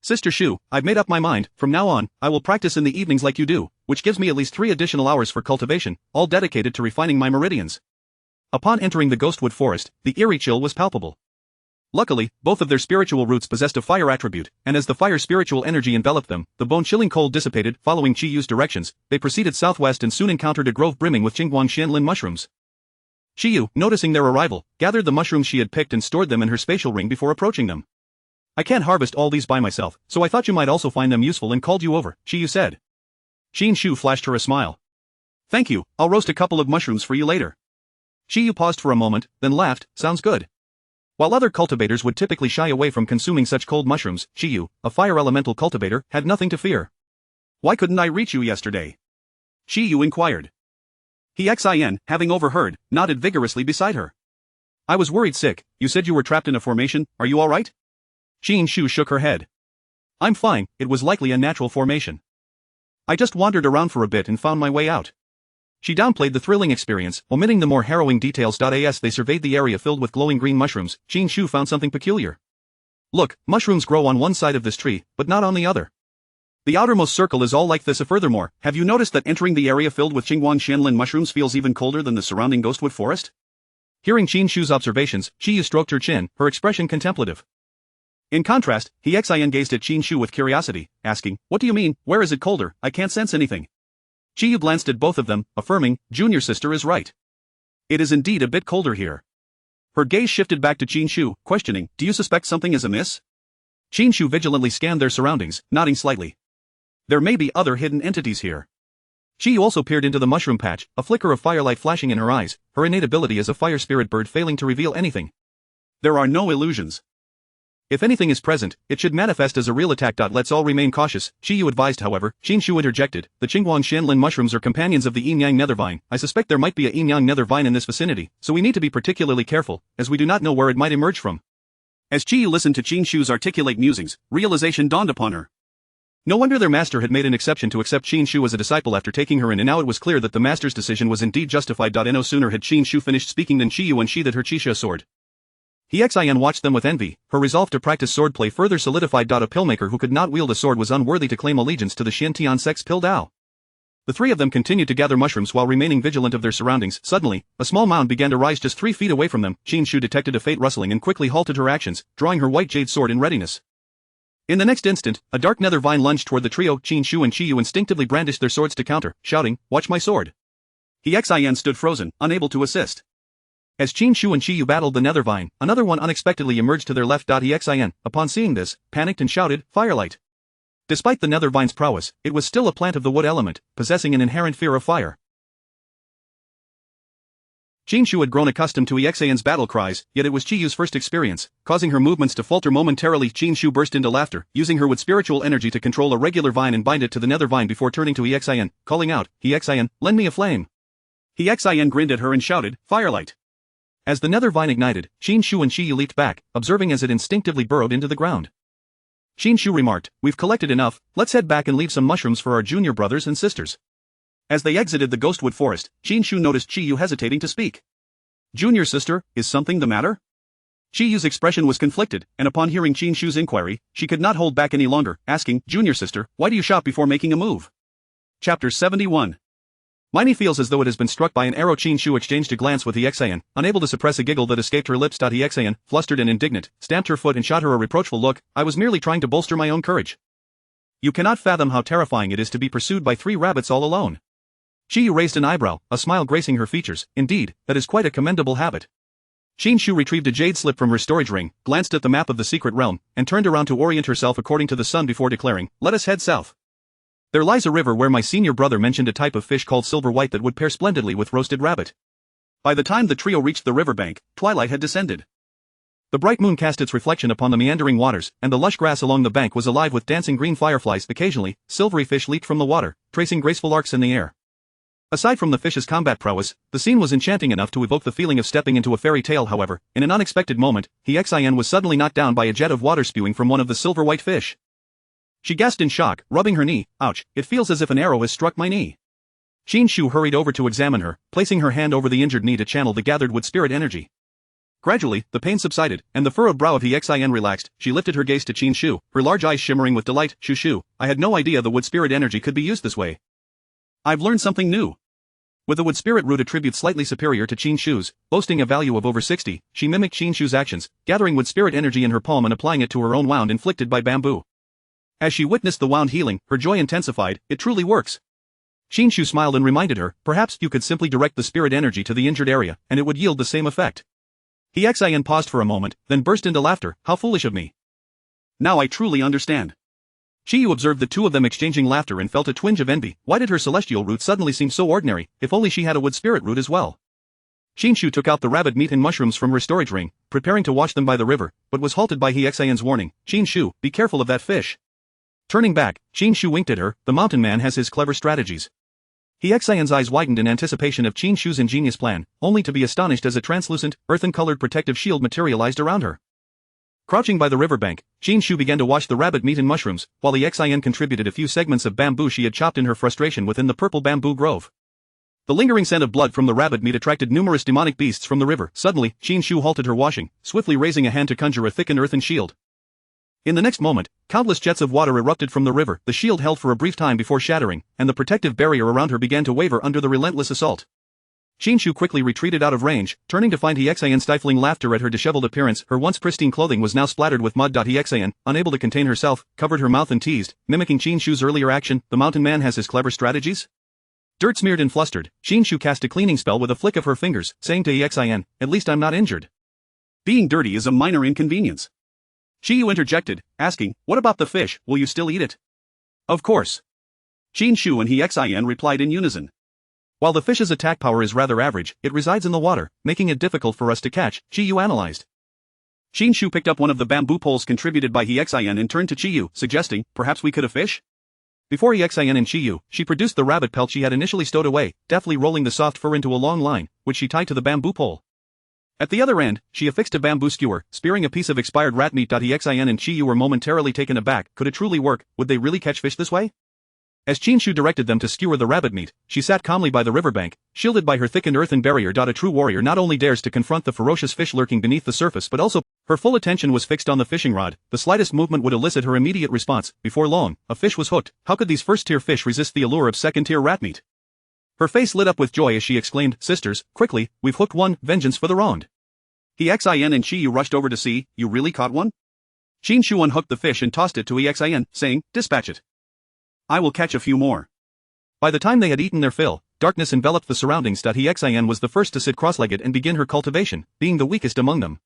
Sister Shu, I've made up my mind. From now on, I will practice in the evenings like you do, which gives me at least 3 additional hours for cultivation, all dedicated to refining my meridians. Upon entering the ghostwood forest, the eerie chill was palpable. Luckily, both of their spiritual roots possessed a fire attribute, and as the fire spiritual energy enveloped them, the bone-chilling cold dissipated. Following Qi Yu's directions, they proceeded southwest and soon encountered a grove brimming with Qingguang Xianlin mushrooms. Qi Yu, noticing their arrival, gathered the mushrooms she had picked and stored them in her spatial ring before approaching them. I can't harvest all these by myself, so I thought you might also find them useful and called you over, Qi Yu said. Qin Shu flashed her a smile. Thank you, I'll roast a couple of mushrooms for you later. Qi Yu paused for a moment, then laughed, sounds good. While other cultivators would typically shy away from consuming such cold mushrooms, Qi Yu, a fire elemental cultivator, had nothing to fear. Why couldn't I reach you yesterday? Qi Yu inquired. He Xian, having overheard, nodded vigorously beside her. I was worried sick. You said you were trapped in a formation, are you alright? Qin Shu shook her head. I'm fine, it was likely a natural formation. I just wandered around for a bit and found my way out. She downplayed the thrilling experience, omitting the more harrowing details. As they surveyed the area filled with glowing green mushrooms, Qin Shu found something peculiar. Look, mushrooms grow on one side of this tree, but not on the other. The outermost circle is all like this. Furthermore, have you noticed that entering the area filled with Qingguang Xianlin mushrooms feels even colder than the surrounding ghostwood forest? Hearing Qin Shu's observations, Qi Yu stroked her chin, her expression contemplative. In contrast, He Xian gazed at Qin Shu with curiosity, asking, what do you mean, where is it colder? I can't sense anything. Qi Yu glanced at both of them, affirming, junior sister is right. It is indeed a bit colder here. Her gaze shifted back to Qin Shu, questioning, do you suspect something is amiss? Qin Shu vigilantly scanned their surroundings, nodding slightly. There may be other hidden entities here. Qi Yu also peered into the mushroom patch, a flicker of firelight flashing in her eyes, her innate ability as a fire spirit bird failing to reveal anything. There are no illusions. If anything is present, it should manifest as a real attack. Let's all remain cautious, Qi Yu advised. However, Qin Shu interjected, the Qingguang Xianlin mushrooms are companions of the yin-yang nether vine. I suspect there might be a yin-yang nether vine in this vicinity, so we need to be particularly careful, as we do not know where it might emerge from. As Qi Yu listened to Qin Shu's articulate musings, realization dawned upon her. No wonder their master had made an exception to accept Qin Shu as a disciple after taking her in, and now it was clear that the master's decision was indeed justified. No sooner had Qin Shu finished speaking than Qi unsheathed her Qixia sword. He Xian watched them with envy, her resolve to practice swordplay further solidified. A pillmaker who could not wield a sword was unworthy to claim allegiance to the Xiantian sect's pill Dao. The three of them continued to gather mushrooms while remaining vigilant of their surroundings. Suddenly, a small mound began to rise just 3 feet away from them. Qin Shu detected a faint rustling and quickly halted her actions, drawing her white jade sword in readiness. In the next instant, a dark nether vine lunged toward the trio. Qin Shu and Qi instinctively brandished their swords to counter, shouting, "Watch my sword." He Xian stood frozen, unable to assist. As Qin Shu and Qi battled the nether vine, another one unexpectedly emerged to their left. He Xian, upon seeing this, panicked and shouted, "Firelight!" Despite the nether vine's prowess, it was still a plant of the wood element, possessing an inherent fear of fire. Qin Shu had grown accustomed to Xian's battle cries, yet it was Qiyu's first experience, causing her movements to falter momentarily. Qin Shu burst into laughter, using her with spiritual energy to control a regular vine and bind it to the nether vine before turning to Xian, calling out, "Xian, lend me a flame." Xian grinned at her and shouted, "Firelight!" As the nether vine ignited, Qin Shu and Qiyu leaped back, observing as it instinctively burrowed into the ground. Qin Shu remarked, "We've collected enough, let's head back and leave some mushrooms for our junior brothers and sisters." As they exited the ghostwood forest, Qin Shu noticed Qiyu hesitating to speak. "Junior sister, is something the matter?" Qiyu's expression was conflicted, and upon hearing Qin Shu's inquiry, she could not hold back any longer, asking, "Junior sister, why do you shout before making a move?" Chapter 71. Miney feels as though it has been struck by an arrow. Qin Shu exchanged a glance with Xian, unable to suppress a giggle that escaped her lips. Xian, flustered and indignant, stamped her foot and shot her a reproachful look. "I was merely trying to bolster my own courage. You cannot fathom how terrifying it is to be pursued by 3 rabbits all alone." Qiyu raised an eyebrow, a smile gracing her features. "Indeed, that is quite a commendable habit." Qin Shu retrieved a jade slip from her storage ring, glanced at the map of the secret realm, and turned around to orient herself according to the sun before declaring, "Let us head south. There lies a river where my senior brother mentioned a type of fish called silver white that would pair splendidly with roasted rabbit." By the time the trio reached the riverbank, twilight had descended. The bright moon cast its reflection upon the meandering waters, and the lush grass along the bank was alive with dancing green fireflies. Occasionally, silvery fish leaped from the water, tracing graceful arcs in the air. Aside from the fish's combat prowess, the scene was enchanting enough to evoke the feeling of stepping into a fairy tale. However, in an unexpected moment, Xian was suddenly knocked down by a jet of water spewing from one of the silver white fish. She gasped in shock, rubbing her knee. "Ouch, it feels as if an arrow has struck my knee." Qin Shu hurried over to examine her, placing her hand over the injured knee to channel the gathered wood spirit energy. Gradually, the pain subsided, and the furrowed brow of Xian relaxed. She lifted her gaze to Qin Shu, her large eyes shimmering with delight. Shu, I had no idea the wood spirit energy could be used this way. I've learned something new." With a wood spirit root attribute slightly superior to Qin Shu's, boasting a value of over 60, she mimicked Qin Shu's actions, gathering wood spirit energy in her palm and applying it to her own wound inflicted by bamboo. As she witnessed the wound healing, her joy intensified. "It truly works." Qin Shu smiled and reminded her, "Perhaps you could simply direct the spirit energy to the injured area, and it would yield the same effect." Xian paused for a moment, then burst into laughter. "How foolish of me. Now I truly understand." Qiyu observed the two of them exchanging laughter and felt a twinge of envy. Why did her celestial root suddenly seem so ordinary? If only she had a wood spirit root as well. Qin Shu took out the rabbit meat and mushrooms from her storage ring, preparing to wash them by the river, but was halted by Xian's warning. "Qin Shu, be careful of that fish." Turning back, Qin Shu winked at her. "The mountain man has his clever strategies." Xian's eyes widened in anticipation of Qin Shu's ingenious plan, only to be astonished as a translucent, earthen-colored protective shield materialized around her. Crouching by the riverbank, Qin Shu began to wash the rabbit meat and mushrooms, while Xian contributed a few segments of bamboo she had chopped in her frustration within the purple bamboo grove. The lingering scent of blood from the rabbit meat attracted numerous demonic beasts from the river. Suddenly, Qin Shu halted her washing, swiftly raising a hand to conjure a thickened earthen shield. In the next moment, countless jets of water erupted from the river. The shield held for a brief time before shattering, and the protective barrier around her began to waver under the relentless assault. Qin Shu quickly retreated out of range, turning to find Xian stifling laughter at her disheveled appearance. Her once pristine clothing was now splattered with mud. Xian, unable to contain herself, covered her mouth and teased, mimicking Qin Shu's earlier action. "The mountain man has his clever strategies?" Dirt smeared and flustered, Qin Shu cast a cleaning spell with a flick of her fingers, saying to Xian, "At least I'm not injured." "Being dirty is a minor inconvenience." Qiyu interjected, asking, "What about the fish, will you still eat it?" "Of course." Qin Shu and Xian replied in unison. "While the fish's attack power is rather average, it resides in the water, making it difficult for us to catch," Qiyu analyzed. Qin Shu picked up one of the bamboo poles contributed by Xian and turned to Qiyu, suggesting, "Perhaps we could a fish?" Before Xian and Qiyu, she produced the rabbit pelt she had initially stowed away, deftly rolling the soft fur into a long line, which she tied to the bamboo pole. At the other end, she affixed a bamboo skewer, spearing a piece of expired rat meat. Xin and Qi Yu were momentarily taken aback. Could it truly work? Would they really catch fish this way? As Qin Shu directed them to skewer the rabbit meat, she sat calmly by the riverbank, shielded by her thickened earthen barrier. A true warrior not only dares to confront the ferocious fish lurking beneath the surface but also, her full attention was fixed on the fishing rod. The slightest movement would elicit her immediate response. Before long, a fish was hooked. How could these first-tier fish resist the allure of second-tier rat meat? Her face lit up with joy as she exclaimed, "Sisters, quickly, we've hooked one, vengeance for the wronged." Xin and Qi Yu rushed over to see. "You really caught one?" Qin Shu unhooked the fish and tossed it to Xin, saying, "Dispatch it. I will catch a few more." By the time they had eaten their fill, darkness enveloped the surroundings. Xin was the first to sit cross-legged and begin her cultivation, being the weakest among them.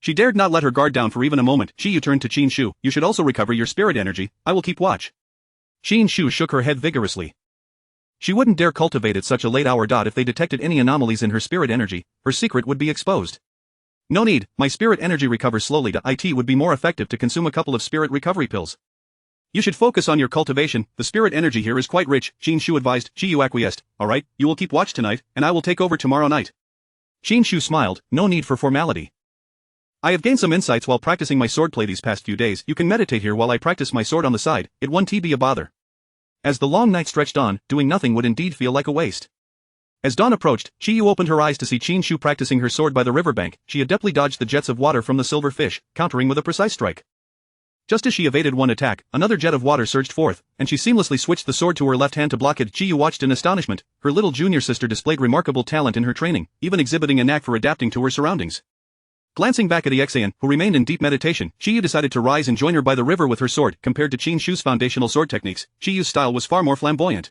She dared not let her guard down for even a moment. Qi Yu turned to Qin Shu. "You should also recover your spirit energy. I will keep watch." Qin Shu shook her head vigorously. She wouldn't dare cultivate at such a late hour. If they detected any anomalies in her spirit energy, her secret would be exposed. "No need, my spirit energy recovers slowly. It would be more effective to consume a couple of spirit recovery pills." "You should focus on your cultivation, the spirit energy here is quite rich," Qin Shu advised. Qi Yu acquiesced. "Alright, you will keep watch tonight, and I will take over tomorrow night." Qin Shu smiled, no need for formality. "I have gained some insights while practicing my swordplay these past few days. You can meditate here while I practice my sword on the side, it won't be a bother." As the long night stretched on, doing nothing would indeed feel like a waste. As dawn approached, Qi Yu opened her eyes to see Qin Shu practicing her sword by the riverbank. She adeptly dodged the jets of water from the silver fish, countering with a precise strike. Just as she evaded one attack, another jet of water surged forth, and she seamlessly switched the sword to her left hand to block it. Qi Yu watched in astonishment. Her little junior sister displayed remarkable talent in her training, even exhibiting a knack for adapting to her surroundings. Glancing back at Xin, who remained in deep meditation, Qi Yu decided to rise and join her by the river with her sword. Compared to Qin Shu's foundational sword techniques, Qi Yu's style was far more flamboyant.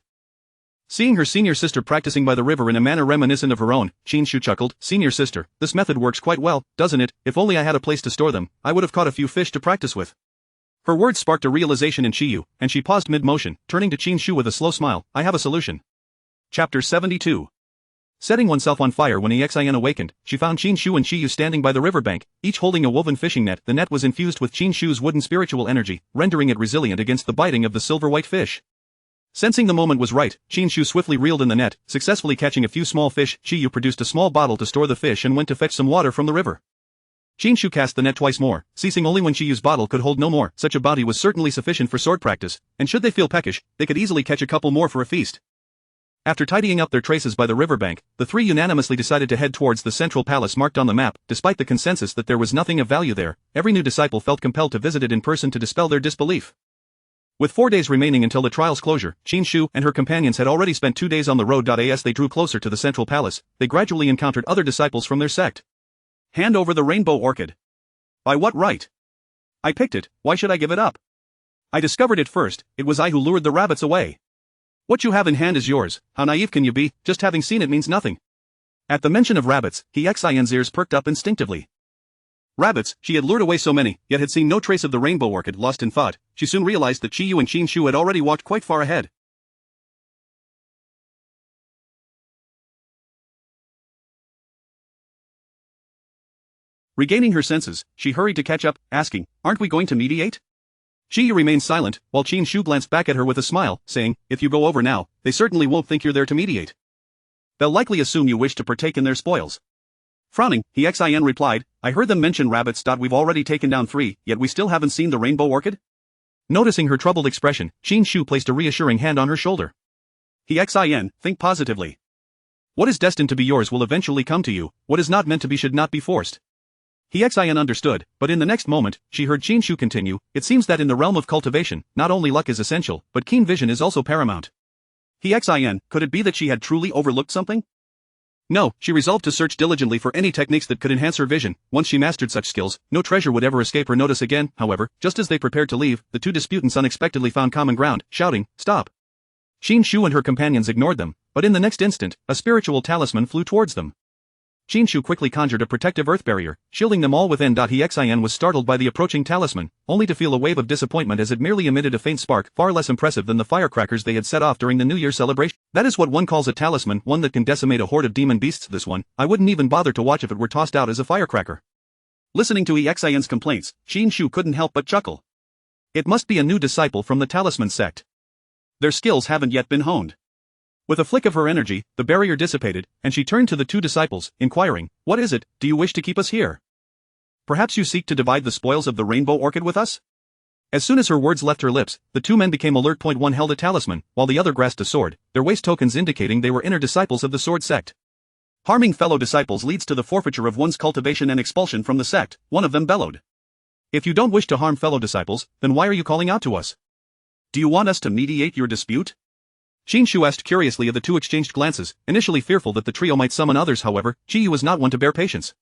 Seeing her senior sister practicing by the river in a manner reminiscent of her own, Qin Shu chuckled. "Senior sister, this method works quite well, doesn't it? If only I had a place to store them, I would have caught a few fish to practice with." Her words sparked a realization in Qi Yu, and she paused mid-motion, turning to Qin Shu with a slow smile. "I have a solution." Chapter 72. Setting oneself on fire. When Xin awakened, she found Qin Shu and Qi Yu standing by the riverbank, each holding a woven fishing net. The net was infused with Qin Shu's wooden spiritual energy, rendering it resilient against the biting of the silver-white fish. Sensing the moment was right, Qin Shu swiftly reeled in the net, successfully catching a few small fish. Qi Yu produced a small bottle to store the fish and went to fetch some water from the river. Qin Shu cast the net twice more, ceasing only when Qi Yu's bottle could hold no more. Such a bounty was certainly sufficient for sword practice, and should they feel peckish, they could easily catch a couple more for a feast. After tidying up their traces by the riverbank, the three unanimously decided to head towards the central palace marked on the map. Despite the consensus that there was nothing of value there, every new disciple felt compelled to visit it in person to dispel their disbelief. With 4 days remaining until the trial's closure, Qin Shu and her companions had already spent 2 days on the road. As they drew closer to the central palace, they gradually encountered other disciples from their sect. "Hand over the rainbow orchid." "By what right?" "I picked it, why should I give it up? I discovered it first, it was I who lured the rabbits away." "What you have in hand is yours, how naive can you be? Just having seen it means nothing." At the mention of rabbits, Xin's ears perked up instinctively. Rabbits, she had lured away so many, yet had seen no trace of the rainbow orchid. Lost in thought, she soon realized that Qi Yu and Qin Shu had already walked quite far ahead. Regaining her senses, she hurried to catch up, asking, "Aren't we going to mediate?" Qi Yu remained silent, while Qin Shu glanced back at her with a smile, saying, "If you go over now, they certainly won't think you're there to mediate. They'll likely assume you wish to partake in their spoils." Frowning, Xin replied, "I heard them mention rabbits. We've already taken down 3, yet we still haven't seen the rainbow orchid?" Noticing her troubled expression, Qin Shu placed a reassuring hand on her shoulder. Xin, think positively. What is destined to be yours will eventually come to you, what is not meant to be should not be forced. Xin understood, but in the next moment, she heard Qin Shu continue, "It seems that in the realm of cultivation, not only luck is essential, but keen vision is also paramount." Xin, could it be that she had truly overlooked something? No, she resolved to search diligently for any techniques that could enhance her vision. Once she mastered such skills, no treasure would ever escape her notice again. However, just as they prepared to leave, the two disputants unexpectedly found common ground, shouting, "Stop!" Qin Shu and her companions ignored them, but in the next instant, a spiritual talisman flew towards them. Qin Shu quickly conjured a protective earth barrier, shielding them all within. Xin was startled by the approaching talisman, only to feel a wave of disappointment as it merely emitted a faint spark, far less impressive than the firecrackers they had set off during the New Year celebration. That is what one calls a talisman, one that can decimate a horde of demon beasts. This one, I wouldn't even bother to watch if it were tossed out as a firecracker. Listening to Xin's complaints, Qin Shu couldn't help but chuckle. It must be a new disciple from the talisman sect. Their skills haven't yet been honed. With a flick of her energy, the barrier dissipated, and she turned to the two disciples, inquiring, "What is it, do you wish to keep us here? Perhaps you seek to divide the spoils of the rainbow orchid with us?" As soon as her words left her lips, the two men became alert. One held a talisman, while the other grasped a sword, their waist tokens indicating they were inner disciples of the sword sect. "Harming fellow disciples leads to the forfeiture of one's cultivation and expulsion from the sect," one of them bellowed. "If you don't wish to harm fellow disciples, then why are you calling out to us? Do you want us to mediate your dispute?" Qin Shu asked curiously. The two exchanged glances, initially fearful that the trio might summon others. However, Qi was not one to bear patience.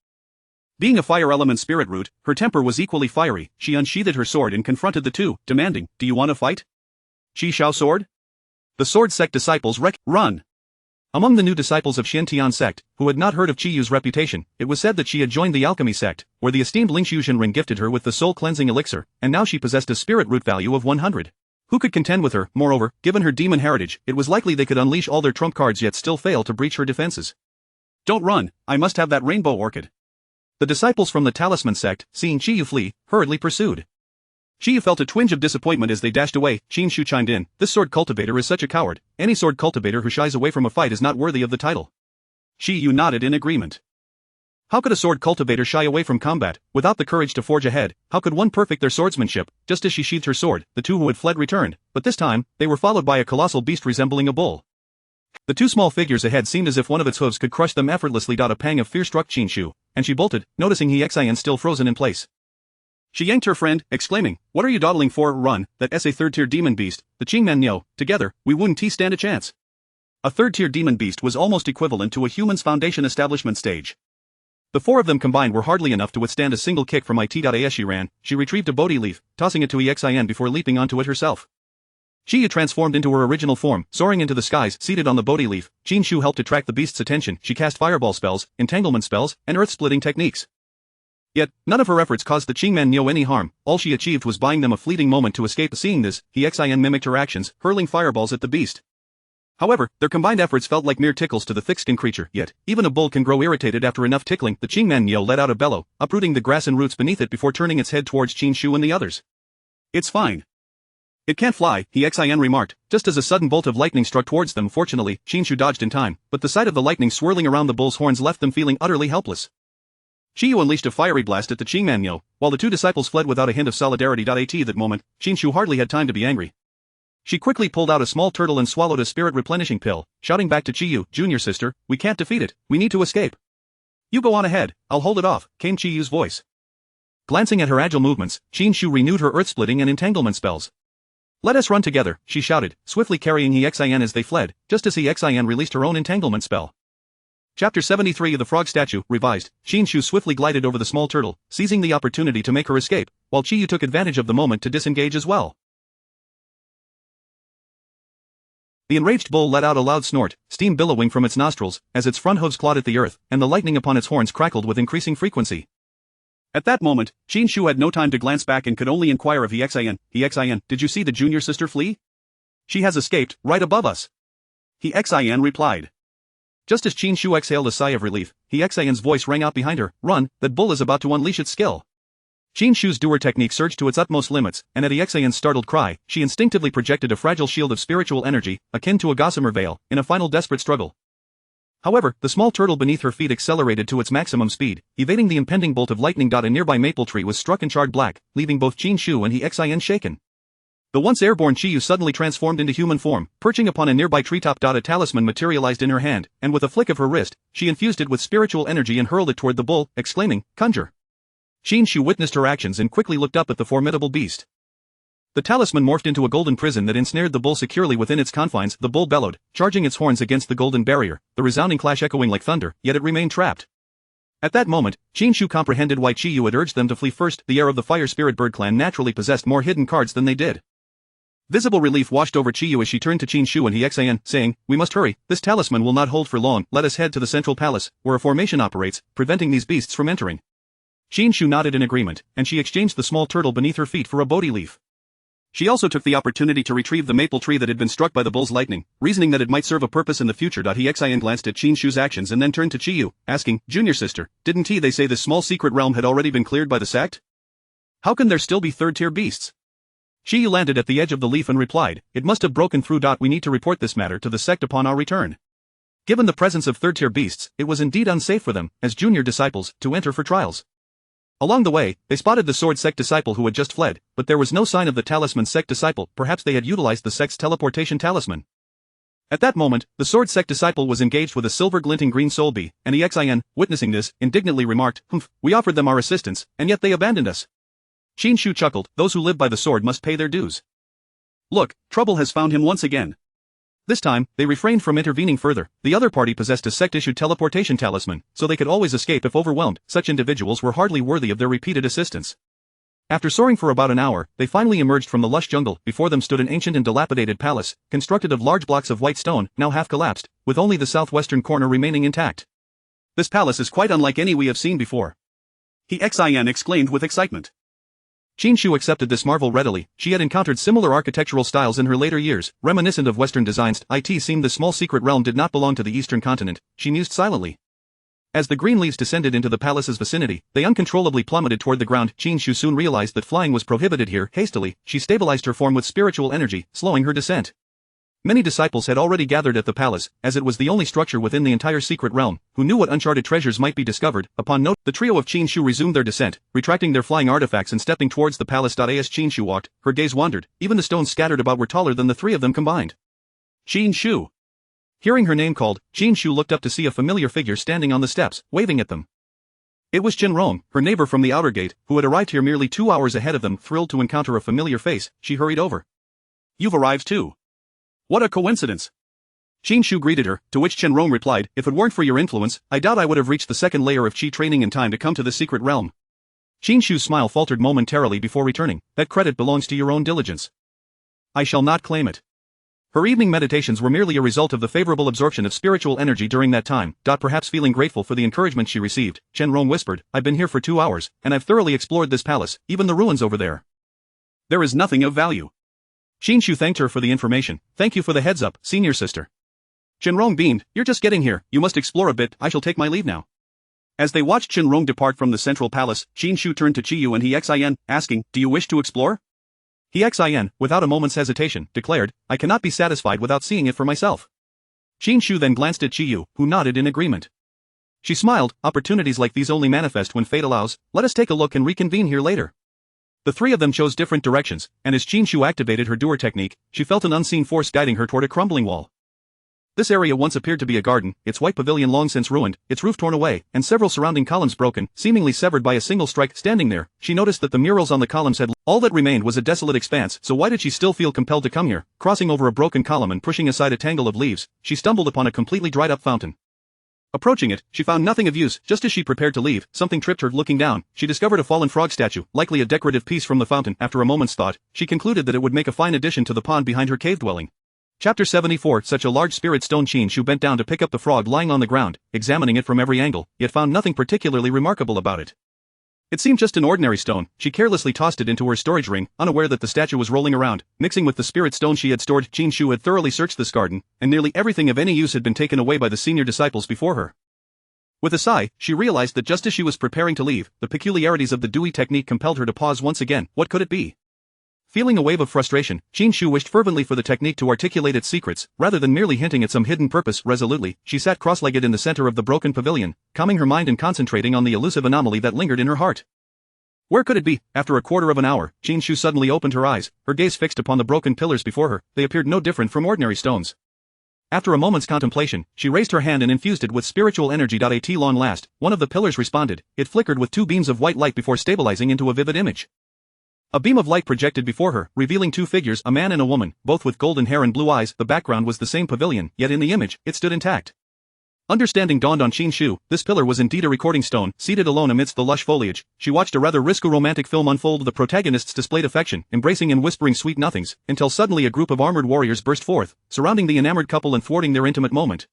Being a fire element spirit root, her temper was equally fiery. She unsheathed her sword and confronted the two, demanding, "Do you want to fight? Qi Shao sword?" The sword sect disciples run. Among the new disciples of Tian sect, who had not heard of Qi Yu's reputation, it was said that she had joined the alchemy sect, where the esteemed Ling Xiuzhen Ring gifted her with the soul cleansing elixir, and now she possessed a spirit root value of 100. Who could contend with her? Moreover, given her demon heritage, it was likely they could unleash all their trump cards yet still fail to breach her defenses. "Don't run, I must have that rainbow orchid." The disciples from the talisman sect, seeing Qi Yu flee, hurriedly pursued. Qi Yu felt a twinge of disappointment as they dashed away. Qin Shu chimed in, "This sword cultivator is such a coward. Any sword cultivator who shies away from a fight is not worthy of the title." Qi Yu nodded in agreement. How could a sword cultivator shy away from combat, without the courage to forge ahead? How could one perfect their swordsmanship? Just as she sheathed her sword, the two who had fled returned, but this time, they were followed by a colossal beast resembling a bull. The two small figures ahead seemed as if one of its hooves could crush them effortlessly. A pang of fear struck Qin Shu, and she bolted, noticing Xian still frozen in place. She yanked her friend, exclaiming, "What are you dawdling for? Run, that's a third-tier demon beast, the Qingmen Niu, together, we wouldn't stand a chance." A third-tier demon beast was almost equivalent to a human's foundation establishment stage. The four of them combined were hardly enough to withstand a single kick from it. As she ran, she retrieved a Bodhi leaf, tossing it to Xian before leaping onto it herself. Qi Yu transformed into her original form, soaring into the skies. Seated on the Bodhi leaf, Qin Shu helped attract the beast's attention. She cast fireball spells, entanglement spells, and earth-splitting techniques. Yet, none of her efforts caused the Qingmen Niu any harm. All she achieved was buying them a fleeting moment to escape. Seeing this, Xian mimicked her actions, hurling fireballs at the beast. However, their combined efforts felt like mere tickles to the thick-skinned creature. Yet, even a bull can grow irritated after enough tickling. The Qingmen Niu let out a bellow, uprooting the grass and roots beneath it before turning its head towards Qin Shu and the others. "It's fine. It can't fly," Xian remarked, just as a sudden bolt of lightning struck towards them. Fortunately, Qin Shu dodged in time, but the sight of the lightning swirling around the bull's horns left them feeling utterly helpless. Qi Yu unleashed a fiery blast at the Qingmen Niu, while the two disciples fled without a hint of solidarity. At that moment, Qin Shu hardly had time to be angry. She quickly pulled out a small turtle and swallowed a spirit replenishing pill, shouting back to Qi Yu, "Junior sister, we can't defeat it, we need to escape." "You go on ahead, I'll hold it off," came Qi Yu's voice. Glancing at her agile movements, Qin Shu renewed her earth-splitting and entanglement spells. "Let us run together," she shouted, swiftly carrying Xian as they fled, just as Xian released her own entanglement spell. Chapter 73 of the Frog Statue, revised. Qin Shu swiftly glided over the small turtle, seizing the opportunity to make her escape, while Qi Yu took advantage of the moment to disengage as well. The enraged bull let out a loud snort, steam billowing from its nostrils, as its front hooves clawed at the earth, and the lightning upon its horns crackled with increasing frequency. At that moment, Qin Shu had no time to glance back and could only inquire of Xian, "Xian, did you see the junior sister flee? She has escaped, right above us." Xian replied. Just as Qin Shu exhaled a sigh of relief, Xian's voice rang out behind her, "Run, that bull is about to unleash its skill." Qin Shu's doer technique surged to its utmost limits, and at Xian's startled cry, she instinctively projected a fragile shield of spiritual energy, akin to a gossamer veil, in a final desperate struggle. However, the small turtle beneath her feet accelerated to its maximum speed, evading the impending bolt of lightning. A nearby maple tree was struck and charred black, leaving both Qin Shu and Xian shaken. The once airborne Qi Yu suddenly transformed into human form, perching upon a nearby treetop. A talisman materialized in her hand, and with a flick of her wrist, she infused it with spiritual energy and hurled it toward the bull, exclaiming, "Conjure." Qin Shu witnessed her actions and quickly looked up at the formidable beast. The talisman morphed into a golden prison that ensnared the bull securely within its confines. The bull bellowed, charging its horns against the golden barrier, the resounding clash echoing like thunder, yet it remained trapped. At that moment, Qin Shu comprehended why Qi Yu had urged them to flee first. The heir of the Fire Spirit Bird clan naturally possessed more hidden cards than they did. Visible relief washed over Qi Yu as she turned to Qin Shu and Xian, saying, "We must hurry, this talisman will not hold for long. Let us head to the central palace, where a formation operates, preventing these beasts from entering." Qin Shu nodded in agreement, and she exchanged the small turtle beneath her feet for a Bodhi leaf. She also took the opportunity to retrieve the maple tree that had been struck by the bull's lightning, reasoning that it might serve a purpose in the future. Xian glanced at Qin Shu's actions and then turned to Qi Yu, asking, "Junior sister, didn't they say this small secret realm had already been cleared by the sect? How can there still be third-tier beasts?" Qi landed at the edge of the leaf and replied, "It must have broken through. We need to report this matter to the sect upon our return." Given the presence of third-tier beasts, it was indeed unsafe for them, as junior disciples, to enter for trials. Along the way, they spotted the sword sect disciple who had just fled, but there was no sign of the talisman sect disciple. Perhaps they had utilized the sect's teleportation talisman. At that moment, the sword sect disciple was engaged with a silver glinting green soul bee, and Xin, witnessing this, indignantly remarked, "We offered them our assistance, and yet they abandoned us." Qin Shu chuckled, "Those who live by the sword must pay their dues. Look, trouble has found him once again." This time, they refrained from intervening further. The other party possessed a sect-issued teleportation talisman, so they could always escape if overwhelmed. Such individuals were hardly worthy of their repeated assistance. After soaring for about an hour, they finally emerged from the lush jungle. Before them stood an ancient and dilapidated palace, constructed of large blocks of white stone, now half collapsed, with only the southwestern corner remaining intact. "This palace is quite unlike any we have seen before," Xin exclaimed with excitement. Qin Shu accepted this marvel readily. She had encountered similar architectural styles in her later years, reminiscent of Western designs. It seemed the small secret realm did not belong to the Eastern continent. She mused silently. As the green leaves descended into the palace's vicinity, they uncontrollably plummeted toward the ground. Qin Shu soon realized that flying was prohibited here. Hastily, she stabilized her form with spiritual energy, slowing her descent. Many disciples had already gathered at the palace, as it was the only structure within the entire secret realm, who knew what uncharted treasures might be discovered. Upon note, the trio of Qin Shu resumed their descent, retracting their flying artifacts and stepping towards the palace. As Qin Shu walked, her gaze wandered. Even the stones scattered about were taller than the three of them combined. "Qin Shu." Hearing her name called, Qin Shu looked up to see a familiar figure standing on the steps, waving at them. It was Qin Rong, her neighbor from the outer gate, who had arrived here merely 2 hours ahead of them. Thrilled to encounter a familiar face, she hurried over. "You've arrived too. What a coincidence." Qin Shu greeted her, to which Qin Rong replied, "If it weren't for your influence, I doubt I would have reached the second layer of Qi training in time to come to the secret realm." Qin Shu's smile faltered momentarily before returning, "That credit belongs to your own diligence. I shall not claim it." Her evening meditations were merely a result of the favorable absorption of spiritual energy during that time. Perhaps feeling grateful for the encouragement she received, Qin Rong whispered, "I've been here for 2 hours, and I've thoroughly explored this palace, even the ruins over there. There is nothing of value." Qin Shu thanked her for the information. "Thank you for the heads up, senior sister." Qin Rong beamed, "You're just getting here, you must explore a bit. I shall take my leave now." As they watched Qin Rong depart from the central palace, Qin Shu turned to Qiyu and Xin, asking, "Do you wish to explore?" Xin, without a moment's hesitation, declared, "I cannot be satisfied without seeing it for myself." Qin Shu then glanced at Qiyu, who nodded in agreement. She smiled, "Opportunities like these only manifest when fate allows. Let us take a look and reconvene here later." The three of them chose different directions, and as Qin Shu activated her doer technique, she felt an unseen force guiding her toward a crumbling wall. This area once appeared to be a garden, its white pavilion long since ruined, its roof torn away, and several surrounding columns broken, seemingly severed by a single strike. Standing there, she noticed that the murals on the columns had all that remained was a desolate expanse. So why did she still feel compelled to come here? Crossing over a broken column and pushing aside a tangle of leaves, she stumbled upon a completely dried up fountain. Approaching it, she found nothing of use. Just as she prepared to leave, something tripped her. Looking down, she discovered a fallen frog statue, likely a decorative piece from the fountain. After a moment's thought, she concluded that it would make a fine addition to the pond behind her cave dwelling. Chapter 74. Such a large spirit stone. Qin Shu bent down to pick up the frog lying on the ground, examining it from every angle, yet found nothing particularly remarkable about it. It seemed just an ordinary stone. She carelessly tossed it into her storage ring, unaware that the statue was rolling around, mixing with the spirit stone she had stored. Qin Shu had thoroughly searched this garden, and nearly everything of any use had been taken away by the senior disciples before her. With a sigh, she realized that just as she was preparing to leave, the peculiarities of the Dewey technique compelled her to pause once again. What could it be? Feeling a wave of frustration, Qin Shu wished fervently for the technique to articulate its secrets, rather than merely hinting at some hidden purpose. Resolutely, she sat cross-legged in the center of the broken pavilion, calming her mind and concentrating on the elusive anomaly that lingered in her heart. Where could it be? After a quarter of an hour, Qin Shu suddenly opened her eyes, her gaze fixed upon the broken pillars before her. They appeared no different from ordinary stones. After a moment's contemplation, she raised her hand and infused it with spiritual energy. At long last, one of the pillars responded. It flickered with 2 beams of white light before stabilizing into a vivid image. A beam of light projected before her, revealing 2 figures, a man and a woman, both with golden hair and blue eyes. The background was the same pavilion, yet in the image, it stood intact. Understanding dawned on Qin Shu. This pillar was indeed a recording stone. Seated alone amidst the lush foliage, she watched a rather risky romantic film unfold. The protagonists displayed affection, embracing and whispering sweet nothings, until suddenly a group of armored warriors burst forth, surrounding the enamored couple and thwarting their intimate moment.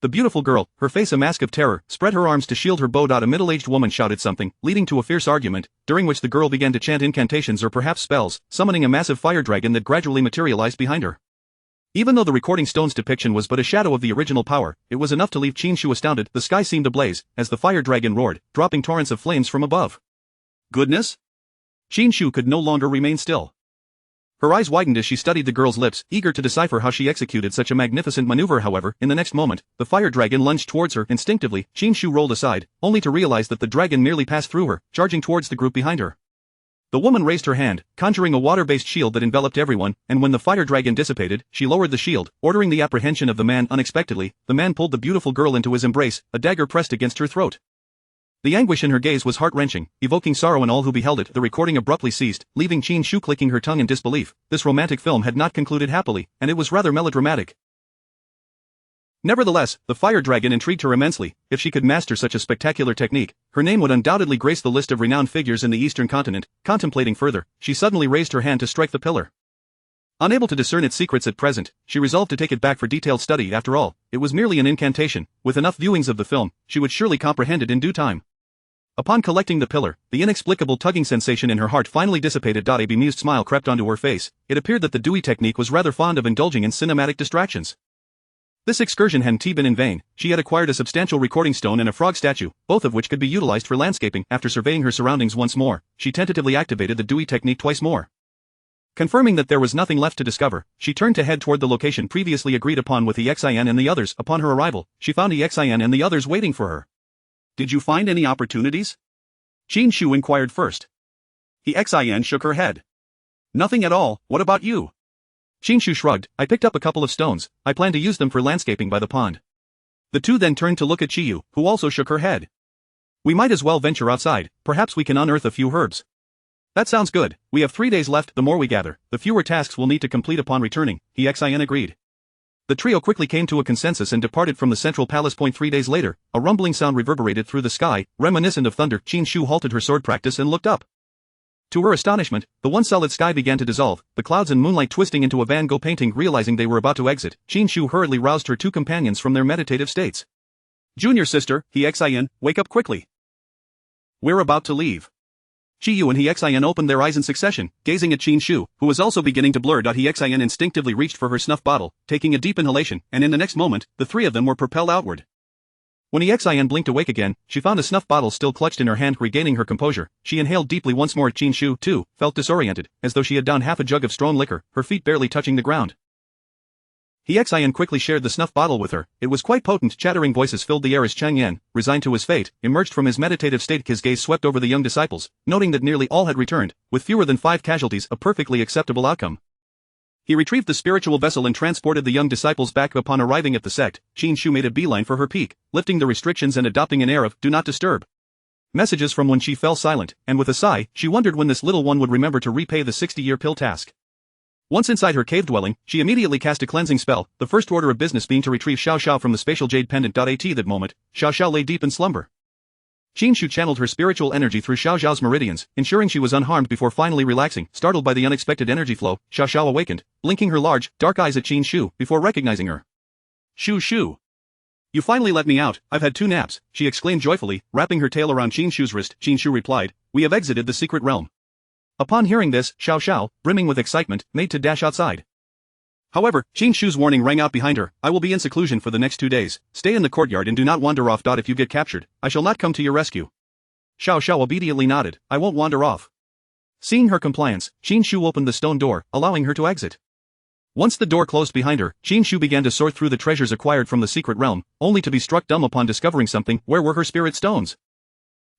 The beautiful girl, her face a mask of terror, spread her arms to shield her bow. A middle-aged woman shouted something, leading to a fierce argument, during which the girl began to chant incantations or perhaps spells, summoning a massive fire dragon that gradually materialized behind her. Even though the recording stone's depiction was but a shadow of the original power, it was enough to leave Qin Shu astounded. The sky seemed ablaze, as the fire dragon roared, dropping torrents of flames from above. Goodness? Qin Shu could no longer remain still. Her eyes widened as she studied the girl's lips, eager to decipher how she executed such a magnificent maneuver. However, in the next moment, the fire dragon lunged towards her. Instinctively, Qin Shu rolled aside, only to realize that the dragon merely passed through her, charging towards the group behind her. The woman raised her hand, conjuring a water-based shield that enveloped everyone, and when the fire dragon dissipated, she lowered the shield, ordering the apprehension of the man. Unexpectedly, the man pulled the beautiful girl into his embrace, a dagger pressed against her throat. The anguish in her gaze was heart-wrenching, evoking sorrow in all who beheld it. The recording abruptly ceased, leaving Qin Shu clicking her tongue in disbelief. This romantic film had not concluded happily, and it was rather melodramatic. Nevertheless, the fire dragon intrigued her immensely. If she could master such a spectacular technique, her name would undoubtedly grace the list of renowned figures in the eastern continent. Contemplating further, she suddenly raised her hand to strike the pillar. Unable to discern its secrets at present, she resolved to take it back for detailed study. After all, it was merely an incantation. With enough viewings of the film, she would surely comprehend it in due time. Upon collecting the pillar, the inexplicable tugging sensation in her heart finally dissipated. A bemused smile crept onto her face. It appeared that the Dewey technique was rather fond of indulging in cinematic distractions. This excursion hadn't been in vain. She had acquired a substantial recording stone and a frog statue, both of which could be utilized for landscaping. After surveying her surroundings once more, she tentatively activated the Dewey technique twice more. Confirming that there was nothing left to discover, she turned to head toward the location previously agreed upon with Xin and the others. Upon her arrival, she found Xin and the others waiting for her. "Did you find any opportunities?" Qin Shu inquired first. Xin shook her head. "Nothing at all. What about you?" Qin Shu shrugged. "I picked up a couple of stones. I plan to use them for landscaping by the pond." The two then turned to look at Qiyu, who also shook her head. "We might as well venture outside. Perhaps we can unearth a few herbs." "That sounds good. We have 3 days left. The more we gather, the fewer tasks we'll need to complete upon returning," Xin agreed. The trio quickly came to a consensus and departed from the central palace point. 3 days later, a rumbling sound reverberated through the sky, reminiscent of thunder. Qin Shu halted her sword practice and looked up. To her astonishment, the one solid sky began to dissolve, the clouds and moonlight twisting into a Van Gogh painting. Realizing they were about to exit, Qin Shu hurriedly roused her two companions from their meditative states. "Junior sister, Xin, wake up quickly. We're about to leave." Qiyu and Xin opened their eyes in succession, gazing at Qin Shu, who was also beginning to blur. Xin instinctively reached for her snuff bottle, taking a deep inhalation, and in the next moment, the three of them were propelled outward. When Xin blinked awake again, she found a snuff bottle still clutched in her hand. Regaining her composure, she inhaled deeply once more. Qin Shu, too, felt disoriented, as though she had downed half a jug of strong liquor, her feet barely touching the ground. Xin quickly shared the snuff bottle with her. It was quite potent. Chattering voices filled the air as Chang Yan, resigned to his fate, emerged from his meditative state. His gaze swept over the young disciples, noting that nearly all had returned, with fewer than 5 casualties, a perfectly acceptable outcome. He retrieved the spiritual vessel and transported the young disciples back. Upon arriving at the sect, Qin Shu made a beeline for her peak, lifting the restrictions and adopting an air of "do not disturb" messages from when she fell silent, and with a sigh, she wondered when this little one would remember to repay the 60-year pill task. Once inside her cave dwelling, she immediately cast a cleansing spell, the first order of business being to retrieve Xiao Xiao from the spatial jade pendant. At that moment, Xiao Xiao lay deep in slumber. Qin Shu channeled her spiritual energy through Xiao Xiao's meridians, ensuring she was unharmed before finally relaxing. Startled by the unexpected energy flow, Xiao Xiao awakened, blinking her large, dark eyes at Qin Shu before recognizing her. Shu. You finally let me out. I've had 2 naps, she exclaimed joyfully, wrapping her tail around Qin Shu's wrist. Qin Shu replied, "We have exited the secret realm." Upon hearing this, Xiao Xiao, brimming with excitement, made to dash outside. However, Qin Shu's warning rang out behind her. "I will be in seclusion for the next 2 days. Stay in the courtyard and do not wander off. If you get captured, I shall not come to your rescue." Xiao Xiao obediently nodded. "I won't wander off." Seeing her compliance, Qin Shu opened the stone door, allowing her to exit. Once the door closed behind her, Qin Shu began to sort through the treasures acquired from the secret realm, only to be struck dumb upon discovering something. Where were her spirit stones?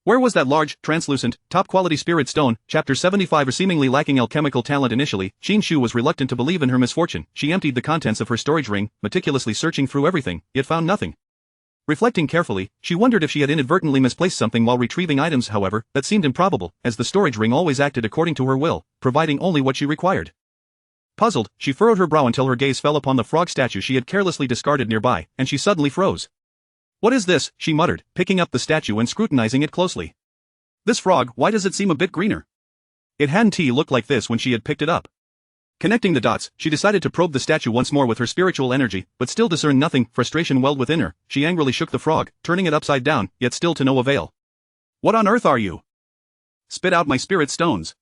Where was that large, translucent, top-quality spirit stone? Chapter 75. Seemingly lacking alchemical talent initially, Qin Shu was reluctant to believe in her misfortune. She emptied the contents of her storage ring, meticulously searching through everything, yet found nothing. Reflecting carefully, she wondered if she had inadvertently misplaced something while retrieving items. However, that seemed improbable, as the storage ring always acted according to her will, providing only what she required. Puzzled, she furrowed her brow until her gaze fell upon the frog statue she had carelessly discarded nearby, and she suddenly froze. "What is this?" she muttered, picking up the statue and scrutinizing it closely. "This frog, why does it seem a bit greener?" It hadn't looked like this when she had picked it up. Connecting the dots, she decided to probe the statue once more with her spiritual energy, but still discerned nothing. Frustration welled within her. She angrily shook the frog, turning it upside down, yet still to no avail. "What on earth are you?" "Spit out my spirit stones."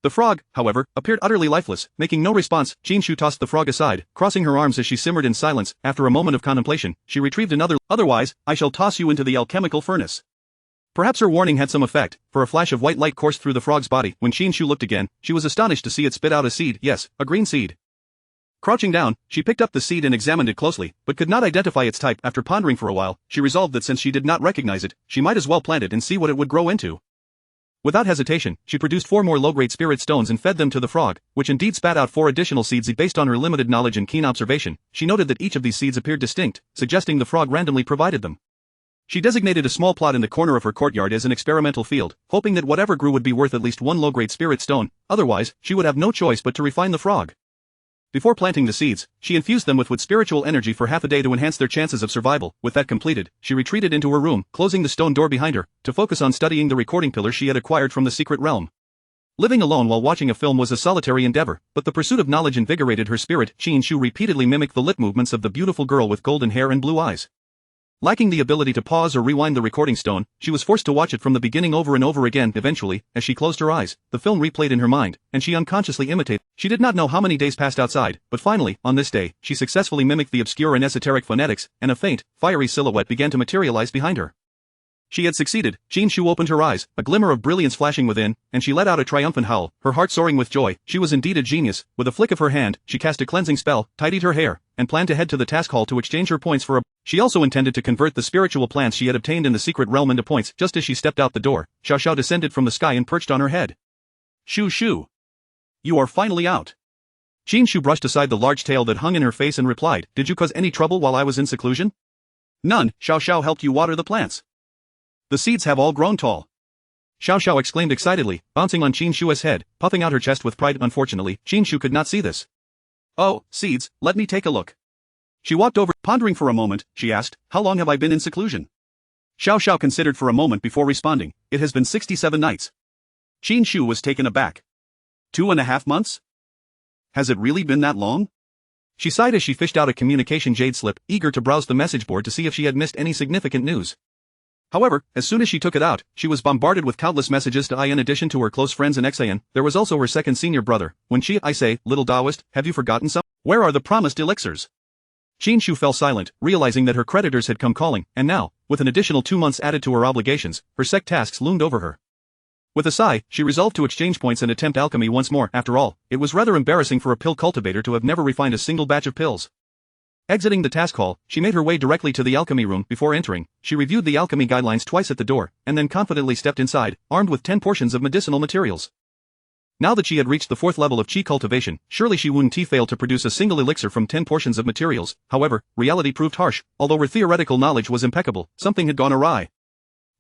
The frog, however, appeared utterly lifeless, making no response. Qin Shu tossed the frog aside, crossing her arms as she simmered in silence. After a moment of contemplation, she retrieved another. "Otherwise, I shall toss you into the alchemical furnace." Perhaps her warning had some effect, for a flash of white light coursed through the frog's body. When Qin Shu looked again, she was astonished to see it spit out a seed. Yes, a green seed. Crouching down, she picked up the seed and examined it closely, but could not identify its type. After pondering for a while, she resolved that since she did not recognize it, she might as well plant it and see what it would grow into. Without hesitation, she produced 4 more low-grade spirit stones and fed them to the frog, which indeed spat out 4 additional seeds. Based on her limited knowledge and keen observation, she noted that each of these seeds appeared distinct, suggesting the frog randomly provided them. She designated a small plot in the corner of her courtyard as an experimental field, hoping that whatever grew would be worth at least 1 low-grade spirit stone, otherwise, she would have no choice but to refine the frog. Before planting the seeds, she infused them with spiritual energy for half a day to enhance their chances of survival. With that completed, she retreated into her room, closing the stone door behind her, to focus on studying the recording pillar she had acquired from the secret realm. Living alone while watching a film was a solitary endeavor, but the pursuit of knowledge invigorated her spirit. Qin Shu repeatedly mimicked the lip movements of the beautiful girl with golden hair and blue eyes. Lacking the ability to pause or rewind the recording stone, she was forced to watch it from the beginning over and over again. Eventually, as she closed her eyes, the film replayed in her mind, and she unconsciously imitated. She did not know how many days passed outside, but finally, on this day, she successfully mimicked the obscure and esoteric phonetics, and a faint, fiery silhouette began to materialize behind her. She had succeeded. Qin Shu opened her eyes, a glimmer of brilliance flashing within, and she let out a triumphant howl, her heart soaring with joy. She was indeed a genius. With a flick of her hand, she cast a cleansing spell, tidied her hair, and planned to head to the task hall to exchange her points for a... She also intended to convert the spiritual plants she had obtained in the secret realm into points. Just as she stepped out the door, Xiao Xiao descended from the sky and perched on her head. Shu Shu. You are finally out. Qin Shu brushed aside the large tail that hung in her face and replied, Did you cause any trouble while I was in seclusion? None. Xiao Xiao helped you water the plants. The seeds have all grown tall. Xiao Xiao exclaimed excitedly, bouncing on Qin Shu's head, puffing out her chest with pride. Unfortunately, Qin Shu could not see this. Oh, seeds, let me take a look. She walked over, pondering for a moment. She asked, How long have I been in seclusion? Xiao Xiao considered for a moment before responding, It has been 67 nights. Qin Shu was taken aback. 2.5 months? Has it really been that long? She sighed as she fished out a communication jade slip, eager to browse the message board to see if she had missed any significant news. However, as soon as she took it out, she was bombarded with countless messages to I. In addition to her close friends and Xian, there was also her second senior brother. When Qi, I say, little Taoist, have you forgotten some? Where are the promised elixirs? Qin Shu fell silent, realizing that her creditors had come calling, and now, with an additional 2 months added to her obligations, her sect tasks loomed over her. With a sigh, she resolved to exchange points and attempt alchemy once more. After all, it was rather embarrassing for a pill cultivator to have never refined a single batch of pills. Exiting the task hall, she made her way directly to the alchemy room. Before entering, she reviewed the alchemy guidelines twice at the door, and then confidently stepped inside, armed with 10 portions of medicinal materials. Now that she had reached the 4th level of Qi cultivation, surely she wouldn't fail to produce a single elixir from 10 portions of materials. However, reality proved harsh. Although her theoretical knowledge was impeccable, something had gone awry.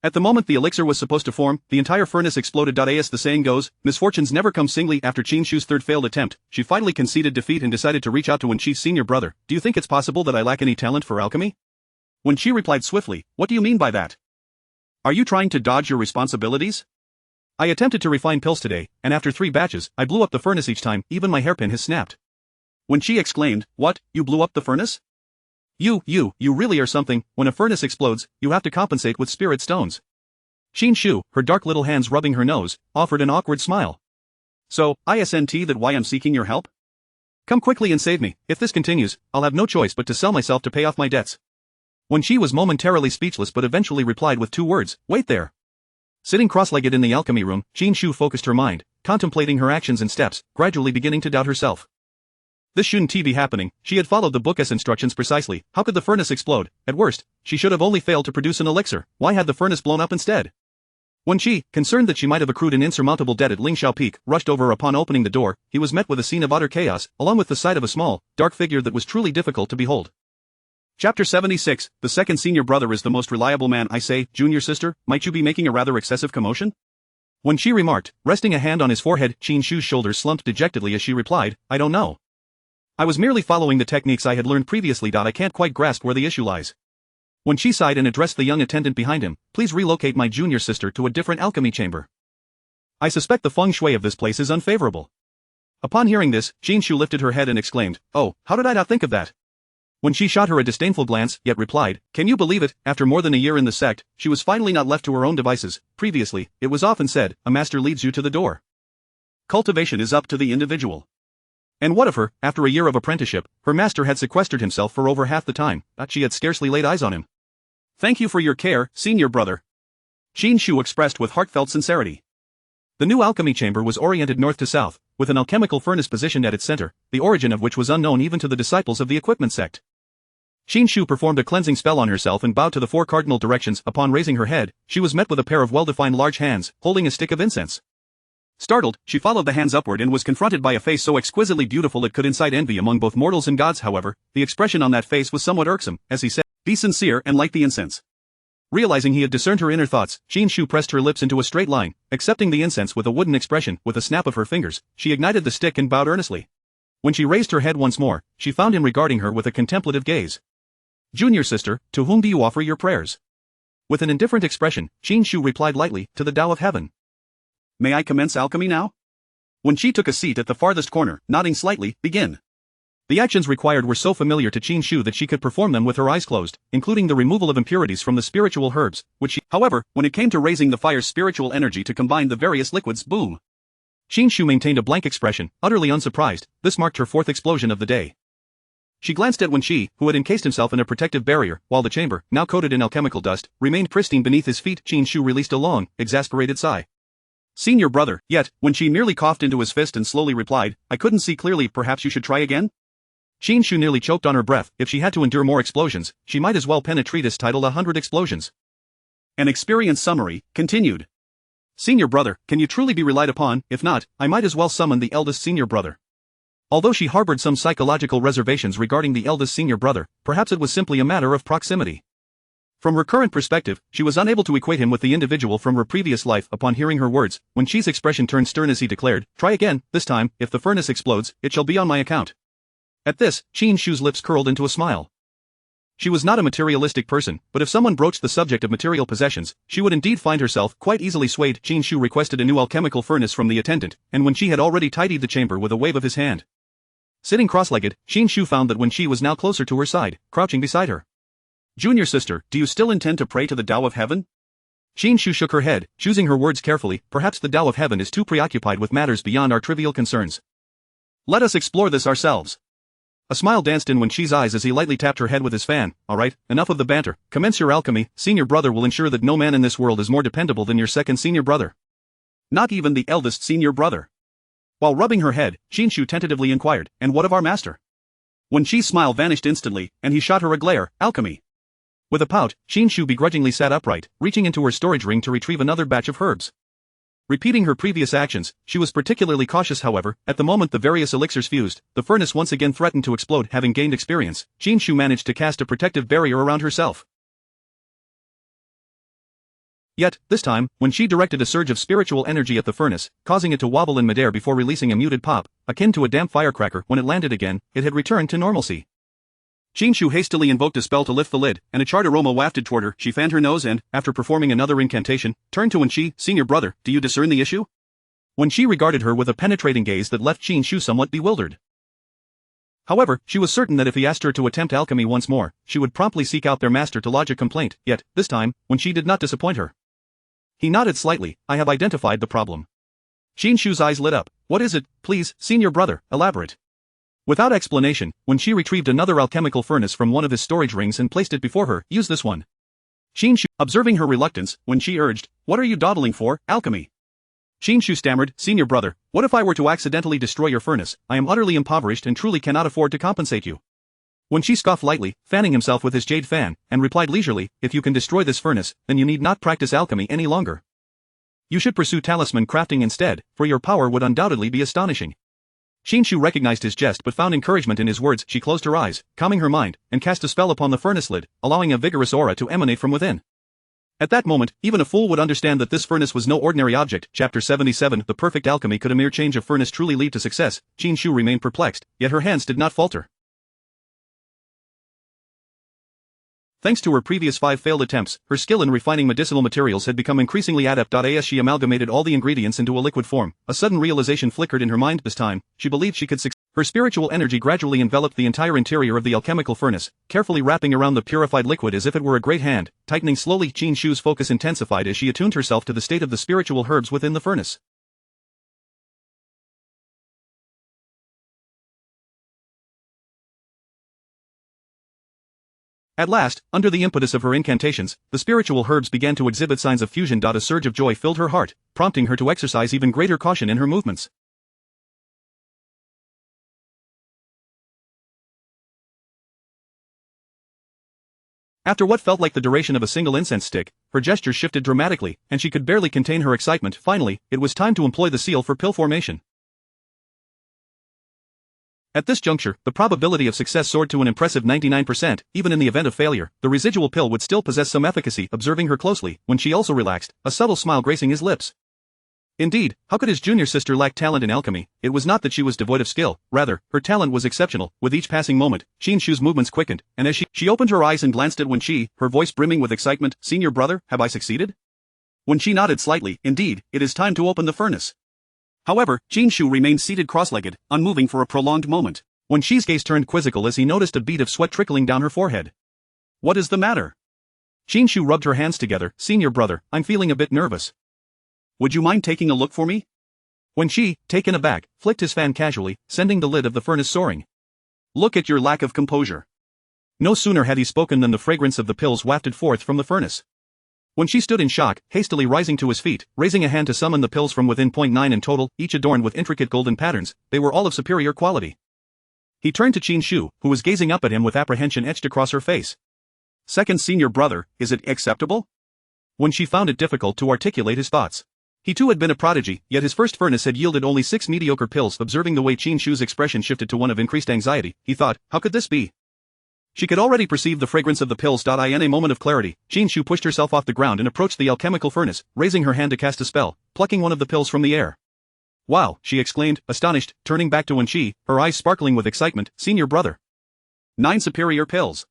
At the moment the elixir was supposed to form, the entire furnace exploded. As the saying goes, misfortunes never come singly. After Qin Shu's 3rd failed attempt, she finally conceded defeat and decided to reach out to Wen Qi's senior brother. Do you think it's possible that I lack any talent for alchemy? Wen Qi replied swiftly, What do you mean by that? Are you trying to dodge your responsibilities? I attempted to refine pills today, and after 3 batches, I blew up the furnace each time. Even my hairpin has snapped. Wen Qi exclaimed, What, you blew up the furnace? You really are something. When a furnace explodes, you have to compensate with spirit stones. Qin Shu, her dark little hands rubbing her nose, offered an awkward smile. So, isn't that why I'm seeking your help? Come quickly and save me. If this continues, I'll have no choice but to sell myself to pay off my debts. Wen Qi was momentarily speechless but eventually replied with 2 words, Wait there. Sitting cross-legged in the alchemy room, Qin Shu focused her mind, contemplating her actions and steps, gradually beginning to doubt herself. This shouldn't be happening. She had followed the book's instructions precisely. How could the furnace explode? At worst, she should have only failed to produce an elixir. Why had the furnace blown up instead? Wen Qi, concerned that she might have accrued an insurmountable debt at Lingxiao Peak, rushed over. Upon opening the door, he was met with a scene of utter chaos, along with the sight of a small, dark figure that was truly difficult to behold. Chapter 76, The second senior brother is the most reliable man. I say, junior sister, might you be making a rather excessive commotion? Wen Qi remarked, resting a hand on his forehead. Qin Shu's shoulders slumped dejectedly as she replied, I don't know. I was merely following the techniques I had learned previously. I can't quite grasp where the issue lies. Wen Qi sighed and addressed the young attendant behind him, Please relocate my junior sister to a different alchemy chamber. I suspect the feng shui of this place is unfavorable. Upon hearing this, Qin Shu lifted her head and exclaimed, Oh, how did I not think of that? Wen Qi shot her a disdainful glance, yet replied, Can you believe it, after more than a year in the sect, she was finally not left to her own devices. Previously, it was often said, a master leads you to the door. Cultivation is up to the individual. And what of her, after a year of apprenticeship, her master had sequestered himself for over half the time, but she had scarcely laid eyes on him. Thank you for your care, senior brother. Qin Shu expressed with heartfelt sincerity. The new alchemy chamber was oriented north to south, with an alchemical furnace positioned at its center, the origin of which was unknown even to the disciples of the equipment sect. Qin Shu performed a cleansing spell on herself and bowed to the 4 cardinal directions. Upon raising her head, she was met with a pair of well-defined large hands, holding a stick of incense. Startled, she followed the hands upward and was confronted by a face so exquisitely beautiful it could incite envy among both mortals and gods. However, the expression on that face was somewhat irksome, as he said, "Be sincere and light the incense." Realizing he had discerned her inner thoughts, Qin Shu pressed her lips into a straight line, accepting the incense with a wooden expression. With a snap of her fingers, she ignited the stick and bowed earnestly. When she raised her head once more, she found him regarding her with a contemplative gaze. "Junior sister, to whom do you offer your prayers?" With an indifferent expression, Qin Shu replied lightly, "To the Tao of Heaven." "May I commence alchemy now?" When she took a seat at the farthest corner, nodding slightly, "Begin." The actions required were so familiar to Qin Shu that she could perform them with her eyes closed, including the removal of impurities from the spiritual herbs, however, when it came to raising the fire's spiritual energy to combine the various liquids, boom. Qin Shu maintained a blank expression, utterly unsurprised. This marked her 4th explosion of the day. She glanced at Wen Qi, who had encased himself in a protective barrier, while the chamber, now coated in alchemical dust, remained pristine beneath his feet. Qin Shu released a long, exasperated sigh. "Senior brother," yet, Wen Qi merely coughed into his fist and slowly replied, "I couldn't see clearly, perhaps you should try again?" Qin Shu nearly choked on her breath. If she had to endure more explosions, she might as well pen a treatise titled 100 Explosions. An experience summary, continued. "Senior brother, can you truly be relied upon? If not, I might as well summon the eldest senior brother." Although she harbored some psychological reservations regarding the eldest senior brother, perhaps it was simply a matter of proximity. From her current perspective, she was unable to equate him with the individual from her previous life. Upon hearing her words, Wen Qi's expression turned stern as he declared, "Try again, this time, if the furnace explodes, it shall be on my account." At this, Qin Shu's lips curled into a smile. She was not a materialistic person, but if someone broached the subject of material possessions, she would indeed find herself quite easily swayed. Qin Shu requested a new alchemical furnace from the attendant, and Wen Qi had already tidied the chamber with a wave of his hand. Sitting cross-legged, Qin Shu found that Wen Qi was now closer to her side, crouching beside her. "Junior sister, do you still intend to pray to the Tao of Heaven?" Qin Shu shook her head, choosing her words carefully. "Perhaps the Tao of Heaven is too preoccupied with matters beyond our trivial concerns. Let us explore this ourselves." A smile danced in Wen Qi's eyes as he lightly tapped her head with his fan. "All right, enough of the banter. Commence your alchemy. Senior brother will ensure that no man in this world is more dependable than your second senior brother. Not even the eldest senior brother." While rubbing her head, Qin Shu tentatively inquired, "And what of our master?" Wen Qi's smile vanished instantly, and he shot her a glare. "Alchemy." With a pout, Qin Shu begrudgingly sat upright, reaching into her storage ring to retrieve another batch of herbs. Repeating her previous actions, she was particularly cautious. However, at the moment the various elixirs fused, the furnace once again threatened to explode. Having gained experience, Qin Shu managed to cast a protective barrier around herself. Yet, this time, when she directed a surge of spiritual energy at the furnace, causing it to wobble in midair before releasing a muted pop, akin to a damp firecracker, when it landed again, it had returned to normalcy. Qin Shu hastily invoked a spell to lift the lid, and a charred aroma wafted toward her. She fanned her nose and, after performing another incantation, turned to Wen Qi. "Senior brother, do you discern the issue?" Wen Qi regarded her with a penetrating gaze that left Qin Shu somewhat bewildered. However, she was certain that if he asked her to attempt alchemy once more, she would promptly seek out their master to lodge a complaint. Yet, this time, Wen Qi did not disappoint her. He nodded slightly. "I have identified the problem." Qin Shu's eyes lit up. "What is it, please, senior brother, elaborate." Without explanation, Wen Qi retrieved another alchemical furnace from one of his storage rings and placed it before her. "Use this one." Qin Shu, observing her reluctance, Wen Qi urged, "What are you dawdling for, alchemy?" Qin Shu stammered, "Senior brother, what if I were to accidentally destroy your furnace? I am utterly impoverished and truly cannot afford to compensate you." Wen Qi scoffed lightly, fanning himself with his jade fan, and replied leisurely, "If you can destroy this furnace, then you need not practice alchemy any longer. You should pursue talisman crafting instead, for your power would undoubtedly be astonishing." Qin Shu recognized his jest but found encouragement in his words. She closed her eyes, calming her mind, and cast a spell upon the furnace lid, allowing a vigorous aura to emanate from within. At that moment, even a fool would understand that this furnace was no ordinary object. Chapter 77 The perfect alchemy. Could a mere change of furnace truly lead to success? Qin Shu remained perplexed, yet her hands did not falter. Thanks to her previous 5 failed attempts, her skill in refining medicinal materials had become increasingly adept. As she amalgamated all the ingredients into a liquid form, a sudden realization flickered in her mind. This time, she believed she could succeed. Her spiritual energy gradually enveloped the entire interior of the alchemical furnace, carefully wrapping around the purified liquid as if it were a great hand. Tightening slowly, Qin Shu's focus intensified as she attuned herself to the state of the spiritual herbs within the furnace. At last, under the impetus of her incantations, the spiritual herbs began to exhibit signs of fusion. A surge of joy filled her heart, prompting her to exercise even greater caution in her movements. After what felt like the duration of a single incense stick, her gestures shifted dramatically, and she could barely contain her excitement. Finally, it was time to employ the seal for pill formation. At this juncture, the probability of success soared to an impressive 99%, even in the event of failure, the residual pill would still possess some efficacy. Observing her closely, when she also relaxed, a subtle smile gracing his lips. Indeed, how could his junior sister lack talent in alchemy? It was not that she was devoid of skill, rather, her talent was exceptional. With each passing moment, Qin Shu's movements quickened, and as she opened her eyes and glanced at Wen Qi, her voice brimming with excitement, "Senior brother, have I succeeded?" Wen Qi nodded slightly. "Indeed, it is time to open the furnace." However, Qin Shu remained seated cross-legged, unmoving for a prolonged moment. Wen Qi's gaze turned quizzical as he noticed a bead of sweat trickling down her forehead. "What is the matter?" Qin Shu rubbed her hands together. "Senior brother, I'm feeling a bit nervous. Would you mind taking a look for me?" Wen Qi, taken aback, flicked his fan casually, sending the lid of the furnace soaring. "Look at your lack of composure." No sooner had he spoken than the fragrance of the pills wafted forth from the furnace. Wen Qi stood in shock, hastily rising to his feet, raising a hand to summon the pills from within. 9 in total, each adorned with intricate golden patterns, they were all of superior quality. He turned to Qin Shu, who was gazing up at him with apprehension etched across her face. "Second senior brother, is it acceptable?" Wen Qi found it difficult to articulate his thoughts. He too had been a prodigy, yet his first furnace had yielded only 6 mediocre pills. Observing the way Qin Shu's expression shifted to one of increased anxiety, he thought, how could this be? She could already perceive the fragrance of the pills. In a moment of clarity, Qin Shu pushed herself off the ground and approached the alchemical furnace, raising her hand to cast a spell, plucking one of the pills from the air. "Wow," she exclaimed, astonished, turning back to Wen Qi, her eyes sparkling with excitement. "Senior brother. 9 superior pills."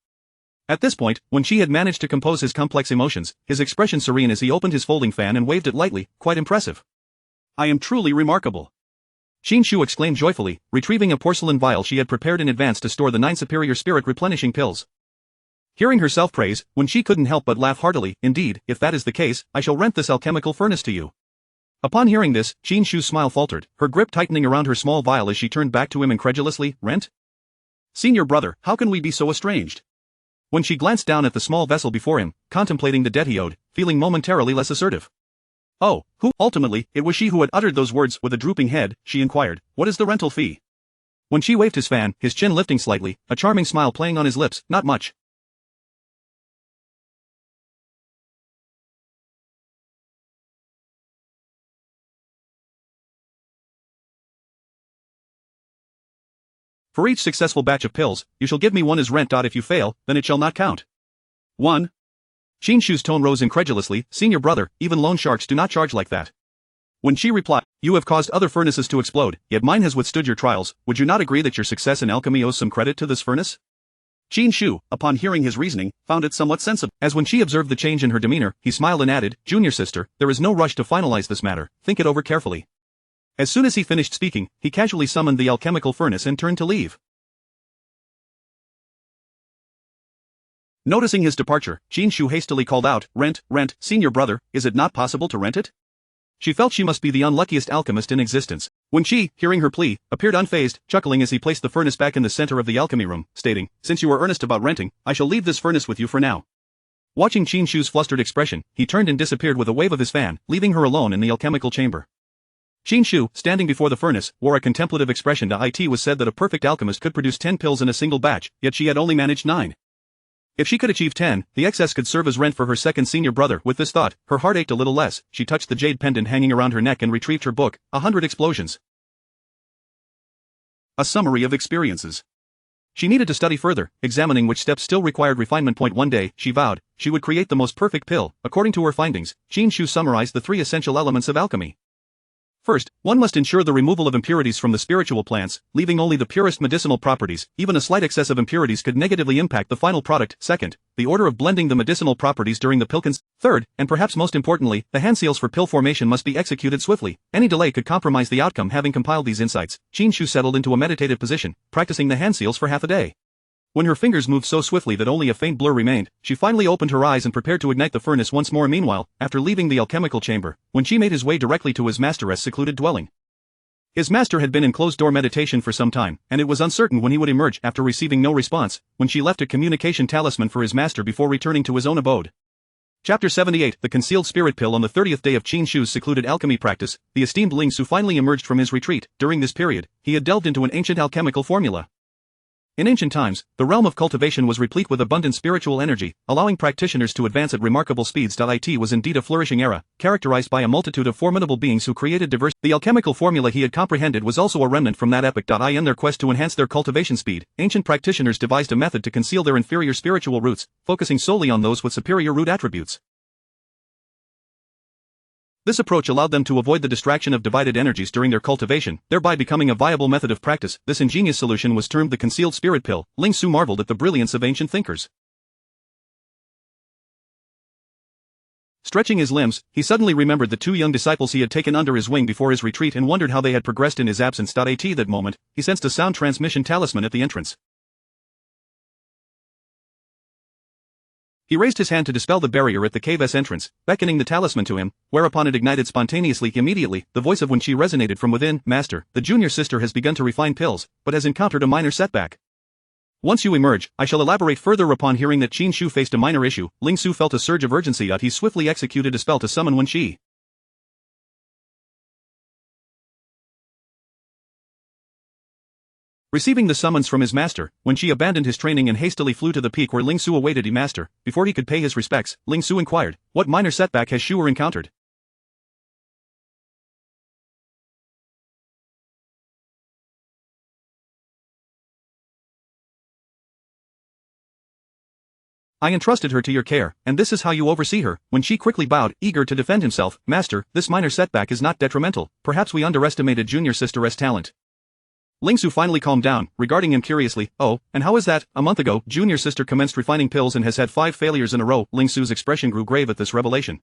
At this point, Wen Qi had managed to compose his complex emotions, his expression serene as he opened his folding fan and waved it lightly, quite impressive. "I am truly remarkable." Qin Shu exclaimed joyfully, retrieving a porcelain vial she had prepared in advance to store the 9 superior spirit-replenishing pills. Hearing herself praise, Wen Qi couldn't help but laugh heartily. "Indeed, if that is the case, I shall rent this alchemical furnace to you." Upon hearing this, Qin Shu's smile faltered, her grip tightening around her small vial as she turned back to him incredulously. "Rent? Senior brother, how can we be so estranged?" When she glanced down at the small vessel before him, contemplating the debt he owed, feeling momentarily less assertive. "Oh, who?" Ultimately, it was she who had uttered those words. With a drooping head, she inquired, "What is the rental fee?" When she waved his fan, his chin lifting slightly, a charming smile playing on his lips. "Not much." "For each successful batch of pills, you shall give me 1 as rent. If you fail, then it shall not count." "1? Qin Shu's tone rose incredulously. "Senior brother, even loan sharks do not charge like that." When she replied, "You have caused other furnaces to explode, yet mine has withstood your trials. Would you not agree that your success in alchemy owes some credit to this furnace?" Qin Shu, upon hearing his reasoning, found it somewhat sensible. As when she observed the change in her demeanor, he smiled and added, "Junior sister, there is no rush to finalize this matter, think it over carefully." As soon as he finished speaking, he casually summoned the alchemical furnace and turned to leave. Noticing his departure, Qin Shu hastily called out, "Rent, senior brother, is it not possible to rent it?" She felt she must be the unluckiest alchemist in existence. Wen Qi, hearing her plea, appeared unfazed, chuckling as he placed the furnace back in the center of the alchemy room, stating, "Since you are earnest about renting, I shall leave this furnace with you for now." Watching Qin Shu's flustered expression, he turned and disappeared with a wave of his fan, leaving her alone in the alchemical chamber. Qin Shu, standing before the furnace, wore a contemplative expression. It was said that a perfect alchemist could produce 10 pills in a single batch, yet she had only managed 9. If she could achieve 10, the excess could serve as rent for her second senior brother. With this thought, her heart ached a little less. She touched the jade pendant hanging around her neck and retrieved her book, 100 Explosions. A summary of experiences. She needed to study further, examining which steps still required refinement. One day, she vowed, she would create the most perfect pill. According to her findings, Qin Shu summarized the 3 essential elements of alchemy. First, one must ensure the removal of impurities from the spiritual plants, leaving only the purest medicinal properties. Even a slight excess of impurities could negatively impact the final product. Second, the order of blending the medicinal properties during the pill Third, and perhaps most importantly, the hand seals for pill formation must be executed swiftly. Any delay could compromise the outcome. Having compiled these insights, Qin Shu settled into a meditative position, practicing the hand seals for half a day. When her fingers moved so swiftly that only a faint blur remained, she finally opened her eyes and prepared to ignite the furnace once more. Meanwhile, after leaving the alchemical chamber, Wen Qi made his way directly to his master's secluded dwelling. His master had been in closed-door meditation for some time, and it was uncertain when he would emerge after receiving no response, when she left a communication talisman for his master before returning to his own abode. Chapter 78 The Concealed Spirit Pill. On the 30th day of Qin Shu's secluded alchemy practice, the esteemed Ling Su finally emerged from his retreat. During this period, he had delved into an ancient alchemical formula. In ancient times, the realm of cultivation was replete with abundant spiritual energy, allowing practitioners to advance at remarkable speeds. It was indeed a flourishing era, characterized by a multitude of formidable beings who created diverse. The alchemical formula he had comprehended was also a remnant from that epoch. In their quest to enhance their cultivation speed, ancient practitioners devised a method to conceal their inferior spiritual roots, focusing solely on those with superior root attributes. This approach allowed them to avoid the distraction of divided energies during their cultivation, thereby becoming a viable method of practice. This ingenious solution was termed the Concealed Spirit Pill. Ling Su marveled at the brilliance of ancient thinkers. Stretching his limbs, he suddenly remembered the two young disciples he had taken under his wing before his retreat and wondered how they had progressed in his absence. At that moment, he sensed a sound transmission talisman at the entrance. He raised his hand to dispel the barrier at the cave's entrance, beckoning the talisman to him, whereupon it ignited spontaneously. Immediately, the voice of Qi resonated from within. Master, the junior sister has begun to refine pills, but has encountered a minor setback. Once you emerge, I shall elaborate further. Upon hearing that Qin Shu faced a minor issue, Ling Su felt a surge of urgency. He swiftly executed a spell to summon Qi. Receiving the summons from his master, Qi abandoned his training and hastily flew to the peak where Ling Su awaited. Master, before he could pay his respects, Ling Su inquired, what minor setback has Shu encountered? I entrusted her to your care, and this is how you oversee her. Qi quickly bowed, eager to defend himself. Master, this minor setback is not detrimental, perhaps we underestimated junior sister's talent. Ling Su finally calmed down, regarding him curiously. Oh, and how is that? A month ago, junior sister commenced refining pills and has had 5 failures in a row. Ling Su's expression grew grave at this revelation.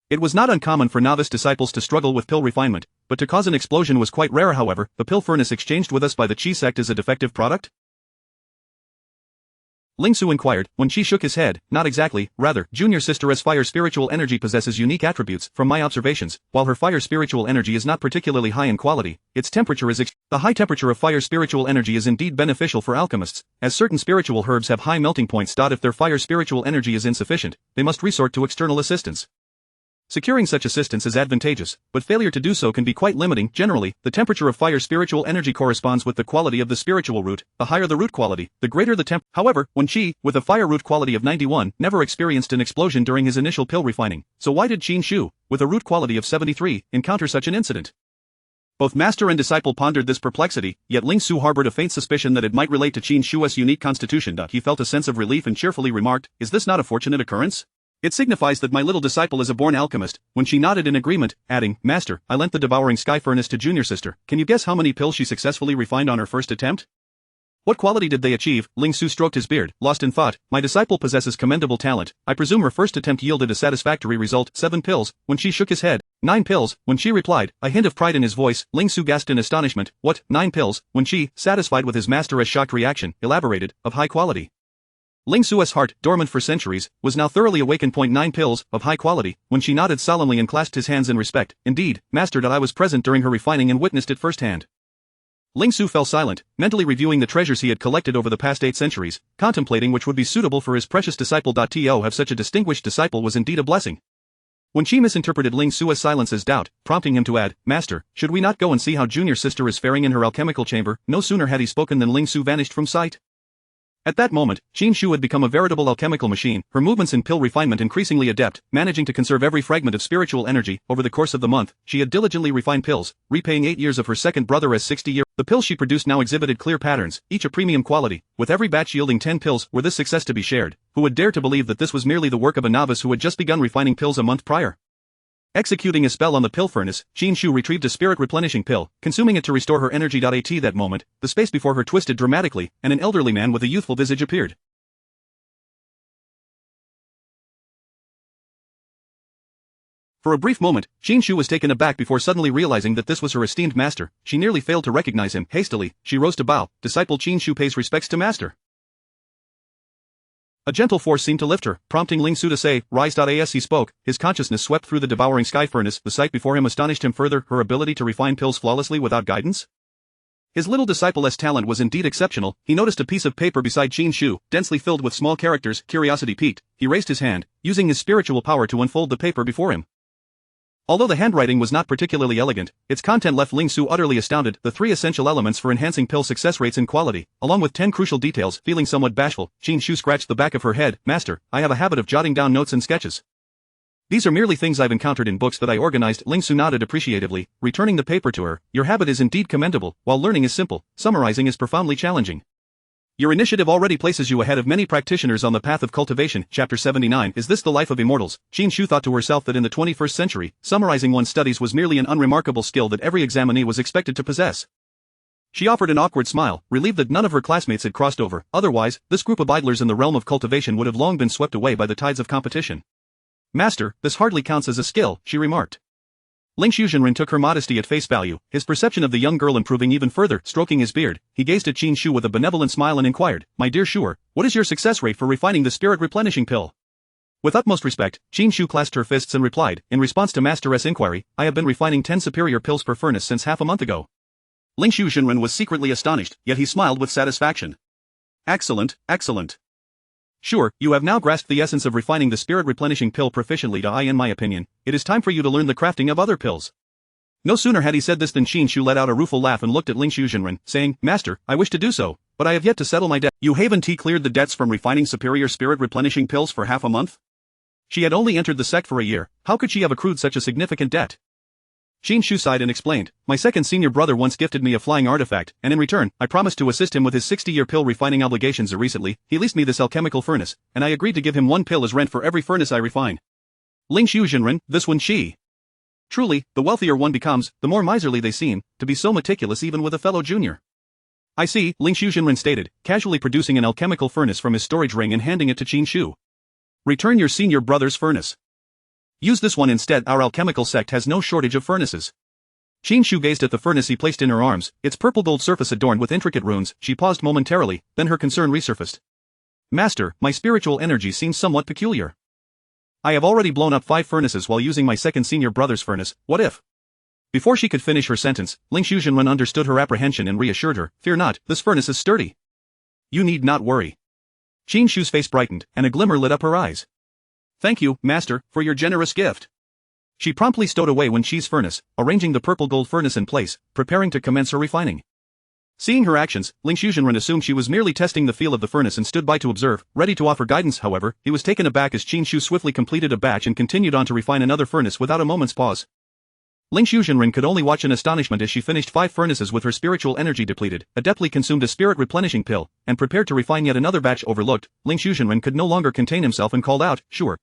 It was not uncommon for novice disciples to struggle with pill refinement, but to cause an explosion was quite rare. However, the pill furnace exchanged with us by the Qi sect is a defective product? Ling Su inquired. Qi shook his head. Not exactly, rather, junior sister's fire spiritual energy possesses unique attributes. From my observations, while her fire spiritual energy is not particularly high in quality, its temperature is the high temperature of fire spiritual energy is indeed beneficial for alchemists, as certain spiritual herbs have high melting points. If their fire spiritual energy is insufficient, they must resort to external assistance. Securing such assistance is advantageous, but failure to do so can be quite limiting. Generally, the temperature of fire spiritual energy corresponds with the quality of the spiritual root. The higher the root quality, the greater the temp. However, Qi, with a fire root quality of 91, never experienced an explosion during his initial pill refining. So why did Qin Shu, with a root quality of 73, encounter such an incident? Both master and disciple pondered this perplexity, yet Ling Su harbored a faint suspicion that it might relate to Qin Shu's unique constitution. He felt a sense of relief and cheerfully remarked, is this not a fortunate occurrence? It signifies that my little disciple is a born alchemist. She nodded in agreement, adding, Master, I lent the devouring sky furnace to junior sister. Can you guess how many pills she successfully refined on her first attempt? What quality did they achieve? Ling Su stroked his beard, lost in thought. My disciple possesses commendable talent. I presume her first attempt yielded a satisfactory result. 7 pills. Qi shook his head. 9 pills. Qi replied, a hint of pride in his voice. Ling Su gasped in astonishment. What? 9 pills? Qi, satisfied with his master's shocked reaction, elaborated, of high quality. Ling Su's heart, dormant for centuries, was now thoroughly awakened. 9 pills, of high quality. Qi nodded solemnly and clasped his hands in respect. Indeed, master. I was present during her refining and witnessed it firsthand. Ling Su fell silent, mentally reviewing the treasures he had collected over the past 8 centuries, contemplating which would be suitable for his precious disciple. To have such a distinguished disciple was indeed a blessing. Qi misinterpreted Ling Su's silence as doubt, prompting him to add, Master, should we not go and see how junior sister is faring in her alchemical chamber? No sooner had he spoken than Ling Su vanished from sight. At that moment, Qin Shu had become a veritable alchemical machine, her movements in pill refinement increasingly adept, managing to conserve every fragment of spiritual energy. Over the course of the month, she had diligently refined pills, repaying 8 years of her second brother as 60 years. The pills she produced now exhibited clear patterns, each a premium quality, with every batch yielding 10 pills. Were this success to be shared, who would dare to believe that this was merely the work of a novice who had just begun refining pills a month prior? Executing a spell on the pill furnace, Qin Shu retrieved a spirit-replenishing pill, consuming it to restore her energy. At that moment, the space before her twisted dramatically, and an elderly man with a youthful visage appeared. For a brief moment, Qin Shu was taken aback before suddenly realizing that this was her esteemed master. She nearly failed to recognize him. Hastily, she rose to bow. Disciple Qin Shu pays respects to master. A gentle force seemed to lift her, prompting Ling Shu to say, "Rise." As he spoke, his consciousness swept through the devouring sky furnace. The sight before him astonished him further, her ability to refine pills flawlessly without guidance. His little disciple's talent was indeed exceptional. He noticed a piece of paper beside Qin Shu, densely filled with small characters. Curiosity piqued, he raised his hand, using his spiritual power to unfold the paper before him. Although the handwriting was not particularly elegant, its content left Ling Shu utterly astounded. The 3 essential elements for enhancing pill success rates and quality, along with 10 crucial details. Feeling somewhat bashful, Qin Shu scratched the back of her head. "Master, I have a habit of jotting down notes and sketches. These are merely things I've encountered in books that I organized." Ling Shu nodded appreciatively, returning the paper to her. "Your habit is indeed commendable. While learning is simple, summarizing is profoundly challenging. Your initiative already places you ahead of many practitioners on the path of cultivation." Chapter 79. Is this the life of immortals? Qin Shu thought to herself that in the 21st century, summarizing one's studies was merely an unremarkable skill that every examinee was expected to possess. She offered an awkward smile, relieved that none of her classmates had crossed over. Otherwise, this group of idlers in the realm of cultivation would have long been swept away by the tides of competition. "Master, this hardly counts as a skill," she remarked. Ling Shuzhenren took her modesty at face value, his perception of the young girl improving even further. Stroking his beard, he gazed at Qin Shu with a benevolent smile and inquired, "My dear Shuer, what is your success rate for refining the spirit replenishing pill?" With utmost respect, Qin Shu clasped her fists and replied, "In response to Master's inquiry, I have been refining 10 superior pills per furnace since half a month ago." Ling Shuzhenren was secretly astonished, yet he smiled with satisfaction. "Excellent, excellent. Sure, you have now grasped the essence of refining the spirit replenishing pill proficiently. In my opinion, it is time for you to learn the crafting of other pills." No sooner had he said this than Qin Shu let out a rueful laugh and looked at Ling Shuzhenren, saying, "Master, I wish to do so, but I have yet to settle my debt." "You haven't cleared the debts from refining superior spirit replenishing pills for half a month?" She had only entered the sect for a year, how could she have accrued such a significant debt? Qin Shu sighed and explained, "My second senior brother once gifted me a flying artifact, and in return, I promised to assist him with his 60-year pill refining obligations. Recently, he leased me this alchemical furnace, and I agreed to give him 1 pill as rent for every furnace I refine." Ling Shuzhenren, this one she. Truly, the wealthier one becomes, the more miserly they seem, to be so meticulous even with a fellow junior. "I see," Ling Shuzhenren stated, casually producing an alchemical furnace from his storage ring and handing it to Qin Shu. "Return your senior brother's furnace. Use this one instead. Our alchemical sect has no shortage of furnaces." Qin Shu gazed at the furnace he placed in her arms, its purple gold surface adorned with intricate runes. She paused momentarily, then her concern resurfaced. "Master, my spiritual energy seems somewhat peculiar. I have already blown up 5 furnaces while using my second senior brother's furnace. What if?" Before she could finish her sentence, Ling Shuzhenren understood her apprehension and reassured her, "Fear not, this furnace is sturdy. You need not worry." Qin Shu's face brightened, and a glimmer lit up her eyes. "Thank you, Master, for your generous gift." She promptly stowed away Wen Qi's furnace, arranging the purple gold furnace in place, preparing to commence her refining. Seeing her actions, Ling Shuzhenren assumed she was merely testing the feel of the furnace and stood by to observe, ready to offer guidance. However, he was taken aback as Qin Shu swiftly completed a batch and continued on to refine another furnace without a moment's pause. Ling Shuzhenren could only watch in astonishment as she finished 5 furnaces with her spiritual energy depleted, adeptly consumed a spirit replenishing pill, and prepared to refine yet another batch. Overlooked, Ling Shuzhenren could no longer contain himself and called out, "Sure."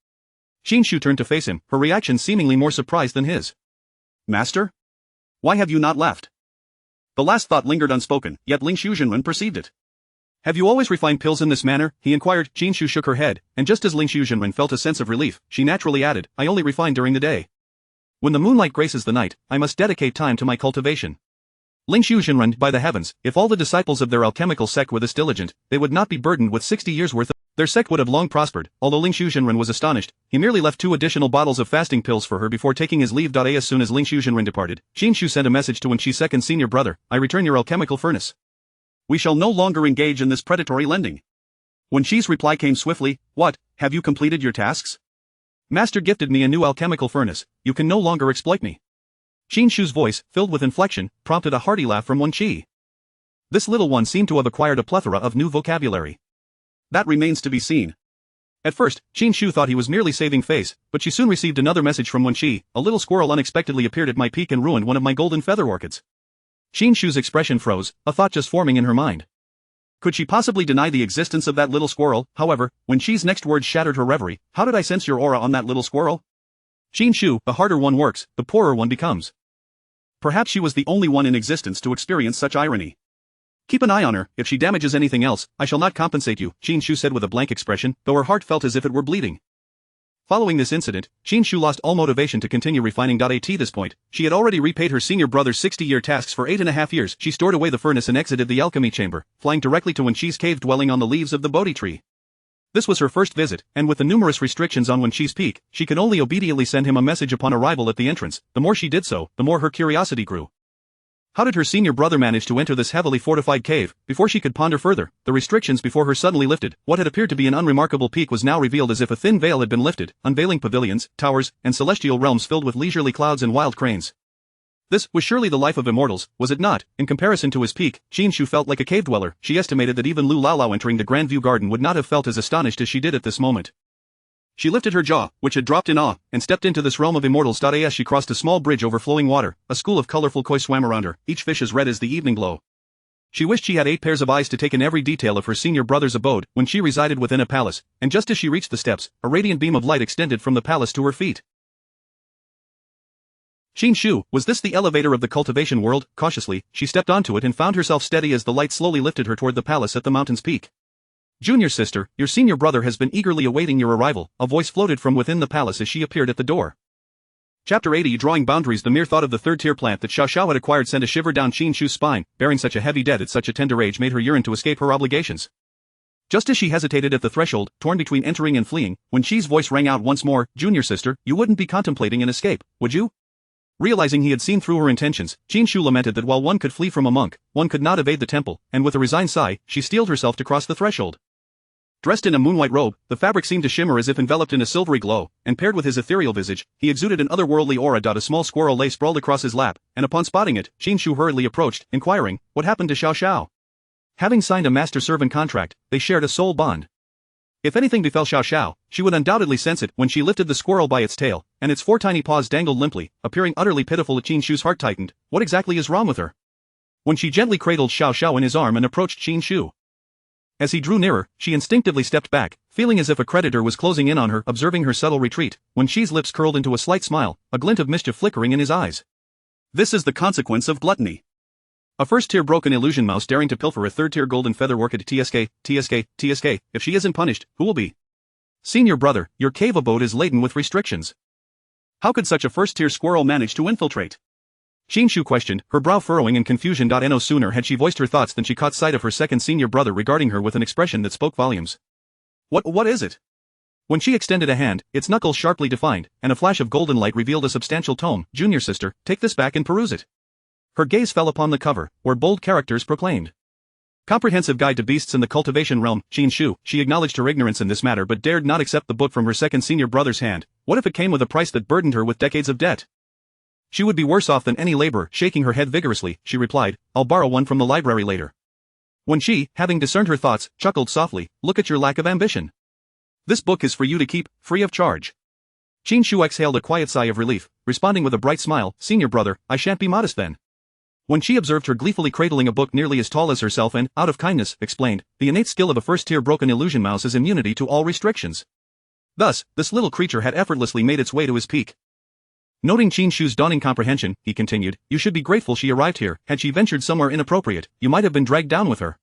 Qin Shu turned to face him, her reaction seemingly more surprised than his. "Master? Why have you not left?" The last thought lingered unspoken, yet Ling Shuzhenren perceived it. "Have you always refined pills in this manner?" he inquired. Qin Shu shook her head, and just as Ling Shuzhenren felt a sense of relief, she naturally added, "I only refine during the day. When the moonlight graces the night, I must dedicate time to my cultivation." Ling Shuzhenren, by the heavens, if all the disciples of their alchemical sect were this diligent, they would not be burdened with 60 years' worth of. Their sect would have long prospered. Although Ling Shuzhenren was astonished, he merely left 2 additional bottles of fasting pills for her before taking his leave. As soon as Ling Shuzhenren departed, Qin Shu sent a message to Wen Qi's second senior brother, "I return your alchemical furnace. We shall no longer engage in this predatory lending." Wen Qi's reply came swiftly, "What, have you completed your tasks? Master gifted me a new alchemical furnace, you can no longer exploit me." Qin Shu's voice, filled with inflection, prompted a hearty laugh from Wen Qi. This little one seemed to have acquired a plethora of new vocabulary. That remains to be seen. At first, Qin Shu thought he was merely saving face, but she soon received another message from Wen Qi. "A little squirrel unexpectedly appeared at my peak and ruined one of my golden feather orchids." Qin Shu's expression froze, a thought just forming in her mind. Could she possibly deny the existence of that little squirrel? However, Wen Qi's next words shattered her reverie. "How did I sense your aura on that little squirrel?" Qin Shu, the harder one works, the poorer one becomes. Perhaps she was the only one in existence to experience such irony. "Keep an eye on her. If she damages anything else, I shall not compensate you," Qin Shu said with a blank expression, though her heart felt as if it were bleeding. Following this incident, Qin Shu lost all motivation to continue refining. At this point, she had already repaid her senior brother's 60-year tasks for 8.5 years. She stored away the furnace and exited the alchemy chamber, flying directly to Wen Qi's cave dwelling on the leaves of the Bodhi tree. This was her first visit, and with the numerous restrictions on when Qi's peak, she could only obediently send him a message upon arrival at the entrance. The more she did so, the more her curiosity grew. How did her senior brother manage to enter this heavily fortified cave? Before she could ponder further, the restrictions before her suddenly lifted. What had appeared to be an unremarkable peak was now revealed as if a thin veil had been lifted, unveiling pavilions, towers, and celestial realms filled with leisurely clouds and wild cranes. This was surely the life of immortals, was it not? In comparison to his peak, Qin Shu felt like a cave dweller. She estimated that even Lu Laolao entering the Grand View Garden would not have felt as astonished as she did at this moment. She lifted her jaw, which had dropped in awe, and stepped into this realm of immortals. As she crossed a small bridge over flowing water, a school of colorful koi swam around her, each fish as red as the evening glow. She wished she had 8 pairs of eyes to take in every detail of her senior brother's abode. When she resided within a palace, and just as she reached the steps, a radiant beam of light extended from the palace to her feet. Qin Shu, was this the elevator of the cultivation world? Cautiously, she stepped onto it and found herself steady as the light slowly lifted her toward the palace at the mountain's peak. Junior sister, your senior brother has been eagerly awaiting your arrival, a voice floated from within the palace as she appeared at the door. Chapter 80 Drawing Boundaries. The mere thought of the third-tier plant that Xiao Xiao had acquired sent a shiver down Qin Shu's spine. Bearing such a heavy debt at such a tender age made her yearn to escape her obligations. Just as she hesitated at the threshold, torn between entering and fleeing, when Qi's voice rang out once more, Junior sister, you wouldn't be contemplating an escape, would you? Realizing he had seen through her intentions, Qin Shu lamented that while one could flee from a monk, one could not evade the temple, and with a resigned sigh, she steeled herself to cross the threshold. Dressed in a moon-white robe, the fabric seemed to shimmer as if enveloped in a silvery glow, and paired with his ethereal visage, he exuded an otherworldly aura. A small squirrel lay sprawled across his lap, and upon spotting it, Qin Shu hurriedly approached, inquiring, what happened to Xiao Xiao? Having signed a master-servant contract, they shared a soul bond. If anything befell Xiao Xiao, she would undoubtedly sense it. When she lifted the squirrel by its tail, and its 4 tiny paws dangled limply, appearing utterly pitiful, Qin Shu's heart tightened. What exactly is wrong with her? When she gently cradled Xiao Xiao in his arm and approached Qin Shu. As he drew nearer, she instinctively stepped back, feeling as if a creditor was closing in on her. Observing her subtle retreat, when Qi's lips curled into a slight smile, a glint of mischief flickering in his eyes. This is the consequence of gluttony. A first-tier broken illusion mouse daring to pilfer a third-tier golden feather orchid. TSK. If she isn't punished, who will be? Senior brother, your cave abode is laden with restrictions. How could such a first-tier squirrel manage to infiltrate? Qin Shu questioned, her brow furrowing in confusion. No sooner had she voiced her thoughts than she caught sight of her second senior brother regarding her with an expression that spoke volumes. What is it? When she extended a hand, its knuckles sharply defined, and a flash of golden light revealed a substantial tome. Junior sister, take this back and peruse it. Her gaze fell upon the cover, where bold characters proclaimed, Comprehensive Guide to Beasts in the Cultivation Realm. Qin Shu, she acknowledged her ignorance in this matter but dared not accept the book from her second senior brother's hand. What if it came with a price that burdened her with decades of debt? She would be worse off than any laborer. Shaking her head vigorously, she replied, I'll borrow one from the library later. When she, having discerned her thoughts, chuckled softly, look at your lack of ambition. This book is for you to keep, free of charge. Qin Shu exhaled a quiet sigh of relief, responding with a bright smile, Senior brother, I shan't be modest then. When she observed her gleefully cradling a book nearly as tall as herself and, out of kindness, explained, the innate skill of a first-tier broken illusion mouse is immunity to all restrictions. Thus, this little creature had effortlessly made its way to his peak. Noting Qin Shu's dawning comprehension, he continued, you should be grateful she arrived here. Had she ventured somewhere inappropriate, you might have been dragged down with her.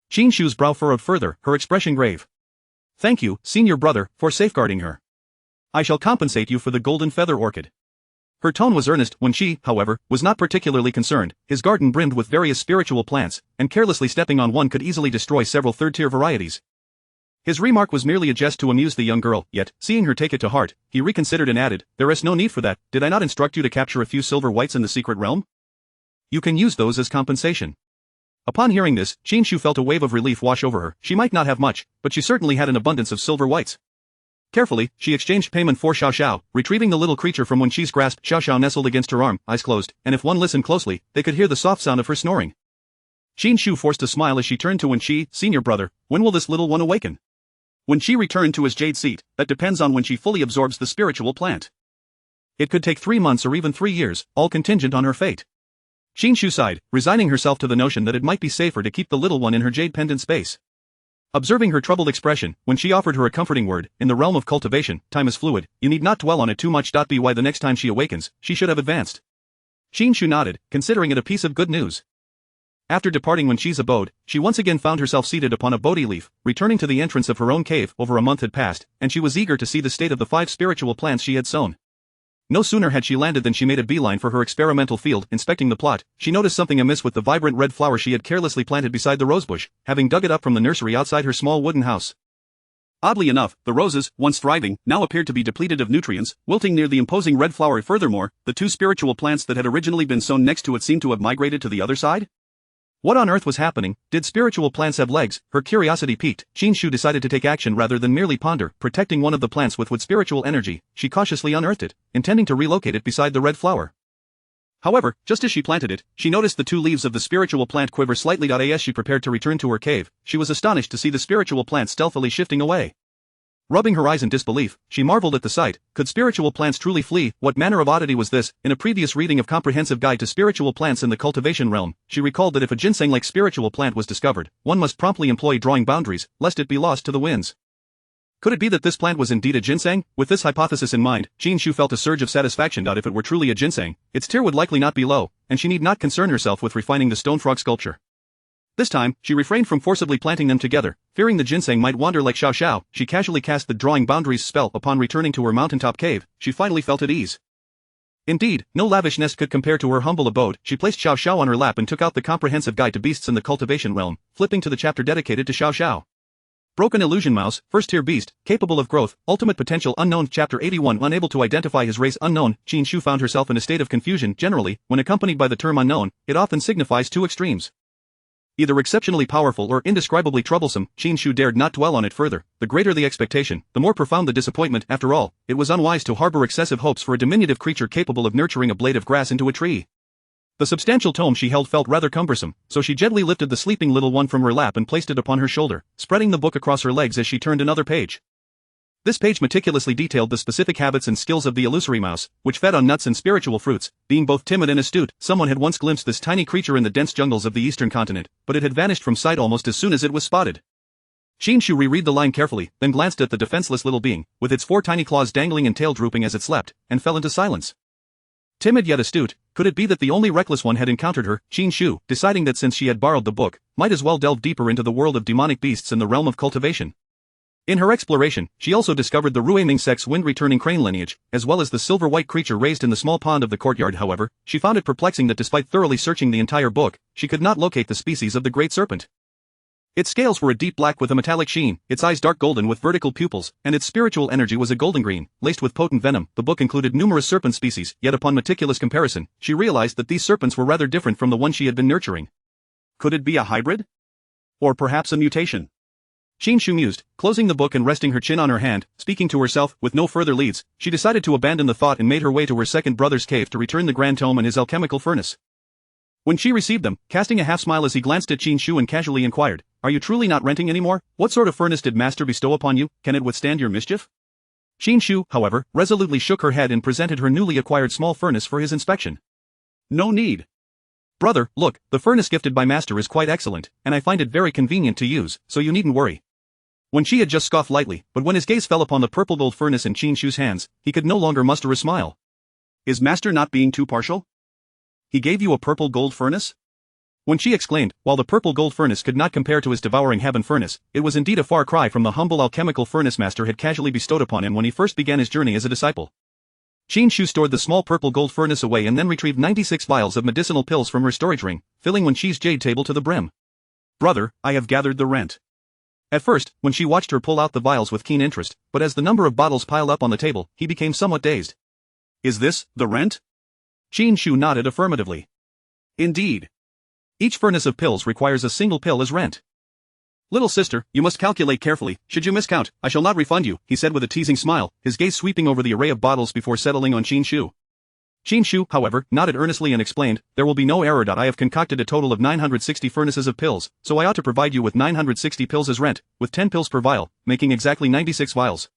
Qin Shu's brow furrowed further, her expression grave. Thank you, senior brother, for safeguarding her. I shall compensate you for the golden feather orchid. Her tone was earnest. When she, however, was not particularly concerned, his garden brimmed with various spiritual plants, and carelessly stepping on one could easily destroy several third-tier varieties. His remark was merely a jest to amuse the young girl, yet, seeing her take it to heart, he reconsidered and added, there is no need for that. Did I not instruct you to capture a few silver whites in the secret realm? You can use those as compensation. Upon hearing this, Qin Shu felt a wave of relief wash over her. She might not have much, but she certainly had an abundance of silver whites. Carefully, she exchanged payment for Xiao Xiao, retrieving the little creature from when Qi's grasp. Xiao Xiao nestled against her arm, eyes closed, and if one listened closely, they could hear the soft sound of her snoring. Qin Shu forced a smile as she turned to Wen Qi, senior brother, when will this little one awaken? When Qi returned to his jade seat, that depends on when she fully absorbs the spiritual plant. It could take 3 months or even 3 years, all contingent on her fate. Qin Shu sighed, resigning herself to the notion that it might be safer to keep the little one in her jade pendant space. Observing her troubled expression, when she offered her a comforting word, in the realm of cultivation, time is fluid, you need not dwell on it too much. By the next time she awakens, she should have advanced. Qin Shu nodded, considering it a piece of good news. After departing Wen Qi's abode, she once again found herself seated upon a bodhi leaf, returning to the entrance of her own cave. Over a month had passed, and she was eager to see the state of the 5 spiritual plants she had sown. No sooner had she landed than she made a beeline for her experimental field. Inspecting the plot, she noticed something amiss with the vibrant red flower she had carelessly planted beside the rosebush, having dug it up from the nursery outside her small wooden house. Oddly enough, the roses, once thriving, now appeared to be depleted of nutrients, wilting near the imposing red flower. Furthermore, the two spiritual plants that had originally been sown next to it seemed to have migrated to the other side? What on earth was happening? Did spiritual plants have legs? Her curiosity piqued. Qin Shu decided to take action rather than merely ponder. Protecting one of the plants with spiritual energy, she cautiously unearthed it, intending to relocate it beside the red flower. However, just as she planted it, she noticed the two leaves of the spiritual plant quiver slightly. As she prepared to return to her cave, she was astonished to see the spiritual plant stealthily shifting away. Rubbing her eyes in disbelief, she marveled at the sight. Could spiritual plants truly flee? What manner of oddity was this? In a previous reading of Comprehensive Guide to Spiritual Plants in the Cultivation Realm, she recalled that if a ginseng-like spiritual plant was discovered, one must promptly employ drawing boundaries, lest it be lost to the winds. Could it be that this plant was indeed a ginseng? With this hypothesis in mind, Qin Shu felt a surge of satisfaction. If it were truly a ginseng, its tier would likely not be low, and she need not concern herself with refining the stone frog sculpture. This time, she refrained from forcibly planting them together, fearing the ginseng might wander like Xiao Xiao. She casually cast the drawing boundaries spell. Upon returning to her mountaintop cave, she finally felt at ease. Indeed, no lavish nest could compare to her humble abode. She placed Xiao Xiao on her lap and took out the Comprehensive Guide to Beasts in the Cultivation Realm, flipping to the chapter dedicated to Xiao Xiao. Broken Illusion Mouse, first-tier beast, capable of growth, ultimate potential unknown. Chapter 81. Unable to identify his race. Unknown. Qin Shu found herself in a state of confusion. Generally, when accompanied by the term unknown, it often signifies two extremes. Either exceptionally powerful or indescribably troublesome. Qin Shu dared not dwell on it further. The greater the expectation, the more profound the disappointment. After all, it was unwise to harbor excessive hopes for a diminutive creature capable of nurturing a blade of grass into a tree. The substantial tome she held felt rather cumbersome, so she gently lifted the sleeping little one from her lap and placed it upon her shoulder, spreading the book across her legs as she turned another page. This page meticulously detailed the specific habits and skills of the illusory mouse, which fed on nuts and spiritual fruits. Being both timid and astute, someone had once glimpsed this tiny creature in the dense jungles of the eastern continent, but it had vanished from sight almost as soon as it was spotted. Qin Shu reread the line carefully, then glanced at the defenseless little being, with its 4 tiny claws dangling and tail drooping as it slept, and fell into silence. Timid yet astute, could it be that the only reckless one had encountered her? Qin Shu, deciding that since she had borrowed the book, might as well delve deeper into the world of demonic beasts in the realm of cultivation. In her exploration, she also discovered the Ruiming sect's wind-returning crane lineage, as well as the silver-white creature raised in the small pond of the courtyard. However, she found it perplexing that despite thoroughly searching the entire book, she could not locate the species of the great serpent. Its scales were a deep black with a metallic sheen, its eyes dark golden with vertical pupils, and its spiritual energy was a golden green, laced with potent venom. The book included numerous serpent species, yet upon meticulous comparison, she realized that these serpents were rather different from the one she had been nurturing. Could it be a hybrid? Or perhaps a mutation? Qin Shu mused, closing the book and resting her chin on her hand. Speaking to herself, with no further leads, she decided to abandon the thought and made her way to her second brother's cave to return the grand tome and his alchemical furnace. When she received them, casting a half-smile as he glanced at Qin Shu and casually inquired, "Are you truly not renting anymore? What sort of furnace did Master bestow upon you? Can it withstand your mischief?" Qin Shu, however, resolutely shook her head and presented her newly acquired small furnace for his inspection. "No need. Brother, look, the furnace gifted by Master is quite excellent, and I find it very convenient to use, so you needn't worry." When she had just scoffed lightly, but when his gaze fell upon the purple gold furnace in Qin Shu's hands, he could no longer muster a smile. "Is Master not being too partial? He gave you a purple gold furnace?" When she exclaimed, while the purple gold furnace could not compare to his devouring heaven furnace, it was indeed a far cry from the humble alchemical furnace Master had casually bestowed upon him when he first began his journey as a disciple. Qin Shu stored the small purple gold furnace away and then retrieved 96 vials of medicinal pills from her storage ring, filling Wen Qi's jade table to the brim. "Brother, I have gathered the rent." At first, when she watched her pull out the vials with keen interest, but as the number of bottles piled up on the table, he became somewhat dazed. "Is this the rent?" Qin Shu nodded affirmatively. "Indeed. Each furnace of pills requires a single pill as rent. Little sister, you must calculate carefully. Should you miscount, I shall not refund you," he said with a teasing smile, his gaze sweeping over the array of bottles before settling on Qin Shu. Qin Shu, however, nodded earnestly and explained, "There will be no error. I have concocted a total of 960 furnaces of pills, so I ought to provide you with 960 pills as rent, with 10 pills per vial, making exactly 96 vials."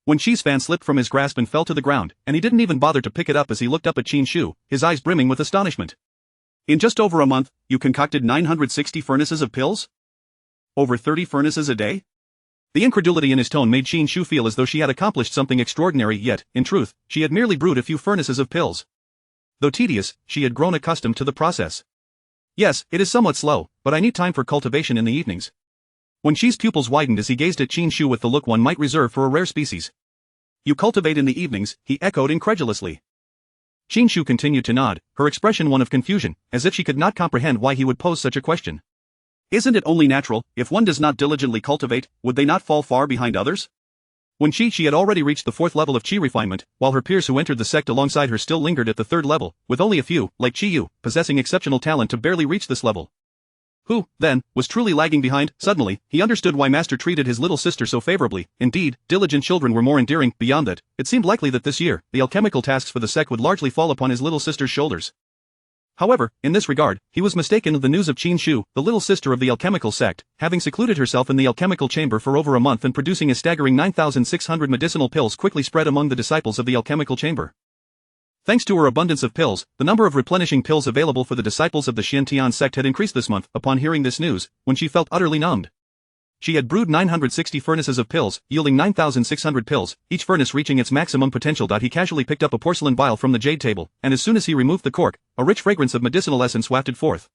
Wen Qi's fan slipped from his grasp and fell to the ground, and he didn't even bother to pick it up as he looked up at Qin Shu, his eyes brimming with astonishment. "In just over a month, you concocted 960 furnaces of pills? Over 30 furnaces a day?" The incredulity in his tone made Qin Shu feel as though she had accomplished something extraordinary, yet, in truth, she had merely brewed a few furnaces of pills. Though tedious, she had grown accustomed to the process. "Yes, it is somewhat slow, but I need time for cultivation in the evenings." Wen Qi's pupils widened as he gazed at Qin Shu with the look one might reserve for a rare species. "You cultivate in the evenings?" he echoed incredulously. Qin Shu continued to nod, her expression one of confusion, as if she could not comprehend why he would pose such a question. Isn't it only natural, if one does not diligently cultivate, would they not fall far behind others? When she had already reached the 4th level of Qi Refinement, while her peers who entered the sect alongside her still lingered at the 3rd level, with only a few, like Qi possessing exceptional talent to barely reach this level. Who, then, was truly lagging behind? Suddenly, he understood why Master treated his little sister so favorably. Indeed, diligent children were more endearing. Beyond that, it seemed likely that this year, the alchemical tasks for the sect would largely fall upon his little sister's shoulders. However, in this regard, he was mistaken. The news of Qin Shu, the little sister of the alchemical sect, having secluded herself in the alchemical chamber for over a month and producing a staggering 9,600 medicinal pills, quickly spread among the disciples of the alchemical chamber. Thanks to her abundance of pills, the number of replenishing pills available for the disciples of the Xiantian sect had increased this month. Upon hearing this news, when she felt utterly numbed, she had brewed 960 furnaces of pills, yielding 9,600 pills, each furnace reaching its maximum potential. He casually picked up a porcelain vial from the jade table, and as soon as he removed the cork, a rich fragrance of medicinal essence wafted forth.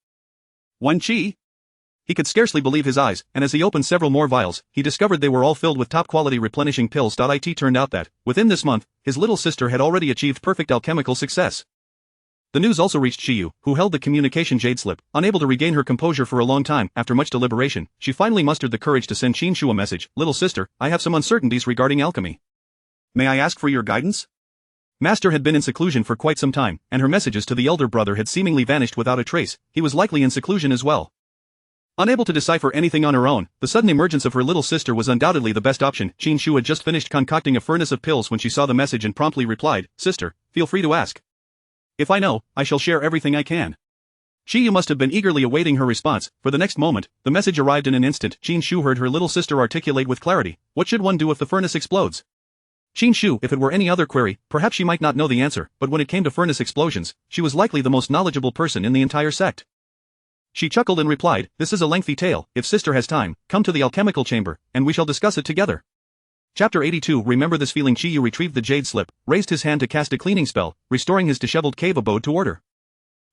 One Qi? He could scarcely believe his eyes, and as he opened several more vials, he discovered they were all filled with top-quality replenishing pills. It turned out that, within this month, his little sister had already achieved perfect alchemical success. The news also reached Qiyu, who held the communication jade slip. Unable to regain her composure for a long time, after much deliberation, she finally mustered the courage to send Qin Shu a message. Little sister, I have some uncertainties regarding alchemy. May I ask for your guidance? Master had been in seclusion for quite some time, and her messages to the elder brother had seemingly vanished without a trace. He was likely in seclusion as well. Unable to decipher anything on her own, the sudden emergence of her little sister was undoubtedly the best option. Qin Shu had just finished concocting a furnace of pills when she saw the message and promptly replied, Sister, feel free to ask. If I know, I shall share everything I can. Qiyu must have been eagerly awaiting her response, for the next moment, the message arrived in an instant. Qin Shu heard her little sister articulate with clarity, what should one do if the furnace explodes? Qin Shu, if it were any other query, perhaps she might not know the answer, but when it came to furnace explosions, she was likely the most knowledgeable person in the entire sect. She chuckled and replied, this is a lengthy tale. If sister has time, come to the alchemical chamber, and we shall discuss it together. Chapter 82. Remember this feeling. Qiyu retrieved the jade slip, raised his hand to cast a cleaning spell, restoring his disheveled cave abode to order.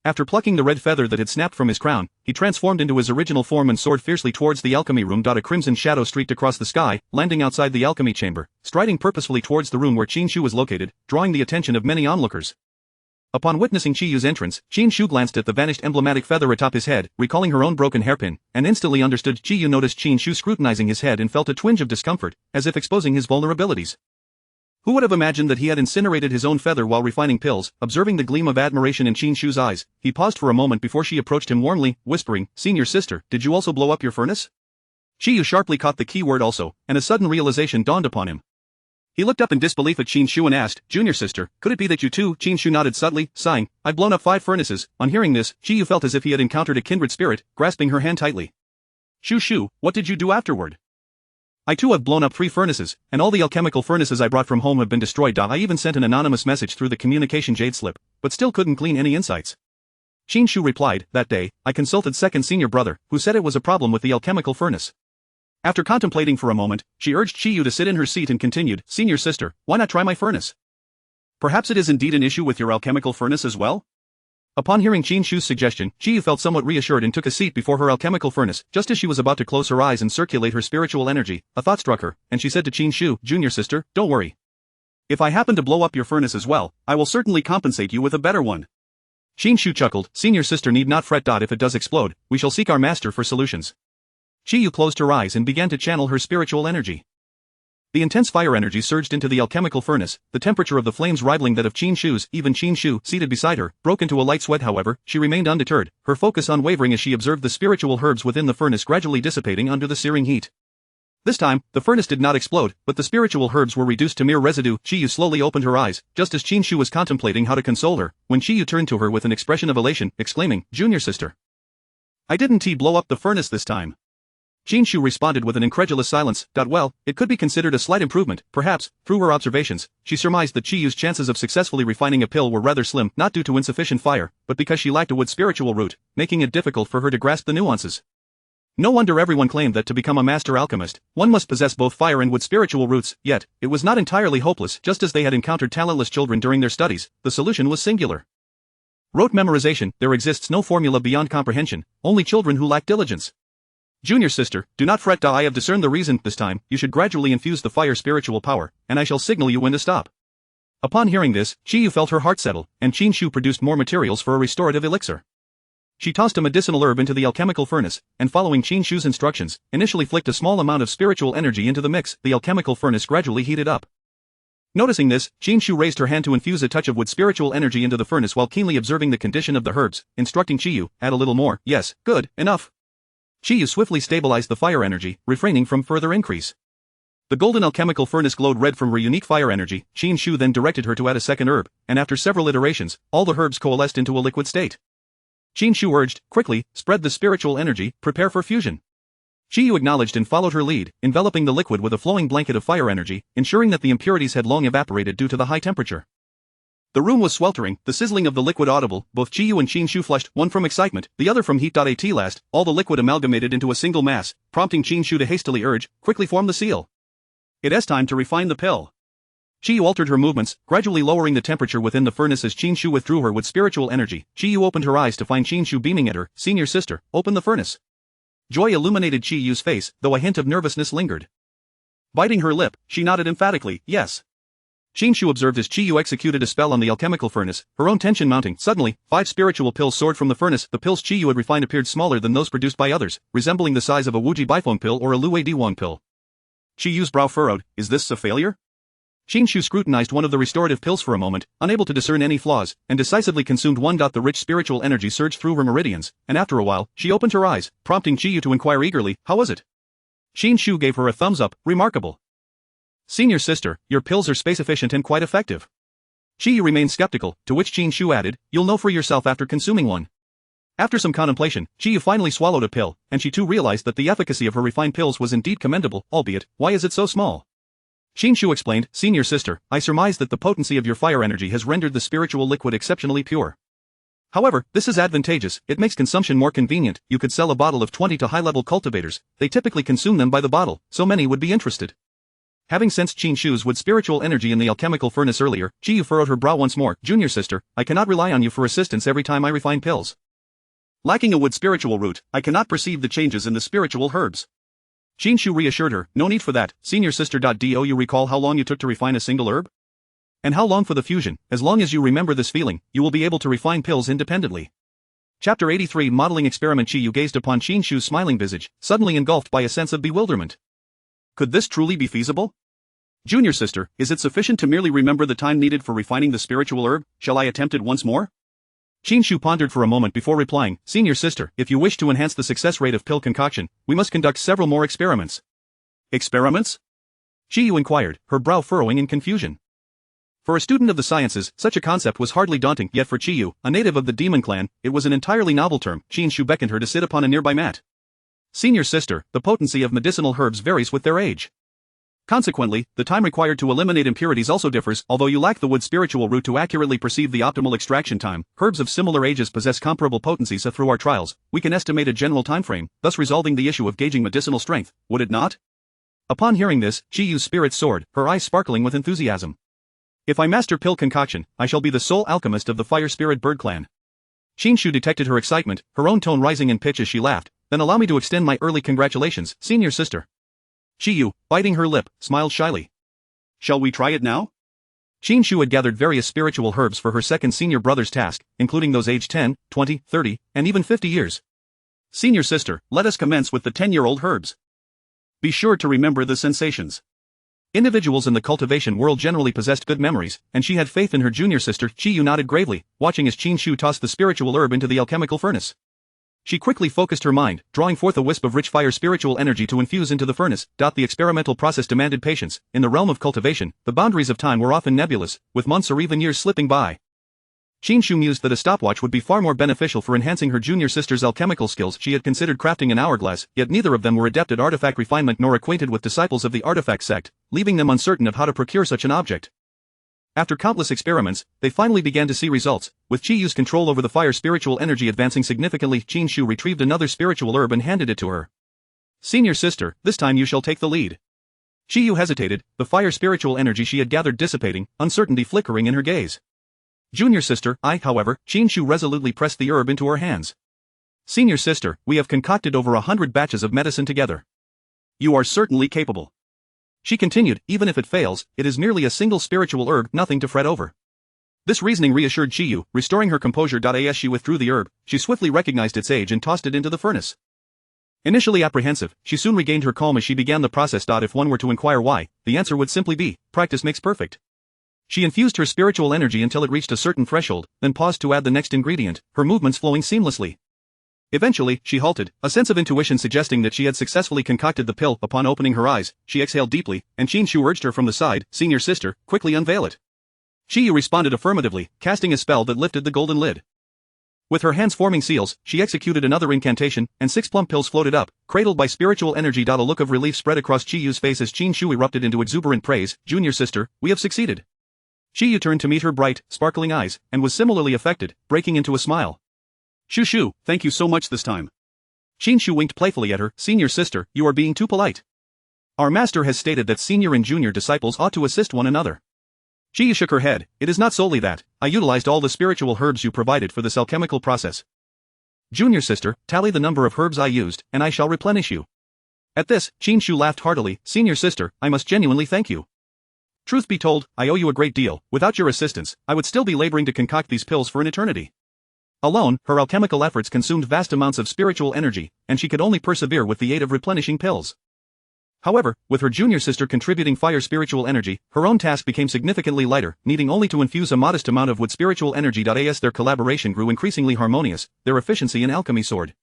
After plucking the red feather that had snapped from his crown, he transformed into his original form and soared fiercely towards the alchemy room. A crimson shadow streaked across the sky, landing outside the alchemy chamber, striding purposefully towards the room where Qin Shu was located, drawing the attention of many onlookers. Upon witnessing Qiyu's entrance, Qin Shu glanced at the vanished emblematic feather atop his head, recalling her own broken hairpin, and instantly understood. Qiyu noticed Qin Shu scrutinizing his head and felt a twinge of discomfort, as if exposing his vulnerabilities. Who would have imagined that he had incinerated his own feather while refining pills? Observing the gleam of admiration in Qin Shu's eyes, he paused for a moment before she approached him warmly, whispering, Senior sister, did you also blow up your furnace? Qiyu sharply caught the key word also, and a sudden realization dawned upon him. He looked up in disbelief at Qin Shu and asked, Junior sister, could it be that you too? Qin Shu nodded subtly, sighing, I've blown up 5 furnaces. On hearing this, Qiyu felt as if he had encountered a kindred spirit, grasping her hand tightly. Shu, what did you do afterward? I too have blown up 3 furnaces, and all the alchemical furnaces I brought from home have been destroyed. I even sent an anonymous message through the communication jade slip, but still couldn't glean any insights. Qin Shu replied, that day, I consulted second senior brother, who said it was a problem with the alchemical furnace. After contemplating for a moment, she urged Qiyu to sit in her seat and continued, Senior sister, why not try my furnace? Perhaps it is indeed an issue with your alchemical furnace as well? Upon hearing Qin Shu's suggestion, Qiyu felt somewhat reassured and took a seat before her alchemical furnace. Just as she was about to close her eyes and circulate her spiritual energy, a thought struck her, and she said to Qin Shu, Junior sister, don't worry. If I happen to blow up your furnace as well, I will certainly compensate you with a better one. Qin Shu chuckled, Senior sister need not fret. If it does explode, we shall seek our master for solutions. Qiyu closed her eyes and began to channel her spiritual energy. The intense fire energy surged into the alchemical furnace, the temperature of the flames rivaling that of Qin Shu's. Even Qin Shu, seated beside her, broke into a light sweat. However, she remained undeterred, her focus unwavering as she observed the spiritual herbs within the furnace gradually dissipating under the searing heat. This time, the furnace did not explode, but the spiritual herbs were reduced to mere residue. Qiyu slowly opened her eyes, just as Qin Shu was contemplating how to console her, when Qiyu turned to her with an expression of elation, exclaiming, Junior sister. I didn't blow up the furnace this time. Qin Shu responded with an incredulous silence. Well, it could be considered a slight improvement, perhaps. Through her observations, she surmised that Qiyu's chances of successfully refining a pill were rather slim, not due to insufficient fire, but because she lacked a wood spiritual root, making it difficult for her to grasp the nuances. No wonder everyone claimed that to become a master alchemist, one must possess both fire and wood spiritual roots, yet, it was not entirely hopeless. Just as they had encountered talentless children during their studies, the solution was singular. Rote memorization. There exists no formula beyond comprehension, only children who lack diligence. Junior sister, do not fret. I have discerned the reason. This time, you should gradually infuse the fire spiritual power, and I shall signal you when to stop. Upon hearing this, Qiyu felt her heart settle, and Qin Shu produced more materials for a restorative elixir. She tossed a medicinal herb into the alchemical furnace, and following Qin Shu's instructions, initially flicked a small amount of spiritual energy into the mix. The alchemical furnace gradually heated up. Noticing this, Qin Shu raised her hand to infuse a touch of wood spiritual energy into the furnace while keenly observing the condition of the herbs, instructing Qiyu, add a little more. Yes, good, enough. Qiyu swiftly stabilized the fire energy, refraining from further increase. The golden alchemical furnace glowed red from her unique fire energy. Qin Shu then directed her to add a second herb, and after several iterations, all the herbs coalesced into a liquid state. Qin Shu urged, quickly, spread the spiritual energy, prepare for fusion. Qiyu acknowledged and followed her lead, enveloping the liquid with a flowing blanket of fire energy, ensuring that the impurities had long evaporated due to the high temperature. The room was sweltering, the sizzling of the liquid audible. Both Qiyu and Qin Shu flushed, one from excitement, the other from heat. At last, all the liquid amalgamated into a single mass, prompting Qin Shu to hastily urge, quickly form the seal. It is time to refine the pill. Qiyu altered her movements, gradually lowering the temperature within the furnace as Qin Shu withdrew her with spiritual energy. Qiyu opened her eyes to find Qin Shu beaming at her. Senior sister, open the furnace. Joy illuminated Qiyu's face, though a hint of nervousness lingered. Biting her lip, she nodded emphatically, yes. Qin Shu observed as Qiyu executed a spell on the alchemical furnace, her own tension mounting. Suddenly, 5 spiritual pills soared from the furnace. The pills Qiyu had refined appeared smaller than those produced by others, resembling the size of a Wuji Bifeng pill or a Luwei Diwan pill. Qiyu's brow furrowed. Is this a failure? Qin Shu scrutinized one of the restorative pills for a moment, unable to discern any flaws, and decisively consumed one. The rich spiritual energy surged through her meridians, and after a while, she opened her eyes, prompting Qiyu to inquire eagerly, how was it? Qin Shu gave her a thumbs up, remarkable. Senior sister, your pills are space-efficient and quite effective. Qiyu remained skeptical, to which Qin Shu added, you'll know for yourself after consuming one. After some contemplation, Qiyu finally swallowed a pill, and she too realized that the efficacy of her refined pills was indeed commendable, albeit, why is it so small? Qin Shu explained, Senior sister, I surmise that the potency of your fire energy has rendered the spiritual liquid exceptionally pure. However, this is advantageous, it makes consumption more convenient. You could sell a bottle of 20 to high-level cultivators, they typically consume them by the bottle, so many would be interested. Having sensed Qin Shu's wood spiritual energy in the alchemical furnace earlier, Qiyu furrowed her brow once more. Junior sister, I cannot rely on you for assistance every time I refine pills. Lacking a wood spiritual root, I cannot perceive the changes in the spiritual herbs. Qin Shu reassured her, no need for that, senior sister. Do you recall how long you took to refine a single herb? And how long for the fusion? As long as you remember this feeling, you will be able to refine pills independently. Chapter 83 Modeling Experiment. Qiyu gazed upon Qin Shu's smiling visage, suddenly engulfed by a sense of bewilderment. Could this truly be feasible? Junior sister, is it sufficient to merely remember the time needed for refining the spiritual herb? Shall I attempt it once more? Qin Shu pondered for a moment before replying, Senior sister, if you wish to enhance the success rate of pill concoction, we must conduct several more experiments. Experiments? Qiyu inquired, her brow furrowing in confusion. For a student of the sciences, such a concept was hardly daunting, yet for Qiyu, a native of the demon clan, it was an entirely novel term. Qin Shu beckoned her to sit upon a nearby mat. Senior sister, the potency of medicinal herbs varies with their age. Consequently, the time required to eliminate impurities also differs. Although you lack the wood spiritual root to accurately perceive the optimal extraction time, herbs of similar ages possess comparable potencies. Through our trials, we can estimate a general time frame, thus resolving the issue of gauging medicinal strength, would it not? Upon hearing this, Qiyu's spirit soared, her eyes sparkling with enthusiasm. If I master pill concoction, I shall be the sole alchemist of the fire spirit bird clan. Qin Shu detected her excitement, her own tone rising in pitch as she laughed. Then allow me to extend my early congratulations, senior sister. Qiyu, biting her lip, smiled shyly. Shall we try it now? Qin Shu had gathered various spiritual herbs for her second senior brother's task, including those aged 10, 20, 30, and even 50 years. Senior sister, let us commence with the 10-year-old herbs. Be sure to remember the sensations. Individuals in the cultivation world generally possessed good memories, and she had faith in her junior sister. Qiyu nodded gravely, watching as Qin Shu tossed the spiritual herb into the alchemical furnace. She quickly focused her mind, drawing forth a wisp of rich fire spiritual energy to infuse into the furnace. The experimental process demanded patience. In the realm of cultivation, the boundaries of time were often nebulous, with months or even years slipping by. Qin Shu mused that a stopwatch would be far more beneficial for enhancing her junior sister's alchemical skills. She had considered crafting an hourglass, yet neither of them were adept at artifact refinement nor acquainted with disciples of the artifact sect, leaving them uncertain of how to procure such an object. After countless experiments, they finally began to see results. With Qiyu's control over the fire spiritual energy advancing significantly, Qin Shu retrieved another spiritual herb and handed it to her. Senior sister, this time you shall take the lead. Qiyu hesitated, the fire spiritual energy she had gathered dissipating, uncertainty flickering in her gaze. Junior sister, however, Qin Shu resolutely pressed the herb into her hands. Senior sister, we have concocted over 100 batches of medicine together. You are certainly capable. She continued, even if it fails, it is merely a single spiritual herb, nothing to fret over. This reasoning reassured Qiyu, restoring her composure. As she withdrew the herb, she swiftly recognized its age and tossed it into the furnace. Initially apprehensive, she soon regained her calm as she began the process. If one were to inquire why, the answer would simply be, practice makes perfect. She infused her spiritual energy until it reached a certain threshold, then paused to add the next ingredient, her movements flowing seamlessly. Eventually, she halted, a sense of intuition suggesting that she had successfully concocted the pill. Upon opening her eyes, she exhaled deeply, and Qin Shu urged her from the side, "Senior sister, quickly unveil it." Qiyu responded affirmatively, casting a spell that lifted the golden lid. With her hands forming seals, she executed another incantation, and 6 plump pills floated up, cradled by spiritual energy. A look of relief spread across Qiyu's face as Qin Shu erupted into exuberant praise. "Junior sister, we have succeeded." Qiyu turned to meet her bright, sparkling eyes, and was similarly affected, breaking into a smile. "Shu, thank you so much this time." Qin Shu winked playfully at her. "Senior sister, you are being too polite. Our master has stated that senior and junior disciples ought to assist one another." Qiyu shook her head. "It is not solely that, I utilized all the spiritual herbs you provided for this alchemical process. Junior sister, tally the number of herbs I used, and I shall replenish you." At this, Qin Shu laughed heartily. "Senior sister, I must genuinely thank you. Truth be told, I owe you a great deal. Without your assistance, I would still be laboring to concoct these pills for an eternity." Alone, her alchemical efforts consumed vast amounts of spiritual energy, and she could only persevere with the aid of replenishing pills. However, with her junior sister contributing fire spiritual energy, her own task became significantly lighter, needing only to infuse a modest amount of wood spiritual energy. As their collaboration grew increasingly harmonious, their efficiency in alchemy soared.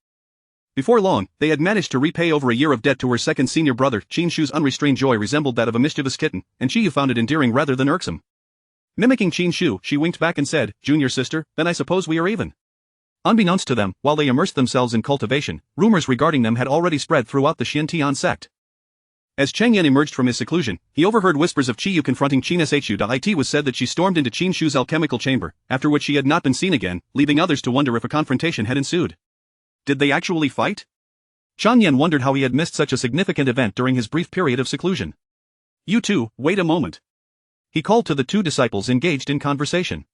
Before long, they had managed to repay over a year of debt to her second senior brother. Qin Shu's unrestrained joy resembled that of a mischievous kitten, and Qiyu found it endearing rather than irksome. Mimicking Qin Shu, she winked back and said, "Junior sister, then I suppose we are even." Unbeknownst to them, while they immersed themselves in cultivation, rumors regarding them had already spread throughout the Xintian sect. As Cheng Yan emerged from his seclusion, he overheard whispers of Qiyu confronting Qin Shu. It was said that she stormed into Qin Shu's alchemical chamber, after which she had not been seen again, leaving others to wonder if a confrontation had ensued. Did they actually fight? Cheng Yan wondered how he had missed such a significant event during his brief period of seclusion. "You two, wait a moment." He called to the 2 disciples engaged in conversation.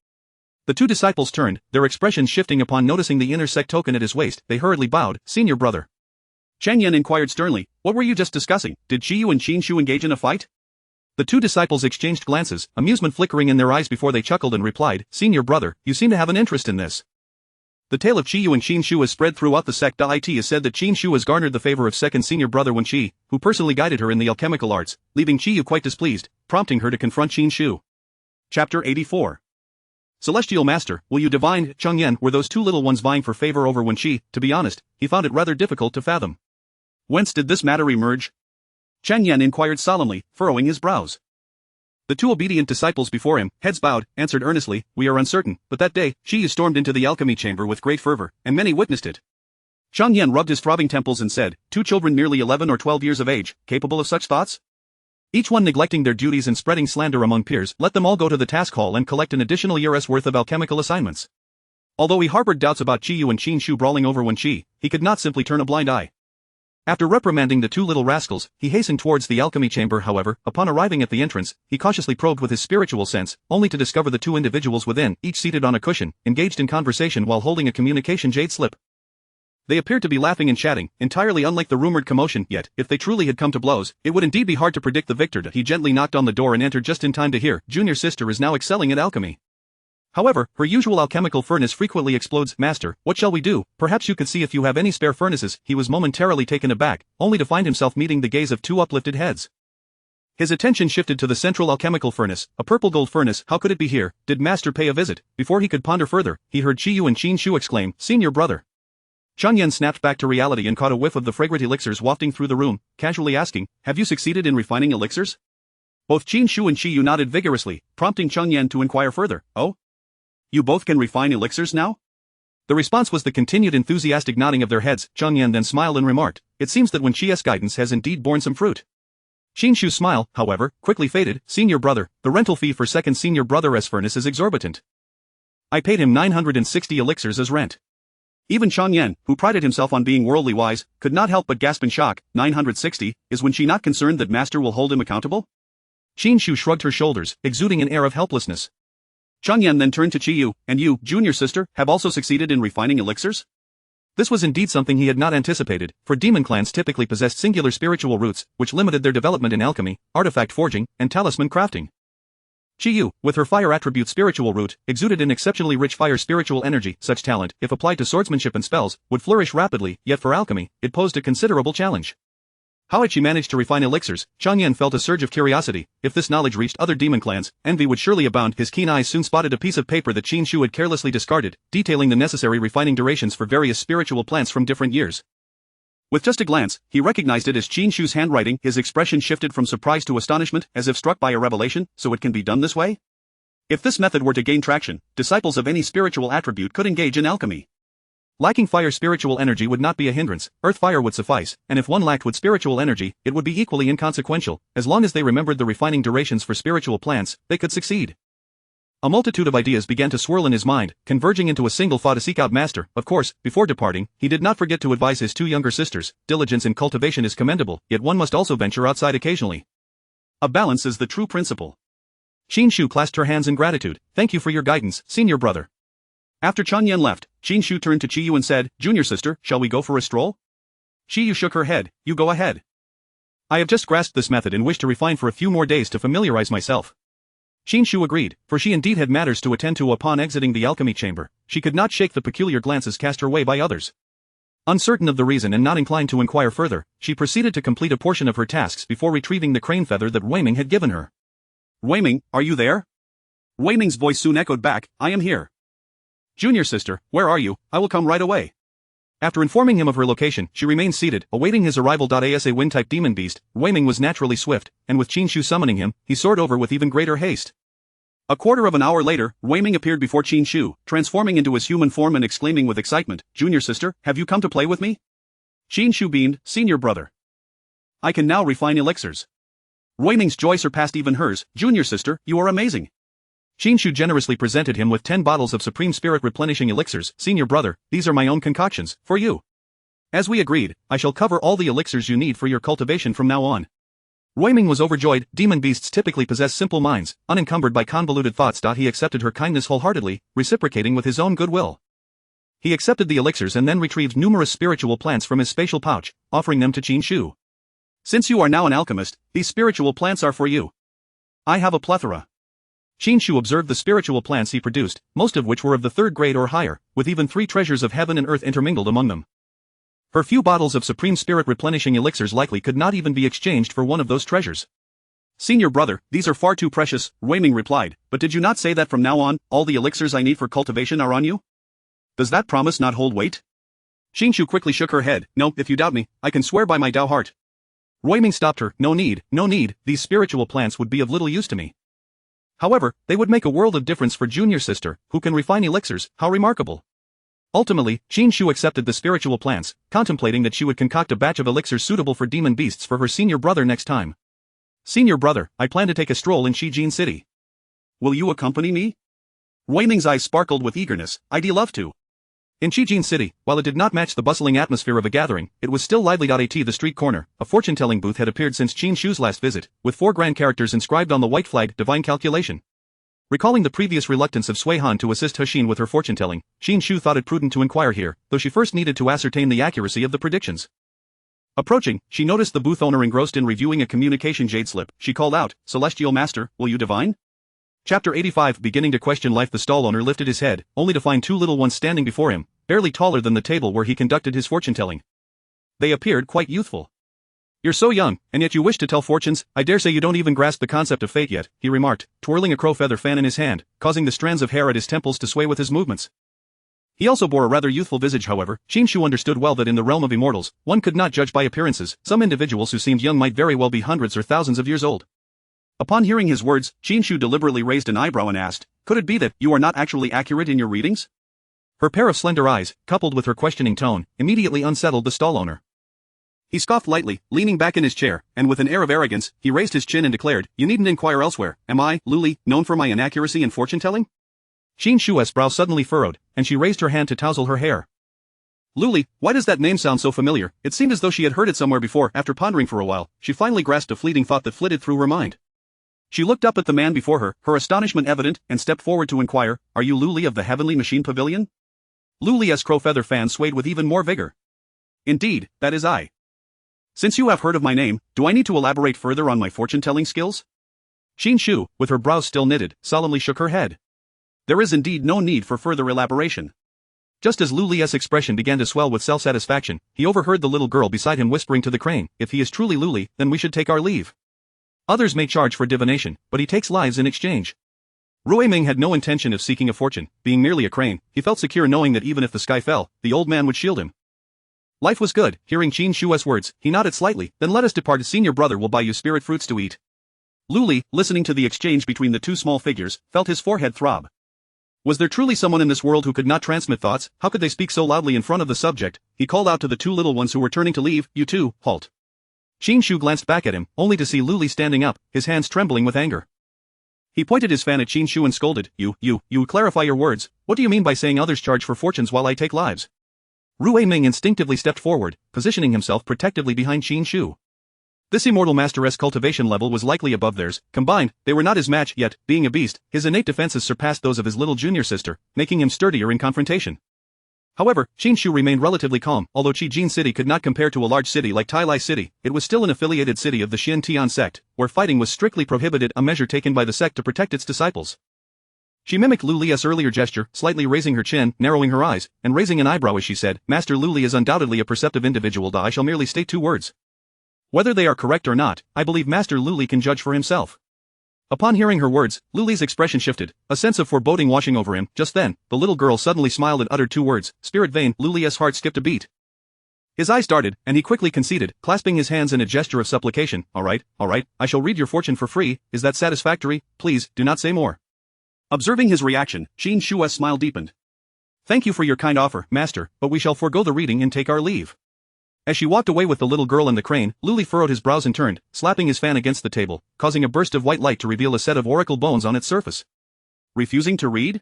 The 2 disciples turned, their expressions shifting upon noticing the inner sect token at his waist. They hurriedly bowed. "Senior brother." Cheng Yan inquired sternly, "What were you just discussing? Did Qiyu and Qin Shu engage in a fight?" The 2 disciples exchanged glances, amusement flickering in their eyes before they chuckled and replied, "Senior brother, you seem to have an interest in this." The tale of Qiyu and Qin Shu has spread throughout the sect. It is said that Qin Shu has garnered the favor of second senior brother Wen Qi, who personally guided her in the alchemical arts, leaving Qiyu quite displeased, prompting her to confront Qin Shu. Chapter 84. Celestial Master, will you divine? Cheng Yan, were those 2 little ones vying for favor over Wen Qi? To be honest, he found it rather difficult to fathom. Whence did this matter emerge? Cheng Yan inquired solemnly, furrowing his brows. The 2 obedient disciples before him, heads bowed, answered earnestly, "We are uncertain, but that day, Qiyu stormed into the alchemy chamber with great fervor, and many witnessed it." Cheng Yan rubbed his throbbing temples and said, 2 children nearly 11 or 12 years of age, capable of such thoughts? Each one neglecting their duties and spreading slander among peers. Let them all go to the task hall and collect an additional year's worth of alchemical assignments. Although he harbored doubts about Qiyu and Qin Shu brawling over Wen Qi, he could not simply turn a blind eye. After reprimanding the 2 little rascals, he hastened towards the alchemy chamber. However, upon arriving at the entrance, he cautiously probed with his spiritual sense, only to discover the 2 individuals within, each seated on a cushion, engaged in conversation while holding a communication jade slip. They appeared to be laughing and chatting, entirely unlike the rumored commotion. Yet, if they truly had come to blows, it would indeed be hard to predict the victor. He gently knocked on the door and entered just in time to hear, "Junior sister is now excelling at alchemy. However, her usual alchemical furnace frequently explodes. Master, what shall we do? Perhaps you could see if you have any spare furnaces." He was momentarily taken aback, only to find himself meeting the gaze of 2 uplifted heads. His attention shifted to the central alchemical furnace, a purple gold furnace. How could it be here? Did Master pay a visit? Before he could ponder further, he heard Qiyu and Qin Shu exclaim, "Senior brother." Cheng Yan snapped back to reality and caught a whiff of the fragrant elixirs wafting through the room, casually asking, "Have you succeeded in refining elixirs?" Both Qin Shu and Qiyu nodded vigorously, prompting Cheng Yan to inquire further, "Oh? You both can refine elixirs now?" The response was the continued enthusiastic nodding of their heads. Cheng Yan then smiled and remarked, "It seems that Wen Qi's guidance has indeed borne some fruit." Qin Shu's smile, however, quickly faded. "Senior brother, the rental fee for second senior brother's furnace is exorbitant. I paid him 960 elixirs as rent." Even Cheng Yan, who prided himself on being worldly wise, could not help but gasp in shock. 960, is Wen Qi not concerned that Master will hold him accountable? Qin Shu shrugged her shoulders, exuding an air of helplessness. Cheng Yan then turned to Qiyu, "And you, junior sister, have also succeeded in refining elixirs?" This was indeed something he had not anticipated, for demon clans typically possessed singular spiritual roots, which limited their development in alchemy, artifact forging, and talisman crafting. Qi Yu, with her fire attribute spiritual root, exuded an exceptionally rich fire spiritual energy. Such talent, if applied to swordsmanship and spells, would flourish rapidly, yet for alchemy, it posed a considerable challenge. How had she managed to refine elixirs? Chang Yan felt a surge of curiosity. If this knowledge reached other demon clans, envy would surely abound. His keen eyes soon spotted a piece of paper that Qin Shu had carelessly discarded, detailing the necessary refining durations for various spiritual plants from different years. With just a glance, he recognized it as Qin Shu's handwriting. His expression shifted from surprise to astonishment, as if struck by a revelation. So it can be done this way? If this method were to gain traction, disciples of any spiritual attribute could engage in alchemy. Lacking fire spiritual energy would not be a hindrance, earth fire would suffice, and if one lacked wood spiritual energy, it would be equally inconsequential. As long as they remembered the refining durations for spiritual plants, they could succeed. A multitude of ideas began to swirl in his mind, converging into a single thought to seek out master. Of course, before departing, he did not forget to advise his two younger sisters. Diligence in cultivation is commendable, yet one must also venture outside occasionally. A balance is the true principle. Qin Shu clasped her hands in gratitude. Thank you for your guidance, senior brother. After Chang Yan left, Qin Shu turned to Qi Yu and said, Junior sister, shall we go for a stroll? Qi Yu shook her head. You go ahead. I have just grasped this method and wish to refine for a few more days to familiarize myself. Qin Shu agreed, for she indeed had matters to attend to upon exiting the alchemy chamber. She could not shake the peculiar glances cast her way by others. Uncertain of the reason and not inclined to inquire further, she proceeded to complete a portion of her tasks before retrieving the crane feather that Wei Ming had given her. Wei Ming, are you there? Wei Ming's voice soon echoed back, I am here. Junior sister, where are you? I will come right away. After informing him of her location, she remained seated, awaiting his arrival. As a wind-type demon beast, Wei Ming was naturally swift, and with Qin Shu summoning him, he soared over with even greater haste. A quarter of an hour later, Wei Ming appeared before Qin Shu, transforming into his human form and exclaiming with excitement, Junior sister, have you come to play with me? Qin Shu beamed, Senior brother. I can now refine elixirs. Wei Ming's joy surpassed even hers. Junior sister, you are amazing. Qin Shu generously presented him with 10 bottles of supreme spirit replenishing elixirs. Senior brother, these are my own concoctions, for you. As we agreed, I shall cover all the elixirs you need for your cultivation from now on. Wei Ming was overjoyed. Demon beasts typically possess simple minds, unencumbered by convoluted thoughts. He accepted her kindness wholeheartedly, reciprocating with his own goodwill. He accepted the elixirs and then retrieved numerous spiritual plants from his spatial pouch, offering them to Qin Shu. Since you are now an alchemist, these spiritual plants are for you. I have a plethora. Qin Shu observed the spiritual plants he produced, most of which were of the 3rd grade or higher, with even 3 treasures of heaven and earth intermingled among them. Her few bottles of supreme spirit replenishing elixirs likely could not even be exchanged for one of those treasures. Senior brother, these are far too precious, Wei Ming replied, but did you not say that from now on, all the elixirs I need for cultivation are on you? Does that promise not hold weight? Qin Shu quickly shook her head. No, if you doubt me, I can swear by my Dao heart. Wei Ming stopped her. No need, these spiritual plants would be of little use to me. However, they would make a world of difference for junior sister, who can refine elixirs. How remarkable. Ultimately, Qin Shu accepted the spiritual plants, contemplating that she would concoct a batch of elixirs suitable for demon beasts for her senior brother next time. Senior brother, I plan to take a stroll in Shijin City. Will you accompany me? Wei Ming's eyes sparkled with eagerness. I'd love to. In Shijin City, while it did not match the bustling atmosphere of a gathering, it was still lively. At the street corner, a fortune-telling booth had appeared since Qin Shu's last visit, with 4 grand characters inscribed on the white flag, Divine Calculation. Recalling the previous reluctance of Sui Han to assist Hexin with her fortune-telling, Qin Shu thought it prudent to inquire here, though she first needed to ascertain the accuracy of the predictions. Approaching, she noticed the booth owner engrossed in reviewing a communication jade slip. She called out, Celestial Master, will you divine? Chapter 85. Beginning to question life. The stall owner lifted his head, only to find 2 little ones standing before him, barely taller than the table where he conducted his fortune-telling. They appeared quite youthful. You're so young, and yet you wish to tell fortunes. I dare say you don't even grasp the concept of fate yet, he remarked, twirling a crow feather fan in his hand, causing the strands of hair at his temples to sway with his movements. He also bore a rather youthful visage. However, Qin Shu understood well that in the realm of immortals, one could not judge by appearances. Some individuals who seemed young might very well be hundreds or thousands of years old. Upon hearing his words, Qin Shu deliberately raised an eyebrow and asked, could it be that you are not actually accurate in your readings? Her pair of slender eyes, coupled with her questioning tone, immediately unsettled the stall owner. He scoffed lightly, leaning back in his chair, and with an air of arrogance, he raised his chin and declared, you needn't inquire elsewhere. Am I, Luli, known for my inaccuracy in fortune-telling? Qin Shu's brow suddenly furrowed, and she raised her hand to tousle her hair. Luli, why does that name sound so familiar? It seemed as though she had heard it somewhere before. After pondering for a while, she finally grasped a fleeting thought that flitted through her mind. She looked up at the man before her, her astonishment evident, and stepped forward to inquire, are you Luli of the Heavenly Machine Pavilion? Luli's crow feather fan swayed with even more vigor. Indeed, that is I. Since you have heard of my name, do I need to elaborate further on my fortune-telling skills? Qin Shu, with her brows still knitted, solemnly shook her head. There is indeed no need for further elaboration. Just as Lu Li's expression began to swell with self-satisfaction, he overheard the little girl beside him whispering to the crane, if he is truly Lu Li, then we should take our leave. Others may charge for divination, but he takes lives in exchange. Rui Ming had no intention of seeking a fortune, being merely a crane. He felt secure knowing that even if the sky fell, the old man would shield him. Life was good. Hearing Qin Shu's words, he nodded slightly. Then let us depart. Senior brother will buy you spirit fruits to eat. Lu Li, listening to the exchange between the two small figures, felt his forehead throb. Was there truly someone in this world who could not transmit thoughts? How could they speak so loudly in front of the subject? He called out to the two little ones who were turning to leave, you two, halt. Qin Shu glanced back at him, only to see Lu Li standing up, his hands trembling with anger. He pointed his fan at Qin Shu and scolded, you clarify your words. What do you mean by saying others charge for fortunes while I take lives? Rui Ming instinctively stepped forward, positioning himself protectively behind Qin Shu. This immortal master's cultivation level was likely above theirs. Combined, they were not his match, yet, being a beast, his innate defenses surpassed those of his little junior sister, making him sturdier in confrontation. However, Qin Shu remained relatively calm. Although Qijin City could not compare to a large city like Tailai City, it was still an affiliated city of the Xin Tian sect, where fighting was strictly prohibited, a measure taken by the sect to protect its disciples. She mimicked Lu Li's earlier gesture, slightly raising her chin, narrowing her eyes, and raising an eyebrow as she said, Master Lu Li is undoubtedly a perceptive individual. I shall merely state two words. Whether they are correct or not, I believe Master Lu Li can judge for himself. Upon hearing her words, Lu Li's expression shifted, a sense of foreboding washing over him. Just then, the little girl suddenly smiled and uttered two words, spirit vein. Lu Li's heart skipped a beat. His eyes darted, and he quickly conceded, clasping his hands in a gesture of supplication. All right, I shall read your fortune for free. Is that satisfactory? Please, do not say more. Observing his reaction, Qin Shu's smile deepened. Thank you for your kind offer, master, but we shall forego the reading and take our leave. As she walked away with the little girl and the crane, Lu Li furrowed his brows and turned, slapping his fan against the table, causing a burst of white light to reveal a set of oracle bones on its surface. Refusing to read?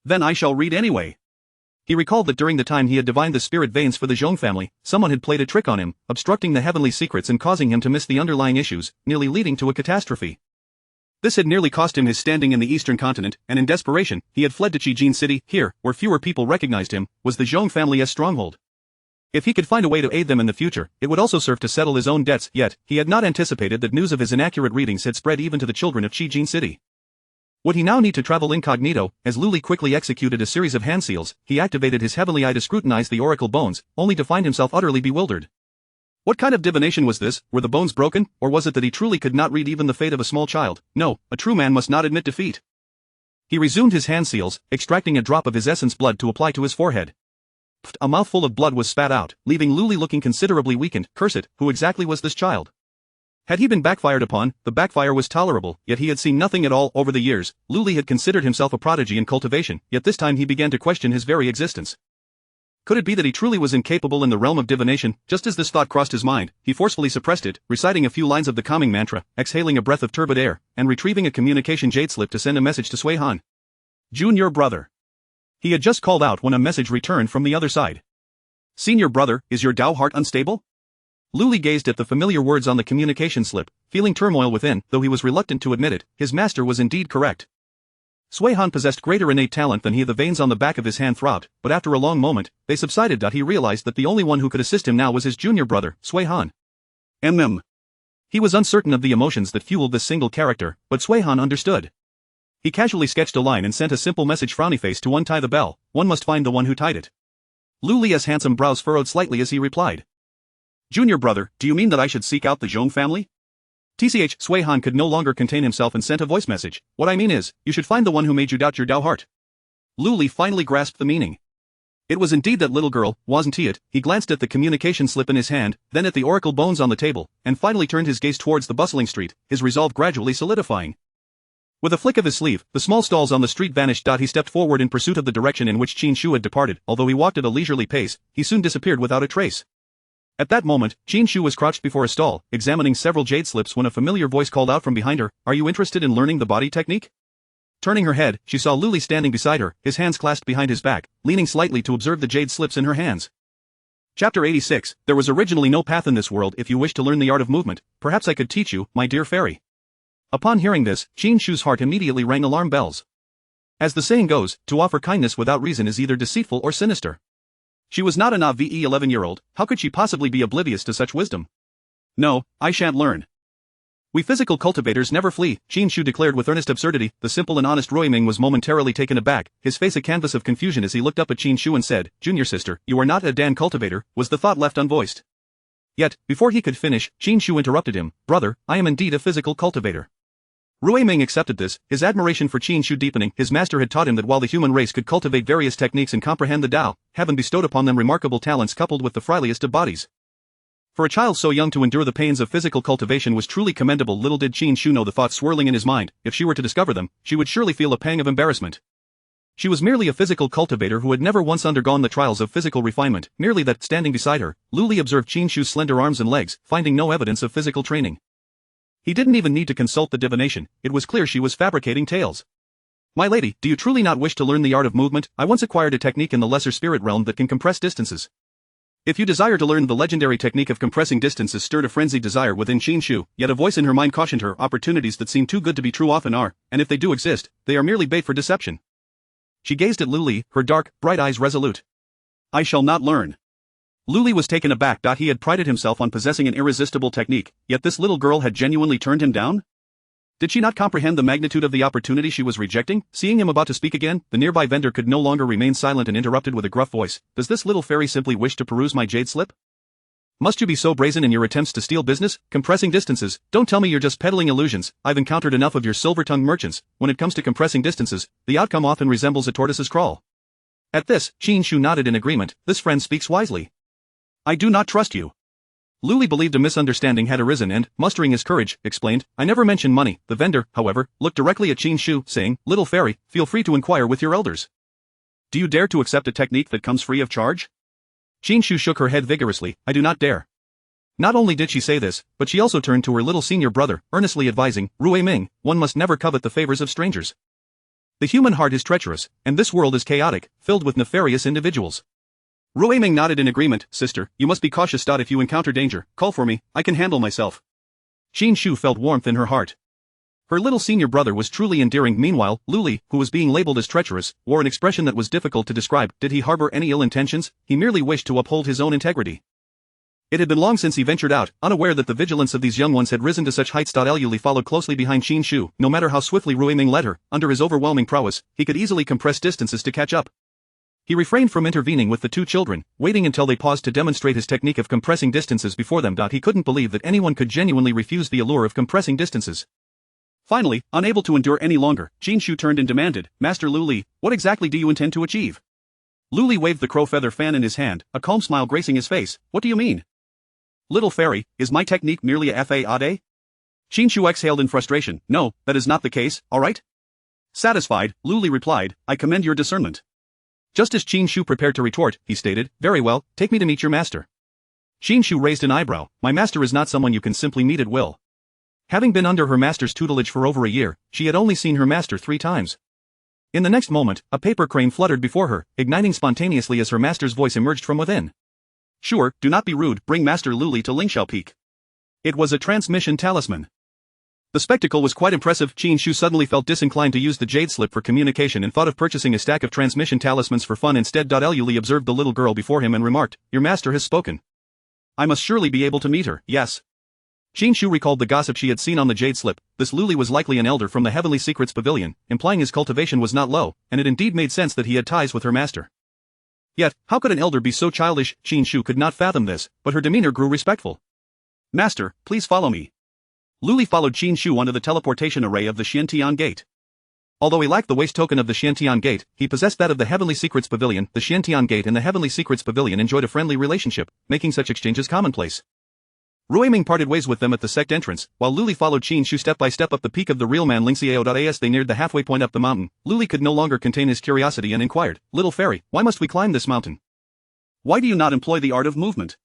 Then I shall read anyway. He recalled that during the time he had divined the spirit veins for the Zhong family, someone had played a trick on him, obstructing the heavenly secrets and causing him to miss the underlying issues, nearly leading to a catastrophe. This had nearly cost him his standing in the eastern continent, and in desperation, he had fled to Qijin City. Here, where fewer people recognized him, was the Zhong family's stronghold. If he could find a way to aid them in the future, it would also serve to settle his own debts, yet, he had not anticipated that news of his inaccurate readings had spread even to the children of Qijin City. Would he now need to travel incognito? As Lu Li quickly executed a series of hand seals, he activated his heavenly eye to scrutinize the oracle bones, only to find himself utterly bewildered. What kind of divination was this? Were the bones broken, or was it that he truly could not read even the fate of a small child? No, a true man must not admit defeat. He resumed his hand seals, extracting a drop of his essence blood to apply to his forehead. A mouthful of blood was spat out, leaving Lu Li looking considerably weakened. Curse it, who exactly was this child? Had he been backfired upon, the backfire was tolerable, yet he had seen nothing at all. Over the years, Lu Li had considered himself a prodigy in cultivation, yet this time he began to question his very existence. Could it be that he truly was incapable in the realm of divination? Just as this thought crossed his mind, he forcefully suppressed it, reciting a few lines of the calming mantra, exhaling a breath of turbid air, and retrieving a communication jade slip to send a message to Sui Han. Junior brother. He had just called out when a message returned from the other side. Senior brother, is your Dao heart unstable? Lu Li gazed at the familiar words on the communication slip, feeling turmoil within. Though he was reluctant to admit it, his master was indeed correct. Sui Han possessed greater innate talent than he. The veins on the back of his hand throbbed, but after a long moment, they subsided. He realized that the only one who could assist him now was his junior brother, Sui Han. He was uncertain of the emotions that fueled this single character, but Sui Han understood. He casually sketched a line and sent a simple message. Frowny face to untie the bell, one must find the one who tied it. Lu Li's handsome brows furrowed slightly as he replied. Junior brother, do you mean that I should seek out the Zhong family? TCH, Sui Han could no longer contain himself and sent a voice message. What I mean is, you should find the one who made you doubt your Dao heart. Lu Li finally grasped the meaning. It was indeed that little girl, wasn't it? He glanced at the communication slip in his hand, then at the oracle bones on the table, and finally turned his gaze towards the bustling street, his resolve gradually solidifying. With a flick of his sleeve, the small stalls on the street vanished. He stepped forward in pursuit of the direction in which Qin Shu had departed. Although he walked at a leisurely pace, he soon disappeared without a trace. At that moment, Qin Shu was crouched before a stall, examining several jade slips when a familiar voice called out from behind her, "Are you interested in learning the body technique?" Turning her head, she saw Lu Li standing beside her, his hands clasped behind his back, leaning slightly to observe the jade slips in her hands. Chapter 86, There was originally no path in this world. If you wish to learn the art of movement, perhaps I could teach you, my dear fairy. Upon hearing this, Qin Shu's heart immediately rang alarm bells. As the saying goes, to offer kindness without reason is either deceitful or sinister. She was not a naive 11-year-old, how could she possibly be oblivious to such wisdom? No, I shan't learn. We physical cultivators never flee, Qin Shu declared with earnest absurdity. The simple and honest Ruiming was momentarily taken aback, his face a canvas of confusion as he looked up at Qin Shu and said, "Junior sister, you are not a Dan cultivator," was the thought left unvoiced. Yet, before he could finish, Qin Shu interrupted him, "Brother, I am indeed a physical cultivator." Ruiming accepted this, his admiration for Qin Shu deepening. His master had taught him that while the human race could cultivate various techniques and comprehend the Tao, heaven bestowed upon them remarkable talents coupled with the frailest of bodies. For a child so young to endure the pains of physical cultivation was truly commendable. Little did Qin Shu know the thoughts swirling in his mind. If she were to discover them, she would surely feel a pang of embarrassment. She was merely a physical cultivator who had never once undergone the trials of physical refinement, merely that, standing beside her, Luli observed Qin Shu's slender arms and legs, finding no evidence of physical training. He didn't even need to consult the divination, it was clear she was fabricating tales. "My lady, do you truly not wish to learn the art of movement? I once acquired a technique in the lesser spirit realm that can compress distances." If you desire to learn the legendary technique of compressing distances stirred a frenzied desire within Qin Shu, yet a voice in her mind cautioned her opportunities that seem too good to be true often are, and if they do exist, they are merely bait for deception. She gazed at Luli, her dark, bright eyes resolute. "I shall not learn." Luli was taken aback. He had prided himself on possessing an irresistible technique, yet this little girl had genuinely turned him down? Did she not comprehend the magnitude of the opportunity she was rejecting? Seeing him about to speak again, the nearby vendor could no longer remain silent and interrupted with a gruff voice. "Does this little fairy simply wish to peruse my jade slip? Must you be so brazen in your attempts to steal business? Compressing distances, don't tell me you're just peddling illusions. I've encountered enough of your silver-tongued merchants. When it comes to compressing distances, the outcome often resembles a tortoise's crawl." At this, Qin Shu nodded in agreement. This friend speaks wisely. "I do not trust you." Luli believed a misunderstanding had arisen and, mustering his courage, explained, "I never mentioned money." The vendor, however, looked directly at Qin Shu, saying, "Little fairy, feel free to inquire with your elders. Do you dare to accept a technique that comes free of charge?" Qin Shu shook her head vigorously. "I do not dare." Not only did she say this, but she also turned to her little senior brother, earnestly advising, "Ruiming, one must never covet the favors of strangers. The human heart is treacherous, and this world is chaotic, filled with nefarious individuals." Ruiming nodded in agreement. "Sister, you must be cautious. If you encounter danger, call for me, I can handle myself." Qin Shu felt warmth in her heart. Her little senior brother was truly endearing. Meanwhile, Luli, who was being labeled as treacherous, wore an expression that was difficult to describe. Did he harbor any ill intentions? He merely wished to uphold his own integrity. It had been long since he ventured out, unaware that the vigilance of these young ones had risen to such heights. Luli followed closely behind Qin Shu. No matter how swiftly Ruiming led her, under his overwhelming prowess, he could easily compress distances to catch up. He refrained from intervening with the two children, waiting until they paused to demonstrate his technique of compressing distances before them. He couldn't believe that anyone could genuinely refuse the allure of compressing distances. Finally, unable to endure any longer, Qin Shu turned and demanded, "Master Luli, what exactly do you intend to achieve?" Luli waved the crow feather fan in his hand, a calm smile gracing his face. "What do you mean? Little fairy, is my technique merely a facade?" Qin Shu exhaled in frustration. "No, that is not the case, alright?" Satisfied, Luli replied, "I commend your discernment." Just as Qin Shu prepared to retort, he stated, "Very well, take me to meet your master." Qin Shu raised an eyebrow. "My master is not someone you can simply meet at will." Having been under her master's tutelage for over a year, she had only seen her master 3 times. In the next moment, a paper crane fluttered before her, igniting spontaneously as her master's voice emerged from within. "Sure, do not be rude, bring Master Luli to Lingxiao Peak." It was a transmission talisman. The spectacle was quite impressive. Qin Shu suddenly felt disinclined to use the jade slip for communication and thought of purchasing a stack of transmission talismans for fun instead. Luli observed the little girl before him and remarked, "Your master has spoken. I must surely be able to meet her." Yes. Qin Shu recalled the gossip she had seen on the jade slip. This Luli was likely an elder from the Heavenly Secrets Pavilion, implying his cultivation was not low, and it indeed made sense that he had ties with her master. Yet, how could an elder be so childish? Qin Shu could not fathom this, but her demeanor grew respectful. "Master, please follow me." Luli followed Qin Shu onto the teleportation array of the Xiantian Gate. Although he lacked the waste token of the Xiantian Gate, he possessed that of the Heavenly Secrets Pavilion. The Xiantian Gate and the Heavenly Secrets Pavilion enjoyed a friendly relationship, making such exchanges commonplace. Ruiming parted ways with them at the sect entrance, while Luli followed Qin Shu step by step up the peak of the real man Lingxiao. As they neared the halfway point up the mountain, Luli could no longer contain his curiosity and inquired, "Little fairy, why must we climb this mountain? Why do you not employ the art of movement?"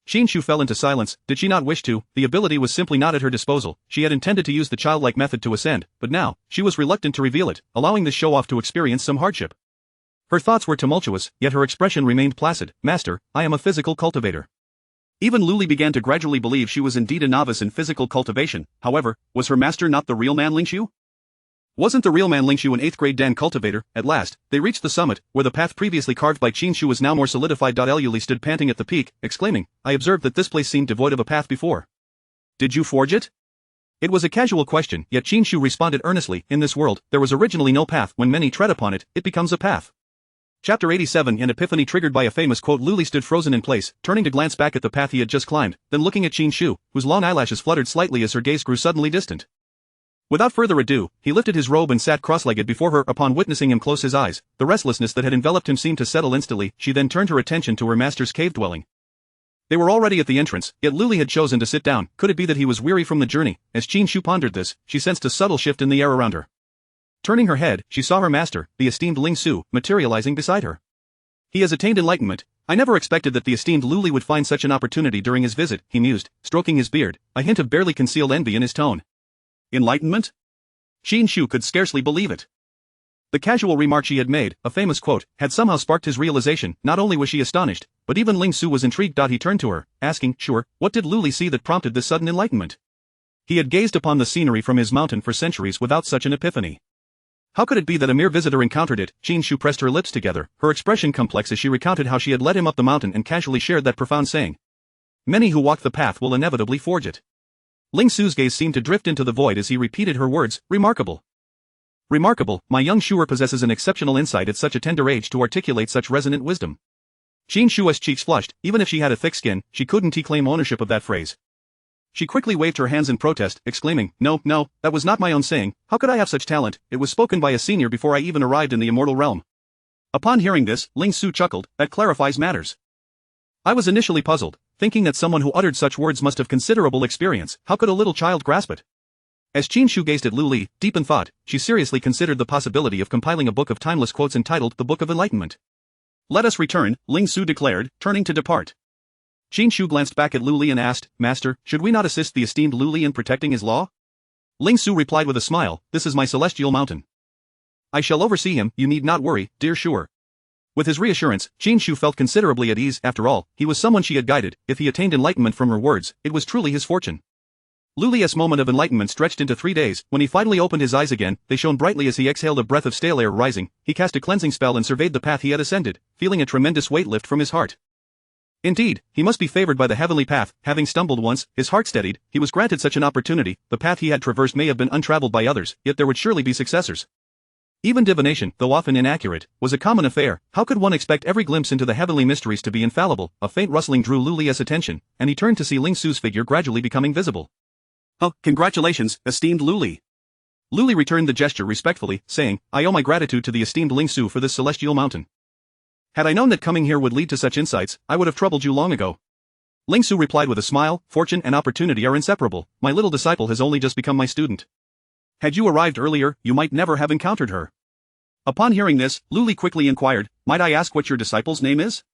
Qin Shu fell into silence. Did she not wish to? The ability was simply not at her disposal. She had intended to use the childlike method to ascend, but now, she was reluctant to reveal it, allowing this show-off to experience some hardship. Her thoughts were tumultuous, yet her expression remained placid. "Master, I am a physical cultivator." Even Luli began to gradually believe she was indeed a novice in physical cultivation. However, was her master not the real man Lingxiu? Wasn't the real man Lingxiu an 8th grade Dan cultivator? At last, they reached the summit, where the path previously carved by Qin Shu was now more solidified. Luli stood panting at the peak, exclaiming, "I observed that this place seemed devoid of a path before. Did you forge it?" It was a casual question, yet Qin Shu responded earnestly, in this world, there was originally no path, when many tread upon it, it becomes a path. Chapter 87. An epiphany triggered by a famous quote. Luli stood frozen in place, turning to glance back at the path he had just climbed, then looking at Qin Shu, whose long eyelashes fluttered slightly as her gaze grew suddenly distant. Without further ado, he lifted his robe and sat cross-legged before her. Upon witnessing him close his eyes, the restlessness that had enveloped him seemed to settle instantly. She then turned her attention to her master's cave dwelling. They were already at the entrance, yet Luli had chosen to sit down. Could it be that he was weary from the journey? As Qin Shu pondered this, she sensed a subtle shift in the air around her. Turning her head, she saw her master, the esteemed Ling Su, materializing beside her. He has attained enlightenment. I never expected that the esteemed Luli would find such an opportunity during his visit, he mused, stroking his beard, a hint of barely concealed envy in his tone. Enlightenment? Qin Shu could scarcely believe it. The casual remark she had made, a famous quote, had somehow sparked his realization. Not only was she astonished, but even Ling Su was intrigued. He turned to her, asking, "Sure, what did Luli see that prompted this sudden enlightenment?" He had gazed upon the scenery from his mountain for centuries without such an epiphany. How could it be that a mere visitor encountered it? Qin Shu pressed her lips together, her expression complex as she recounted how she had led him up the mountain and casually shared that profound saying. Many who walk the path will inevitably forge it. Ling Su's gaze seemed to drift into the void as he repeated her words, remarkable. Remarkable, my young Shuer possesses an exceptional insight at such a tender age to articulate such resonant wisdom. Qin Shu's cheeks flushed. Even if she had a thick skin, she couldn't claim ownership of that phrase. She quickly waved her hands in protest, exclaiming, No, that was not my own saying. How could I have such talent? It was spoken by a senior before I even arrived in the immortal realm. Upon hearing this, Ling Su chuckled. That clarifies matters. I was initially puzzled, thinking that someone who uttered such words must have considerable experience. How could a little child grasp it? As Qin Shu gazed at Luli, deep in thought, she seriously considered the possibility of compiling a book of timeless quotes entitled The Book of Enlightenment. Let us return, Ling Su declared, turning to depart. Qin Shu glanced back at Luli and asked, Master, should we not assist the esteemed Luli in protecting his law? Ling Su replied with a smile, This is my celestial mountain. I shall oversee him, you need not worry, dear Shuer. With his reassurance, Qin Shu felt considerably at ease. After all, he was someone she had guided. If he attained enlightenment from her words, it was truly his fortune. Luli's moment of enlightenment stretched into 3 days. When he finally opened his eyes again, they shone brightly as he exhaled a breath of stale air. Rising, he cast a cleansing spell and surveyed the path he had ascended, feeling a tremendous weight lift from his heart. Indeed, he must be favored by the heavenly path. Having stumbled once, his heart steadied. He was granted such an opportunity. The path he had traversed may have been untraveled by others, yet there would surely be successors. Even divination, though often inaccurate, was a common affair. How could one expect every glimpse into the heavenly mysteries to be infallible? A faint rustling drew Luli's attention, and he turned to see Ling Su's figure gradually becoming visible. Oh, congratulations, esteemed Luli. Luli returned the gesture respectfully, saying, I owe my gratitude to the esteemed Ling Su for this celestial mountain. Had I known that coming here would lead to such insights, I would have troubled you long ago. Ling Su replied with a smile, Fortune and opportunity are inseparable. My little disciple has only just become my student. Had you arrived earlier, you might never have encountered her. Upon hearing this, Luli quickly inquired, Might I ask what your disciple's name is?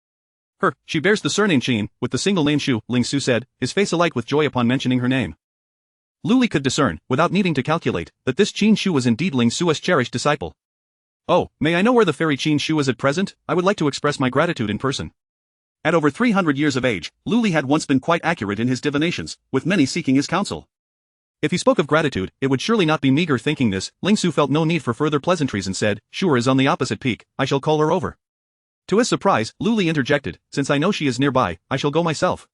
She bears the surname Qin, with the single name Shu, Ling Su said, his face alight with joy upon mentioning her name. Luli could discern, without needing to calculate, that this Qin Shu was indeed Ling Su's cherished disciple. Oh, may I know where the fairy Qin Shu is at present? I would like to express my gratitude in person. At over 300 years of age, Luli had once been quite accurate in his divinations, with many seeking his counsel. If he spoke of gratitude, it would surely not be meager. Thinking this, Ling Su felt no need for further pleasantries and said, Sure is on the opposite peak, I shall call her over. To his surprise, Luli interjected, Since I know she is nearby, I shall go myself.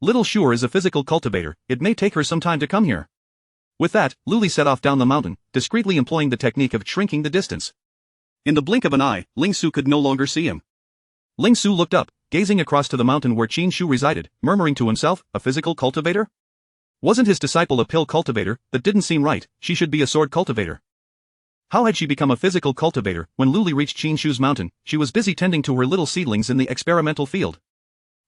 Little Shuer is a physical cultivator, it may take her some time to come here. With that, Luli set off down the mountain, discreetly employing the technique of shrinking the distance. In the blink of an eye, Ling Su could no longer see him. Ling Su looked up, gazing across to the mountain where Qin Shu resided, murmuring to himself, a physical cultivator? Wasn't his disciple a pill cultivator? That didn't seem right, she should be a sword cultivator. How had she become a physical cultivator? When Luli reached Qin Shu's mountain, she was busy tending to her little seedlings in the experimental field.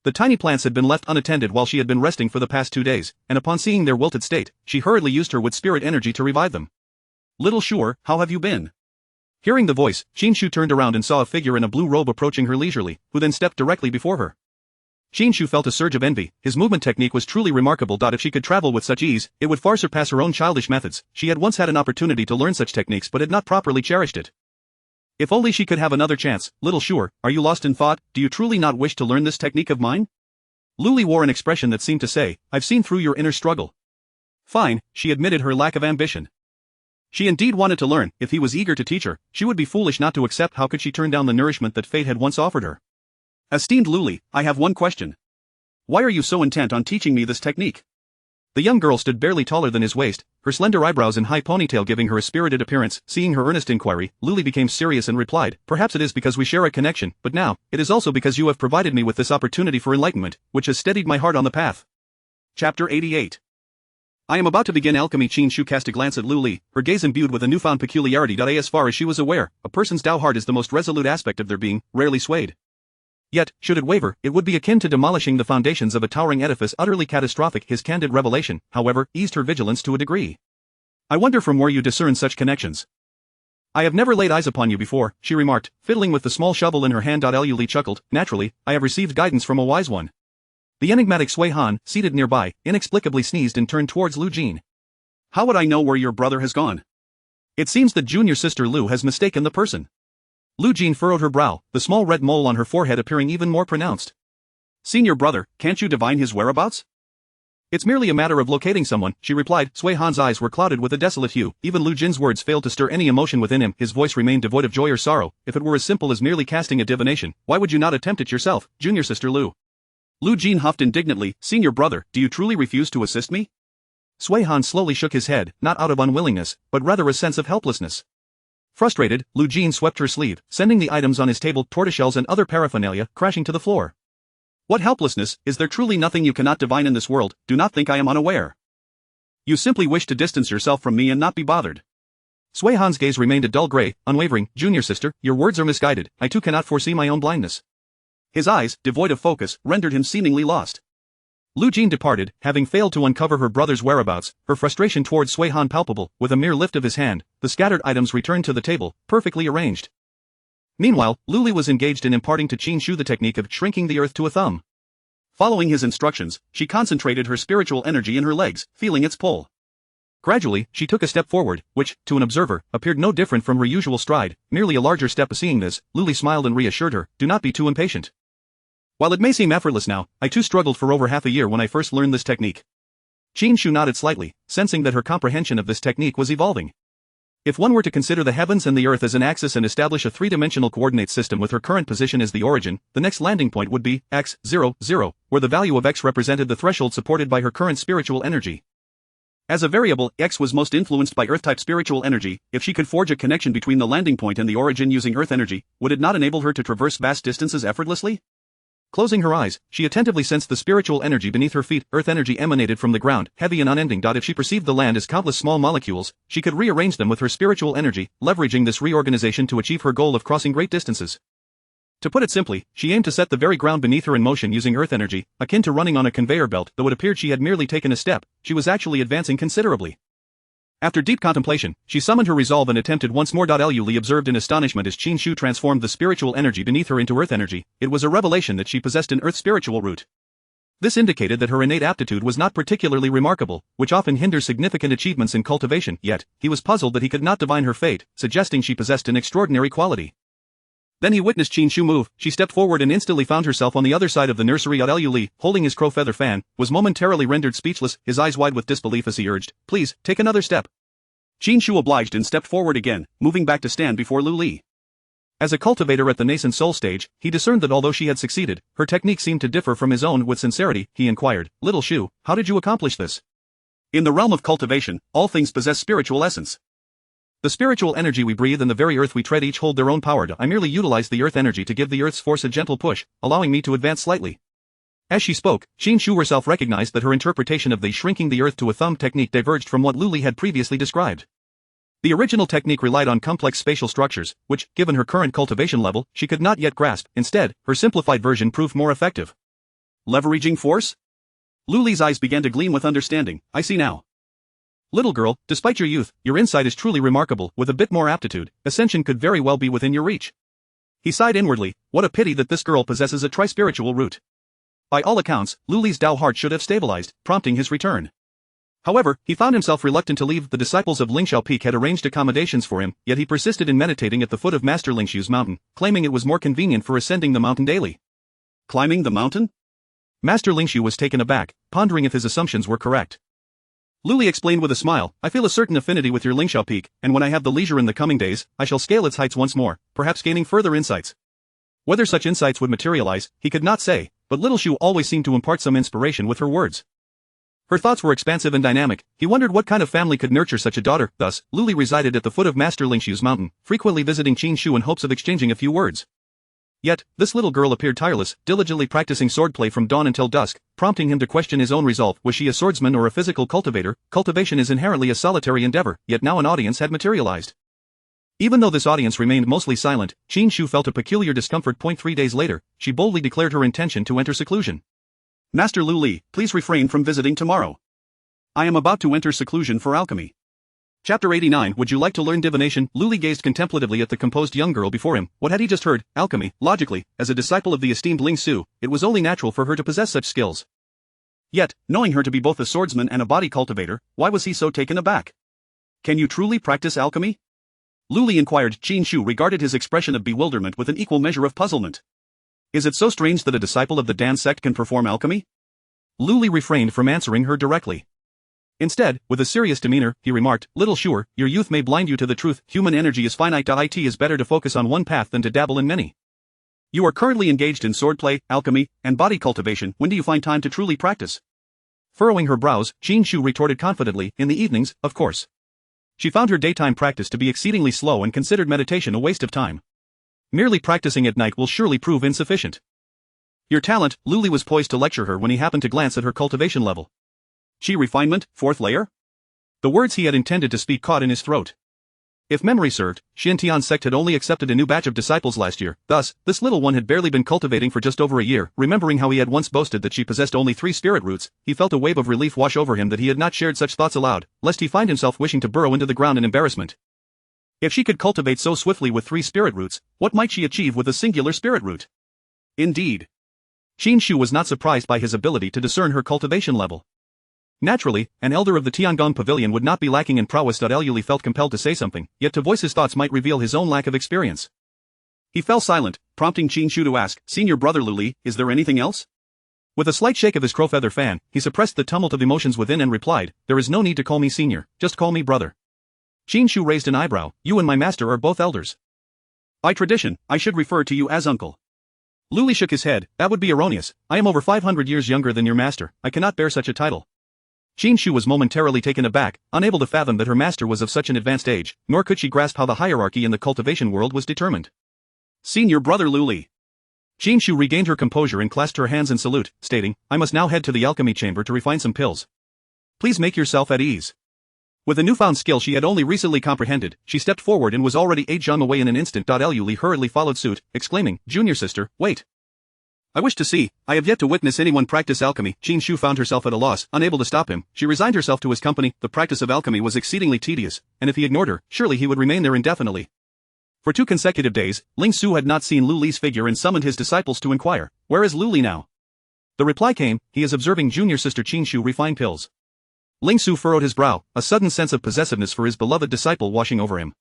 The tiny plants had been left unattended while she had been resting for the past 2 days, and upon seeing their wilted state, she hurriedly used her wood spirit energy to revive them. Little Shuer, how have you been? Hearing the voice, Qin Shu turned around and saw a figure in a blue robe approaching her leisurely, who then stepped directly before her. Qin Shu felt a surge of envy. His movement technique was truly remarkable. If she could travel with such ease, it would far surpass her own childish methods. She had once had an opportunity to learn such techniques but had not properly cherished it. If only she could have another chance. Little Shuer, are you lost in thought? Do you truly not wish to learn this technique of mine? Luli wore an expression that seemed to say, I've seen through your inner struggle. Fine, she admitted her lack of ambition. She indeed wanted to learn. If he was eager to teach her, she would be foolish not to accept. How could she turn down the nourishment that fate had once offered her? Esteemed Luli, I have one question. Why are you so intent on teaching me this technique? The young girl stood barely taller than his waist, her slender eyebrows and high ponytail giving her a spirited appearance. Seeing her earnest inquiry, Luli became serious and replied, "Perhaps it is because we share a connection, but now, it is also because you have provided me with this opportunity for enlightenment, which has steadied my heart on the path." Chapter 88. I am about to begin alchemy. Qin Shu cast a glance at Luli, her gaze imbued with a newfound peculiarity. As far as she was aware, a person's Tao heart is the most resolute aspect of their being, rarely swayed. Yet, should it waver, it would be akin to demolishing the foundations of a towering edifice. Utterly catastrophic. His candid revelation, however, eased her vigilance to a degree. "I wonder from where you discern such connections." "I have never laid eyes upon you before," she remarked, fiddling with the small shovel in her hand. Luli chuckled, "Naturally, I have received guidance from a wise one." The enigmatic Sui Han, seated nearby, inexplicably sneezed and turned towards Lu Jin. "How would I know where your brother has gone? It seems that junior sister Lu has mistaken the person." Lu Jin furrowed her brow, the small red mole on her forehead appearing even more pronounced. "Senior brother, can't you divine his whereabouts?" "It's merely a matter of locating someone," she replied. Sui Han's eyes were clouded with a desolate hue. Even Lu Jin's words failed to stir any emotion within him. His voice remained devoid of joy or sorrow. "If it were as simple as merely casting a divination, why would you not attempt it yourself, junior sister Lu?" Lu Jin huffed indignantly. "Senior brother, do you truly refuse to assist me?" Sui Han slowly shook his head, not out of unwillingness, but rather a sense of helplessness. Frustrated, Lu Jin swept her sleeve, sending the items on his table, tortoiseshells and other paraphernalia, crashing to the floor. "What helplessness? Is there truly nothing you cannot divine in this world? Do not think I am unaware. You simply wish to distance yourself from me and not be bothered." Sui Han's gaze remained a dull gray, unwavering. "Junior sister, your words are misguided. I too cannot foresee my own blindness." His eyes, devoid of focus, rendered him seemingly lost. Lu Jin departed, having failed to uncover her brother's whereabouts, her frustration towards Sui Han palpable. With a mere lift of his hand, the scattered items returned to the table, perfectly arranged. Meanwhile, Luli was engaged in imparting to Qin Shu the technique of shrinking the earth to a thumb. Following his instructions, she concentrated her spiritual energy in her legs, feeling its pull. Gradually, she took a step forward, which, to an observer, appeared no different from her usual stride, merely a larger step. Seeing this, Luli smiled and reassured her, "Do not be too impatient. While it may seem effortless now, I too struggled for over half a year when I first learned this technique." Qin Shu nodded slightly, sensing that her comprehension of this technique was evolving. If one were to consider the heavens and the earth as an axis and establish a three-dimensional coordinate system with her current position as the origin, the next landing point would be x, 0, 0, where the value of x represented the threshold supported by her current spiritual energy. As a variable, x was most influenced by earth-type spiritual energy. If she could forge a connection between the landing point and the origin using earth energy, would it not enable her to traverse vast distances effortlessly? Closing her eyes, she attentively sensed the spiritual energy beneath her feet. Earth energy emanated from the ground, heavy and unending. If she perceived the land as countless small molecules, she could rearrange them with her spiritual energy, leveraging this reorganization to achieve her goal of crossing great distances. To put it simply, she aimed to set the very ground beneath her in motion using earth energy, akin to running on a conveyor belt. Though it appeared she had merely taken a step, she was actually advancing considerably. After deep contemplation, she summoned her resolve and attempted once more. Luli observed in astonishment as Qin Shu transformed the spiritual energy beneath her into earth energy. It was a revelation that she possessed an earth spiritual root. This indicated that her innate aptitude was not particularly remarkable, which often hinders significant achievements in cultivation. Yet, he was puzzled that he could not divine her fate, suggesting she possessed an extraordinary quality. Then he witnessed Qin Shu move. She stepped forward and instantly found herself on the other side of the nursery. Luli, holding his crow feather fan, was momentarily rendered speechless, his eyes wide with disbelief as he urged, "Please, take another step." Qin Shu obliged and stepped forward again, moving back to stand before Luli. As a cultivator at the nascent soul stage, he discerned that although she had succeeded, her technique seemed to differ from his own. With sincerity, he inquired, "Little Shu, how did you accomplish this?" "In the realm of cultivation, all things possess spiritual essence. The spiritual energy we breathe and the very earth we tread each hold their own power. I merely utilized the earth energy to give the earth's force a gentle push, allowing me to advance slightly." As she spoke, Qin Shu herself recognized that her interpretation of the shrinking the earth to a thumb technique diverged from what Luli had previously described. The original technique relied on complex spatial structures, which, given her current cultivation level, she could not yet grasp. Instead, her simplified version proved more effective. Leveraging force? Luli's eyes began to gleam with understanding. "I see now. Little girl, despite your youth, your insight is truly remarkable. With a bit more aptitude, ascension could very well be within your reach." He sighed inwardly. What a pity that this girl possesses a tri-spiritual root. By all accounts, Luli's Tao heart should have stabilized, prompting his return. However, he found himself reluctant to leave. The disciples of Lingxiao Peak had arranged accommodations for him, yet he persisted in meditating at the foot of Master Lingshu's mountain, claiming it was more convenient for ascending the mountain daily. Climbing the mountain? Master Lingshu was taken aback, pondering if his assumptions were correct. Luli explained with a smile, "I feel a certain affinity with your Lingxiao Peak, and when I have the leisure in the coming days, I shall scale its heights once more, perhaps gaining further insights." Whether such insights would materialize, he could not say, but Little Shu always seemed to impart some inspiration with her words. Her thoughts were expansive and dynamic. He wondered what kind of family could nurture such a daughter. Thus, Luli resided at the foot of Master Ling Shu's mountain, frequently visiting Qin Shu in hopes of exchanging a few words. Yet, this little girl appeared tireless, diligently practicing swordplay from dawn until dusk, prompting him to question his own resolve. Was she a swordsman or a physical cultivator? Cultivation is inherently a solitary endeavor, yet now an audience had materialized. Even though this audience remained mostly silent, Qin Shu felt a peculiar discomfort. 3 days later, she boldly declared her intention to enter seclusion. Master Lu Li, please refrain from visiting tomorrow. I am about to enter seclusion for alchemy. Chapter 89. Would you like to learn divination? Lu Li gazed contemplatively at the composed young girl before him. What had he just heard? Alchemy. Logically, as a disciple of the esteemed Ling Su, it was only natural for her to possess such skills. Yet, knowing her to be both a swordsman and a body cultivator, why was he so taken aback? Can you truly practice alchemy? Lu Li inquired. Qin Shu regarded his expression of bewilderment with an equal measure of puzzlement. Is it so strange that a disciple of the Dan sect can perform alchemy? Lu Li refrained from answering her directly. Instead, with a serious demeanor, he remarked, Little Sure, your youth may blind you to the truth. Human energy is finite. It is better to focus on one path than to dabble in many. You are currently engaged in swordplay, alchemy, and body cultivation. When do you find time to truly practice? Furrowing her brows, Qin Shu retorted confidently, in the evenings, of course. She found her daytime practice to be exceedingly slow and considered meditation a waste of time. Merely practicing at night will surely prove insufficient. Your talent. Lu Li was poised to lecture her when he happened to glance at her cultivation level. Qi Refinement, 4th layer? The words he had intended to speak caught in his throat. If memory served, Xintian's sect had only accepted a new batch of disciples last year. Thus, this little one had barely been cultivating for just over a year. Remembering how he had once boasted that she possessed only 3 spirit roots, he felt a wave of relief wash over him that he had not shared such thoughts aloud, lest he find himself wishing to burrow into the ground in embarrassment. If she could cultivate so swiftly with 3 spirit roots, what might she achieve with a singular spirit root? Indeed. Qin Shu was not surprised by his ability to discern her cultivation level. Naturally, an elder of the Tiangong Pavilion would not be lacking in prowess. Lu Li felt compelled to say something, yet to voice his thoughts might reveal his own lack of experience. He fell silent, prompting Qin Shu to ask, Senior brother Lu Li, is there anything else? With a slight shake of his crowfeather fan, he suppressed the tumult of emotions within and replied, There is no need to call me senior, just call me brother. Qin Shu raised an eyebrow. You and my master are both elders. By tradition, I should refer to you as uncle. Lu Li shook his head. That would be erroneous. I am over 500 years younger than your master. I cannot bear such a title. Qin Shu was momentarily taken aback, unable to fathom that her master was of such an advanced age, nor could she grasp how the hierarchy in the cultivation world was determined. Senior brother Lu Li. Qin Shu regained her composure and clasped her hands in salute, stating, I must now head to the alchemy chamber to refine some pills. Please make yourself at ease. With a newfound skill she had only recently comprehended, she stepped forward and was already 8 jump away in an instant. Lu Li hurriedly followed suit, exclaiming, Junior sister, wait. I wish to see. I have yet to witness anyone practice alchemy. Qin Shu found herself at a loss, unable to stop him. She resigned herself to his company. The practice of alchemy was exceedingly tedious, and if he ignored her, surely he would remain there indefinitely. For 2 consecutive days, Ling Su had not seen Lu Li's figure and summoned his disciples to inquire, where is Lu Li now? The reply came, he is observing junior sister Qin Shu refine pills. Ling Su furrowed his brow, a sudden sense of possessiveness for his beloved disciple washing over him.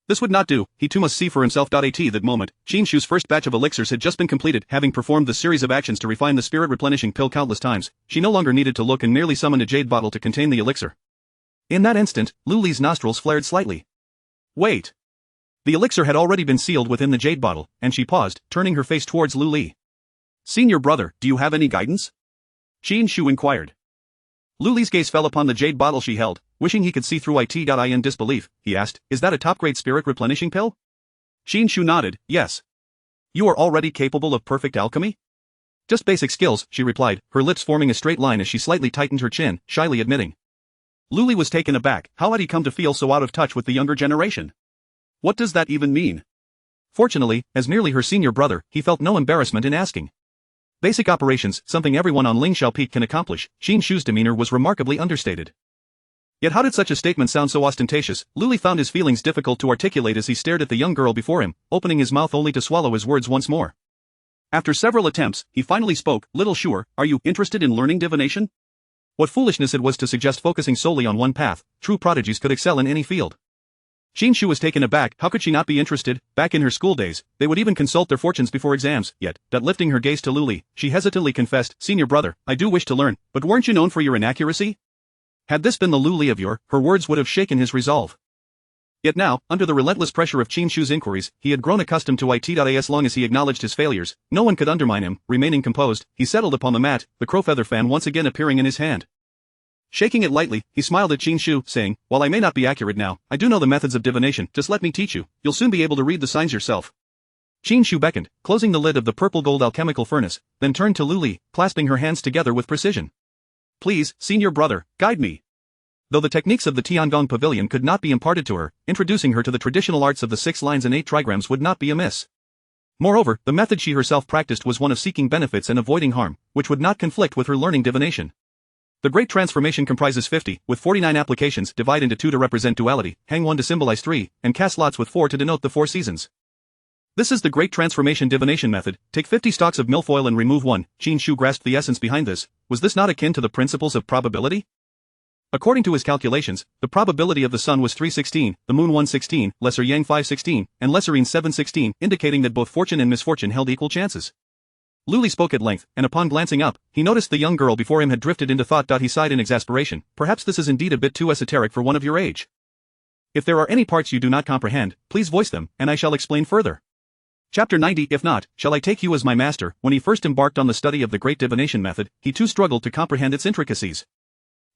This would not do, he too must see for himself. At that moment, Qin Shu's first batch of elixirs had just been completed. Having performed the series of actions to refine the spirit-replenishing pill countless times, she no longer needed to look and merely summoned a jade bottle to contain the elixir. In that instant, Lu Li's nostrils flared slightly. Wait. The elixir had already been sealed within the jade bottle, and she paused, turning her face towards Lu Li. Senior brother, do you have any guidance? Qin Shu inquired. Lu Li's gaze fell upon the jade bottle she held, wishing he could see through it. In disbelief, he asked, is that a top-grade spirit-replenishing pill? Qin Shu nodded, yes. You are already capable of perfect alchemy? Just basic skills, she replied, her lips forming a straight line as she slightly tightened her chin, shyly admitting. Lu Li was taken aback. How had he come to feel so out of touch with the younger generation? What does that even mean? Fortunately, as merely her senior brother, he felt no embarrassment in asking. Basic operations, something everyone on Lingxiao Peak can accomplish. Qin Shu's demeanor was remarkably understated. Yet how did such a statement sound so ostentatious? Lu Li found his feelings difficult to articulate as he stared at the young girl before him, opening his mouth only to swallow his words once more. After several attempts, he finally spoke, Little Sure, are you interested in learning divination? What foolishness it was to suggest focusing solely on one path. True prodigies could excel in any field. Qin Shu was taken aback. How could she not be interested? Back in her school days, they would even consult their fortunes before exams. Yet, lifting her gaze to Lu Li, she hesitantly confessed, Senior brother, I do wish to learn, but weren't you known for your inaccuracy? Had this been the Lu Li of yore, her words would have shaken his resolve. Yet now, under the relentless pressure of Qin Shu's inquiries, he had grown accustomed to it. As long as he acknowledged his failures, no one could undermine him. Remaining composed, he settled upon the mat, the crowfeather fan once again appearing in his hand. Shaking it lightly, he smiled at Qin Shu, saying, "While I may not be accurate now, I do know the methods of divination, just let me teach you, you'll soon be able to read the signs yourself." Qin Shu beckoned, closing the lid of the purple-gold alchemical furnace, then turned to Lu Li, clasping her hands together with precision. "Please, senior brother, guide me." Though the techniques of the Tiangong Pavilion could not be imparted to her, introducing her to the traditional arts of the 6 lines and 8 trigrams would not be amiss. Moreover, the method she herself practiced was one of seeking benefits and avoiding harm, which would not conflict with her learning divination. The Great Transformation comprises 50, with 49 applications. Divide into 2 to represent duality, hang 1 to symbolize 3, and cast lots with 4 to denote the 4 seasons. This is the Great Transformation divination method. Take 50 stalks of milfoil and remove 1. Qin Shu grasped the essence behind this. Was this not akin to the principles of probability? According to his calculations, the probability of the sun was 316, the moon 116, lesser yang 516, and lesserine 716, indicating that both fortune and misfortune held equal chances. Lu Li spoke at length, and upon glancing up, he noticed the young girl before him had drifted into thought. He sighed in exasperation. Perhaps this is indeed a bit too esoteric for one of your age. If there are any parts you do not comprehend, please voice them, and I shall explain further. Chapter 90. If not, shall I take you as my master? When he first embarked on the study of the great divination method, he too struggled to comprehend its intricacies.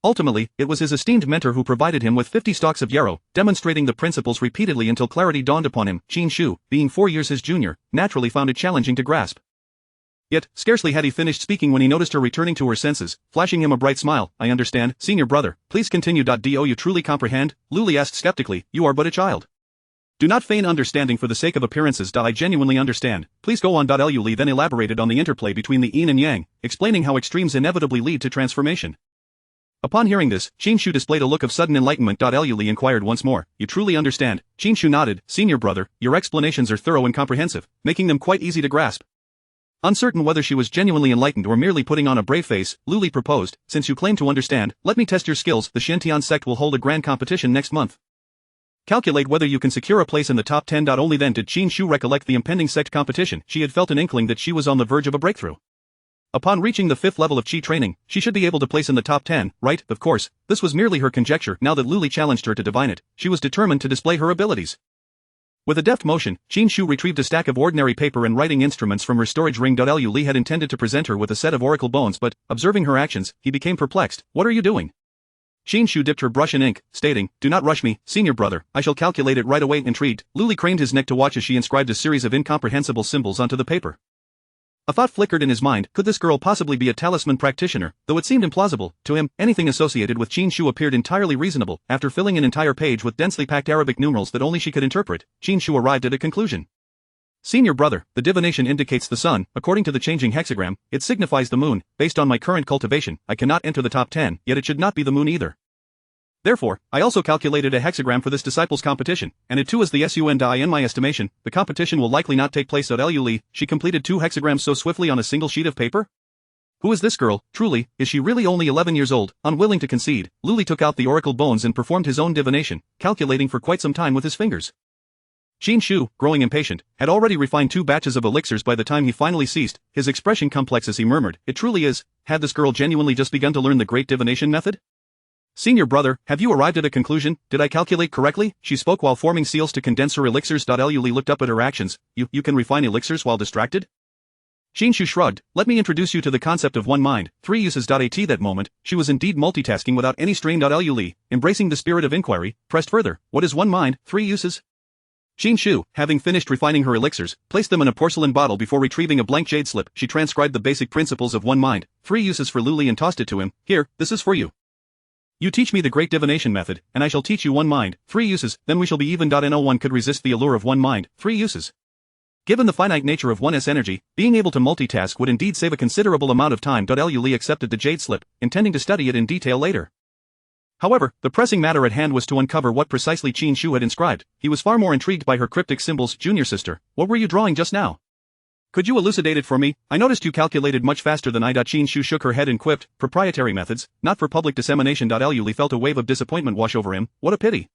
Ultimately, it was his esteemed mentor who provided him with 50 stalks of yarrow, demonstrating the principles repeatedly until clarity dawned upon him. Qin Shu, being 4 years his junior, naturally found it challenging to grasp. Yet, scarcely had he finished speaking when he noticed her returning to her senses, flashing him a bright smile. "I understand, senior brother, please continue. Do you truly comprehend?" Lu Li asked skeptically. "You are but a child. Do not feign understanding for the sake of appearances. I genuinely understand. Please go on. Lu Li then elaborated on the interplay between the yin and yang, explaining how extremes inevitably lead to transformation. Upon hearing this, Qin Shu displayed a look of sudden enlightenment. Lu Li inquired once more, "You truly understand?" Qin Shu nodded. "Senior brother, your explanations are thorough and comprehensive, making them quite easy to grasp." Uncertain whether she was genuinely enlightened or merely putting on a brave face, Lu Li proposed, "Since you claim to understand, let me test your skills. The Shintian sect will hold a grand competition next month. Calculate whether you can secure a place in the top 10. Only then did Qin Shu recollect the impending sect competition. She had felt an inkling that she was on the verge of a breakthrough. Upon reaching the 5th level of Qi training, she should be able to place in the top 10, right? Of course, this was merely her conjecture. Now that Lu Li challenged her to divine it, she was determined to display her abilities. With a deft motion, Qin Shu retrieved a stack of ordinary paper and writing instruments from her storage ring. Lu Li had intended to present her with a set of oracle bones, but, observing her actions, he became perplexed. "What are you doing?" Qin Shu dipped her brush in ink, stating, "Do not rush me, senior brother, I shall calculate it right away." Intrigued, Lu Li craned his neck to watch as she inscribed a series of incomprehensible symbols onto the paper. A thought flickered in his mind. Could this girl possibly be a talisman practitioner? Though it seemed implausible, to him, anything associated with Qin Shu appeared entirely reasonable. After filling an entire page with densely packed Arabic numerals that only she could interpret, Qin Shu arrived at a conclusion. "Senior brother, the divination indicates the sun. According to the changing hexagram, it signifies the moon. Based on my current cultivation, I cannot enter the top 10, yet it should not be the moon either. Therefore, I also calculated a hexagram for this disciples' competition, and it too is the sun. In my estimation, the competition will likely not take place. Lu Li, she completed 2 hexagrams so swiftly on a single sheet of paper? Who is this girl, truly? Is she really only 11 years old?" Unwilling to concede, Lu Li took out the oracle bones and performed his own divination, calculating for quite some time with his fingers. Qin Shu, growing impatient, had already refined 2 batches of elixirs by the time he finally ceased, his expression complex as he murmured, "It truly is. Had this girl genuinely just begun to learn the great divination method? Senior brother, have you arrived at a conclusion? Did I calculate correctly?" She spoke while forming seals to condense her elixirs. Lu Li looked up at her actions. You can refine elixirs while distracted?" Qin Shu shrugged. "Let me introduce you to the concept of one mind, 3 uses." At that moment, she was indeed multitasking without any strain. Lu Li, embracing the spirit of inquiry, pressed further. "What is one mind, 3 uses?" Qin Shu, having finished refining her elixirs, placed them in a porcelain bottle before retrieving a blank jade slip. She transcribed the basic principles of one mind, 3 uses for Lu Li and tossed it to him. "Here, this is for you. You teach me the great divination method, and I shall teach you one mind, 3 uses, then we shall be even. No one could resist the allure of one mind, 3 uses. Given the finite nature of one's energy, being able to multitask would indeed save a considerable amount of time. Lu Li accepted the jade slip, intending to study it in detail later. However, the pressing matter at hand was to uncover what precisely Qin Shu had inscribed. He was far more intrigued by her cryptic symbols. "Junior sister, what were you drawing just now? Could you elucidate it for me? I noticed you calculated much faster than I." Qin Shu shook her head and quipped, "Proprietary methods, not for public dissemination." Lu Li felt a wave of disappointment wash over him. What a pity.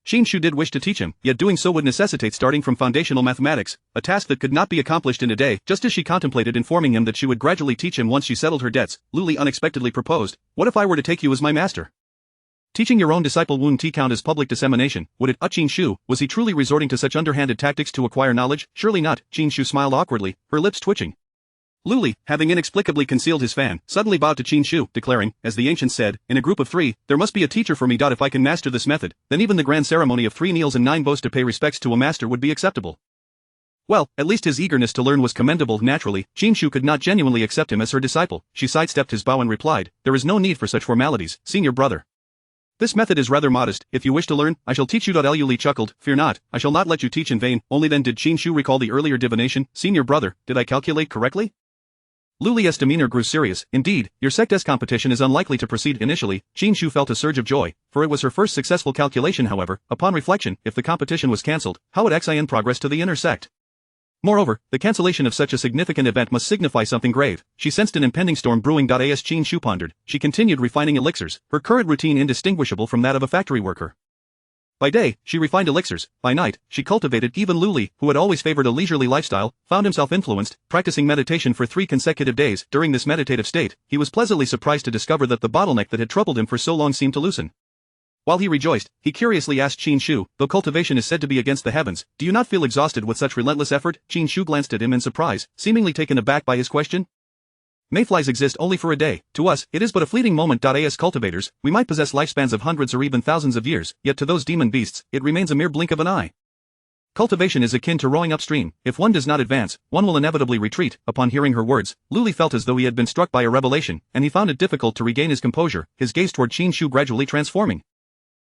Qin Shu did wish to teach him, yet doing so would necessitate starting from foundational mathematics, a task that could not be accomplished in a day. Just as she contemplated informing him that she would gradually teach him once she settled her debts, Lu Li unexpectedly proposed, "What if I were to take you as my master? Teaching your own disciple wouldn't count as public dissemination, would it?" Qin Shu, was he truly resorting to such underhanded tactics to acquire knowledge? Surely not. Qin Shu smiled awkwardly, her lips twitching. Luli, having inexplicably concealed his fan, suddenly bowed to Qin Shu, declaring, as the ancient said, in a group of 3, there must be a teacher for me. If I can master this method, then even the grand ceremony of 3 kneels and 9 bows to pay respects to a master would be acceptable. Well, at least his eagerness to learn was commendable. Naturally, Qin Shu could not genuinely accept him as her disciple. She sidestepped his bow and replied, there is no need for such formalities, senior brother. This method is rather modest. If you wish to learn, I shall teach you. Luli chuckled, fear not, I shall not let you teach in vain. Only then did Qin Shu recall the earlier divination. Senior brother, did I calculate correctly? Luli's demeanor grew serious. Indeed, your sect's competition is unlikely to proceed. Initially, Qin Shu felt a surge of joy, for it was her first successful calculation. However, upon reflection, if the competition was cancelled, how would Xin progress to the inner sect? Moreover, the cancellation of such a significant event must signify something grave. She sensed an impending storm brewing. As Qin Shu pondered, she continued refining elixirs, her current routine indistinguishable from that of a factory worker. By day, she refined elixirs. By night, she cultivated. Even Luli, who had always favored a leisurely lifestyle, found himself influenced, practicing meditation for 3 consecutive days. During this meditative state, he was pleasantly surprised to discover that the bottleneck that had troubled him for so long seemed to loosen. While he rejoiced, he curiously asked Qin Shu, though cultivation is said to be against the heavens, do you not feel exhausted with such relentless effort? Qin Shu glanced at him in surprise, seemingly taken aback by his question. Mayflies exist only for a day. To us, it is but a fleeting moment. As cultivators, we might possess lifespans of hundreds or even thousands of years, yet to those demon beasts, it remains a mere blink of an eye. Cultivation is akin to rowing upstream. If one does not advance, one will inevitably retreat. Upon hearing her words, Luli felt as though he had been struck by a revelation, and he found it difficult to regain his composure, his gaze toward Qin Shu gradually transforming.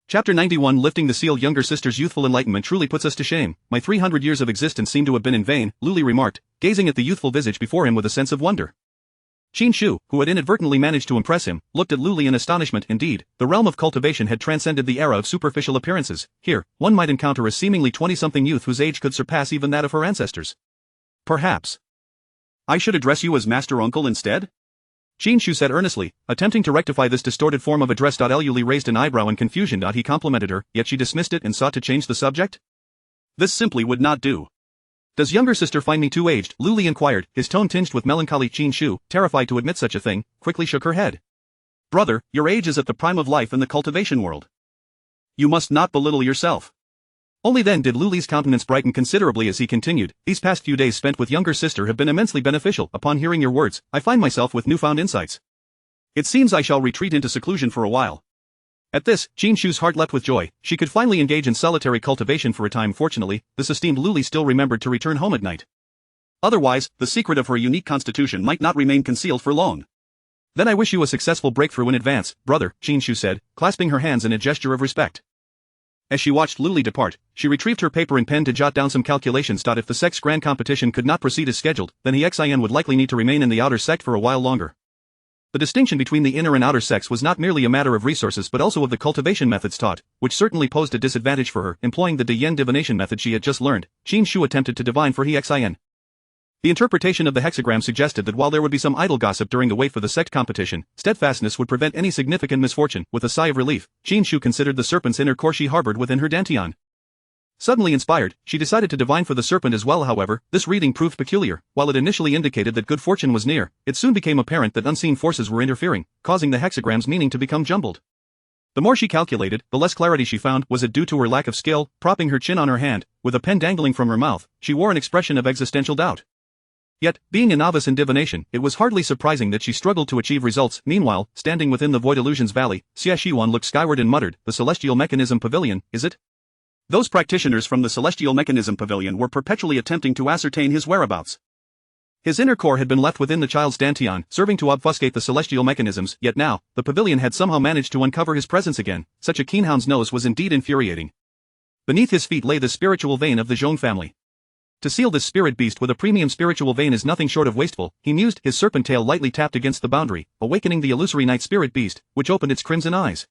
Chapter 91 Lifting the Seal. Younger sister's youthful enlightenment truly puts us to shame. My 300 years of existence seem to have been in vain, Luli remarked, gazing at the youthful visage before him with a sense of wonder. Qin Shu, who had inadvertently managed to impress him, looked at Luli in astonishment. Indeed, the realm of cultivation had transcended the era of superficial appearances. Here, one might encounter a seemingly 20-something youth whose age could surpass even that of her ancestors. Perhaps I should address you as Master Uncle instead? Qin Shu said earnestly, attempting to rectify this distorted form of address. Luli raised an eyebrow in confusion. He complimented her, yet she dismissed it and sought to change the subject? This simply would not do. Does younger sister find me too aged? Luli inquired, his tone tinged with melancholy. Qin Shu, terrified to admit such a thing, quickly shook her head. Brother, your age is at the prime of life in the cultivation world. You must not belittle yourself. Only then did Luli's countenance brighten considerably as he continued, these past few days spent with younger sister have been immensely beneficial. Upon hearing your words, I find myself with newfound insights. It seems I shall retreat into seclusion for a while. At this, Qin Shu's heart leapt with joy. She could finally engage in solitary cultivation for a time. Fortunately, this esteemed Luli still remembered to return home at night. Otherwise, the secret of her unique constitution might not remain concealed for long. Then I wish you a successful breakthrough in advance, brother, Qin Shu said, clasping her hands in a gesture of respect. As she watched Luli depart, she retrieved her paper and pen to jot down some calculations. If the sect's grand competition could not proceed as scheduled, then Xin would likely need to remain in the outer sect for a while longer. The distinction between the inner and outer sects was not merely a matter of resources but also of the cultivation methods taught, which certainly posed a disadvantage for her. Employing the Yen divination method she had just learned, Qin Shu attempted to divine for Xin. The interpretation of the hexagram suggested that while there would be some idle gossip during the wait for the sect competition, steadfastness would prevent any significant misfortune. With a sigh of relief, Qin Shu considered the serpent's inner core she harbored within her dantian. Suddenly inspired, she decided to divine for the serpent as well. However, this reading proved peculiar. While it initially indicated that good fortune was near, it soon became apparent that unseen forces were interfering, causing the hexagram's meaning to become jumbled. The more she calculated, the less clarity she found. Was it due to her lack of skill? Propping her chin on her hand, with a pen dangling from her mouth, she wore an expression of existential doubt. Yet, being a novice in divination, it was hardly surprising that she struggled to achieve results. Meanwhile, standing within the Void Illusions Valley, Xia Shiwan looked skyward and muttered, the Celestial Mechanism Pavilion, is it? Those practitioners from the Celestial Mechanism Pavilion were perpetually attempting to ascertain his whereabouts. His inner core had been left within the child's dantian, serving to obfuscate the celestial mechanisms, yet now, the pavilion had somehow managed to uncover his presence again. Such a keen hound's nose was indeed infuriating. Beneath his feet lay the spiritual vein of the Zhong family. To seal this spirit beast with a premium spiritual vein is nothing short of wasteful, he mused. His serpent tail lightly tapped against the boundary, awakening the illusory night spirit beast, which opened its crimson eyes.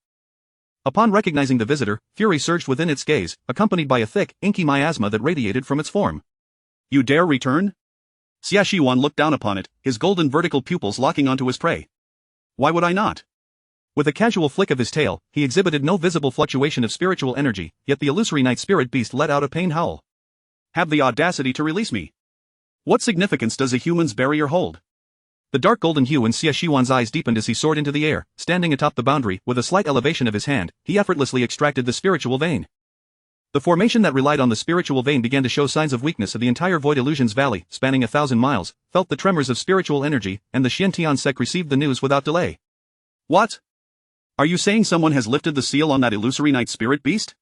Upon recognizing the visitor, fury surged within its gaze, accompanied by a thick, inky miasma that radiated from its form. You dare return? Xia Shiwan looked down upon it, his golden vertical pupils locking onto his prey. Why would I not? With a casual flick of his tail, he exhibited no visible fluctuation of spiritual energy, yet the illusory night spirit beast let out a pained howl. Have the audacity to release me. What significance does a human's barrier hold? The dark golden hue in Xia Shiwan's eyes deepened as he soared into the air. Standing atop the boundary, with a slight elevation of his hand, he effortlessly extracted the spiritual vein. The formation that relied on the spiritual vein began to show signs of weakness, and the entire Void Illusions Valley, spanning 1,000 miles, felt the tremors of spiritual energy, and the Xiantian sect received the news without delay. What? Are you saying someone has lifted the seal on that illusory night spirit beast?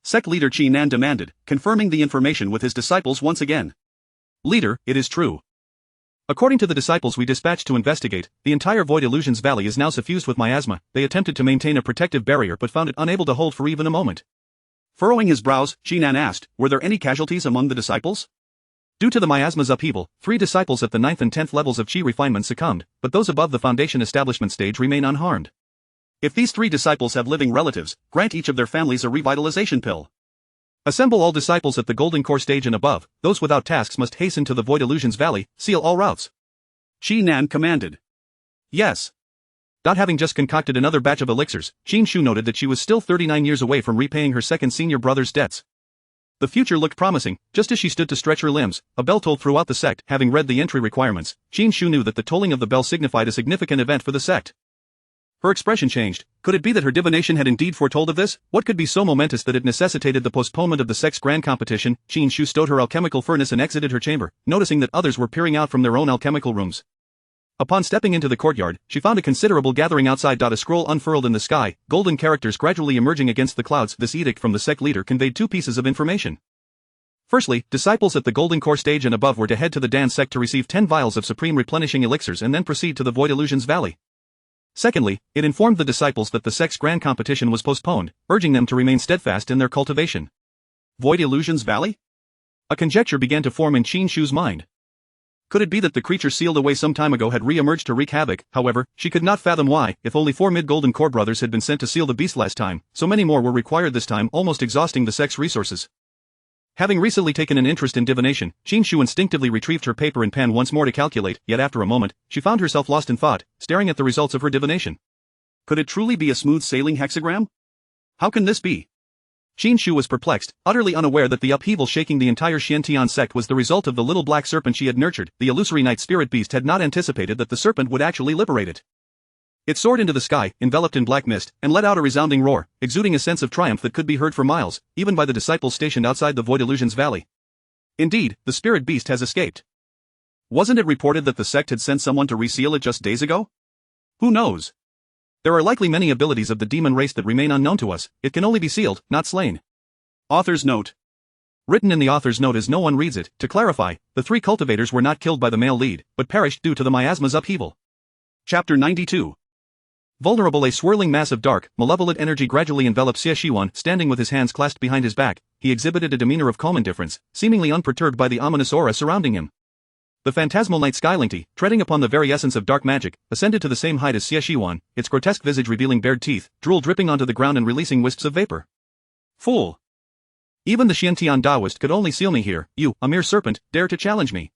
Sect leader Qi Nan demanded, confirming the information with his disciples once again. Leader, it is true. According to the disciples we dispatched to investigate, the entire Void Illusions Valley is now suffused with miasma. They attempted to maintain a protective barrier but found it unable to hold for even a moment. Furrowing his brows, Qi Nan asked, were there any casualties among the disciples? Due to the miasma's upheaval, 3 disciples at the 9th and 10th levels of Qi Refinement succumbed, but those above the Foundation establishment stage remain unharmed. If these 3 disciples have living relatives, grant each of their families a revitalization pill. Assemble all disciples at the Golden Core stage and above. Those without tasks must hasten to the Void Illusions Valley. Seal all routes. Qi Nan commanded. Yes. Having just concocted another batch of elixirs, Qin Shu noted that she was still 39 years away from repaying her second senior brother's debts. The future looked promising. Just as she stood to stretch her limbs, a bell tolled throughout the sect. Having read the entry requirements, Qin Shu knew that the tolling of the bell signified a significant event for the sect. Her expression changed. Could it be that her divination had indeed foretold of this? What could be so momentous that it necessitated the postponement of the sect's grand competition? Qin Shu stowed her alchemical furnace and exited her chamber, noticing that others were peering out from their own alchemical rooms. Upon stepping into the courtyard, she found a considerable gathering outside. A scroll unfurled in the sky, golden characters gradually emerging against the clouds. This edict from the sect leader conveyed 2 pieces of information. Firstly, disciples at the Golden Core stage and above were to head to the Dan sect to receive 10 vials of supreme replenishing elixirs and then proceed to the Void Illusions Valley. Secondly, it informed the disciples that the sect's grand competition was postponed, urging them to remain steadfast in their cultivation. Void Illusions Valley? A conjecture began to form in Qin Shu's mind. Could it be that the creature sealed away some time ago had re-emerged to wreak havoc? However, she could not fathom why. If only 4 mid-Golden Core brothers had been sent to seal the beast last time, so many more were required this time, almost exhausting the sect's resources. Having recently taken an interest in divination, Qin Shu instinctively retrieved her paper and pen once more to calculate, yet after a moment, she found herself lost in thought, staring at the results of her divination. Could it truly be a smooth-sailing hexagram? How can this be? Qin Shu was perplexed, utterly unaware that the upheaval shaking the entire Xiantian sect was the result of the little black serpent she had nurtured. The illusory night spirit beast had not anticipated that the serpent would actually liberate it. It soared into the sky, enveloped in black mist, and let out a resounding roar, exuding a sense of triumph that could be heard for miles, even by the disciples stationed outside the Void Illusions Valley. Indeed, the spirit beast has escaped. Wasn't it reported that the sect had sent someone to reseal it just days ago? Who knows? There are likely many abilities of the demon race that remain unknown to us. It can only be sealed, not slain. Author's note. Written in the author's note as no one reads it. To clarify, the 3 cultivators were not killed by the male lead, but perished due to the miasma's upheaval. Chapter 92. Vulnerable, a swirling mass of dark, malevolent energy gradually enveloped Xie Shiwan. Standing with his hands clasped behind his back, he exhibited a demeanor of calm indifference, seemingly unperturbed by the ominous aura surrounding him. The phantasmal night skylinty, treading upon the very essence of dark magic, ascended to the same height as Xie Shiwan, its grotesque visage revealing bared teeth, drool dripping onto the ground and releasing wisps of vapor. Fool! Even the Xiantian Taoist could only seal me here. You, a mere serpent, dare to challenge me.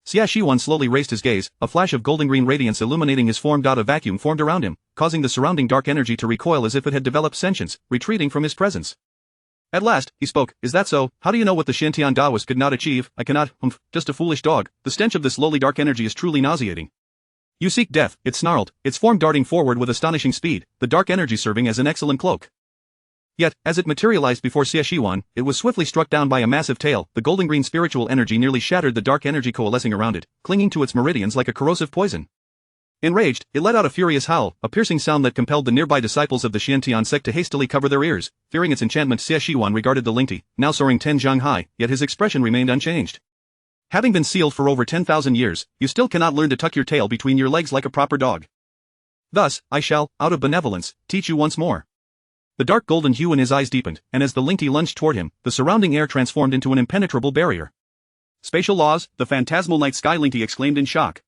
Xie Shiwan slowly raised his gaze, a flash of golden-green radiance illuminating his form. A vacuum formed around him, causing the surrounding dark energy to recoil as if it had developed sentience, retreating from his presence. At last, he spoke. Is that so? How do you know what the Xiantian Taoist could not achieve? I cannot, just a foolish dog. The stench of this lowly dark energy is truly nauseating. You seek death, it snarled, its form darting forward with astonishing speed, the dark energy serving as an excellent cloak. Yet, as it materialized before Xie Shiwan, it was swiftly struck down by a massive tail. The golden-green spiritual energy nearly shattered the dark energy coalescing around it, clinging to its meridians like a corrosive poison. Enraged, it let out a furious howl, a piercing sound that compelled the nearby disciples of the Xiantian sect to hastily cover their ears. Fearing its enchantment, Xie Shiwan regarded the Lingti, now soaring 10 zhang high, yet his expression remained unchanged. Having been sealed for over 10,000 years, you still cannot learn to tuck your tail between your legs like a proper dog. Thus, I shall, out of benevolence, teach you once more. The dark golden hue in his eyes deepened, and as the Lingti lunged toward him, the surrounding air transformed into an impenetrable barrier. Spatial laws, the phantasmal night sky Lingti exclaimed in shock.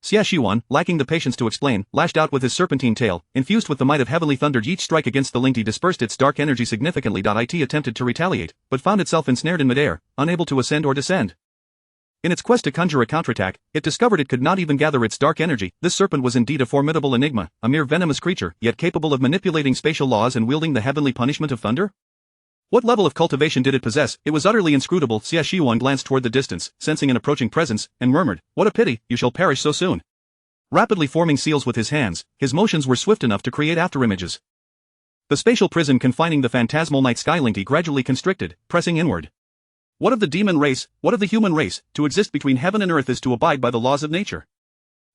Xie Shiwan, lacking the patience to explain, lashed out with his serpentine tail, infused with the might of heavenly thunder. Each strike against the Lingti dispersed its dark energy significantly. It attempted to retaliate, but found itself ensnared in midair, unable to ascend or descend. In its quest to conjure a counterattack, it discovered it could not even gather its dark energy. This serpent was indeed a formidable enigma, a mere venomous creature, yet capable of manipulating spatial laws and wielding the heavenly punishment of thunder? What level of cultivation did it possess? It was utterly inscrutable. Xie Shiwan glanced toward the distance, sensing an approaching presence, and murmured, "What a pity, you shall perish so soon." Rapidly forming seals with his hands, his motions were swift enough to create afterimages. The spatial prison confining the phantasmal night sky Linty gradually constricted, pressing inward. What of the demon race, what of the human race? To exist between heaven and earth is to abide by the laws of nature.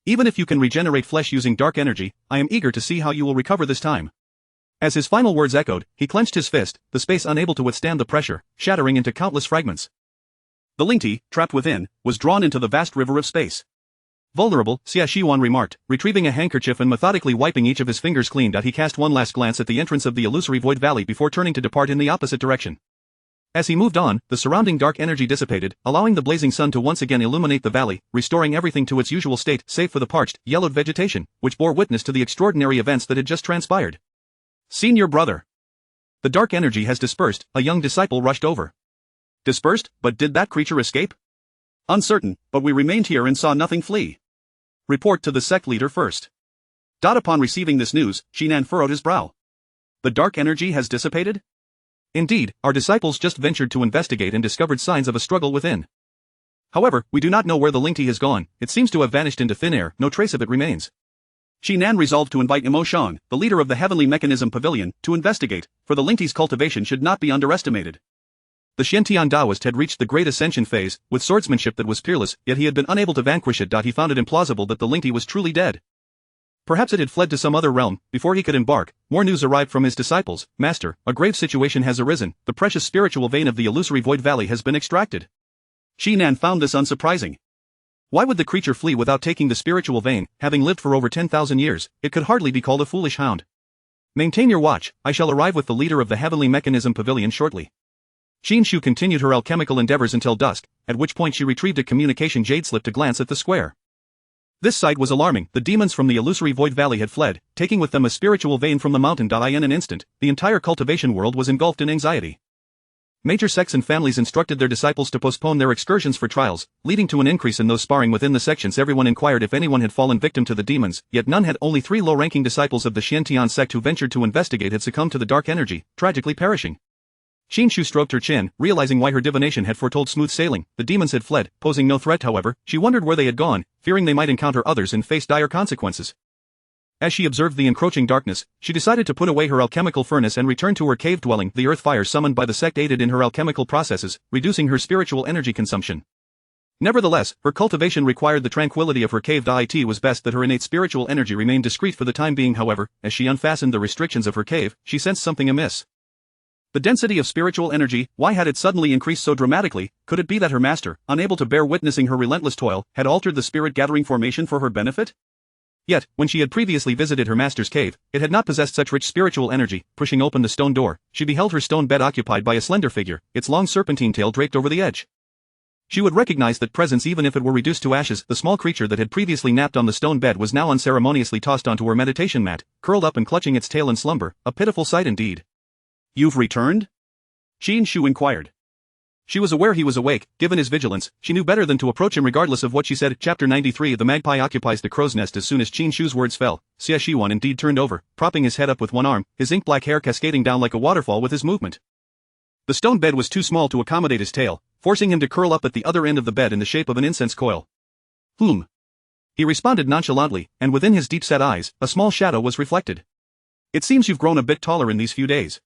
Even if you can regenerate flesh using dark energy, I am eager to see how you will recover this time. As his final words echoed, he clenched his fist, the space unable to withstand the pressure, shattering into countless fragments. The Linty, trapped within, was drawn into the vast river of space. Vulnerable, Xia Shiwan remarked, retrieving a handkerchief and methodically wiping each of his fingers clean. He cast one last glance at the entrance of the illusory void valley before turning to depart in the opposite direction. As he moved on, the surrounding dark energy dissipated, allowing the blazing sun to once again illuminate the valley, restoring everything to its usual state save for the parched, yellowed vegetation, which bore witness to the extraordinary events that had just transpired. Senior brother. The dark energy has dispersed, a young disciple rushed over. Dispersed, but did that creature escape? Uncertain, but we remained here and saw nothing flee. Report to the sect leader first. Upon receiving this news, Shinan furrowed his brow. The dark energy has dissipated? Indeed, our disciples just ventured to investigate and discovered signs of a struggle within. However, we do not know where the Linty has gone. It seems to have vanished into thin air, no trace of it remains. Shinan resolved to invite Imo Shang, the leader of the Heavenly Mechanism Pavilion, to investigate, for the Linty's cultivation should not be underestimated. The Xiantian Taoist had reached the great ascension phase, with swordsmanship that was peerless, yet he had been unable to vanquish it. He found it implausible that the Linty was truly dead. Perhaps it had fled to some other realm. Before he could embark, more news arrived from his disciples. Master, a grave situation has arisen. The precious spiritual vein of the illusory void valley has been extracted. Shinan found this unsurprising. Why would the creature flee without taking the spiritual vein? Having lived for over 10,000 years, it could hardly be called a foolish hound. Maintain your watch. I shall arrive with the leader of the Heavenly Mechanism Pavilion shortly. Qin Shu continued her alchemical endeavors until dusk, at which point she retrieved a communication jade slip to glance at the square. This sight was alarming. The demons from the illusory void valley had fled, taking with them a spiritual vein from the mountain. In an instant, the entire cultivation world was engulfed in anxiety. Major sects and families instructed their disciples to postpone their excursions for trials, leading to an increase in those sparring within the sections. Everyone inquired if anyone had fallen victim to the demons, yet none had. Only 3 low-ranking disciples of the Xiantian sect who ventured to investigate had succumbed to the dark energy, tragically perishing. Qin Shu stroked her chin, realizing why her divination had foretold smooth sailing. The demons had fled, posing no threat. However, she wondered where they had gone, fearing they might encounter others and face dire consequences. As she observed the encroaching darkness, she decided to put away her alchemical furnace and return to her cave dwelling. The earth fire summoned by the sect aided in her alchemical processes, reducing her spiritual energy consumption. Nevertheless, her cultivation required the tranquility of her cave. It was best that her innate spiritual energy remained discreet for the time being. However, as she unfastened the restrictions of her cave, she sensed something amiss. The density of spiritual energy, why had it suddenly increased so dramatically? Could it be that her master, unable to bear witnessing her relentless toil, had altered the spirit-gathering formation for her benefit? Yet, when she had previously visited her master's cave, it had not possessed such rich spiritual energy. Pushing open the stone door, she beheld her stone bed occupied by a slender figure, its long serpentine tail draped over the edge. She would recognize that presence even if it were reduced to ashes. The small creature that had previously napped on the stone bed was now unceremoniously tossed onto her meditation mat, curled up and clutching its tail in slumber, a pitiful sight indeed. You've returned? Qin Shu inquired. She was aware he was awake. Given his vigilance, she knew better than to approach him regardless of what she said. Chapter 93. The magpie occupies the crow's nest. As soon as Qin Shu's words fell, Xia Shiwan indeed turned over, propping his head up with one arm, his ink-black hair cascading down like a waterfall with his movement. The stone bed was too small to accommodate his tail, forcing him to curl up at the other end of the bed in the shape of an incense coil. He responded nonchalantly, and within his deep-set eyes, a small shadow was reflected. It seems you've grown a bit taller in these few days.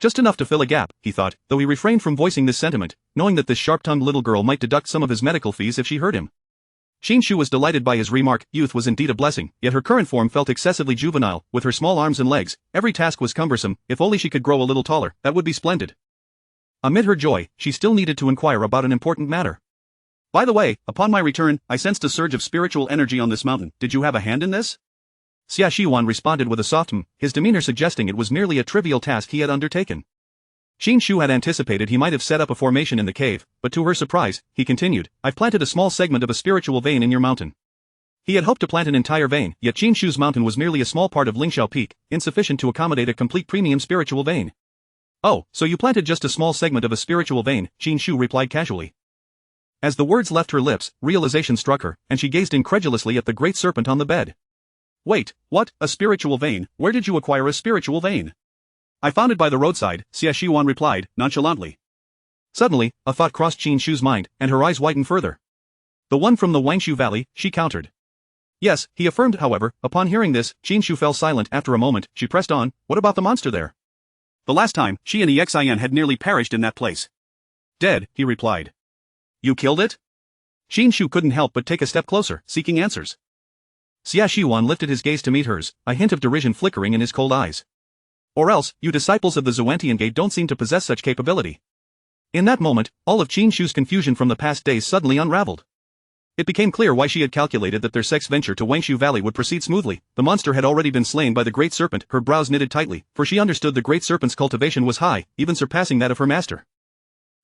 Just enough to fill a gap, he thought, though he refrained from voicing this sentiment, knowing that this sharp-tongued little girl might deduct some of his medical fees if she heard him. Qin Shu was delighted by his remark. Youth was indeed a blessing, yet her current form felt excessively juvenile. With her small arms and legs, every task was cumbersome. If only she could grow a little taller, that would be splendid. Amid her joy, she still needed to inquire about an important matter. By the way, upon my return, I sensed a surge of spiritual energy on this mountain. Did you have a hand in this? Xia Shiwan responded with a soft his demeanor suggesting it was merely a trivial task he had undertaken. Qin Shu had anticipated he might have set up a formation in the cave, but to her surprise, he continued, I've planted a small segment of a spiritual vein in your mountain. He had hoped to plant an entire vein, yet Qin Shu's mountain was merely a small part of Lingxiao Peak, insufficient to accommodate a complete premium spiritual vein. Oh, so you planted just a small segment of a spiritual vein, Qin Shu replied casually. As the words left her lips, realization struck her, and she gazed incredulously at the great serpent on the bed. Wait, what? A spiritual vein? Where did you acquire a spiritual vein? I found it by the roadside, Xia Shiwan replied, nonchalantly. Suddenly, a thought crossed Qin Shu's mind, and her eyes widened further. The one from the Wangshu Valley, she countered. Yes, he affirmed. However, upon hearing this, Qin Shu fell silent. After a moment, she pressed on, what about the monster there? The last time, she and Xin had nearly perished in that place. Dead, he replied. You killed it? Qin Shu couldn't help but take a step closer, seeking answers. Xia Shiwan lifted his gaze to meet hers, a hint of derision flickering in his cold eyes. Or else, you disciples of the Xuantian Gate don't seem to possess such capability. In that moment, all of Qin Shu's confusion from the past days suddenly unraveled. It became clear why she had calculated that their sect's venture to Wangshu Valley would proceed smoothly. The monster had already been slain by the Great Serpent. Her brows knitted tightly, for she understood the Great Serpent's cultivation was high, even surpassing that of her master.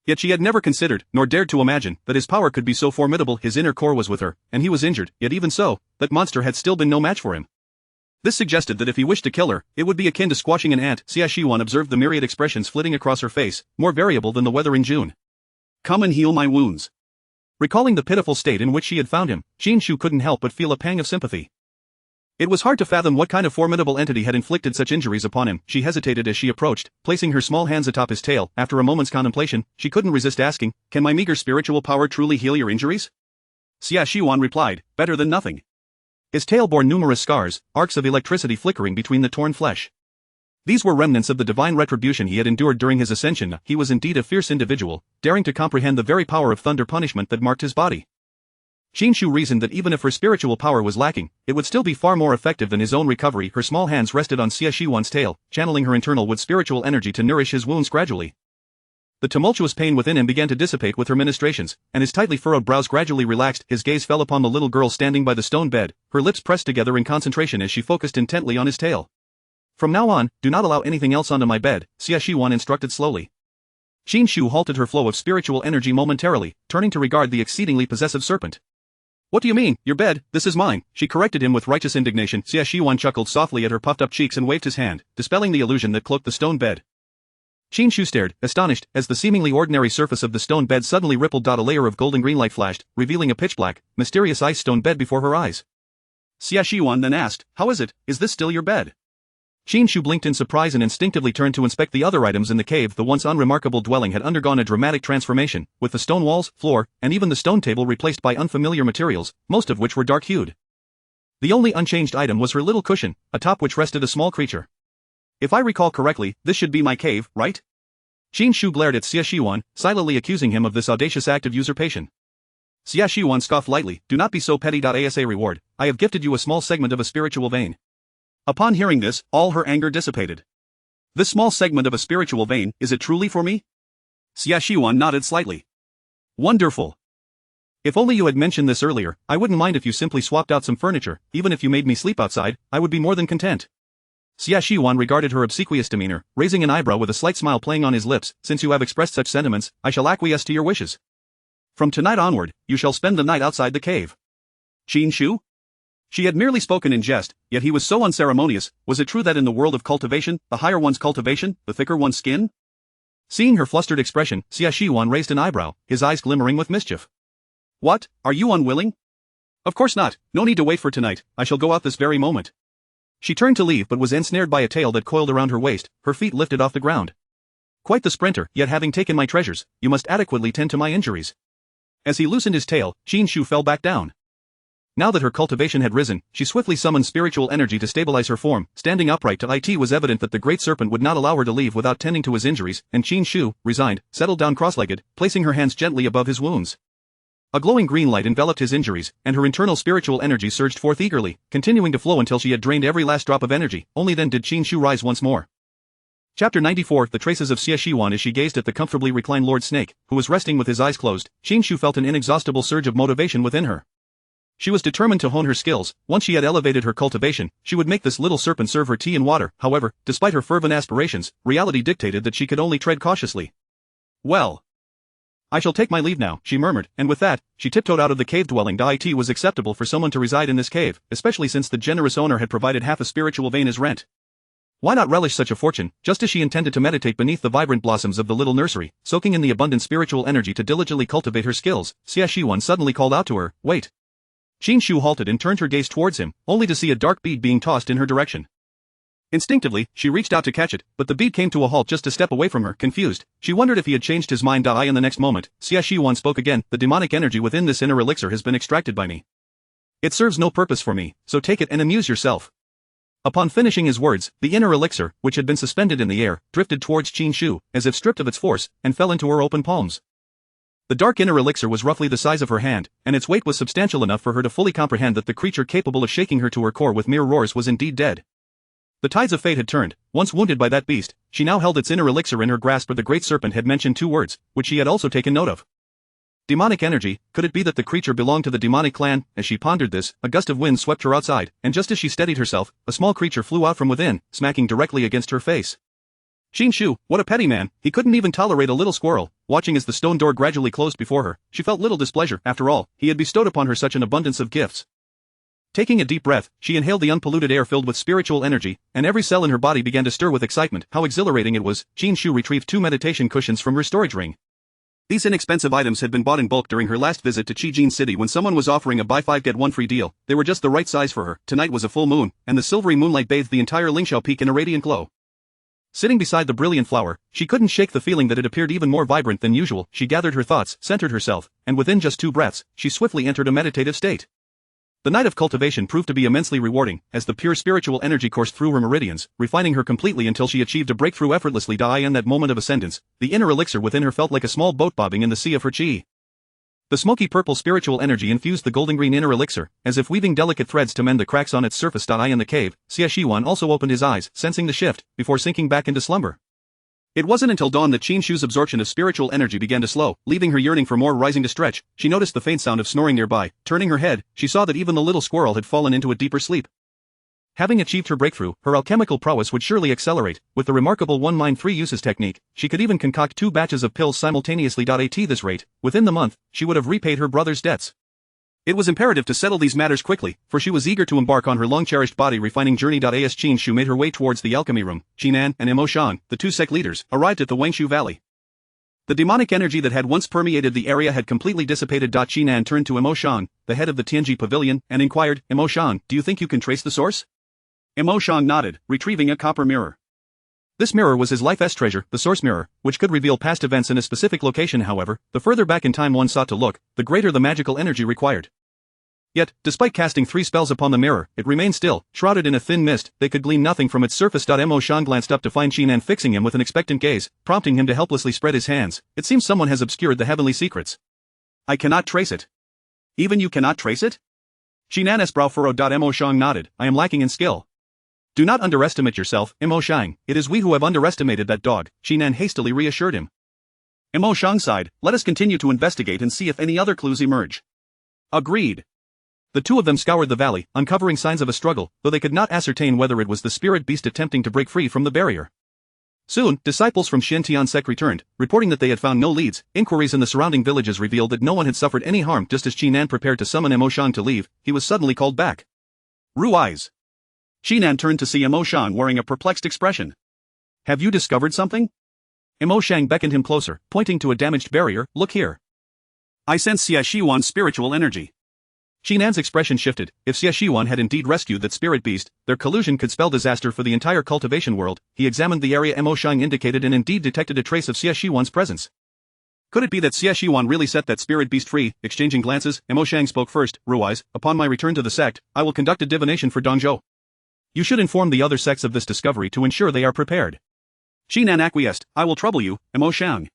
Yet she had never considered, nor dared to imagine, that his power could be so formidable. His inner core was with her, and he was injured, yet even so, that monster had still been no match for him. This suggested that if he wished to kill her, it would be akin to squashing an ant. Xia Shiwan observed the myriad expressions flitting across her face, more variable than the weather in June. Come and heal my wounds. Recalling the pitiful state in which she had found him, Qin Shu couldn't help but feel a pang of sympathy. It was hard to fathom what kind of formidable entity had inflicted such injuries upon him. She hesitated as she approached, placing her small hands atop his tail. After a moment's contemplation, she couldn't resist asking, can my meager spiritual power truly heal your injuries? Xia Shiwan replied, better than nothing. His tail bore numerous scars, arcs of electricity flickering between the torn flesh. These were remnants of the divine retribution he had endured during his ascension. He was indeed a fierce individual, daring to comprehend the very power of thunder punishment that marked his body. Qin Shu reasoned that even if her spiritual power was lacking, it would still be far more effective than his own recovery. Her small hands rested on Xia Shiwan's tail, channeling her internal wood spiritual energy to nourish his wounds gradually. The tumultuous pain within him began to dissipate with her ministrations, and his tightly furrowed brows gradually relaxed. His gaze fell upon the little girl standing by the stone bed, her lips pressed together in concentration as she focused intently on his tail. From now on, do not allow anything else onto my bed, Xia Shiwan instructed slowly. Qin Shu halted her flow of spiritual energy momentarily, turning to regard the exceedingly possessive serpent. What do you mean, your bed? This is mine, she corrected him with righteous indignation. Xia Shiwan chuckled softly at her puffed-up cheeks and waved his hand, dispelling the illusion that cloaked the stone bed. Qin Shu stared, astonished, as the seemingly ordinary surface of the stone bed suddenly rippled. A layer of golden-green light flashed, revealing a pitch-black, mysterious ice stone bed before her eyes. Xia Shiwan then asked, how is it? Is this still your bed? Qin Shu blinked in surprise and instinctively turned to inspect the other items in the cave. The once unremarkable dwelling had undergone a dramatic transformation, with the stone walls, floor, and even the stone table replaced by unfamiliar materials, most of which were dark-hued. The only unchanged item was her little cushion, atop which rested a small creature. If I recall correctly, this should be my cave, right? Qin Shu glared at Xia Shiwan, silently accusing him of this audacious act of usurpation. Xia Shiwan scoffed lightly, do not be so petty. As a reward, I have gifted you a small segment of a spiritual vein. Upon hearing this, all her anger dissipated. This small segment of a spiritual vein, is it truly for me? Xia Shiwan nodded slightly. Wonderful. If only you had mentioned this earlier, I wouldn't mind if you simply swapped out some furniture. Even if you made me sleep outside, I would be more than content. Xia Shiwan regarded her obsequious demeanor, raising an eyebrow with a slight smile playing on his lips. Since you have expressed such sentiments, I shall acquiesce to your wishes. From tonight onward, you shall spend the night outside the cave. Qin Shu? She had merely spoken in jest, yet he was so unceremonious. Was it true that in the world of cultivation, the higher one's cultivation, the thicker one's skin? Seeing her flustered expression, Xia Shiwan raised an eyebrow, his eyes glimmering with mischief. What, are you unwilling? Of course not, no need to wait for tonight, I shall go out this very moment. She turned to leave but was ensnared by a tail that coiled around her waist, her feet lifted off the ground. Quite the sprinter, yet having taken my treasures, you must adequately tend to my injuries. As he loosened his tail, Qin Shu fell back down. Now that her cultivation had risen, she swiftly summoned spiritual energy to stabilize her form. Standing upright to it was evident that the Great Serpent would not allow her to leave without tending to his injuries, and Qin Shu, resigned, settled down cross-legged, placing her hands gently above his wounds. A glowing green light enveloped his injuries, and her internal spiritual energy surged forth eagerly, continuing to flow until she had drained every last drop of energy. Only then did Qin Shu rise once more. Chapter 94. The traces of Xia Shiwan. As she gazed at the comfortably reclined Lord Snake, who was resting with his eyes closed, Qin Shu felt an inexhaustible surge of motivation within her. She was determined to hone her skills. Once she had elevated her cultivation, she would make this little serpent serve her tea and water. However, despite her fervent aspirations, reality dictated that she could only tread cautiously. Well, I shall take my leave now, she murmured, and with that, she tiptoed out of the cave dwelling. It was acceptable for someone to reside in this cave, especially since the generous owner had provided half a spiritual vein as rent. Why not relish such a fortune? Just as she intended to meditate beneath the vibrant blossoms of the little nursery, soaking in the abundant spiritual energy to diligently cultivate her skills, Xia Shiwan suddenly called out to her, wait. Qin Shu halted and turned her gaze towards him, only to see a dark bead being tossed in her direction. Instinctively, she reached out to catch it, but the bead came to a halt just a step away from her. Confused, she wondered if he had changed his mind. In the next moment, Xia Shiwan spoke again, the demonic energy within this inner elixir has been extracted by me. It serves no purpose for me, so take it and amuse yourself. Upon finishing his words, the inner elixir, which had been suspended in the air, drifted towards Qin Shu, as if stripped of its force, and fell into her open palms. The dark inner elixir was roughly the size of her hand, and its weight was substantial enough for her to fully comprehend that the creature capable of shaking her to her core with mere roars was indeed dead. The tides of fate had turned. Once wounded by that beast, she now held its inner elixir in her grasp, but the great serpent had mentioned two words, which she had also taken note of. Demonic energy. Could it be that the creature belonged to the demonic clan? As she pondered this, a gust of wind swept her outside, and just as she steadied herself, a small creature flew out from within, smacking directly against her face. Qin Shu, what a petty man, he couldn't even tolerate a little squirrel. Watching as the stone door gradually closed before her, she felt little displeasure. After all, he had bestowed upon her such an abundance of gifts. Taking a deep breath, she inhaled the unpolluted air filled with spiritual energy, and every cell in her body began to stir with excitement. How exhilarating it was. Qin Shu retrieved 2 meditation cushions from her storage ring. These inexpensive items had been bought in bulk during her last visit to Qijin City when someone was offering a buy 5 get 1 free deal. They were just the right size for her. Tonight was a full moon, and the silvery moonlight bathed the entire Lingxiao Peak in a radiant glow. Sitting beside the brilliant flower, she couldn't shake the feeling that it appeared even more vibrant than usual. She gathered her thoughts, centered herself, and within just 2 breaths, she swiftly entered a meditative state. The night of cultivation proved to be immensely rewarding, as the pure spiritual energy coursed through her meridians, refining her completely until she achieved a breakthrough effortlessly. In that moment of ascendance, the inner elixir within her felt like a small boat bobbing in the sea of her qi. The smoky purple spiritual energy infused the golden green inner elixir, as if weaving delicate threads to mend the cracks on its surface. In the cave, Xie Shiwan also opened his eyes, sensing the shift, before sinking back into slumber. It wasn't until dawn that Qin Shu's absorption of spiritual energy began to slow, leaving her yearning for more. Rising to stretch, she noticed the faint sound of snoring nearby. Turning her head, she saw that even the little squirrel had fallen into a deeper sleep. Having achieved her breakthrough, her alchemical prowess would surely accelerate. With the remarkable 1 mind 3 uses technique, she could even concoct 2 batches of pills simultaneously. At this rate, within the month, she would have repaid her brother's debts. It was imperative to settle these matters quickly, for she was eager to embark on her long-cherished body-refining journey. As Qin Shu made her way towards the alchemy room, Qinan and Imo Shang, the 2 sect leaders, arrived at the Wangshu Valley. The demonic energy that had once permeated the area had completely dissipated. Qinan turned to Imo Shang, the head of the Tianji Pavilion, and inquired, "Imo Shang, do you think you can trace the source?" Imo Shang nodded, retrieving a copper mirror. This mirror was his life's treasure, the source mirror, which could reveal past events in a specific location. However, the further back in time one sought to look, the greater the magical energy required. Yet, despite casting 3 spells upon the mirror, it remained still, shrouded in a thin mist. They could glean nothing from its surface. Imo Shang glanced up to find Qinan fixing him with an expectant gaze, prompting him to helplessly spread his hands. It seems someone has obscured the heavenly secrets. I cannot trace it. Even you cannot trace it? Qinan's brow furrowed. Imo Shang nodded. I am lacking in skill. Do not underestimate yourself, Imo Shang. It is we who have underestimated that dog, Qinan hastily reassured him. Imo Shang sighed. Let us continue to investigate and see if any other clues emerge. Agreed. The 2 of them scoured the valley, uncovering signs of a struggle, though they could not ascertain whether it was the spirit beast attempting to break free from the barrier. Soon, disciples from Xintian sect returned, reporting that they had found no leads. Inquiries in the surrounding villages revealed that no one had suffered any harm. Just as Qinan prepared to summon Imo Shang to leave, he was suddenly called back. Rui's. Qinan turned to see Imo Shang wearing a perplexed expression. Have you discovered something? Imo Shang beckoned him closer, pointing to a damaged barrier. Look here. I sense Xie Shiwan's spiritual energy. Qinan's expression shifted. If Xie Shiwan had indeed rescued that spirit beast, their collusion could spell disaster for the entire cultivation world. He examined the area Imo Shang indicated and indeed detected a trace of Xie Shiwan's presence. Could it be that Xie Shiwan really set that spirit beast free? Exchanging glances, Imo Shang spoke first. Rui's, upon my return to the sect, I will conduct a divination for Dongzhou. You should inform the other sects of this discovery to ensure they are prepared. Qinan acquiesced. I will trouble you, Imo Shang.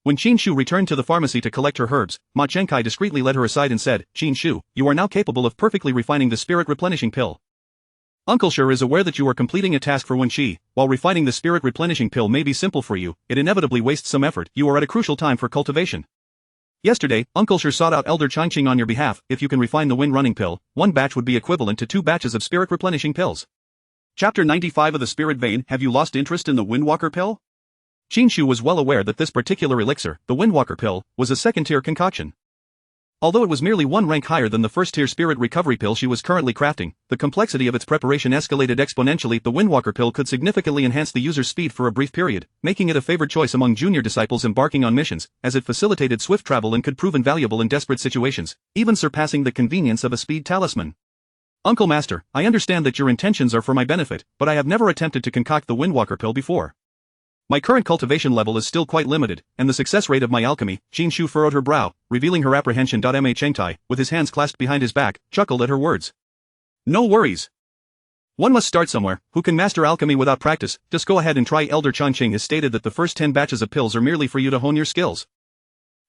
When Qin Shu returned to the pharmacy to collect her herbs, Ma Chenkai discreetly led her aside and said, Qin Shu, you are now capable of perfectly refining the spirit replenishing pill. Uncle Sure is aware that you are completing a task for Wen Qi. While refining the spirit replenishing pill may be simple for you, it inevitably wastes some effort. You are at a crucial time for cultivation. Yesterday, Uncle Sure sought out Elder Changqing on your behalf. If you can refine the wind running pill, 1 batch would be equivalent to 2 batches of spirit replenishing pills. Chapter 95 of the Spirit Vein. Have you lost interest in the Windwalker pill? Qin Shu was well aware that this particular elixir, the Windwalker pill, was a second-tier concoction. Although it was merely 1 rank higher than the first-tier spirit recovery pill she was currently crafting, the complexity of its preparation escalated exponentially. The Windwalker pill could significantly enhance the user's speed for a brief period, making it a favored choice among junior disciples embarking on missions, as it facilitated swift travel and could prove invaluable in desperate situations, even surpassing the convenience of a speed talisman. Uncle Master, I understand that your intentions are for my benefit, but I have never attempted to concoct the Windwalker pill before. My current cultivation level is still quite limited, and the success rate of my alchemy. Qin Shu furrowed her brow, revealing her apprehension. Ma Chengtai, with his hands clasped behind his back, chuckled at her words. No worries. One must start somewhere. Who can master alchemy without practice? Just go ahead and try. Elder Changqing has stated that the first 10 batches of pills are merely for you to hone your skills.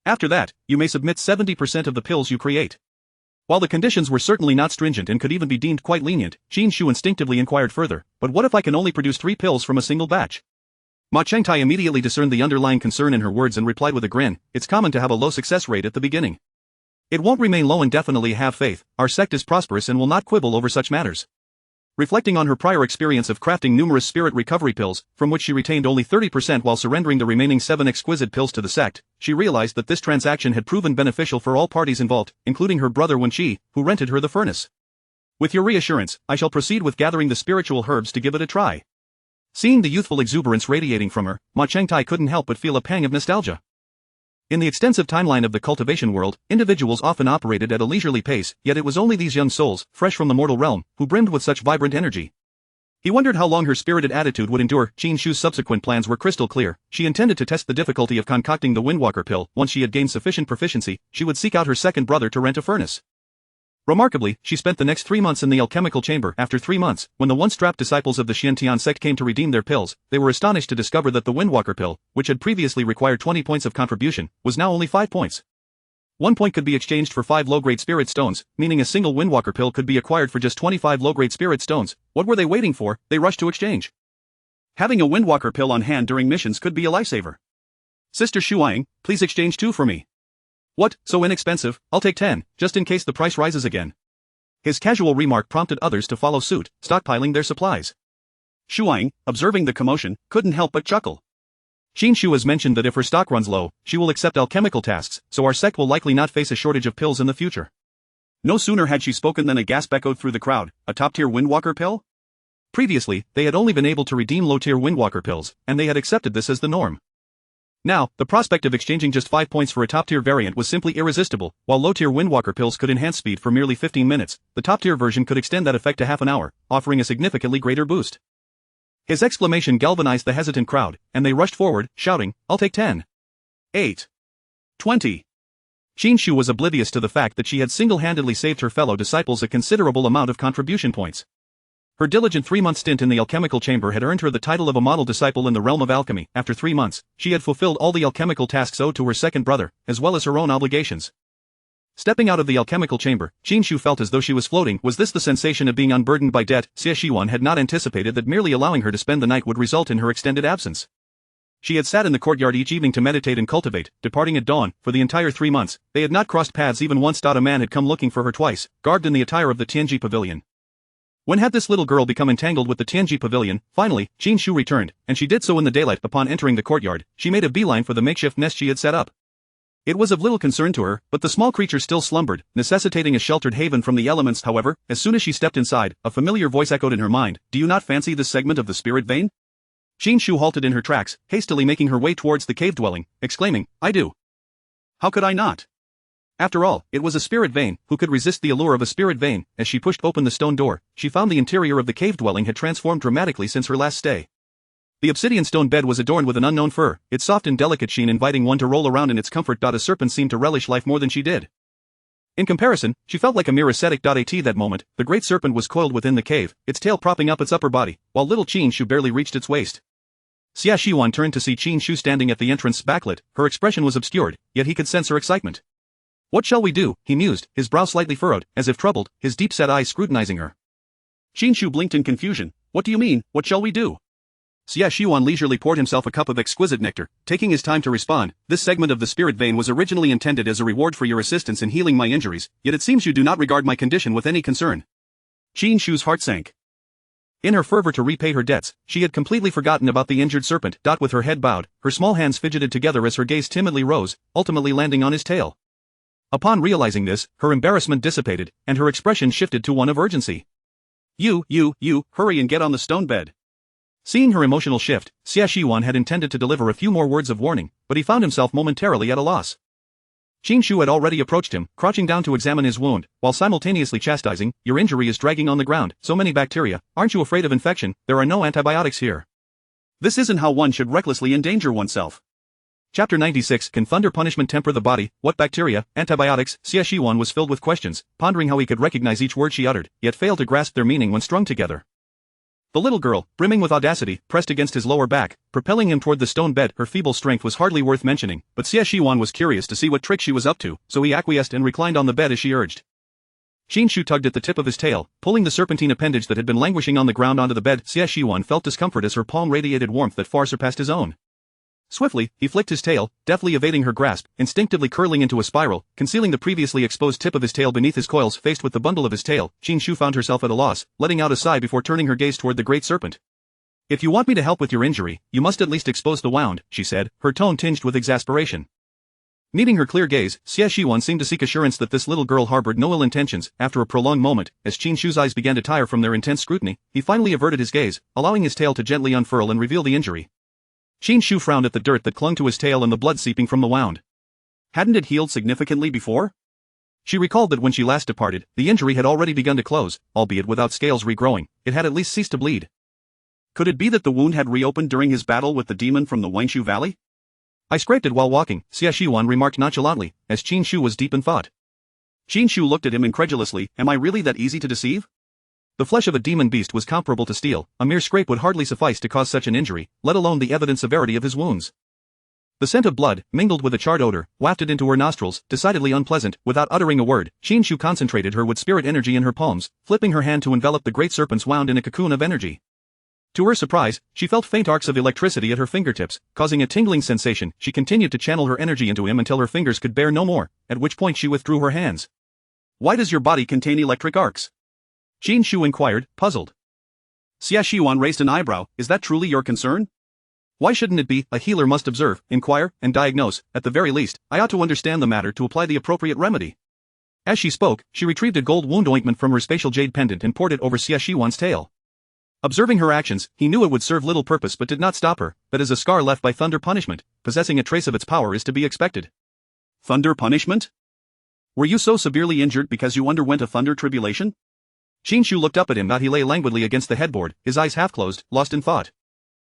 After that, you may submit 70% of the pills you create. While the conditions were certainly not stringent and could even be deemed quite lenient, Qin Shu instinctively inquired further, but what if I can only produce 3 pills from a single batch? Ma Chengtai immediately discerned the underlying concern in her words and replied with a grin, it's common to have a low success rate at the beginning. It won't remain low, and definitely have faith, our sect is prosperous and will not quibble over such matters. Reflecting on her prior experience of crafting numerous spirit recovery pills, from which she retained only 30% while surrendering the remaining 7 exquisite pills to the sect, she realized that this transaction had proven beneficial for all parties involved, including her brother Wenqi, who rented her the furnace. With your reassurance, I shall proceed with gathering the spiritual herbs to give it a try. Seeing the youthful exuberance radiating from her, Ma Chengtai couldn't help but feel a pang of nostalgia. In the extensive timeline of the cultivation world, individuals often operated at a leisurely pace, yet it was only these young souls, fresh from the mortal realm, who brimmed with such vibrant energy. He wondered how long her spirited attitude would endure. Qin Shu's subsequent plans were crystal clear. She intended to test the difficulty of concocting the Windwalker pill. Once she had gained sufficient proficiency, she would seek out her second brother to rent a furnace. Remarkably, she spent the next 3 months in the alchemical chamber. After 3 months, when the once-strapped disciples of the Xiantian sect came to redeem their pills, they were astonished to discover that the Windwalker pill, which had previously required 20 points of contribution, was now only 5 points. 1 point could be exchanged for 5 low-grade spirit stones, meaning a single Windwalker pill could be acquired for just 25 low-grade spirit stones. What were they waiting for? They rushed to exchange. Having a Windwalker pill on hand during missions could be a lifesaver. Sister Shuang, please exchange 2 for me. What, so inexpensive? I'll take 10, just in case the price rises again. His casual remark prompted others to follow suit, stockpiling their supplies. Shuang, observing the commotion, couldn't help but chuckle. Qin Shu has mentioned that if her stock runs low, she will accept alchemical tasks, so our sect will likely not face a shortage of pills in the future. No sooner had she spoken than a gasp echoed through the crowd. A top-tier Windwalker pill? Previously, they had only been able to redeem low-tier Windwalker pills, and they had accepted this as the norm. Now, the prospect of exchanging just 5 points for a top-tier variant was simply irresistible. While low-tier Windwalker pills could enhance speed for merely 15 minutes, the top-tier version could extend that effect to half an hour, offering a significantly greater boost. His exclamation galvanized the hesitant crowd, and they rushed forward, shouting, I'll take 10. 8. 20. Qin Shu was oblivious to the fact that she had single-handedly saved her fellow disciples a considerable amount of contribution points. Her diligent 3-month stint in the alchemical chamber had earned her the title of a model disciple in the realm of alchemy. After 3 months, she had fulfilled all the alchemical tasks owed to her second brother, as well as her own obligations. Stepping out of the alchemical chamber, Qin Shu felt as though she was floating. Was this the sensation of being unburdened by debt? Xie Shiwan had not anticipated that merely allowing her to spend the night would result in her extended absence. She had sat in the courtyard each evening to meditate and cultivate, departing at dawn. For the entire 3 months, they had not crossed paths even once. A man had come looking for her twice, garbed in the attire of the Tianji pavilion. When had this little girl become entangled with the Tianji pavilion? Finally, Qin Shu returned, and she did so in the daylight. Upon entering the courtyard, she made a beeline for the makeshift nest she had set up. It was of little concern to her, but the small creature still slumbered, necessitating a sheltered haven from the elements. However, as soon as she stepped inside, a familiar voice echoed in her mind, do you not fancy this segment of the spirit vein? Qin Shu halted in her tracks, hastily making her way towards the cave dwelling, exclaiming, I do. How could I not? After all, it was a spirit vein. Who could resist the allure of a spirit vein? As she pushed open the stone door, she found the interior of the cave dwelling had transformed dramatically since her last stay. The obsidian stone bed was adorned with an unknown fur, its soft and delicate sheen inviting one to roll around in its comfort. A serpent seemed to relish life more than she did. In comparison, she felt like a mere ascetic. At that moment, the great serpent was coiled within the cave, its tail propping up its upper body, while little Qin Shu barely reached its waist. Xia Shiwan turned to see Qin Shu standing at the entrance backlit. Her expression was obscured, yet he could sense her excitement. What shall we do? He mused, his brow slightly furrowed, as if troubled, his deep-set eyes scrutinizing her. Qin Shu blinked in confusion. What do you mean, what shall we do? Xia Shiwan leisurely poured himself a cup of exquisite nectar, taking his time to respond. This segment of the spirit vein was originally intended as a reward for your assistance in healing my injuries, yet it seems you do not regard my condition with any concern. Qin Shu's heart sank. In her fervor to repay her debts, she had completely forgotten about the injured serpent. With her head bowed, her small hands fidgeted together as her gaze timidly rose, ultimately landing on his tail. Upon realizing this, her embarrassment dissipated, and her expression shifted to one of urgency. You, hurry and get on the stone bed. Seeing her emotional shift, Xia Shiwan had intended to deliver a few more words of warning, but he found himself momentarily at a loss. Qin Shu had already approached him, crouching down to examine his wound, while simultaneously chastising, your injury is dragging on the ground, so many bacteria, aren't you afraid of infection? There are no antibiotics here. This isn't how one should recklessly endanger oneself. Chapter 96 Can Thunder Punishment Temper the Body? What Bacteria? Antibiotics? Xie Shiwan was filled with questions, pondering how he could recognize each word she uttered, yet fail to grasp their meaning when strung together. The little girl, brimming with audacity, pressed against his lower back, propelling him toward the stone bed. Her feeble strength was hardly worth mentioning, but Xie Shiwan was curious to see what trick she was up to, so he acquiesced and reclined on the bed as she urged. Qin Shu tugged at the tip of his tail, pulling the serpentine appendage that had been languishing on the ground onto the bed. Xie Shiwan felt discomfort as her palm radiated warmth that far surpassed his own. Swiftly, he flicked his tail, deftly evading her grasp, instinctively curling into a spiral, concealing the previously exposed tip of his tail beneath his coils. Faced with the bundle of his tail, Qin Shu found herself at a loss, letting out a sigh before turning her gaze toward the great serpent. "If you want me to help with your injury, you must at least expose the wound," she said, her tone tinged with exasperation. Meeting her clear gaze, Xie Shiwan seemed to seek assurance that this little girl harbored no ill intentions. After a prolonged moment, as Qin Shu's eyes began to tire from their intense scrutiny, he finally averted his gaze, allowing his tail to gently unfurl and reveal the injury. Qin Shu frowned at the dirt that clung to his tail and the blood seeping from the wound. Hadn't it healed significantly before? She recalled that when she last departed, the injury had already begun to close, albeit without scales regrowing. It had at least ceased to bleed. Could it be that the wound had reopened during his battle with the demon from the Wangshu Valley? "I scraped it while walking," Xie Shiwan remarked nonchalantly, as Qin Shu was deep in thought. Qin Shu looked at him incredulously. "Am I really that easy to deceive?" The flesh of a demon beast was comparable to steel. A mere scrape would hardly suffice to cause such an injury, let alone the evident severity of his wounds. The scent of blood, mingled with a charred odor, wafted into her nostrils, decidedly unpleasant. Without uttering a word, Qin Shu concentrated her with spirit energy in her palms, flipping her hand to envelop the great serpent's wound in a cocoon of energy. To her surprise, she felt faint arcs of electricity at her fingertips, causing a tingling sensation. She continued to channel her energy into him until her fingers could bear no more, at which point she withdrew her hands. "Why does your body contain electric arcs?" Qin Shu inquired, puzzled. Xie Shiwan raised an eyebrow. "Is that truly your concern?" "Why shouldn't it be? A healer must observe, inquire, and diagnose. At the very least, I ought to understand the matter to apply the appropriate remedy." As she spoke, she retrieved a gold wound ointment from her spatial jade pendant and poured it over Xie Shiwan's tail. Observing her actions, he knew it would serve little purpose but did not stop her. That is a scar left by thunder punishment. Possessing a trace of its power is to be expected. Thunder punishment? Were you so severely injured because you underwent a thunder tribulation? Qin Shu looked up at him. He lay languidly against the headboard, his eyes half closed, lost in thought.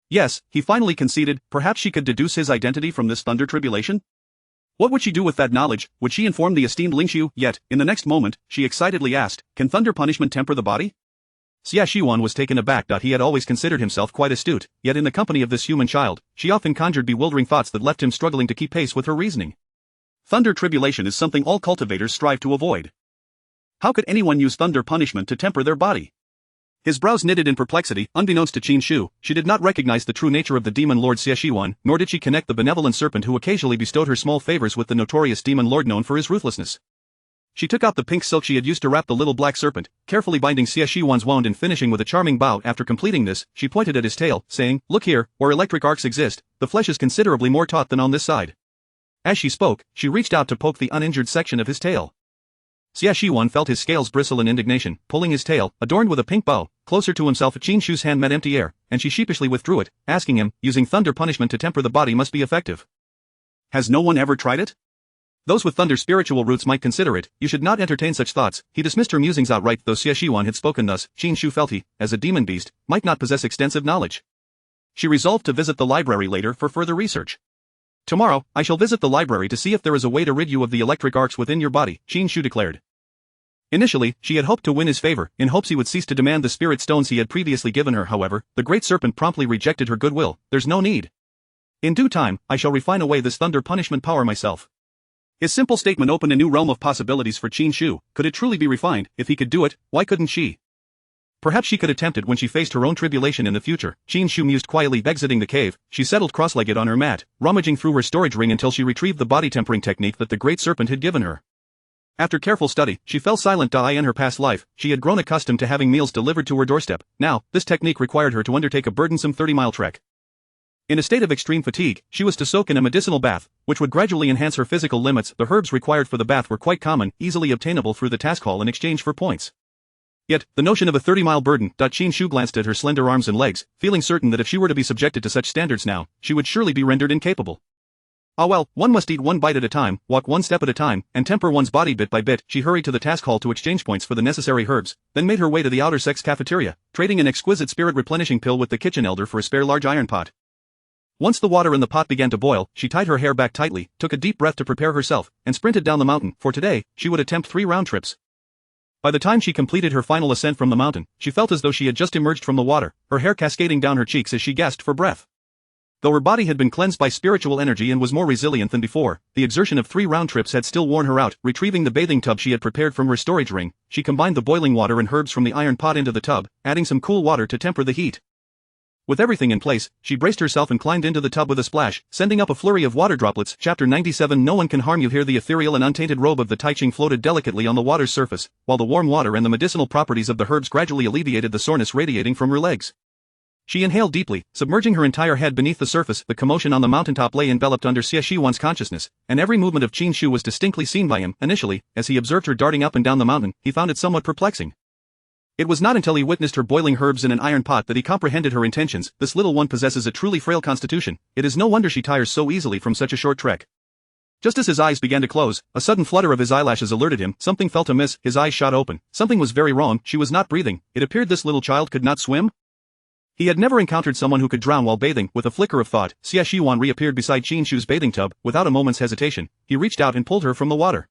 Yes, he finally conceded. Perhaps she could deduce his identity from this thunder tribulation? What would she do with that knowledge? Would she inform the esteemed Lingshu? Yet, in the next moment, she excitedly asked, "Can thunder punishment temper the body?" Xie Shiwan was taken aback. He had always considered himself quite astute, yet in the company of this human child, she often conjured bewildering thoughts that left him struggling to keep pace with her reasoning. Thunder tribulation is something all cultivators strive to avoid. How could anyone use thunder punishment to temper their body? His brows knitted in perplexity. Unbeknownst to Qin Shu, she did not recognize the true nature of the demon lord Xie Shiwan, nor did she connect the benevolent serpent who occasionally bestowed her small favors with the notorious demon lord known for his ruthlessness. She took out the pink silk she had used to wrap the little black serpent, carefully binding Xie Shiwan's wound and finishing with a charming bow. After completing this, she pointed at his tail, saying, "Look here, where electric arcs exist, the flesh is considerably more taut than on this side." As she spoke, she reached out to poke the uninjured section of his tail. Xie Shiwan felt his scales bristle in indignation, pulling his tail, adorned with a pink bow, closer to himself. Qin Shu's hand met empty air, and she sheepishly withdrew it, asking him, "Using thunder punishment to temper the body must be effective. Has no one ever tried it? Those with thunder spiritual roots might consider it. You should not entertain such thoughts." He dismissed her musings outright. Though Xie Shiwan had spoken thus, Qin Shu felt he, as a demon beast, might not possess extensive knowledge. She resolved to visit the library later for further research. "Tomorrow, I shall visit the library to see if there is a way to rid you of the electric arcs within your body," Qin Shu declared. Initially, she had hoped to win his favor, in hopes he would cease to demand the spirit stones he had previously given her. However, the great serpent promptly rejected her goodwill. "There's no need. In due time, I shall refine away this thunder punishment power myself." His simple statement opened a new realm of possibilities for Qin Shu. Could it truly be refined? If he could do it, why couldn't she? Perhaps she could attempt it when she faced her own tribulation in the future. Qin Shu mused quietly. Exiting the cave, she settled cross-legged on her mat, rummaging through her storage ring until she retrieved the body tempering technique that the great serpent had given her. After careful study, she fell silent. In her past life, she had grown accustomed to having meals delivered to her doorstep. Now, this technique required her to undertake a burdensome 30-mile trek. In a state of extreme fatigue, she was to soak in a medicinal bath, which would gradually enhance her physical limits. The herbs required for the bath were quite common, easily obtainable through the task hall in exchange for points. Yet, the notion of a 30-mile burden. Qin Shu glanced at her slender arms and legs, feeling certain that if she were to be subjected to such standards now, she would surely be rendered incapable. Ah well, one must eat one bite at a time, walk one step at a time, and temper one's body bit by bit. She hurried to the task hall to exchange points for the necessary herbs, then made her way to the outer sect's cafeteria, trading an exquisite spirit-replenishing pill with the kitchen elder for a spare large iron pot. Once the water in the pot began to boil, she tied her hair back tightly, took a deep breath to prepare herself, and sprinted down the mountain. For today, she would attempt 3 round trips. By the time she completed her final ascent from the mountain, she felt as though she had just emerged from the water, her hair cascading down her cheeks as she gasped for breath. Though her body had been cleansed by spiritual energy and was more resilient than before, the exertion of 3 round trips had still worn her out. Retrieving the bathing tub she had prepared from her storage ring, she combined the boiling water and herbs from the iron pot into the tub, adding some cool water to temper the heat. With everything in place, she braced herself and climbed into the tub with a splash, sending up a flurry of water droplets. Chapter 97 No one can harm you here. The ethereal and untainted robe of the Tai Ching floated delicately on the water's surface, while the warm water and the medicinal properties of the herbs gradually alleviated the soreness radiating from her legs. She inhaled deeply, submerging her entire head beneath the surface. The commotion on the mountaintop lay enveloped under Xie Shiwan's consciousness, and every movement of Qin Shu was distinctly seen by him. Initially, as he observed her darting up and down the mountain, he found it somewhat perplexing. It was not until he witnessed her boiling herbs in an iron pot that he comprehended her intentions. This little one possesses a truly frail constitution. It is no wonder she tires so easily from such a short trek. Just as his eyes began to close, a sudden flutter of his eyelashes alerted him. Something felt amiss. His eyes shot open. Something was very wrong. She was not breathing. It appeared this little child could not swim. He had never encountered someone who could drown while bathing. With a flicker of thought, Xie Shiwan reappeared beside Qin Shu's bathing tub. Without a moment's hesitation, he reached out and pulled her from the water.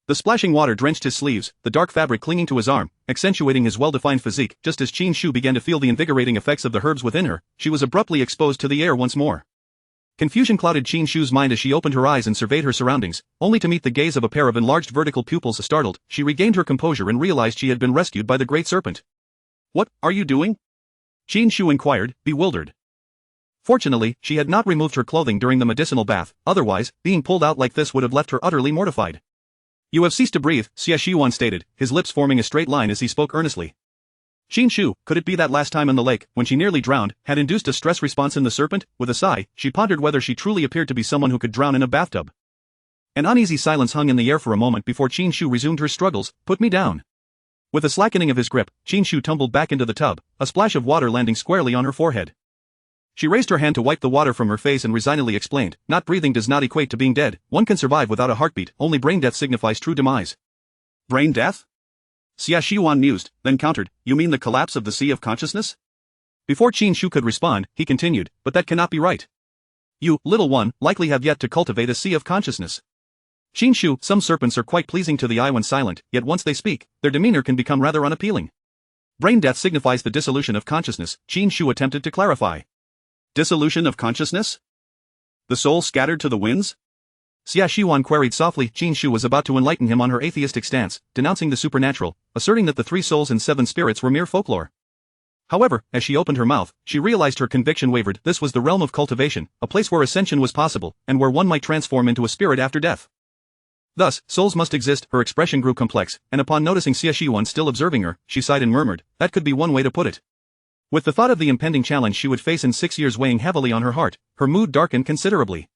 The splashing water drenched his sleeves, the dark fabric clinging to his arm, accentuating his well-defined physique. Just as Qin Shu began to feel the invigorating effects of the herbs within her, she was abruptly exposed to the air once more. Confusion clouded Qin Shu's mind as she opened her eyes and surveyed her surroundings, only to meet the gaze of a pair of enlarged vertical pupils. Startled, she regained her composure and realized she had been rescued by the great serpent. "What are you doing?" Qin Shu inquired, bewildered. Fortunately, she had not removed her clothing during the medicinal bath, otherwise, being pulled out like this would have left her utterly mortified. "You have ceased to breathe," Xie Shiwan stated, his lips forming a straight line as he spoke earnestly. Qin Shu, could it be that last time in the lake, when she nearly drowned, had induced a stress response in the serpent? With a sigh, she pondered whether she truly appeared to be someone who could drown in a bathtub. An uneasy silence hung in the air for a moment before Qin Shu resumed her struggles. "Put me down." With a slackening of his grip, Qin Shu tumbled back into the tub, a splash of water landing squarely on her forehead. She raised her hand to wipe the water from her face and resignedly explained, "Not breathing does not equate to being dead. One can survive without a heartbeat, only brain death signifies true demise." "Brain death?" Xie Shiwan mused, then countered, "You mean the collapse of the sea of consciousness?" Before Qin Shu could respond, he continued, "But that cannot be right. You, little one, likely have yet to cultivate a sea of consciousness." Qin Shu, some serpents are quite pleasing to the eye when silent, yet once they speak, their demeanor can become rather unappealing. "Brain death signifies the dissolution of consciousness," Qin Shu attempted to clarify. "Dissolution of consciousness? The soul scattered to the winds?" Xie Shiwan queried softly. Qin Shu was about to enlighten him on her atheistic stance, denouncing the supernatural, asserting that the 3 souls and 7 spirits were mere folklore. However, as she opened her mouth, she realized her conviction wavered. This was the realm of cultivation, a place where ascension was possible, and where one might transform into a spirit after death. Thus, souls must exist. Her expression grew complex, and upon noticing Xie Shiwan still observing her, she sighed and murmured, "That could be one way to put it." With the thought of the impending challenge she would face in 6 years weighing heavily on her heart, her mood darkened considerably.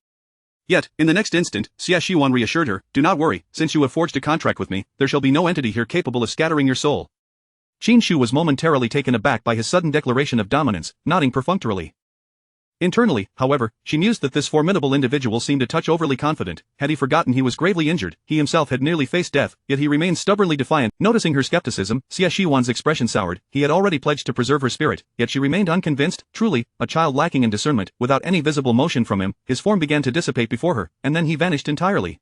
Yet, in the next instant, Xie Shiwan reassured her, "Do not worry, since you have forged a contract with me, there shall be no entity here capable of scattering your soul." Qin Shu was momentarily taken aback by his sudden declaration of dominance, nodding perfunctorily. Internally, however, she mused that this formidable individual seemed a touch overly confident. Had he forgotten he was gravely injured? He himself had nearly faced death, yet he remained stubbornly defiant. Noticing her skepticism, Xie Shiwan's expression soured. He had already pledged to preserve her spirit, yet she remained unconvinced. Truly, a child lacking in discernment. Without any visible motion from him, his form began to dissipate before her, and then he vanished entirely.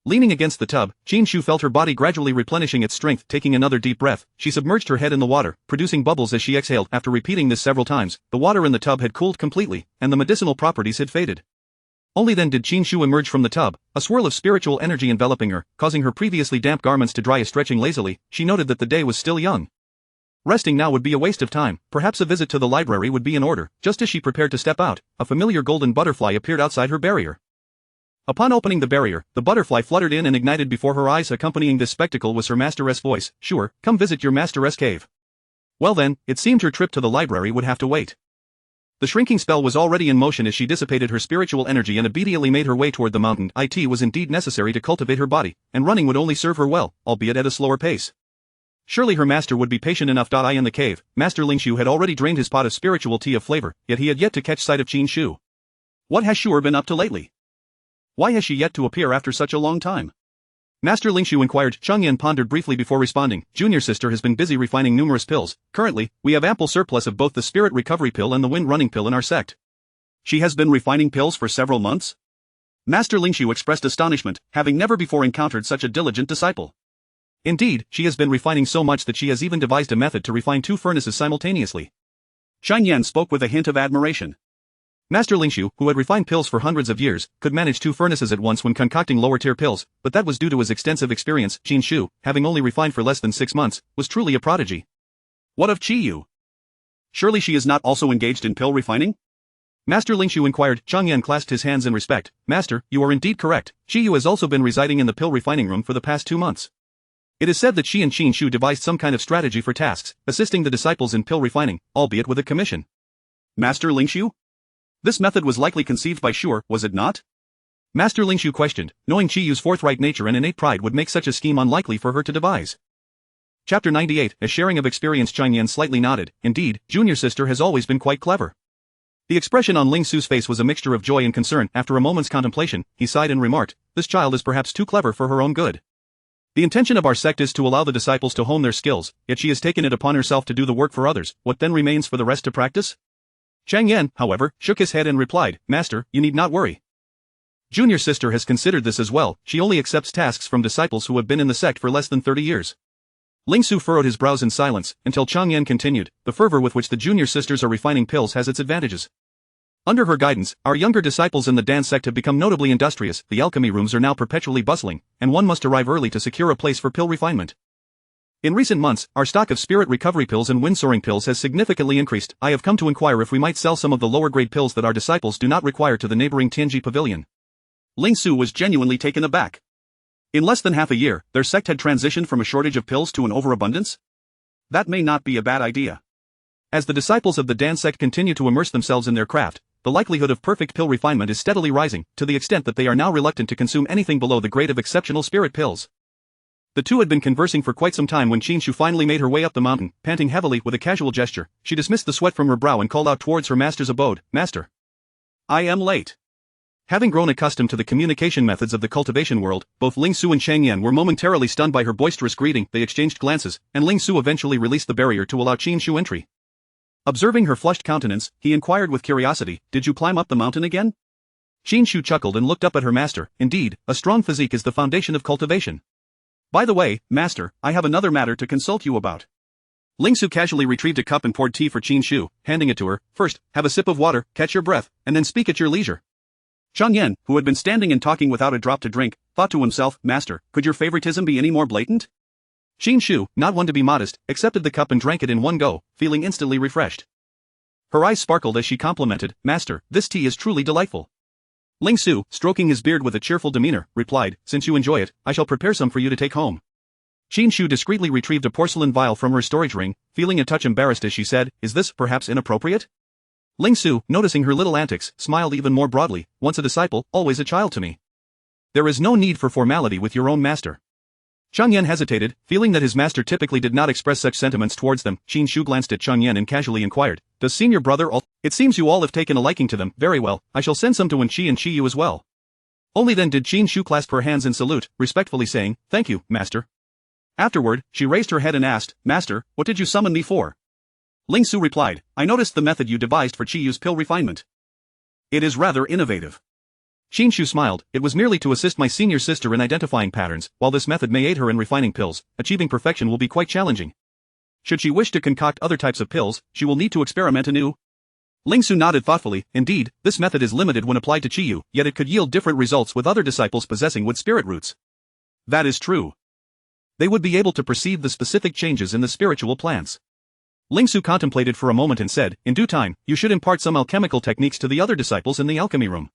Leaning against the tub, Qin Shu felt her body gradually replenishing its strength. Taking another deep breath, she submerged her head in the water, producing bubbles as she exhaled. After repeating this several times, the water in the tub had cooled completely, and the medicinal properties had faded. Only then did Qin Shu emerge from the tub, a swirl of spiritual energy enveloping her, causing her previously damp garments to dry. Stretching lazily, she noted that the day was still young. Resting now would be a waste of time. Perhaps a visit to the library would be in order. Just as she prepared to step out, a familiar golden butterfly appeared outside her barrier. Upon opening the barrier, the butterfly fluttered in and ignited before her eyes. Accompanying this spectacle was her masteress' voice, "Sure, come visit your masteress cave." Well then, it seemed her trip to the library would have to wait. The shrinking spell was already in motion as she dissipated her spiritual energy and obediently made her way toward the mountain. It was indeed necessary to cultivate her body, and running would only serve her well, albeit at a slower pace. Surely her master would be patient enough. In the cave, Master Lingshu had already drained his pot of spiritual tea of flavor, yet he had yet to catch sight of Qin Shu. What has Shu been up to lately? Why has she yet to appear after such a long time? Master Ling Shu inquired. Chang Yan pondered briefly before responding. Junior sister has been busy refining numerous pills. Currently, we have ample surplus of both the spirit recovery pill and the wind running pill in our sect. She has been refining pills for several months? Master Ling Shu expressed astonishment, having never before encountered such a diligent disciple. Indeed, she has been refining so much that she has even devised a method to refine 2 furnaces simultaneously. Shang Yan spoke with a hint of admiration. Master Ling Shu, who had refined pills for hundreds of years, could manage 2 furnaces at once when concocting lower-tier pills, but that was due to his extensive experience. Qin Shu, having only refined for less than 6 months, was truly a prodigy. What of Qi Yu? Surely she is not also engaged in pill refining? Master Ling Shu inquired. Chang Yan clasped his hands in respect. Master, you are indeed correct. Qi Yu has also been residing in the pill refining room for the past 2 months. It is said that she and Qin Shu devised some kind of strategy for tasks, assisting the disciples in pill refining, albeit with a commission. Master Ling Shu? This method was likely conceived by Shu, was it not? Master Ling Shu questioned, knowing Qi Yu's forthright nature and innate pride would make such a scheme unlikely for her to devise. Chapter 98, A sharing of experience. Chang Yan slightly nodded. Indeed, junior sister has always been quite clever. The expression on Ling Su's face was a mixture of joy and concern. After a moment's contemplation, he sighed and remarked, this child is perhaps too clever for her own good. The intention of our sect is to allow the disciples to hone their skills, yet she has taken it upon herself to do the work for others. What then remains for the rest to practice? Chang Yan, however, shook his head and replied, Master, you need not worry. Junior sister has considered this as well. She only accepts tasks from disciples who have been in the sect for less than 30 years. Ling Su furrowed his brows in silence, until Chang Yan continued, the fervor with which the junior sisters are refining pills has its advantages. Under her guidance, our younger disciples in the dance sect have become notably industrious. The alchemy rooms are now perpetually bustling, and one must arrive early to secure a place for pill refinement. In recent months, our stock of spirit recovery pills and wind-soaring pills has significantly increased. I have come to inquire if we might sell some of the lower-grade pills that our disciples do not require to the neighboring Tianji pavilion. Ling Su was genuinely taken aback. In less than half a year, their sect had transitioned from a shortage of pills to an overabundance? That may not be a bad idea. As the disciples of the Dan sect continue to immerse themselves in their craft, the likelihood of perfect pill refinement is steadily rising, to the extent that they are now reluctant to consume anything below the grade of exceptional spirit pills. The two had been conversing for quite some time when Qin Shu finally made her way up the mountain. Panting heavily with a casual gesture, she dismissed the sweat from her brow and called out towards her master's abode, Master. I am late. Having grown accustomed to the communication methods of the cultivation world, both Ling Su and Chang Yan were momentarily stunned by her boisterous greeting. They exchanged glances, and Ling Su eventually released the barrier to allow Qin Shu entry. Observing her flushed countenance, he inquired with curiosity, did you climb up the mountain again? Qin Shu chuckled and looked up at her master. Indeed, a strong physique is the foundation of cultivation. By the way, Master, I have another matter to consult you about. Ling Su casually retrieved a cup and poured tea for Qin Shu, handing it to her. First, have a sip of water, catch your breath, and then speak at your leisure. Chang Yan, who had been standing and talking without a drop to drink, thought to himself, Master, could your favoritism be any more blatant? Qin Shu, not one to be modest, accepted the cup and drank it in one go, feeling instantly refreshed. Her eyes sparkled as she complimented, Master, this tea is truly delightful. Ling Su, stroking his beard with a cheerful demeanor, replied, since you enjoy it, I shall prepare some for you to take home. Qin Shu discreetly retrieved a porcelain vial from her storage ring, feeling a touch embarrassed as she said, is this perhaps inappropriate? Ling Su, noticing her little antics, smiled even more broadly, once a disciple, always a child to me. There is no need for formality with your own master. Chang Yan hesitated, feeling that his master typically did not express such sentiments towards them. Qin Shu glanced at Chang Yan and casually inquired, does senior brother It seems you all have taken a liking to them. Very well, I shall send some to Wen Qi and Qi Yu as well. Only then did Qin Shu clasp her hands in salute, respectfully saying, thank you, master. Afterward, she raised her head and asked, Master, what did you summon me for? Ling Su replied, I noticed the method you devised for Qi Yu's pill refinement. It is rather innovative. Qin Shu smiled, it was merely to assist my senior sister in identifying patterns. While this method may aid her in refining pills, achieving perfection will be quite challenging. Should she wish to concoct other types of pills, she will need to experiment anew. Ling Su nodded thoughtfully. Indeed, this method is limited when applied to Qi Yu, yet it could yield different results with other disciples possessing wood spirit roots. That is true. They would be able to perceive the specific changes in the spiritual plants. Ling Su contemplated for a moment and said, in due time, you should impart some alchemical techniques to the other disciples in the alchemy room.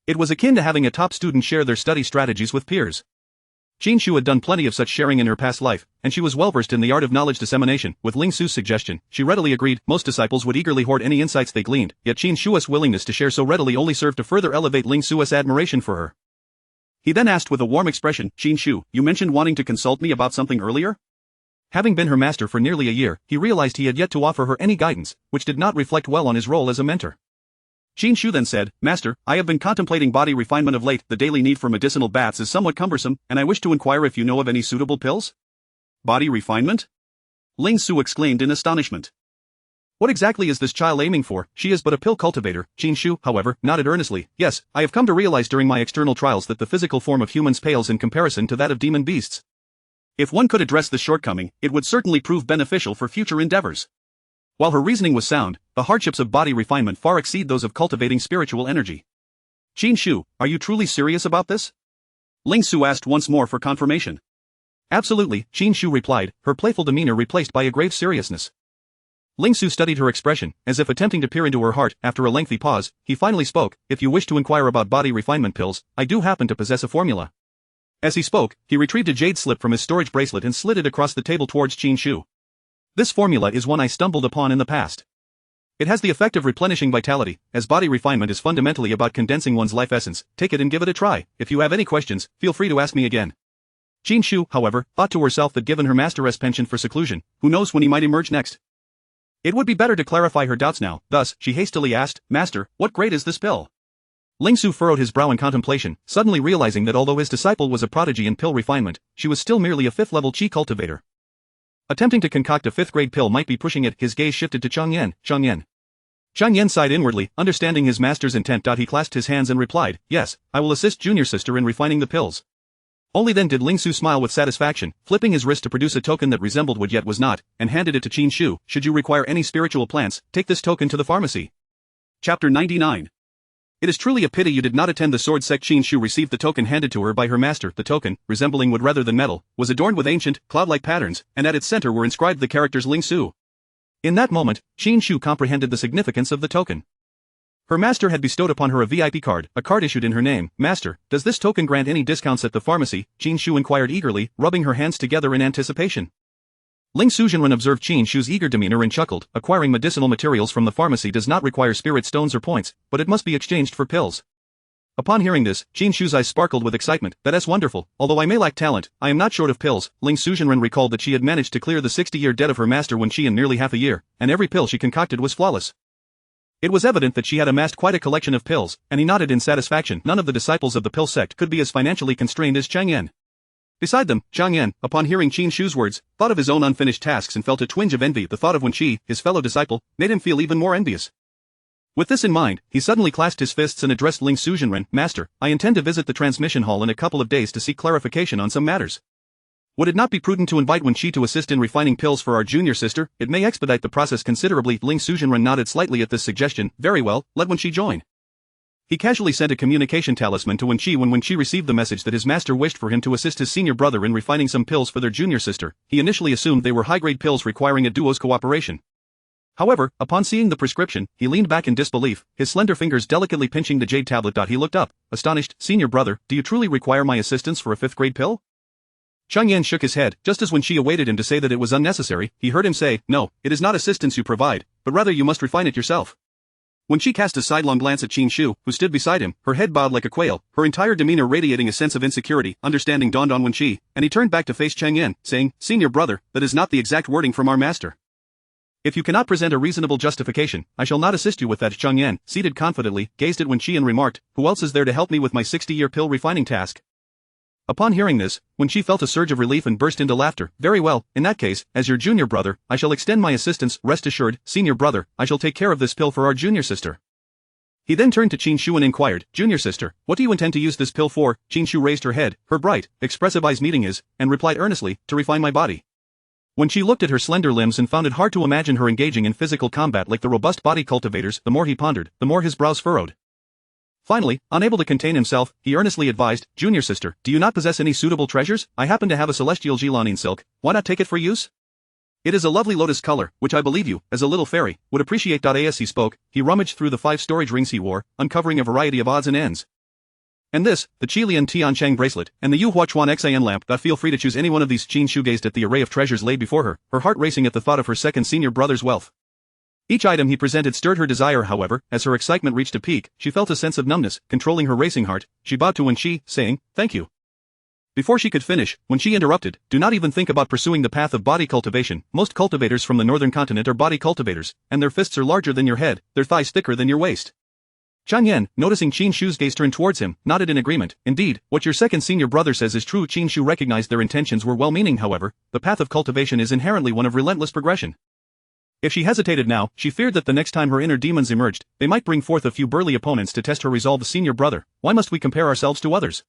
It was akin to having a top student share their study strategies with peers. Qin Shu had done plenty of such sharing in her past life, and she was well-versed in the art of knowledge dissemination. With Ling Su's suggestion, she readily agreed. Most disciples would eagerly hoard any insights they gleaned, yet Qin Shu's willingness to share so readily only served to further elevate Ling Su's admiration for her. He then asked with a warm expression, Qin Shu, you mentioned wanting to consult me about something earlier? Having been her master for nearly a year, he realized he had yet to offer her any guidance, which did not reflect well on his role as a mentor. Qin Shu then said, Master, I have been contemplating body refinement of late. The daily need for medicinal baths is somewhat cumbersome, and I wish to inquire if you know of any suitable pills? Body refinement? Ling Su exclaimed in astonishment. What exactly is this child aiming for? She is but a pill cultivator. Qin Shu, however, nodded earnestly. Yes, I have come to realize during my external trials that the physical form of humans pales in comparison to that of demon beasts. If one could address this shortcoming, it would certainly prove beneficial for future endeavors. While her reasoning was sound, the hardships of body refinement far exceed those of cultivating spiritual energy. Qin Shu, are you truly serious about this? Ling Su asked once more for confirmation. Absolutely, Qin Shu replied, her playful demeanor replaced by a grave seriousness. Ling Su studied her expression, as if attempting to peer into her heart. After a lengthy pause, he finally spoke, if you wish to inquire about body refinement pills, I do happen to possess a formula. As he spoke, he retrieved a jade slip from his storage bracelet and slid it across the table towards Qin Shu. This formula is one I stumbled upon in the past. It has the effect of replenishing vitality, as body refinement is fundamentally about condensing one's life essence. Take it and give it a try. If you have any questions, feel free to ask me again. Qin Shu, however, thought to herself that given her master's penchant for seclusion, who knows when he might emerge next? It would be better to clarify her doubts now. Thus, she hastily asked, Master, what grade is this pill? Ling Su furrowed his brow in contemplation, suddenly realizing that although his disciple was a prodigy in pill refinement, she was still merely a 5th-level Qi cultivator. Attempting to concoct a 5th-grade pill might be pushing it. His gaze shifted to Chang Yan. Chang Yan sighed inwardly, understanding his master's intent. He clasped his hands and replied, Yes, I will assist junior sister in refining the pills. Only then did Ling Su smile with satisfaction, flipping his wrist to produce a token that resembled what yet was not, and handed it to Qin Shu. Should you require any spiritual plants, take this token to the pharmacy. Chapter 99. It is truly a pity you did not attend the sword sect. Qin Shu received the token handed to her by her master. The token, resembling wood rather than metal, was adorned with ancient, cloud-like patterns, and at its center were inscribed the characters Ling Su. In that moment, Qin Shu comprehended the significance of the token. Her master had bestowed upon her a VIP card, a card issued in her name. Master, does this token grant any discounts at the pharmacy? Qin Shu inquired eagerly, rubbing her hands together in anticipation. Ling Suzhenren observed Qin Shu's eager demeanor and chuckled. Acquiring medicinal materials from the pharmacy does not require spirit stones or points, but it must be exchanged for pills. Upon hearing this, Qin Shu's eyes sparkled with excitement. That's wonderful. Although I may lack talent, I am not short of pills. Ling Suzhenren recalled that she had managed to clear the 60-year debt of her master when she in nearly half a year, and every pill she concocted was flawless. It was evident that she had amassed quite a collection of pills, and he nodded in satisfaction. None of the disciples of the pill sect could be as financially constrained as Chang Yan. Beside them, Chang Yan, upon hearing Qin Shu's words, thought of his own unfinished tasks and felt a twinge of envy. The thought of Wen Qi, his fellow disciple, made him feel even more envious. With this in mind, he suddenly clasped his fists and addressed Ling Suzhenren, Master, I intend to visit the transmission hall in a couple of days to seek clarification on some matters. Would it not be prudent to invite Wen Qi to assist in refining pills for our junior sister? It may expedite the process considerably. Ling Suzhenren nodded slightly at this suggestion. Very well, let Wen Qi join. He casually sent a communication talisman to Wen Qi when Wen Qi received the message that his master wished for him to assist his senior brother in refining some pills for their junior sister. He initially assumed they were high-grade pills requiring a duo's cooperation. However, upon seeing the prescription, he leaned back in disbelief, his slender fingers delicately pinching the jade tablet. He looked up, astonished. Senior brother, do you truly require my assistance for a 5th-grade pill? Chang Yan shook his head. Just as Wen Qi awaited him to say that it was unnecessary, he heard him say, No, it is not assistance you provide, but rather you must refine it yourself. When she cast a sidelong glance at Qin Shu, who stood beside him, her head bowed like a quail, her entire demeanor radiating a sense of insecurity. Understanding dawned on Wen Qi, and he turned back to face Chang Yan, saying, Senior brother, that is not the exact wording from our master. If you cannot present a reasonable justification, I shall not assist you with that. Chang Yan, seated confidently, gazed at Wen Qi and remarked, Who else is there to help me with my 60-year pill refining task? Upon hearing this, Wen Qi felt a surge of relief and burst into laughter. Very well, in that case, as your junior brother, I shall extend my assistance. Rest assured, senior brother, I shall take care of this pill for our junior sister. He then turned to Qin Shu and inquired, Junior sister, what do you intend to use this pill for? Qin Shu raised her head, her bright, expressive eyes meeting his, and replied earnestly, to refine my body. When she looked at her slender limbs and found it hard to imagine her engaging in physical combat like the robust body cultivators, the more he pondered, the more his brows furrowed. Finally, unable to contain himself, he earnestly advised, Junior sister, do you not possess any suitable treasures? I happen to have a celestial Jilanin silk, why not take it for use? It is a lovely lotus color, which I believe you, as a little fairy, would appreciate. As he spoke, he rummaged through the 5 storage rings he wore, uncovering a variety of odds and ends. And this, the Qilian Tianchang bracelet, and the Yu Huachuan Xian lamp. Feel free to choose any one of these. Qin Shu gazed at the array of treasures laid before her heart racing at the thought of her second senior brother's wealth. Each item he presented stirred her desire. However, as her excitement reached a peak, she felt a sense of numbness, controlling her racing heart. She bowed to Wen Qi, saying, Thank you. Before she could finish, Wen Qi interrupted, Do not even think about pursuing the path of body cultivation. Most cultivators from the northern continent are body cultivators, and their fists are larger than your head, their thighs thicker than your waist. Chang Yan, noticing Qin Shu's gaze turn towards him, nodded in agreement. Indeed, what your second senior brother says is true. Qin Shu recognized their intentions were well-meaning. However, the path of cultivation is inherently one of relentless progression. If she hesitated now, she feared that the next time her inner demons emerged, they might bring forth a few burly opponents to test her resolve. Senior brother, why must we compare ourselves to others?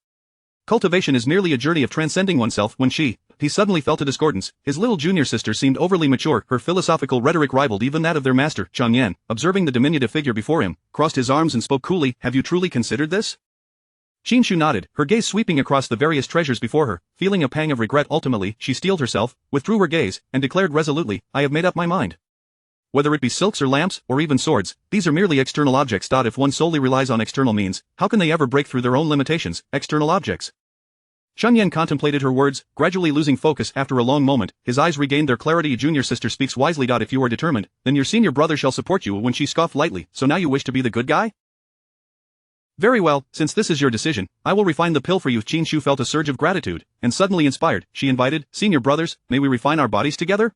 Cultivation is merely a journey of transcending oneself. When he suddenly felt a discordance. His little junior sister seemed overly mature, her philosophical rhetoric rivaled even that of their master. Chang Yan, observing the diminutive figure before him, crossed his arms and spoke coolly, have you truly considered this? Qin Shu nodded, her gaze sweeping across the various treasures before her. Feeling a pang of regret, ultimately, she steeled herself, withdrew her gaze, and declared resolutely, I have made up my mind. Whether it be silks or lamps, or even swords, these are merely external objects. If one solely relies on external means, how can they ever break through their own limitations, external objects? Chang Yan contemplated her words, gradually losing focus. After a long moment, his eyes regained their clarity. Junior sister speaks wisely. If you are determined, then your senior brother shall support you. When she scoffed lightly, so now you wish to be the good guy? Very well, since this is your decision, I will refine the pill for you. Qin Shu felt a surge of gratitude, and suddenly inspired, she invited, senior brothers, may we refine our bodies together?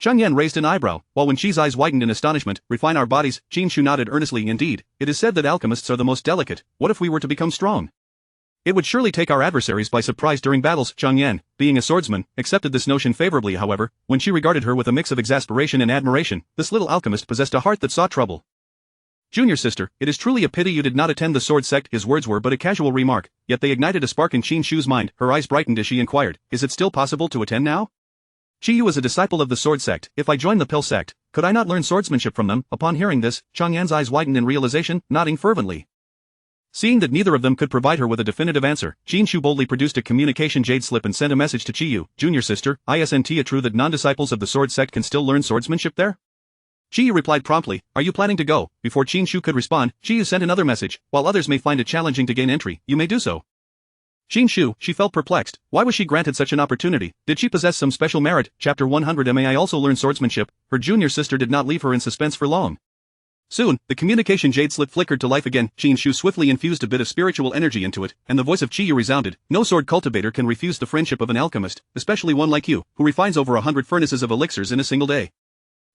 Chang Yan raised an eyebrow, while Wen Qi's eyes widened in astonishment. Refine our bodies? Qin Shu nodded earnestly. Indeed, it is said that alchemists are the most delicate. What if we were to become strong? It would surely take our adversaries by surprise during battles. Chang Yan, being a swordsman, accepted this notion favorably. However, when she regarded her with a mix of exasperation and admiration, this little alchemist possessed a heart that sought trouble. Junior sister, it is truly a pity you did not attend the sword sect. His words were but a casual remark, yet they ignited a spark in Qin Shu's mind. Her eyes brightened as she inquired, is it still possible to attend now? Qi Yu is a disciple of the sword sect. If I join the pill sect, could I not learn swordsmanship from them? Upon hearing this, Chang Yan's eyes widened in realization, nodding fervently. Seeing that neither of them could provide her with a definitive answer, Qin Shu boldly produced a communication jade slip and sent a message to Qi Yu, junior sister, isn't it true that non-disciples of the sword sect can still learn swordsmanship there? Qi Yu replied promptly, are you planning to go? Before Qin Shu could respond, Qi Yu sent another message, while others may find it challenging to gain entry, you may do so. Qin Shu, she felt perplexed, why was she granted such an opportunity? Did she possess some special merit? Chapter 100 May I also learn swordsmanship? Her junior sister did not leave her in suspense for long. Soon, the communication jade slip flickered to life again. Qin Shu swiftly infused a bit of spiritual energy into it, and the voice of Qi Yu resounded, no sword cultivator can refuse the friendship of an alchemist, especially one like you, who refines over 100 furnaces of elixirs in a single day.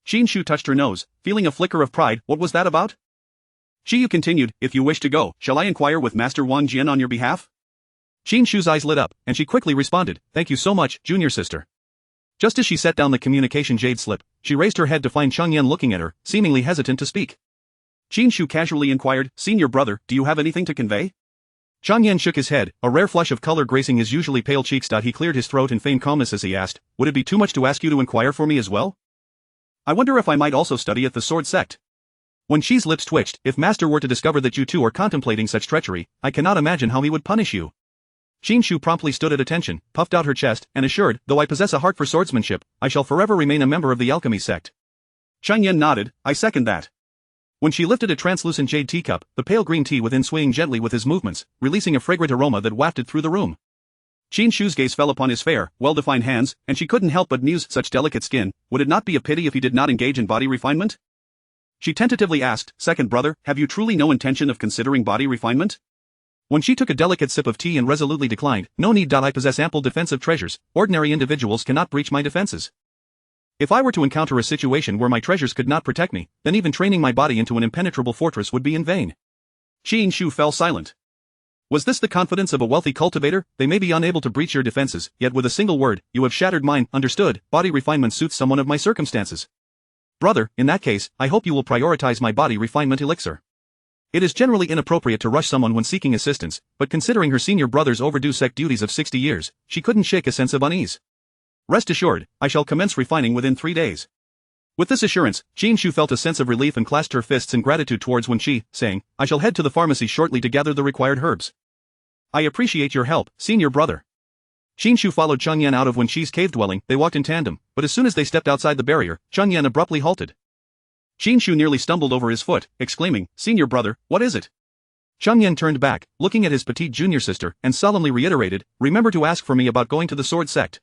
Qin Shu touched her nose, feeling a flicker of pride. What was that about? Qi Yu continued, if you wish to go, shall I inquire with Master Wang Jian on your behalf? Qin Shu's eyes lit up, and she quickly responded, thank you so much, junior sister. Just as she set down the communication jade slip, she raised her head to find Chang Yan looking at her, seemingly hesitant to speak. Qin Shu casually inquired, senior brother, do you have anything to convey? Chang Yan shook his head, a rare flush of color gracing his usually pale cheeks. He cleared his throat in feigned calmness as he asked, would it be too much to ask you to inquire for me as well? I wonder if I might also study at the sword sect. When Qi's lips twitched, if master were to discover that you two are contemplating such treachery, I cannot imagine how he would punish you. Qin Shu promptly stood at attention, puffed out her chest, and assured, though I possess a heart for swordsmanship, I shall forever remain a member of the alchemy sect. Chang Yan nodded, I second that. When she lifted a translucent jade teacup, the pale green tea within swaying gently with his movements, releasing a fragrant aroma that wafted through the room. Qin Shu's gaze fell upon his fair, well-defined hands, and she couldn't help but muse, such delicate skin, would it not be a pity if he did not engage in body refinement? She tentatively asked, second brother, have you truly no intention of considering body refinement? When she took a delicate sip of tea and resolutely declined, no need. I possess ample defensive treasures, ordinary individuals cannot breach my defenses. If I were to encounter a situation where my treasures could not protect me, then even training my body into an impenetrable fortress would be in vain. Qin Shu fell silent. Was this the confidence of a wealthy cultivator? They may be unable to breach your defenses, yet with a single word, you have shattered mine. Understood, body refinement suits someone of my circumstances. Brother, in that case, I hope you will prioritize my body refinement elixir. It is generally inappropriate to rush someone when seeking assistance, but considering her senior brother's overdue sect duties of 60 years, she couldn't shake a sense of unease. Rest assured, I shall commence refining within 3 days. With this assurance, Qin Shu felt a sense of relief and clasped her fists in gratitude towards Wen Qi, saying, I shall head to the pharmacy shortly to gather the required herbs. I appreciate your help, senior brother. Qin Shu followed Chang Yan out of Wen Qi's cave dwelling. They walked in tandem, but as soon as they stepped outside the barrier, Chang Yan abruptly halted. Qin Shu nearly stumbled over his foot, exclaiming, senior brother, what is it? Chang Yan turned back, looking at his petite junior sister, and solemnly reiterated, remember to ask for me about going to the sword sect.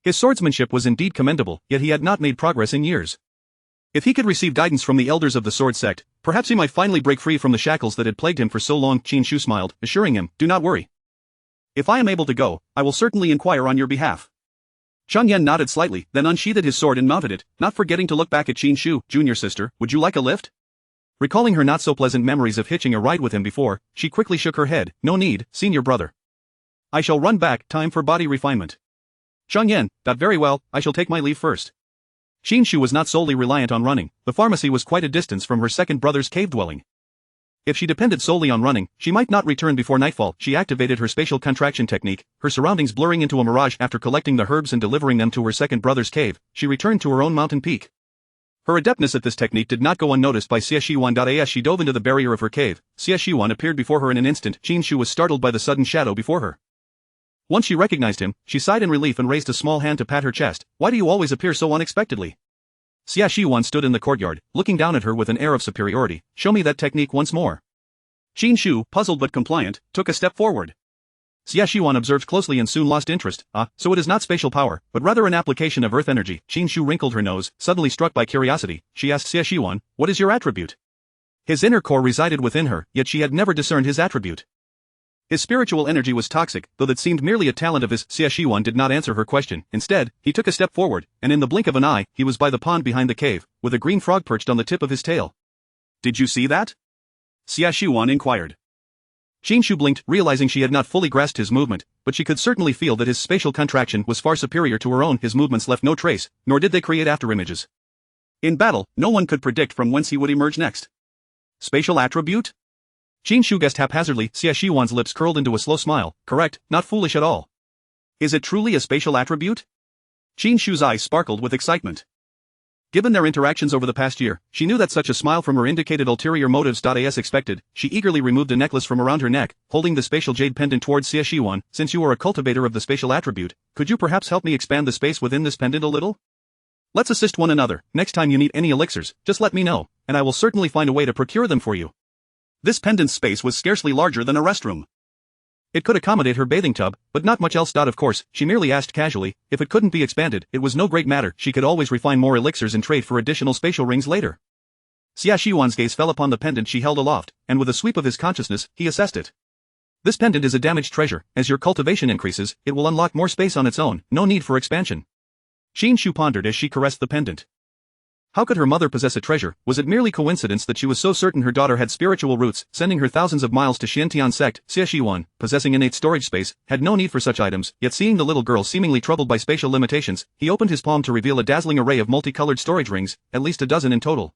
His swordsmanship was indeed commendable, yet he had not made progress in years. If he could receive guidance from the elders of the sword sect, perhaps he might finally break free from the shackles that had plagued him for so long. Qin Shu smiled, assuring him, do not worry. If I am able to go, I will certainly inquire on your behalf. Chang Yan nodded slightly, then unsheathed his sword and mounted it, not forgetting to look back at Qin Shu. Junior sister, would you like a lift? Recalling her not-so-pleasant memories of hitching a ride with him before, she quickly shook her head. No need, senior brother. I shall run back, time for body refinement. Zhang Yan, very well, I shall take my leave first. Qin Shu was not solely reliant on running, the pharmacy was quite a distance from her second brother's cave dwelling. If she depended solely on running, she might not return before nightfall. She activated her spatial contraction technique, her surroundings blurring into a mirage. After collecting the herbs and delivering them to her second brother's cave, she returned to her own mountain peak. Her adeptness at this technique did not go unnoticed by Xie Shiwan. As she dove into the barrier of her cave, Xie Shiwan appeared before her in an instant. Qin Shu was startled by the sudden shadow before her. Once she recognized him, she sighed in relief and raised a small hand to pat her chest. Why do you always appear so unexpectedly? Xie Shiwan stood in the courtyard, looking down at her with an air of superiority. Show me that technique once more. Qin Shu, puzzled but compliant, took a step forward. Xie Shiwan observed closely and soon lost interest. So it is not spatial power, but rather an application of earth energy. Qin Shu wrinkled her nose, suddenly struck by curiosity. She asked Xie Shiwan, what is your attribute? His inner core resided within her, yet she had never discerned his attribute. His spiritual energy was toxic, though that seemed merely a talent of his. Xie Shiwan did not answer her question. Instead, he took a step forward, and in the blink of an eye, he was by the pond behind the cave, with a green frog perched on the tip of his tail. Did you see that? Xie Shiwan inquired. Qin Shu blinked, realizing she had not fully grasped his movement, but she could certainly feel that his spatial contraction was far superior to her own. His movements left no trace, nor did they create afterimages. In battle, no one could predict from whence he would emerge next. Spatial attribute? Qin Shu guessed haphazardly. Xie Shiwan's lips curled into a slow smile. Correct, not foolish at all. Is it truly a spatial attribute? Qin Shu's eyes sparkled with excitement. Given their interactions over the past year, she knew that such a smile from her indicated ulterior motives. As expected, she eagerly removed a necklace from around her neck, holding the spatial jade pendant towards Xie Shiwan. Since you are a cultivator of the spatial attribute, could you perhaps help me expand the space within this pendant a little? Let's assist one another. Next time you need any elixirs, just let me know, and I will certainly find a way to procure them for you. This pendant's space was scarcely larger than a restroom. It could accommodate her bathing tub, but not much else. Of course, she merely asked casually, if it couldn't be expanded, it was no great matter. She could always refine more elixirs and trade for additional spatial rings later. Xie Shiwan's gaze fell upon the pendant she held aloft, and with a sweep of his consciousness, he assessed it. This pendant is a damaged treasure. As your cultivation increases, it will unlock more space on its own, no need for expansion. Qin Shu pondered as she caressed the pendant. How could her mother possess a treasure? Was it merely coincidence that she was so certain her daughter had spiritual roots, sending her thousands of miles to Xiantian sect? Xie Shiwan, possessing innate storage space, had no need for such items, yet seeing the little girl seemingly troubled by spatial limitations, he opened his palm to reveal a dazzling array of multicolored storage rings, at least a dozen in total.